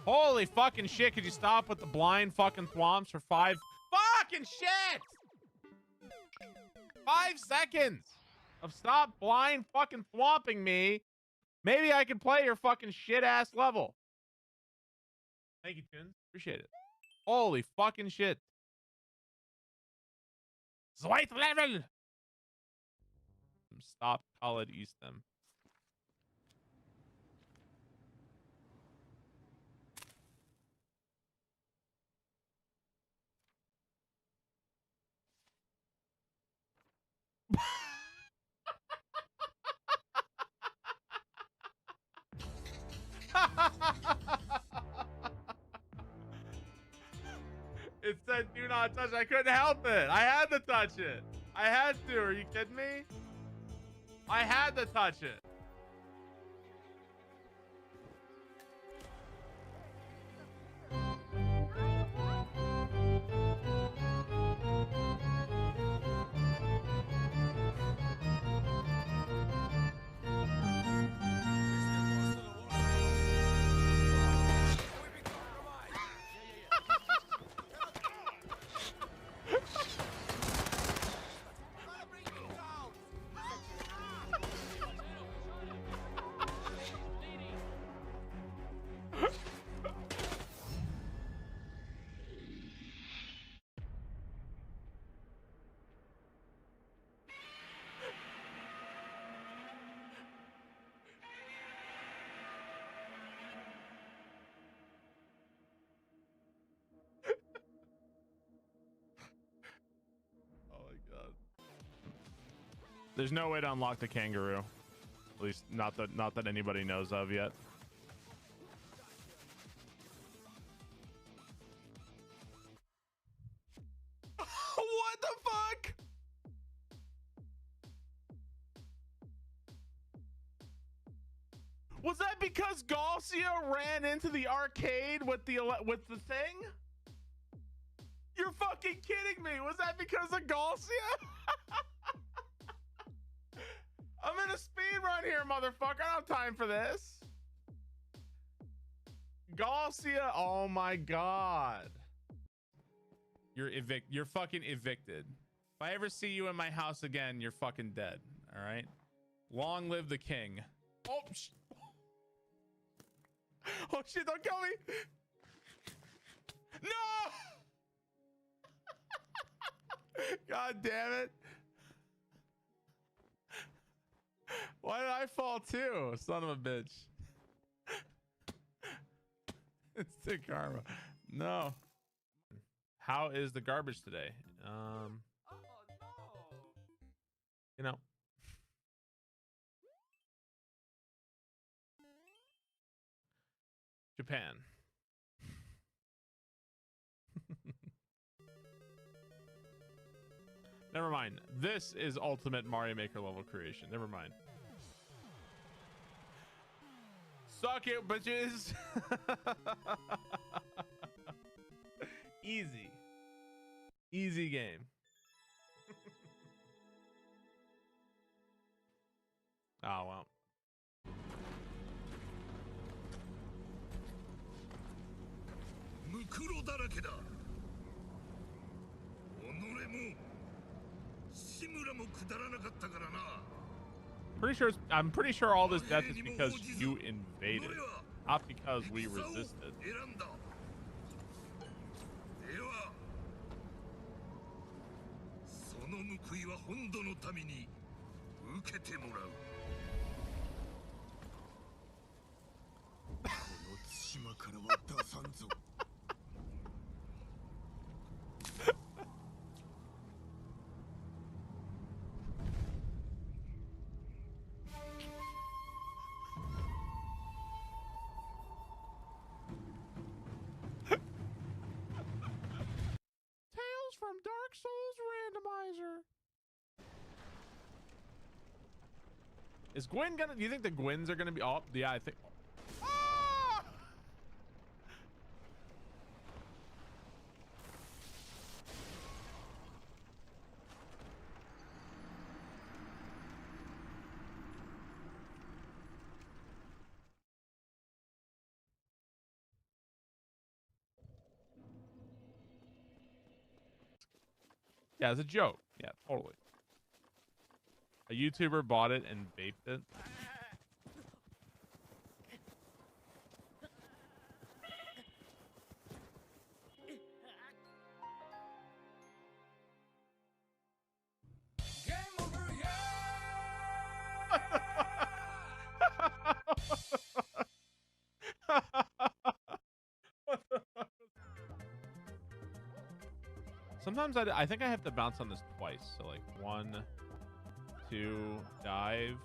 Holy fucking shit, could you stop with the blind fucking thwomps for 5 fucking shit? 5 seconds of stop blind fucking thwomping me, maybe I can play your fucking shit ass level. Thank you, Tunes. Appreciate it. Holy fucking shit. Zweit level. Stop Khaled Eastham. It said do not touch. I couldn't help it. I had to touch it. I had to. Are you kidding me? I had to touch it. There's no way to unlock the kangaroo. At least not that anybody knows of yet. What the fuck? Was that because Galcia ran into the arcade with the thing? You're fucking kidding me. Was that because of Galcia? I'm in a speed run here, motherfucker. I don't have time for this. Galcia, oh my god. You're fucking evicted. If I ever see you in my house again, you're fucking dead. All right? Long live the king. Oh, oh shit, don't kill me. No! God damn it. Why did I fall too? Son of a bitch. It's the karma. No. How is the garbage today? You know. Japan. Never mind. This is ultimate Mario Maker level creation. Never mind. Suck it, bitches. Easy. Easy game. Oh, well. I'm pretty sure all this death is because you invaded, not because we resisted. Tales from Dark Souls randomizer. Is Gwyn gonna? Do you think the Gwyns are gonna be? Oh, yeah, I think. Ah! Yeah, it's a joke. Yeah, totally. A YouTuber bought it and vaped it. Sometimes I think I have to bounce on this twice. So like 1, 2, dive.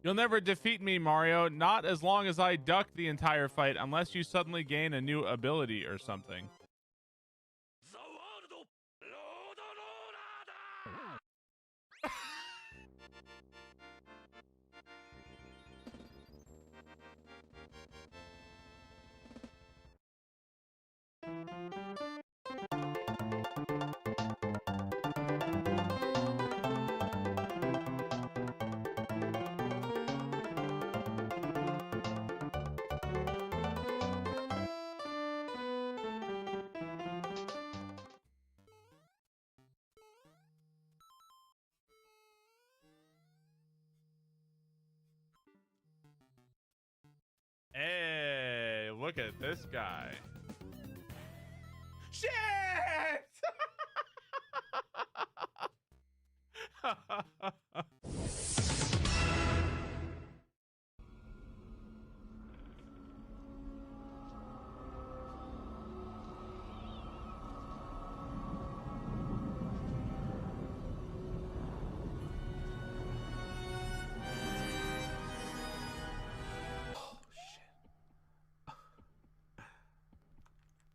You'll never defeat me, Mario. Not as long as I duck the entire fight, unless you suddenly gain a new ability or something. Hey, look at this guy. Shit!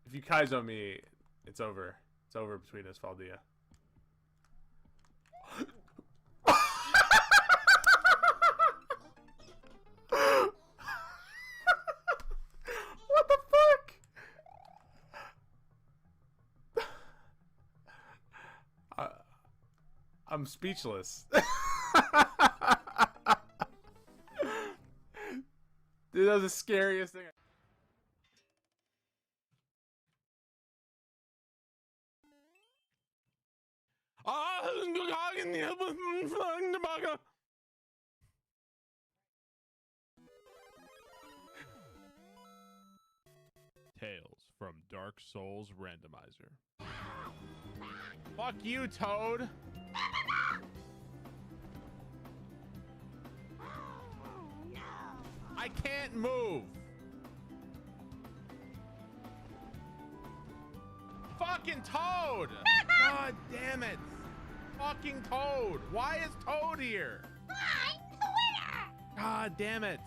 If you Kaizo me, it's over. It's over between us, Faldia. What the fuck? I'm speechless. Dude, that was the scariest thing. Tales from Dark Souls Randomizer. Fuck you, Toad. I can't move. Fucking Toad. God damn it. Fucking Toad. Why is Toad here? I'm the winner. God damn it.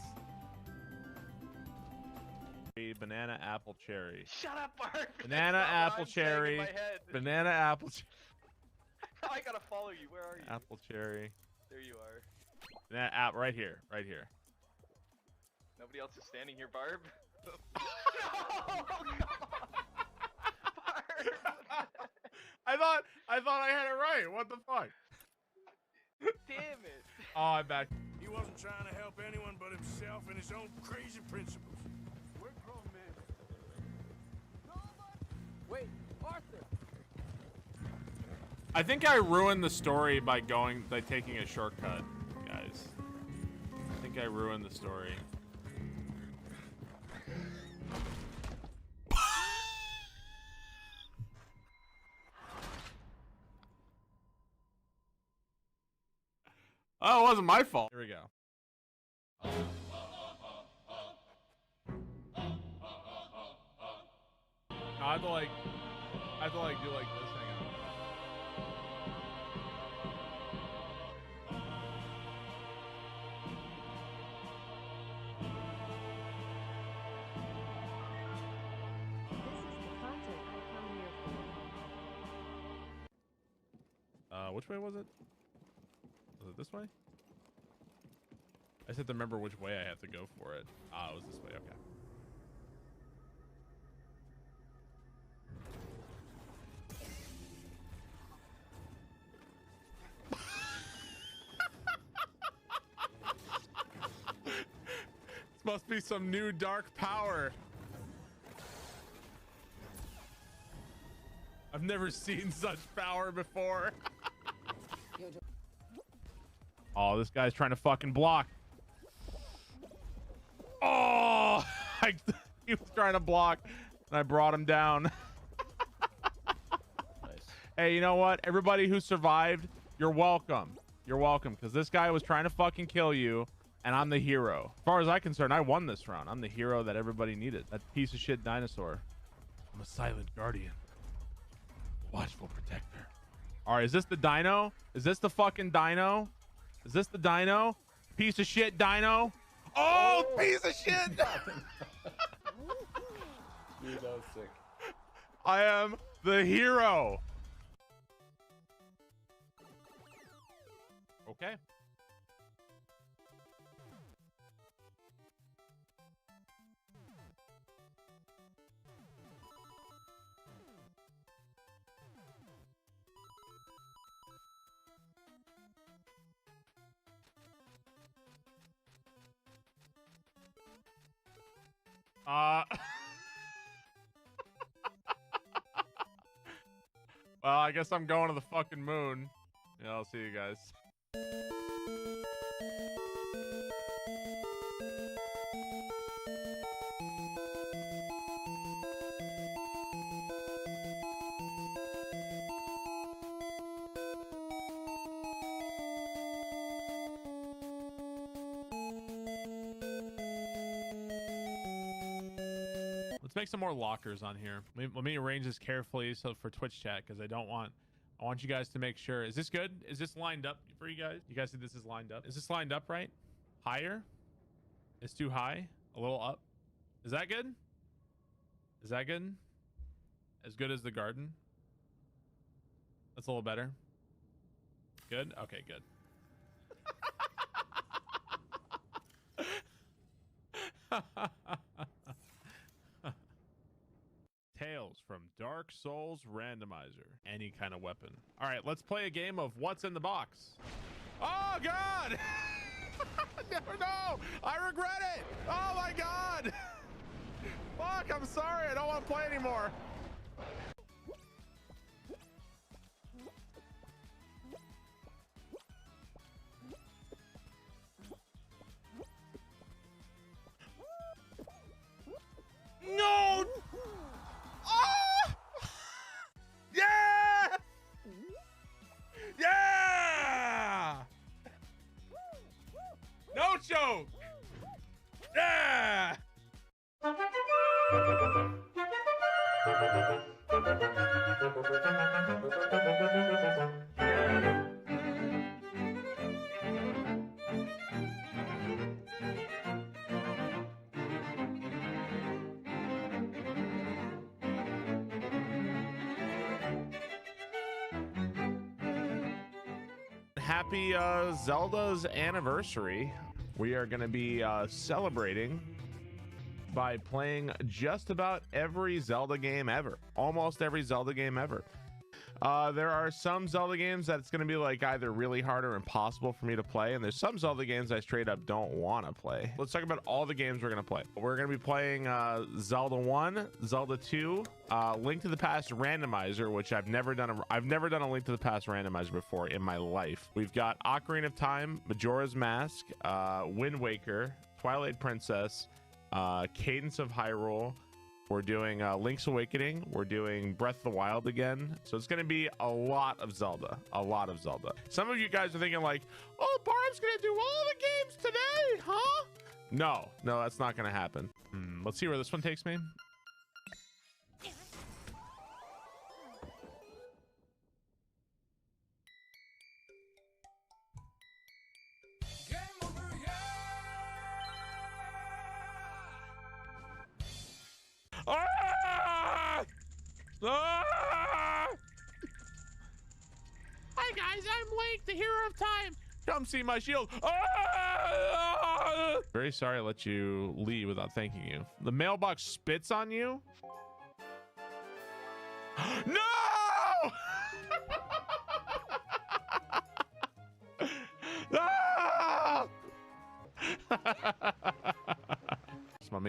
Banana, apple, cherry. Shut up, Barb. Banana, apple, cherry. Banana, apple, I gotta follow you. Where are you? apple, cherry. There you are. Banana, app, right here. Right here. Nobody else is standing here, Barb. No! I thought I had it right. What the fuck? Damn it. Oh, I'm back. He wasn't trying to help anyone but himself and his own crazy principles. We're grown men. Wait, Arthur! I think I ruined the story by taking a shortcut, guys. I think I ruined the story. Oh, it wasn't my fault. Here we go. I have to like do like this. Hang on. Which way was it? Was it this way? I just have to remember which way I have to go for it. Ah, it was this way. Okay. This must be some new dark power. I've never seen such power before. Oh, this guy's trying to fucking block. Oh, he was trying to block and I brought him down. Nice. Hey, you know what? Everybody who survived, you're welcome. You're welcome, because this guy was trying to fucking kill you and I'm the hero. As far as I'm concerned, I won this round. I'm the hero that everybody needed. That piece of shit dinosaur. I'm a silent guardian. Watchful protector. All right, is this the dino? Is this the fucking dino? Is this the dino? Piece of shit dino? Oh, piece of shit! Dude, that was sick. I am the hero. Okay. Well, I guess I'm going to the fucking moon. Yeah, I'll see you guys. Let's make some more lockers on here. Let me arrange this carefully so for Twitch chat, because I want you guys to make sure. Is this good? Is this lined up for you guys? You guys see this is lined up? Is this lined up right? Higher? It's too high? A little up? Is that good? Is that good? As good as the garden? That's a little better. Good? Okay, good. Tales from Dark Souls Randomizer. Any kind of weapon. All right, let's play a game of what's in the box. Oh, God! No! I regret it! Oh, my God! Fuck, I'm sorry. I don't want to play anymore. No! Oh! Yeah! Yeah! No choke! Yeah! Happy Zelda's anniversary. We are going to be celebrating by playing just about every Zelda game ever. Almost every Zelda game ever. There are some Zelda games that it's going to be like either really hard or impossible for me to play, and there's some Zelda games I straight up don't want to play. Let's talk about all the games we're going to play. We're going to be playing Zelda 1, Zelda 2, Link to the Past Randomizer, which I've never done a Link to the Past Randomizer before in my life. We've got Ocarina of Time, Majora's Mask, Wind Waker, Twilight Princess, Cadence of Hyrule. We're doing Link's Awakening. We're doing Breath of the Wild again. So it's going to be a lot of Zelda. A lot of Zelda. Some of you guys are thinking like, oh, Barb's going to do all the games today, huh? No, that's not going to happen. Let's see where this one takes me. Ah! Ah! I Hi guys, I'm Link, the hero of time. Come see my shield. Very sorry I let you leave without thanking you. The mailbox spits on you. No! Ah!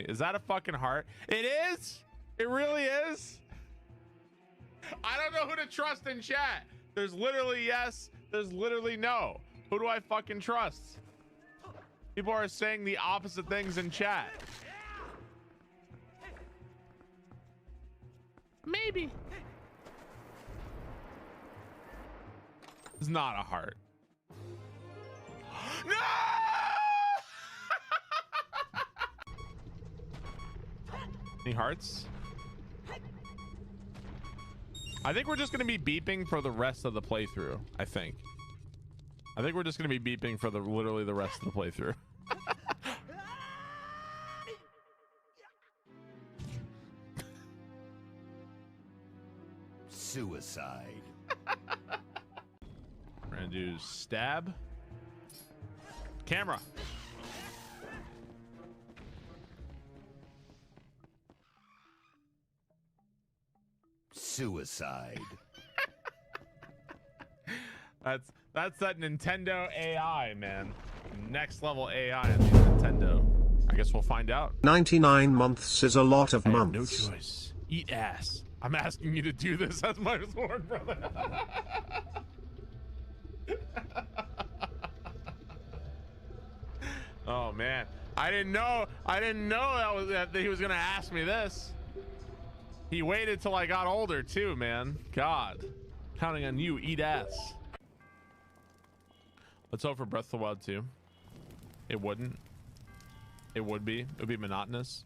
Is that a fucking heart? It is. It really is. I don't know who to trust in chat. There's literally yes. There's literally no. Who do I fucking trust? People are saying the opposite things in chat. Maybe. It's not a heart. No! Any hearts? I think we're just going to be beeping for the rest of the playthrough. I think we're just going to be beeping for literally the rest of the playthrough. Suicide. We're going to do stab. Camera. Suicide. That's that Nintendo AI, man. Next level AI in Nintendo. I guess we'll find out. 99 months is a lot of I months. have no choice. Eat ass. I'm asking you to do this as my sword, brother. Oh man, I didn't know that he was gonna ask me this. He waited till I got older too, man. God, counting on you. Eat ass. Let's hope for Breath of the Wild 2. It wouldn't. It would be. It would be monotonous.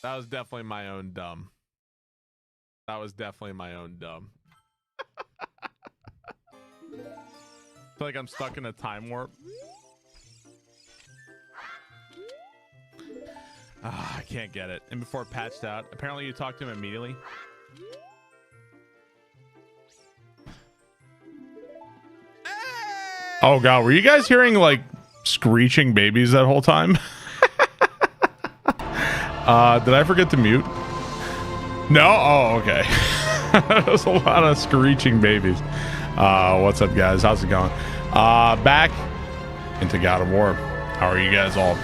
That was definitely my own dumb. That was definitely my own dumb. I feel like I'm stuck in a time warp. I can't get it. And before it patched out, apparently you talked to him immediately. Oh god, were you guys hearing like screeching babies that whole time? Did I forget to mute? No? Oh, okay. There's a lot of screeching babies. What's up, guys? How's it going? Back into God of War. How are you guys all?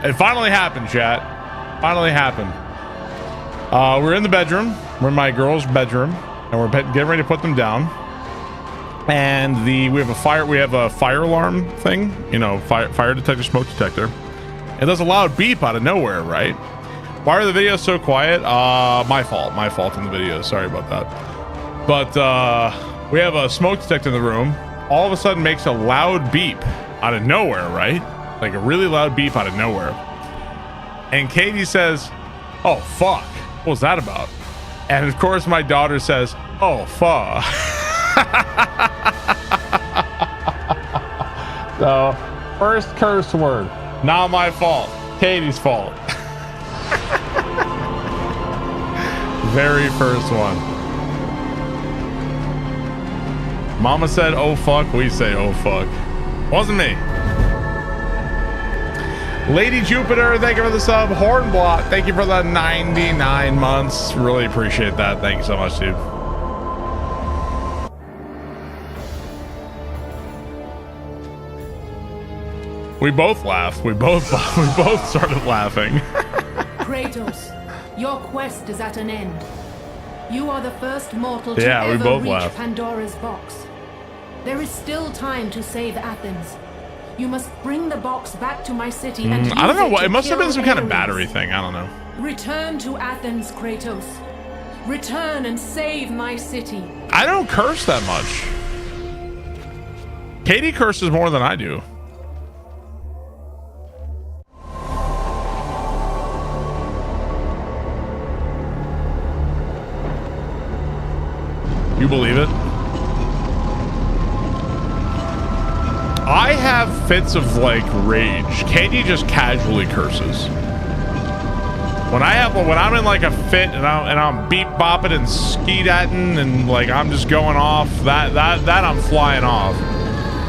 It finally happened, chat. Finally happened. We're in the bedroom. We're in my girl's bedroom, and we're getting ready to put them down. And we have a fire alarm thing. You know, fire detector, smoke detector. It does a loud beep out of nowhere, right? Why are the videos so quiet? My fault in the videos. Sorry about that. But we have a smoke detector in the room. All of a sudden makes a loud beep out of nowhere, right? Like a really loud beep out of nowhere. And Katie says, "Oh, fuck. What was that about?" And of course my daughter says, "Oh, fuck." So, first curse word. Not my fault. Katie's fault. Very first one. Mama said, "Oh fuck," we say, "Oh fuck." Wasn't me. Lady Jupiter, thank you for the sub. Hornblot, thank you for the 99 months. Really appreciate that. Thank you so much, dude. We both laughed. We both started laughing. Kratos, your quest is at an end. You are the first mortal to Yeah, we ever both reach laughed. Pandora's box. There is still time to save Athens. You must bring the box back to my city and use I don't know what. to It must have kill been some kind of Ares. battery thing. I don't know. Return to Athens, Kratos. Return and save my city. I don't curse that much. Katie curses more than I do. You believe it? I have fits of like rage, Katie just casually curses. When I'm in like a fit and I'm beep bopping and skeedatting and like I'm just going off, that I'm flying off.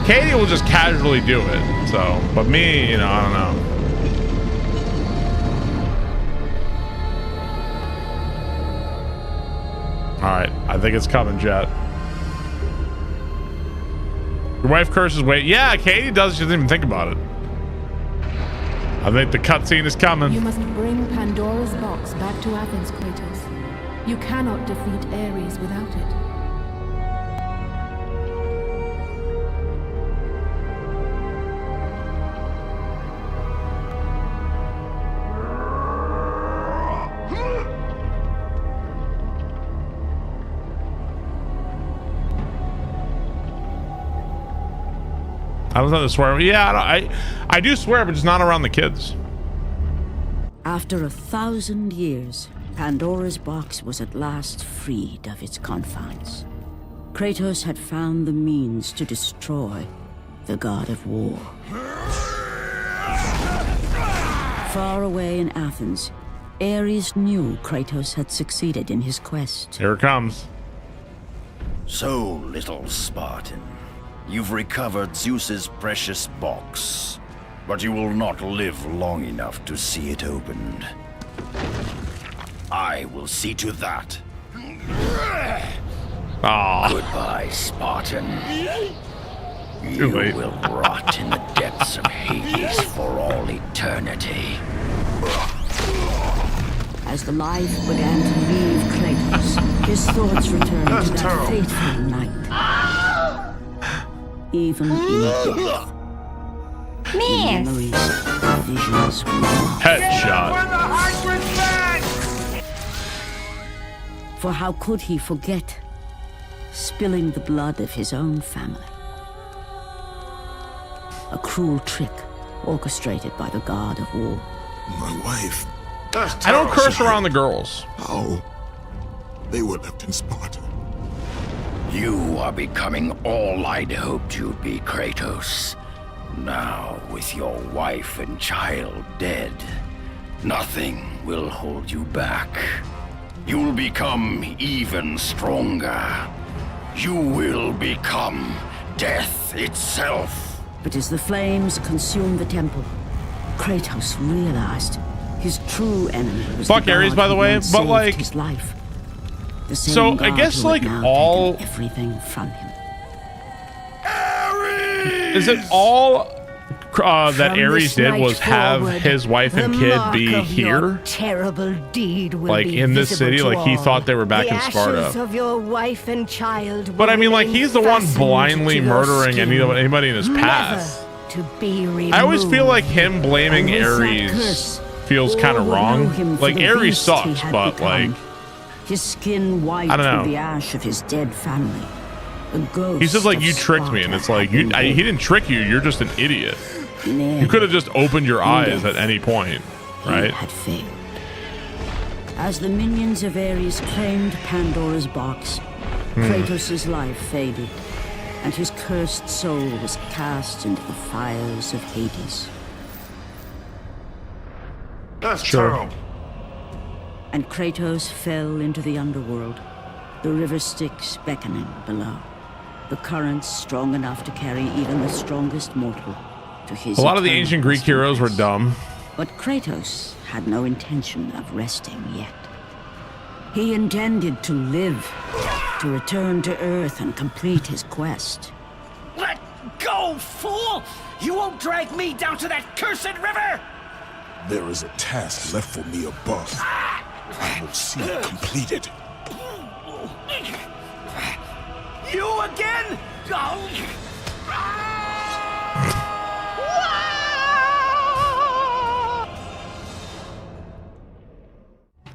Katie will just casually do it. So, but me, you know, I don't know. All right, I think it's coming, Jet. Your wife curses. Wait, yeah, Katie does. She doesn't even think about it. I think the cutscene is coming. You must bring Pandora's box back to Athens, Kratos. You cannot defeat Ares without it. I don't know to swear. Yeah, I do swear, but just not around the kids. After 1,000 years, Pandora's box was at last freed of its confines. Kratos had found the means to destroy the god of war. Far away in Athens, Ares knew Kratos had succeeded in his quest. Here it comes. So, little Spartan, you've recovered Zeus's precious box, but you will not live long enough to see it opened. I will see to that. Goodbye, Spartan. You will rot in the depths of Hades for all eternity. As the life began to leave Kratos, his thoughts returned to that fateful night. Even in death, the memories, the visions were lost. Headshot. For how could he forget spilling the blood of his own family? A cruel trick orchestrated by the god of war. My wife. I don't curse around the girls. Oh, they were left in Sparta. You are becoming all I'd hoped you'd be, Kratos. Now, with your wife and child dead, nothing will hold you back. You'll become even stronger. You will become death itself. But as the flames consumed the temple, Kratos realized his true enemy was Fuck the Ares, god by the who way, had but saved like, his life. The same so I god guess who had like now all taken everything from him. Is it all that From Ares this did night was have forward, his wife and the kid mark be of your here? Terrible deed will Like be in this visible city? to Like he all. thought they were back the in Sparta. ashes of your wife and child But I mean, like, remain he's the one fastened blindly to your murdering skin, anybody in his path. never to be removed. I always feel like him blaming And with that Ares curse, feels kind of all would know wrong. him for Like, the Ares beast he sucks, had but, become. like, His skin white I don't know. with the ash of his dead family. The ghost he says, like, of you tricked me, and it's like, he didn't trick you, you're just an idiot. You could have just opened your eyes at any point, right? Had failed. As the minions of Ares claimed Pandora's box, Kratos' life faded, and his cursed soul was cast into the fires of Hades. That's terrible. And Kratos fell into the underworld, the river Styx beckoning below, the currents strong enough to carry even the strongest mortal to his A lot of the eternal ancient Greek heroes were dumb. But Kratos had no intention of resting yet. He intended to live, to return to Earth and complete his quest. Let go, fool! You won't drag me down to that cursed river! There is a task left for me above. I will see it completed. You again? Oh.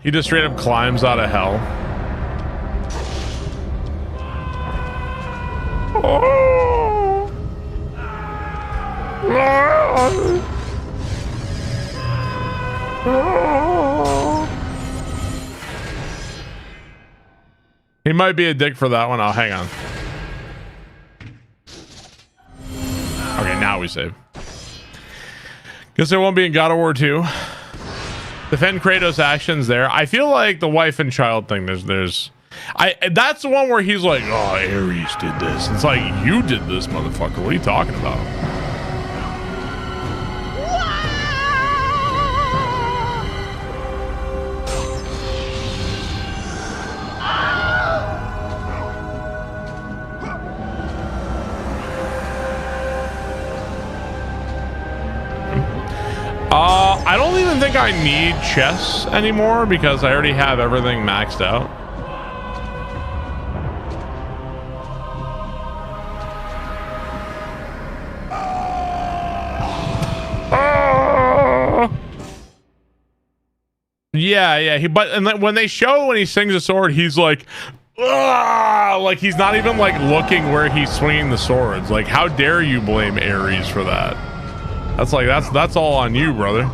He just straight up climbs out of hell. He might be a dick for that one. Oh, hang on. Okay, now we save. Guess there won't be in God of War 2. Defend Kratos' actions there. I feel like the wife and child thing, that's the one where he's like, oh, Ares did this. It's like, you did this, motherfucker. What are you talking about? I don't even think I need chess anymore because I already have everything maxed out. Yeah. But when they show when he swings a sword, he's like, like he's not even like looking where he's swinging the swords. Like, how dare you blame Ares for that? That's like that's all on you, brother.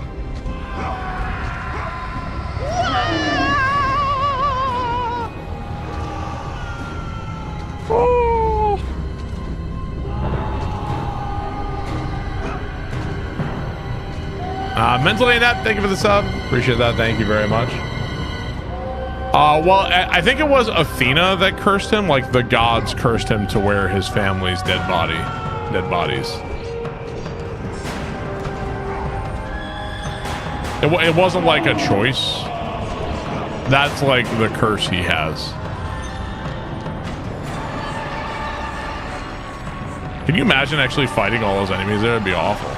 Mentally inept, thank you for the sub. Appreciate that. Thank you very much. Well, I think it was Athena that cursed him. Like the gods cursed him to wear his family's dead bodies. It wasn't like a choice. That's like the curse he has. Can you imagine actually fighting all those enemies there? It'd be awful.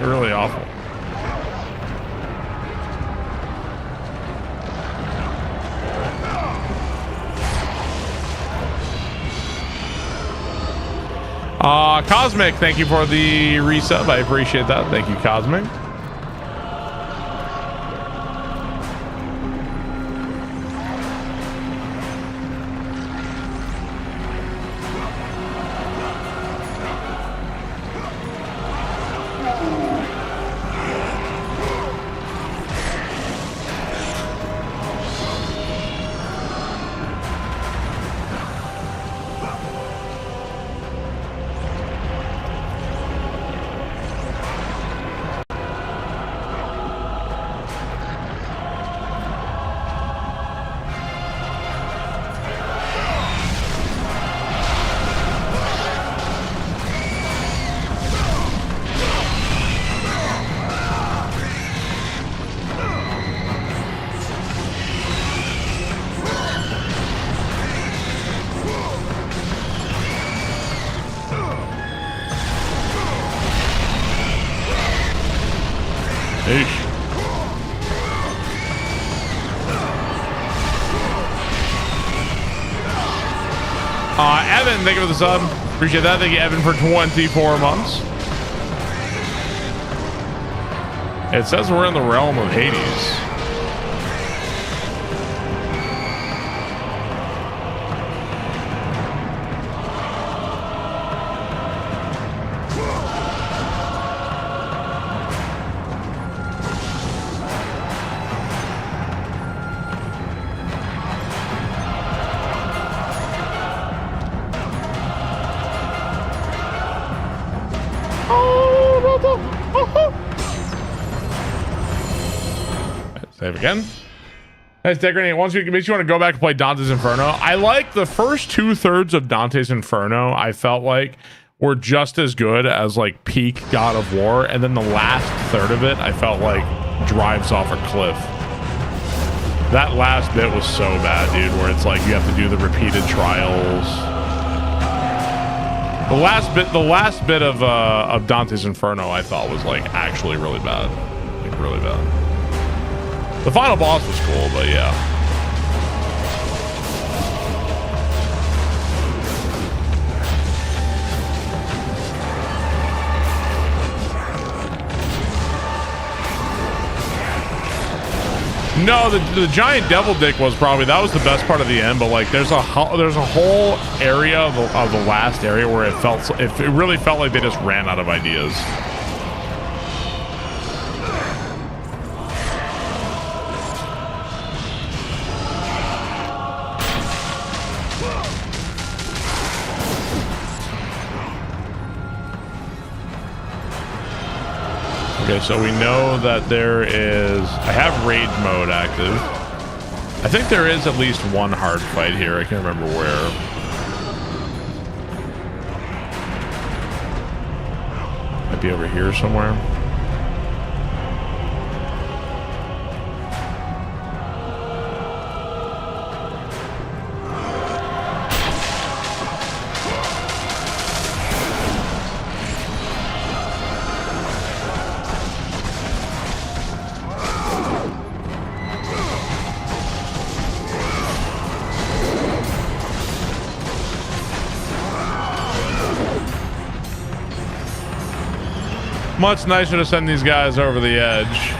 Really awful. Cosmic, thank you for the resub. I appreciate that. Thank you, Cosmic. Evan, thank you for the sub. Appreciate that. Thank you, Evan, for 24 months. It says we're in the realm of Hades. Save again. Nice decorating. Once you makes you want to go back and play Dante's Inferno. I like the first 2/3 of Dante's Inferno. I felt like were just as good as like peak God of War, and then the last third of it, I felt like drives off a cliff. That last bit was so bad, dude. Where it's like you have to do the repeated trials. The last bit of Dante's Inferno, I thought was like actually really bad, like really bad. The final boss was cool, but yeah. No, the giant devil dick was probably, that was the best part of the end, but like there's a whole area of the last area where it really felt like they just ran out of ideas. Okay, so we know that there is... I have rage mode active. I think there is at least one hard fight here. I can't remember where. Might be over here somewhere. Much nicer to send these guys over the edge.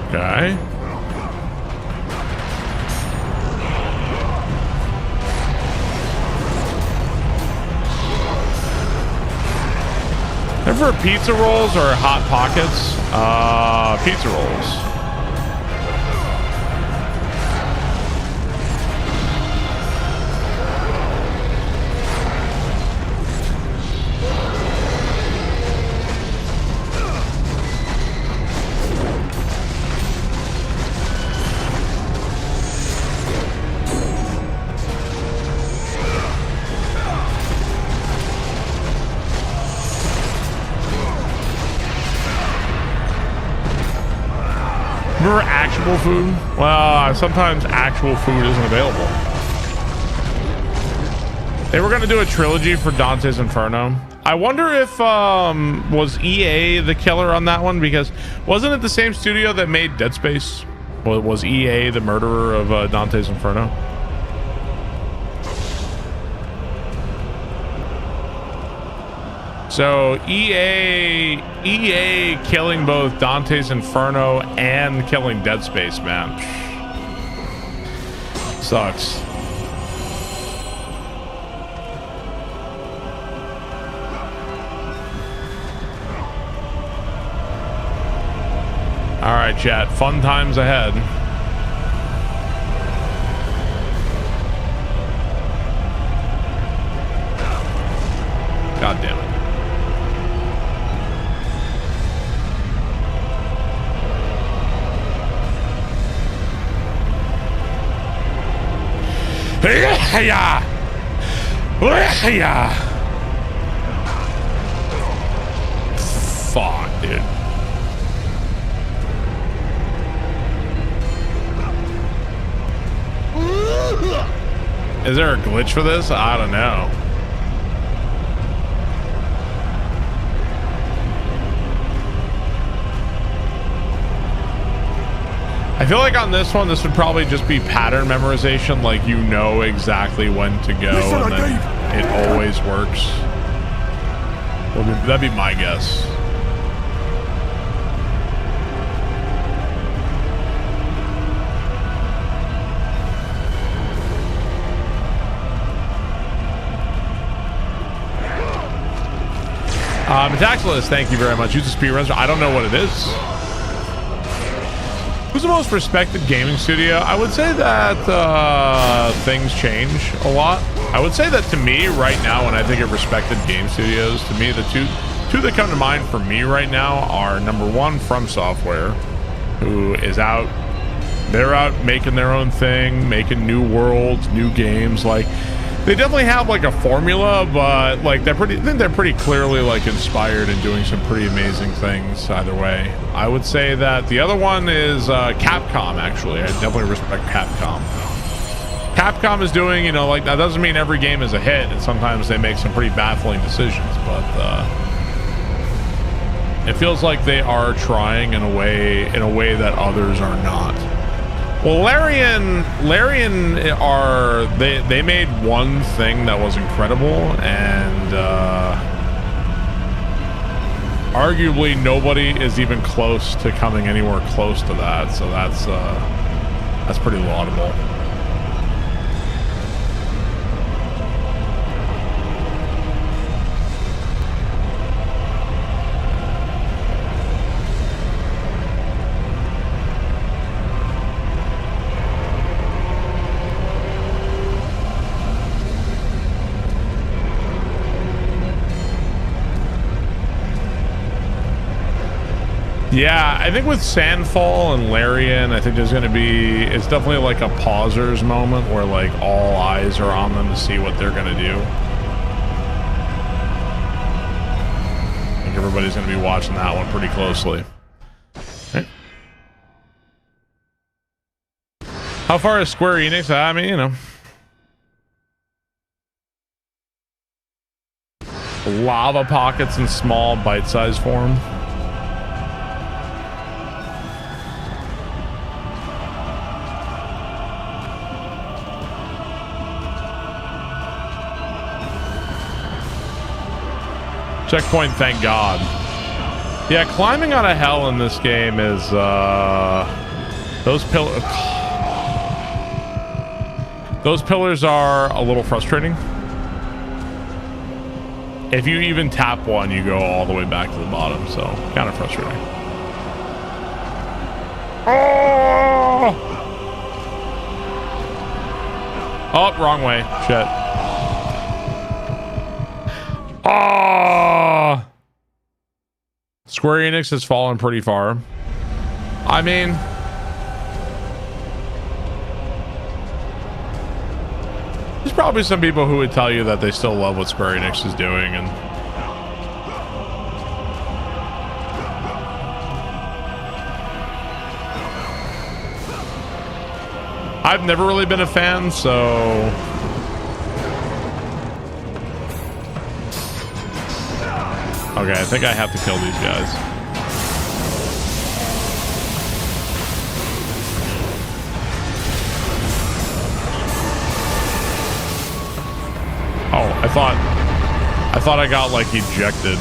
Okay. Ever pizza rolls or hot pockets? Pizza rolls. Remember actual food? Well, sometimes actual food isn't available. They were going to do a trilogy for Dante's Inferno. I wonder if was EA the killer on that one, because wasn't it the same studio that made Dead Space? Well, was EA the murderer of Dante's Inferno? So EA killing both Dante's Inferno and killing Dead Space, man. Sucks. All right, chat. Fun times ahead. God damn it. Yeah. Fuck, dude. Is there a glitch for this? I don't know. I feel like on this one, this would probably just be pattern memorization, like you know exactly when to go, and then it always works. Well, that'd be my guess. Metaxilus, thank you very much. Use the speed runs. I don't know what it is. Who's the most respected gaming studio? I would say that things change a lot. I would say that to me right now, when I think of respected game studios, to me the two that come to mind for me right now are number one, From Software, who is out. They're out making their own thing, making new worlds, new games. Like they definitely have like a formula, but like I think they're pretty clearly like inspired and doing some pretty amazing things either way. I would say that the other one is Capcom, actually. I definitely respect Capcom. Capcom is doing, you know, like that doesn't mean every game is a hit, and sometimes they make some pretty baffling decisions, but it feels like they are trying in a way that others are not. Well, Larian are they made one thing that was incredible, and arguably nobody is even close to coming anywhere close to that. So that's pretty laudable. Yeah, I think with Sandfall and Larian, I think there's going to be, it's definitely like a pausers moment where like all eyes are on them to see what they're going to do. I think everybody's going to be watching that one pretty closely. Okay. How far is Square Enix? I mean, you know. Lava pockets in small bite-sized form. Checkpoint, thank God. Yeah, climbing out of hell in this game is those pillars are a little frustrating. If you even tap one, you go all the way back to the bottom, so kind of frustrating. Oh, wrong way. Shit. Square Enix has fallen pretty far. I mean, there's probably some people who would tell you that they still love what Square Enix is doing, and I've never really been a fan, so okay, I think I have to kill these guys. Oh, I thought I got like ejected.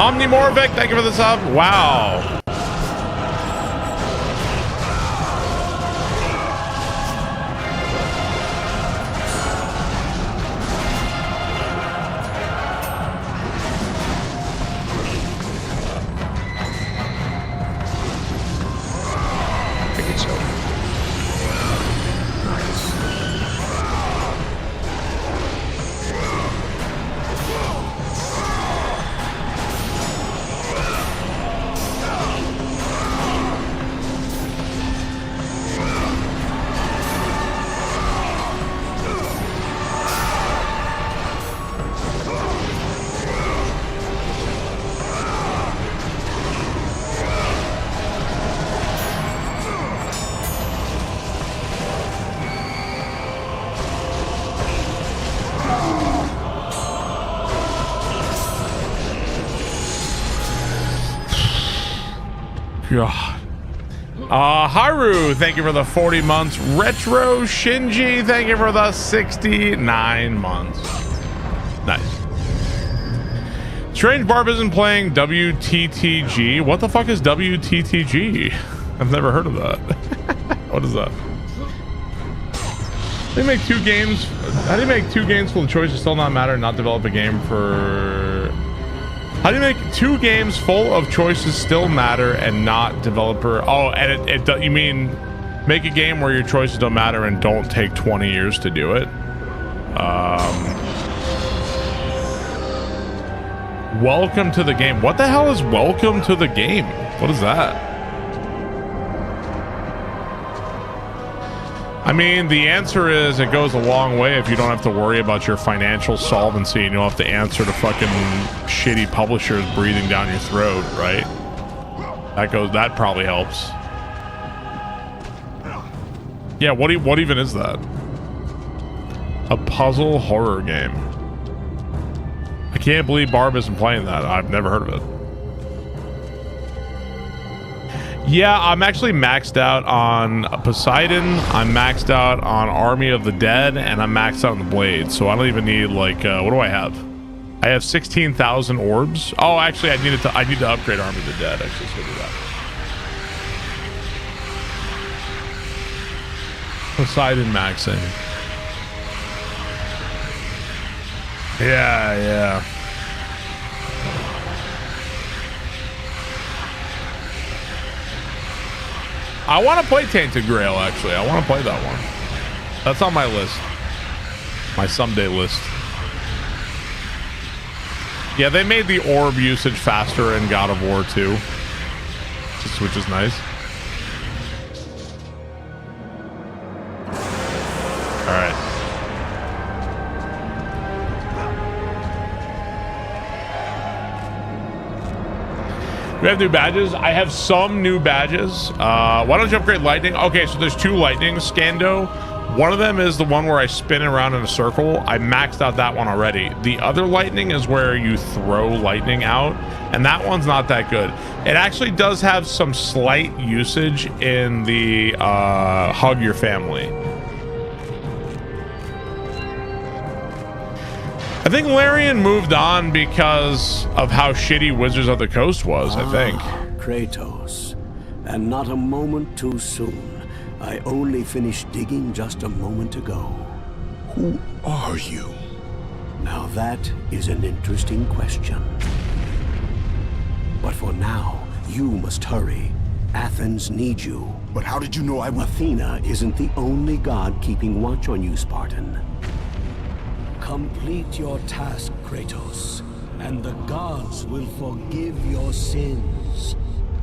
Omnimorphic, thank you for the sub. Wow. God. Haru, thank you for the 40 months. Retro Shinji, thank you for the 69 months. Nice. Strange Barb isn't playing WTTG. What the fuck is WTTG? I've never heard of that. What is that? They make two games. How do you make two games full of choices still not matter and not develop a game for... How do you make two games full of choices still matter and not developer? Oh, and you mean make a game where your choices don't matter and don't take 20 years to do it? Welcome to the game. What the hell is welcome to the game? What is that? I mean, the answer is it goes a long way if you don't have to worry about your financial solvency and you don't have to answer to fucking shitty publishers breathing down your throat, right? That probably helps. Yeah, what even is that? A puzzle horror game. I can't believe Barb isn't playing that. I've never heard of it. Yeah, I'm actually maxed out on Poseidon, I'm maxed out on Army of the Dead, and I'm maxed out on the Blade, so I don't even need, like, what do I have? I have 16,000 orbs. Oh, actually, I need to upgrade Army of the Dead, actually, so do that. Poseidon maxing. Yeah. I want to play Tainted Grail, actually. I want to play that one. That's on my list. My someday list. Yeah, they made the orb usage faster in God of War 2. Which is nice. Alright. We have new badges. I have some new badges. Why don't you upgrade lightning? Okay, so there's two lightning, Scando. One of them is the one where I spin around in a circle. I maxed out that one already. The other lightning is where you throw lightning out, and that one's not that good. It actually does have some slight usage in the hug your family. I think Larian moved on because of how shitty Wizards of the Coast was, I think. Kratos. And not a moment too soon. I only finished digging just a moment ago. Who are you? Now that is an interesting question. But for now, you must hurry. Athens needs you. But how did you know I would? Athena isn't the only god keeping watch on you, Spartan. Complete your task, Kratos, and the gods will forgive your sins.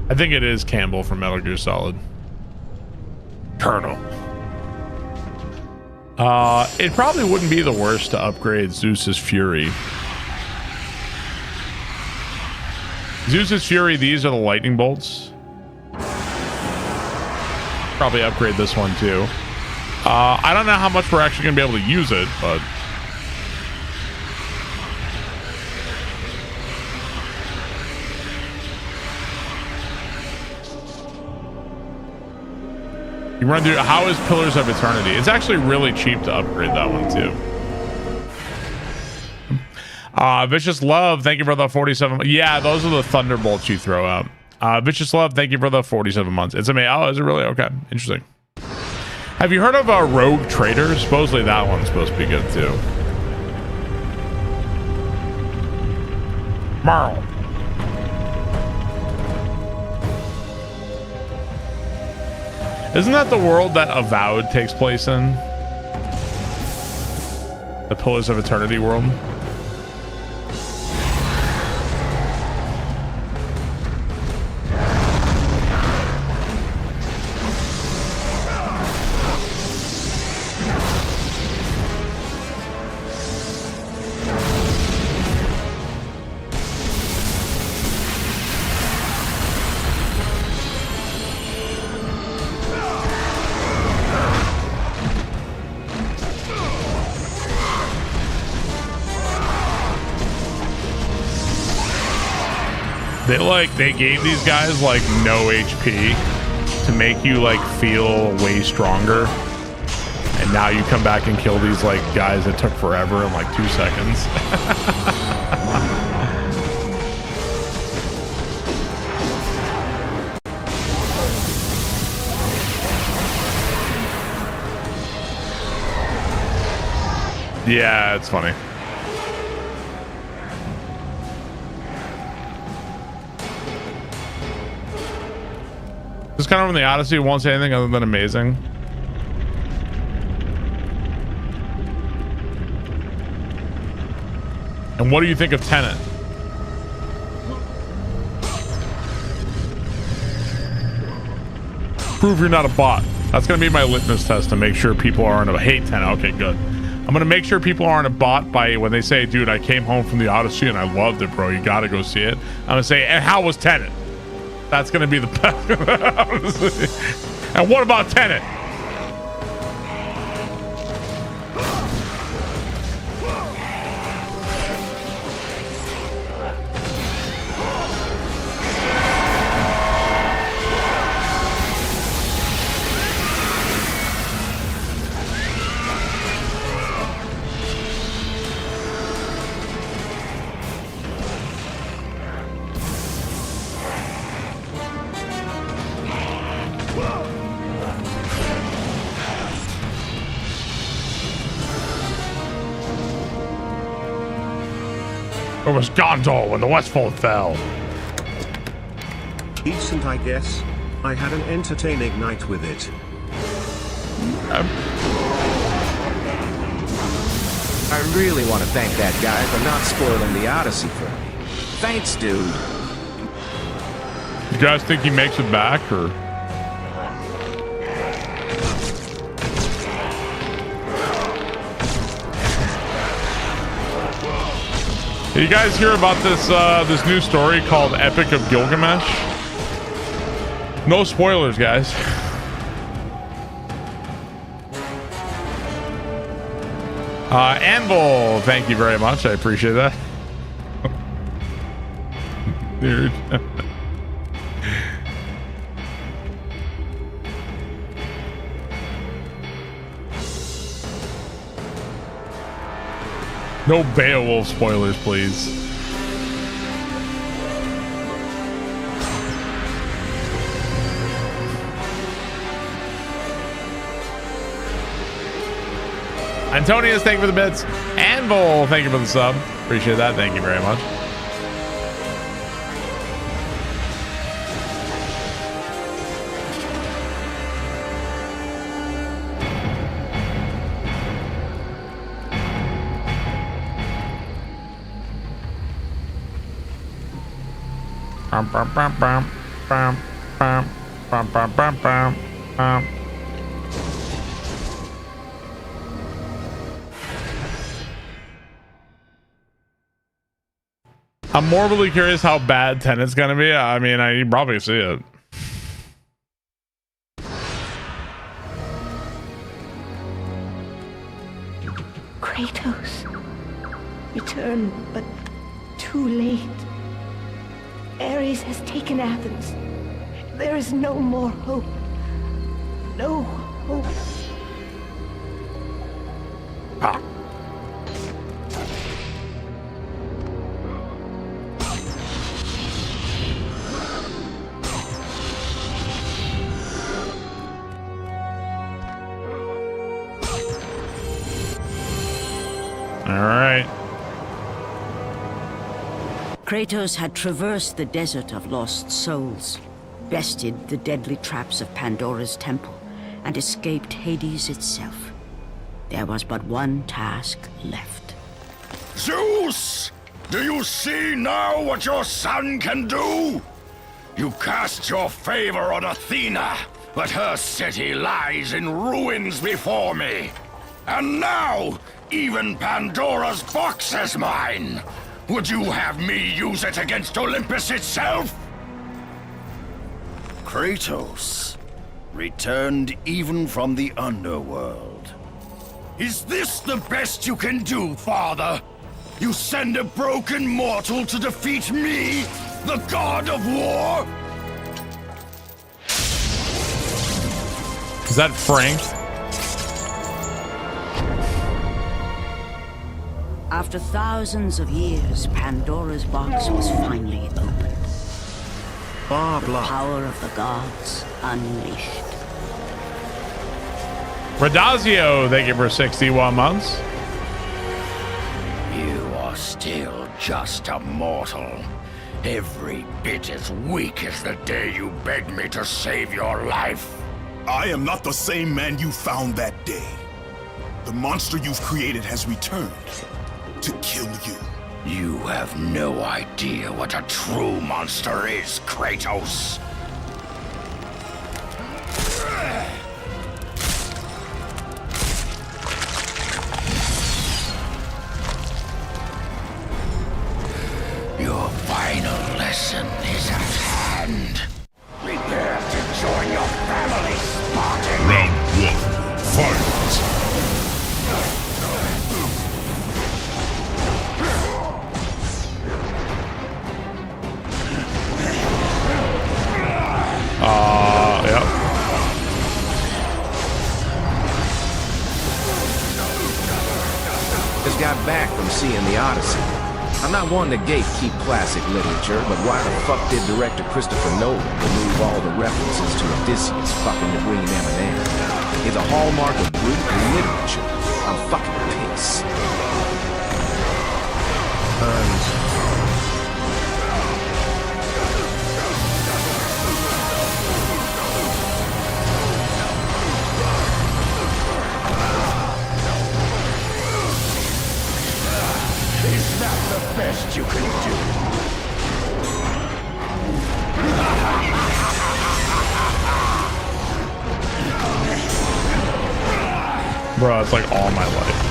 I think it is Campbell from Metal Gear Solid. Colonel. It probably wouldn't be the worst to upgrade Zeus's Fury. Zeus's Fury, these are the lightning bolts. Probably upgrade this one too. I don't know how much we're actually going to be able to use it, but... You run through, how is Pillars of Eternity? It's actually really cheap to upgrade that one too. Vicious Love, thank you for the 47. Yeah, those are the thunderbolts you throw out. Vicious Love, thank you for the 47 months. It's amazing. Oh, is it really? Okay, interesting. Have you heard of Rogue Trader? Supposedly that one's supposed to be good too. Marl. Isn't that the world that Avowed takes place in? The Pillars of Eternity world? They gave these guys like no HP to make you like feel way stronger, and now you come back and kill these like guys that took forever in like 2 seconds. Yeah, it's funny. This kind of in the Odyssey won't say anything other than amazing. And what do you think of Tenet? Prove you're not a bot. That's gonna be my litmus test to make sure people aren't a hate Tenet. Okay, good. I'm gonna make sure people aren't a bot by when they say, dude, I came home from the Odyssey and I loved it, bro. You gotta go see it. I'm gonna say, and how was Tenet? That's gonna be the best. And what about Tenet? It was Gondor when the Westfold fell. Decent, I guess. I had an entertaining night with it. I really want to thank that guy for not spoiling the Odyssey for me. Thanks, dude. You guys think he makes it back, or? Did you guys hear about this this new story called Epic of Gilgamesh? No spoilers, guys. Anvil, thank you very much. I appreciate that. Dude. No Beowulf spoilers, please. Antonius, thank you for the bits. Anvil, thank you for the sub. Appreciate that. Thank you very much. I'm morbidly curious how bad Tenet's gonna be. I mean, you probably see it. Kratos. Return, but too late. Ares has taken Athens. There is no more hope. No hope. All right. Kratos had traversed the desert of lost souls, bested the deadly traps of Pandora's temple, and escaped Hades itself. There was but one task left. Zeus! Do you see now what your son can do? You cast your favor on Athena, but her city lies in ruins before me. And now, even Pandora's box is mine. Would you have me use it against Olympus itself? Kratos, returned even from the underworld. Is this the best you can do, Father? You send a broken mortal to defeat me, the god of war? Is that Frank? After thousands of years, Pandora's box was finally opened. The power of the gods unleashed. Radazio, thank you for 61 months. You are still just a mortal. Every bit as weak as the day you begged me to save your life. I am not the same man you found that day. The monster you've created has returned to kill you. You have no idea what a true monster is, Kratos. Your final lesson is at hand. Prepare to join your family, Spartan. Round 1, fight! Yep. Just got back from seeing the Odyssey. I'm not one to gatekeep classic literature, but why the fuck did director Christopher Nolan remove all the references to Odysseus fucking the green M&M? It's a hallmark of Greek literature. I'm fucking pissed. Is that the best you can do? Bro, it's like all my life.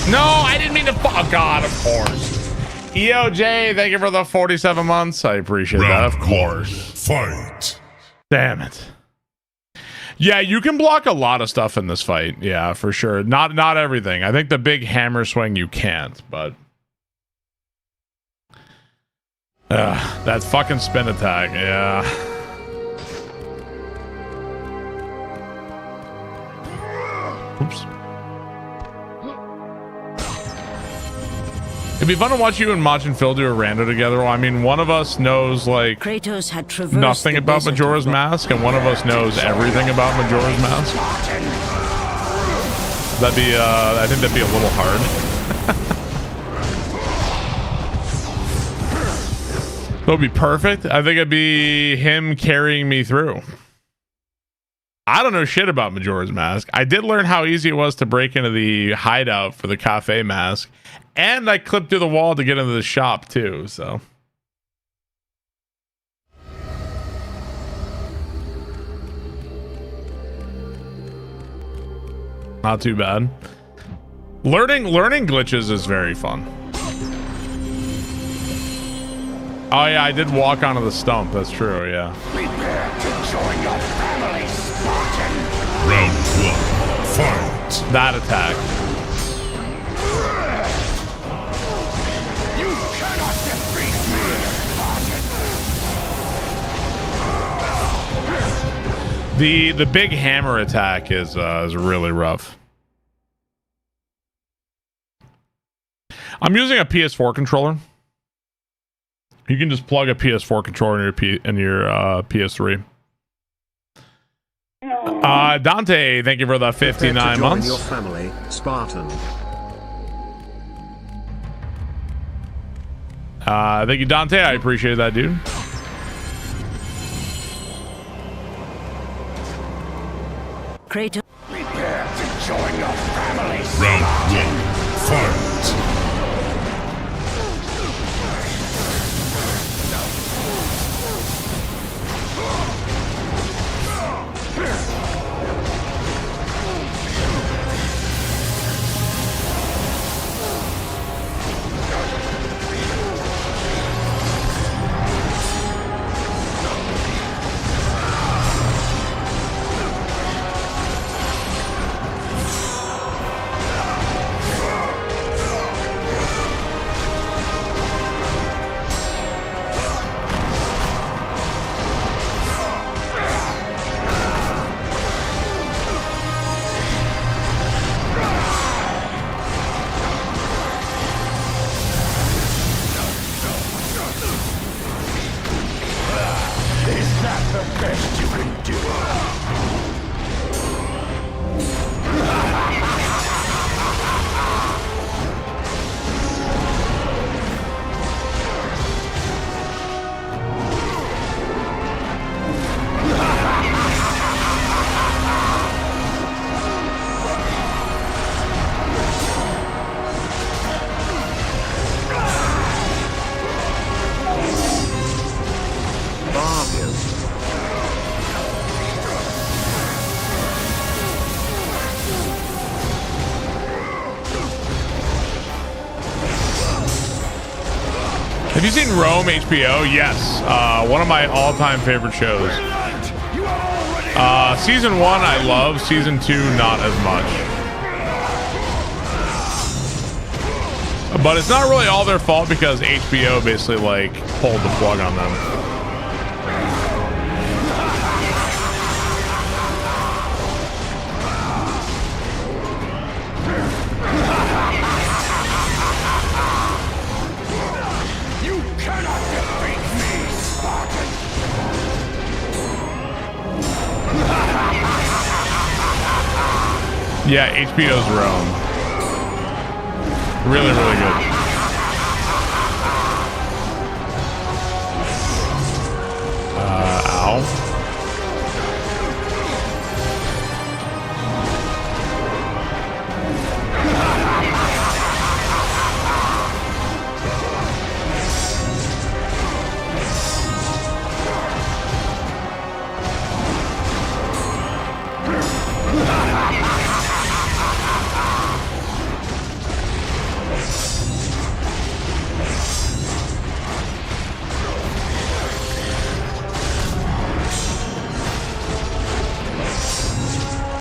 No, I didn't mean to. Oh, God, of course. EOJ, thank you for the 47 months. I appreciate that, of course. Fight. Damn it. Yeah, you can block a lot of stuff in this fight. Yeah, for sure. Not everything. I think the big hammer swing you can't, but that fucking spin attack. Yeah. Oops. It'd be fun to watch you and Mach and Phil do a rando together. Well, I mean, one of us knows like Kratos had traversed nothing about Majora's Mask, and one of us knows everything about Majora's Mask. That'd be, I think that'd be a little hard. That would be perfect. I think it'd be him carrying me through. I don't know shit about Majora's Mask. I did learn how easy it was to break into the hideout for the cafe mask. And I clipped through the wall to get into the shop too, so. Not too bad. Learning glitches is very fun. Oh yeah, I did walk onto the stump. That's true, yeah. Prepare to join your family, Spartan. Round 1, fight. That attack. The big hammer attack is really rough. I'm using a PS4 controller. You can just plug a PS4 controller in your PS3. Dante, thank you for the 59 months. Your family, Spartan. Thank you, Dante. I appreciate that, dude. Kratos. Prepare to join your family. Round 1. Fight! Have you seen Rome HBO? Yes. One of my all-time favorite shows. Season 1 I love. Season 2 not as much. But it's not really all their fault because HBO basically like pulled the plug on them. Yeah, HBO's Rome. Really, really good.